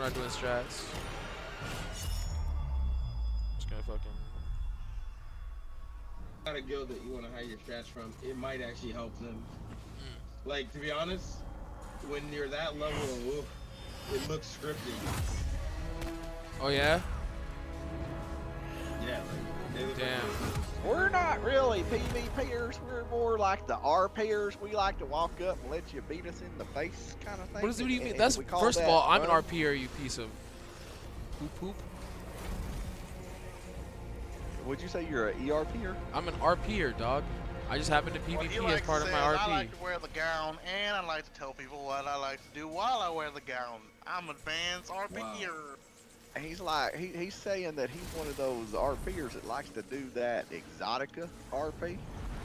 We're not doing strats. Just gonna fucking. Not a guild that you want to hide your strats from. It might actually help them. Like, to be honest, when you're that level, it looks scripted. Oh yeah. Yeah. Damn. We're not really PvPers. We're more like the RPers. We like to walk up and let you beat us in the face kind of thing. What do you mean? And That's we call first of that all, I'm an fun. RPer, you piece of poop. Would you say you're an ERPer? I'm an RPer, dog. I just happen to PvP as part of my RP. I like to wear the gown, and I like to tell people what I like to do while I wear the gown. I'm advanced RPer. Wow. He's like, he's saying that he's one of those RPers that likes to do that Exotica RP.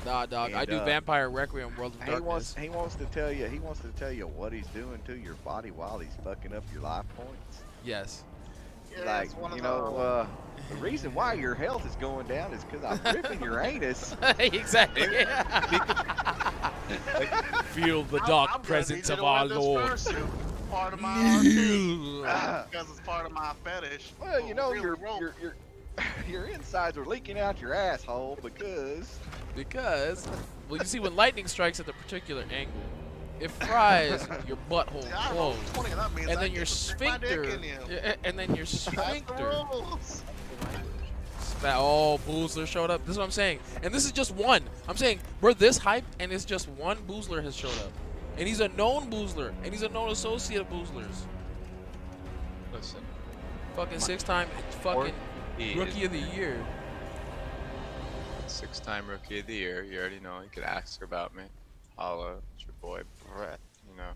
Nah, dog. And, I do Vampire Requiem, World of Darkness. He wants to tell you what he's doing to your body while he's fucking up your life points. Yes. Yeah, Like, you know, the reason why your health is going down is because I'm ripping your anus. Exactly. Feel the dark presence of our Lord. Part of my RP. Because it's part of my fetish. Well, you know, your insides are leaking out your asshole because. Well, you see, when lightning strikes at the particular angle, it fries your butthole closed, and then your sphincter, Oh, Boozler showed up. This is what I'm saying, and this is just one. I'm saying we're this hyped, and it's just one Boozler has showed up, and he's a known Boozler, and he's a known associate of Boozlers. Listen. Fucking 6-time fucking Rookie of the Year. 6-time Rookie of the Year. You already know. You could ask her about me. Holla, it's your boy Brett. You know.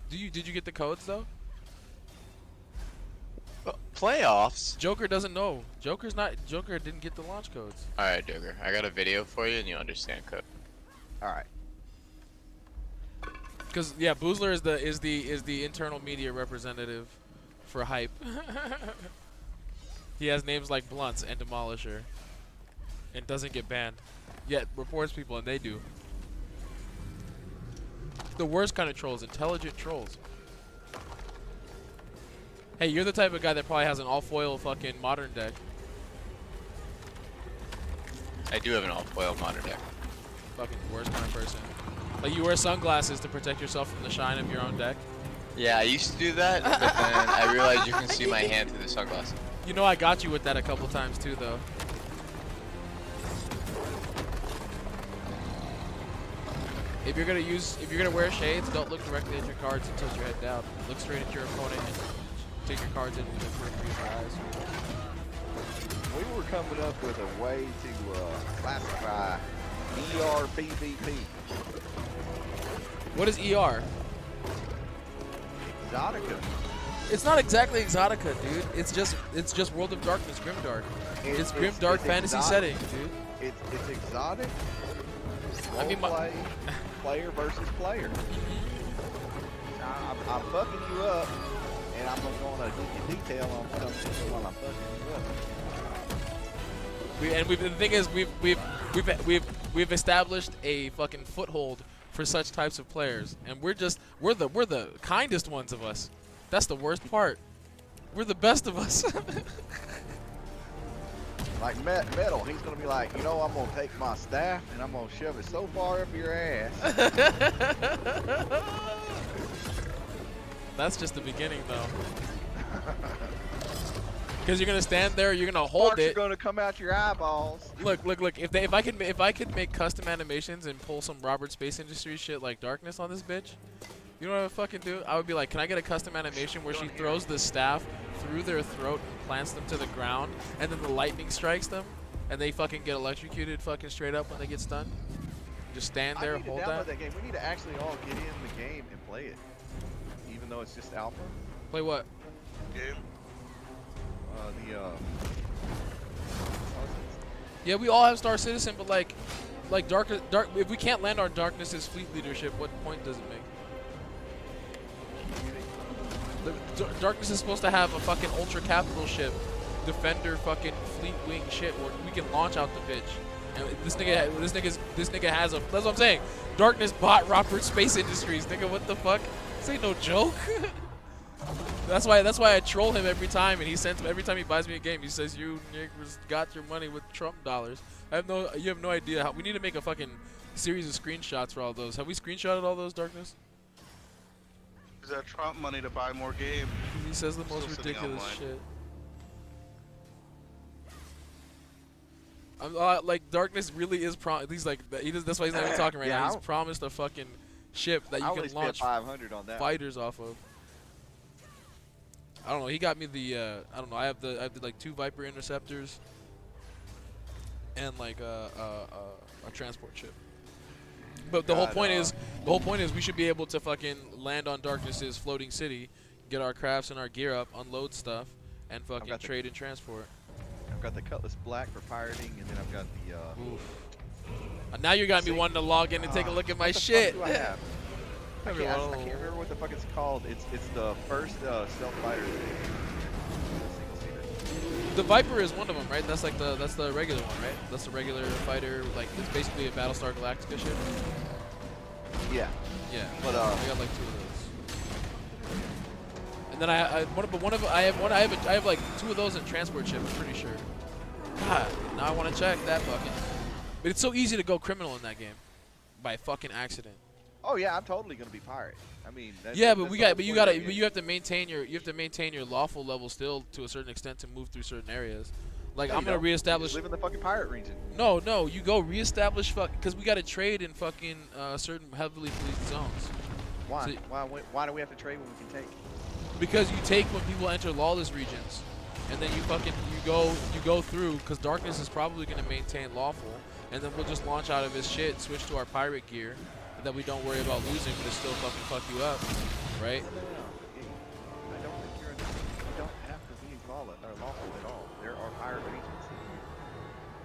Did you get the codes though? Playoffs. Joker doesn't know. Joker didn't get the launch codes. All right, Joker. I got a video for you, and you understand code. All right. Because yeah, Boozler is the internal media representative for hype. He has names like Blunts and Demolisher, and doesn't get banned. Yet reports people, and they do. The worst kind of trolls, intelligent trolls. Hey, you're the type of guy that probably has an all-foil fucking modern deck. I do have an all-foil modern deck. Fucking worst kind of person. Like you wear sunglasses to protect yourself from the shine of your own deck. Yeah, I used to do that, but then I realized you can see my hand through the sunglasses. You know I got you with that a couple times too, though. If you're gonna wear shades, don't look directly at your cards and tilt your head down. Look straight at your opponent and take your cards in with the periphery of your eyes. We were coming up with a way to classify ER PvP. What is ER? Exotica. It's not exactly Exotica, dude. It's just World of Darkness, Grimdark. It's Grimdark fantasy exotic. setting, dude. It's exotic. I mean, player versus player. I'm fucking you up, and I'm gonna give you detail on what I'm doing while I'm fucking you up. The thing is, we've established a fucking foothold for such types of players, and we're the kindest ones of us. That's the worst part. We're the best of us. Like Metal, he's gonna be like, you know, I'm gonna take my staff and I'm gonna shove it so far up your ass. That's just the beginning, though. Because you're gonna stand there, you're gonna hold Sparks it. are gonna come out your eyeballs. Look. If I could make custom animations and pull some Robert Space Industries shit like Darkness on this bitch, you know what I would fucking do? I would be like, can I get a custom animation where she throws the staff through their throat and plants them to the ground, and then the lightning strikes them, and they fucking get electrocuted fucking straight up when they get stunned? Just stand there, hold that. That game. We need to actually all get in the game and play it, even though it's just alpha. Play what? Game. Yeah, we all have Star Citizen, but like dark. If we can't land our Darkness as fleet leadership, what point does it make? Darkness is supposed to have a fucking ultra capital ship, defender fucking fleet wing shit where we can launch out the bitch. And this nigga has a. That's what I'm saying. Darkness bought Robert Space Industries, nigga. What the fuck? This ain't no joke. That's why I troll him every time, and he sends every time he buys me a game. He says, "You niggers got your money with Trump dollars." You have no idea how. We need to make a fucking series of screenshots for all those. Have we screenshotted all those, Darkness? Use that Trump money to buy more game. He says the most Still sitting ridiculous online. shit. Like Darkness really is he's like that's why he's not even talking right Yeah, now. He's promised a fucking ship that I you only can spent launch 500 on that. fighters off of. I don't know. He got me the I don't know. I have like 2 Viper interceptors and like a transport ship. But the whole point is we should be able to fucking land on Darkness's floating city, get our crafts and our gear up, unload stuff, and fucking trade and transport. I've got the Cutlass Black for pirating, and then I've got the. Now you got me wanting to log in and take a look at my shit. What do I have? I can't remember what the fuck it's called. It's the first stealth fighter. The Viper is one of them, right? That's like that's the regular one, right? That's the regular fighter. Like it's basically a Battlestar Galactica ship. Yeah. Yeah. But I got like 2 of those. And then I have like 2 of those in transport ship. I'm pretty sure. God, now I want to check that fucking. But it's so easy to go criminal in that game, by fucking accident. Oh yeah, I'm totally gonna be pirate. I mean. Yeah, but you have to maintain your lawful level still to a certain extent to move through certain areas. Like No, I'm gonna reestablish. You live in the fucking pirate region. No, you go reestablish because we gotta trade in fucking certain heavily policed zones. Why? So, why do we have to trade when we can take? Because you take when people enter lawless regions, and then you go through because Darkness is probably gonna maintain lawful, and then we'll just launch out of his shit, switch to our pirate gear, that we don't worry about losing, but it still fucking fuck you up, right? No. I don't think you don't have to be lawful at all. There are pirate regions that you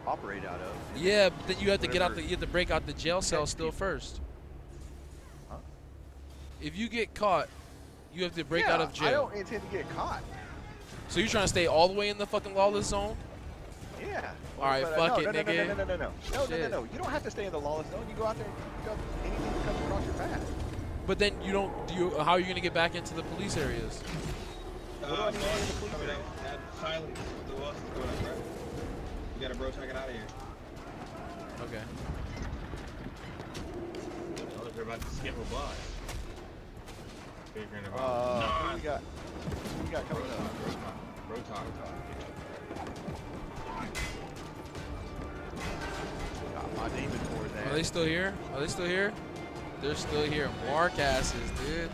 operate out of. Yeah, but then you have to you have to break out the jail cell still first. Huh? If you get caught, you have to break out of jail. I don't intend to get caught. So you're trying to stay all the way in the fucking lawless zone? Yeah. All right, fuck it, nigga. No. You don't have to stay in the lawless zone. You go out there and pick up anything that comes across your path. But then you don't. How are you gonna get back into the police areas? What do I need to get in the police area? Silence. Who else is going on, bro? You gotta bro check it out of here. Okay. I was about to skip a bus. Figuring Who about. we got coming up? Bro talk. My demon for that. Are they still here? They're still here. Mark asses, dude.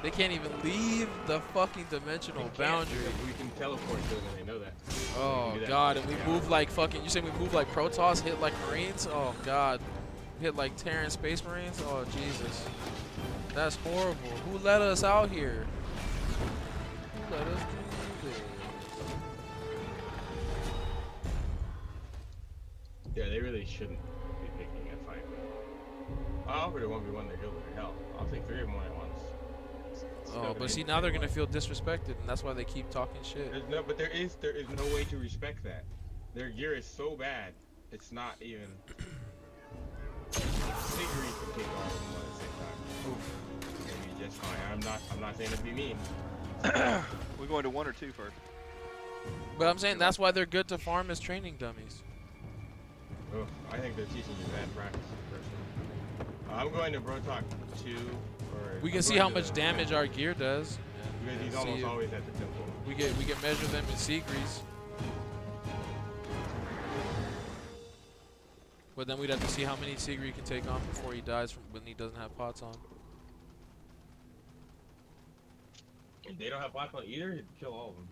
They can't even leave the fucking dimensional boundary. We can teleport to them and they know that. Oh god, and we move like fucking. You say we move like Protoss, hit like Marines? Oh god, hit like Terran Space Marines? Oh Jesus, that's horrible. Who let us out here? Who let us do this? Yeah, they really shouldn't be picking a fight. I offered a 1v1 to Hitler. Hell, I'll take 3 of them at once. Oh, but see, now they're gonna feel disrespected, and that's why they keep talking shit. But there is no way to respect that. Their gear is so bad, it's not even. Sigrid can take all of them at the same time. Oof. It'll be just fine. I'm not saying it'd be mean. We're going to 1 or 2 first. But I'm saying that's why they're good to farm as training dummies. Oh, I think they're teaching you bad practice. I'm going to Bro Talk 2. We can see how much damage our gear does. Because he's almost always at the temple. We can measure them in sea grease. But then we'd have to see how many Sigrid he can take on before he dies from when he doesn't have pots on. If they don't have pots on either, he'd kill all of them.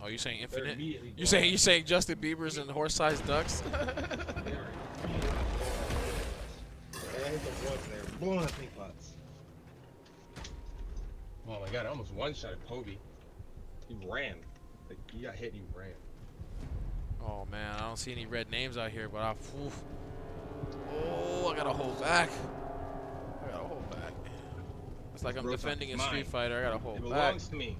Oh, you're saying infinite? You're saying Justin Bieber's and horse-sized ducks? They're blowing up pink pots. Oh my god, I almost one-shotted Povey. He ran. Like, he got hit and he ran. Oh man, I don't see any red names out here, but I gotta hold back. It's like I'm defending a Street Fighter. I gotta hold back. It belongs to me.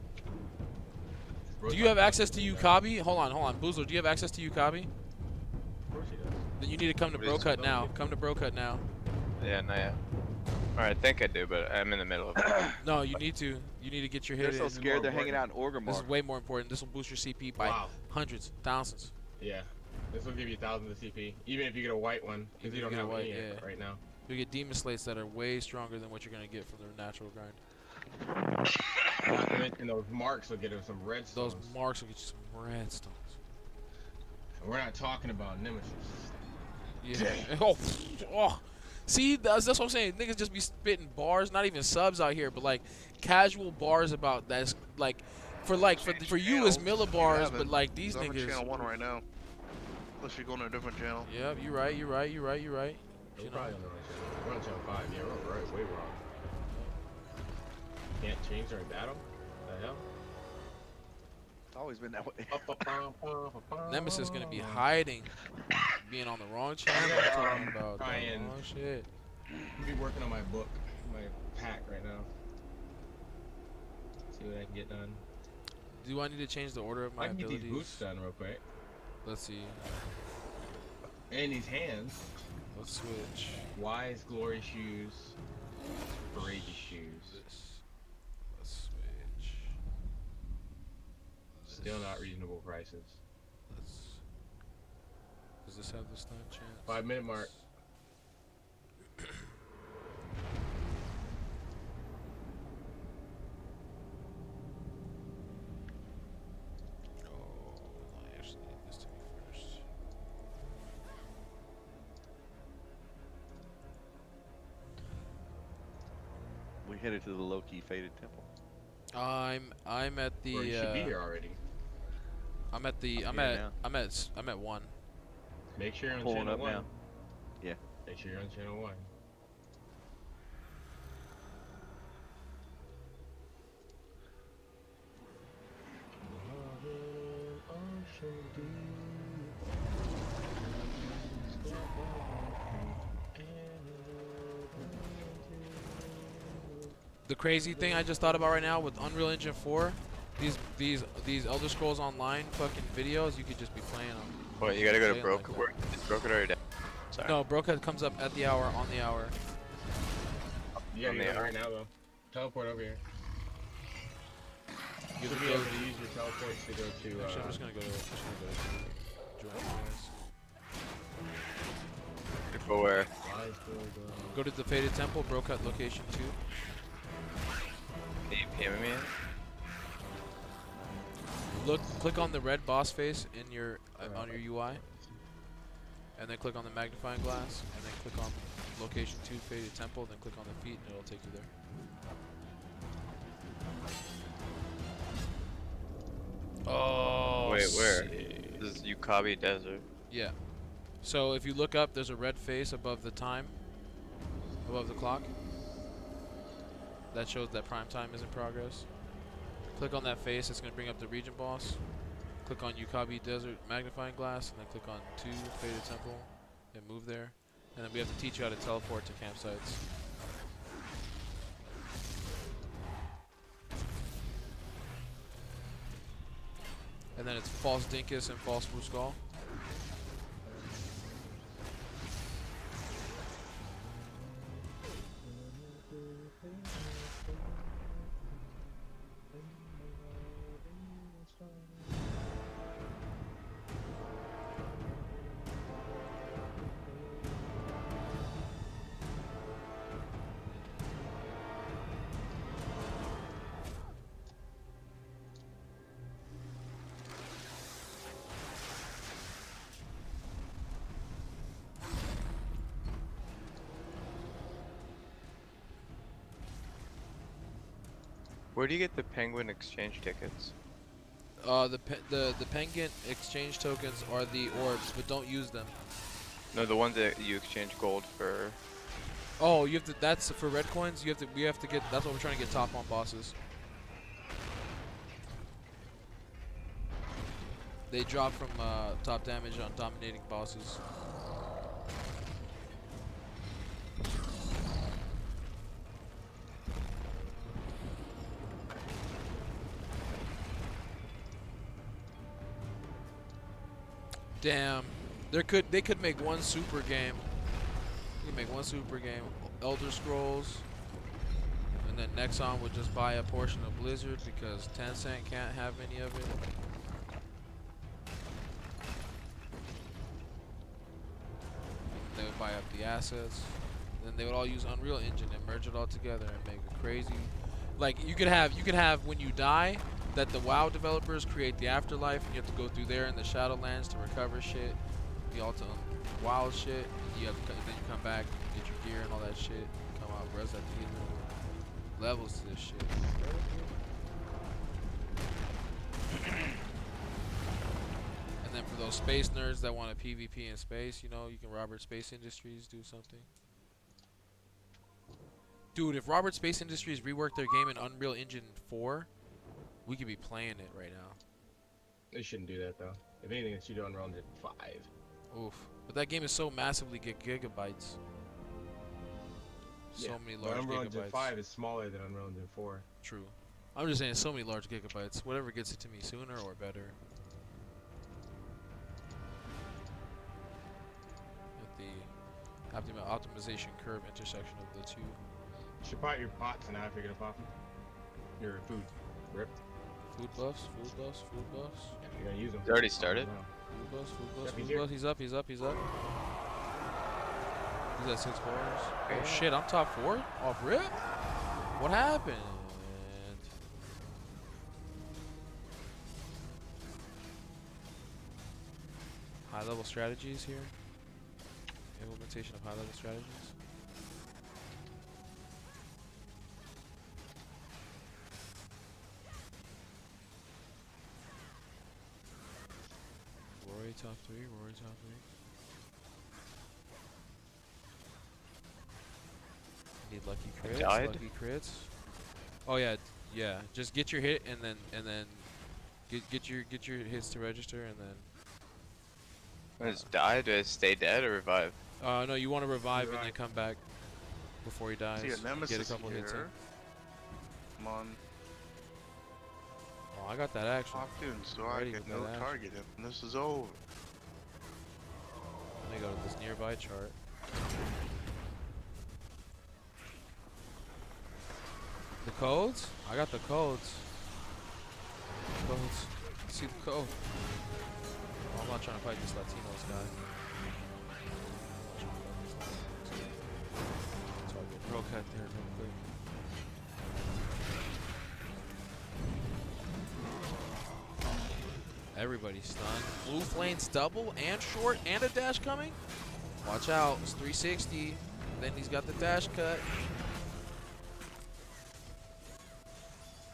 Do you have access to Ukabi? Hold on. Boozler, do you have access to Ukabi? Of course he does. Then you need to come to Bro Cut now. Come to Bro Cut now. Yeah, not yet. Or I think I do, but I'm in the middle of it. No, you need to. You need to get your hit They're in. so scared they're hanging out in Orgrimmar. This is way more important. This will boost your CP by hundreds, thousands. Yeah. This will give you thousands of CP, even if you get a white one, because you don't have any right now. You get demon slates that are way stronger than what you're gonna get from the natural grind. Not to mention those marks will get you some red stones. Those marks will get you some red stones. And we're not talking about nemesis. Yeah. Oh. See, that's what I'm saying. Niggas just be spitting bars, not even subs out here, but like casual bars about that's like for you it's millibars, but like these He's on niggas. channel 1 right now. Unless you're going to a different channel. Yeah, you're right. We're probably on the right channel. We're on channel 5. Yeah, we're right, way wrong. Can't change during battle? The hell? It's always been that way. Nemesis is gonna be hiding, being on the wrong channel. Talking about the wrong shit. I'll be working on my book, my pack right now. See what I can get done. Do I need to change the order of my I can abilities? get these boots done real quick. Let's see. And these hands. Let's switch. Wise glory shoes. Courageous shoes. Let's switch. Still not reasonable prices. Does this have the stun chance? 5-minute mark. We headed to the low-key faded temple. I'm at the. Or you should be here already. I'm at 1. Make sure you're on Pulling channel up 1. now. Yeah. Make sure you're on channel 1. The crazy thing I just thought about right now with Unreal Engine 4, these Elder Scrolls Online fucking videos, you could just be playing them. What, you gotta go to Broke? Is Broken already down? Sorry. No, Brokehead comes up at the hour, on the hour. You gotta get it right now though. Teleport over here. You should be able to use your teleports to go to. Actually, I'm just gonna go to join you guys. Go where? Go to the Faded Temple, Brokehead location 2. Can you PM me? Click on the red boss face in your on your UI, and then click on the magnifying glass, and then click on location 2 Faded Temple, then click on the feet, and it'll take you there. Oh. Wait, where? Sick. This is Yukabi Desert. Yeah. So if you look up, there's a red face above the time, above the clock. That shows that prime time is in progress. Click on that face, it's going to bring up the region boss. Click on Yukabi Desert magnifying glass, and then click on 2 Faded Temple, and move there. And then we have to teach you how to teleport to campsites. And then it's False Dinkus and False Muskal. Where do you get the penguin exchange tickets? The penguin exchange tokens are the orbs, but don't use them. No, the ones that you exchange gold for. Oh, you have to. That's for red coins. We have to get. That's what we're trying to get top on bosses. They drop from top damage on dominating bosses. Damn, they could make one super game. You can make one super game Elder Scrolls, and then Nexon would just buy a portion of Blizzard because Tencent can't have any of it. They would buy up the assets. Then they would all use Unreal Engine and merge it all together and make a crazy. Like you could have when you die, that the WoW developers create the afterlife, and you have to go through there in the Shadowlands to recover shit, the ultimate WoW shit. You have to, then you come back, get your gear and all that shit. Come out, bro. That's like levels to this shit. And then for those space nerds that want a PvP in space, you know, you can Robert Space Industries do something. Dude, if Robert Space Industries reworked their game in Unreal Engine 4, we could be playing it right now. They shouldn't do that though. If anything, they should do Unreal Engine 5. Oof. But that game is so massively gigabytes. So many large Unreal gigabytes. Engine 5 is smaller than Unreal Engine 4. True. I'm just saying, so many large gigabytes. Whatever gets it to me sooner or better. At the optimization curve intersection of the two. You should pot your pots and now if you're gonna pop them. Your food. Rip. Food buffs, food buffs, food buffs. Yeah, you're gonna use them. It already started. Food buffs, food buffs, Yep, food he's buffs. He's up, he's up, he's up. He's at 6 bars. Oh shit, I'm top 4? Off rip? What happened? High level strategies here. Implementation of high level strategies. Rory top 3, Rory top 3. Need lucky crits, lucky crits. Oh yeah, yeah. Just get your hit and then get your hits to register and then. Just die? Do I stay dead or revive? No, you want to revive and then come back before he dies. See a nemesis Get a couple hits in. here. Come on. Oh, I got that action. Locked in, so I Ready get with no that action. target, and this is over. Let me go to this nearby chart. The codes? I got the codes. Codes. See the code. Oh, I'm not trying to fight this Latinos guy. So I'll get real cut there real quick. Everybody's stunned. Blue flames double and short and a dash coming. Watch out, it's 360. Then he's got the dash cut.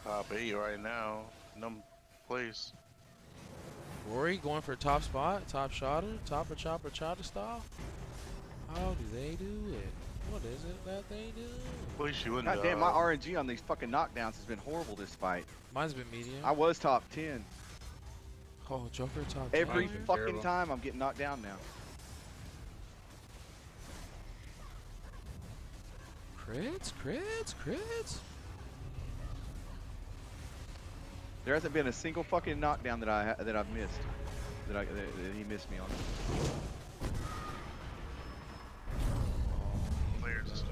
Top 8 right now. Num place. Rory going for top spot, top shotter, top of chopper chotter style. How do they do it? What is it that they do? Please you wouldn't. God damn, my RNG on these fucking knockdowns has been horrible this fight. Mine's been medium. I was top 10. Oh, Joker top 10. Every fucking time I'm getting knocked down now. Crits, crits, crits. There hasn't been a single fucking knockdown that I've missed. That he missed me on. Players is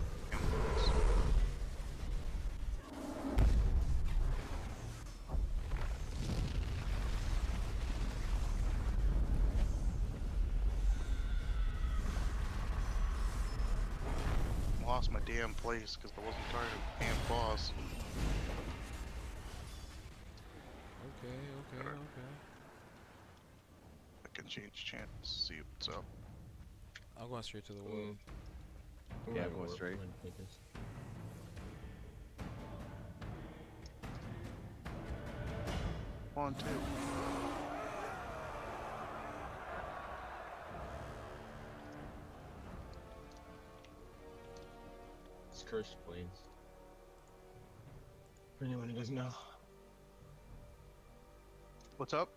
lost my damn place because I wasn't targeting the damn boss. Okay. I can change chance, see what's up. I'm going straight to the wood. Yeah, going straight. 1, 2. It's Cursed Plains. For anyone who doesn't know. What's up?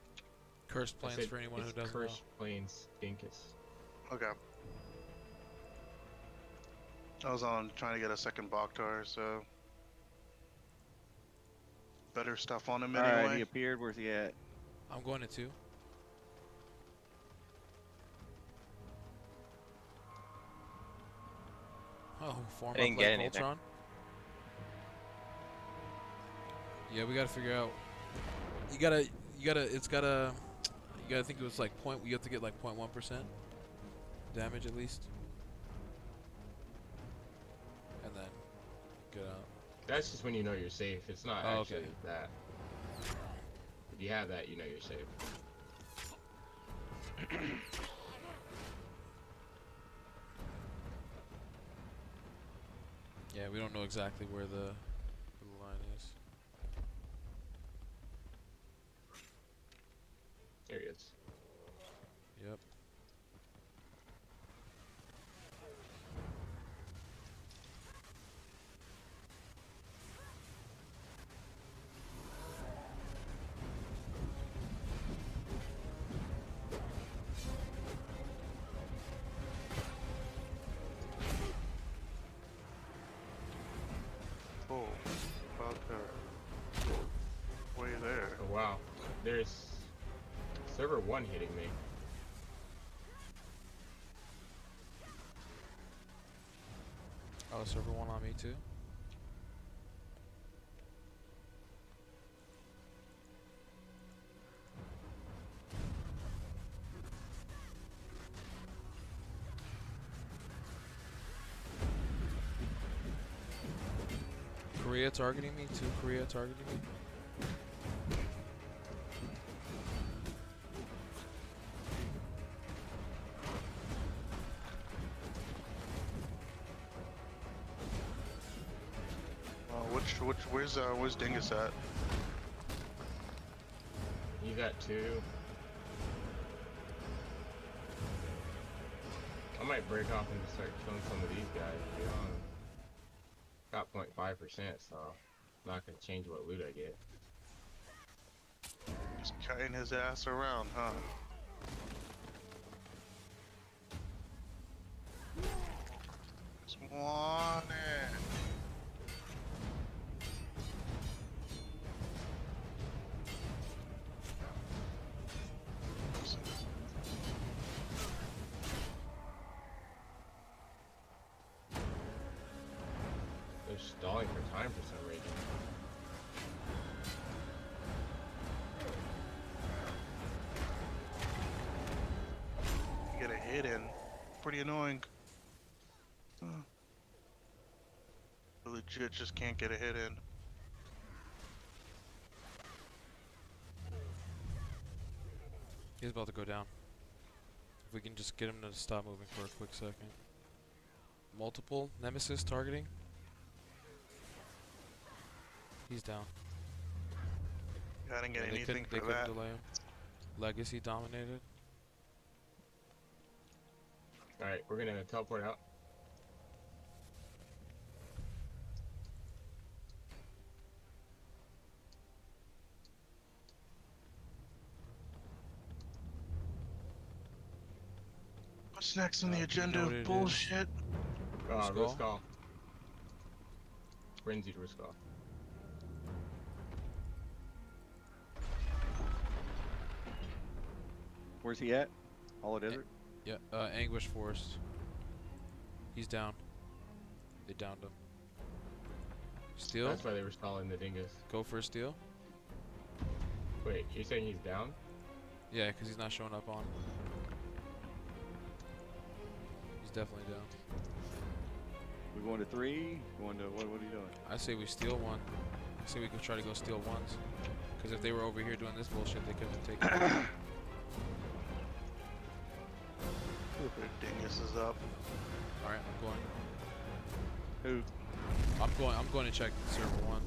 Cursed Plains for anyone who doesn't know. Cursed Plains, Dinkus. Okay. I was on trying to get a second Bakhtar, so better stuff on him anyway. Alright, he appeared. Where's he at? I'm going to 2. Oh, Form I didn't up get like anything. Voltron. Yeah, we gotta figure out. You gotta think it was like you have to get like 0.1% damage at least, and then get out. That's just when you know you're safe. It's not Oh, actually okay. that. If you have that, you know you're safe. Yeah, we don't know exactly where the line is. There he is. Yep. Oh, about there. Way there. Oh wow. There's server 1 hitting me. Oh, server 1 on me too. Korea targeting me, Korea targeting me. Where's Dingus at? You got 2. I might break off and start killing some of these guys, to be honest. Got 0.5%, so I'm not gonna change what loot I get. Just cutting his ass around, huh? Just want it. They're stalling for time for some reason. You get a hit in. Pretty annoying. I legit just can't get a hit in. He's about to go down. If we can just get him to stop moving for a quick second. Multiple nemesis targeting. He's down. I didn't get Yeah, anything they for couldn't that. delay him. Legacy dominated. Alright, we're gonna teleport out. What's next on the You agenda know what of it is. bullshit? Risk off. Frenzy to risk off. Where's he at? Hollow Desert? Yeah, Anguish Forest. He's down. They downed him. Steal? That's why they were stalling the dingus. Go for a steal? Wait, you're saying he's down? Yeah, because he's not showing up on. He's definitely down. We going to 3? Going to what are you doing? I say we steal one. I say we could try to go steal ones. Because if they were over here doing this bullshit, they couldn't have taken it. Dingus is up. Alright, I'm going. Who? I'm going to check server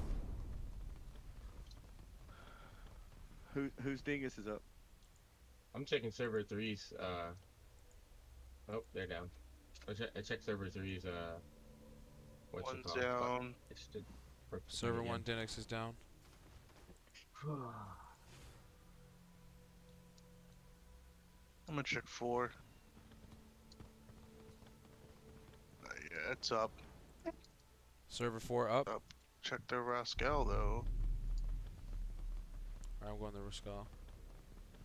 1. Whose dingus is up? I'm checking server 3's, oh, they're down. I checked server 3's, what's it One's called? down. Server 1 Dinix is down. I'm gonna check 4. Yeah, it's up. Server 4 up. Check the Rascal though. Alright, I'm going to Rascal.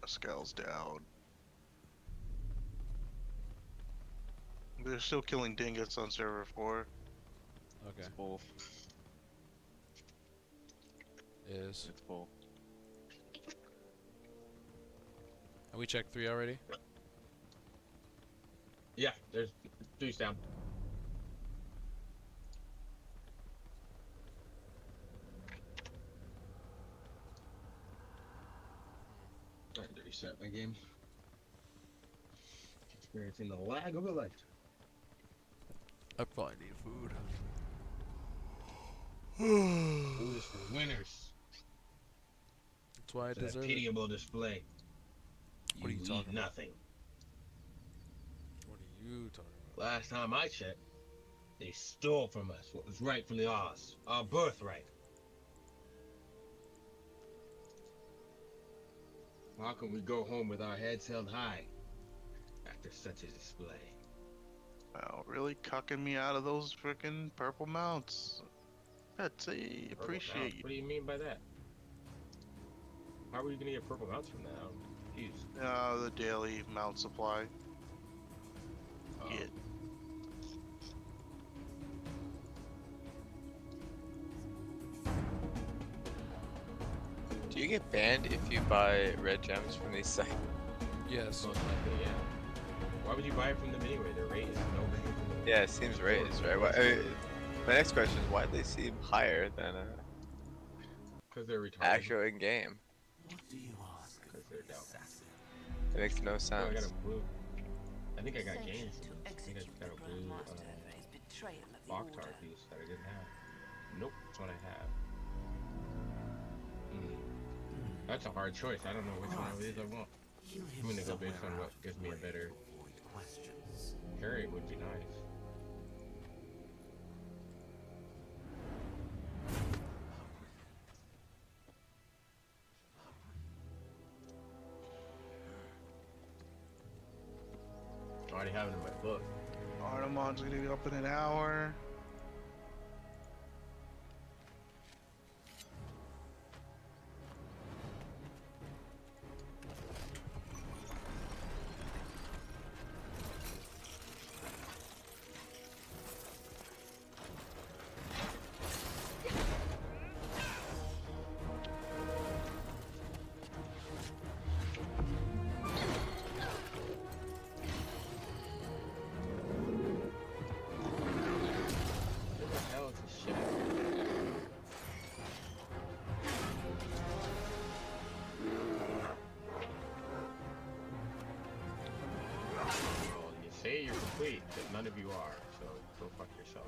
Rascal's down. They're still killing dingus on server 4. Okay. It's full. Is. It's full. Have we checked 3 already? Yeah, there's 3's down. I had to reset my game. Experiencing the lag of a lifetime. I probably need food. Food is for winners. That's why I It's a deserve it. pitiable display. What are you talking about? Nothing. What are you talking about? Last time I checked, they stole from us what was rightfully ours, our birthright. How can we go home with our heads held high after such a display? Wow, really cucking me out of those frickin' purple mounts. Betsy, Purple appreciate mounts? you. What do you mean by that? How are you gonna get purple mounts from that? I'm confused. The daily mount supply. Yeah. Do you get banned if you buy red gems from these sites? Yes. Most likely, yeah. Why would you buy it from them anyway? Their rate is no better than Yeah, it seems raised, right? My next question is why do they seem higher than because they're retarded. actual in-game? Because they're dumb. It makes no Oh, I sense. got a blue. I think I got gains. I think I got a blue Octar piece that I didn't have. Nope, that's what I have. That's a hard choice. I don't know which one of these I want. I'm gonna go based on what gives me a better carry would be nice. I already have it in my book. Artemon's gonna be up in an hour. What the hell is this shit? Well, you say you're complete, but none of you are, so go fuck yourself.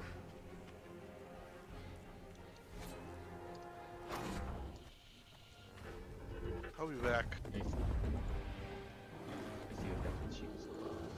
I'll be back. I see what that's the cheapest one is.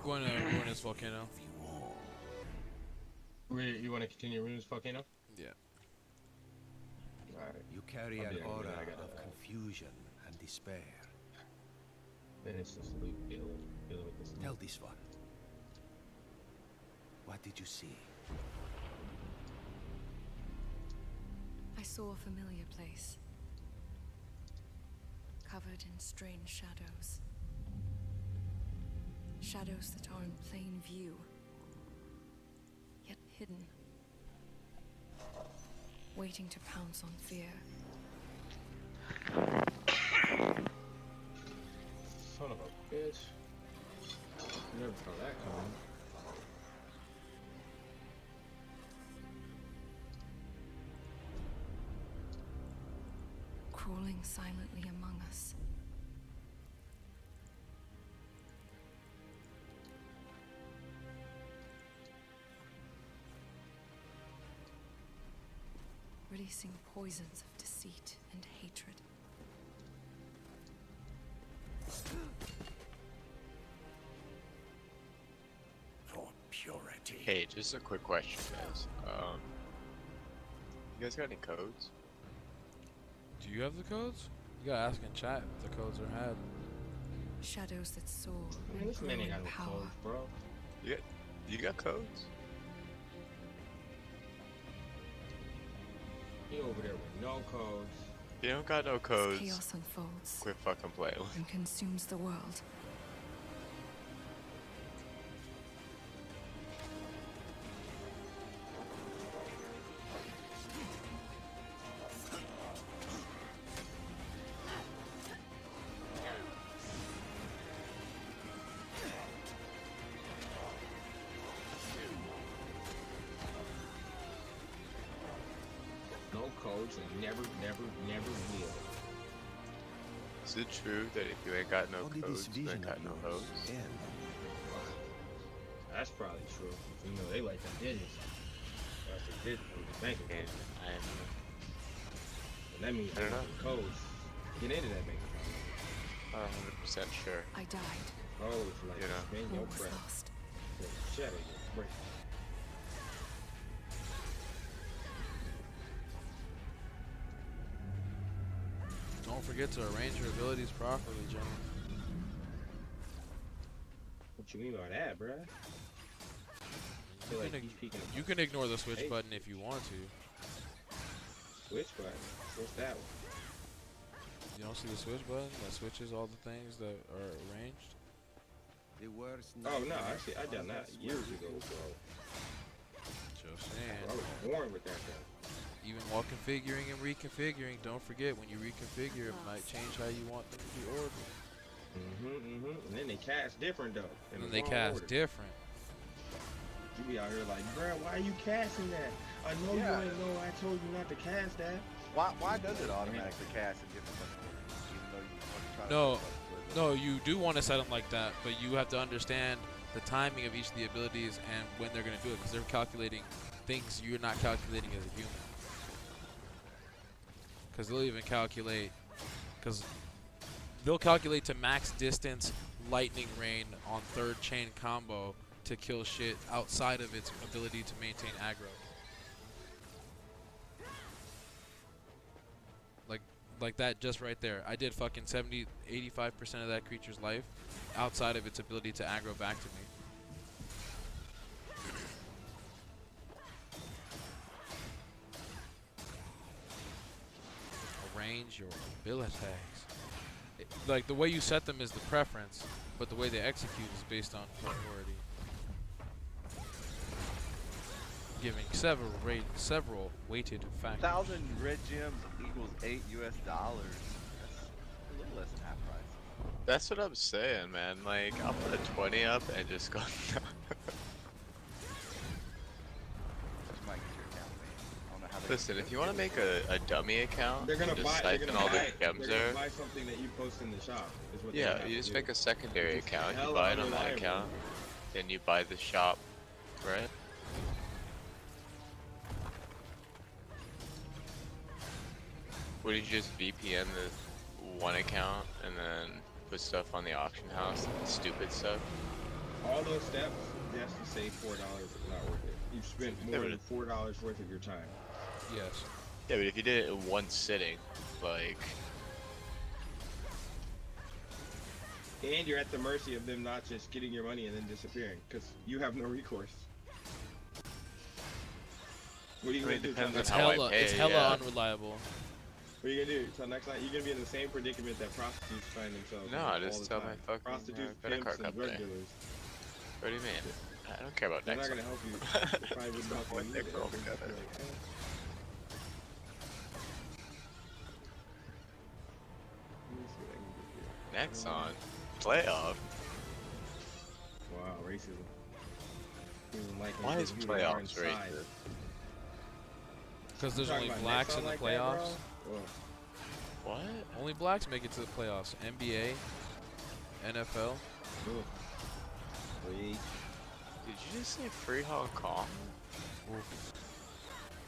going to ruin this volcano. You want to continue ruining this volcano? Yeah. Alright. You carry I'll an be there, aura man. I gotta- of confusion and despair. Finish this loop dealing with this. Tell this one. What did you see? I saw a familiar place, covered in strange shadows. Shadows that are in plain view, yet hidden, waiting to pounce on fear. Son of a bitch. Never saw that coming. Crawling silently among us. Releasing poisons of deceit and hatred. For purity. Hey, just a quick question, guys. You guys got any codes? Do you have the codes? You gotta ask in chat if the codes are had. Shadows that soar Man, and this grow man ain't in got no power. clothes, bro. You got codes? He over there with no codes. You don't got no As codes. chaos unfolds Quit fucking playing. and consumes the world. No codes and never will. Is it true that if you ain't got no Only this codes, you vision ain't got of no yours hoes? end. That's probably true. You know, they like the digits. That's the digits from the bank account. And that means I don't know. the codes get into that bank account. I'm 100% sure. I died. Codes like You know. spin All your was breath. lost. Shadow your breath. Don't forget to arrange your abilities properly, gentlemen. What you mean by that, bruh? You can ignore the switch button if you want to. Switch button? What's that one? You don't see the switch button that switches all the things that are arranged? Oh no, actually I done that years ago, bro. Just saying. I was born with that though. Even while configuring and reconfiguring, don't forget when you reconfigure, it might change how you want them to be ordered. And then they cast different though. And then they cast different. You be out here like, bruh, why are you casting that? I know you ain't know I told you not to cast that. Why does it automatically cast in different orders, even though you try to No, no, you do want to set them like that, but you have to understand the timing of each of the abilities and when they're going to do it, because they're calculating things you're not calculating as a human. Because they'll even calculate, to max distance lightning rain on third chain combo to kill shit outside of its ability to maintain aggro. Like that just right there. I did fucking 70, 85% of that creature's life outside of its ability to aggro back to me. Arrange your abilities. Like the way you set them is the preference, but the way they execute is based on priority. Giving several weighted factors. 1,000 red gems equals $8 US. That's a little less than half price. That's what I'm saying, man. Like, I'll put a 20 up and just go. Listen, if you want to make a dummy account, They're gonna just buy. siphon all the gems They're there. gonna buy something that you post in the shop. Is what Yeah, they you have just to make do. a secondary It's account. You hella buy it on that unreliable. account, then you buy the shop, right? Would you just VPN the one account and then put stuff on the auction house, stupid stuff? All those steps just to save $4 is not worth it. You've spent more than $4 worth of your time. Yes. Yeah, but if you did it in one sitting, like. And you're at the mercy of them not just getting your money and then disappearing, because you have no recourse. What are you gonna do? It's hella unreliable. What are you gonna do? So next night you're gonna be in the same predicament that prostitutes find themselves. No, all just the tell time. my fucking prostitutes, credit pimps, card and drug company. dealers. What do you mean? I don't care about They're next not gonna one. help you. They probably wouldn't help What you they're either. all They're just together. like, eh. Let me see what I can do here. Next on playoff. Wow, racism. Even like Why is playoffs racist? Because there's You only talking about blacks Nexon in the like that, playoffs. bro? What? Only blacks make it to the playoffs. NBA, NFL. Did you just say free Hong Kong?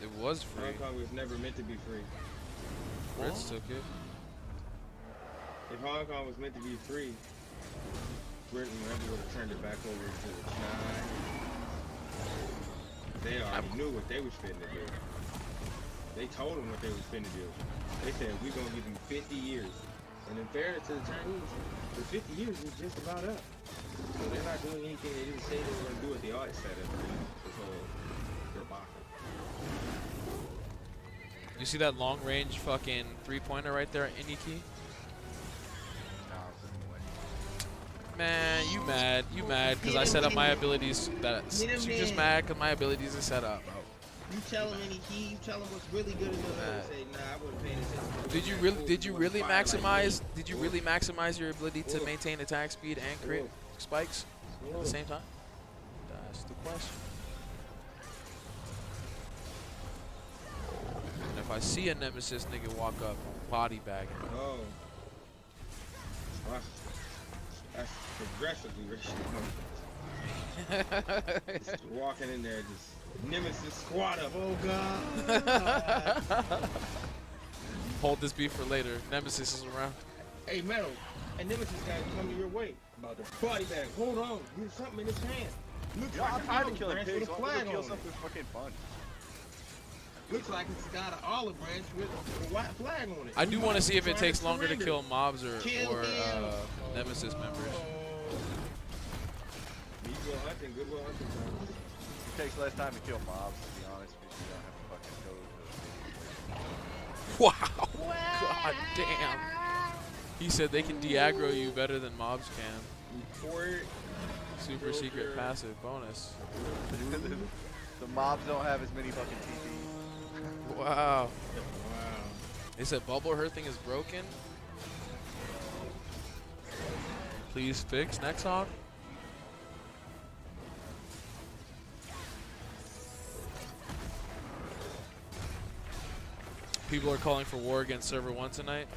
It was free. Hong Kong was never meant to be free. Brits took it. If Hong Kong was meant to be free, Britain never would have turned it back over to China. They already knew what they was finna do. They told them what they was finna do. They said, we're gonna give you 50 years. And in fairness to the Chinese, the 50 years is just about up. So they're not doing anything they didn't say they were gonna do at the outset of this whole debacle. You see that long range fucking 3-pointer right there, Iniki? Man, you mad? You mad because I set up my abilities? You just mad because my abilities are set up, bro. You tell him any key, you tell him what's really good enough and say, nah, I wouldn't pay attention. Did you really maximize your ability to maintain attack speed and crit spikes at the same time? That's the question. And if I see a nemesis nigga walk up, body bag him. Oh. That's progressively racial. Just walking in there, just nemesis squad up. Oh god. Hold this beef for later. Nemesis is around. Hey, Metal, a nemesis guy coming your way. About the body bag. Hold on, there's something in his hand. Looks like I'm an tired olive of killing branch pigs. with a I'll flag kill on it. something fucking fun. Looks like it's got an olive branch with a white flag on it. I do want to see if it Trying takes longer to surrender. kill mobs or him. nemesis members. Goodwill hunting, goodwill hunting. It takes less time to kill mobs, to be honest, because you don't have to fucking go to the Wow. God damn. He said they can de-aggro you better than mobs can. Super secret passive bonus. The mobs don't have as many fucking TPs. Wow. They said bubble her thing is broken. Please fix Nexon. People are calling for war against server 1 tonight.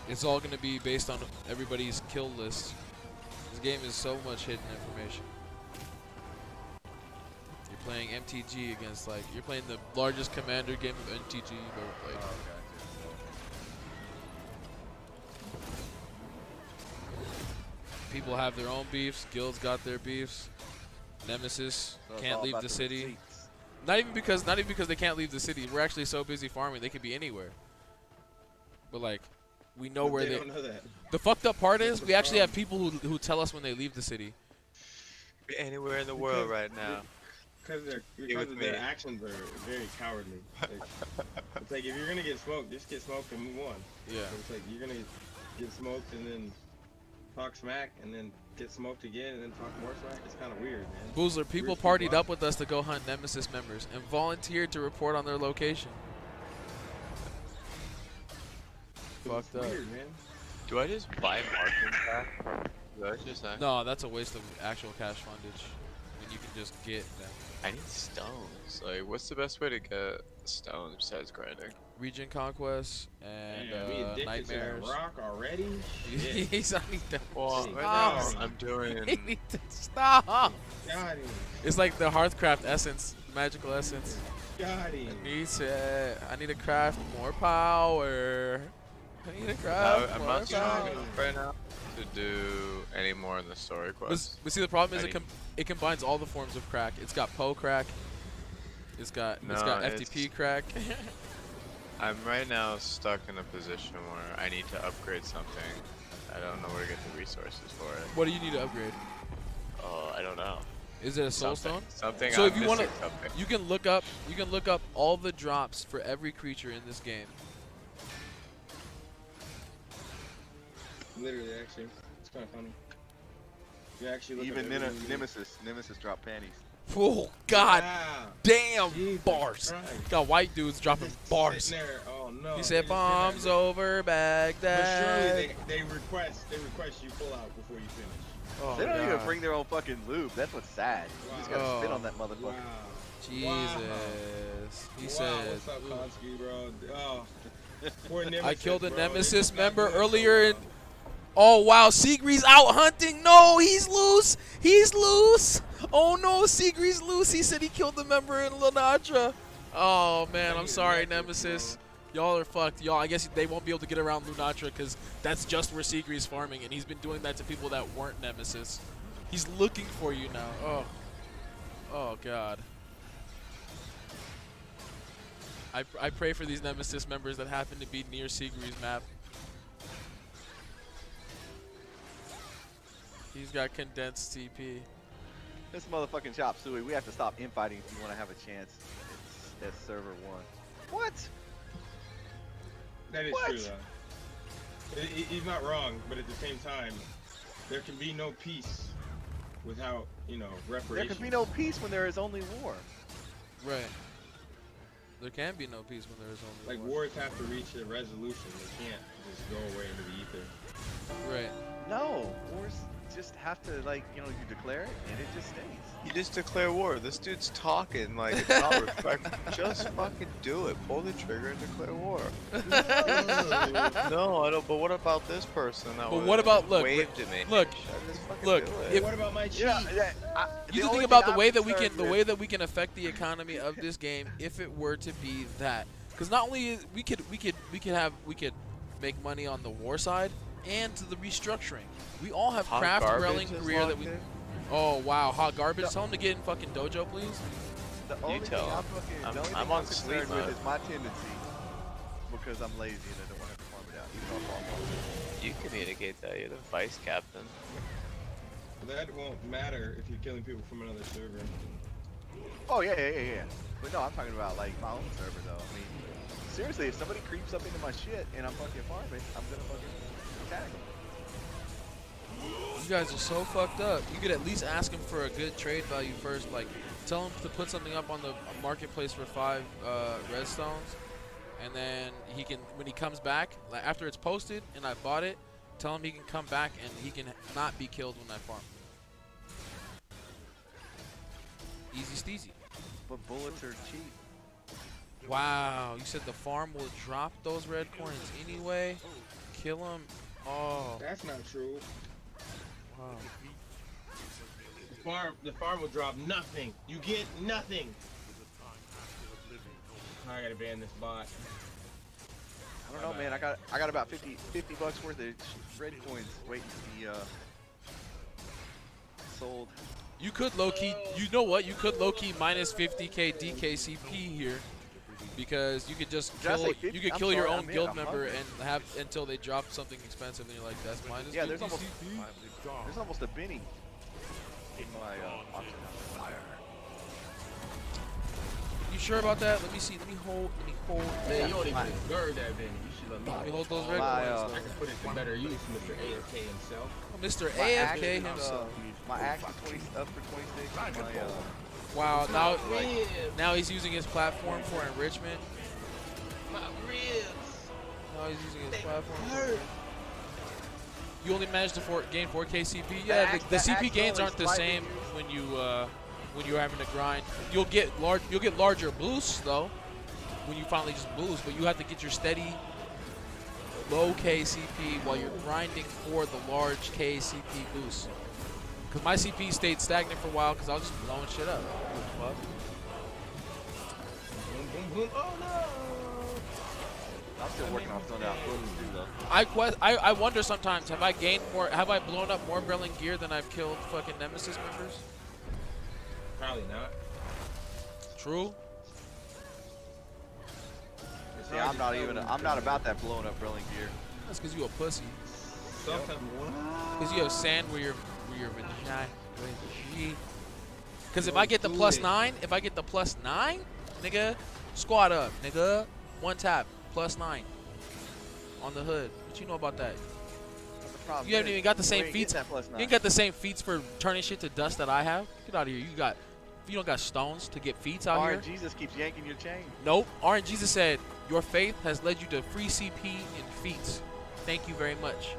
It's all going to be based on everybody's kill list. This game is so much hidden information. You're playing MTG against, like, you're playing the largest commander game of MTG you've ever played. Oh, okay. People have their own beefs. Guilds got their beefs. Nemesis So it's can't all leave about the the city. receipts. Not even because they can't leave the city. We're actually so busy farming they could be anywhere. But like, we know But where they don't know that. The fucked up part is we actually have people who tell us when they leave the city. Anywhere in the world right now. Because their actions are very cowardly. It's like if you're gonna get smoked, just get smoked and move on. Yeah. So it's like you're gonna get smoked and then talk smack and then get smoked again and then talk more smack. It's kind of weird, man. Boozler, people Weird partied up with us to go hunt Nemesis members and volunteered to report on their location. Fucked up. Weird, man. Do I just buy marking back? Do I just No, that's a waste of actual cash fundage. I mean, you can just get them. I need stones. Like, what's the best way to get stones besides grinding? Region conquest and we addicted nightmares. to that rock already? He's I need to Well, stop. right now I'm doing. He need to stop. Got him. It's like the Hearthcraft essence, the magical essence. Got him. I need to craft more power. I need to craft I'm more not strong power. enough right now to do any more in the story quest. But see, the problem is it combines all the forms of crack. It's got Poe crack. It's got FTP crack. I'm right now stuck in a position where I need to upgrade something. I don't know where to get the resources for it. What do you need to upgrade? Oh, I don't know. Is it a soul stone? Something. So I'm if you want to, missing something. you can look up all the drops for every creature in this game. Literally, actually, it's kind of funny. You actually look Even at everything. Nemesis dropped panties. Oh God, Wow. damn Jesus bars! Christ. Got white dudes dropping bars. Sitting there, oh no. He said bombs over But Baghdad. surely they request you pull out before you finish. Oh, They don't God. even bring their own fucking lube. That's what's sad. You just gotta spit on that motherfucker. Wow. Jesus. He said. What's up, Konsky, bro? Oh. Poor Nemesis, I killed a bro. Nemesis They come back member good, earlier in. Oh wow, Sigri's out hunting. No, he's loose. He's loose. Oh no, Sigri's loose. He said he killed the member in Lunatra. Oh man, I'm sorry, Nemesis. Y'all are fucked. Y'all, I guess they won't be able to get around Lunatra because that's just where Sigri's farming, and he's been doing that to people that weren't Nemesis. He's looking for you now. Oh. Oh God. I pray for these Nemesis members that happen to be near Sigri's map. He's got condensed TP. This motherfucking chop suey. We have to stop infighting if you want to have a chance at server 1. What? That is What? true, though. He's not wrong, but at the same time, there can be no peace without, reparations. There can be no peace when there is only war. Right. There can be no peace when there is only Like, war. wars have to reach a resolution. They can't just go away into the ether. Right. No, wars just have to, you declare it and it just stays. You just declare war. This dude's talking like it's not respectful. Just fucking do it. Pull the trigger and declare war. No, I don't. But what about this person that But what about waved at me? Look. Look. What about my cheese? You have to think about the way that we can affect the economy of this game if it were to be that. Because not only we could make money on the war side and to the restructuring. We all have Hot craft garbage growing is career that we. locked in? Oh wow, hot garbage! Tell him to get in fucking dojo, please. The only thing tell him. the only I'm thing on concerned sleep with mode. is my tendency, because I'm lazy and I don't want to have to farm it out. Even though I'm farming. You communicate that. You're the vice captain. That won't matter if you're killing people from another server. Oh yeah. But no, I'm talking about my own server though. I mean, seriously, if somebody creeps up into my shit and I'm fucking farming, I'm gonna fucking attack them. You guys are so fucked up. You could at least ask him for a good trade value first. Like, tell him to put something up on the marketplace for 5 redstones, and then he can, when he comes back, after it's posted and I bought it, tell him he can come back and he can not be killed when I farm. Easy steezy. But bullets are cheap. Wow, you said the farm will drop those red coins anyway? Kill him? Oh. That's not true. Wow. The farm will drop nothing. You get nothing. I gotta ban this bot. I don't know, man. I got about 50 bucks worth of red coins waiting to be sold. You could low-key, you know what? You could low-key minus 50k DKCP here. Because you could just Did I kill, say 50? you could I'm kill your sorry, own I meant guild member 100. and have until they drop something expensive and you're like, that's minus Yeah, 50 there's almost CP. there's almost a Benny in my auction. You sure about that? Let me see. Let me hold. Man, you don't even deserve that, Benny. You should let me. Let me hold those red My, coins. I can put it to better use, Mr. AFK himself. Oh, Mr. My axe AFK is, himself. my axe is 20 up for 26. My, Wow, now he's using his platform for enrichment. My ribs. Now he's using his platform. You only managed to gain 4k CP. Yeah, the CP gains aren't the same when you when you're having to grind. You'll get larger boosts though when you finally just boost, but you have to get your steady low KCP while you're grinding for the large KCP boost. Because my CP stayed stagnant for a while because I was just blowing shit up. Fuck. Boom, boom, boom. Oh no! I'm still working on filling out footage though. I wonder sometimes, have I blown up more Brilliant gear than I've killed fucking Nemesis members? Probably not. True. See, I'm not about that blowing up Brilliant gear. That's because you a pussy. Because you have sand where your vagina. Because if I get the +9, nigga, squat up, nigga, one tap, +9 on the hood. What you know about that? You haven't even got the same feats. You ain't got the same feats for turning shit to dust that I have. Get out of here. You don't got stones to get feats out here. Jesus keeps yanking your chain. Nope. Jesus said, your faith has led you to free CP and feats. Thank you very much.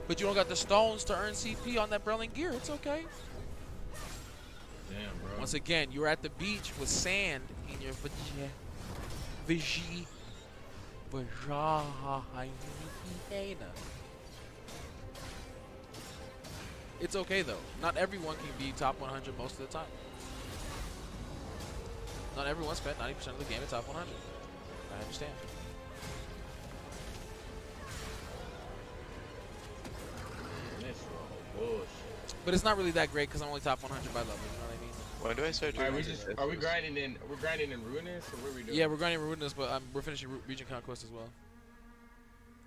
But you don't got the stones to earn CP on that Brilliant gear. It's okay. Damn, bro. Once again, you're at the beach with sand in your vagina. It's okay though. Not everyone can be top 100 most of the time. Not everyone spent 90% of the game at top 100. I understand. But it's not really that great because I'm only top 100 by level. You know what I mean? When do I start doing this? Are we grinding in? We're grinding in Ruinous, or what are we doing? Yeah, we're grinding Ruinous, but we're finishing Region Conquest as well.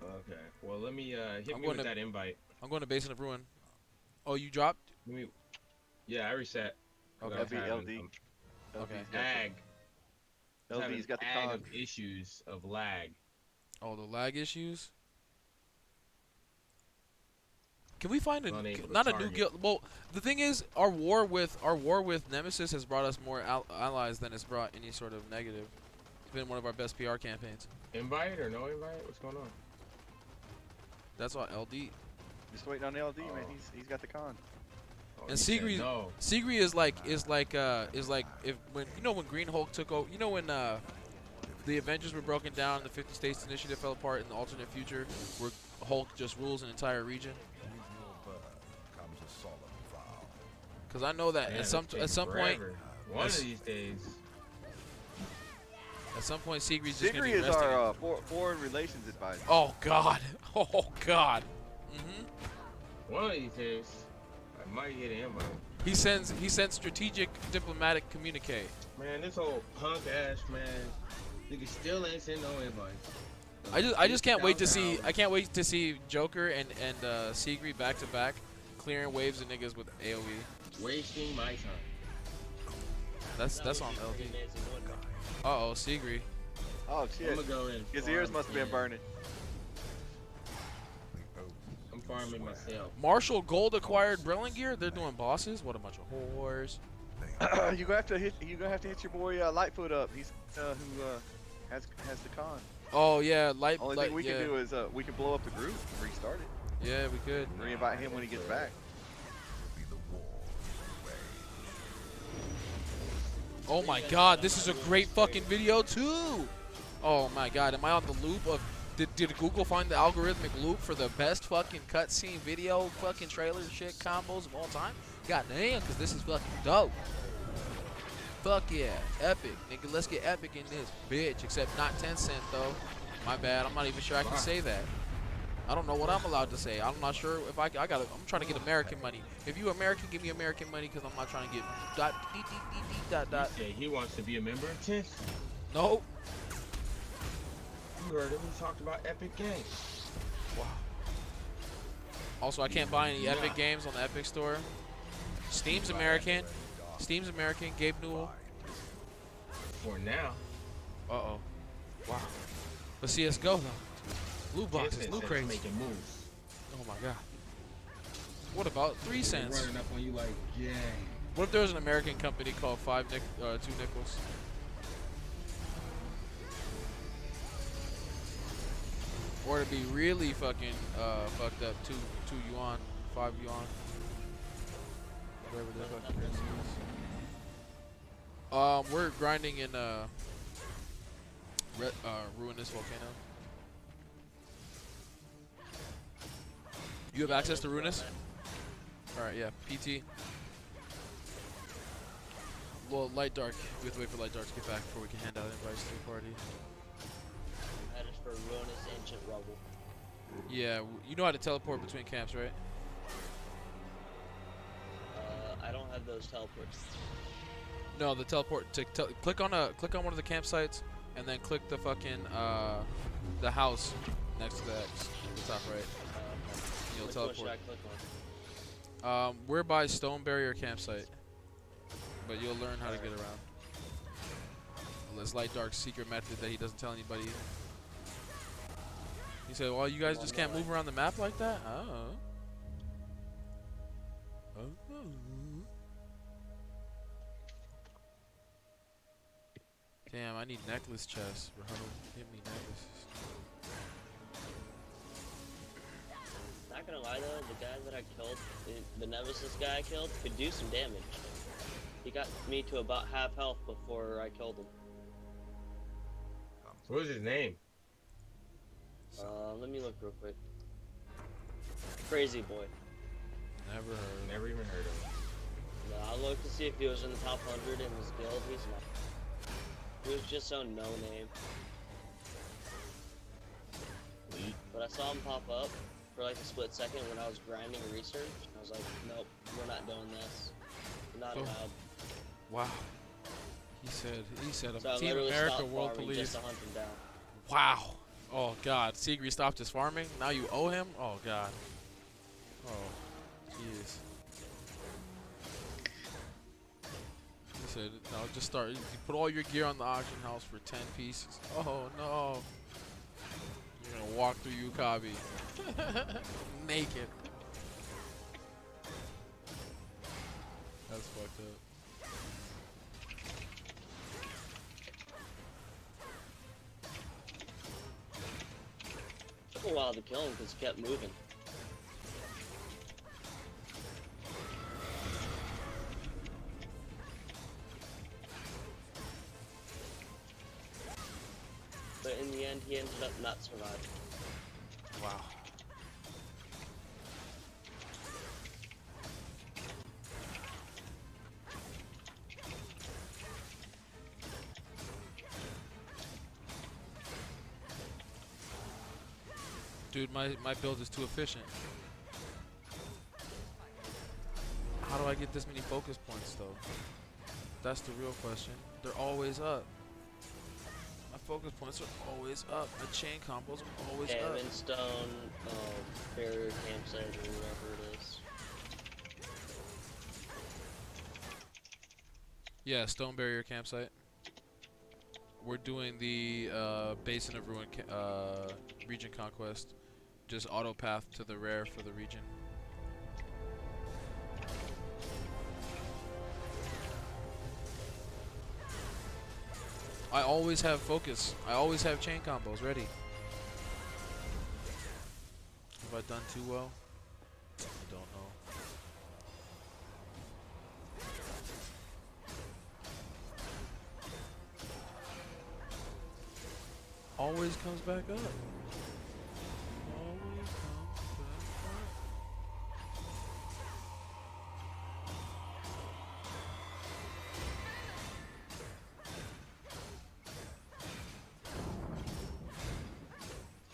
Okay. Well, let me hit me with that invite. I'm going to Basin of Ruin. Oh, you dropped? Yeah, I reset. Okay. LD. Okay. Lag. LD's got the of issues of lag. Oh, the lag issues. Can we find not a new guild? Well, the thing is, our war with Nemesis has brought us more allies than it's brought any sort of negative. It's been one of our best PR campaigns. Invite or no invite? What's going on? That's all LD. Just waiting on LD, man. He's got the con. And Sigri is like if when Green Hulk took over, when the Avengers were broken down, the 50 States Initiative fell apart in the alternate future where Hulk just rules an entire region. Because I know that at some point, one of these days, at some point, Sigri's just gonna be Sigri is our foreign relations advisor. Oh God! Oh God! One of these days, I might get an invite. He sends strategic diplomatic communique. Man, this whole punk ass man, nigga still ain't send no invite. I just can't wait to see. I can't wait to see Joker and Sigri back to back, clearing waves of niggas with AOE. Wasting my time. That's on LD. Uh oh, Sigri. Oh shit. I'm gonna go in. His ears must have been burning. I'm farming myself. Marshall Gold acquired Brilliant gear. They're doing bosses. What a bunch of whores. You gonna have to hit your boy Lightfoot up. He's who has the con. Oh yeah, Only thing we can do is we can blow up the group and restart it. Yeah, we could. Re-invite him when he gets back. Oh my God, this is a great fucking video too. Oh my God, am I on the loop of? Did Google find the algorithmic loop for the best fucking cutscene video fucking trailer shit combos of all time? God damn, because this is fucking dope. Fuck yeah, epic, nigga. Let's get epic in this bitch. Except not 10 cent though. My bad. I'm not even sure I can say that. I don't know what I'm allowed to say. I'm not sure if I'm trying to get American money. If you American, give me American money because I'm not trying to get dot. Yeah, he wants to be a member of 10. No. You heard him. We talked about Epic Games. Wow. Also, I can't buy any Epic games on the Epic Store. Steam's American. Gabe Newell. For now. Uh-oh. Wow. But CSGO, though. Loot boxes, loot crates. Making moves. Oh, my God. What about 3 cents? Running up on you like, yeah. What if there was an American company called 2 nickels? Or to be really fucking fucked up, 2 yuan, 5 yuan. Whatever the fucking currency is. We're grinding in Ruinous Volcano. You have access to Ruinous? Alright, yeah. PT. Well, Light Dark. We have to wait for Light Dark to get back before we can hand out invites to the party. That is for Ruinous Ancient Rubble. Yeah, you know how to teleport between camps, right? I don't have those teleports. No, the teleport. Click on one of the campsites, and then click the fucking the house next to the X at the top right. You'll Which teleport. one should I click on? We're by Stone Barrier campsite, but you'll learn how to get around. This Light Dark's secret method that he doesn't tell anybody. He said, "Well, you guys just can't move around the map like that." Oh. Damn, I need necklace chests. Give me necklaces. Not gonna lie though, the guy that I killed, the Nemesis guy I killed, could do some damage. He got me to about half health before I killed him. What was his name? Let me look real quick. Crazy Boy. Never heard. Never even heard of him. No, I looked to see if he was in the top 100 in his guild. He's not. He was just so no name. But I saw him pop up for like a split second when I was grinding research. I was like, nope, we're not doing this. We're not allowed. Wow. He said So I Team literally America stopped World farming Police. just to hunt him down. Wow. Oh God. Sigri stopped his farming. Now you owe him. Oh God. Oh. Jeez. He said, "No, just start. You put all your gear on the auction house for 10 pieces." Oh no. You're gonna walk through Yukabi naked. That's fucked up. Took a while to kill him because he kept moving. But in the end, he ended up not surviving. Wow. Dude, my build is too efficient. How do I get this many focus points though? That's the real question. They're always up. My focus points are always up. My chain combos are always up. Cabin, stone, barrier campsite, or whatever it is. Yeah, Stone Barrier campsite. We're doing the Basin of Ruin region conquest. Just auto path to the rare for the region. I always have focus. I always have chain combos ready. Have I done too well? I don't know. Always comes back up. Always comes back up.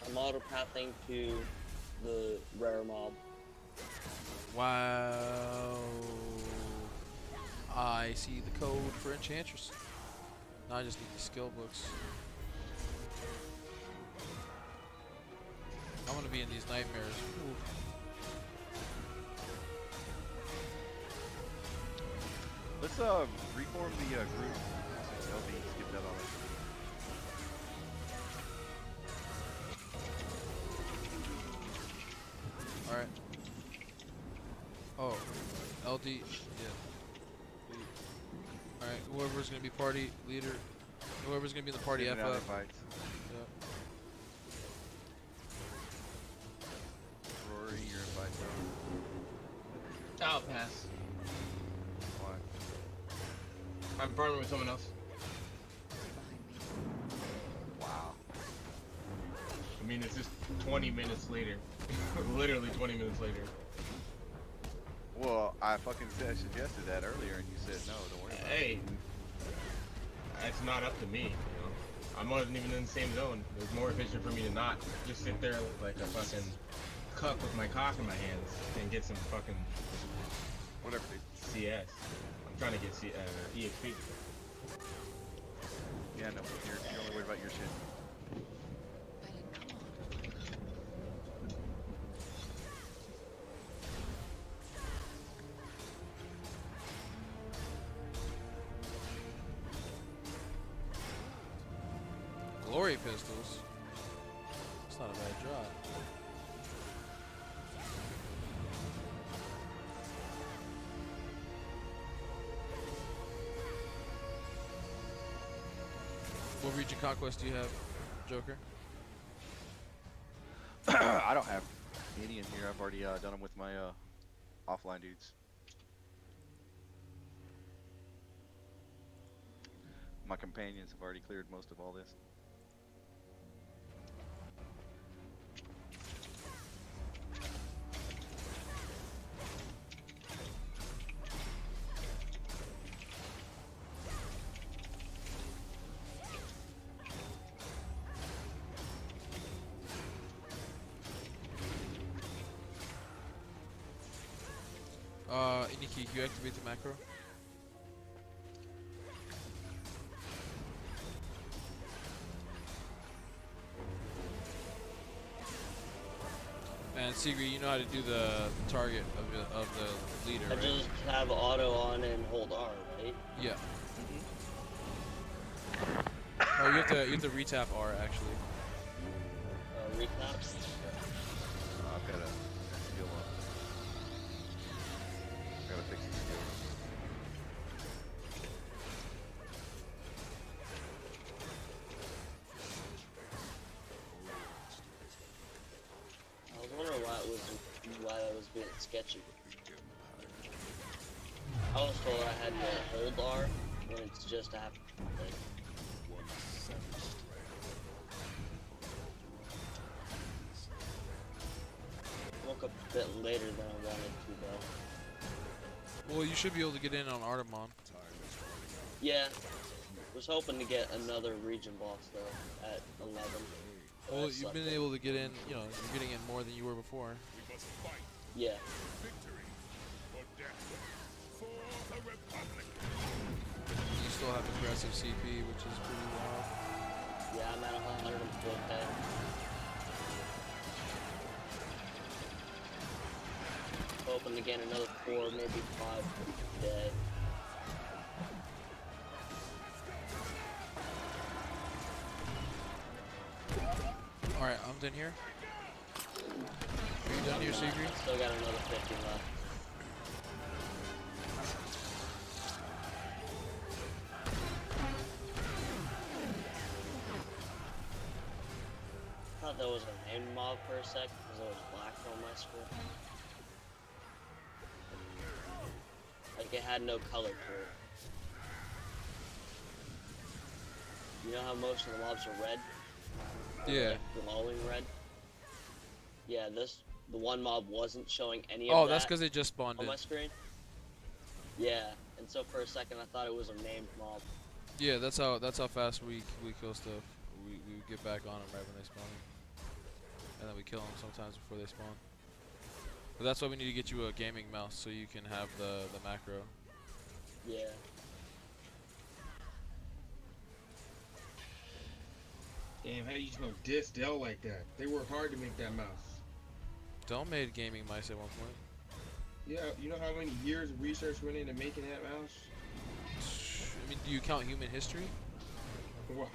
I'm auto pathing to the rare mob. Wow. I see the code for Enchantress. Now I just need the skill books. I'm gonna be in these nightmares. Ooh. Let's reform the group. LB, skip that already. Alright. Oh, LD, yeah. Alright, whoever's gonna be party leader, whoever's gonna be in the party F up. Yep. Rory, your invite. I'll pass. I'm partnering with someone else. Wow. I mean, it's just 20 minutes later. Literally 20 minutes later. Well, I fucking suggested that earlier, and you said no. Don't worry about it. Hey, it's not up to me. You know, I wasn't even in the same zone. It was more efficient for me to not just sit there like a fucking cuck with my cock in my hands and get some fucking whatever. CS. I'm trying to get EXP. Yeah, no, you're only worried about your shit. Glory pistols. It's not a bad drop. What region conquest do you have, Joker? I don't have any in here. I've already done them with my offline dudes. My companions have already cleared most of all this. Iniki, you activate the macro? And Sigrid, you know how to do the target of the leader, I right? just have auto on and hold R, right? Yeah. Oh, you have to retap R actually. Recap? I've got a skill up. Gotta fix the skill. I was wondering why that was being sketchy. I was told I had to hold R when it's just after. Like, I woke up a bit later than I wanted to, though. Well, you should be able to get in on Artemon. Yeah, was hoping to get another region boss though at 11. Well, you've been able to get in. You know, you're getting in more than you were before. Yeah. You still have aggressive CP, which is pretty wild. Yeah, I'm at 104k. Hoping to get another 4, maybe 5 per day. Alright, I'm done here. Are you done here, Sigrid? Still got another 50 left. I thought that was a named mob for a sec because it was black on my screen. Like it had no color to it. You know how most of the mobs are red? Yeah. Like glowing red? Yeah, the one mob wasn't showing any of Oh, that. that's because they just spawned on in. my screen. Yeah, and so for a second I thought it was a named mob. Yeah, that's how fast we kill stuff. We get back on them right when they spawn. And then we kill them sometimes before they spawn. But that's why we need to get you a gaming mouse so you can have the macro. Yeah. Damn, how do you just gonna diss Dell like that? They worked hard to make that mouse. Dell made gaming mice at one point. Yeah, you know how many years of research went into making that mouse? I mean, do you count human history? Wow.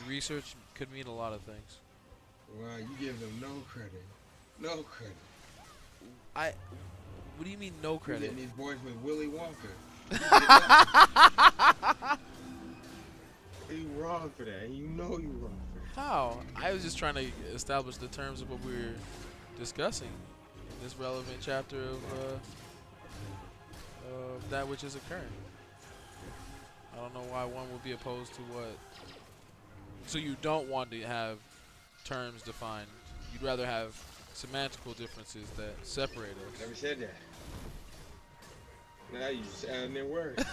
Research could mean a lot of things. Wow, you give them no credit. No credit. What do you mean no credit? You're getting these boys with Willy Wonka. You wrong for that. You know you wrong for that. How? I was just trying to establish the terms of what we were discussing in this relevant chapter of of that which is occurring. I don't know why one would be opposed to what. So you don't want to have terms defined. You'd rather have semantical differences that separate us. Never said that. Now you just adding in words.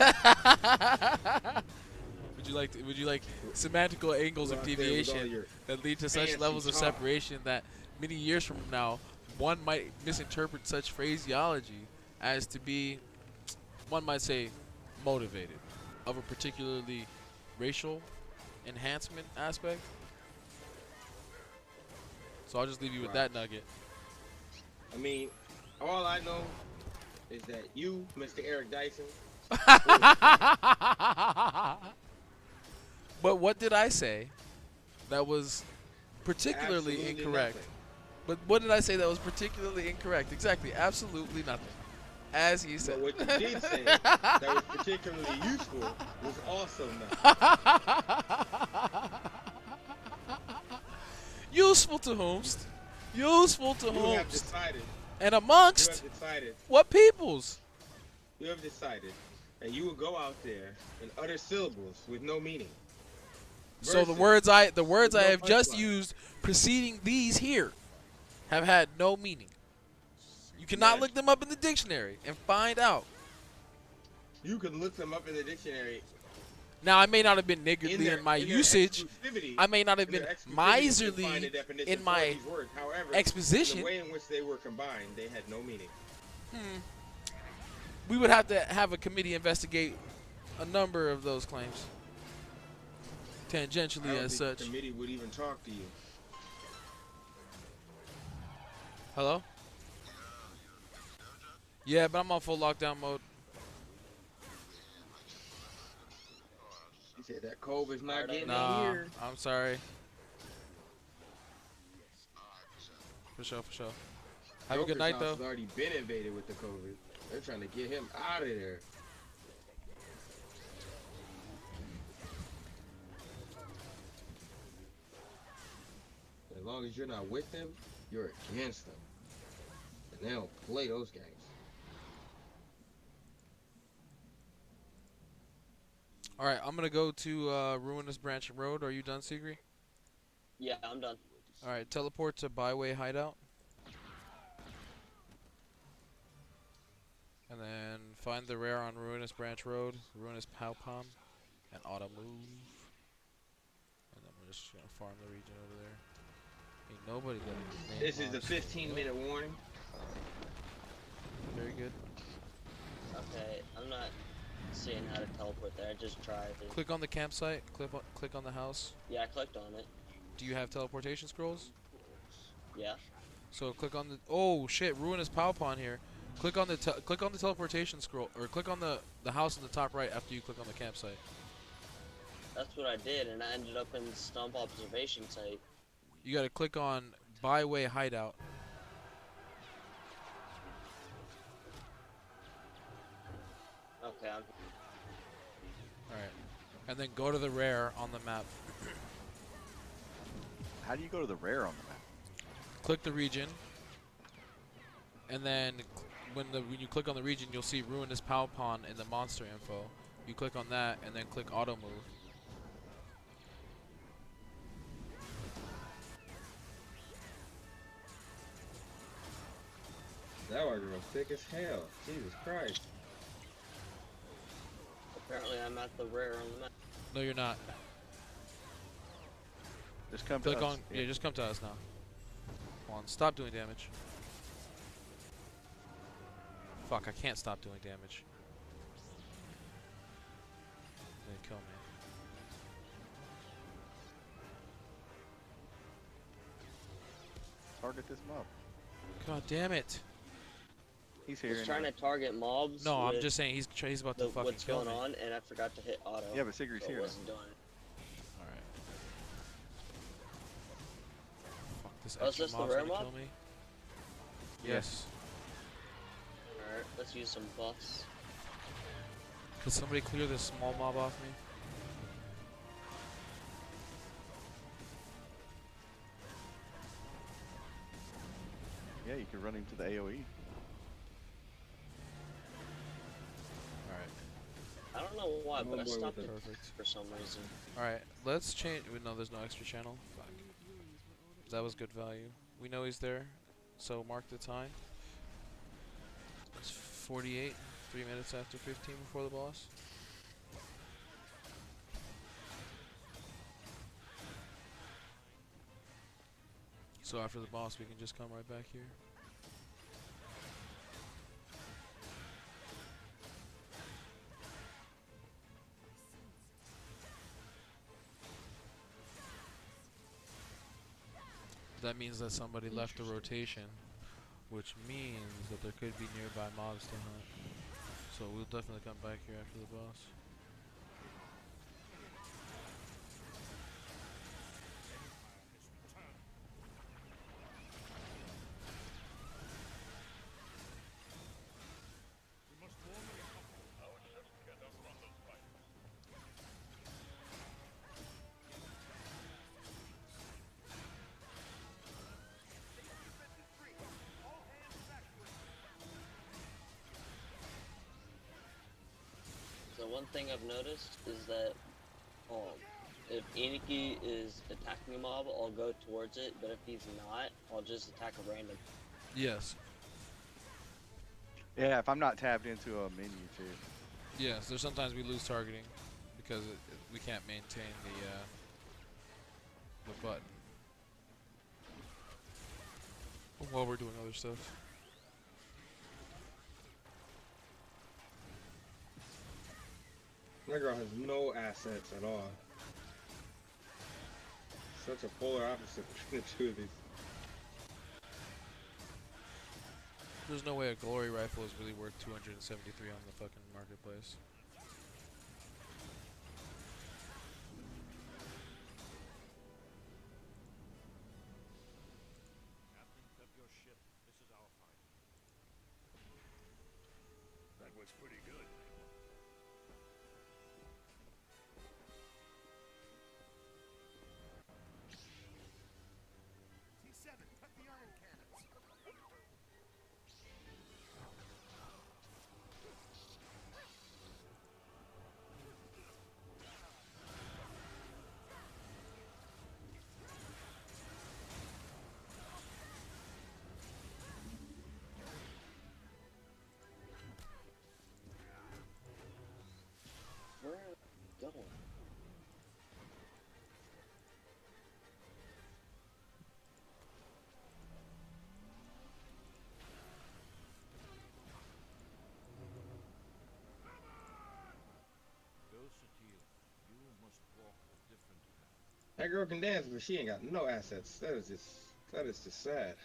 Would you like semantical angles of deviation that lead to such levels of separation that many years from now one might misinterpret such phraseology as to be, one might say, motivated of a particularly racial enhancement aspect? So I'll just leave you with that nugget. I mean, all I know is that you, Mr. Eric Dyson. But what did I say that was particularly Absolutely incorrect? nothing. But what did I say that was particularly incorrect? Exactly, absolutely nothing. As he said. But what you did say that was particularly useful was also nothing. Useful to whomst? Useful to You have whomst? decided. And amongst You have decided. what peoples? You have decided that you will go out there and utter syllables with no meaning. So the words I have just used preceding these here have had no meaning. You cannot look them up in the dictionary and find out. You can look them up in the dictionary. Now, I may not have been niggardly in my usage. I may not have been miserly in my exposition. The way in which they were combined, they had no meaning. We would have to have a committee investigate a number of those claims. Tangentially, as such. The committee would even talk to you. Hello? Yeah, but I'm on full lockdown mode. You said that COVID's not getting in Nah, here. I'm sorry. For sure, for sure. Have a good night, though. Joker's house has already been invaded with the COVID. They're trying to get him out of there. As long as you're not with them, you're against them. And they don't play those games. All right, I'm going to go to Ruinous Branch Road. Are you done, Sigri? Yeah, I'm done. All right, teleport to Byway Hideout. And then find the rare on Ruinous Branch Road, Ruinous Palpom, and auto move. And then we're just going to farm the region over there. Ain't nobody got This is a 15-minute warning. Very good. Okay, I'm not seeing how to teleport there. I just tried it. Click on the campsite. Click on the house. Yeah, I clicked on it. Do you have teleportation scrolls? Yeah. So click on the. Oh shit! Ruinous Palpon here. Click on the teleportation scroll, or click on the house in the top right after you click on the campsite. That's what I did, and I ended up in Stump Observation Site. You got to click on Byway Hideout. Okay. All right, and then go to the rare on the map. How do you go to the rare on the map? Click the region, and then when you click on the region, you'll see Ruinous Palpon in the monster info. You click on that, and then click auto move. That was real thick as hell. Jesus Christ. Apparently, I'm at the rare on the map. No, you're not. Just come Click to on. us. Yeah, just come to us now. Come on, stop doing damage. Fuck, I can't stop doing damage. They kill me. Target this mob. God damn it. He's here. I was trying to target mobs. No, I'm with just saying he's about to fucking what's kill going me. on, and I forgot to hit auto. Yeah, but Sigrid's so here I now. wasn't doing it. Alright. Fuck, this Oh, is extra this the mob's rare gonna mob? kill me. Yes. Alright, let's use some buffs. Could somebody clear this small mob off me? Yeah, you can run into the AoE. Alright. I don't know why, but I boy stopped with it Perfect. for some reason. Alright, let's change. No, there's no extra channel. Fuck. That was good value. We know he's there, so mark the time. It's 48, 3 minutes after 15 before the boss. So after the boss, we can just come right back here. That means that somebody left the rotation, which means that there could be nearby mobs to hunt. So we'll definitely come back here after the boss. So one thing I've noticed is that if Iniki is attacking a mob, I'll go towards it, but if he's not, I'll just attack a random. Yes. Yeah, if I'm not tapped into a menu too. Yes, there's sometimes we lose targeting because we can't maintain the button while we're doing other stuff. My girl has no assets at all. Such a polar opposite between the two of these. There's no way a glory rifle is really worth 273 on the fucking marketplace. That was pretty good. T7, cut the iron cannons. Where are we going? That girl can dance, but she ain't got no assets. That is just sad.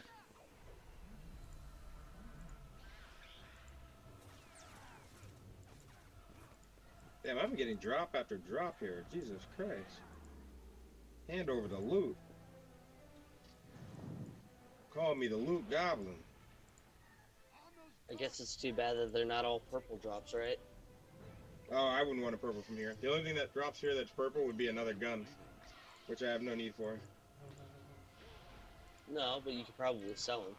Damn, I'm getting drop after drop here. Jesus Christ. Hand over the loot. Call me the loot goblin. I guess it's too bad that they're not all purple drops, right? Oh, I wouldn't want a purple from here. The only thing that drops here that's purple would be another gun, which I have no need for. No, but you could probably sell them.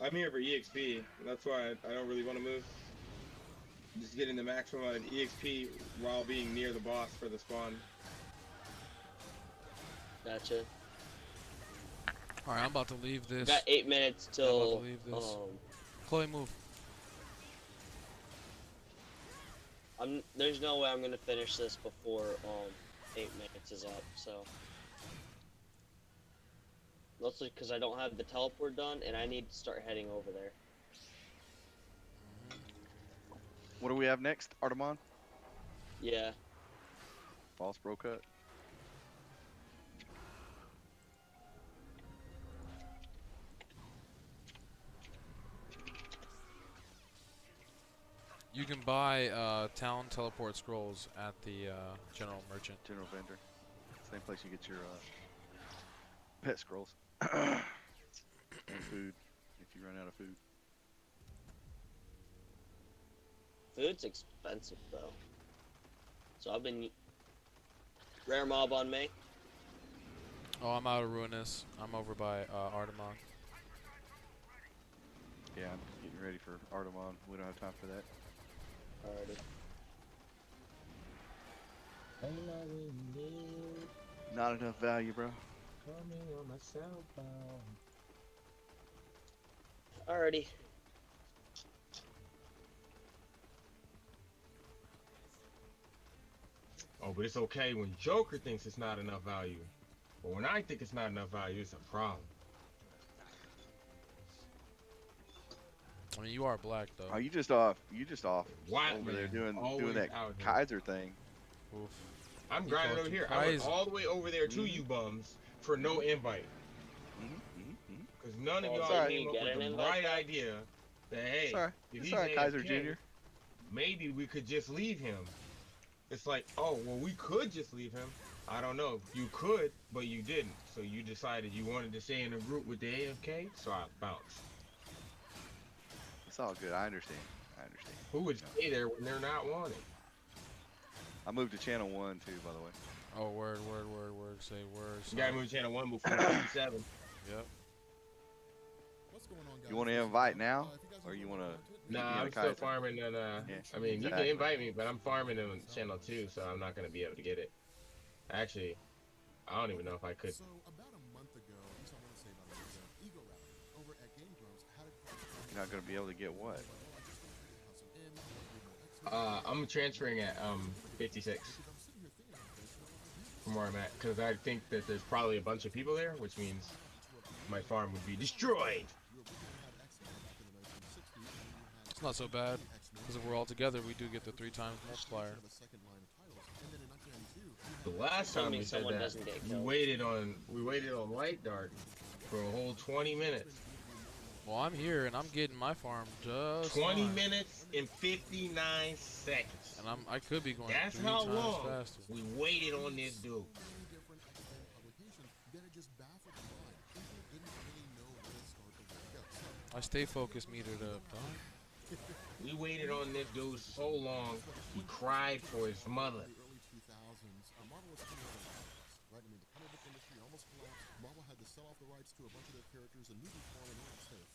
I'm here for EXP. That's why I don't really want to move. Just getting the maximum amount of EXP while being near the boss for the spawn. Gotcha. Alright, I'm about to leave this. Got 8 minutes till. I'm about to leave this. Chloe, move. There's no way I'm gonna finish this before 8 minutes is up. So mostly because I don't have the teleport done, and I need to start heading over there. What do we have next? Artemon? Yeah. Boss bro cut. You can buy town teleport scrolls at the general merchant. General vendor. Same place you get your pet scrolls. And food, if you run out of food. Food's expensive though. So I've been rare mob on me. Oh, I'm out of Ruinous. I'm over by Artemon. Yeah, I'm getting ready for Artemon. We don't have time for that. Alrighty. Not enough value, bro. Alrighty. Oh, but it's okay when Joker thinks it's not enough value. But when I think it's not enough value, it's a problem. I mean, you are black though. Oh, you just off. White over there man, doing always that out here. Kaiser thing. Oof. I'm He grinding called over you here. I went Kaiser. all the way over there to you bums for no invite. Because none of Well, y'all sorry, came you up get with an the invite right back? idea that, hey, Sorry. if he's Sorry, Kaiser AFK, Jr. maybe we could just leave him. It's like, oh, well, we could just leave him. I don't know. You could, but you didn't. So you decided you wanted to stay in a group with the AFK, so I bounced. It's all good. I understand. Who would stay there when they're not wanted? I moved to channel 1 too, by the way. Oh, word. Say word. You gotta move to channel 1 before 57. Yep. You want to invite now, or you want to? Nah, I'm still farming and I mean, you can invite me, but I'm farming on channel 2, so I'm not gonna be able to get it. Actually, I don't even know if I could. You're not gonna be able to get what? I'm transferring at 56 from where I'm at, because I think that there's probably a bunch of people there, which means my farm would be destroyed. It's not so bad, because if we're all together, we do get the 3 times multiplier. The last time we said someone that, doesn't get we killed. waited on Light Dark for a whole 20 minutes. Well, I'm here and I'm getting my farm just 20 fine. minutes and 59 seconds. And I could be going That's 3 how times long faster. we waited on this dude. I stay focused metered up, dog. We waited on this dude so long, he cried for his mother.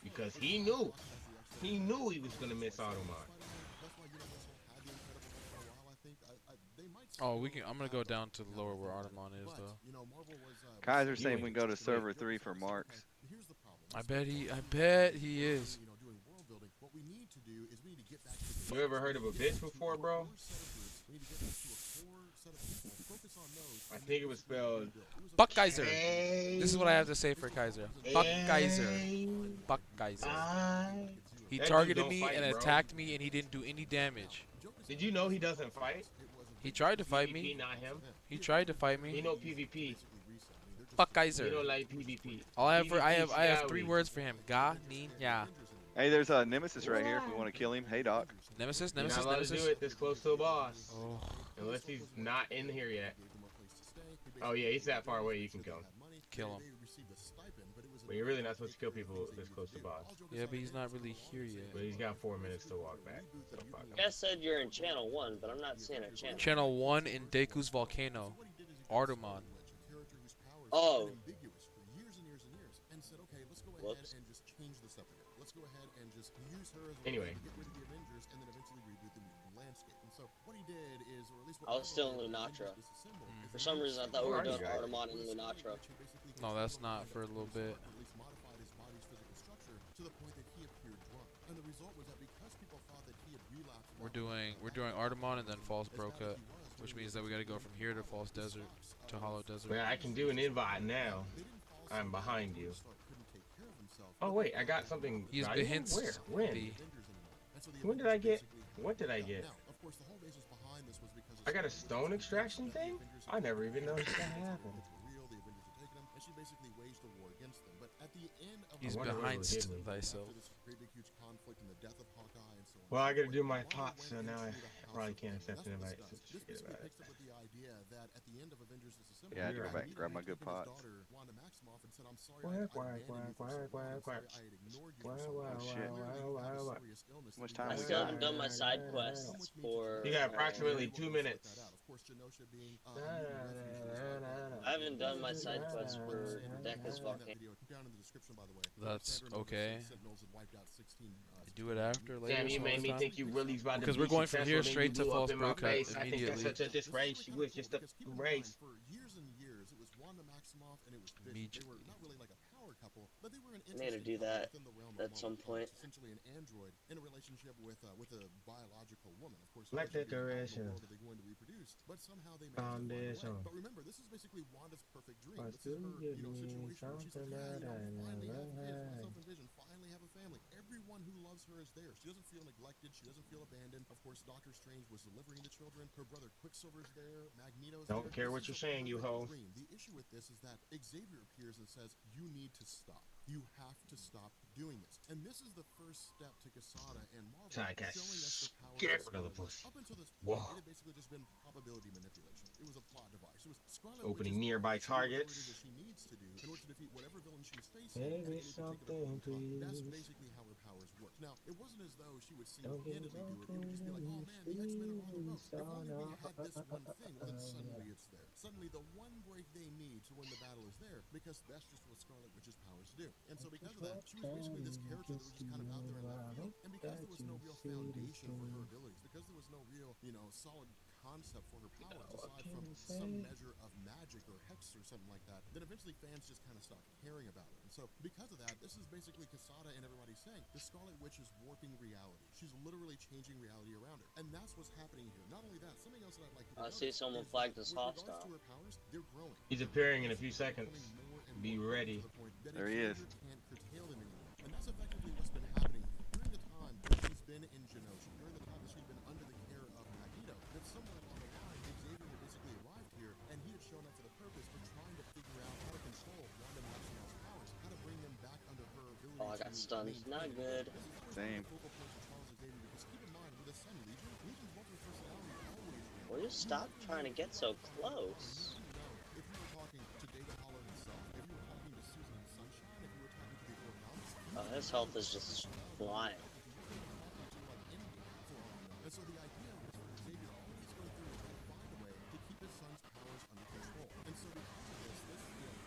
Because he knew he was gonna miss Automod. Oh, I'm gonna go down to the lower where Artemon is, though. Kaiser saying we can go to server 3 for Marks. I bet he is. You ever heard of a bitch before, bro? I think it was spelled Buck Kaiser. This is what I have to say for Kaiser. Buck Kaiser. Buck Kaiser. He That dude targeted don't me fight, and bro. attacked me, and he didn't do any damage. Did you know he doesn't fight? He tried to fight me. PvP, not him. He tried to fight He me. know PvP. Buck Kaiser. He don't like PvP. I have 3 Scally. words for him. Ga, ni, ya. Hey, there's a Nemesis right here if we want to kill him. Hey, Doc. Nemesis. You're not allowed to do it this close to a boss. Oh. Unless he's not in here yet. Oh yeah, he's that far away, you can kill him. Kill him. But you're really not supposed to kill people this close to boss. Yeah, but he's not really here yet. But he's got 4 minutes to walk back. So fuck him. You guys said you're in channel 1, but I'm not seeing a channel. Channel 1 in Deku's volcano. Artemon. Oh. Whoops. Anyway. I was still in Lunatra. For some reason, I thought we were doing Artemon and Lunatra. No, that's not for a little bit. We're doing Artemon and then False Broca, which means that we got to go from here to False Desert to Hollow Desert. Well, I can do an invite now. I'm behind you. Oh wait, I got something. He's valuable? hints. Where? When? When did I get? What did I get? I got a stone extraction thing? I never even noticed that happened. He's behind thyself. Well, I gotta do my pot, so now probably can't accept an invite. So This forget basically about it. picks up with the idea that at the end of Avengers Assemble, Yeah, I had to go back and Magneto grab my had good taken his pots. daughter, Wanda Maximoff, and said, "I'm sorry Quack, I quack, abandoned you for quack, so long. I'm quack, sorry quack. I had ignored you Wow, for so wow, long. Oh shit. Clearly you have a serious illness How much that time we I we need to still got? haven't treat." done my side Come quests with me to for. You got Genosha. approximately We'll 2 go sort that minutes. out. Of course, Genosha being a mutant lesbian, she was I haven't done my Genosha side is quests pretty for standard. Deck I'll is put in that Volcano. video down in the description, by the way. That's Sandra remembers okay. the Sentinels had wiped out 16. Do it after later. Damn, you some made other me time. think you really was about to Because be we're going from successful, here then straight you to blew up false in my breakout face. I think that's immediately. such a disgrace. You was just a Because keep in race. mind, for years and years, it was Wanda Maximoff and it was Vision. They were not really like a power couple, but they were an I need to interesting do couple that within the realm at of some Marvel point. Comics. Essentially, an android in a relationship with a biological woman. Of course, Black Vision being, how in the decoration. world are they going to reproduce? But somehow they managed to find a way. Foundation. But remember, this is basically Wanda's perfect dream. But This is still her, give me situation where she's something like, that I finally never have kids. had. Myself and Vision finally have a family. Everyone who loves her is there. She doesn't feel neglected. She doesn't feel abandoned. Of course, Doctor Strange was delivering the children. Her brother Quicksilver's there. Magneto's Don't there. care This what is you're a saying, you perfect hoe. dream. The issue with this is that Xavier appears and says, "You need to stop. You have to stop doing this." And this is the first step to Quesada and Marvel So I got showing us the power scared of of the Scarlet pussy. Witch. Up until this point, Whoa. it had basically just been probability manipulation. It was a plot device. It was Scarlet Opening Witch's nearby power to do whatever it is targets. that she needs to do in order to defeat whatever villain she's facing at Maybe any particular something, point in time. That's please. basically how her powers work. Now, it wasn't as though she would Don't give me single-handedly do it. It would just be like, "Oh man, the X-Men are on the ropes. If only we had this one thing, well then suddenly it's there. Suddenly the one break they need to win the battle is there, because that's just what Scarlet Witch's powers do. And so because of that, she was basically this character that was just kind of out there in left field. And because there was no real foundation for her abilities, because there was no real, solid concept for her powers, aside from some measure of magic or hex or something like that, then eventually fans just kind of stopped caring about her. And so because of that, this is basically Quesada and everybody saying the Scarlet Witch is warping reality. She's literally changing reality around her. And that's what's happening here. Not only that, something else that I'd like to I see someone flagged as with regards hostile. to her powers, they're growing. He's appearing in a few seconds. Be ready. There he is. Can't curtail them anymore. And that's effectively what's been happening here. During the time that she's been in Genosha, during the time that she's been under the care of Magneto, that somewhere along the line, Xavier had basically arrived here, and he had shown up for the purpose of trying to figure out how to control Wanda Maximoff's powers, how to bring them back under her ability. Oh, I got stunned. Not good. Same. Because keep in mind, with the Sun Legion, Legion's multiple personality always. Will you stop trying to get so close? If you were talking to David Hollow himself, if you were talking to Susan and Sunshine, if you were talking to the Organs, Oh, his health is just flying. and so the idea was for Xavier always go through and try to find a way to keep his son's powers under control. And so because of this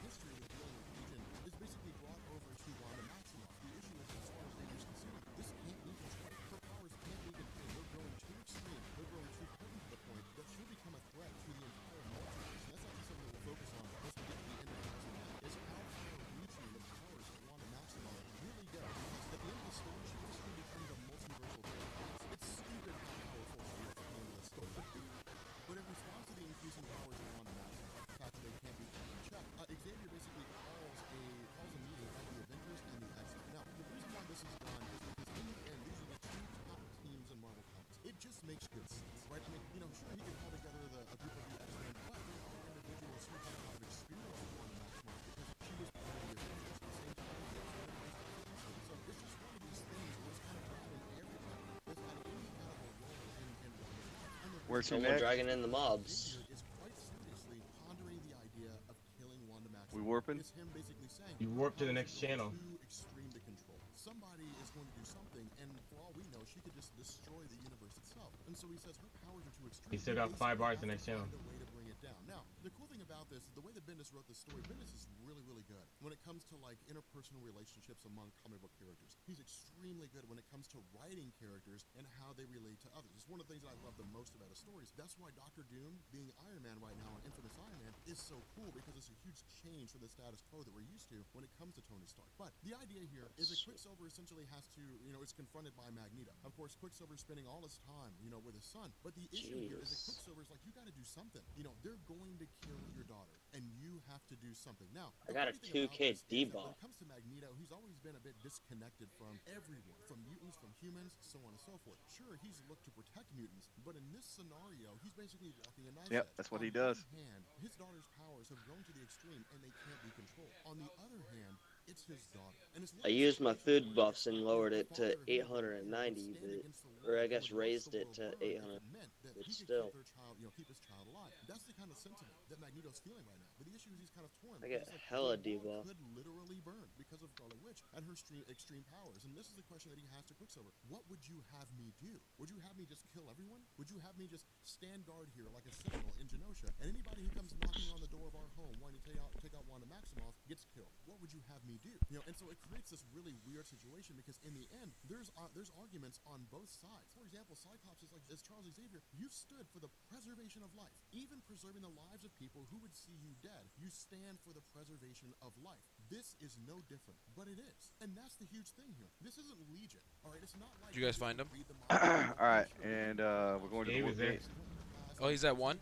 history with dealing with Legion is basically brought over to Wanda Maximoff. The issue is, as far as Xavier's concerned, this can't be controlled. Her powers can't be controlled. They're growing too extreme. They're growing too potent to the point that she'll become a threat to the entire multiverse. And that's actually something we'll focus on once we get to the end of the episode, is how far-reaching the powers of Wanda Maximoff really go. Because at the end of the story, she basically becomes a multiversal terrorist. It's stupid how powerful she is at the end of the story. But in response to the increasing powers of Wanda Maximoff, the fact that they can't be kept in check, Xavier basically calls a meeting of the Avengers and the X-Men. Now, the reason why this is done is because in the end, these are the two top teams in Marvel Comics. It just makes good sense, right? I mean, sure, he can call together a group of the X-Men, but there are individuals who have a lot of experience with Wanda Maximoff because she was part of the Avengers at the same time as the X-Men. So it's just one of these things where it's kind of grabbing everybody that's got any kind of a role in Wanda. Where's your Someone next? dragging in the mobs. Is quite seriously pondering the idea of killing Wanda Maximoff. We warping? It's him basically saying You warp to the next channel. too extreme to control. Somebody is going to do something, and for all we know, she could just destroy the universe itself. And so he says her powers are too extreme. He still got 5 bars the next channel. Find a way to bring it down. Now, the cool thing about this is the way that Bendis wrote the story. Bendis is really, really good when it comes to like interpersonal relationships among comic book characters. He's extremely good when it comes to writing characters and how they relate to others. It's one of the things that I love the most about his stories. That's why Doctor Doom, being Iron Man right now, and Infamous Iron Man, is so cool, because it's a huge change from the status quo that we're used to when it comes to Tony Stark. But the idea here is that Quicksilver essentially has to, is confronted by Magneto. Of course, Quicksilver's spending all his time, with his son. But the issue here is that Quicksilver's like, you got to do something. They're going to kill your daughter, and you have to do something. Now, I got a 2K when debuff. it comes to Magneto, he's always been a bit disconnected from everyone, from mutants, from humans, so on and so forth. Sure, he's looked to protect mutants, but in this scenario, he's basically walking a knife Yep, edge. that's what On he does. one hand, his daughter's powers have grown to the extreme, and they can't be controlled. On the other hand, It's his daughter. And it's I used my food buffs and lowered it to 890, or I guess raised it to 800, but still. their child, keep his child alive. That's the kind of sentiment that Magneto's feeling right now. But the issue is he's kind of torn. I get because, hella the debuff. world could literally burn because of Scarlet Witch and her extreme powers. And this is the question that he has to Quicksilver. What would you have me do? Would you have me just kill everyone? Would you have me just stand guard here like a sentinel in Genosha, and anybody who comes knocking on the door of our home wanting to take out Wanda Maximoff gets killed? What would you have me do? And so it creates this really weird situation because in the end, there's arguments on both sides. For example, Cyclops is like, as Charles Xavier, you've stood for the preservation of life, even preserving the lives of people who would see you dead. You stand for the preservation of life. This is no different, but it is, and that's the huge thing here. This isn't Legion, all right? It's not like. Did you guys find him? All right, and we're going to the Wolf Gate. Oh, he's at 1.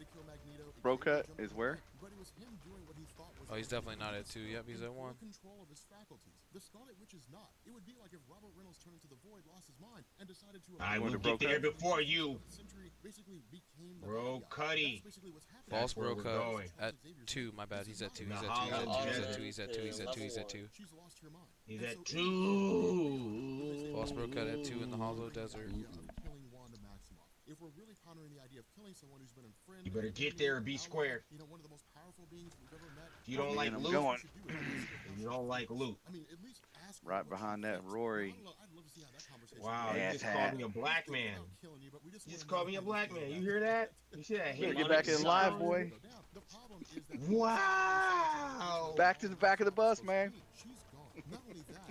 Bro cut is where? Oh, he's definitely not at 2. Yep, he's at 1. Control of his faculties. The Scarlet Witch is not. It would be like if Robert Reynolds turned into the Void, lost his mind, and decided to. I will get there before you. Bro Cuddy. False bro cut at 2. My bad. He's at 2. He's at 2. He's at 2. He's at 2. He's at 2. He's at 2. He's at 2. False bro cut at 2 in the Hollow Desert. If we're really pondering the idea of killing someone who's been a friend, You better get there and be square. One of the most powerful beings we've ever met. If you don't like loot, if you don't like loot. I mean, at least ask right behind that Rory. Wow, he just called me a black man. He just called me a black man. You hear that? You see that? Get back in live, boy. Wow. Back to the back of the bus, man.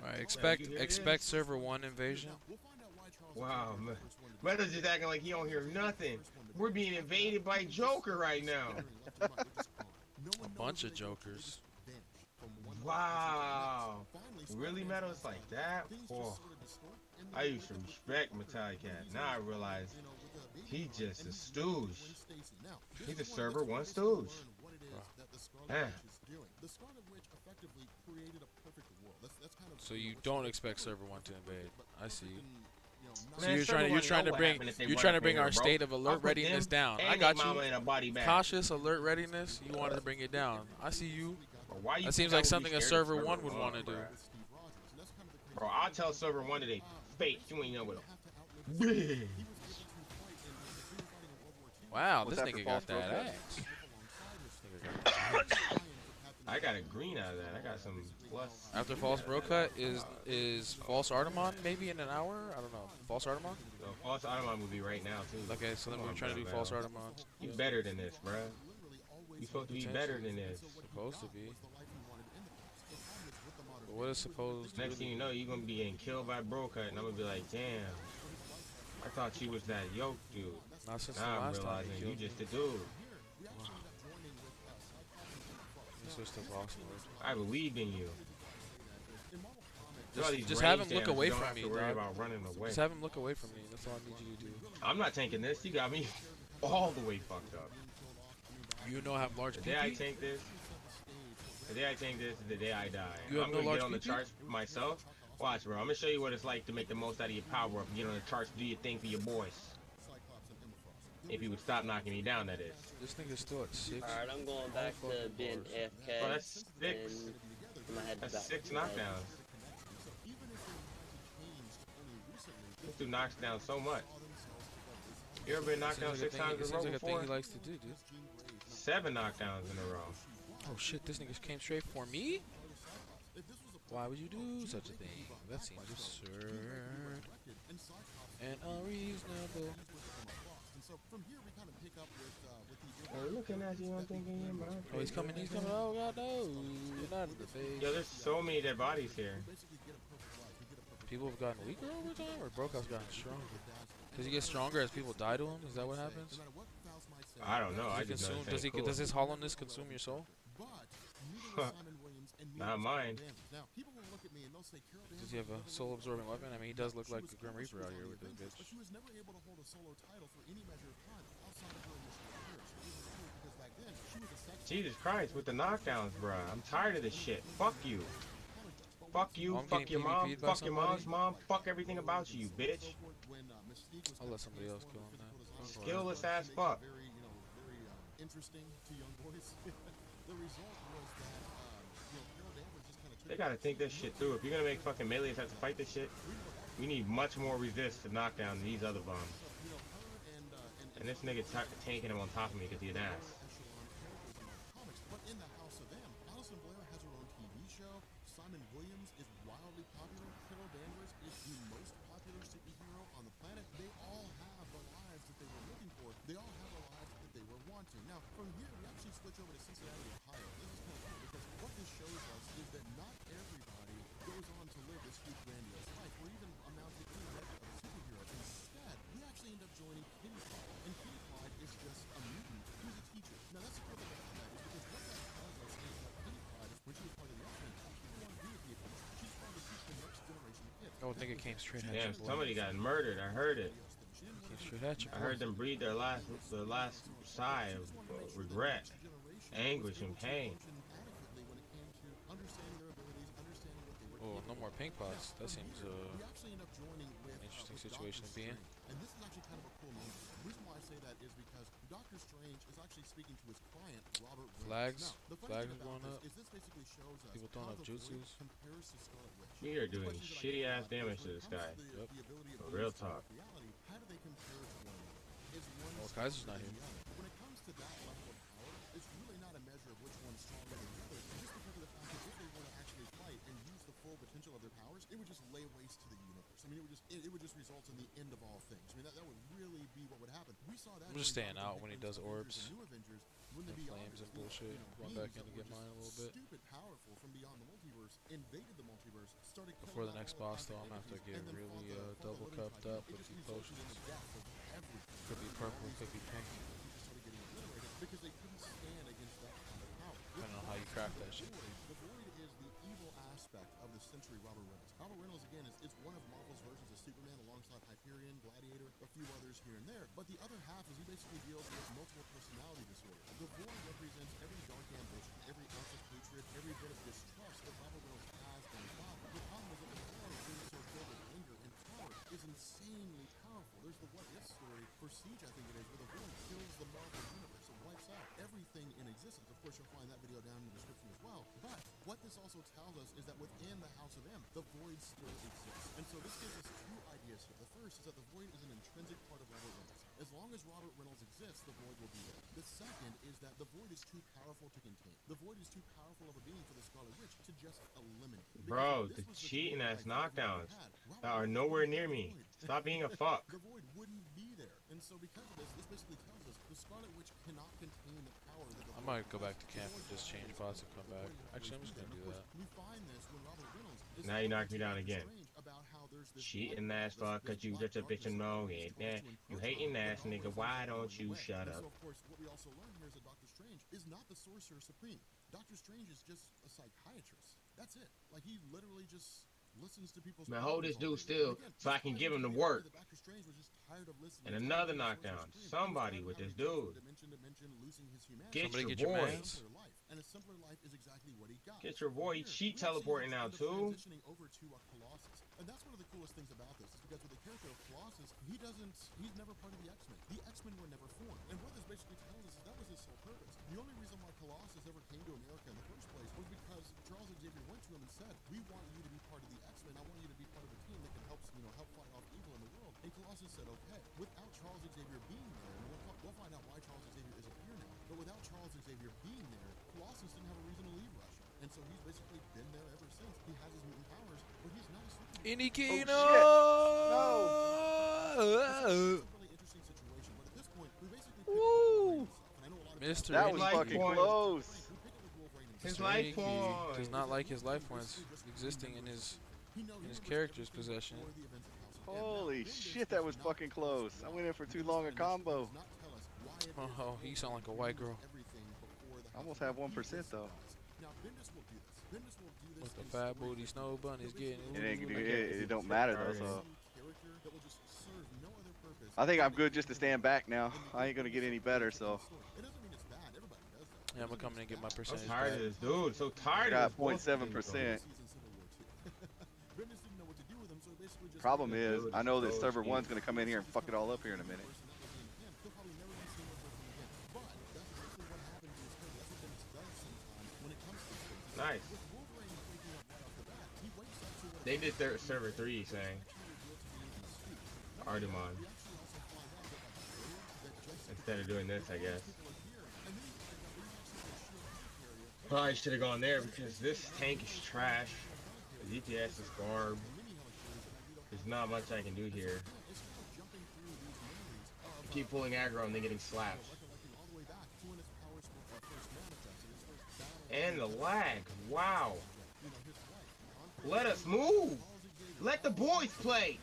Alright, expect server 1 invasion. Wow, man. Meadows just acting like he don't hear nothing. We're being invaded by Joker right now. A bunch of Jokers. Wow. Really, Meadows like that? Oh. I used to respect Metallic Cat. Now I realize he's just a stooge. He's a server 1 stooge. Yeah. So you don't expect server 1 to invade. I see. So Man, you're trying to bring our state of alert readiness down. I got you. Cautious alert readiness. You wanted to bring it down. I see you. That seems like something a server 1 would want to do. Bro, I'll tell server 1 that they fake. You ain't know what. Big. Wow, this nigga got that axe. I got a green out of that. I got some plus. After false bro cut is false Artemon maybe in an hour? I don't know. False Artemon? No, false Artemon would be right now too. Okay, so then we're trying to do false Artemon. You better than this, bruh. You supposed to be better than this. Supposed to be. But what is supposed to Next thing you know, you're gonna be getting killed by bro cut, and I'm gonna be like, damn. I thought you was that yoke dude. Not since now the I'm last time realizing you you just a dude. I believe in you. Just have him look away from me, dog. About running away. Just have him look away from me. That's all I need you to do. I'm not tanking this. You got me all the way fucked up. You know I have large The day I tank this, the day I tank this is the day I die. You have I'm no gonna large get on the PP? charts myself. Watch, bro. I'm gonna show you what it's like to make the most out of your power up. Get on the charts, do your thing for your boys. If you would stop knocking me down, that is. This nigga's still at 6. Alright, I'm going back to being AFK. Bro, that's 6. That's 6 knockdowns. This dude knocks down so much. You ever been knocked down 6 times in a row like before? a thing he likes to do, dude. 7 knockdowns in a row. Oh shit, this nigga came straight for me? Why would you do such a thing? That seems absurd and unreasonable. Oh, looking at you, I'm thinking, oh, he's coming, oh god, no, you're not in the face. Yo, there's so many dead bodies here. People have gotten weaker over time, or Brokaw's gotten stronger? Does he get stronger as people die to him? Is that what happens? I don't know. I just know does his hollowness consume your soul? Not mine. Does he have a soul-absorbing weapon? I mean, he does look like the Grim Reaper out here with this bitch. Jesus Christ, with the knockdowns, bruh. I'm tired of this shit. Fuck you. Fuck you, fuck your mom, fuck your mom's mom, fuck everything about you, bitch. I'll let somebody else kill him now. Skillless ass fuck. Interesting to young boys. The result was that Carol Danvers just kind of They gotta think this shit through. If you're gonna make fucking melees have to fight this shit, we need much more resist to knock down these other bombs. And this nigga tanking him on top of me because he's an ass. But in the House of M, Alison Blair has her own TV show. Simon Williams is wildly popular. Carol Danvers is the most popular superhero on the planet. They all have the lives that they were looking for. They all have the lives that they were wanting. Now, from here, we actually switch over to Cincinnati, Ohio. This is kind of cool because what this shows us is that not everybody goes on to live this huge grandiose life or even amount to any level of a superhero. Instead, we actually end up joining Kitty Pryde. And Kitty Pryde is just a mutant who's a teacher. Now, that's the cool thing about that is because what that tells us is that Kitty Pryde, when she was part of the X-Men, she didn't want to be with people. She's trying to teach the next generation of kids. Oh, nigga came straight at Damn, you. somebody got murdered. I heard it. Came straight at you. I heard them breathe their last sigh of regret, anguish, and pain. Oh, no more pink pots. That seems an interesting situation to be in. And this is actually kind of a cool moment. The reason why I say that is because Doctor Strange is actually speaking to his client, Robert Flags. Now, the Flags funny thing going about up. this is this basically shows us People throwing how up the Void jutsus. compares to Scarlet Witch. We are doing shitty ass damage to this guy. Yep. Real talk. Reality, how do they compare to one another? Is one Oh, Kaiser's not here. When it comes to that level of power, it's really not a measure of which one's stronger than the other. Just because of the fact that if they were to actually fight and use the full potential of their powers, it would just lay waste to the universe. I mean, it would just result in the end of all things. I mean, that would really be what would happen. We saw that. I'm just staying out when he does Avengers orbs and New Avengers, when and the flames and bullshit. Going beings back in that to get were mine a just little bit. Stupid powerful from beyond the multiverse invaded the multiverse, started Before the killing next all boss, though, I'm gonna have to entities, get and then really fought the double living cupped tribe. up It with just the resulted in potions. the death of everything. Could be purple, could be pink. Just started getting obliterated because they couldn't stand against that kind of power. Depending on how you craft that shit. The Void is the evil aspect of the century Robert Reynolds. Robert Reynolds, again, is one of Marvel's versions of Superman alongside Hyperion, Gladiator, a few others here and there. But the other half is he basically deals with multiple personality disorder. The Void represents every dark ambition, every ounce of hatred, every bit of distrust that Robert Reynolds has in his body. The problem is that the Void, being so filled with anger and power, is insanely powerful. There's the What If story for Siege, I think it is, where the Void kills the Marvel Universe. It wipes out everything in existence. Of course, you'll find that video down in the description as well. But what this also tells us is that within the House of M, the Void still exists. And so this gives us two ideas here. The first is that the Void is an intrinsic part of Robert Reynolds. As long as Robert Reynolds exists, the Void will be there. The second is that the Void is too powerful to contain. The Void is too powerful of a being for the Scarlet Witch to just eliminate. Bro, the cheating ass knockdowns that are nowhere near me. Stop being a fuck. The Void wouldn't be there. And so because of this, this basically tells us the Scarlet Witch cannot contain the power that the I might go back to camp and just change pots and come back. Actually, I'm just gonna do that. We find this when Robert Reynolds is Now you knocked me down again. about how there's this Cheating ass fuck, cause you just a bitch and no head. You hating ass nigga, why don't you shut up? So of course, what we also learn here is that Doctor Strange is not the Sorcerer Supreme. Doctor Strange is just a psychiatrist. That's it. Like he literally just listens to people's. Man, hold this dude still so I can give him the work. And another knockdown. Somebody with this dude. Get Somebody your get your voice. mans. And a simpler life is exactly what he got. Get your voice. She teleporting now too. Transitioning over to Colossus. And that's one of the coolest things about this, is because with the character of Colossus, he's never part of the X-Men. The X-Men were never formed. And what this basically tells us is that was his sole purpose. The only reason why Colossus ever came to America in the first place was because Charles Xavier went to him and said, we want you to be part of the X-Men. I want you to be part of a team that can help fight off evil in the world. And Colossus said, okay. Without Charles Xavier being there, and we'll find out why Charles Xavier isn't here now, but without Charles Xavier being there, Colossus didn't have a reason to leave Russia. And so he's basically been there ever since. He has his mutant powers, but he's not a superhero. Inikino! It's a really interesting situation, but at this point, we basically Woo! Mr. That was fucking close. His life He does not like his life points existing in his character's possession. Holy shit, that was fucking close. I went in for too long a combo. Oh, you sound like a white girl. I almost have 1% though. With the fat booty snow bunnies getting. It don't matter though. So I think I'm good just to stand back now. I ain't gonna get any better. So yeah, I'm gonna come in and get my percentage. I'm tired of this dude. So tired I of got this. 0.7%. Problem is, I know that server 1's gonna come in here and fuck it all up here in a minute. Nice. They did their server 3 saying Ardumon instead of doing this, I guess. Probably should have gone there because this tank is trash. The DPS is garb. There's not much I can do here. Keep pulling aggro and then getting slapped. And the lag. Wow. Let us move. Let the boys play.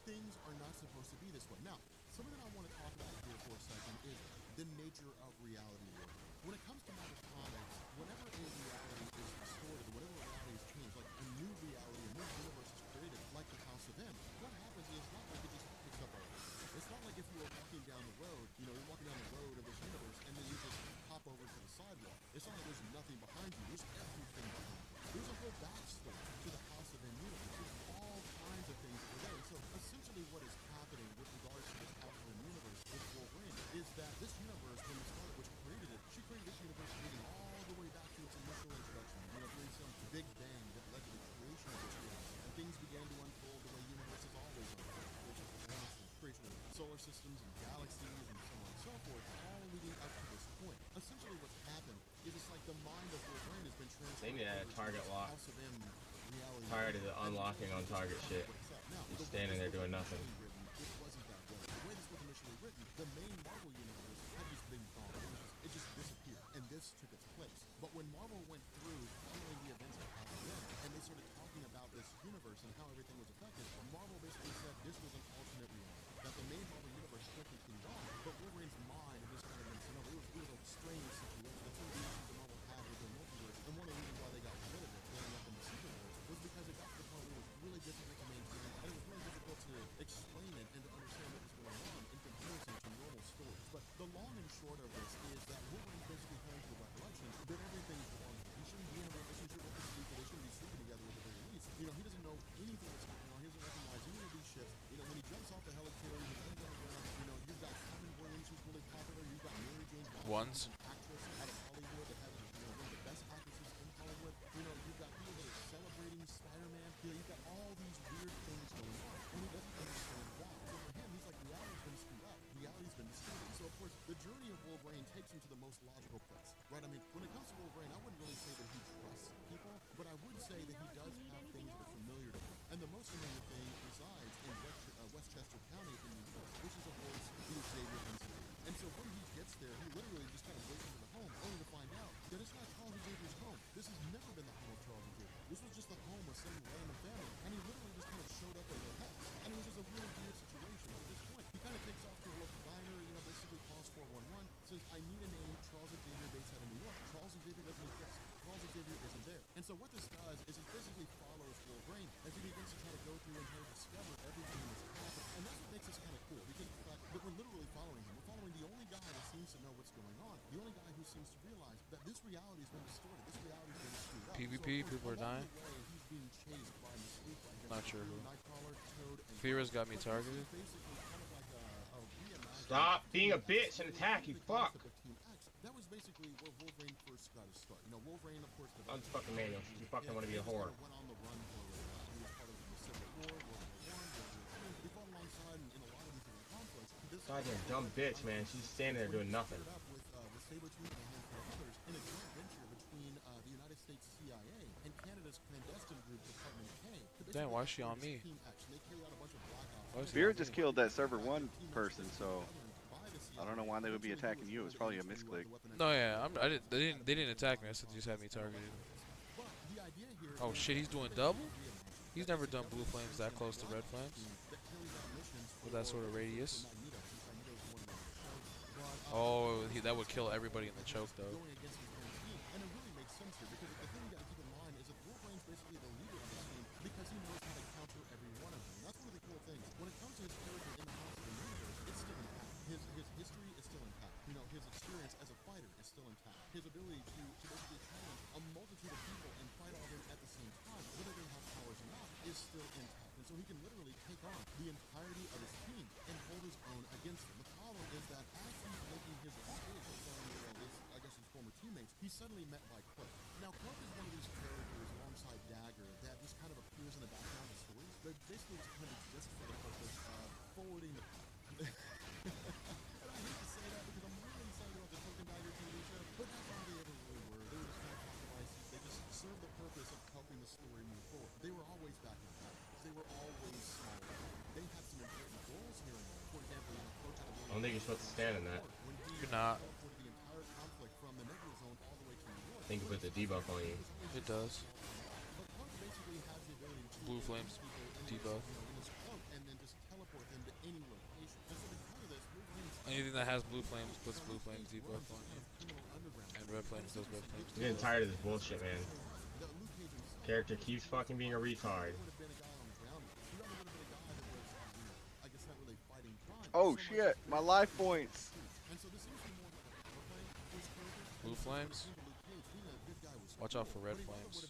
Things are not supposed to be this way. Now, something that I want to talk about here for a second is the nature of reality war. When it comes to Marvel Comics, whenever a reality is distorted, whenever a reality is changed, like a new reality, a new universe is created, like the House of M, what happens is not like it just picks up already. It's not like if you were walking down the road, you know, you're walking down the road of this universe, and then you just hop over to the sidewalk. It's not like there's nothing behind you. There's everything behind you. There's a whole backstory to the House of M universe. There's all kinds of things that are there. So essentially what is happening with regards to this House of M universe with Wolverine is that this universe, when the Scarlet Witch created it, she created this universe leading all the way back to its initial introduction. You know, doing some big bang that led to the creation of this universe. And things began to unfold the way universes always unfold. Creation of solar systems and galaxies and so on and so forth, all leading up to this point. Essentially what's happened is it's like the mind of Wolverine has been transferred. They need a target lock. House of M reality. Tired of the unlocking on target shit. Just standing there doing nothing. It wasn't that way. The way this was initially written, the main Marvel universe had just been gone. It just disappeared, and this took its place. But when Marvel went through following the events of House of M, and they started talking about this universe and how everything was affected, Marvel basically said this was an alternate reality. That the main Marvel universe still continued on, but Wolverine's mind had just kind of been sent over. It was a strange situation. That's one of the issues that Marvel had with their multiverse, and one of the reasons why they got rid of it, going up in the Secret Wars, was because it got to the point where it was really difficult to maintain, and it was really difficult to explain it and to understand what was going on in comparison to normal stories. But the long and short of this is that Wolverine basically comes to the recollection that everything's wrong. He shouldn't be in a relationship with this people. They shouldn't be sleeping together at the very least. You know, he doesn't know anything that's going on. He doesn't recognize any of these ships. You know, when he jumps off the helicarrier, he lands on the ground. You know, you've got Robin Williams, who's really popular. You've got Mary Jane Ones. actress out of Hollywood that has, you know, one of the best actresses in Hollywood. You know, you've got people that are celebrating Spider-Man. You know, you've got all these weird things going on, and he doesn't understand why. So for him, he's like, reality's been screwed up. Reality's been distorted. So of course, the journey of Wolverine takes him to the most logical place, right? I mean, when it comes to Wolverine, I wouldn't really say that he trusts people, but I would say that he does have things that are familiar to him. And the most familiar thing resides in Westchester County in New York, which is, of course, the Xavier Institute. And so when he gets there, he literally just kind of breaks into the home, only to find out that it's not Charles Xavier's home. This has never been the home of Charles Xavier. This was just the home of some random family, and he literally just kind of showed up at their house. And it was just a really weird situation. At this point, he kind of takes off to a local diner, you know, basically calls 411, says, I need a name, Charles Xavier, based out of New York. Charles Xavier doesn't exist. Charles Xavier isn't there. And so what this does is it basically follows Wolverine as he begins to try to go through and try to discover everything that's happened. And that's what makes this kind of cool, because the fact that we're literally following him. We're following the only guy that seems to know what's going on, the only guy who seems to realize that this reality has been distorted, this reality has been screwed up. PvP, so, people are dying. He's being chased by Mystique, Not sure who. Nightcrawler, Toad, and Fira's got me targeted. Stop being a bitch and attack, you fuck. That was basically where Wolverine first got his start. You know, Wolverine, of course, Unfucking manual. You fucking want to be a whore. went on the run for a little while. He was part of the Civil War, World War I, World War II. He fought alongside in a lot of these different conflicts. Goddamn dumb bitch, man. She's standing there doing nothing. With Sabretooth and a handful of others in a joint venture between the United States CIA and Canada's clandestine group, Department K. Damn, why is she on me? Spirit just killed that server 1 person, so I don't know why they would be attacking you. It was probably a misclick. No, yeah, they didn't attack me. I said they just had me targeted. Oh shit, he's doing double? He's never done blue flames that close to red flames with that sort of radius. Oh, that would kill everybody in the choke though. And it really makes sense here, because the thing you got to keep in mind is that Wolverine's basically the leader of this team because he knows how to counter every one of them. And that's one of the cool things. When it comes to his character in the House of the Universe, it's still intact. His history is still intact. You know, his experience as a fighter is still intact. His ability to basically challenge a multitude of people and fight all of them at the same time, whether they have powers or not, is still intact. And so he can literally take on the entirety of his team and hold his own against them. The problem is that as he's making his escape from his former teammates, he's suddenly met by Cloak. Now, Cloak is one of these characters alongside Dagger that just kind of appears in the background of stories, but basically just kind of exists for the purpose of forwarding the and I hate to say that because I'm really excited about the Cloak and Dagger TV show, but that's all they ever really were. They were just kind of plot devices. They just served the purpose of helping the story move forward. They were always background characters. They were always small. They had some important roles here and there. For example, when Cloak had a I don't think you're supposed to stand in that. You're not. the entire conflict from the Nebula Zone all the way to New York. I think you put the debuff on you. It does. But Cloak basically has the ability to Blue flames, debuff. in his cloak and then just teleport them to any location. And so because of this, Blue Flames Anything that has blue flames puts blue flames debuff on you. And red flames does red flames. I'm getting tired of this bullshit, man. Character keeps fucking being a retard. Oh shit, my life points. Blue flames. Watch out for red flames.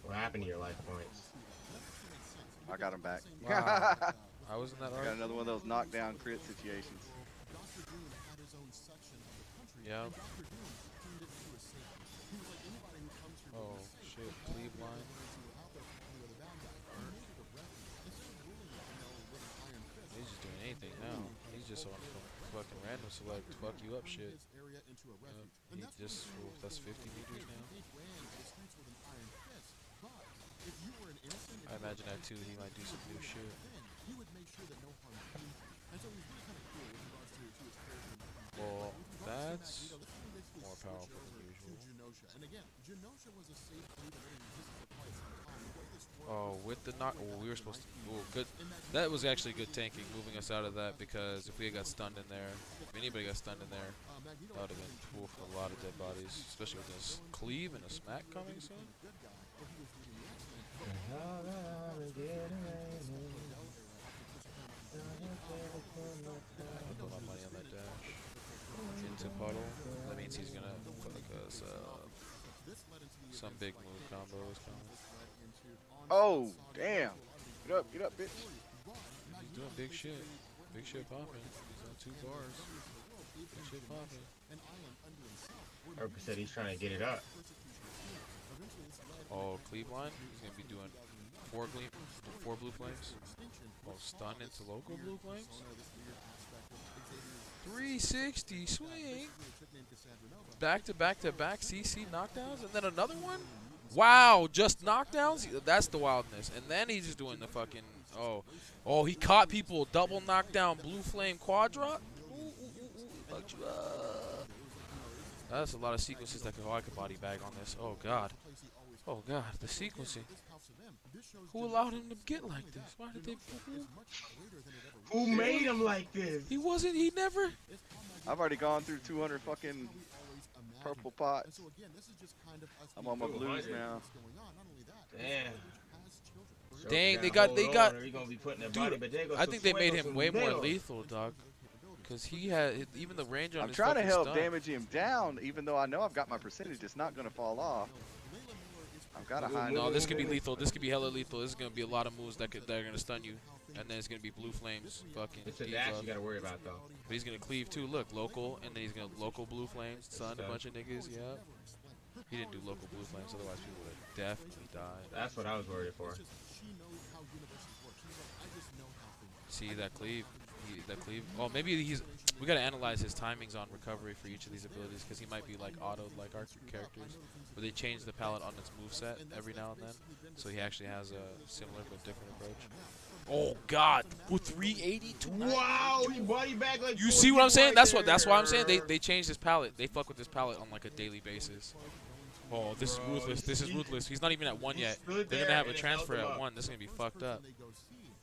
What happened to your life points? I got him back. Wow. I was in that I arc. got another one of those knockdown crit situations. Yeah. Oh shit, cleave line. He's just doing anything now. He's just on fucking random select, fuck you up shit. He just, that's 50 meters now. I imagine that too, he might do some new shit. Well, that's more powerful than usual. Oh, with the knock, we were supposed to, good. That was actually good tanking, moving us out of that, because if we had got stunned in there, if anybody got stunned in there, that would have been cool for a lot of dead bodies, especially with this cleave and a smack coming soon. Put my money on that dash. Into puddle. That means he's gonna fuck us up. Some big move combo is coming. Oh, damn. Get up, bitch. He's doing big shit. Big shit popping. He's on 2 bars. Big shit popping. Eric said he's trying to get it up. Oh, cleave line. He's gonna be doing 4 blue flames. Oh, stun into local blue flames. 360 swing. Back to back to back CC knockdowns, and then another one. Wow, just knockdowns. That's the wildness. And then he's just doing the fucking oh, he caught people double knockdown blue flame quadra. Fucked you up. That's a lot of sequences that I could body bag on this. Oh god. Oh god, the sequencing. Who allowed him to get like this? Why did they? Who made him like this? He wasn't. He never. I've already gone through 200 fucking purple pots. I'm on my blues now. Damn. Dang, they got. Dude, I think they made him way more lethal, dog. Because he had even the range on. I'm his trying to help stun. damage him down, even though I know I've got my percentage. It's not gonna fall off. I've got a high. No, this could be lethal. This could be hella lethal. This is gonna be a lot of moves that are gonna stun you, and then it's gonna be blue flames. Fucking. It's a dash you gotta worry about though. But he's gonna cleave too. Look, local, and then he's gonna local blue flames, stun a bunch of niggas. Yeah. He didn't do local blue flames, otherwise people would have definitely died. That's what I was worried for. See that cleave? That cleave. Oh, maybe he's. We gotta analyze his timings on recovery for each of these abilities, because he might be like autoed like our characters, where they change the palette on its moveset every now and then, so he actually has a similar but different approach. Oh God, with 380 to wow, he body back like. You see what I'm saying? That's why I'm saying they changed his palette. They fuck with this palette on like a daily basis. Oh, this is ruthless. This is ruthless. He's not even at 1 yet. They're gonna have a transfer at 1. This is gonna be fucked up.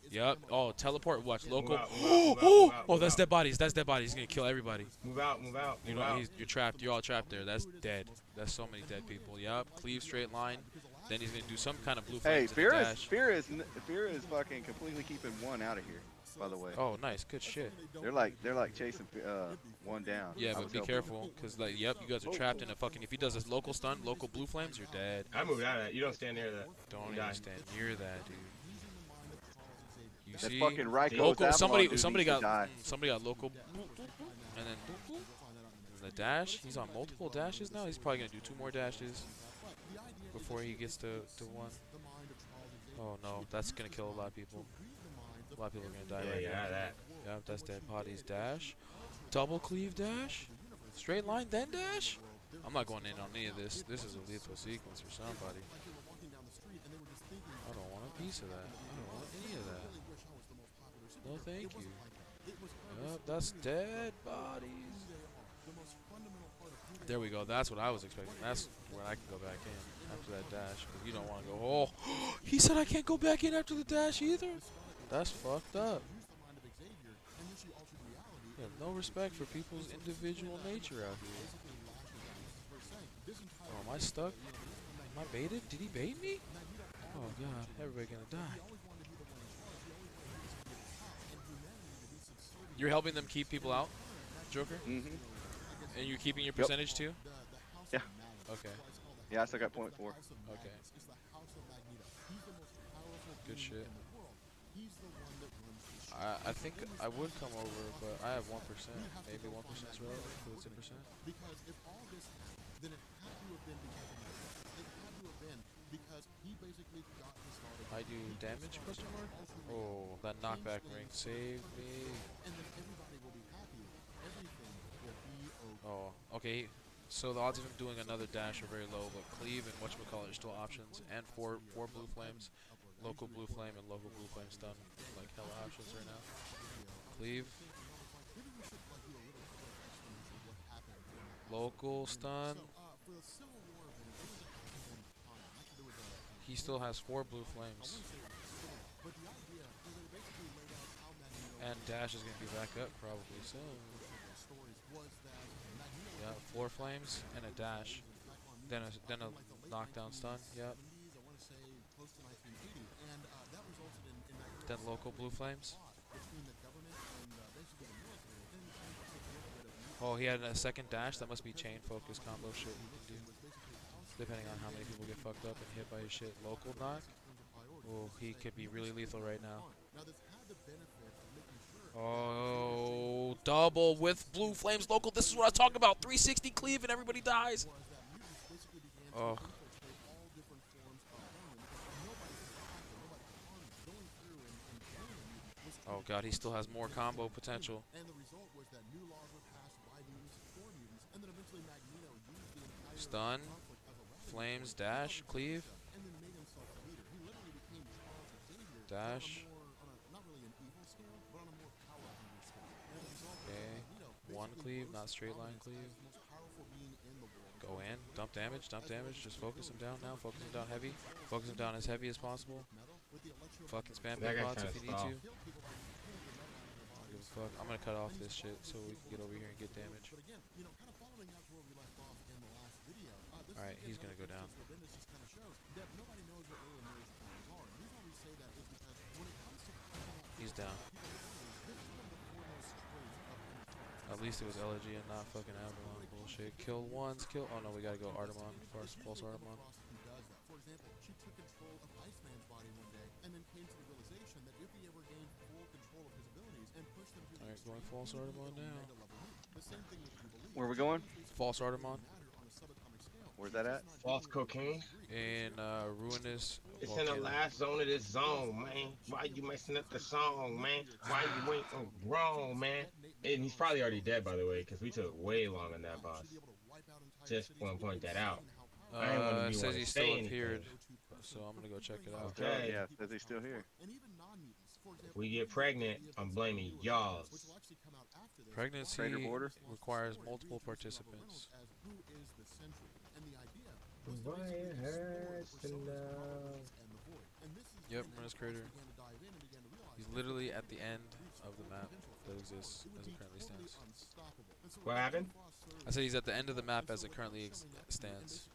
Yep. Oh, teleport. Watch local. Oh, that's dead bodies. That's dead bodies. He's gonna kill everybody. Move out. Move out. You know, you're trapped. You're all trapped there. That's dead. That's so many dead people. Yep. Cleave straight line. Then he's gonna do some kind of blue flames. Hey, Fear is fucking completely keeping one out of here. By the way. Oh, nice. Good shit. They're like chasing one down. Yeah, but be careful, cause like, yep, you guys are trapped in a fucking. If he does this local stun, local blue flames, you're dead. I moved out of that. You don't stand near that. Don't even stand near that, dude. You That's see, fucking Ryko's local. Avalon somebody got local, and then a dash. He's on multiple dashes now. He's probably gonna do 2 more dashes before he gets to 1. Oh no, that's gonna kill a lot of people. A lot of people are gonna die right now. That. Yep, that's dead bodies. Dash. Double cleave dash. Straight line then dash. I'm not going in on any of this. This is a lethal sequence for somebody. I don't want a piece of that. I don't want any of that. No, thank you. Yep, that's dead bodies. There we go. That's what I was expecting. That's where I can go back in after that dash. Because you don't want to go, oh, he said I can't go back in after the dash either? That's fucked up. You have no respect for people's individual nature out here. Oh, am I stuck? Am I baited? Did he bait me? Oh god, everybody gonna die. You're helping them keep people out, Joker? Mm-hmm. And you're keeping your percentage too? Yeah. Okay. Yeah, I still got 0.4. Okay. Good shit. I think I would come over, but I have 1%. Maybe 1% is relevant because it's 10%. Because if all this happened, then it had to have been because of that. It had to have been because he basically got his started. I do damage, question mark? Oh, that knockback ring saved me. And then everybody will be happy. Everything will be okay. Oh, okay. So the odds of him doing another dash are very low, but cleave and whatchamacallit are still options. And four blue flames. Local blue flame and local blue flame stun. Like hella options right now. Cleave. Local stun. He still has 4 blue flames. And dash is going to be back up probably soon. Yeah, 4 flames and a dash. Then a knockdown stun. Yep. Then local blue flames. Oh, he had a second dash. That must be chain focus combo shit he can do. Depending on how many people get fucked up and hit by his shit. Local knock. Oh, he could be really lethal right now. Oh, double with blue flames local. This is what I was talking about. 360 cleave and everybody dies. Oh. Oh god, he still has more combo potential. Stun, flames, dash, cleave, dash. Okay, 1 cleave, not straight line cleave. Go in, dump damage, just focus him down now, focus him down heavy. Focus him down as heavy as possible. Fucking spam big bots if you need to. I don't give a fuck. I'm gonna cut off this shit so we can get over here and get damage. Alright, he's gonna go down. He's down. At least it was Elegy and not fucking Avalon bullshit. Kill ones, kill. Oh no, we gotta go Artemon first. Pulse Artemon. For example, she took control of Iceman's body one day and then came to the realization that if he ever gained full control of his abilities and pushed them to the Alright, going False Artemon now. the same thing with Jubilee. Where are we going? False Artemon. Where's that at? False cocaine. In Ruinous. It's in the last zone of this zone, man. Why you messing up the song, man? Why you ain't wrong, man? And he's probably already dead, by the way, because we took way long on that boss. Just want to point that out. It says he still appeared, so I'm gonna go check it out. Okay. Yeah, says he's still here. If we get pregnant, I'm blaming y'all. Pregnancy requires multiple participants. Why it hurts to love. Yep, Ruinous Crater. He's literally at the end of the map that exists as it currently stands. What happened? I said he's at the end of the map as it currently stands.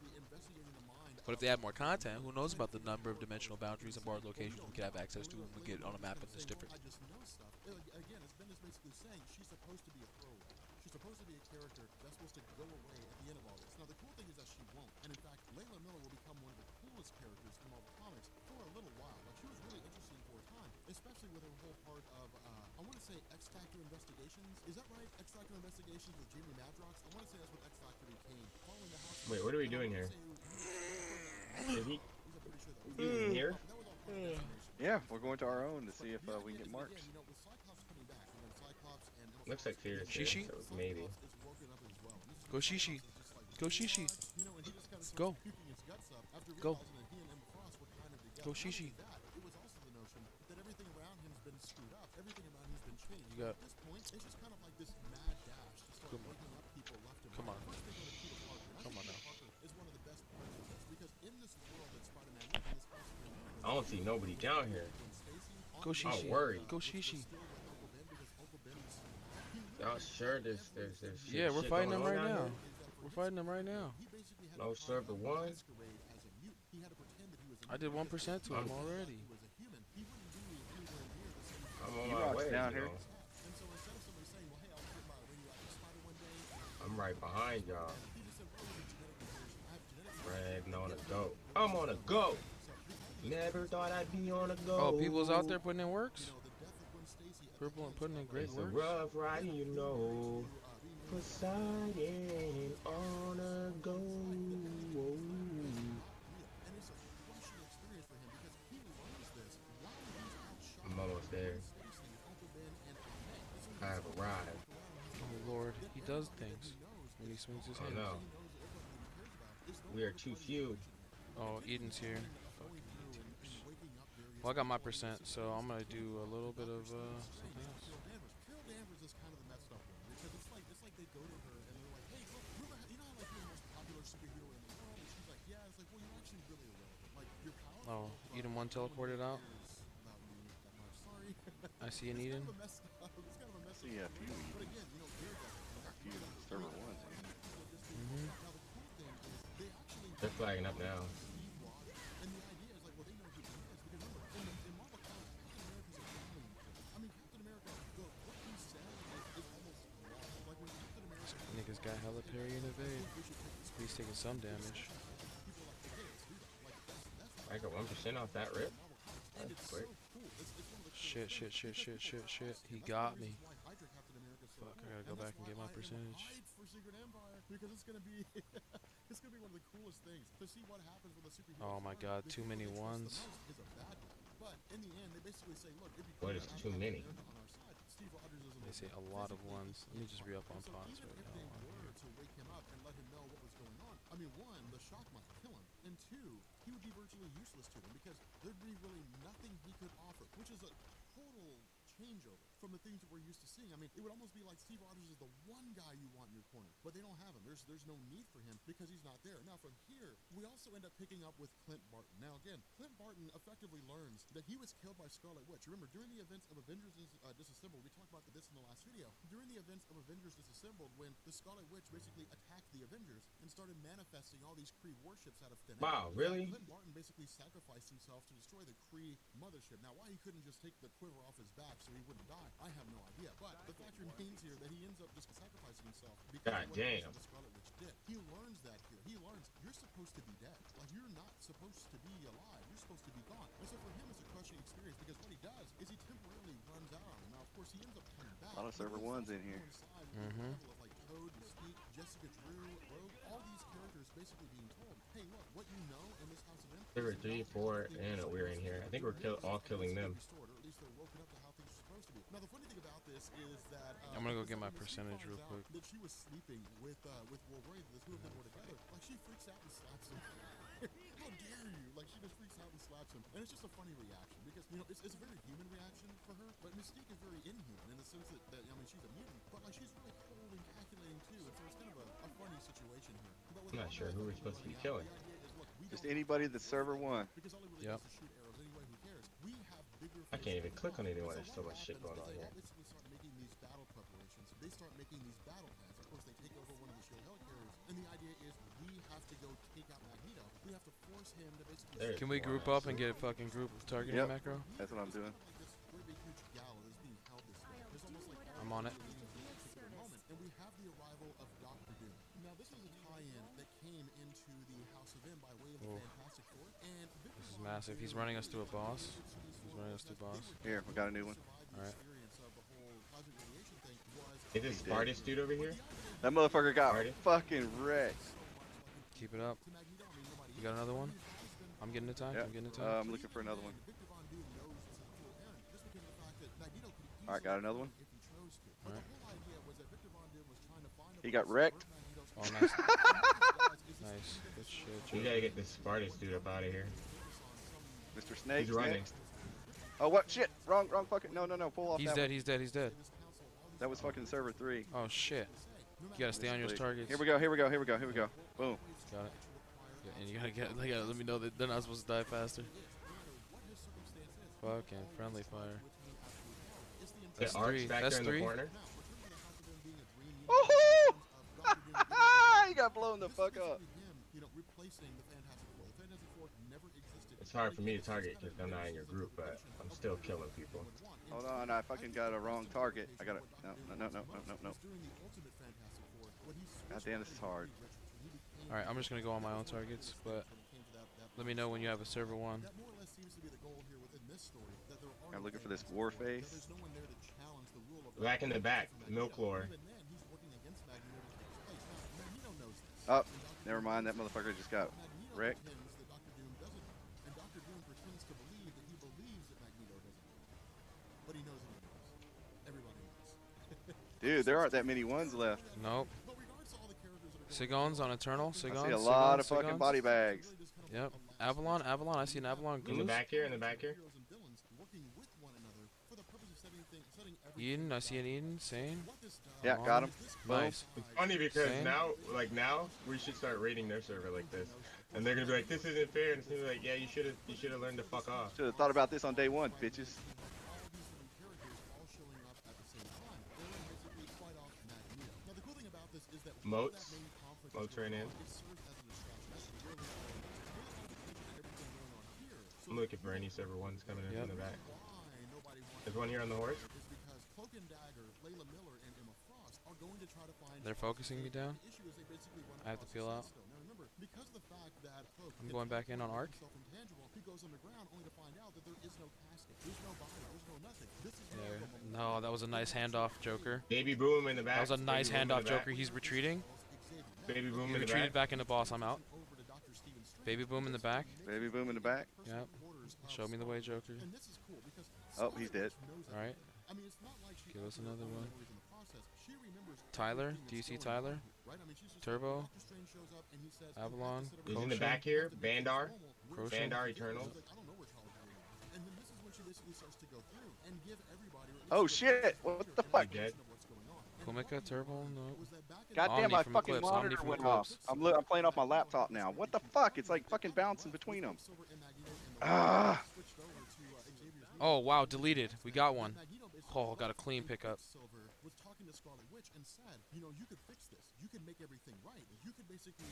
But if they add more content, who knows about the number of dimensional boundaries and barred locations we could have access to when we get on a map that's different. Again, as Ben is basically saying, she's supposed to be a throwaway. She's supposed to be a character that's supposed to go away at the end of all this. Now, the cool thing is that she won't. And in fact, Layla Miller will become one of the coolest characters in all the comics for a little while. Like, she was really interesting for over time, especially with her whole part of, I want to say X Factor Investigations. Is that right? X Factor Investigations with Jamie Madrox. I want to say that's what X Factor became. Following the house. Wait, what are we doing here? Is he here? Yeah, we're going to our own to see if we can get marks. Looks like Fear is here, Shishi? so maybe. Go Shishi. Go Shishi. Let's go. Go. Go Shishi. You got. Come on. Come on now. I don't see nobody down here. Go Shishi. I'm worried. Go Shishi. Y'all sure there's Yeah, we're shit fighting going them on right down now. here? We're fighting them right now. No server one. I did 1% to him already. I'm on He my rocks way. down you here. know. I'm right behind y'all. Bragging on a go. I'm on a go. Never thought I'd be on a go. Oh, people's out there putting in works? Purple and putting in great It's works? a rough ride, you know. Poseidon on a go. I'm almost there. I have arrived. Oh Lord, he does things when he swings his Oh hands. no. We are too few. Oh, Eden's here. Fucking E-teamers. Well, I got my percent, so I'm gonna do a little bit of something else. Carol Danvers is kind of the messed up one because it's like they go to her and they're like, hey, look, you know how like you're the most popular superhero in the world, and she's like, yeah. It's like, well, you're actually really irrelevant. Like you're powerful. Oh, Eden 1 teleported out. Sorry. I see an Eden. It's kind of a mess. See a few Edens. But again, you know, A few server ones. Mm-hmm. They're flagging up now. and the idea is like, well, they know who he is because remember, in Marvel Comics, Captain America's a villain. I mean, Captain America, what he said is almost wrong. Like when Captain America. Niggas got hella parry and evade. He's taking some damage. I got 1% off that rip. That's quick. Shit. He got me. Fuck, I gotta go back and get my percentage. For Secret Empire because it's gonna be it's gonna be one of the coolest things to see what happens with a superhero. Oh my god, too many ones. Is a bad guy. But in the end, they basically say, look, if you What is too many? on our side, Steve Rogers isn't. They say a lot of ones. Let me just re-up on pots right now. They were to wake him up and let him know what was going on. I mean, one, the shock might kill him, and two, he would be virtually useless to him because there'd be really nothing he could offer, which is a total changeover from the things that we're used to seeing. I mean, it would almost be like Steve Rogers is the one guy you want in your corner, but they don't have him. There's no need for him because he's not there. Now, from here, we also end up picking up with Clint Barton. Now, again, Clint Barton effectively learns that he was killed by Scarlet Witch. Remember, during the events of Avengers Disassembled, we talked about this in the last video. During the events of Avengers Disassembled, when the Scarlet Witch basically attacked the Avengers and started manifesting all these Kree warships out of thin air. Wow, really? Clint Barton basically sacrificed himself to destroy the Kree mothership. Now, why he couldn't just take the quiver off his back so he wouldn't die, I have no idea. But the fact remains here that he ends up just sacrificing himself because God of what damn. the Scarlet Witch did. He learns that here. He learns you're supposed to be dead. Like, you're not supposed to be alive. You're supposed to be gone. And so for him, it's a crushing experience because what he does is he temporarily runs out on him. Now, of course, he ends up coming back. A lot of server ones in here. Mm-hmm. Like Toad, Mystique, Jessica Drew, Rogue, all these characters basically being told, hey, look, what you know in this House of M. There were 3, 4, and we're in here. I think we're all killing them. Or at least they're woken up to how things are supposed to be. Now, the funny thing about this is that I'm gonna go get my percentage real quick. that she was sleeping with Wolverine. The two of them were together. Like, she freaks out and slaps him. How dare you? Like, she just freaks out and slaps him. And it's just a funny reaction because, you know, it's a very human reaction for her. But Mystique is very inhuman in the sense that I mean, she's a mutant, but like she's really cold and calculating too. And so it's kind of a funny situation here. But I'm not sure who we're supposed to be killing. Just anybody that's server one. Yep. I can't even click on anyone. There's so much shit going on here. Basically start making these battle preparations. They start making these battle plans. Of course, they take over one of the shield helicarriers, and the idea is we have to go take out Magneto. We have to force him to basically. Can we group up and get a fucking group targeting macro? That's what I'm doing. I'm on it. And we have the arrival of Doctor Doom. Now, this is a tie-in that came into the House of M by way of the Fantastic Four. And this is massive. He's running us through a boss. He's running us through boss. Here, we got a new one. All right. Is this Spartus dude over here? That motherfucker got fucking wrecked. Keep it up. You got another one? I'm getting the time. Yep. I'm getting the time. I'm looking for another one. All right, got another one. All right. He got wrecked. Oh, nice. Nice. Good shit. You gotta get this Spartus dude up out of here. Mr. Snake. He's running. Next. Oh, what? Shit. Wrong fucking. No. Pull off. He's that dead. one. He's dead. He's dead. That was fucking server 3. Oh shit. You gotta stay on your targets. Here we go. Boom. Got it. Yeah, and you gotta let me know that they're not supposed to die faster. Fucking friendly fire. That's three. That's three. Oh! He got blown the fuck up. It's hard for me to target because I'm not in your group, but I'm still killing people. Hold on, I fucking got a wrong target. I got it. No. God damn, this is hard. Alright, I'm just gonna go on my own targets, but let me know when you have a server 1. I'm looking for this war face. Back in the back, milk lore. Oh, never mind. That motherfucker just got wrecked. Dude, there aren't that many ones left. Nope. Sigons on Eternal. Sigons. I see a lot of fucking body bags. Yep. Avalon. I see an Avalon goose. In the back here. Eden. I see an Eden. Sane. Yeah, got him. Nice. It's funny because Sane. now we should start raiding their server like this, and they're gonna be like, "This isn't fair," and it's gonna be like, "Yeah, you should have learned to fuck off." Should have thought about this on day 1, bitches. Moats ran in. I'm looking for any server 1s coming in from the back. There's one here on the horse. They're focusing me down. I have to peel out. I'm going back in on Arc. Yeah. No, that was a nice handoff, Joker. Baby Boom in the back. That was a nice handoff, Joker. He's retreating. Baby Boom He in the retreated back. back into boss. I'm out. Baby Boom in the back. Baby Boom in the back. Yep. Show me the way, Joker. Oh, he's dead. Alright. Give us another one. Tyler. Do you see Tyler? Turbo. Avalon. He's in the back here. Bandar. Crochet. Bandar Eternal. Oh shit! What the fuck? Kumika, Turbo, no. Goddamn, my from fucking Eclipse, monitor from went off. Eclipse. I'm playing off my laptop now. What the fuck? It's like fucking bouncing between them. Ah. Oh wow, deleted. We got one. Oh, got a clean pickup. Was talking to Scarlet Witch and said, you could fix this. You could make everything right. You could basically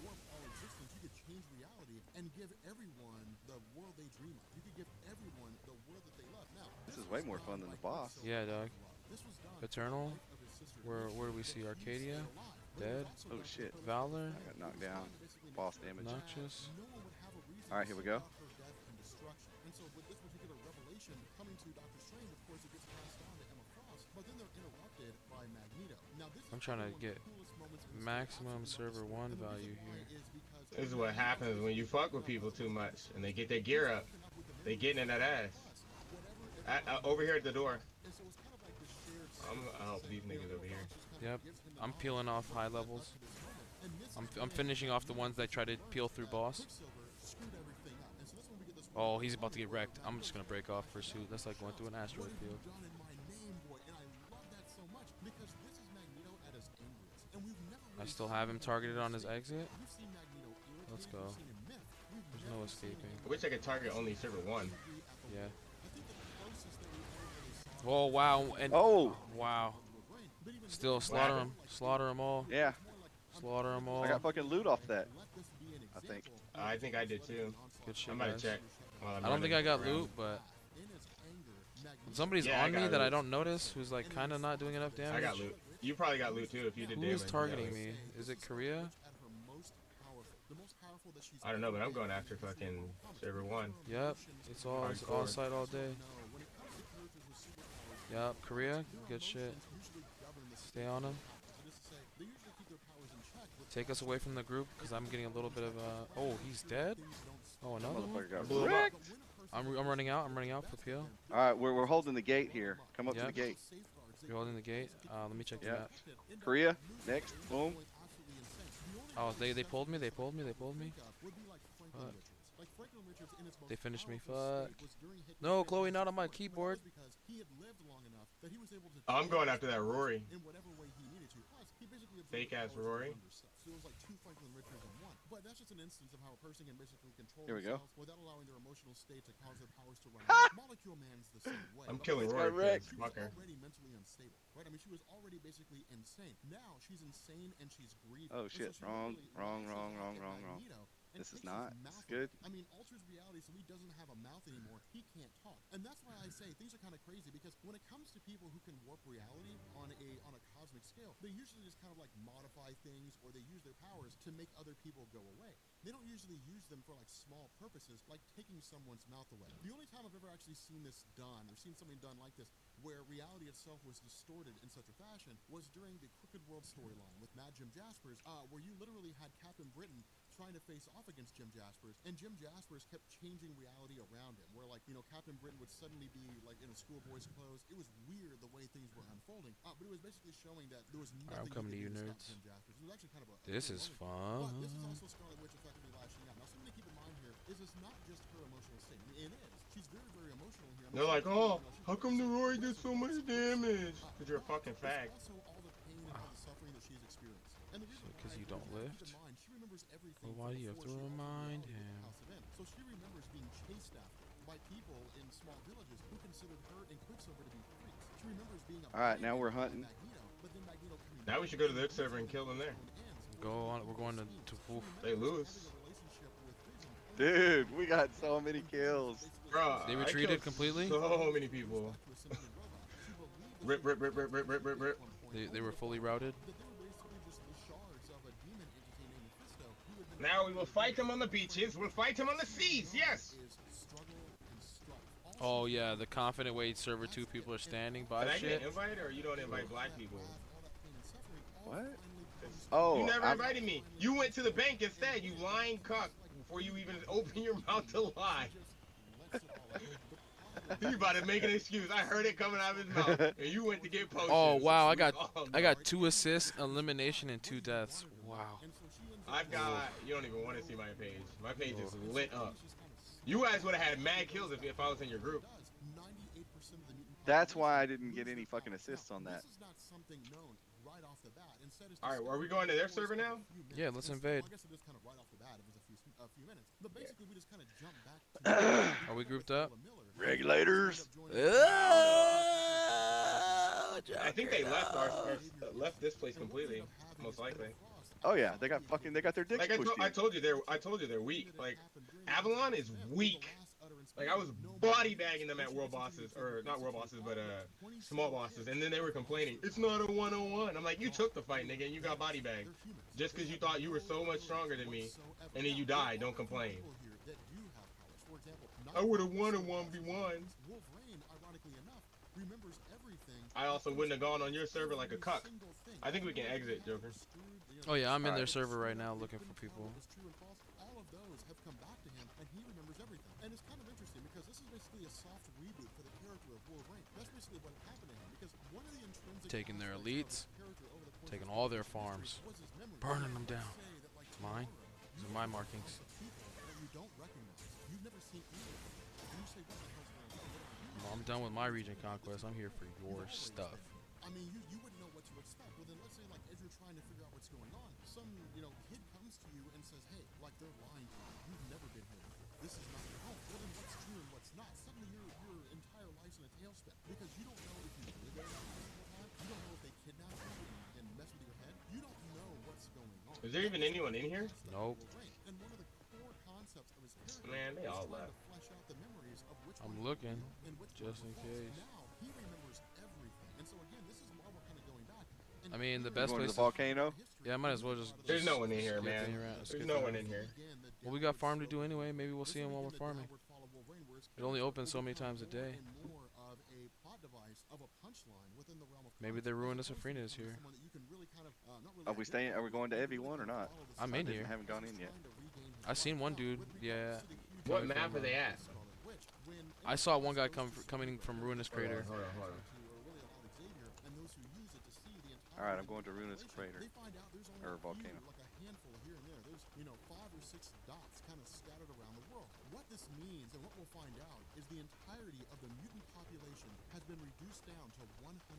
warp all existence. You could change reality and give everyone the world they dream of. You could give everyone the world that they love. Now, This is way more fun than the boss. Yeah, dog. Eternal. Where do we see Arcadia? Dead. Oh shit. Valor. I got knocked down. Boss damage. Noxious. Alright, here we go. And so with this particular revelation coming to Doctor Strange, of course, it gets passed down to Emma Frost, but then they're interrupted by Magneto. Now, this I'm trying to get maximum server 1 value here. This is what happens when you fuck with people too much and they get their gear up. They getting in that ass. Over here at the door. I'm gonna help these niggas over here. Yep. I'm peeling off high levels. I'm finishing off the ones that try to peel through boss. Oh, he's about to get wrecked. I'm just gonna break off pursuit. That's like going through an asteroid field. I still have him targeted on his exit. Let's go. There's no escaping. I wish I could target only server 1. Yeah. Oh wow! And wow! Still slaughter them. Slaughter them all. Yeah. Slaughter them all. I got fucking loot off that. I think I did too. Good shit, I'm about guys. to check. While I'm I don't think I running got around. loot, but when somebody's Yeah, I on me got that I loot. don't notice, who's like kind of not doing enough damage. I got loot. You probably got loot too if you did Who damage. is targeting me? Is it Korea? the most powerful that she's I don't know, but I'm going after fucking server 1. Yep, it's all on site all day. Yep, Korea, good shit. Stay on them. Take us away from the group, because I'm getting a little bit of a... Oh, he's dead? Oh, another one? Got wrecked. I'm running out. I'm running out for Peel. All right, we're holding the gate here. Come up to the gate. You're holding the gate. Let me check the map. Korea, next. Boom. Oh, they pulled me. They pulled me. They pulled me. Fuck. They finished me. Fuck. No, Chloe, not on my keyboard. Oh, I'm going after that Rory. Fake ass Rory. So it was like 2 Franklin Richards in one. But that's just an instance of how a person can basically control Here we go. themselves without allowing their emotional state to cause their powers to run out. Molecule Man's the same way. I'm killing Rory. She was already mentally unstable, right? I mean, she was already basically insane. Now she's insane and she's grieving. Oh shit! Wrong. This is not. This is good. I mean, alters reality, so he doesn't have a mouth anymore. He can't talk, and that's why I say things are kind of crazy. Because when it comes to people who can warp reality on a cosmic scale, they usually just kind of like modify things, or they use their powers to make other people go away. They don't usually use them for like small purposes, like taking someone's mouth away. The only time I've ever actually seen this done, or seen something done like this, where reality itself was distorted in such a fashion, was during the Crooked World storyline with Mad Jim Jaspers, where you literally had Captain Britain trying to face off against Jim Jaspers, and Jim Jaspers kept changing reality around him, where like, you know, Captain Britain would suddenly be like in a schoolboy's clothes. It was weird the way things were unfolding, but it was basically showing that there was nothing I'm coming to you, stop nerds. Jim Jaspers. It was actually kind of This is fun. But this is also Scarlet Witch effectively lashing out. Now, something to keep in mind here is it's not just her emotional state. I mean, it is. She's very, very emotional here. They're like, oh, how come the Rory did so much damage? Because you're a fucking fag. Also, all the pain and all the suffering that she's experienced. And the reason Because you don't lift? Well, why do you have to remind him? So she remembers being chased after by people in small villages who considered her and Quicksilver to be freaks. She remembers being All right, now we're hunting. Now we should go to the X server and kill them there. Go on. We're going to oof. They lose. Dude, we got so many kills. Bro, they retreated completely? So many people. Rip. They were fully routed? Now we will fight them on the beaches. We'll fight them on the seas. Yes. Oh yeah, the confident way server 2 people are standing by Did shit. I get invited, or you don't invite black people? What? Oh, you never invited me. You went to the bank instead. You lying cuck. Before you even open your mouth to lie. He about to make an excuse. I heard it coming out of his mouth, and you went to get posted. Oh wow, I got 2 assists, elimination, and 2 deaths. Wow. I've got. You don't even want to see my page. My page is lit up. You guys would have had mad kills if I was in your group. That's why I didn't get any fucking assists on that. All right, are we going to their server now? Yeah, let's invade. Are we grouped up? Regulators. I think they left this place completely, most likely. Oh yeah, they got their dicks pushed in. I told you they're weak. Like Avalon is weak. Like I was body bagging them at world bosses, or not world bosses, but small bosses, and then they were complaining it's not a 1-on-1. I'm like, you took the fight, nigga, and you got body bagged just because you thought you were so much stronger than me, and then you died. Don't complain. I would have won a 1v1. I also wouldn't have gone on your server like a cuck. I think we can exit, Joker. Oh yeah, I'm in their server right now looking for people. All of those have come back to him, and he remembers everything. And it's kind of interesting because this is basically a soft reboot for the character of Wolverine. That's basically what happened to him, because one of the intrinsic taking their elites, taking all their farms, burning them down. Mine. These are my markings. I'm done with my region conquest. I'm here for your stuff. I mean, you wouldn't know what to expect. Well, then let's say, like, as you're trying to figure out what's going on, some, kid comes to you and says, hey, like, they're lying to you. You've never been here before. This is not your home. Well, then what's true and what's not? Suddenly your entire life's in a tailspin, because you don't know if you really go down you don't know if they kidnap you and mess with your head. You don't know what's going on. Is there even anyone in here? Nope. And one of the core concepts of his character, man, they all left. I'm looking, just in case. Now he remembers everything, and so again, this is why we're kind of going back. I mean, the You best going to place. the volcano? Yeah, I might as well just. There's no one in skip here, the man. round- There's skip no the one round. in here. Well, we got farm to do anyway. Maybe we'll see him while we're farming. It only opens so many times a day. Maybe they ruined us if Freenet is here. Are we staying? Are we going to every one or not? I'm I in here. haven't gone in yet. I seen one dude. Yeah. What coming map from, are they at? I saw one guy coming from Ruinous Crater. Hold on. All right, I'm going to Ruinous Crater or volcano. You know, 5 or 6 dots kind of scattered around the world. What this means and what we'll find out is the entirety of the mutant population has been reduced down to 198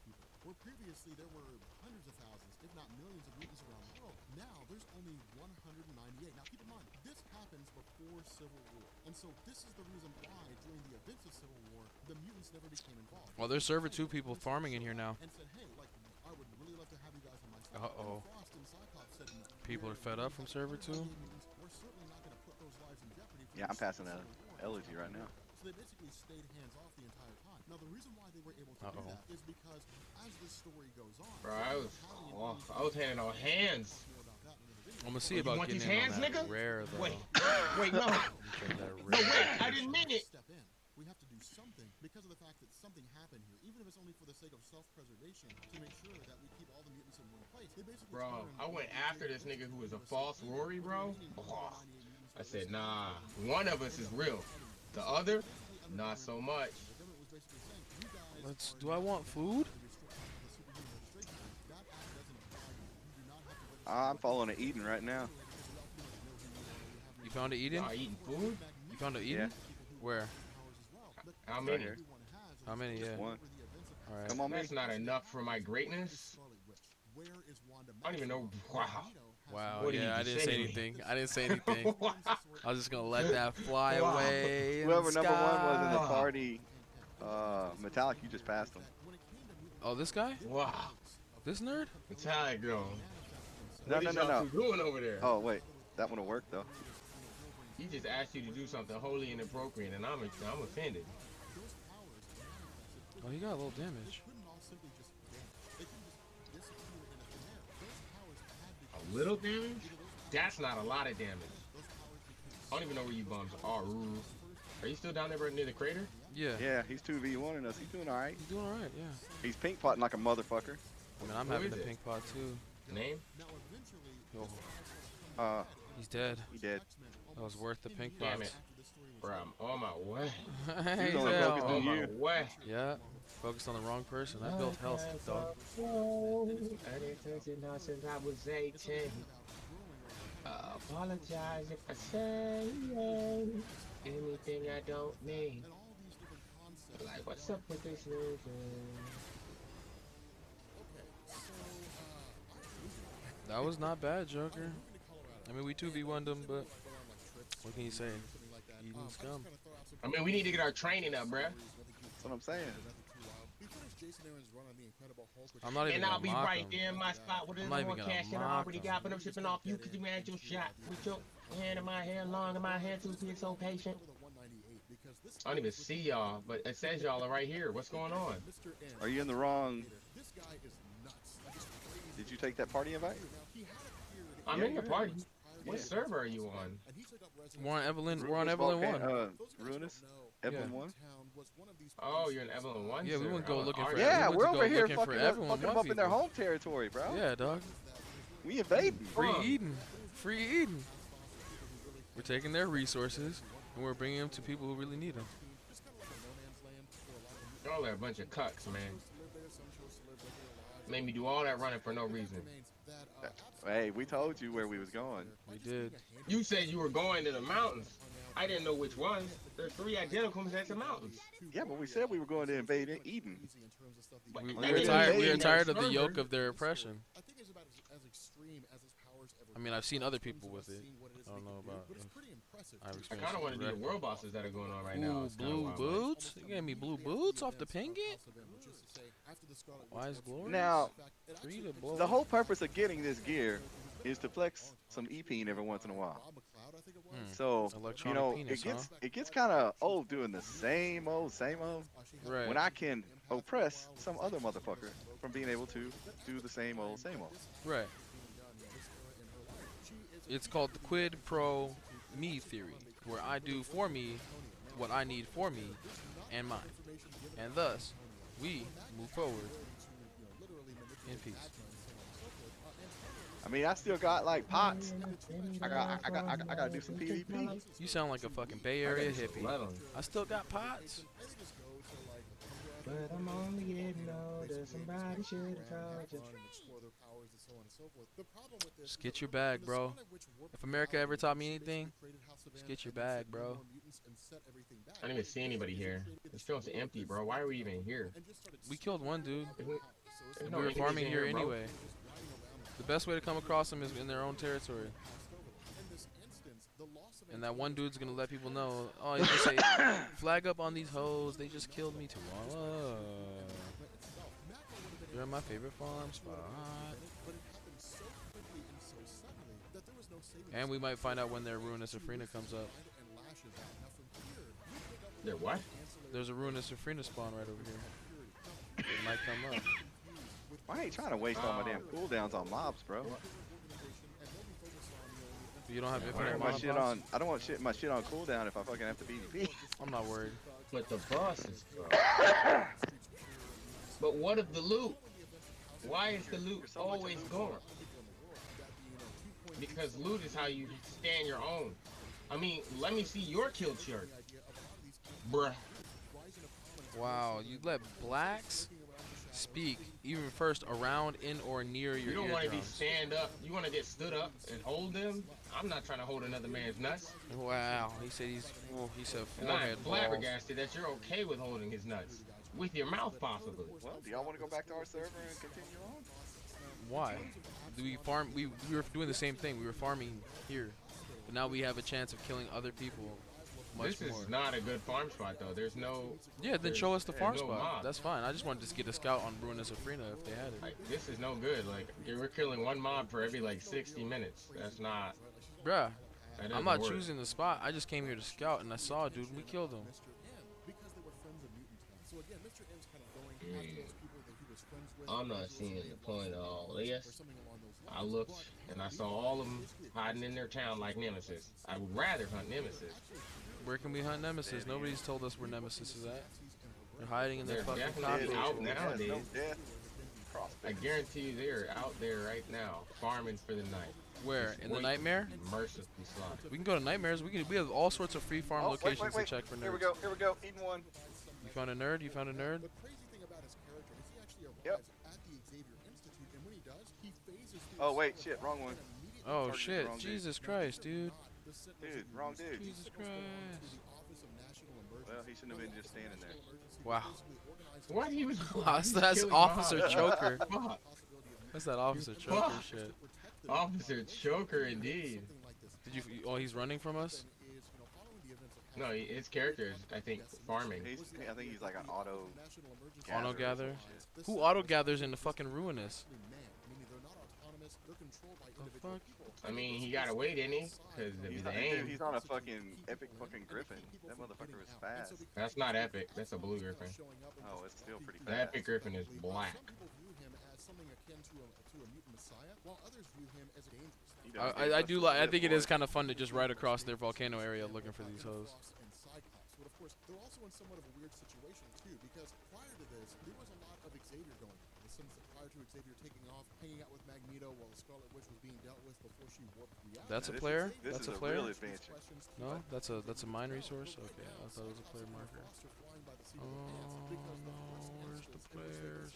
people. Where previously there were hundreds of thousands, if not millions of mutants around the world, now there's only 198. Now keep in mind, this happens before Civil War. And so this is the reason why during the events of Civil War, the mutants never became involved. Well, there's Server 2 people farming in here now. And said, hey, like, I would really love to have you guys on my side. Uh-oh. Frost and Cyclops said, People are fed up from Server 2. we're certainly not going to put those lives in jeopardy. Yeah, I'm passing that elegy right now. So they basically stayed hands off the entire time. Now the reason why they were able to do that is because as this story goes on, Bro, I was handing out hands. I'm gonna see about getting in on that rare though. Wait, no. No, wait, I didn't mean it. Step in. We have to do something because of the fact that something happened here, even if it's only for the sake of self-preservation, to make sure that we keep all the mutants in one place. They basically Bro, I went after this nigga who was a false Rory, bro. Oh, I said, nah, one of us is real. The other, not so much. Do I want food? I'm following an Eden right now. You found an Eden? Eating food? You found an Eden? Yeah. Where? How many? How many? Yeah. One. All right. Come on, That's not enough for my greatness. I don't even know. Wow. Wow. What did Yeah, he I didn't say say to me? anything. I didn't say anything. I was just gonna let that fly away. in Whoever the number one was in the sky. party, Metallic, you just passed him. Oh, this guy? Wow. This nerd? Metallic, though. No, What is y'all two doing over there? Oh, wait. That one will work, though. He just asked you to do something wholly inappropriate, and I'm offended. Oh, he got a little damage. A little damage? That's not a lot of damage. I don't even know where you bums are. Are you still down there right near the crater? Yeah. Yeah, he's 2v1ing us. He's doing all right. He's doing all right, yeah. He's pink potting like a motherfucker. I mean, I'm Who having is the it? pink pot too. Name? Oh, he's dead. He dead. That was worth the pink Damn pots. it. Bro, I'm on my way. He's only Yeah. focused on On my you. way. Yeah. Focused on the wrong person. I built health, dog. I didn't touch it now since I was 18. Apologize if I say anything I don't mean. Like, what's up with this nigga? That was not bad, Joker. I mean, we 2v1'd him, but what can you say? Eden scum. I mean, we need to get our training up, bruh. That's what I'm saying. I'm not even And I'll gonna be mock right him. there in my spot with I'm a not little even more gonna cash than I mock already him. got, but I'm shipping off you because you had your shot. With your hand in my hair, long in my hair, too, be so patient. I don't even see y'all, but it says y'all are right here. What's going on? Are you in the wrong? Did you take that party invite? I'm in the party. What server are you on? We're on Evelyn. We're on Evelyn 1. Ruinous? Evelyn 1? Oh, you're in Evelyn 1? Yeah, we wouldn't go looking for. Yeah, we we're went to over go here looking for fucking everyone. them up in their home territory, bro. Yeah, dog. We invading. Free Eden. Free Eden. We're taking their resources and we're bringing them to people who really need them. Y'all are a bunch of cucks, man. Made me do all that running for no reason. Hey, we told you where we was going. We did. You said you were going to the mountains. I didn't know which ones. There's 3 identical at the mountains. Yeah, but we said we were going to invade Eden. We are tired of the yoke of their oppression. I mean, I've seen other people with it. I don't know about. I kind of want to do the world bosses that are going on right now. Ooh, blue boots? You gave me blue boots off the pingit? Wise glory. Now, Free to blow. the whole purpose of getting this gear is to flex some E-peen every once in a while. So, you Electronic know, penis, it gets kind of old doing the same old. Right. When I can oppress some other motherfucker from being able to do the same old, same old. Right. It's called the quid pro me theory, where I do for me what I need for me and mine. And thus, we move forward in peace. I mean, I still got like pots. I gotta do some PvP. You sound like a fucking Bay Area hippie. I still got pots. But I'm only getting older. Somebody should have told you. Just get your bag, bro. If America ever taught me anything, just get your bag, bro. I don't even see anybody here. This field's empty, bro. Why are we even here? We killed one dude. There's no We were enemies farming in here bro. anyway. The best way to come across them is in their own territory. And that one dude's gonna let people know. Oh, he's gonna say, flag up on these hoes. They just killed me too. Oh, you're my favorite farm spot. And we might find out when their Ruinous Safrina comes up. Their what? There's a Ruinous Safrina spawn right over here. It might come up. I ain't trying to waste all my damn cooldowns on mobs, bro. You don't have I infinite don't want mob shit bots? on. I don't want my shit on cooldown if I fucking have to PvP. I'm not worried. But the bosses, bro. But what of the loot? Why is the loot always gone? Because loot is how you stand your own. I mean, let me see your kill chart, bruh. Wow, you let blacks speak even first around, in, or near your You don't want to be eardrums. stand up. You want to get stood up and hold them. I'm not trying to hold another man's nuts. Wow, he said he said And I'm forehead balls. flabbergasted that you're okay with holding his nuts. With your mouth, possibly. Well, do y'all want to go back to our server and continue on? Why? Do we farm? We were doing the same thing. We were farming here, but now we have a chance of killing other people much This more. is not a good farm spot, though. There's no... Yeah, then show us the farm no spot. mob. That's fine. I just wanted to get a scout on Ruinous Safrina if they had it. Like, this is no good. Like, we're killing one mob for every, like, 60 minutes. That's not... Bruh, that I'm doesn't not work. choosing the spot. I just came here to scout, and I saw a dude, and we killed him. I'm not seeing the point of all this. I looked, and I saw all of them hiding in their town like Nemesis. I would rather hunt Nemesis. Where can we hunt Nemesis? Nobody's told us where Nemesis is at. They're hiding in their They're fucking definitely cockroach out holes. nowadays. I guarantee you they're out there right now, farming for the night. Where? Just In the wait Nightmare? to be mercilessly slaughtered. We can go to Nightmares. We have all sorts of free farm Oh, locations wait. to check for nerds. Here we go. Here we go. Eating one. You found a nerd? You found a nerd? Yep. Oh wait, shit, wrong one. Oh Targeted shit! the wrong dude. Jesus Christ, dude. Dude, wrong dude. Jesus Christ. Well, he shouldn't have been just standing there. Wow. What he was? That's killing Officer mobs. Choker. Fuck. That's that Officer Choker Fuck. shit. Officer Choker, indeed. Did you? Oh, he's running from us. No, his character is, I think, farming. I think he's like an auto. Auto gather. Who auto gathers in the fucking Ruinous? The fuck? I mean, he got away, didn't he? Because of He's his not, aim. dude, he's on a fucking epic fucking griffin. That motherfucker was fast. That's not epic. That's a blue griffin. Oh, it's still pretty The fast. epic griffin is black. I do like. I think it is kind of fun to just ride across their volcano area looking for these hoes. But of course, they're also in somewhat of a weird situation too, because prior to this, there was a lot of Xavier going on. In the sense that prior to Xavier taking off, hanging out with Magneto while the Scarlet Witch was being dealt with before she warped reality. That's a player. This That's is a player. real adventure. No, that's a mine resource. Okay, I thought it was a player marker. Oh no, where's the players?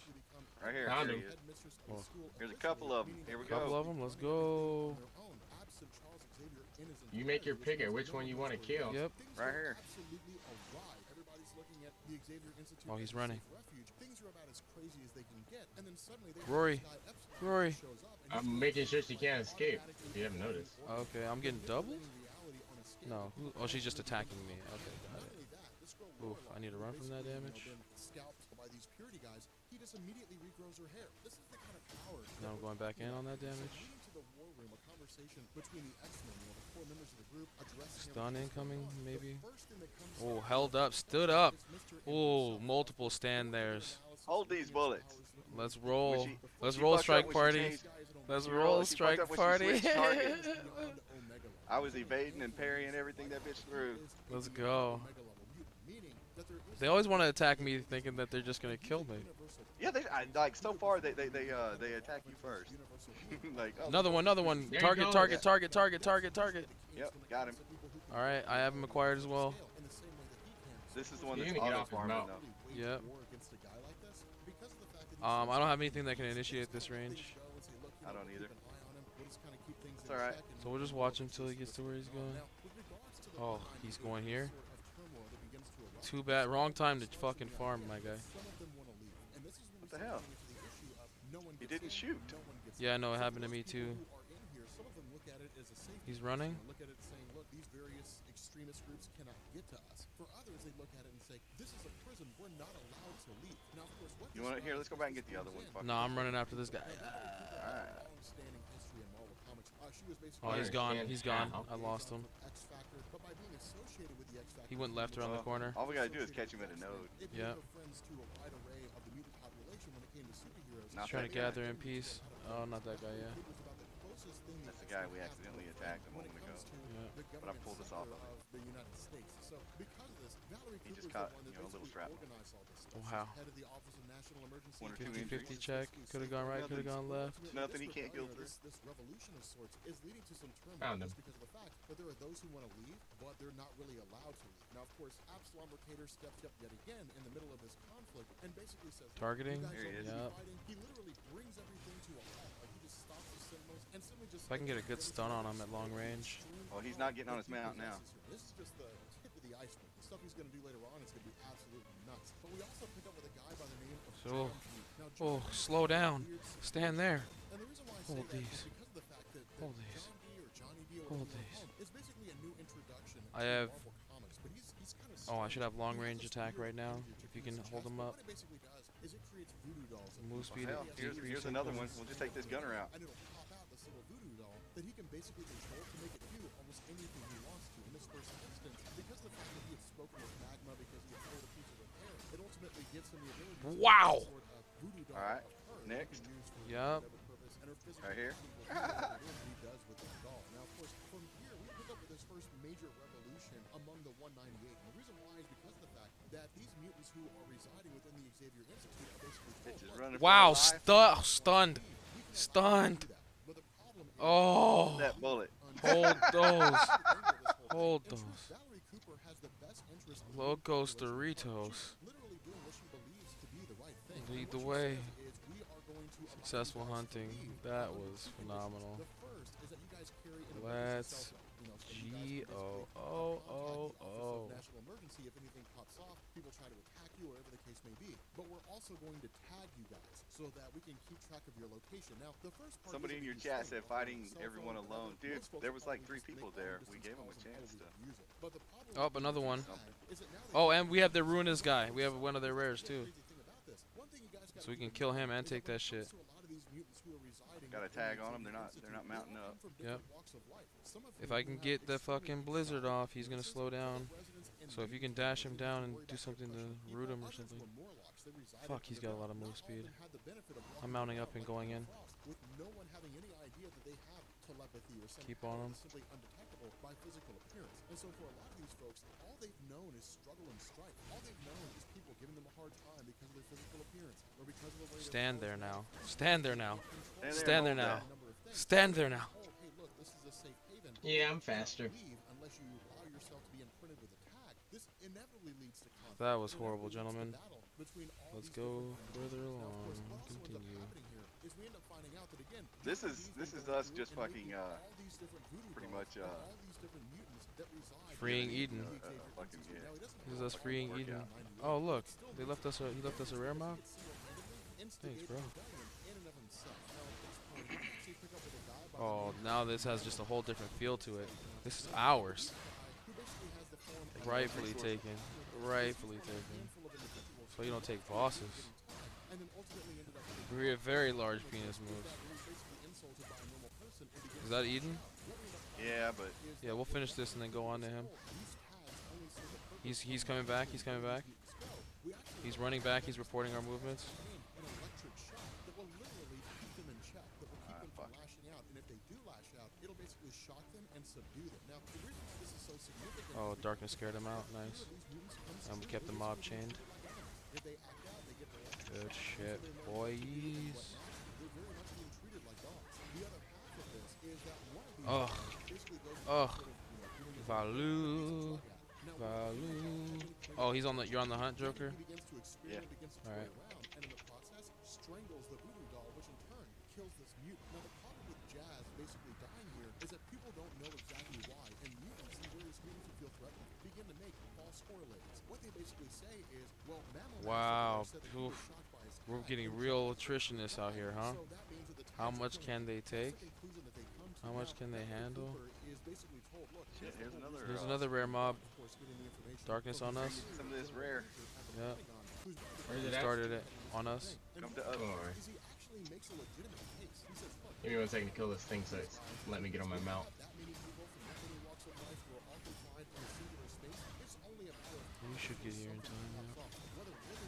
Right here. Found Here him. he is. Here's a couple of them. Here we go. Couple of them. Let's go. You make your pick at which one you want to kill. Yep. Right here. Oh, he's running. Things are about as crazy as they can get, and then suddenly they Rory. Rory. I'm making sure she can't escape, if you haven't noticed. Okay, I'm getting doubled? No. Oh, she's just attacking me. Okay, got it. Oof, I need to run from that damage. Scalped by these purity guys, he just immediately regrows her hair. This is the kind of power. Now I'm going back in on that damage. the war room, a conversation between the X-Men, the core members of the group, addressing Stun everything that's incoming, going on. maybe. The first thing that comes to Oh, mind held up, stood up. Oh, multiple stand theirs. Hold these bullets. Let's roll. When Let's she roll, fucked up strike when she party. changed- Let's she roll, fucked strike up when she party. switched targets. I was evading and parrying everything that bitch threw. Let's go. They always want to attack me thinking that they're just going to kill me. Yeah, like so far they attack you first. Like oh, Another one. There you Target, go. target, Yeah. target, target, target, target. Yep, got him. All right, I have him acquired as well. This is the one You're that's gonna get auto off his farming mouth. though. Yep. I don't have anything that can initiate this range. I don't either. It's alright. So we'll just watch him till he gets to where he's going. Oh, he's going here. Too bad. Wrong time to fucking farm, my guy. What the hell? He didn't shoot. Yeah, I know it happened to me too. He's running. Look at it saying, look, these various extremist groups cannot get to us. For others, they look at it and say, this is a prison. We're not allowed to leave. Now, of course, what You want to here? Let's go back and get the other one. Fuck No, I'm running after this guy. Alright. long-standing history in Marvel Comics. She was Oh, he's gone. He's gone. basically I lost him. X Factor, but by being associated with the X Factor, He went left around the corner. All we gotta do is catch him at a node. it Yeah. became friends to a wide array of the mutant population when it came to superheroes. He's trying to gather in peace. Oh, not that guy, yeah. That's the guy we accidentally attacked a moment ago. But I pulled this off of him. The United States. So because of this, Valerie He Cooper just is caught, the one that you know, a little basically strap. organized all this stuff. Oh, how? She's head of the Office of National Emergency 1 or 2 50-50 injuries. check. Could have gone right, could have gone left. Nothing he can't go through. This revolution of sorts is leading to some turmoil Found him. just because of the fact that there are those who want to leave, but they're not really allowed to leave. Now, of course, Absalom Mercator steps up yet again in the middle of this conflict and basically says, "Look, Targeting? you guys Here he don't is. need Yep. fighting." He literally brings everything to a halt. Like he just stops the Sentinels and simply just. If I can get a good stun on him at long range. Oh, he's not getting on his mount now. This is just the tip of the iceberg. The stuff he's going to do later on is going to be absolutely nuts. But we also pick up with a guy by the name of So, John Hughes. Now, oh, John slow Hughes is a down. weird situation. Stand there. And the reason why I say Hold that is these. because of the fact that Hold these. John D or Johnny D or Hold whatever you these. wanna call him is basically a new introduction I to have- Marvel Comics, but he's kind of Oh, I should have long range attack right now. If you can hold him up. What it basically does is it creates voodoo dolls. of Move people. speed. Hell, here's another one. We'll just take this gunner out. And it'll pop out this little voodoo doll that he can basically control to make it do almost anything he wants to. In this first instance, because of the fact that he had spoken with Magma because he had pulled a piece of her hair, it ultimately gives him the ability to Wow. make some sort of voodoo doll Alright, of her that next. he can use for Yup. whatever purpose. And her physical Right here. ability will do whatever he does with that doll. Now, of course, from here, we pick up with this first major revolution among the 198. And the reason why is because of the fact that these mutants who are residing within the Xavier Institute are basically Bitch is "Look, running for Wow, their life. stunned. Stunned. Oh, That bullet. hold those. Hold In truth, those. Valerie Cooper has the best interest in Locos the population. Doritos. She's literally doing what she believes to be the right thing. Lead And the what she way. says is, we are going to allow Successful you guys to hunting. leave That under was two conditions. phenomenal. The first is that you guys carry an Let's emergency cell phone. You know, so you guys can G basically O O contact O the Office O. of National Emergency if anything pops off, people try to attack you, or whatever the case may be. But we're also going to tag you guys so that we can keep track of your location. Now, the first part Somebody in isn't your easy. chat said fighting Cell everyone phone, alone. Dude, most folks there will was like probably 3 just people make there. long We distance gave them a calls and chance to. probably use it. But the problem Oh, with another one. tag is that now that Oh, you and we have the Ruinous guy. We have one of their rares too. crazy thing about this, one thing you guys gotta So we can keep in kill mind him and is take when that it shit. comes to a lot of these mutants who are residing Got a within tag the on 'em, Xavier they're not Institute, mounting they all up. come from Yep. different walks of life. Some of If whom I can have get the extremely fucking blizzard exotic off, he's gonna weaknesses, slow but down. other residents in So if you can many dash him communities down were and worried do about something to depression. root him or Others something. were Morlocks. They resided Fuck, he's got a lot of underground. move Not all speed. of them had the benefit of I'm walking mounting around up and like going Emma in. Frost, with no one having any idea that they have telepathy or some Keep power on him. that's simply undetectable by physical appearance. And so for a lot of these folks, all they've known is struggle and strife. All they've known is people giving them a hard time because of their physical appearance or because of the way Stand there now. Stand there now. Stand Stand there now. Stand there now. Oh, hey, look, this is a safe haven. Yeah, I'm You cannot faster. leave unless you allow yourself to be imprinted with a tag. This inevitably leads to conflict. That was It horrible, inevitably leads to gentlemen. battle between all Let's these go different further communities. Now, of course, along. what also ends up Continue. happening here is we end up finding out that again, This John is Dee's this been is going us through just and fucking making all these different voodoo pretty dolls much and all these different mutants that reside Freeing within Eden. the Xavier fucking Institute. yeah. Now, he doesn't This is have us all freeing the Eden. workout. Oh look, Still they left us. He left us a rare mob. Thanks, bro. Oh, now this has just a whole different feel to it. This is ours. Rightfully taken. Rightfully taken. So you don't take bosses. Very large penis moves. Is that Eden? Yeah, but yeah, we'll finish this and then go on to him. He's coming back. He's coming back. He's running back. He's reporting our movements. Oh, darkness scared him out. Nice. And we kept the mob chained. Good shit, boys. Ugh. Ugh. Valu. Valu. Oh, he's on the. You're on the hunt, Joker. Yeah. All right. And in the process, strangles the voodoo doll, which in turn kills this mutant. Now, the problem with Jazz basically dying here is that people don't know exactly why, and mutants and various mutants who feel threatened begin to make false correlates. What they basically say is, well, wow. Oof. We're getting real attritionist out here, huh? How much can they take? How much can they handle? Shit, here's another rare mob. Darkness on us. Some of this rare. Yeah. Where's He it at? started it on us. Come to us. Alright. Give me 1 second to kill this thing so it's let me get on my mount. You should get here in time.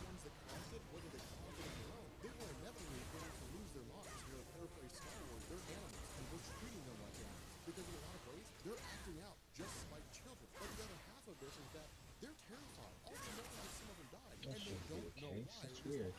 Yeah. That should be the case. That's weird.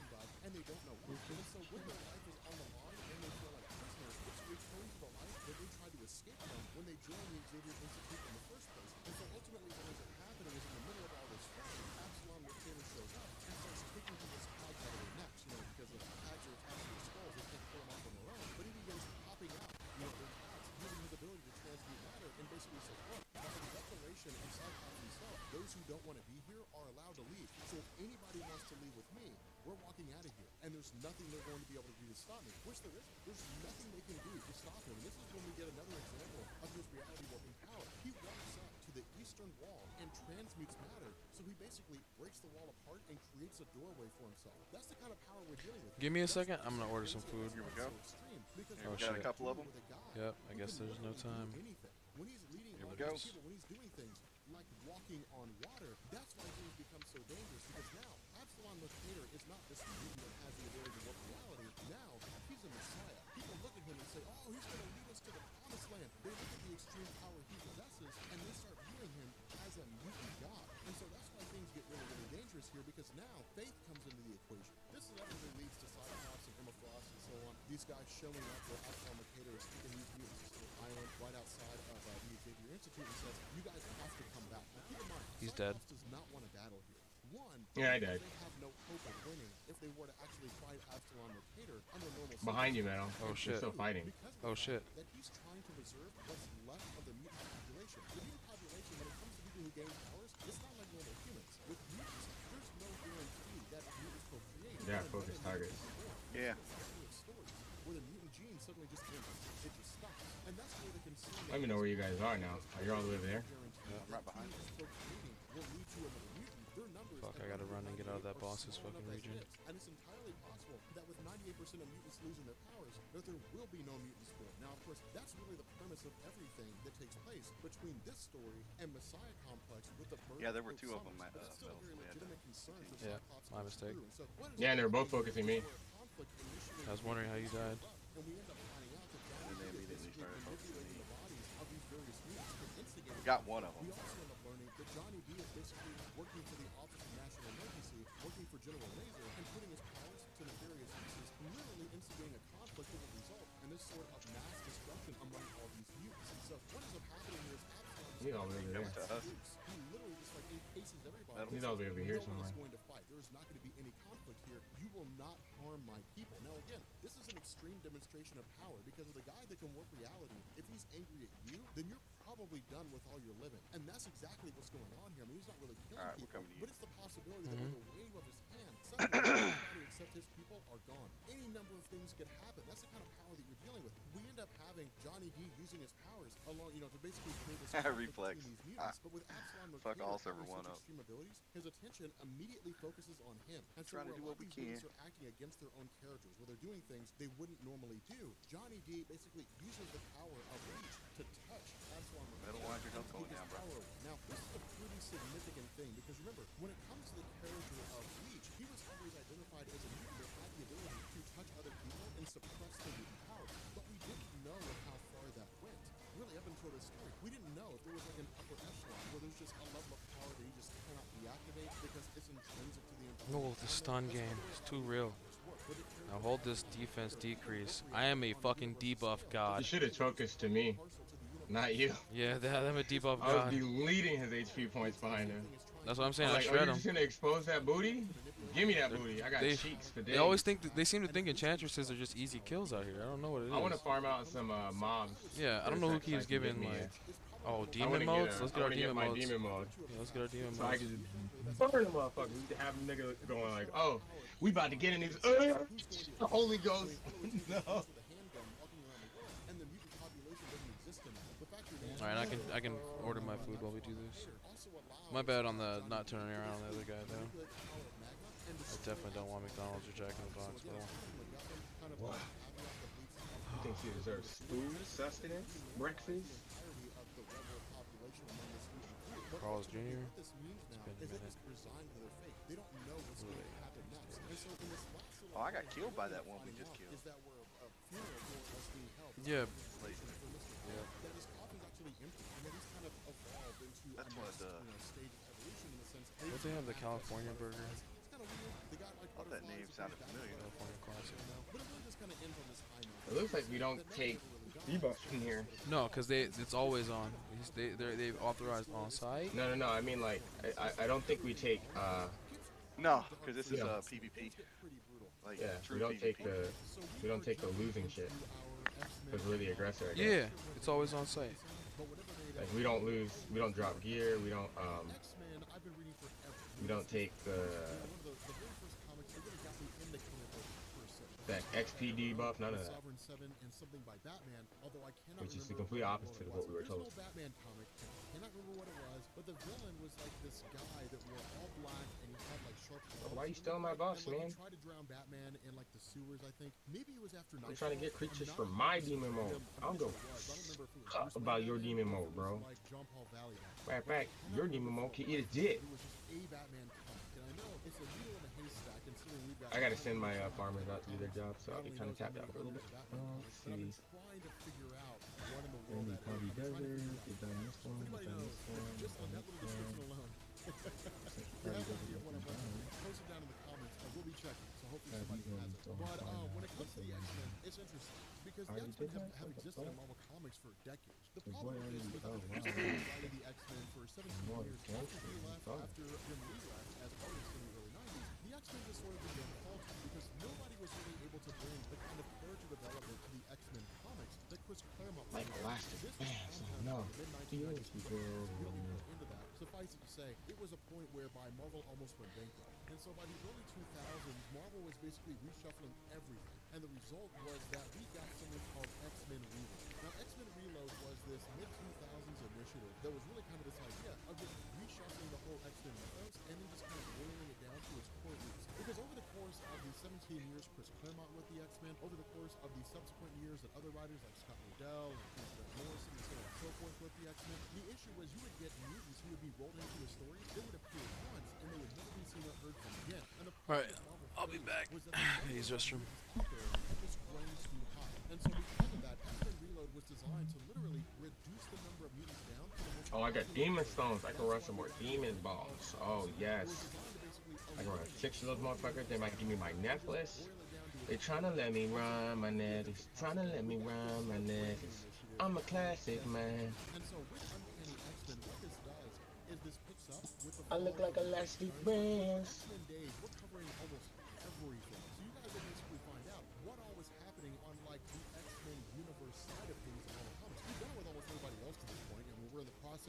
And they don't know why. And so when their life is on the line and they feel like prisoners, it's returned to the life that they tried to escape from when they joined the Xavier Institute in the first place. And so ultimately what ends up happening is in the middle of all this fighting, Absalom Taylor shows up and starts taking people's tags out of their necks, because the tags are attached to their skulls, they can't pull them off on their own. But he begins popping out, their tags, using his ability to transmute matter, and basically says, look, by the declaration and Cyclops himself, those who don't want to be here are allowed to leave. So if anybody wants to leave with me, we're walking out of here, and there's nothing they're going to be able to do to stop me. Which there isn't. There's nothing they can do to stop him. And this is when we get another example of his reality warping power. He walks up to the eastern wall and transmutes matter, so he basically breaks the wall apart and creates a doorway for himself. That's the kind of power we're dealing with. Give me a second. I'm gonna order some food. Here we go. Oh, got shit. a couple of them. Yep. I guess there's no time. When he's leading Here we other go. people, when he's doing things like walking on water, that's why things become so dangerous, because now Absalom Mercator is not this mutant that has the ability to warp reality. Now he's a messiah. People look at him and say, oh, he's going to lead us to the promised land. They look at the extreme power he possesses and they start viewing him as a mutant god. And so that's why things get really, really dangerous here, because now faith comes into the equation. This inevitably leads to Cyclops and Emma Frost and so on. These guys showing up where Absalom Mercator is taking these mutants to an island right outside of the Xavier Institute and says, you guys have to come back. Now keep in mind, He's dead. Cyclops does not want a battle here. One, Yeah, I died. they have no hope of winning if they were to actually fight Absalom Mercator under normal Behind you, man. Oh, shit. Still fighting. Oh, shit. that he's trying to reserve what's left of the mutant population. The mutant population, when it comes to people who gain powers, it's not like normal humans. With mutants, there's no guarantee that mutants procreate. Yeah, focus targets. Yeah. Where the mutant gene suddenly just ends. It just stops. And that's where the concern Let me know where you guys are now. Are you all the way over there? I'm right behind you. will lead to another mutant. Their numbers Fuck, I gotta run and get out of that boss's fucking region. And it's entirely possible that with 98% of mutants losing their powers, that there will be no mutants born. Now, of course, that's really the premise of everything that takes place between this story and Messiah Complex with the birth. Yeah, there were two of them at That's still Mills. very We had to- legitimate concerns that Yeah, Cyclops my goes mistake. through. And so what is Yeah, and they were both focusing me. conflict initially I was wondering how you died. and we end up finding out that And they immediately started focusing manipulating me. the bodies of these various mutants to instigate. We got one of them. We also end up learning that Johnny B is basically working for the Office of National Emergency, working for General Laser, and putting his powers to nefarious uses, literally instigating a conflict as a result, and this sort of mass destruction among all these mutants. And so what ends up happening here is Absalom He's all the way over there. To us. he literally just like encases everybody. He's all the way over here No one is somewhere. going to fight. There is not going to be any conflict here. You will not harm my people. Now again, this is an extreme demonstration of power because of the guy that can warp reality. If he's angry at you, then you're probably done with all your living. And that's exactly what's going on here. I mean, he's not really killing Alright, we're people, coming to you. but it's the possibility that with a wave of his hand, suddenly everybody except his people are gone. Any number of things could happen. That's the kind of power that you're dealing with. We end up having Johnny D using his powers along, to basically create this Reflex. between these mutants. But with Absalom Fuck Recruiter all server having one such up. extreme abilities, his attention immediately focuses on him. And so Trying to where do a lot what we of these mutants can. are acting against their own characters, where they're doing things they wouldn't normally do, Johnny D basically uses the power of reach to touch Absalom Better watch your health going down, bro. Now, this is a pretty significant thing because remember, when it comes to the character of Reach, he was always identified as a mutant that had the ability to touch other people and suppress the mutant power. But we didn't know how far that went. Really, up until this story, we didn't know if there was like an upper echelon where there's just a level of power that you just cannot deactivate because it's intrinsic to the environment. Oh, the stun game is too real. Now hold this defense decrease. I am a fucking debuff god. You should have focused to me, not you. Yeah, I'm a debuff I was god. deleting his HP points behind him. That's what I'm saying. I I was like, shred you're him. just gonna expose that booty? Give me that booty. I got They, cheeks for days. they always think they seem to think enchantresses are just easy kills out here. I don't know what it is. I want to farm out some mobs. Yeah, I don't know who keeps giving like. Oh, demon modes. Let's get our demon modes. Demon mode. Yeah, let's get our demon So I modes. can just burn them motherfuckers. Have a nigga going like, oh, we about to get in these. Holy Ghost. No. All right, I can order my food while we do this. My bad on the not turning around on the other guy though. I definitely don't want McDonald's or Jack in the Box, bro. You think she deserves food, sustenance, breakfast? Carl's Jr. It's been a minute. Oh, I got killed by that one we just killed. Yeah. That's one of the. Don't they have the California burger? Oh, that name sounded familiar. California Classic. It looks like we don't take debuffs in here. No, because it's always on. They've authorized on site. No. I mean, like, I don't think we take. No, because this is PvP. Like, yeah, true we don't PvP. we don't take the losing shit. Because we're the aggressor. I guess. Yeah, it's always on site. Like we don't lose, we don't drop gear, we don't take that XP debuff, none of that. Which is the complete opposite of what we were told. I cannot remember what it was, but the villain was like this guy that wore all black and he had like sharp claws. Why are you stealing my boss, man? He tried to drown Batman in like the sewers, I think. Maybe it was after I'm trying to get creatures for my demon mode. I don't go about your demon mode, bro. Matter of fact, your demon mode can eat a dick. I gotta send my farmers out to do their job, so I'll be kind of tapped out for a little bit. Let's see. Any Cubby Desert, we've done this one, we've done this one, we've done this one. Post it down in the comments. I will be checking, so hopefully somebody has it. But when it comes to the X-Men, it's interesting because the X-Men have existed in Marvel Comics for decades. The problem is with the X-Men for 17 years after he left, after Jim Lee left as artist in the early 90s, the X-Men just sort of began faltering because nobody was really able to bring the kind of character development to the X-Men comics that Chris Claremont was like elastic bands, no. Suffice it to say, it was a point whereby Marvel almost went bankrupt. And so by the early 2000s, Marvel was basically reshuffling everything. And the result was that we got something called X-Men Reload. Now, X-Men Reload was this mid-2000s initiative that was really kind of this idea of just reshuffling the whole X-Men mythos and then just kind of boiling it down to its core roots. Because over the course of the 17 years Chris Claremont with the X-Men, over the course of the subsequent years that other writers like Scott Lobdell and Grant Morrison and so on and so forth with the X-Men, the issue was you would get mutants who would be rolled into a story, they would appear once, and they would never be seen or heard from again. And the Alright, I'll be back. He's restroom. And so because of that, X-Men Reload was designed to literally reduce the number of mutants down to the most. Oh, I got demon stones. I can run some more demon balls. Oh, yes. I can run 6 of those motherfuckers. They might give me my necklace. They trying to let me run my necklace. Trying to let me run my necklace. I'm a classic man. And so with Uncanny X-Men, what this does is this picks up with the I look like elastic bands. X-Men days, we're covering almost everything. So you guys will basically find out what all was happening on like the X-Men universe side of things in all the comics. We've done it with almost everybody else to this point. I mean,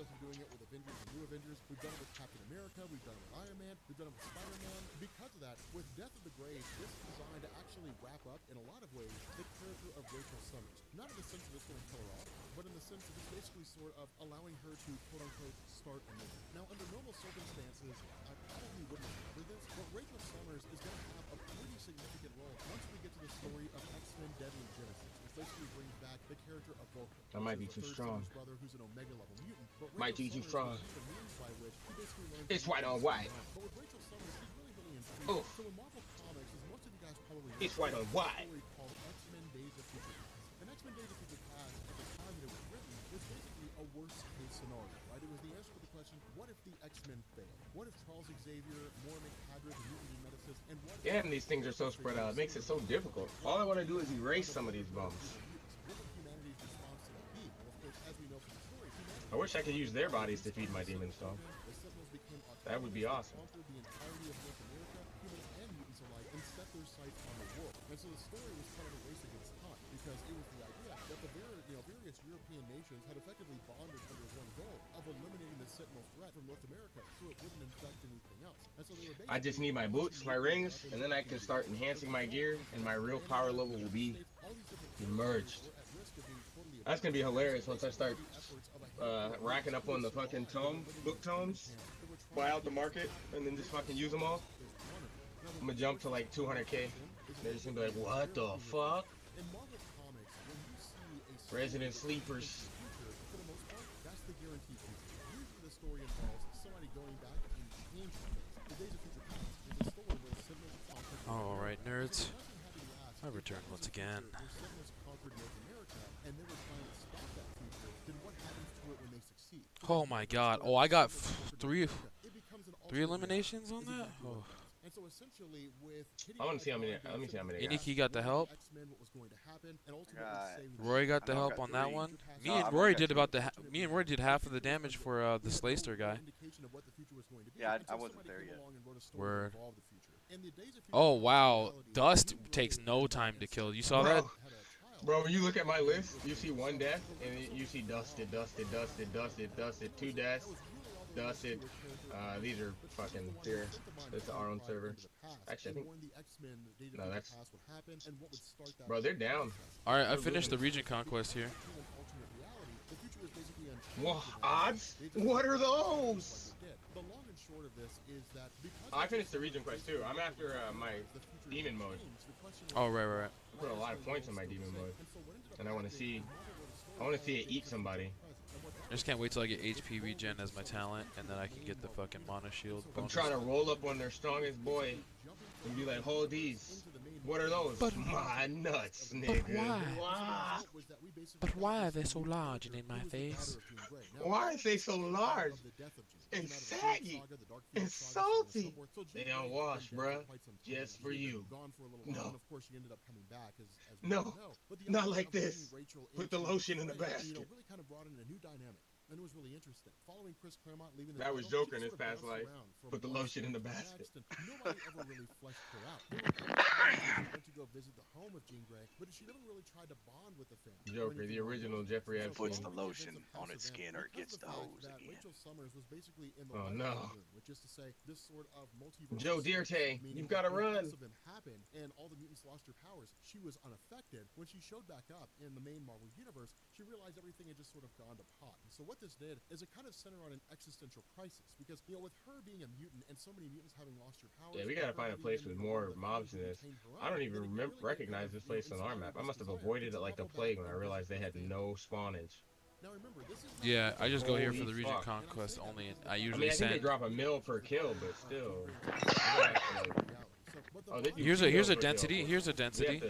process of doing it with Avengers and New Avengers. We've done it with Captain America. We've done it with Iron Man. We've done it with Spider-Man. Because of that, with Death of the Grave, this is designed to actually wrap up, in a lot of ways, the character of Rachel Summers. Not in the sense of it's going to kill her off, but in the sense of it's basically sort of allowing her to, quote-unquote, start anew. Now, under normal circumstances, I probably wouldn't have covered this, but Rachel Summers is going to have a pretty significant role once we get to the story of X-Men Deadly Genesis, which basically brings back the character of Vulcan. That might be too strong. Brother, who's an Omega level mutant, but Might be too strong. It's white on white. But with Rachel Summers, she's really intriguing. Oh. So in Marvel Comics, as most of you guys probably know, It's white on white. a story called X-Men Days of Future Past. And X-Men Days of Future Past, at the time that it was written, was basically a worst-case scenario, right? It was the answer to the question, what if the X-Men fail? What if Charles Xavier, Mormon, Hadrid, and mutant geneticists, and what if... Damn, these things are so spread out. It makes it so difficult. All I want to do is erase some of these bums. I wish I could use their bodies to feed my demon stone. That would be awesome. And so the story was kind of a race against time, because it was the idea that the various European nations had effectively bonded under one goal of eliminating the Sentinel threat from North America, so it wouldn't infect anything else. And so they were I just need my boots, my rings, and then I can start enhancing my gear, and my real power level will be emerged. That's gonna be hilarious once I start racking up on the fucking book tomes, buy out the market, and then just fucking use them all. I'm gonna jump to like 200K. They're just gonna be like, what the fuck? Resident Sleepers. For the most part, that's the guaranteed future. Usually the story involves somebody going back and changing things. The Days of Future Past is a story where the Sentinels conquered... Alright, nerds. I returned once again. The Sentinels conquered North America, and they were trying to stop that future. Then what happens to it when they succeed? Oh my god. Oh, I got three eliminations on that? Oh. And so essentially with I want to see how many. Let me see how many. Iniki got the help. God. Roy got the help on that one. Me and Roy did half of the damage for the Slayster guy. Yeah, I wasn't there yet. Word. Oh wow, Dust takes no time to kill. You saw that? Bro, when you look at my list, you see one death, and you see dusted, 2 deaths, dusted. These are fucking here. It's our own server. Actually, I think. No, that's. Bro, they're down. Alright, I finished the region conquest here. What odds? What are those? I finished the region quest too. I'm after my demon mode. Oh right. I put a lot of points on my demon mode, and I want to see it eat somebody. I just can't wait till I get HP regen as my talent, and then I can get the fucking mana shield bonus. I'm trying to roll up on their strongest boy and be like, hold these. What are those? But my nuts, nigga. But why are they so large and in my face? Why are they so large and saggy and salty? They unwashed, bruh. Just for you. No. No. Not like this. Put the lotion in the basket. Really kind of brought in a new dynamic. And it was really interesting. Following Chris Claremont leaving the that was Joker in his past life. Put the lotion in the basket. Nobody ever really fleshed her out. Went to go visit the home of Jean Grey, but she never really tried to bond with the family. Joker, the original Jeffrey Epstein. Puts the lotion on its skin or gets the hose again. Rachel Summers was basically in the which is to say, this sort of multiverse. Joe Dierte, you've got to run. Happened, and all the mutants lost their powers. She was unaffected. When she showed back up in the main Marvel universe, she realized everything had just sort of gone to pot. And so what this did is it kind of centered on an existential crisis, because with her being a mutant and so many mutants having lost their powers. Yeah, we gotta find a place with more mobs in this. I don't even recognize this place on our map. I must have avoided it like the plague when I realized they had no spawnage. Now remember, this is yeah, I just go here for the region conquest only. And I usually I think they drop a mil per kill, but still. Here's a density. Here's a density.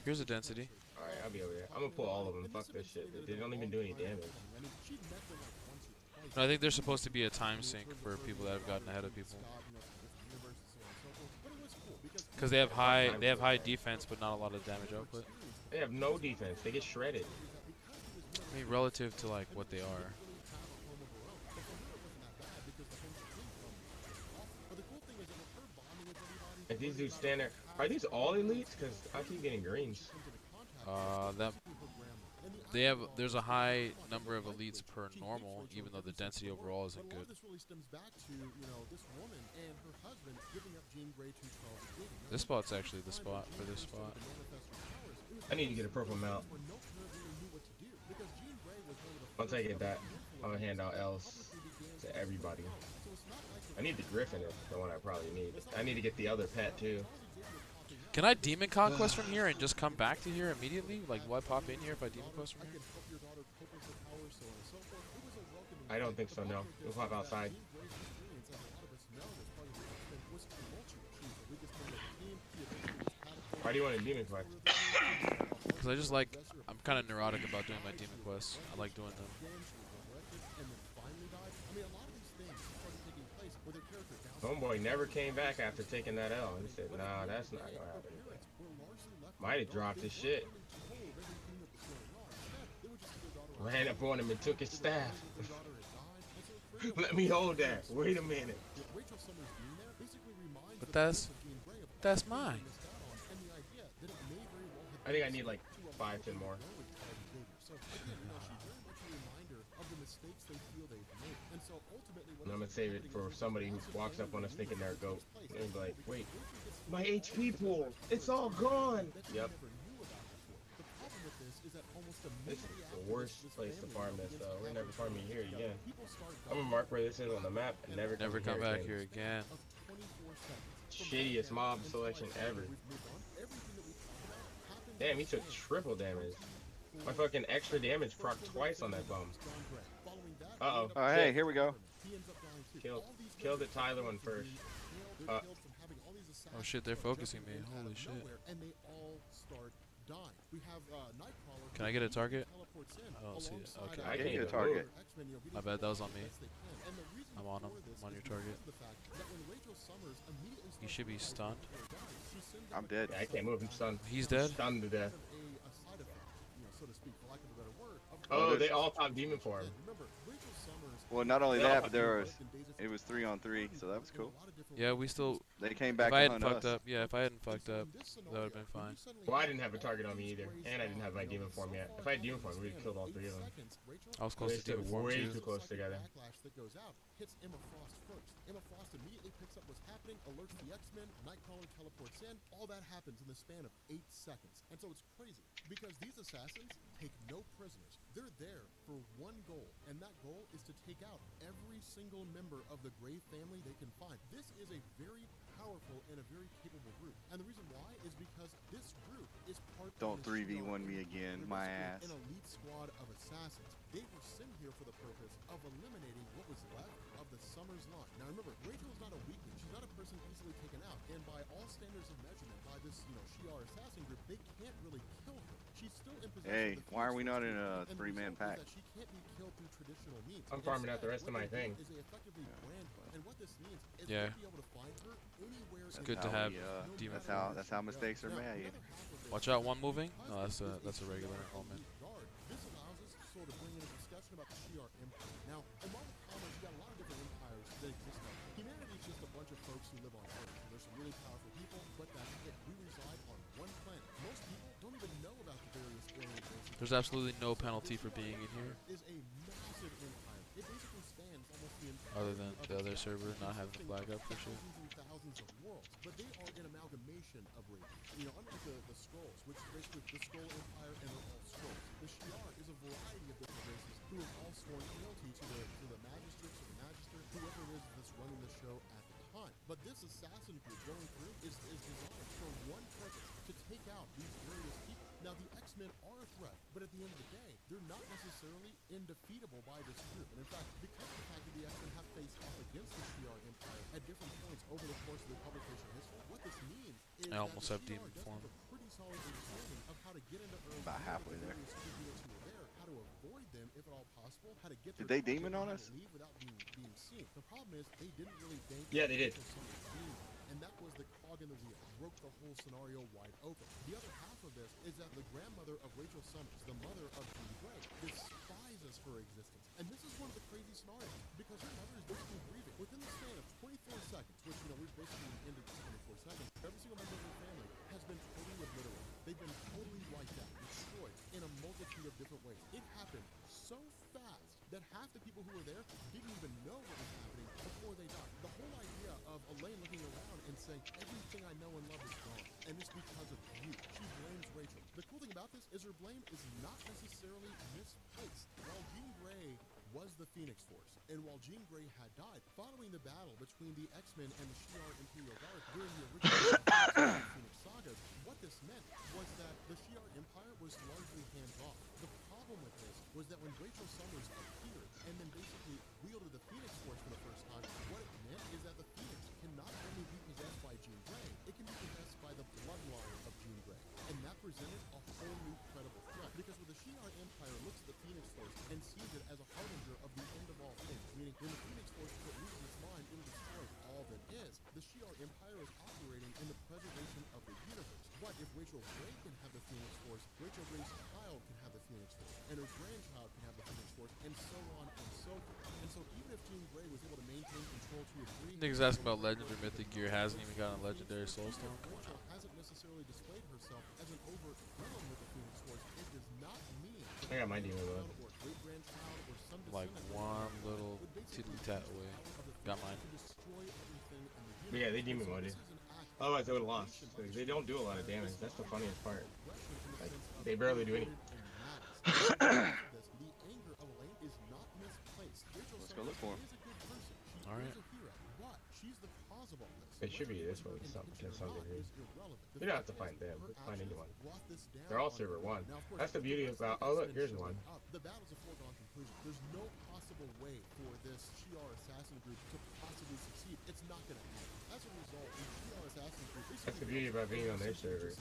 Here's a density. Alright, I'll be over there. I'm gonna pull all of them. Fuck this shit. They don't even do any damage. I think there's supposed to be a time sink for people that have gotten ahead of people. Because they have high defense, but not a lot of damage output. They have no defense. They get shredded. I mean, relative to like what they are. If these dudes stand there, are these all elites? Because I keep getting greens. There's a high number of elites per normal, even though the density overall isn't good. This really stems back to, this woman and her husband giving up Jean Grey to Charles Xavier. This spot's actually the spot for this spot. I need to get a purple mount. Once I get that, I'm gonna hand out L's to everybody. I need the Griffin, the one I probably need. I need to get the other pet too. Can I Demon Conquest from here and just come back to here immediately? Like, will I pop in here if I Demon Quest from here? I don't think so, no. We'll pop outside. Why do you want a Demon Quest? Because I just like, I'm kind of neurotic about doing my Demon Quests. I like doing them. Homeboy never came back after taking that L. He said, nah, that's not gonna happen. Might have dropped his shit. Ran up on him and took his staff. Let me hold that. Wait a minute. But that's mine. I think I need like 5-10 more. And I'm gonna save it for somebody who walks up on us thinking they're a goat. And be like, wait, my HP pool, it's all gone. Yep. This is the worst place to farm this though. We're never farming here again. I'm gonna mark where this is on the map and never come back here again. Shittiest mob selection ever. Damn, he took triple damage. My fucking extra damage proc twice on that bum. Uh-oh. Oh, hey, here we go. Killed the Tyler one first. Oh shit, they're focusing me. Holy shit. Can I get a target? I don't see it. Okay. I can get a target. My bad, that was on me. I'm on him. I'm on your target. You should be stunned. I'm dead. Yeah, I can't move him stunned. He's dead? Stunned to death. Oh, they all top demon form. Well, not only that, but it was 3-on-3, so that was cool. Yeah, we still. They came back. If I to hadn't hunt fucked us. up, yeah, if I hadn't fucked up, that would have been fine. Well, I didn't have a target on me either, and I didn't have my demon form yet. If I had demon form, we'd have killed all three of them. I was close to demon form way too. too close together. Hits Emma Frost first. Emma Frost immediately picks up what's happening, alerts the X-Men, Nightcrawler teleports in. All that happens in the span of 8 seconds. And so it's crazy, because these assassins take no prisoners. They're there for one goal, and that goal is to take out every single member of the Grey family they can find. This is a very powerful and a very capable group. And the reason why is because this group is part Don't of the 3v1 me again, my ass. an elite squad of assassins. They were sent here for the purpose of eliminating what was left of the Summers line. Now remember, Rachel's not a weakling. She's not a person easily taken out. And by all standards of measurement, by this, Shi'ar assassin group, they can't really kill her. She's still in possession Hey, of the why are we Phoenix not in Force, a and the three-man result pack? is that she can't be killed through traditional means. I'm farming out the rest of my thing. Is they effectively brand her. And what this means is Yeah. they'll be able to find her anywhere. It's good to have demon form. That's how mistakes are made. Watch out, one moving. No, that's a regular element. This allows us to sort of bring in a discussion about the Shi'ar Empire. Now, in Marvel Comics, you got a lot of different empires that exist out there. Humanity is just a bunch of folks who live on Earth. And there's some really powerful people, but that's it. We reside on one planet. Most people don't even know about the various alien races. There's absolutely no penalty for being in here, Is a massive empire. It basically spans almost the entire other than the other server not having the flag up for shit. thousands of worlds, but they are an amalgamation of races. Unlike the Skrulls, which is basically the Skrull Empire, and they're all Skrulls. The Shi'ar is a variety of different races who have all sworn fealty to the magistrates or the magister, whoever it is that's running the show at the time. But this assassin group going through is designed for one purpose: to take out these various people. Now, the X-Men are a threat, but at the end of the day, they're not necessarily indefeatable by this group. And in fact, because of the fact that the X-Men have faced off against the Shi'ar Empire at different points over the course of their publication history, what this means is I almost that have the demon Shi'ar form. have a pretty solid understanding of how to get into Earth, About halfway there. how to avoid them if at all possible, how to get Did their they demon on how us? to leave without being seen. The problem is they didn't really bank Yeah, they did. and that was the cog in the wheel, broke the whole scenario wide open. The other half of this is that the grandmother of Rachel Summers, the mother of Jean Grey, despises her existence. And this is one of the crazy scenarios, because her mother is basically grieving. Within the span of 24 seconds, which, we've basically ended this 24 seconds, every single member of her family has been totally obliterated. They've been totally wiped out, destroyed in a multitude of different ways. It happened so fast that half the people who were there didn't even know what was happening before they died. The whole idea of Elaine looking around and saying, everything I know and love is gone, and it's because of you. She blames Rachel. The cool thing about this is her blame is not necessarily misplaced. While Jean Grey was the Phoenix Force, and while Jean Grey had died, following the battle between the X-Men and the Shi'ar Imperial Guard during the original Phoenix sagas, what this meant was that the Shi'ar Empire was largely hands-off. The problem with this was that when Rachel Summers appeared and then basically wielded the Phoenix Force for the first time, what it meant is that the Phoenix can not only be possessed by Jean Grey, it can be possessed by the bloodline of Jean Grey. And that presented a whole new credible threat, because when the Shi'ar Empire looks at the Phoenix Force and sees it as a harbinger of the end of all things, meaning when the Phoenix Force loses its mind, it will destroy all that is, the Shi'ar Empire is operating in the preservation of the universe. But if Rachel Grey can have the Phoenix Force, Rachel Grey's child can have the Phoenix Force, and her grandchild can have the Phoenix Force, and so on and so forth. And so even if Jean Grey was able to maintain control to a degree, Niggas asking about Legend or Mythic Gear hasn't even gotten a Legendary Soul Stone. Rachel hasn't necessarily displayed herself as an overt villain with the Phoenix Force. It does not mean I got my demon though. or great-grandchild or some Like one little tiddly tat away. Got mine. But yeah, they demon mode it. Otherwise, they would have lost. They don't do a lot of damage. That's the funniest part. Like, they barely do anything. Let's go look for him. All right. It should be this way. Something here. You don't have to find them. Just find anyone. They're all server 1. That's the beauty about. Oh look, here's one. The battle's a foregone conclusion. There's no possible way for this Shi'ar assassin group to possibly succeed. It's not going to happen. As a result, the Shi'ar assassin group. That's the beauty about being on their server.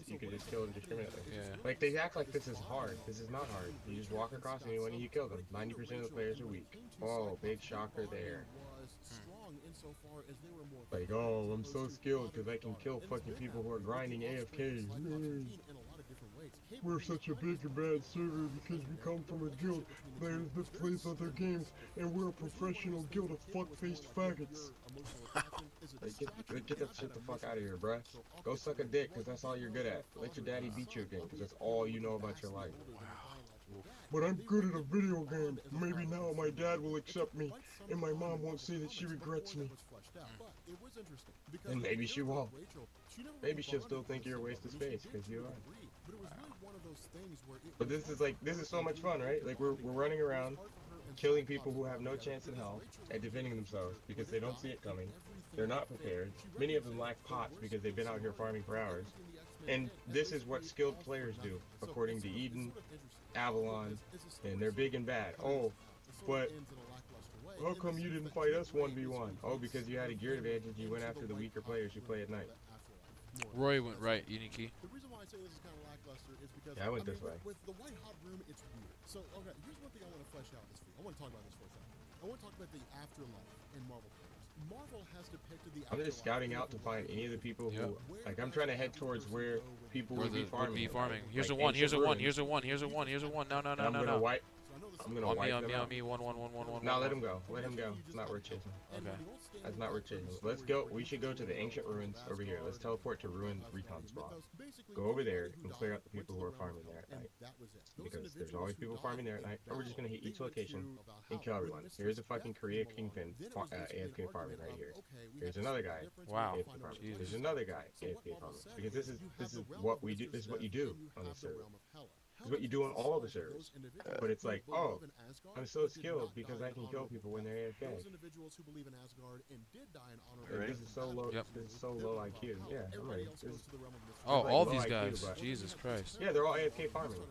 You can just kill them discriminately. Yeah. Like they act like this is hard. This is not hard. You just walk across anyone and you kill them. 90% of the players are weak. Oh, big shocker there. Like, oh, I'm so skilled because I can kill fucking people who are grinding AFK. We're such a big and bad server because we come from a guild that plays other games, and we're a professional guild of fuck-faced faggots. Like, get that shit the fuck out of here, bruh. Go suck a dick, because that's all you're good at. Let your daddy beat you again, because that's all you know about your life. But I'm good at a video game. Maybe now my dad will accept me, and my mom won't say that she regrets me. And maybe she won't. Maybe she'll still think you're a waste of space, because you are. But this is so much fun, right? Like, we're running around, killing people who have no chance in hell at defending themselves, because they don't see it coming. They're not prepared. Many of them lack pots, because they've been out here farming for hours. And this is what skilled players do, according to Eden, Avalon, and they're big and bad. Oh, but how come you didn't fight us 1v1? Oh, because you had a gear advantage, you went after the weaker players who play at night. Roy went right, Uniki. The reason why I say this is kind of lackluster is because yeah, I went this way. With the white hot room, it's weird. So, okay, here's one thing I want to flesh out this for you. I want to talk about this for a second. I want to talk about the afterlife in Marvel comics. Marvel has depicted the I'm just scouting out to find any of the people who, like, I'm trying to head towards where people would be farming. Here's like a one, here's a one, here's a one, here's a one, here's a one. No. I'm gonna wipe them on out. me, one. No, let him go. Let him go. It's not worth chasing. Okay. That's not worth chasing. Let's go. We should go to the ancient ruins over here. Let's teleport to ruin recon spawn. Go over there and clear out the people who are farming there at night. Because there's always people farming there at night. And we're just gonna hit each location and kill everyone. Here's a fucking Korea Kingpin AFK farming right here. Here's another guy. Wow. AFK farming. There's another guy AFK farming. Because this is what we do. This is what you do on this server. This is what you do on all the servers. But it's like, oh, I'm so skilled because I can kill people when they're AFK. This is so low. Yep. This is so low IQ. Yeah, I'm ready. Oh, all these guys. Jesus Christ. Yeah, they're all AFK farming.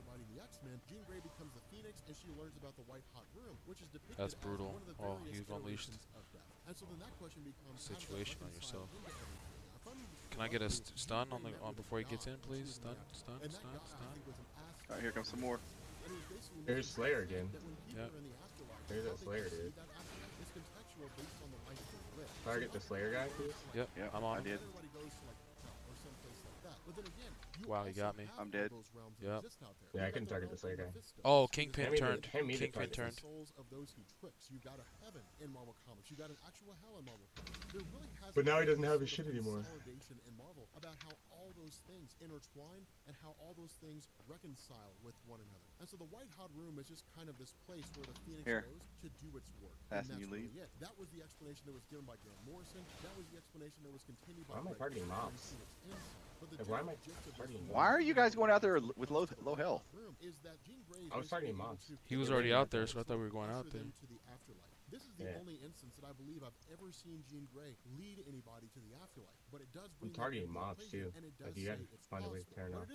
That's brutal. Oh, you've unleashed situation on yourself. Can I get a stun on before he gets in, please? Stun. Alright, here comes some more. There's Slayer again. Yep. There's that Slayer dude. Target the Slayer guy, please? Yep, I'm on. I did. But then again, Wow, he got me. I'm dead. Yep. Yeah, I couldn't target this later. Oh, Kingpin turned. Kingpin turned. Souls of those he tricks. You've got a heaven in Marvel Comics. You've got an actual hell in Marvel Comics. There really has But now he doesn't have his shit anymore. Consolidation in Marvel about how all those things intertwine and how all those things reconcile with one another. And so the White Hot Room is just kind of this place where the Phoenix goes to do its work. Passing and you that's leave. really it. That was the explanation that was given by Grant Morrison. That was the explanation that was continued by. Why am I targeting mobs? Why am I targeting mobs? Why are you guys going out there with low health? I was targeting mobs. He was already out there, so I thought we were going out there. This is the only instance that I believe I've ever seen Jean Grey lead anybody to the afterlife. But it does bring I'm targeting mobs too. Like you gotta find a way to turn off.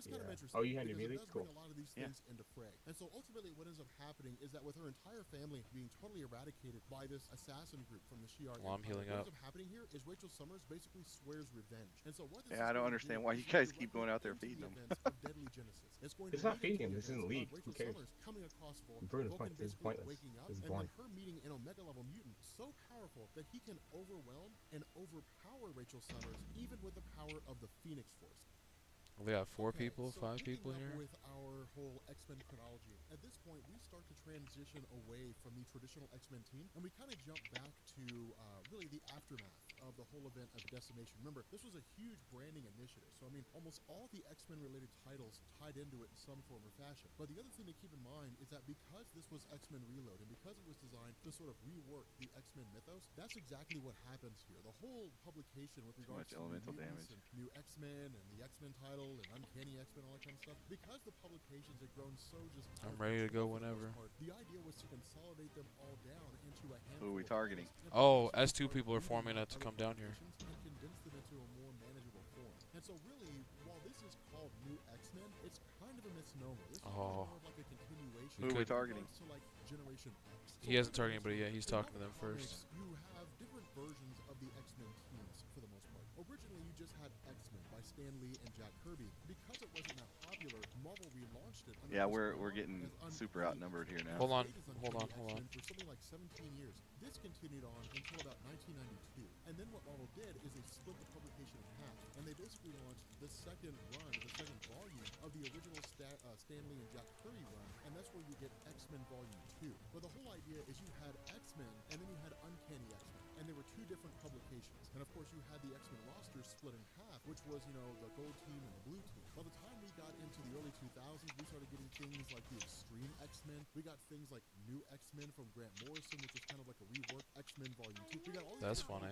Oh, you had your melee? Cool. A lot of these things into fray. And so ultimately what ends up happening is that with her entire family being totally eradicated by this assassin group from the Shi'ar Well, I'm healing up. What ends up happening here is Rachel Summers basically swears revenge. And so what this Yeah, I don't understand why you guys keep going out there feeding them. It's not feeding him. This isn't League. Who cares? I'm proving the point. This is pointless. This is boring. Her meeting an Omega level mutant so powerful that he can overwhelm and overpower Rachel Summers even with the power of the Phoenix Force. We got 4 people, 5 people here. With our whole X-Men chronology, at this point we start to transition away from the traditional X-Men team, and we kind of jump back to really the aftermath of the whole event of Decimation. Remember, this was a huge branding initiative, so I mean, almost all the X-Men related titles tied into it in some form or fashion. But the other thing to keep in mind is that because this was X-Men Reload, and because it was designed to sort of rework the X-Men mythos, that's exactly what happens here. The whole publication with regards to elemental damage, and new X-Men and the X-Men title and Uncanny X-Men, all that kind of stuff, because the publications had grown so just I'm ready to go whenever. the idea was to consolidate them all down into a handful. Who are we targeting? Oh, S2 people are forming up to come down here. And condense them into a more manageable form. And so really, while this is called New X-Men, it's kind of a misnomer. This is more of like a continuation. Who are we targeting? To like Generation X. He hasn't targeted anybody yet. He's talking to them first. You have different versions of the X-Men teams for the most part. Originally, you just had X-Men by Stan Lee and Jack Kirby. Because it wasn't that popular, Marvel relaunched it. Yeah, we're getting super outnumbered here now. Hold on. For something like 17 years. This continued on until about 1992. And then what Marvel did is they split the publication in half, and they basically launched the second run, the second volume of the original Stan Lee and Jack Kirby run, and that's where you get X-Men Volume 2. But the whole idea is you had X-Men, and then you had Uncanny X-Men, and there were 2 different publications. And of course you had the X-Men roster split in half, which was, you know, the gold team and the blue team. By the time we got into the early 2000s, we started getting things like the Extreme X-Men. We got things like New X-Men from Grant Morrison, which was kind of like a rework X-Men Volume 2. We got all these That's funny.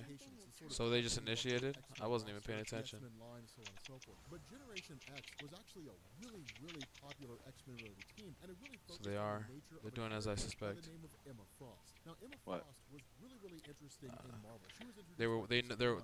So they just initiated? I wasn't even paying attention. Line, so on and so forth. But Generation X was actually a really, really popular X-Men related team, and it really focused they are. on the nature They're of doing a as I character suspect. by the name of Emma Frost. Now, Emma What? Frost was really, really interesting in Marvel. She was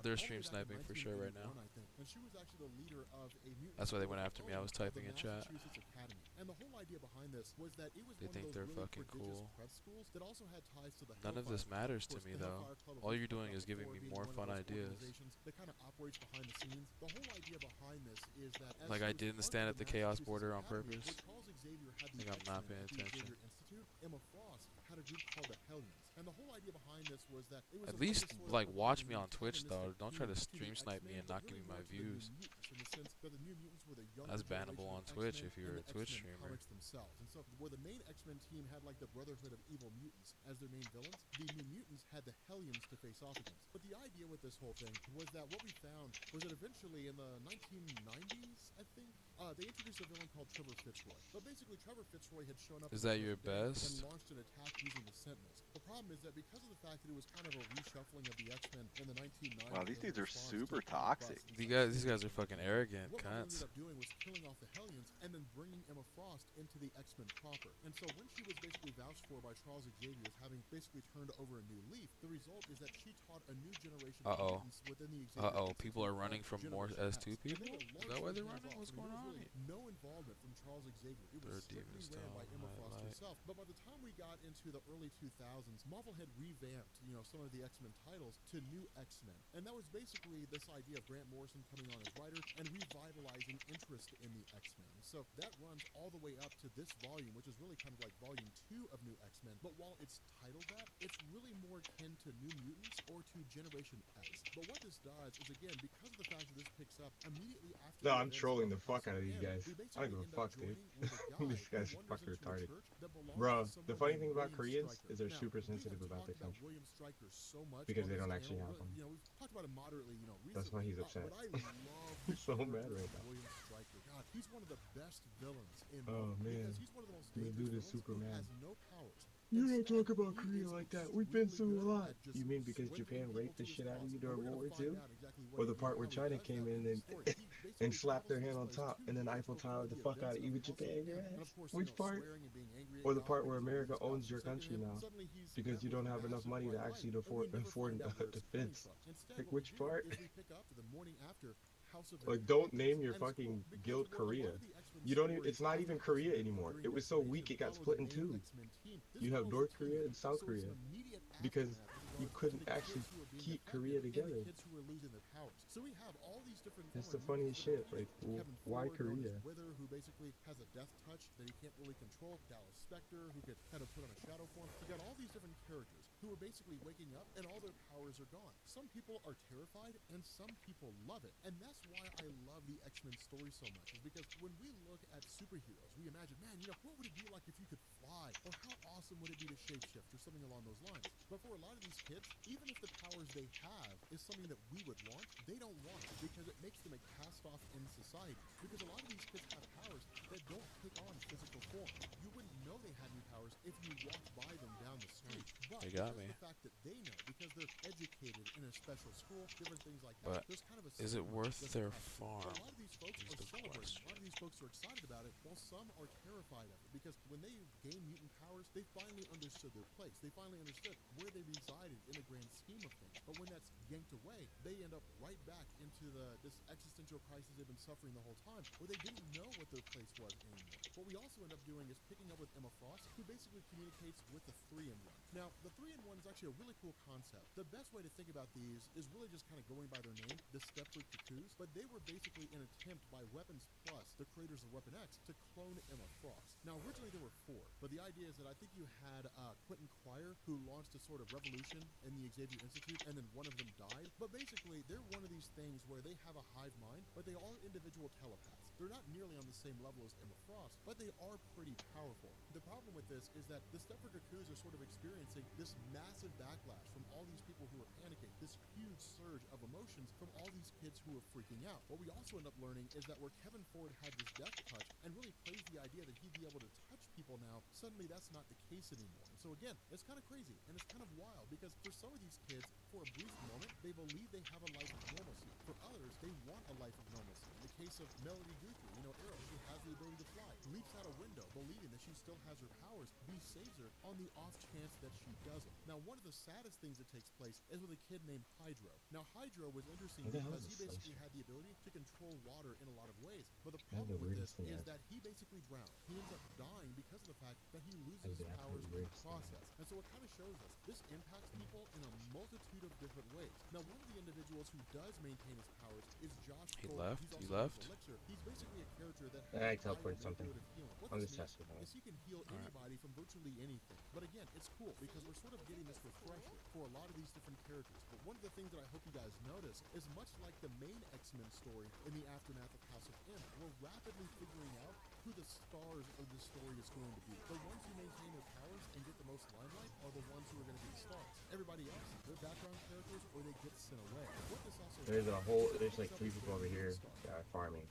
They're stream sniping for sure right now. And she was actually the leader of a mutant That's why they went after me. I was typing in chat. Massachusetts Academy. And the whole idea behind this was that it was They one think of they're those really fucking prodigious cool. prep schools that also had ties to the None of this Hellfire matters Club. to me Of course, the though. Hellfire Club of All you're Hellfire doing is giving Club me being more one of fun those ideas. organizations that kind of operates behind the scenes. The whole idea behind this is that as Like she I was didn't part stand of at the the Chaos Massachusetts border on Academy, purpose. where Charles Xavier had I the think I'm not X-Men paying at the attention. Xavier Institute, Emma Frost had a group called the Hellions. And the whole idea behind this was that it was At a way least to sort of like watch provide me an on Twitch though. antagonistic Don't try to theme stream the snipe me X-Men, and not but give me really my more to the New views. Mutants, in the sense that the New Mutants were the younger That's generation bannable on of Twitch X-Men if you're in a the Twitch X-Men streamer. comics themselves. And so where the main X-Men team had like the Brotherhood of Evil Mutants as their main villains, the New Mutants had the Hellions to face off against. But the idea with this whole thing was that what we found was that eventually in the 1990s, I think, they introduced a villain called Trevor Fitzroy. But basically Trevor Fitzroy had shown up Is that your best? and launched an attack using the Sentinels. The problem is that because of the fact that it was kind of a reshuffling of the X-Men in the 1990s. Wow, these dudes are super toxic. These guys are fucking arrogant What Marvel cunts. ended up doing was killing off the Hellions and then bringing Emma Frost into the X-Men proper. And so when she was basically vouched for by Charles Xavier as having basically turned over a new leaf, the result is that she taught a new generation of mutants within the Xavier Institute People are called running from more Generation S2 X. people? And they were Is that why they're largely running? What's hands-off. going I on? mean, there was really no involvement from Charles Xavier. It was strictly ran by Emma Frost herself. But by the time we got into the early 2000s, Marvel had revamped, you know, some of the X-Men titles to New X-Men. And that was basically this idea of Grant Morrison coming on as writer and revitalizing interest in the X-Men. So that runs all the way up to this volume, which is really kind of like volume 2 of New X-Men. X-Men, but while it's titled that, it's really more akin to New Mutants or to Generation X. But what this does is, again, because of the fact that this picks up immediately after No, the I'm events trolling of the fuck House out of these M, guys. we I don't basically give a end up fuck, dude. joining with a guy These guys who are wanders fucking into a retarded. church that belongs Bro, to the someone funny named thing about William Koreans Stryker. is they're Now, super we have sensitive about talked their about country. William Stryker so much Because on they this don't actually channel, have them. you know, we've talked about it moderately, you know, That's why recently. he's upset. But I love the He's so mad character right of now. William Stryker. God, he's one of the best villains in Oh, Marvel man. because he's one of the most This dangerous dude is villains super who mad. has no powers. You don't Instead, talk about he Korea is like that. We've been through a extremely good lot. at just You mean because swindling Japan people raped the to his shit out of cause. you And during we're World gonna War II? find out exactly what Or he the did part and where how he China does came that in the and story. He basically and slapped their travels hand to on this place top 2 and then years Eiffel before Towered the the fuck events out of you of with House Japan, M. your And ass? of course, Which part? swearing and being angry Or at the God part where because all America these gods owns are your forsaken country him. now Suddenly he's because you met with don't have enough massive money to white actually light, and we never afford find out where a it's coming defense? from. Instead, Like what we which do part? is we pick up the morning after House of M Like, don't happens. name your And it's cool fucking because guild where a lot Korea. of the X-Men You don't even, stories it's not after even House Korea of M anymore. during It was so Reformation weak it got follow split the in main two. X-Men team. This You have follows North the team. Korea and South So it's Korea an immediate because aftermath with you regards to couldn't the actually kids who are being keep affected Korea and the together. kids who are losing their powers. So we have all these different That's the former funniest mutants that shit. are Like, Kevin why Ford, known Korea? as Wither, who basically has a death touch that he can't really control. Dallas Spectre, who could kind of put on a shadow form. You got all these different characters who are basically waking up and all their powers are gone. Some people are terrified and some people love it. And that's why I love the X-Men story so much, is because when we look at superheroes, we imagine, man, you know, what would it be like if you could fly? Or how awesome would it be to shapeshift or something along those lines? But for a lot of these kids, even if the powers they have is something that we would want, they don't want it because it makes them a cast-off in society. Because a lot of these kids have powers that don't take on physical form. You wouldn't know they had any powers if you walked by them down the street. But They got because me. the fact that they know, because they're educated in a special school, different things like But that, there's kind of a is it stigma worth that's their attached to it. farm? So a lot of these folks Is are the celebrating. question. A lot of these folks are excited about it, while some are terrified of it. Because when they gain mutant powers, they finally understood their place. They finally understood where they resided in the grand scheme of things. But when that's yanked away, they end up right back into this existential crisis they've been suffering the whole time, where they didn't know what their place was anymore. What we also end up doing is picking up with Emma Frost, who basically communicates with the 3-in-1. Now, the 3-in-1 is actually a really cool concept. The best way to think about these is really just kind of going by their name, the Stepford Cuckoos, but they were basically an attempt by Weapons Plus, the creators of Weapon X, to clone Emma Frost. Now, originally there were 4, but the idea is that I think you had Quentin Quire, who launched a sort of revolution in the Xavier Institute, and then one of them died. But basically, they're one of these things where they have a hive mind, but they are individual telepaths. They're not nearly on the same level as Emma Frost, but they are pretty powerful. The problem with this is that the Stepford Cuckoos are sort of experiencing this massive backlash from all these people who are panicking, this huge surge of emotions from all these kids who are freaking out. What we also end up learning is that where Kevin Ford had this death touch and really praised the idea that he'd be able to touch people now, suddenly that's not the case anymore. And so again, it's kind of crazy and it's kind of wild because for some of these kids, for a brief moment, they believe they have a life of normalcy. For others, they want a life of normalcy. In the case of Melody Guthrie, you know, Arrow, she has the ability to fly, leaps out a window, believing that she still has her powers. Beast saves her on the off chance that she doesn't. Now, one of the saddest things that takes place is with a kid named Hydro. Now, Hydro was interesting What the hell because is he a basically slicer? had the ability to control water in a lot of ways. But the That's the problem with this weirdest thing is ever. that he basically drowned. He ends up dying because of the fact that he loses That's his the powers absolute in the weirdest thing process. And so it kind of shows us this impacts people in a multitude of different ways. Now, one of the individuals who does maintain his powers is Josh He Cole. left? He's He also known as left? Elixir. He's basically a character that I has teleported higher something. manipulative healing. What I'm this just means testing it. is he can heal anybody from virtually anything. But again, it's cool because we're sort of getting this refresher for a lot of these different characters. But one of the things that I hope you guys notice is much like the main X-Men story in the aftermath of House of M, we're rapidly figuring out who the stars of the story is going to be. The ones who maintain their powers and get the most limelight are the ones who are going to be the stars. Everybody else, they're background characters or they get sent away. What this also There's like 3 people over here that are farming.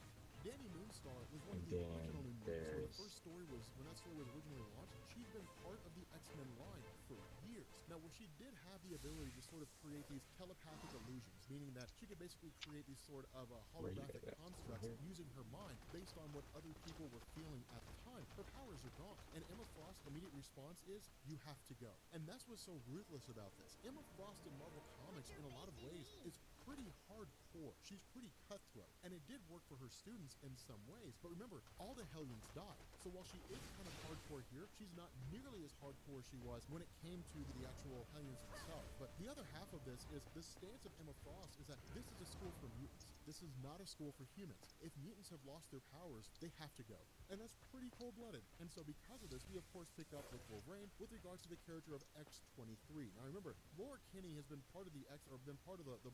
Danny Moonstar was one And of the then original New Mutants. When the there's first story was, when that story was originally launched, she's been part of the X-Men line for years. Now, where she did have the ability to sort of create these telepathic illusions, meaning that she could basically create these sort of Where you holographic get that? constructs Right here? using her mind based on what other people were feeling at the time. Her powers are gone. And Emma Frost's immediate response is, you have to go. And that's what's so ruthless about this. Emma Frost in Marvel Comics, in a lot of ways, is pretty hardcore. She's pretty cutthroat. And it did work for her students in some ways. But remember, all the Hellions died. So while she is kind of hardcore here, she's not nearly as hardcore as she was when it came to the actual Hellions themselves. But the other half of this is the stance of Emma Frost is that this is a school for mutants. This is not a school for humans. If mutants have lost their powers, they have to go. And that's pretty cold-blooded. And so because of this, we of course pick up with Wolverine, and with regards to the character of X-23. Now remember, Laura Kinney has been part of the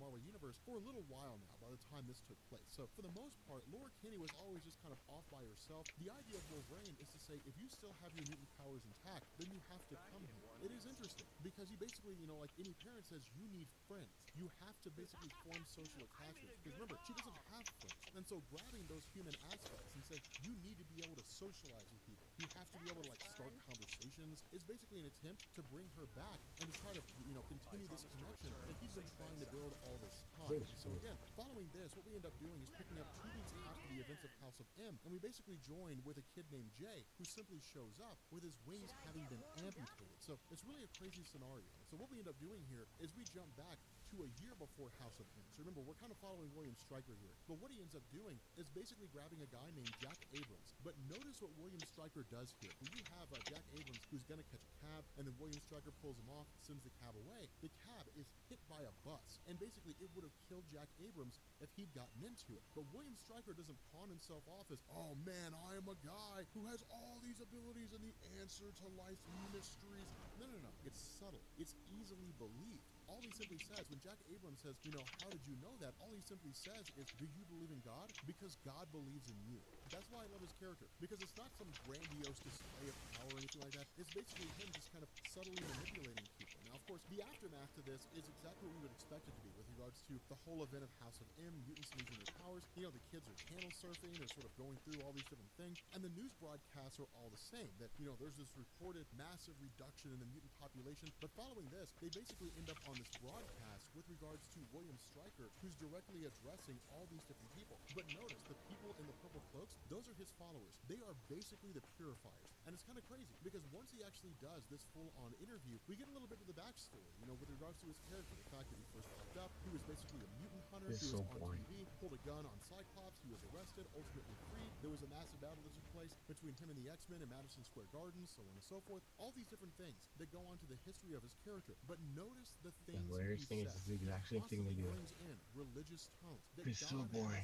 Marvel Universe for a little while now by the time this took place. So for the most part, Laura Kinney was always just kind of off by herself. The idea of Wolverine is to say, if you still have your mutant powers intact, then you have to come here. It is interesting because you basically, like any parent says, you need friends. You have to basically form social attachments. Because remember, she doesn't have friends. And so grabbing those human aspects and saying, you need to be able to socialize with people. You have to be able to start conversations is basically an attempt to bring her back and to try to, continue this connection that he's been trying to build all this time. So again, following this, what we end up doing is picking up 2 weeks after the events of House of M, and we basically join with a kid named Jay, who simply shows up with his wings having been amputated. So it's really a crazy scenario. So what we end up doing here is we jump back to a year before House of M. So remember, we're kind of following William Stryker here. But what he ends up doing is basically grabbing a guy named Jack Abrams. But notice what William Stryker does here. When you have Jack Abrams who's going to catch a cab, and then William Stryker pulls him off, sends the cab away, the cab is hit by a bus. And basically, it would have killed Jack Abrams if he'd gotten into it. But William Stryker doesn't pawn himself off as, oh man, I am a guy who has all these abilities and the answer to life's mysteries. No. It's subtle. It's easily believed. All he simply says, when Jack Abrams says, how did you know that? All he simply says is, do you believe in God? Because God believes in you. That's why I love his character, because it's not some grandiose display of power or anything like that. It's basically him just kind of subtly manipulating people. Now, of course, the aftermath to this is exactly what we would expect it to be with regards to the whole event of House of M, mutants losing their powers. The kids are channel surfing, they're sort of going through all these different things, and the news broadcasts are all the same, that, there's this reported massive reduction in the mutant population. But following this, they basically end up on this broadcast with regards to William Stryker, who's directly addressing all these different people. But notice, the people in the purple cloaks, those are his followers. They are basically the purifiers. And it's kind of crazy, because once he actually does this full-on interview, we get a little bit of the backstory, with regards to his character. The fact that he first popped up, he was basically a mutant hunter, he was on TV, pulled a gun on Cyclops, he was arrested, ultimately freed. There was a massive battle that took place between him and the X-Men in Madison Square Garden, so on and so forth. All these different things that go on to the history of his character. But notice the things the hilarious thing is the exact same thing they do. In religious tones. It's so boring.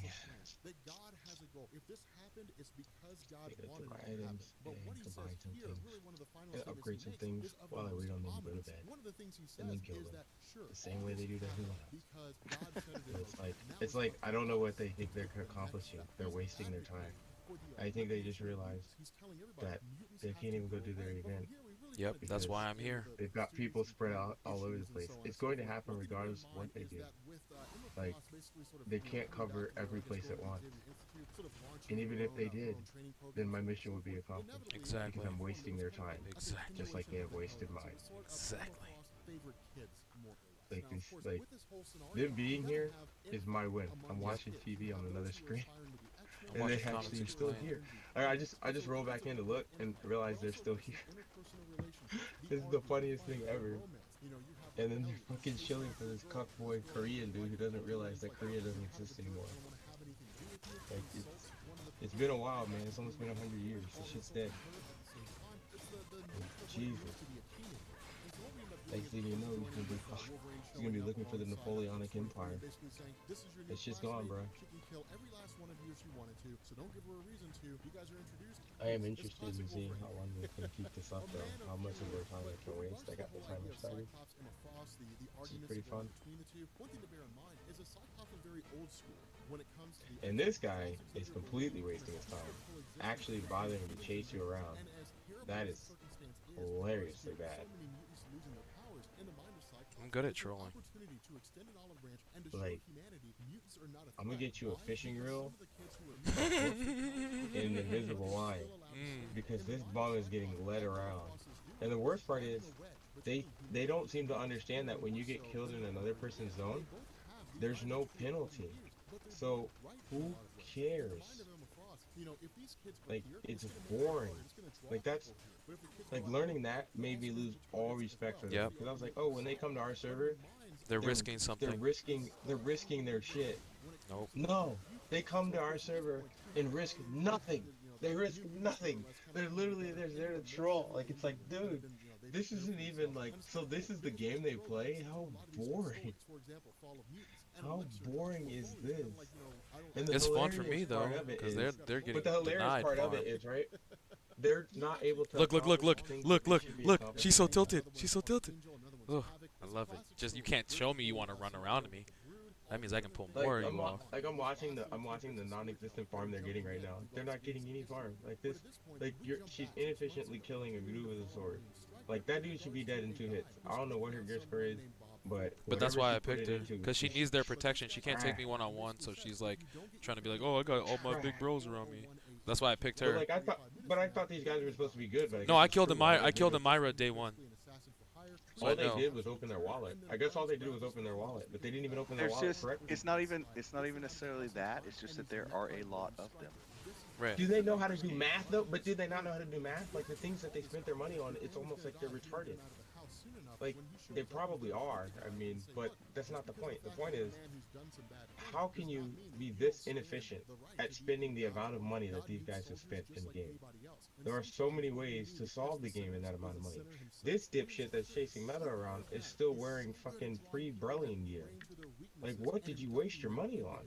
That God has a goal. If this happened, it's because God They go wanted through it my to happen. items But what he and says combine some here, things really one of the final and statements upgrade he some makes things is of the while I most wait on them to go to ominous. bed. One of the things he says And then kill is them. that, sure, The same way they do to everyone else. because God said it in It's like I don't know what they think they're accomplishing. They're wasting their time. I think they just realized that they can't even go do their event. Yep, that's why I'm here. They've got people spread out all over the place. It's going to happen regardless of what they do. Like, they can't cover every place at once. And even if they did, then my mission would be accomplished. Exactly. Because I'm wasting their time. Exactly. Just like they have wasted mine. Exactly. Like them being here is my win. I'm watching TV on another screen. And they actually still here. I just roll back in to look and realize they're still here. This is the funniest thing ever. And then they're fucking chilling for this cockboy Korean dude who doesn't realize that Korea doesn't exist anymore. Like, it's been a while, man. It's almost been 100 years. This shit's dead. Jesus. Next thing you know, he's gonna be looking for the Napoleonic Empire. That shit's gone, bro. I am interested in seeing how long they can keep this up, though. How much of their time they can waste. I got the timer started. This is pretty fun. And this guy is completely wasting his time. Actually bothering to chase you around. That is hilariously bad. I'm good at trolling. Like, I'm gonna get you a fishing reel in an invisible line because this bomb is getting led around. And the worst part is, they don't seem to understand that when you get killed in another person's zone, there's no penalty. So who cares? Like, it's boring. Like, that's like learning that made me lose all respect for them. Yep. Because I was like, oh, when they come to our server, they're risking something. They're risking their shit. Nope. No, they come to our server and risk nothing. They risk nothing. They're literally there to troll. Like, it's like, dude, this isn't even like. So this is the game they play. How boring. How boring is this? And it's fun for me though, because they're getting But the hilarious denied part of farm. it is, right? they're not able to. Look! Look! She's so tilted. She's so tilted. Oh, I love it. Just you can't show me you want to run around me. That means I can pull more of you off. Like I'm watching the non-existent farm they're getting right now. They're not getting any farm like this. Like she's inefficiently killing a Gru with a sword. Like that dude should be dead in 2 hits. I don't know what her gear score is, but that's why I picked her, because she needs their protection. She can't take me one-on-one, so she's like trying to be like, oh, I got all my big bros around me. That's why I picked her. But I thought these guys were supposed to be good. But no, I killed the Myra day 1. So all they did was open their wallet. I guess all they did was open their wallet, but they didn't even open their wallet correctly. It's not even necessarily that. It's just that there are a lot of them. Right. Do they know how to do math though? But do they not know how to do math? Like the things that they spent their money on, it's almost like they're retarded. Like they probably are. I mean, but that's not the point. The point is, how can you be this inefficient at spending the amount of money that these guys have spent in the game? There are so many ways to solve the game in that amount of money. This dipshit that's chasing Meta around is still wearing fucking pre-Brilliant gear. Like, what did you waste your money on?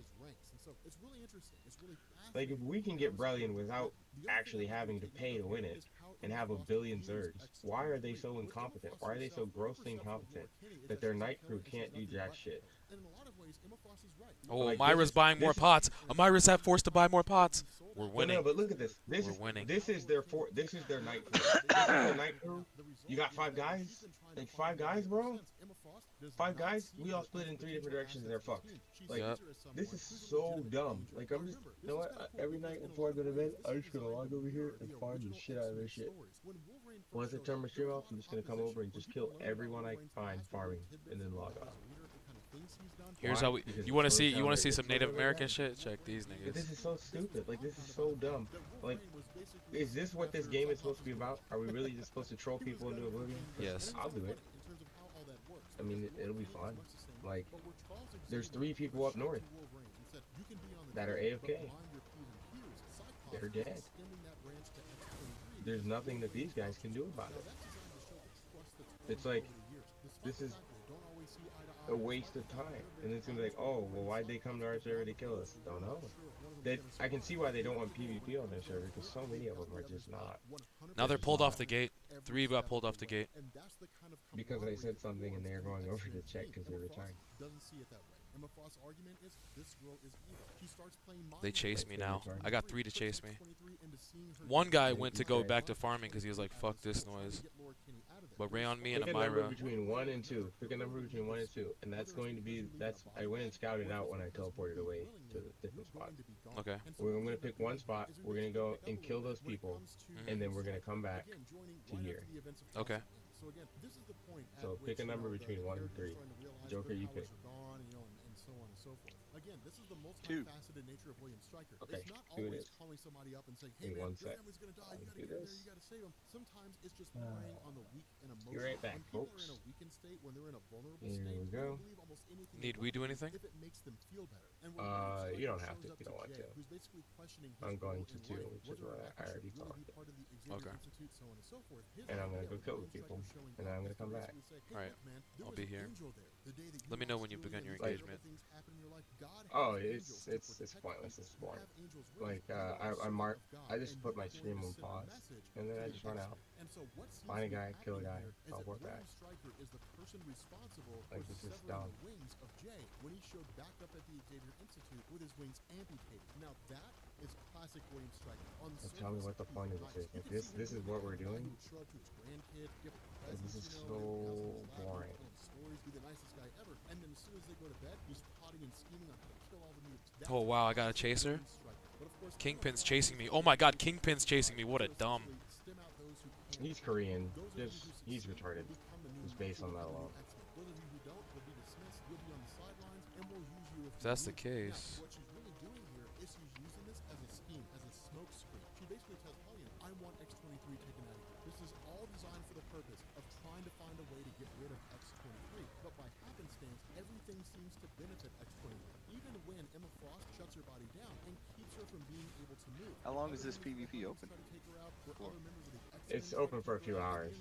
Like, if we can get Brilliant without actually having to pay to win it and have a billion Zergs, why are they so incompetent? Why are they so grossly incompetent that their night crew can't do jack shit? Oh, like, Myra's buying more pots. Myra's forced to buy more pots. We're winning. No, but look at this. We're winning. This is their night crew. This is their night crew. You got 5 guys? Like 5 guys, bro? 5 guys? We all split in 3 different directions and they're fucked. Like, this is so dumb. Like, I'm just, you know what? Every night before I go to bed, I'm just gonna log over here and farm the shit out of this shit. Once I turn my stream off, I'm just gonna come over and just kill everyone I find farming and then log off. Here's how we. You want to see some Native American shit? Check these niggas. But this is so stupid. Like this is so dumb. Like, is this what this game is supposed to be about? Are we really just supposed to troll people into oblivion? Yes. I'll do it. I mean, it'll be fun. Like, there's 3 people up north that are AFK. They're dead. There's nothing that these guys can do about it. It's like, this is a waste of time. And it's gonna be like, oh, well, why'd they come to our server to kill us? Don't know. I can see why they don't want PvP on their server, because so many of them are just not. Now they're pulled off the gate. 3 got pulled off the gate. Because I said something and they're going over to check because they're retired. They chase me now. I got 3 to chase me. 1 guy went to go back to farming because he was like, fuck this noise. But Ray on me and a Myra. Pick a number between 1 and 2. Pick a number between 1 and 2. And that's going to be, I went and scouted out when I teleported away to the different spots. Okay. We're going to pick 1 spot. We're going to go and kill those people. And then we're going to come back to here. Okay. So pick a number between 1 and 3. Joker, you pick. Again, this is the Two. multifaceted nature of William Stryker. Okay, It's not do always it. calling somebody up and saying, hey In man, one your sec. family's gonna die, you gotta Do get over there, this. you gotta save them. Sometimes it's just preying on the weak and emotional. Be right back, when people folks. are in a weakened state, when they're in a vulnerable Here state, we go. they believe almost anything Need they we do want anything? if it makes them feel better. And when You don't Stryker have to shows if you up don't want Jay, to. who's basically questioning his I'm going role to in 2, life, which is whether what or not I he already should really talked. be part of the Xavier Okay. Institute, so on and so forth. His And I'm going to idea go kill was the people. Stryker showing And then I'm going to come back. basically say, hey, Alright. look, man, there I'll was be an here. angel there the day that you Let me know lost when you Julie begin and your terrible engagement. things happened in your life. God Oh, had it's angels to it's protect pointless. you. It's You boring. have angels with Like you. That's the I spirit of just God, put and my you stream on send a pause, message and then I to just the run person. out. And so what seems Find a to be guy, kill a happening guy, here is I'll that work back. William Stryker is the person responsible Like, for this is severing dumb. the wings of Jay when he showed back up at the Xavier Institute with his wings amputated. Now that is classic William Stryker. On the Tell me surface, what the he's point of nice. this is. You Like, can see this him is what as we're a guy doing. who would show up to his grandkid, give Like, this is presents, so boring. stories, be the nicest guy ever, and then as soon as they go to bed, he's plotting and scheming on how to kill all the mutants. That's Oh wow, I got a chaser. William Stryker. But of course, Kingpin's chasing me. Oh my god, Kingpin's chasing me. What a dumb. stem out those who can't. He's Korean. Those of you Just who he's succeed retarded. will become the new Just based on that alone. X-Men. Those of you who don't will be dismissed. You'll be on the sidelines, and we'll use you if If that's the you need. case. Now, what she's really doing here is she's using this as a scheme, as a smoke screen. She basically tells Hellion, I want X-23 taken out of here. This is all designed for the purpose of trying to find a way to get rid of X-23. But by happenstance, everything seems to benefit X-23. Even when Emma Frost shuts her body down and keeps her from being able to move. How long is this PvP open? Try to take her out, where For? other members of the X-Men It's open for a few hours.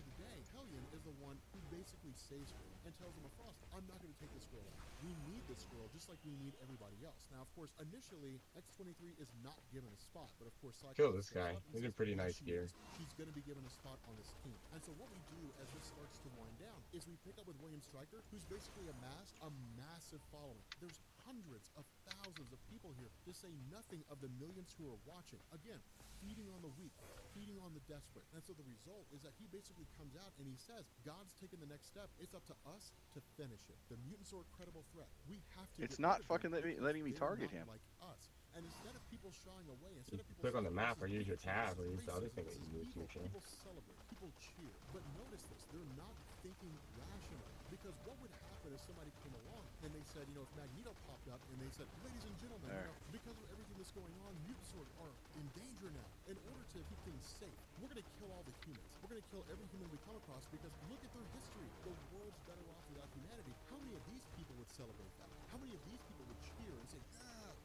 Hellion is the one one who basically saves her and tells him, Frost, I'm not going to take this girl out. We need this girl just like we need everybody else. Now, of course, initially, X-23 is not given a spot, but of course, Kill this guy. He's in pretty nice gear. She's going to be given a spot on this team. And so what we do as this starts to wind down is we pick up with William Stryker, who's basically amassed a massive following. There's hundreds of thousands of people here, to say nothing of the millions who are watching. Again, feeding on the weak, feeding on the desperate. And so the result is that he basically comes out and he says, God's taken the next step. It's up to us to finish it. The mutants are a credible threat. We have to. It's not fucking letting me target him. Like us. And instead of people shying away, You click on the map or use your tab or use the other thing that you use to your people celebrate, people cheer. But notice this, they're not thinking rationally. Because what would happen if somebody came along and they said, you know, if Magneto popped up and they said, ladies and gentlemen, you know, because of everything that's going on, mutants are in danger now. In order to keep things safe, we're going to kill all the humans. We're going to kill every human we come across because look at their history. The world's better off without humanity. How many of these people would celebrate that? How many of these people would cheer and say,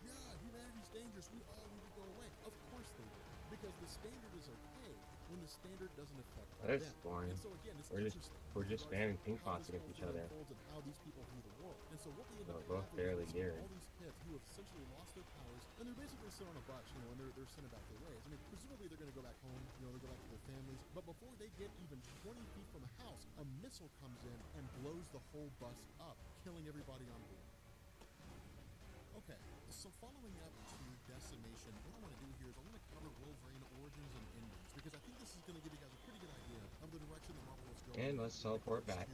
yeah, humanity's dangerous. We all need to go away. Of course they would. Because the standard is okay when the standard doesn't affect them. That's boring. And so again, it's We're just spamming ping pots against each other. how these people view the world. And so what we end up both having barely is geared. all these kids who have essentially lost their powers, and they're basically sitting on a bus, you know, and they're sent about their ways. I mean, presumably they're going to go back home, you know, they go back to their families. But before they get even 20 feet from a house, a missile comes in and blows the whole bus up, killing everybody on board. Okay, so following up to Decimation, what I want to do here is I want to cover Wolverine origins and endings, because I think this is going to give you guys a pretty good idea of the direction that Marvel is going. And let's teleport back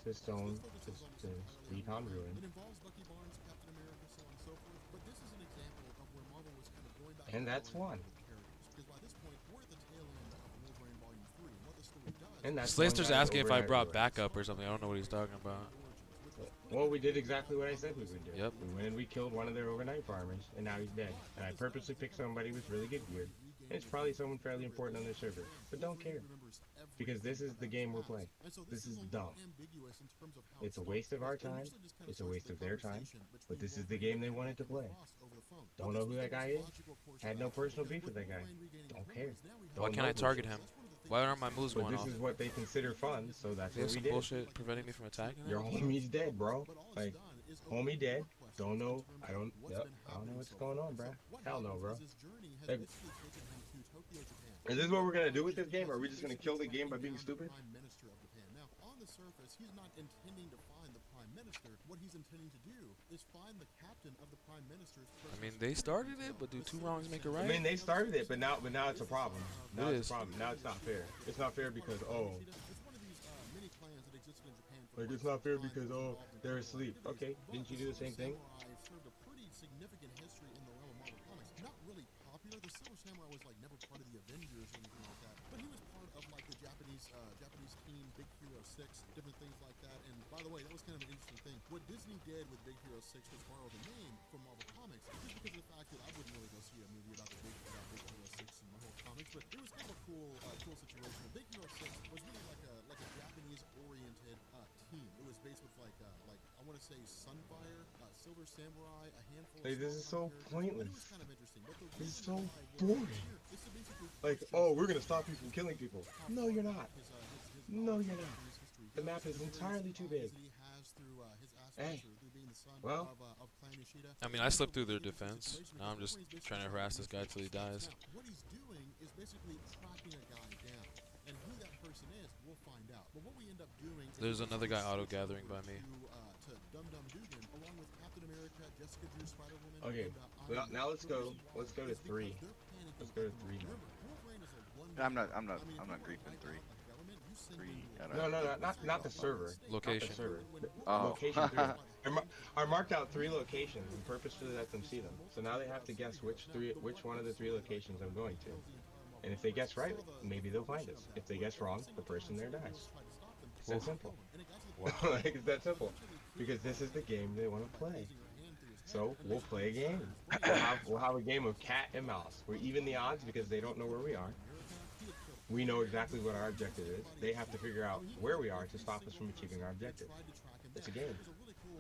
to Stone, to Recon Ruin. It involves Bucky Barnes, Captain America, so on and so forth, but this is an example of where Marvel was kind of going back And that's one. because by this point, we're at the tail end of Wolverine Volume 3, and what the story does... And that's Slaster's asking if I brought backup or something. I don't know what he's talking about. Well, we did exactly what I said we would do. Yep. We went and we killed one of their overnight farmers, and now he's dead. And I purposely picked somebody with really good gear. And it's probably someone fairly important on their server. But don't care. Because this is the game we're playing. This is dumb. It's a waste of our time. It's a waste of their time. But this is the game they wanted to play. Don't know who that guy is. Had no personal beef with that guy. Don't care. Why can't I target him? Why aren't my moves going off? This is what they consider fun, so that's what we some did. bullshit preventing me from attacking him? Your homie's dead, bro. Like, homie dead. Don't know. I don't know what's going on, bro. Hell no, bro. Like, is this what we're gonna do with this game? Or are we just gonna kill the game by being stupid? Now, on the surface, he's not intending to find the Prime Minister. What he's intending to do is find the captain of the Prime Minister's... I mean, they started it, but do two wrongs make a right? I mean, they started it, but now it's a problem. Now It it's is. a problem. Now it's not fair. It's not fair because, oh... Like, it's not fair because, oh, they're asleep. Okay, didn't you do the same thing? served a pretty significant history in the realm of Marvel Comics. Not really popular. The Silver Samurai was, like, never part of the Avengers or anything like that. But he was part of, like, the Japanese team, Big Hero 6, different things like that. And, by the way, that was kind of an interesting thing. What Disney did with Big Hero 6 was borrow the name from Marvel Comics, just because of the fact that I wouldn't really go see a movie about Big Hero 6 in Marvel Comics, but it was kind of a cool situation. Big Hero 6 was really like a Japanese-oriented team. It was based with, like I want to say Sunfire, Silver Samurai, a handful of... Like, this is so pointless. It was kind of interesting. But the This is so boring. Like, oh, we're gonna stop you from killing people. No, you're not. No, you're not. The map is entirely too big. Hey. Well. I mean, I slipped through their defense. Now I'm just trying to harass this guy till he dies. What he's doing is basically tracking a guy down. And who that person is, we'll find out. But what we end up doing is... There's another guy auto-gathering by me. To Dum Dum Dugan, along with Captain America, Jessica Drew, Spider-Woman... Okay, well, now let's go to 3. Let's go to 3 now. I'm not griefing 3. No, not the server. Location. Not the server. Oh. Location 3. I marked out 3 locations and purposefully let them see them. So now they have to guess which one of the 3 locations I'm going to. And if they guess right, maybe they'll find us. If they guess wrong, the person there dies. It's that simple. Like, it's that simple. Because this is the game they want to play. So we'll play a game. We'll have a game of cat and mouse. We're even the odds because they don't know where we are. We know exactly what our objective is. They have to figure out where we are to stop us from achieving our objective. It's a game.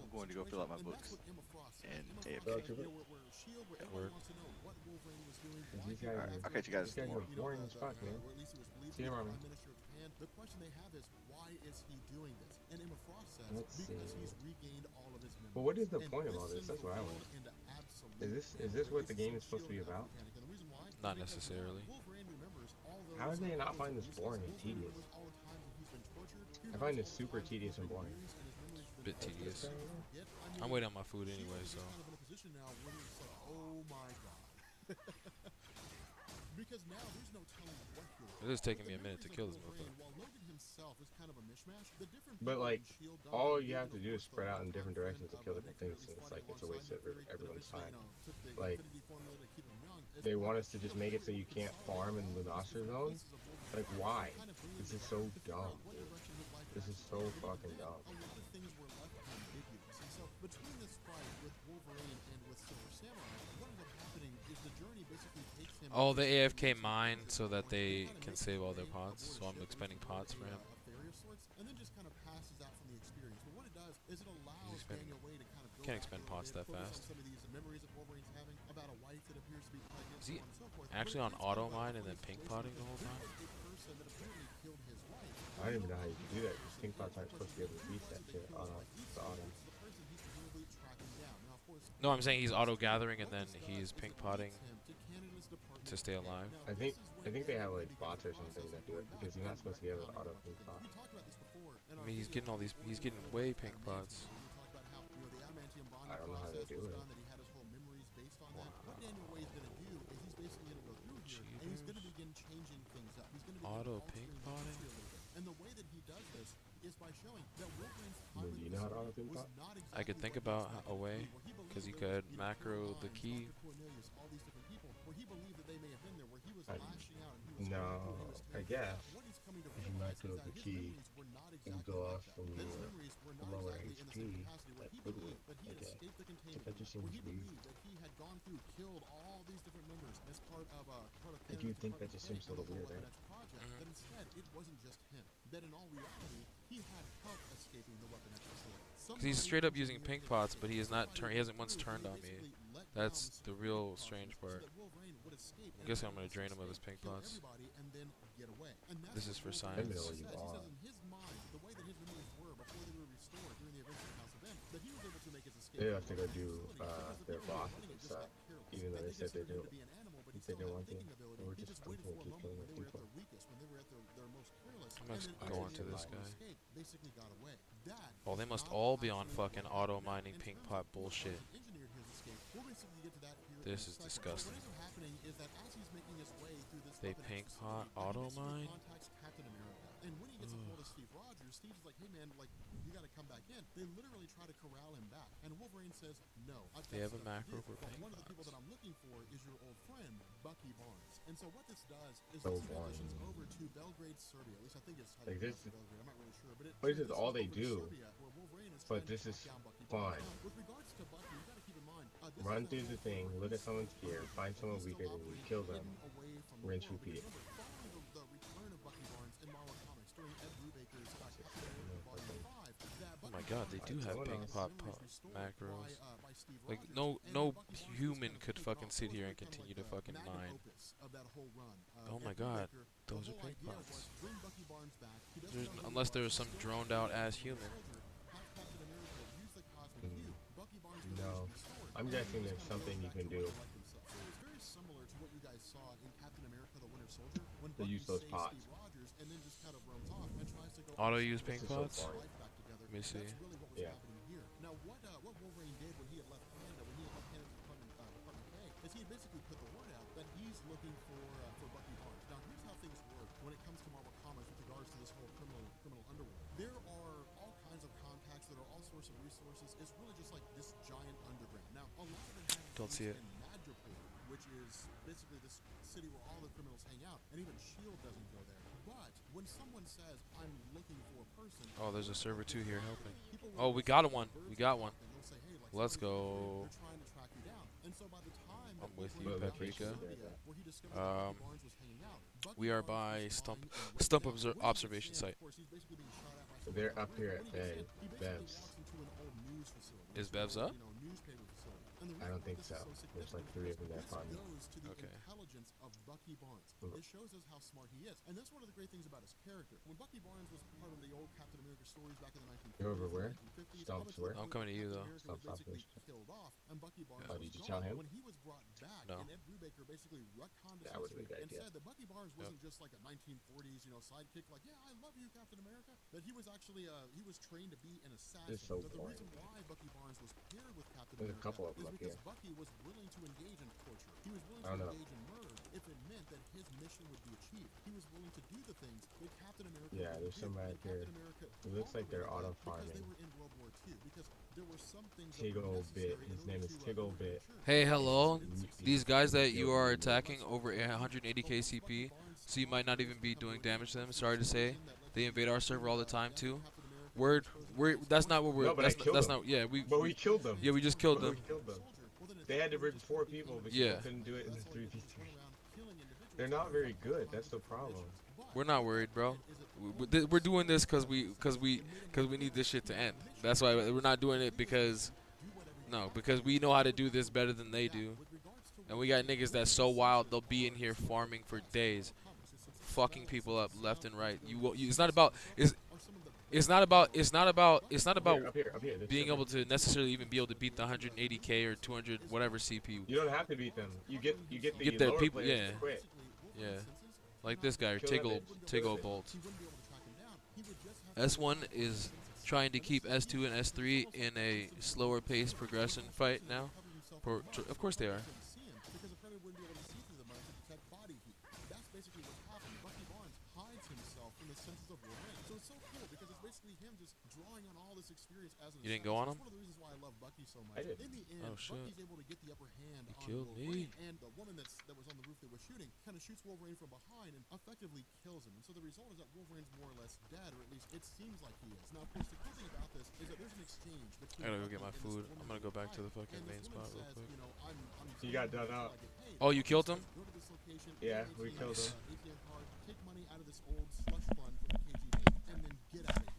I'm going to go fill out my books. And AFK. Word. I'll catch you guys tomorrow. Boring as fuck, man. See you tomorrow, man. And the question they have is, why is he doing this? And Emma Frost says, Let's because see. he's regained all of his memories. But what is the And point of this all this? sends That's the what I world want. into absolute Is this what the game is supposed to be about? panic. And the reason why? Not Because necessarily. Wolverine remembers all those How do they not those find this abuses. boring and Wolverine tedious? remembers all the times that he's been tortured. He I find remembers this all the super times tedious he's and been boring. abused and his memories have Bit been tedious. forget. I mean, I'm waiting on my food Shield anyway, is so. just kind of in a position now where it's like, oh my god. Because now there's no telling what he'll It is taking me a minute to kill this motherfucker. While Logan himself is kind of a mishmash, the different But people like, in Shield don't all really you have to do is know spread out in different directions to of kill a different Nick things. Fury's And it's like fighting it's a waste of alongside Nick Fury, everyone's but time. took the Like, Infinity formula to keep him young. As they far want as us to just Shield make it goes, so you he can't consolidated farm in all the these Nostra different zone. pieces of Wolverine Like, why? kind of bring This him is back so to figure dumb, out what dude. direction his life This is so fucking then dumb. a lot of things were left ambiguous. And so between this fight with Wolverine and with Silver Samurai, what ends up happening is the journey basically takes him. Oh, the AFK mine so that they can save all their pots. So I'm expending pots for him. A fairy of sorts, and then just kind of passes out from the experience. But what it does is it allows Daniel Way to kind of go Can't back expend a little pots bit, that focus on fast. some of these memories that Wolverine's having about a wife that appears to be pregnant, Is he so on and so forth. actually on But it's kind auto of a mine and funny then pink situation potting the because whole time? here is a person that apparently killed his wife. I don't even know how you can do that because pink pots aren't supposed to be able to reset to auto. To auto. The person he's presumably tracking down. Now, of course, No, I'm saying he's auto gathering and then he's pink potting to Canada's Department to stay alive. I think they have like bots or something that do it because you're not supposed to be able to auto pink pot. I mean, he's getting all these. He's getting way pink pots. I don't know how they do it. Auto pink potting. And the way that he does this is by showing that Wolverine's Do you know how to auto pink pot? I could think about a way, because you could macro the key. No, I guess if you macro the key and go off from your lower HP, that would work, I guess. But that just seems weird. I do think that just seems a little weird, right? That instead it wasn't just him. That in all reality he had help escaping the weapon at Because he's straight up using pink pots, but he is not. He hasn't once turned on me. That's the real strange part. I'm guessing I'm gonna drain him of his pink pots. This is for science. They have to go do their boss stuff, even though they said they didn't want to. They were just continuing to keep killing their people. I'm gonna go on to this guy. Oh, they must all be on fucking auto mining pink pot bullshit. This is disgusting. They pink pot auto mine? And when he gets a hold of Steve Rogers, Steve's like, hey man, like, you gotta come back in. They literally try to corral him back. And Wolverine says, no. They have a macro for pink One of the people that I'm looking for is your old friend, Bucky Barnes. And so what this does is So this transitions over to Belgrade, Serbia. At least I think it's how Like you this, pronounce Belgrade. I'm not really sure. But this is all they do. Serbia, where Wolverine is But trying this to is track down Bucky fine. Barnes. Now, with regards to Bucky, you gotta keep in mind, this Run is through the thing, look at someone's gear, find someone weaker than you, kill them, rinse, repeat. Following the return of Bucky Barnes in Marvel Comics during Ed Brubaker's Captain America Volume 5, that Oh my god, they do have pink pot macros. Like, no human could fucking sit here and continue to fucking mine. Oh my god, those are pink pots. Unless there was some droned out ass human. No, I'm guessing there's something you can do to use those pots. Auto use pink pots? Let me see. Yeah. Now, what Wolverine did when he had left Canada, when he had left Canada's Department K, is he basically put the word out that he's looking for Bucky Barnes. Now, here's how things work when it comes to Marvel Comics with regards to this whole criminal underworld. There are all kinds of contacts that are all sorts of resources. It's really just like this giant underground. Now, a lot of it happens Don't see it. in Madripoor, which is basically this city where all the criminals hang out, and even S.H.I.E.L.D. doesn't go there. But when someone says, I'm looking for a person... Oh, there's a server 2 here helping. Oh, we got one. We got one. Let's go. I'm with you, Paprika. We are by Stump observation site. They're up here at Bev's. Is Bev's up? I don't think so. There's like 3 of them that farm. Goes to the Okay. intelligence of Bucky Barnes. It shows us how smart he is, and that's one of the great things about his character. When Bucky Barnes was part of the old Captain America stories back in the 1940s, You're over where? 1950s, Stomps where? I'm coming to you though. Stomps off basically this. killed off, and Bucky Barnes Oh, was did you gone. tell him? When he was brought back, No. and Ed Brubaker basically retconned his That would've been history a good and idea. said that Bucky Barnes wasn't just like a 1940s, sidekick, like, yeah, I love you, Captain America. That he was actually, he was trained to be an assassin. It's so that the boring. reason why Bucky Barnes was paired with Captain There's a America couple of them is up because here. Bucky was willing to engage in torture. He was willing I don't to know. engage in murder if it meant that his mission would be achieved. He was willing to do the things that Captain America Yeah, would there's do, some and right here. Captain America It looks like they're auto because they farming. were in World War II, because there were some things that were Tiggle Bit. necessary His in name order is to, Tiggle Bit. Hey, hello. These guys that you are attacking over 180 KCP, so you might not even be doing damage to them. Sorry to say, they invade our server all the time too. We're that's not what we're. No, but I killed that's them. not. Yeah, But we killed them. Yeah, we just killed But them. we killed them. They had to bring 4 people because Yeah. they couldn't do it in the 3v3. They're not very good. That's the problem. We're not worried, bro. We're doing this because we need this shit to end. That's why we're not doing it because we know how to do this better than they do. And we got niggas that's so wild they'll be in here farming for days, fucking people up left and right. It's not about Up here. There's being seven. able to necessarily even be able to beat the 180k or 200 whatever CP. You don't have to beat them. You get Get the lower people, players yeah, to quit. yeah, like this guy, Kill that Tiggle bitch. Bolt. S1 is trying to keep S2 and S3 in a slower pace progression fight now. Of course they are. Because a predator wouldn't be able to see through the mud to detect body heat. That's basically what's happening. Bucky Barnes hides himself in the senses of Wolverine. So it's so cool because it's basically him just drawing on all this experience as an You didn't go on him? It's one of the reasons why I love Bucky so much. I did. In the end, Oh, shit. Bucky's able to get the upper hand He on killed Wolverine. me. And the woman that was on the roof they were shooting kind of shoots Wolverine from behind and effectively kills him. And so the result is that Wolverine's more or less dead, or at least it seems like he is. Now, of course, the cool thing about this is that there's an exchange between I gotta go Bucky get my and this food. woman I'm gonna go back to the fight. fucking And main this spot woman real says, quick. I'm He got done up. Oh, you killed him? Go to this location, Yeah, get an we ATM, killed him. ATM card, take money out of this old slush fund from the KGB, and then get out of here.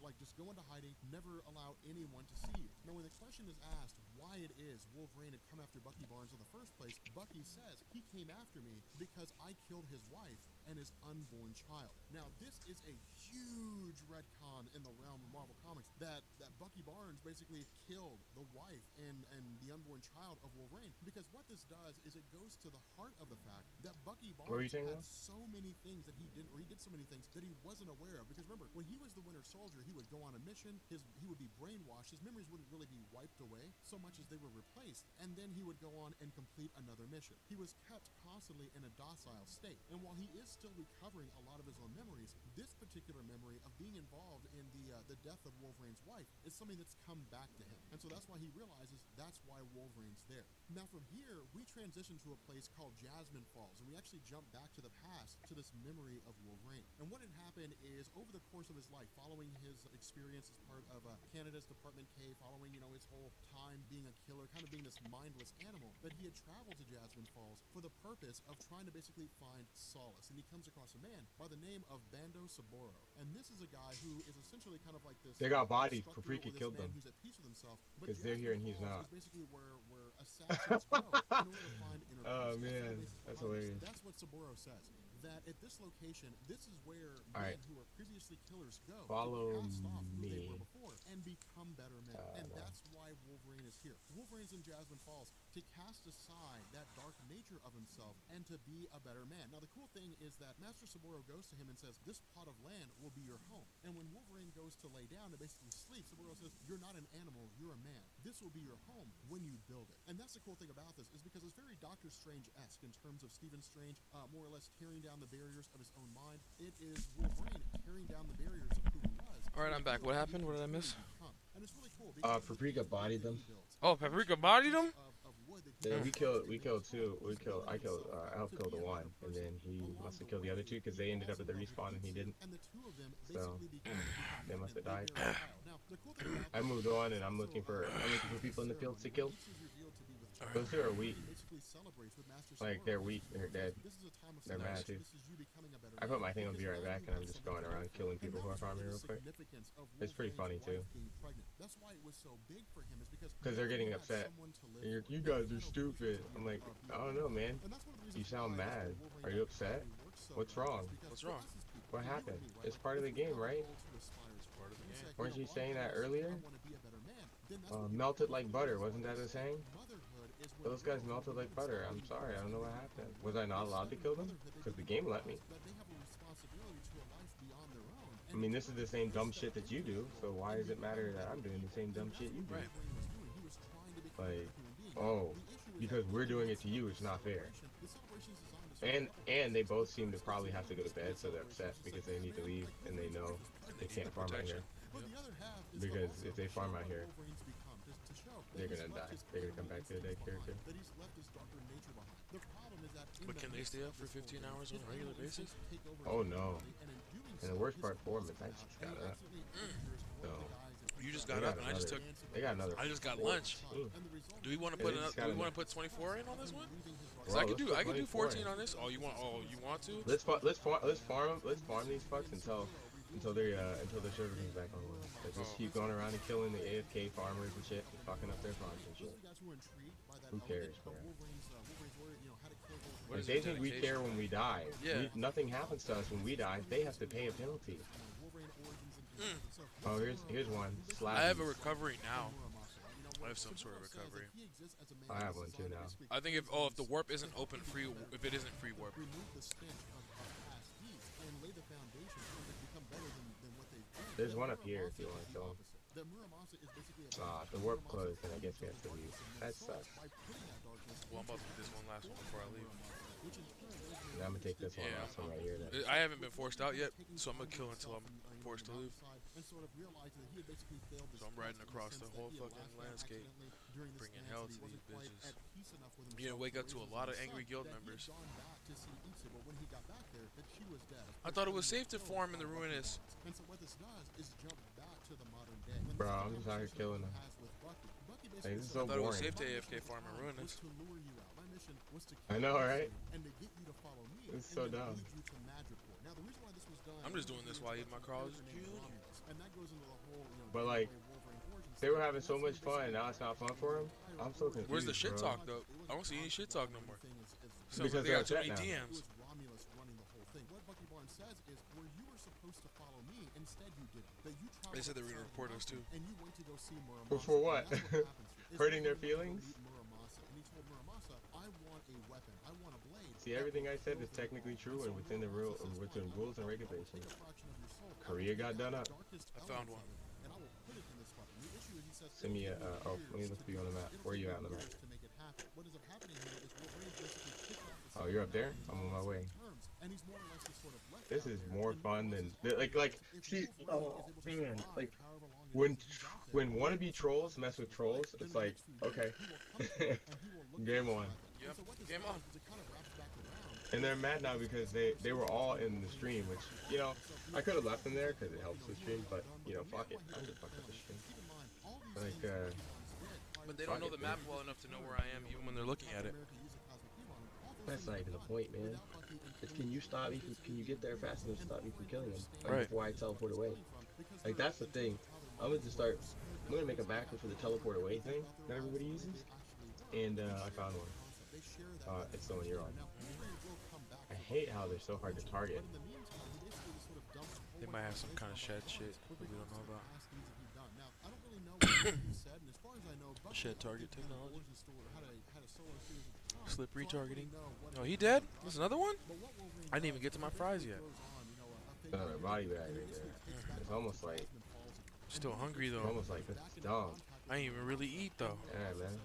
Like, just go into hiding, never allow anyone to see you. Now, when the question is asked why it is Wolverine had come after Bucky Barnes in the first place, Bucky says, he came after me because I killed his wife and his unborn child. Now, this is a huge retcon in the realm of Marvel Comics that Bucky Barnes basically killed the wife and the unborn child of Wolverine. Because what this does is it goes to the heart of the fact that Bucky What were you Barnes saying had about? so many things that he didn't, or he did so many things that he wasn't aware of. Because remember, when he was the Winter Soldier, he would go on a mission, he would be brainwashed, his memories wouldn't really be wiped away so much as they were replaced, and then he would go on and complete another mission. He was kept constantly in a docile state. And while he is still recovering a lot of his own memories, this particular memory of being involved in the death of Wolverine's wife is something that's come back to him. And so that's why he realizes that's why Wolverine's there. Now from here, we transition to a place called Jasmine Falls, and we actually jump back to the past, to this memory of Wolverine. And what had happened is, over the course of his life, following his experience as part of Canada's Department K, following, his whole time being a killer, kind of being this mindless animal, that he had traveled to Jasmine Falls for the purpose of trying to basically find solace. And he comes across a man by the name of Bando Saburo. And this is a guy who is essentially kind of like this... They got bodies. structure Paprika or this killed man them. who's at peace with himself. But Because they're here and he's Jasmine Falls not. is basically where assassins go in order to find inner Oh peace. man, That's that's hilarious. That's what Saburo says. That at this location, this is where All men right. who are previously killers go Follow to cast off who they me. were before and become better men. And no. that's why Wolverine is here. Wolverine's in Jasmine Falls to cast aside that dark nature of himself and to be a better man. Now the cool thing is that Master Saburo goes to him and says, this plot of land will be your home. And when Wolverine goes to lay down to basically sleep, Saburo says, you're not an animal, you're a man. This will be your home when you build it. And that's the cool thing about this, is because it's very Doctor Strange-esque in terms of Stephen Strange more or less tearing down the barriers of his own mind. It is Wolverine tearing down the barriers of who he was. All right, I'm back. What happened? What did I miss? And it's really cool because Paprika bodied them. Oh, Paprika bodied him? Yeah, we killed two. I killed Elf killed the one, and then he must have killed the other two because they ended up at the respawn and he didn't. So they must have died. I moved on and I'm looking for people in the field to kill. Those two are weak. Like, they're weak, they're dead. They're mad too. I put my thing on Be Right Back and I'm just going around killing people who are farming real quick. It's pretty funny too. Because they're getting upset. You guys are stupid. I'm like, I don't know, man. You sound mad. Are you upset? What's wrong? What's wrong? What happened? It's part of the game, right? Part of the game. Weren't you saying that earlier? Melted like butter, wasn't that the saying? Those guys melted like butter. I'm sorry, I don't know what happened. Was I not allowed to kill them? Because the game let me. I mean, this is the same dumb shit that you do, so why does it matter that I'm doing the same dumb shit you do? Like, oh, because we're doing it to you, it's not fair. And they both seem to probably have to go to bed, so they're upset because they need to leave and they know they can't farm out here. Because if they farm out here, they're gonna die. They're gonna come back to a dead character. But can they stay up for 15 hours on a regular basis? Oh no. And the worst part for them is I just got up. So you just got up and I just took. They got another. I just got lunch. Do we want to put? Do we want to put 24 in on this one? Cause I could do 14 on this. Oh, you want? Oh, you want to? Let's farm these fucks until their server comes back on. Just keep going around and killing the AFK farmers and shit, and fucking up their farms and shit. Who cares, bro? If they think we care when we die, nothing happens to us when we die. They have to pay a penalty. Oh, here's one. I have a recovery now. I have some sort of recovery. I have one too now. I think if the warp isn't open free, if it isn't free warp. There's one up here if you want to kill him. The warp closed and I guess we have to leave. That sucks. Well, I'm about to do this one last one before I leave. And I'm gonna take this one last one right here. Then. I haven't been forced out yet, so I'm gonna kill until I'm forced to leave. So I'm riding across the whole fucking landscape, bringing hell to these bitches. You're gonna wake up to a lot of angry guild members. I thought it was safe to farm in the ruinous. Bro, I'm just out here killing them. Hey, this is so I thought boring. it was safe to AFK farm in ruinous. I know, right? It's so dumb. I'm just doing this while I eat my Carl's Jr. But like, they were having so much fun, and now it's not fun for them. I'm so confused. Where's the shit bro. talk though? I don't see any shit talk no more. Sounds Because like they got too many now. DMs. They said they were gonna report us too. For what? Hurting their feelings? See, everything I said is technically true and within the rules and regulations. Korea got done up. I found one. Send me let me look for you on the map. Where are you at on the map? Oh, you're up there? I'm on my way. This is more fun than see. Oh man, like when wannabe trolls mess with trolls, it's like okay, game on. Yep, game on. And they're mad now because they were all in the stream, which you know I could have left them there because it helps the stream, but you know fuck it, I'm just fucking the stream. Like but they don't know the map well enough to know where I am even when they're looking at it. That's not even the point, man. It's can you stop me? Can you get there fast enough to stop me from killing him? Right. Before I teleport away. Like that's the thing. I'm gonna make a backflip for the teleport away thing that everybody uses. And I found one. It's the one you're on. I hate how they're so hard to target. They might have some kind of shed shit that we don't know about. Shed target technology. Slip retargeting. Oh, he dead? There's another one? I didn't even get to my fries yet. Another body bag right there. It's almost like. Still hungry though. It's almost like this is dumb. I ain't even really eat though. Yeah, man.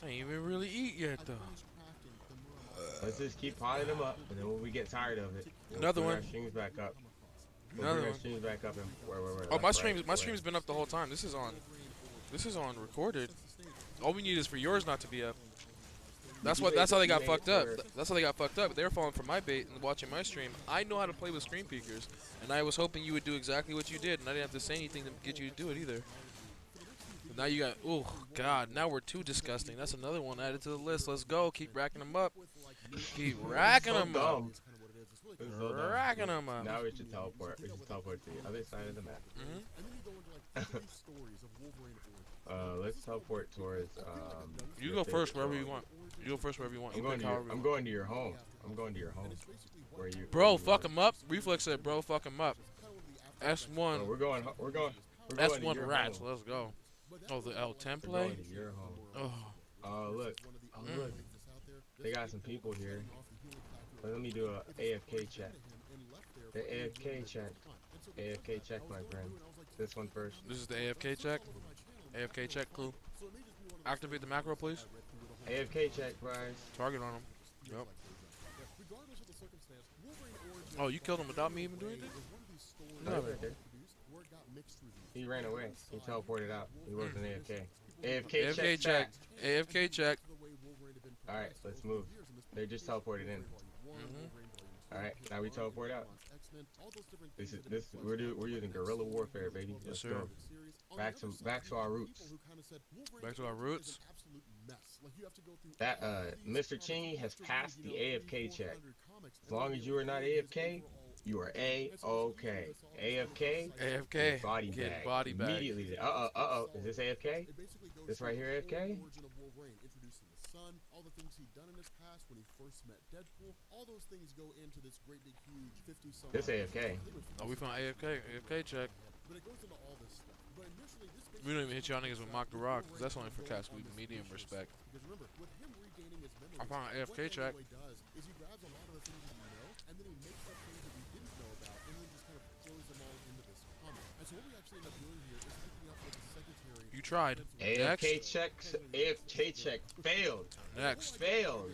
I ain't even really eat yet though. Let's just keep piling them up, and then when we get tired of it, another one. Our streams back up. Another one. Streams back up and where. Oh, my stream's been up the whole time. This is on recorded. All we need is for yours not to be up. That's how they got fucked up. That's how they got fucked up. They were falling for my bait and watching my stream. I know how to play with screen peekers, and I was hoping you would do exactly what you did, and I didn't have to say anything to get you to do it either. Now you got, oh God, now we're too disgusting. That's another one added to the list. Let's go. Keep racking them up. Keep racking them up. Racking them up. Now we should teleport. We should teleport to the other side of the map. Let's teleport towards. You go first wherever you want. You go first wherever you want. I'm going to your home. I'm going to your home. Where you? Bro, fuck him up. Reflex said, bro, fuck him up. S1. Oh, we're going S1 rats. Let's go. Oh, the L10 play? Going to your home. Oh, look. Oh, look. They got some people here. Let me do a AFK check. The AFK check. AFK check, my friend. This one first. This is the AFK check. AFK check, clue. Activate the macro, please. AFK check, guys. Target on him. Yep. Oh, you killed him without me even doing anything? No. He ran away. He teleported out. He wasn't AFK. AFK check. AFK check. Alright, let's move. They just teleported in. Alright, now we teleport out. We're using guerrilla warfare, baby. Let's go. Back to our roots. Back to our roots. That Mr. Chingy has passed the AFK check. As long as you are not AFK, you are A-OK. AFK, AFK. Body Get bag. body bag. Immediately. Uh-oh. Is this AFK? This right here AFK? All the things he'd done in his past when he first met Deadpool, all those things go into this great big huge 50-some. This AFK. Oh, we found AFK. AFK check. But it goes into all this stuff. But initially, this we don't even hit y'all niggas with Mock the Rock, because that's only for cats with medium respect. Because remember, with him regaining his memories, I found an AFK check. What he does is he grabs a lot of the things that you know, and then he makes up things that we didn't know about, and then just kind of throws them all into this comic. And so what we actually end up doing here is picking up with the secretary. You tried. AFK check. AFK check. Failed. Next. Failed.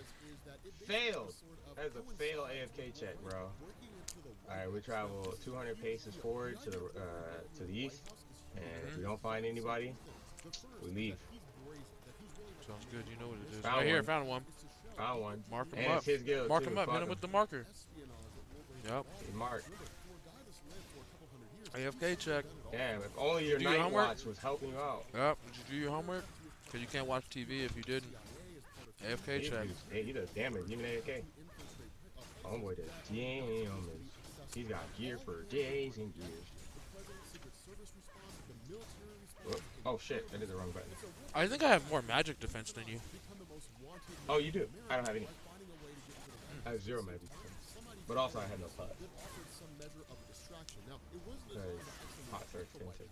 Failed. That's a fail AFK check, bro. Alright, we travel 200 paces forward to the east, and if we don't find anybody, we leave. Sounds good. You know what it is. Found Right here, one. found one. Found one. Mark him and up. It's his guild Mark too. him up. Fuck Hit him with the marker. Yep. He's marked. AFK check. Damn, if only your night watch was helping you out. Yep. Did you do your homework? Because you can't watch TV if you didn't. AFK check. Hey, he does damage, even AFK. Homeboy does damage. He's got gear for days and years. Oh shit, I did the wrong button. I think I have more magic defense than you. Oh, you do? I don't have any. I have 0 magic defense. But also I have no pot. Pots are expensive.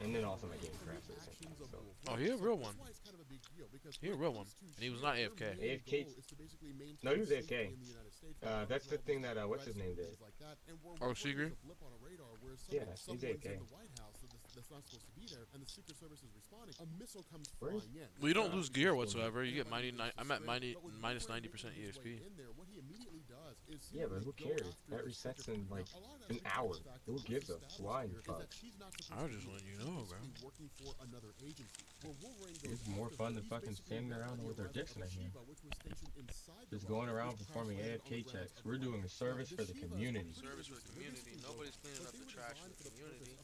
And then also my game crashes. So. Oh, he a real one. He a real one. And he was not AFK. AFK? No, he was AFK. That's the thing that, what's his name did? Oh, Seeger? Yeah, he's AFK. Well, you don't lose gear whatsoever. You get I'm at minus 90% EXP. Yeah, but who cares? That resets in like an hour. Who gives a flying fuck? I was just letting you know, bro. It's more fun than fucking standing around with our dicks in our hand. Just going around performing AFK checks. We're doing a service for the community. Service for the community. Nobody's cleaning up the trash for the community.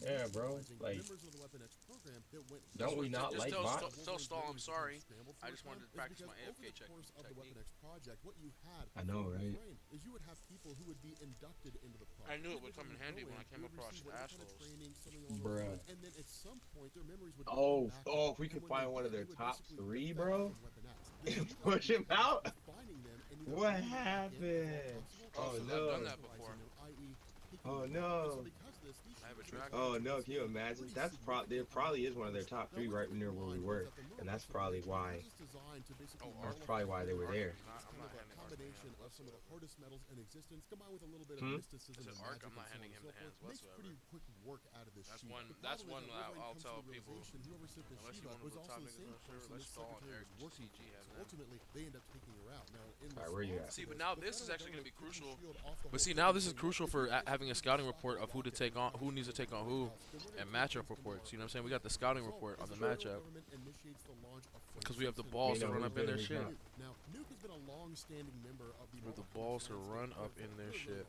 Yeah, bro. Like, don't we not like bots? Tell Stall I'm sorry. I just wanted to practice my AFK check technique. I know, right? I knew it would come in handy when I came across assholes. Bruh. Oh, if we could find one of their top 3, bro, and push him out. What happened? Oh no. I've done that before. Oh no. Oh no, can you imagine? There probably is one of their top 3 right near where we were, and that's probably why. That's probably why they were there. Arc, I'm not handing him the hands whatsoever. That's one I'll tell people. Unless you want to go top niggas on the server, let's Stall and Eric CG have that. Alright, where you at? See, but now this is actually going to be crucial. But see, now this is crucial for having a scouting report of who to take on, who needs to take on who, and matchup reports. You know what I'm saying? We got the scouting report on the matchup. Because we have the balls to run up in their shit. We have the balls to run up in their shit.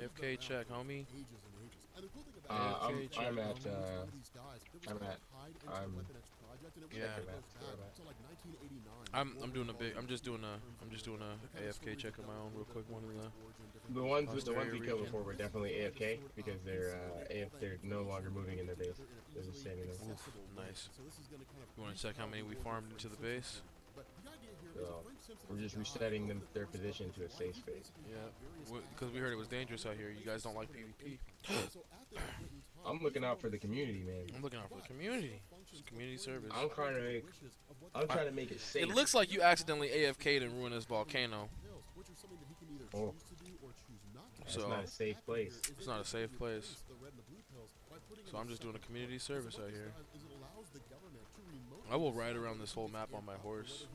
AFK check, homie. I'm check. I'm at Yeah. I'm doing I'm just doing a AFK check of my own real quick. One of the ones we killed before were definitely AFK because they're no longer moving in their base. They're just standing there. Oof, nice. You want to check how many we farmed into the base? So we're just resetting their position to a safe space. Yeah, because we heard it was dangerous out here. You guys don't like PvP. I'm looking out for the community, man. I'm looking out for the community. Just community service. I'm trying to make it safe. It looks like you accidentally AFK'd and ruined this volcano. Oh. So it's not a safe place. It's not a safe place. So I'm just doing a community service out here. I will ride around this whole map on my horse.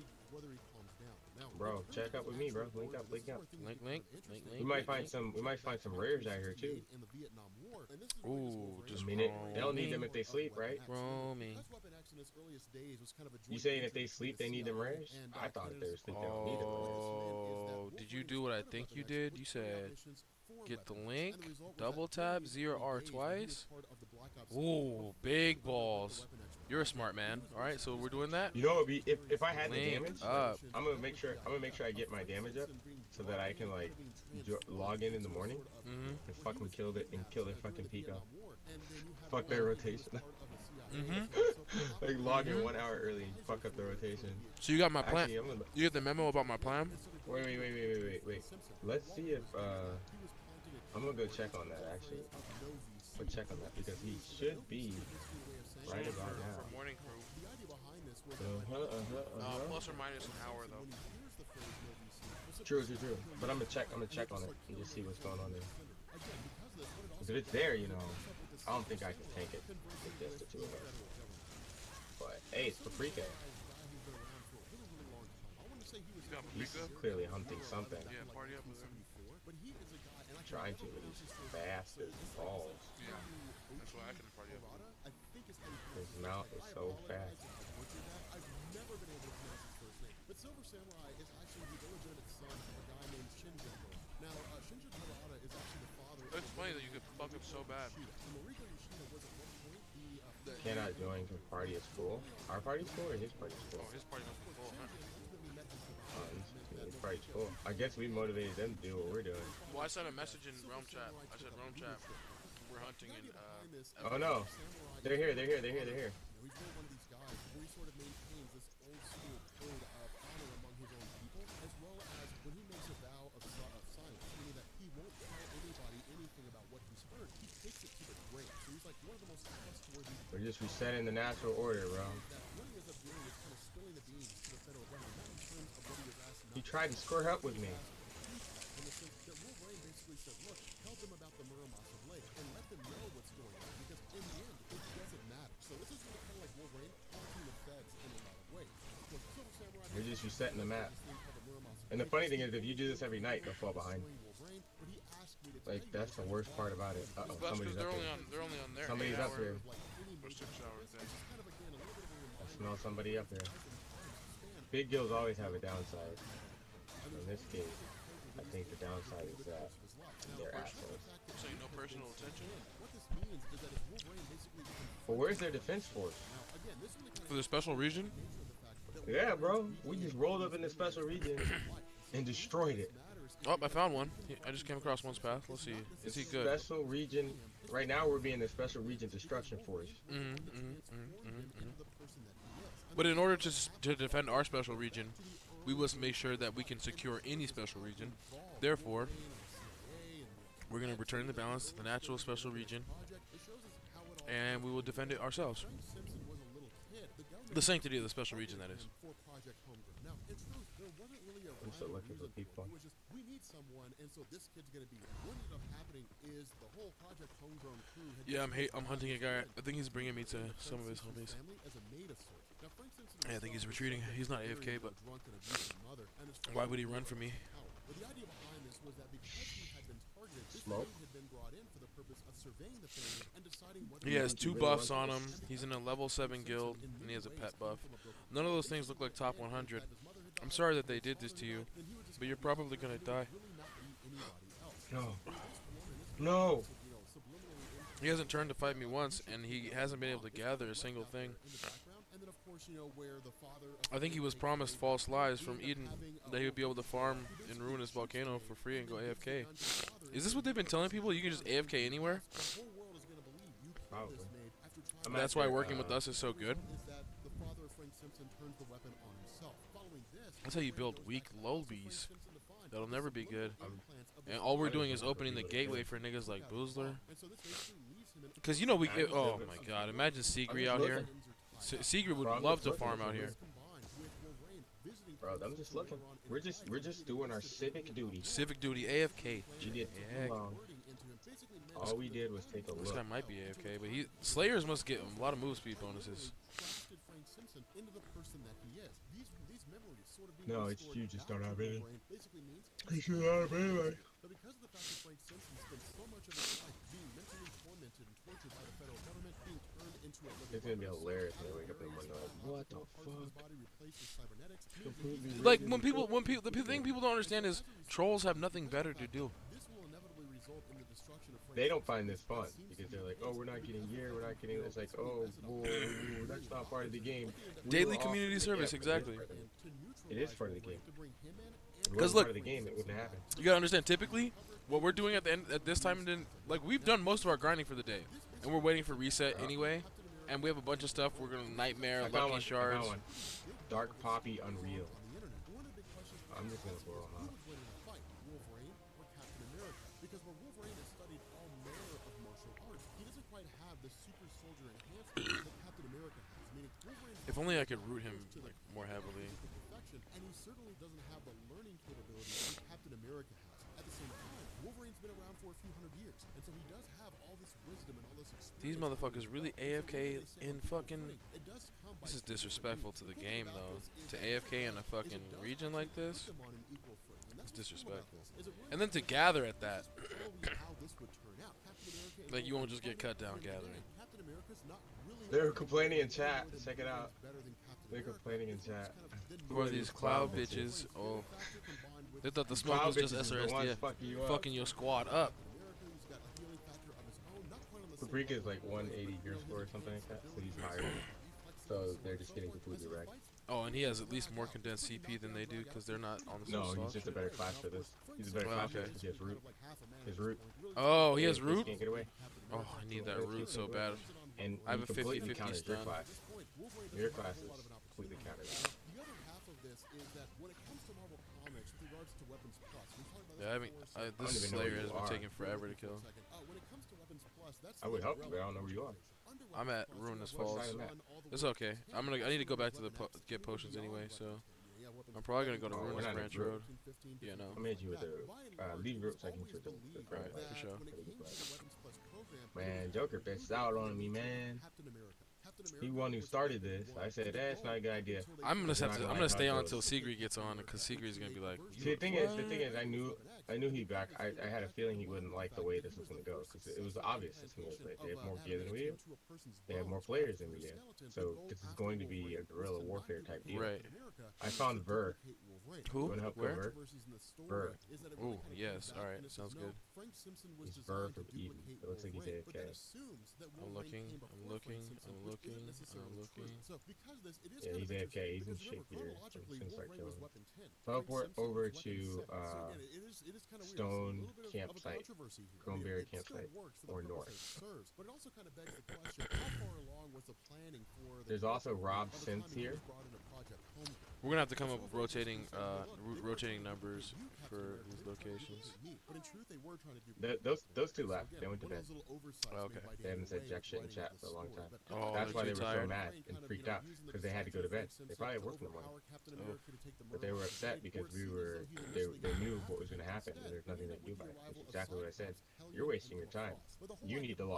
Bro, check up with me, bro. Link up. Link. We might find some rares out here too. Ooh, just they don't need them if they sleep, right? Roaming. You saying if they sleep they need them rares? I thought if they were asleep they don't need them rares. Did you do what I think you did? You said get the link, double tap, 0R twice. Ooh, big balls. You're a smart man. All right, so we're doing that. You know what would be if I had the Link damage? up. I'm gonna make sure I get my damage up so that I can like log in the morning and fucking kill their fucking Pico. Fuck their rotation. Like log in 1 hour early and fuck up the rotation. So you got my plan? Actually, You get the memo about my plan? Wait. Let's see if I'm gonna go check on that actually. Go check on that because he should be right about now. For morning crew. Plus or minus an hour though. True. But I'm gonna check on it and just see what's going on there. Because if it's there, you know, I don't think I can tank it with just the two of us. But hey, it's Paprika. He's clearly hunting something. Yeah, party up with him. Trying to, but he's fast as balls. Yeah, that's why I can party up with him. His mount is so fast. But Silver Samurai is actually the illegitimate son of a guy named Shinja. Now, Shinja Harada is actually the father. It's funny that you could fuck up so bad. Cannot join to party at school. Our party's cool or his party's cool? Oh, his party must be full, huh? His party's cool. I guess we motivated them to do what we're doing. Well, I sent a message in Realm Chat. I said, Realm Chat, we're hunting in, Oh no. They're here. He's one of these guys where he sort of maintains this old school code of honor among his own people, as well as when he makes a vow of silence, meaning that he won't tell anybody anything about what he's heard. He takes it to the grave. So he's like one of the most trustworthy. We're just resetting the natural order, bro. What he ends up doing is kind of spilling the beans to the federal government, not in terms of what he was asked. He tried to square up with me. In the sense that Wolverine basically said, look, tell them about the Muramasa Lake and let them know what's going on, because in the end, it doesn't matter. So this is really kind of like Wolverine talking the feds in a lot of ways. We're just resetting the map. And the funny thing is, if you do this every night, they'll fall behind. Like, that's the worst part about it. Uh-oh, somebody's up here. They're only on there. Somebody's up here. Or 6 hour thing. I smell somebody up there. Big gills always have a downside. In this case, I think the downside is that they're assholes. So no personal attention? But where's their defense force? For the special region? Yeah, bro. We just rolled up in the special region and destroyed it. Oh, I found one. I just came across one's path. Let's see. Is he good? Special region. Right now, we're being the special region destruction force. But in order to defend our special region, we must make sure that we can secure any special region. Therefore, we're going to return the balance to the natural special region, and we will defend it ourselves. The sanctity of the special region, that is. I'm still looking for people. We need someone, and so this kid's gonna be. What ended up happening is the whole Project Homegrown crew. Yeah, I'm hunting a guy. I think he's bringing me to some of his homies. Yeah, I think he's retreating. He's not AFK, but why would he run from me? The idea behind this was that because he had been targeted, this Smoke. had been brought in for the purpose of surveying the family and deciding what. He has 2 buffs on him. He's in a level 7 guild, and he has a pet buff. None of those things look like top 100. I'm sorry that they did this to you, but you're probably gonna die. No. No. He hasn't turned to fight me once, and he hasn't been able to gather a single thing. I think he was promised false lies from Eden that he would be able to farm and ruin his volcano for free and go AFK. Is this what they've been telling people? You can just AFK anywhere? Probably. That's why working with us is so good. That's how you build weak lowbies. That'll never be good. And all we're doing is opening the gateway for niggas like Boozler. Because, you know, oh my god, imagine Seagri out here. Seagri would love to farm out here. Bro, I'm just looking. We're just doing our civic duty. Civic duty, AFK. We did too long. All we did was take a look. This guy might be AFK, but Slayers must get a lot of move speed bonuses. No, it's you just don't have any. You should have any. But because of the fact that Frank Simpson spent so much of his life being mentally tormented and tortured by the federal government, being turned into a living It's gonna be hilarious when they wake up in the morning like, what the fuck? Like the thing people don't understand is trolls have nothing better to do. They don't find this fun because they're like, oh, we're not getting gear, we're not getting. It's like, oh, whoa, that's not part of the game. Daily community service, exactly. It is part of the game. Because look, part of the game, it wouldn't happen. You gotta understand. Typically, what we're doing at the end at this time, like we've done most of our grinding for the day, and we're waiting for reset anyway. And we have a bunch of stuff. We're gonna nightmare, lucky shards. Dark Poppy Unreal. I'm just gonna blow him up. Because where Wolverine has studied all manner of martial arts, he doesn't quite have the super soldier enhancement that Captain America has. Meaning Wolverine If only I could root him like more heavily. And he certainly doesn't have the learning capabilities that Captain America has. At the same time, Wolverine's been around for a few hundred years, and so he does have all this wisdom and all this experience. These motherfuckers really AFK in fucking. This is disrespectful to the game, though. To AFK in a fucking region like this, it's disrespectful. And then to gather at that, like you won't just get cut down gathering. They're complaining in chat. Check it out. They're complaining in chat. Who are these cloud bitches? Oh, they thought the smoke was just SRSDF fucking your squad up. Paprika is like 180 gear score or something like that, so he's higher. So they're just getting completely wrecked. Oh, and he has at least more condensed CP than they do because they're not on the same No, slot. he's just a better class for this. He's a better class for this because he has root. His root. Oh, he has root? Can't get away. Oh, I need that root so bad. And I have a 50-50 stun. Your class is completely countered. The other half of this is that when it comes to Marvel Comics with regards to Weapons Plus, we talked about Yeah, I mean, this Slayer has been taking forever to kill. when it comes to Weapons Plus, that's I would help you, but I don't know where you are. I'm at Ruinous What Falls. side am I at? It's okay. I need to go back to the get potions anyway, so I'm probably gonna go to Oh, we're Ruinous not in Branch group. Road. Yeah, no. I'm hit you with the leave group so I can get the Alright, for sure. Man, Joker pissed out on me, man. He one who started this. I said that's not a good idea. I'm gonna We're not stay on like until Seagri gets on because Seagri's gonna be like. See, the thing is, I knew he'd back. I had a feeling he wouldn't like the way this was gonna go because it was obvious this was gonna play. They have more gear than we do. They have more players than we do. So this is going to be a guerrilla warfare type deal. Right. I found Ver. Who? You wanna help Where? Ver? Ver. Oh yes. All right. Sounds good. He's Ver from Eden. It looks like he's AFK. I'm looking. I'm looking. I'm looking. I'm looking. Yeah, he's AFK. He's in shit gear. I'm just gonna start killing him. Teleport over to Stone Campsite, Cranberry Campsite, or North. But it also kind of begs the question: how far along was the planning for There's also Rob Synth here. We're gonna have to come up with rotating numbers for these locations. Those two left. They went to bed. Okay. They haven't said jack shit in chat for a long time. Oh, That's why they they're were too so tired? mad and freaked out because they had to go to bed. They probably worked in the morning. But they were upset because they knew what was going to happen and there's nothing they could do about it. That's exactly what I said. You're wasting your time. You need to log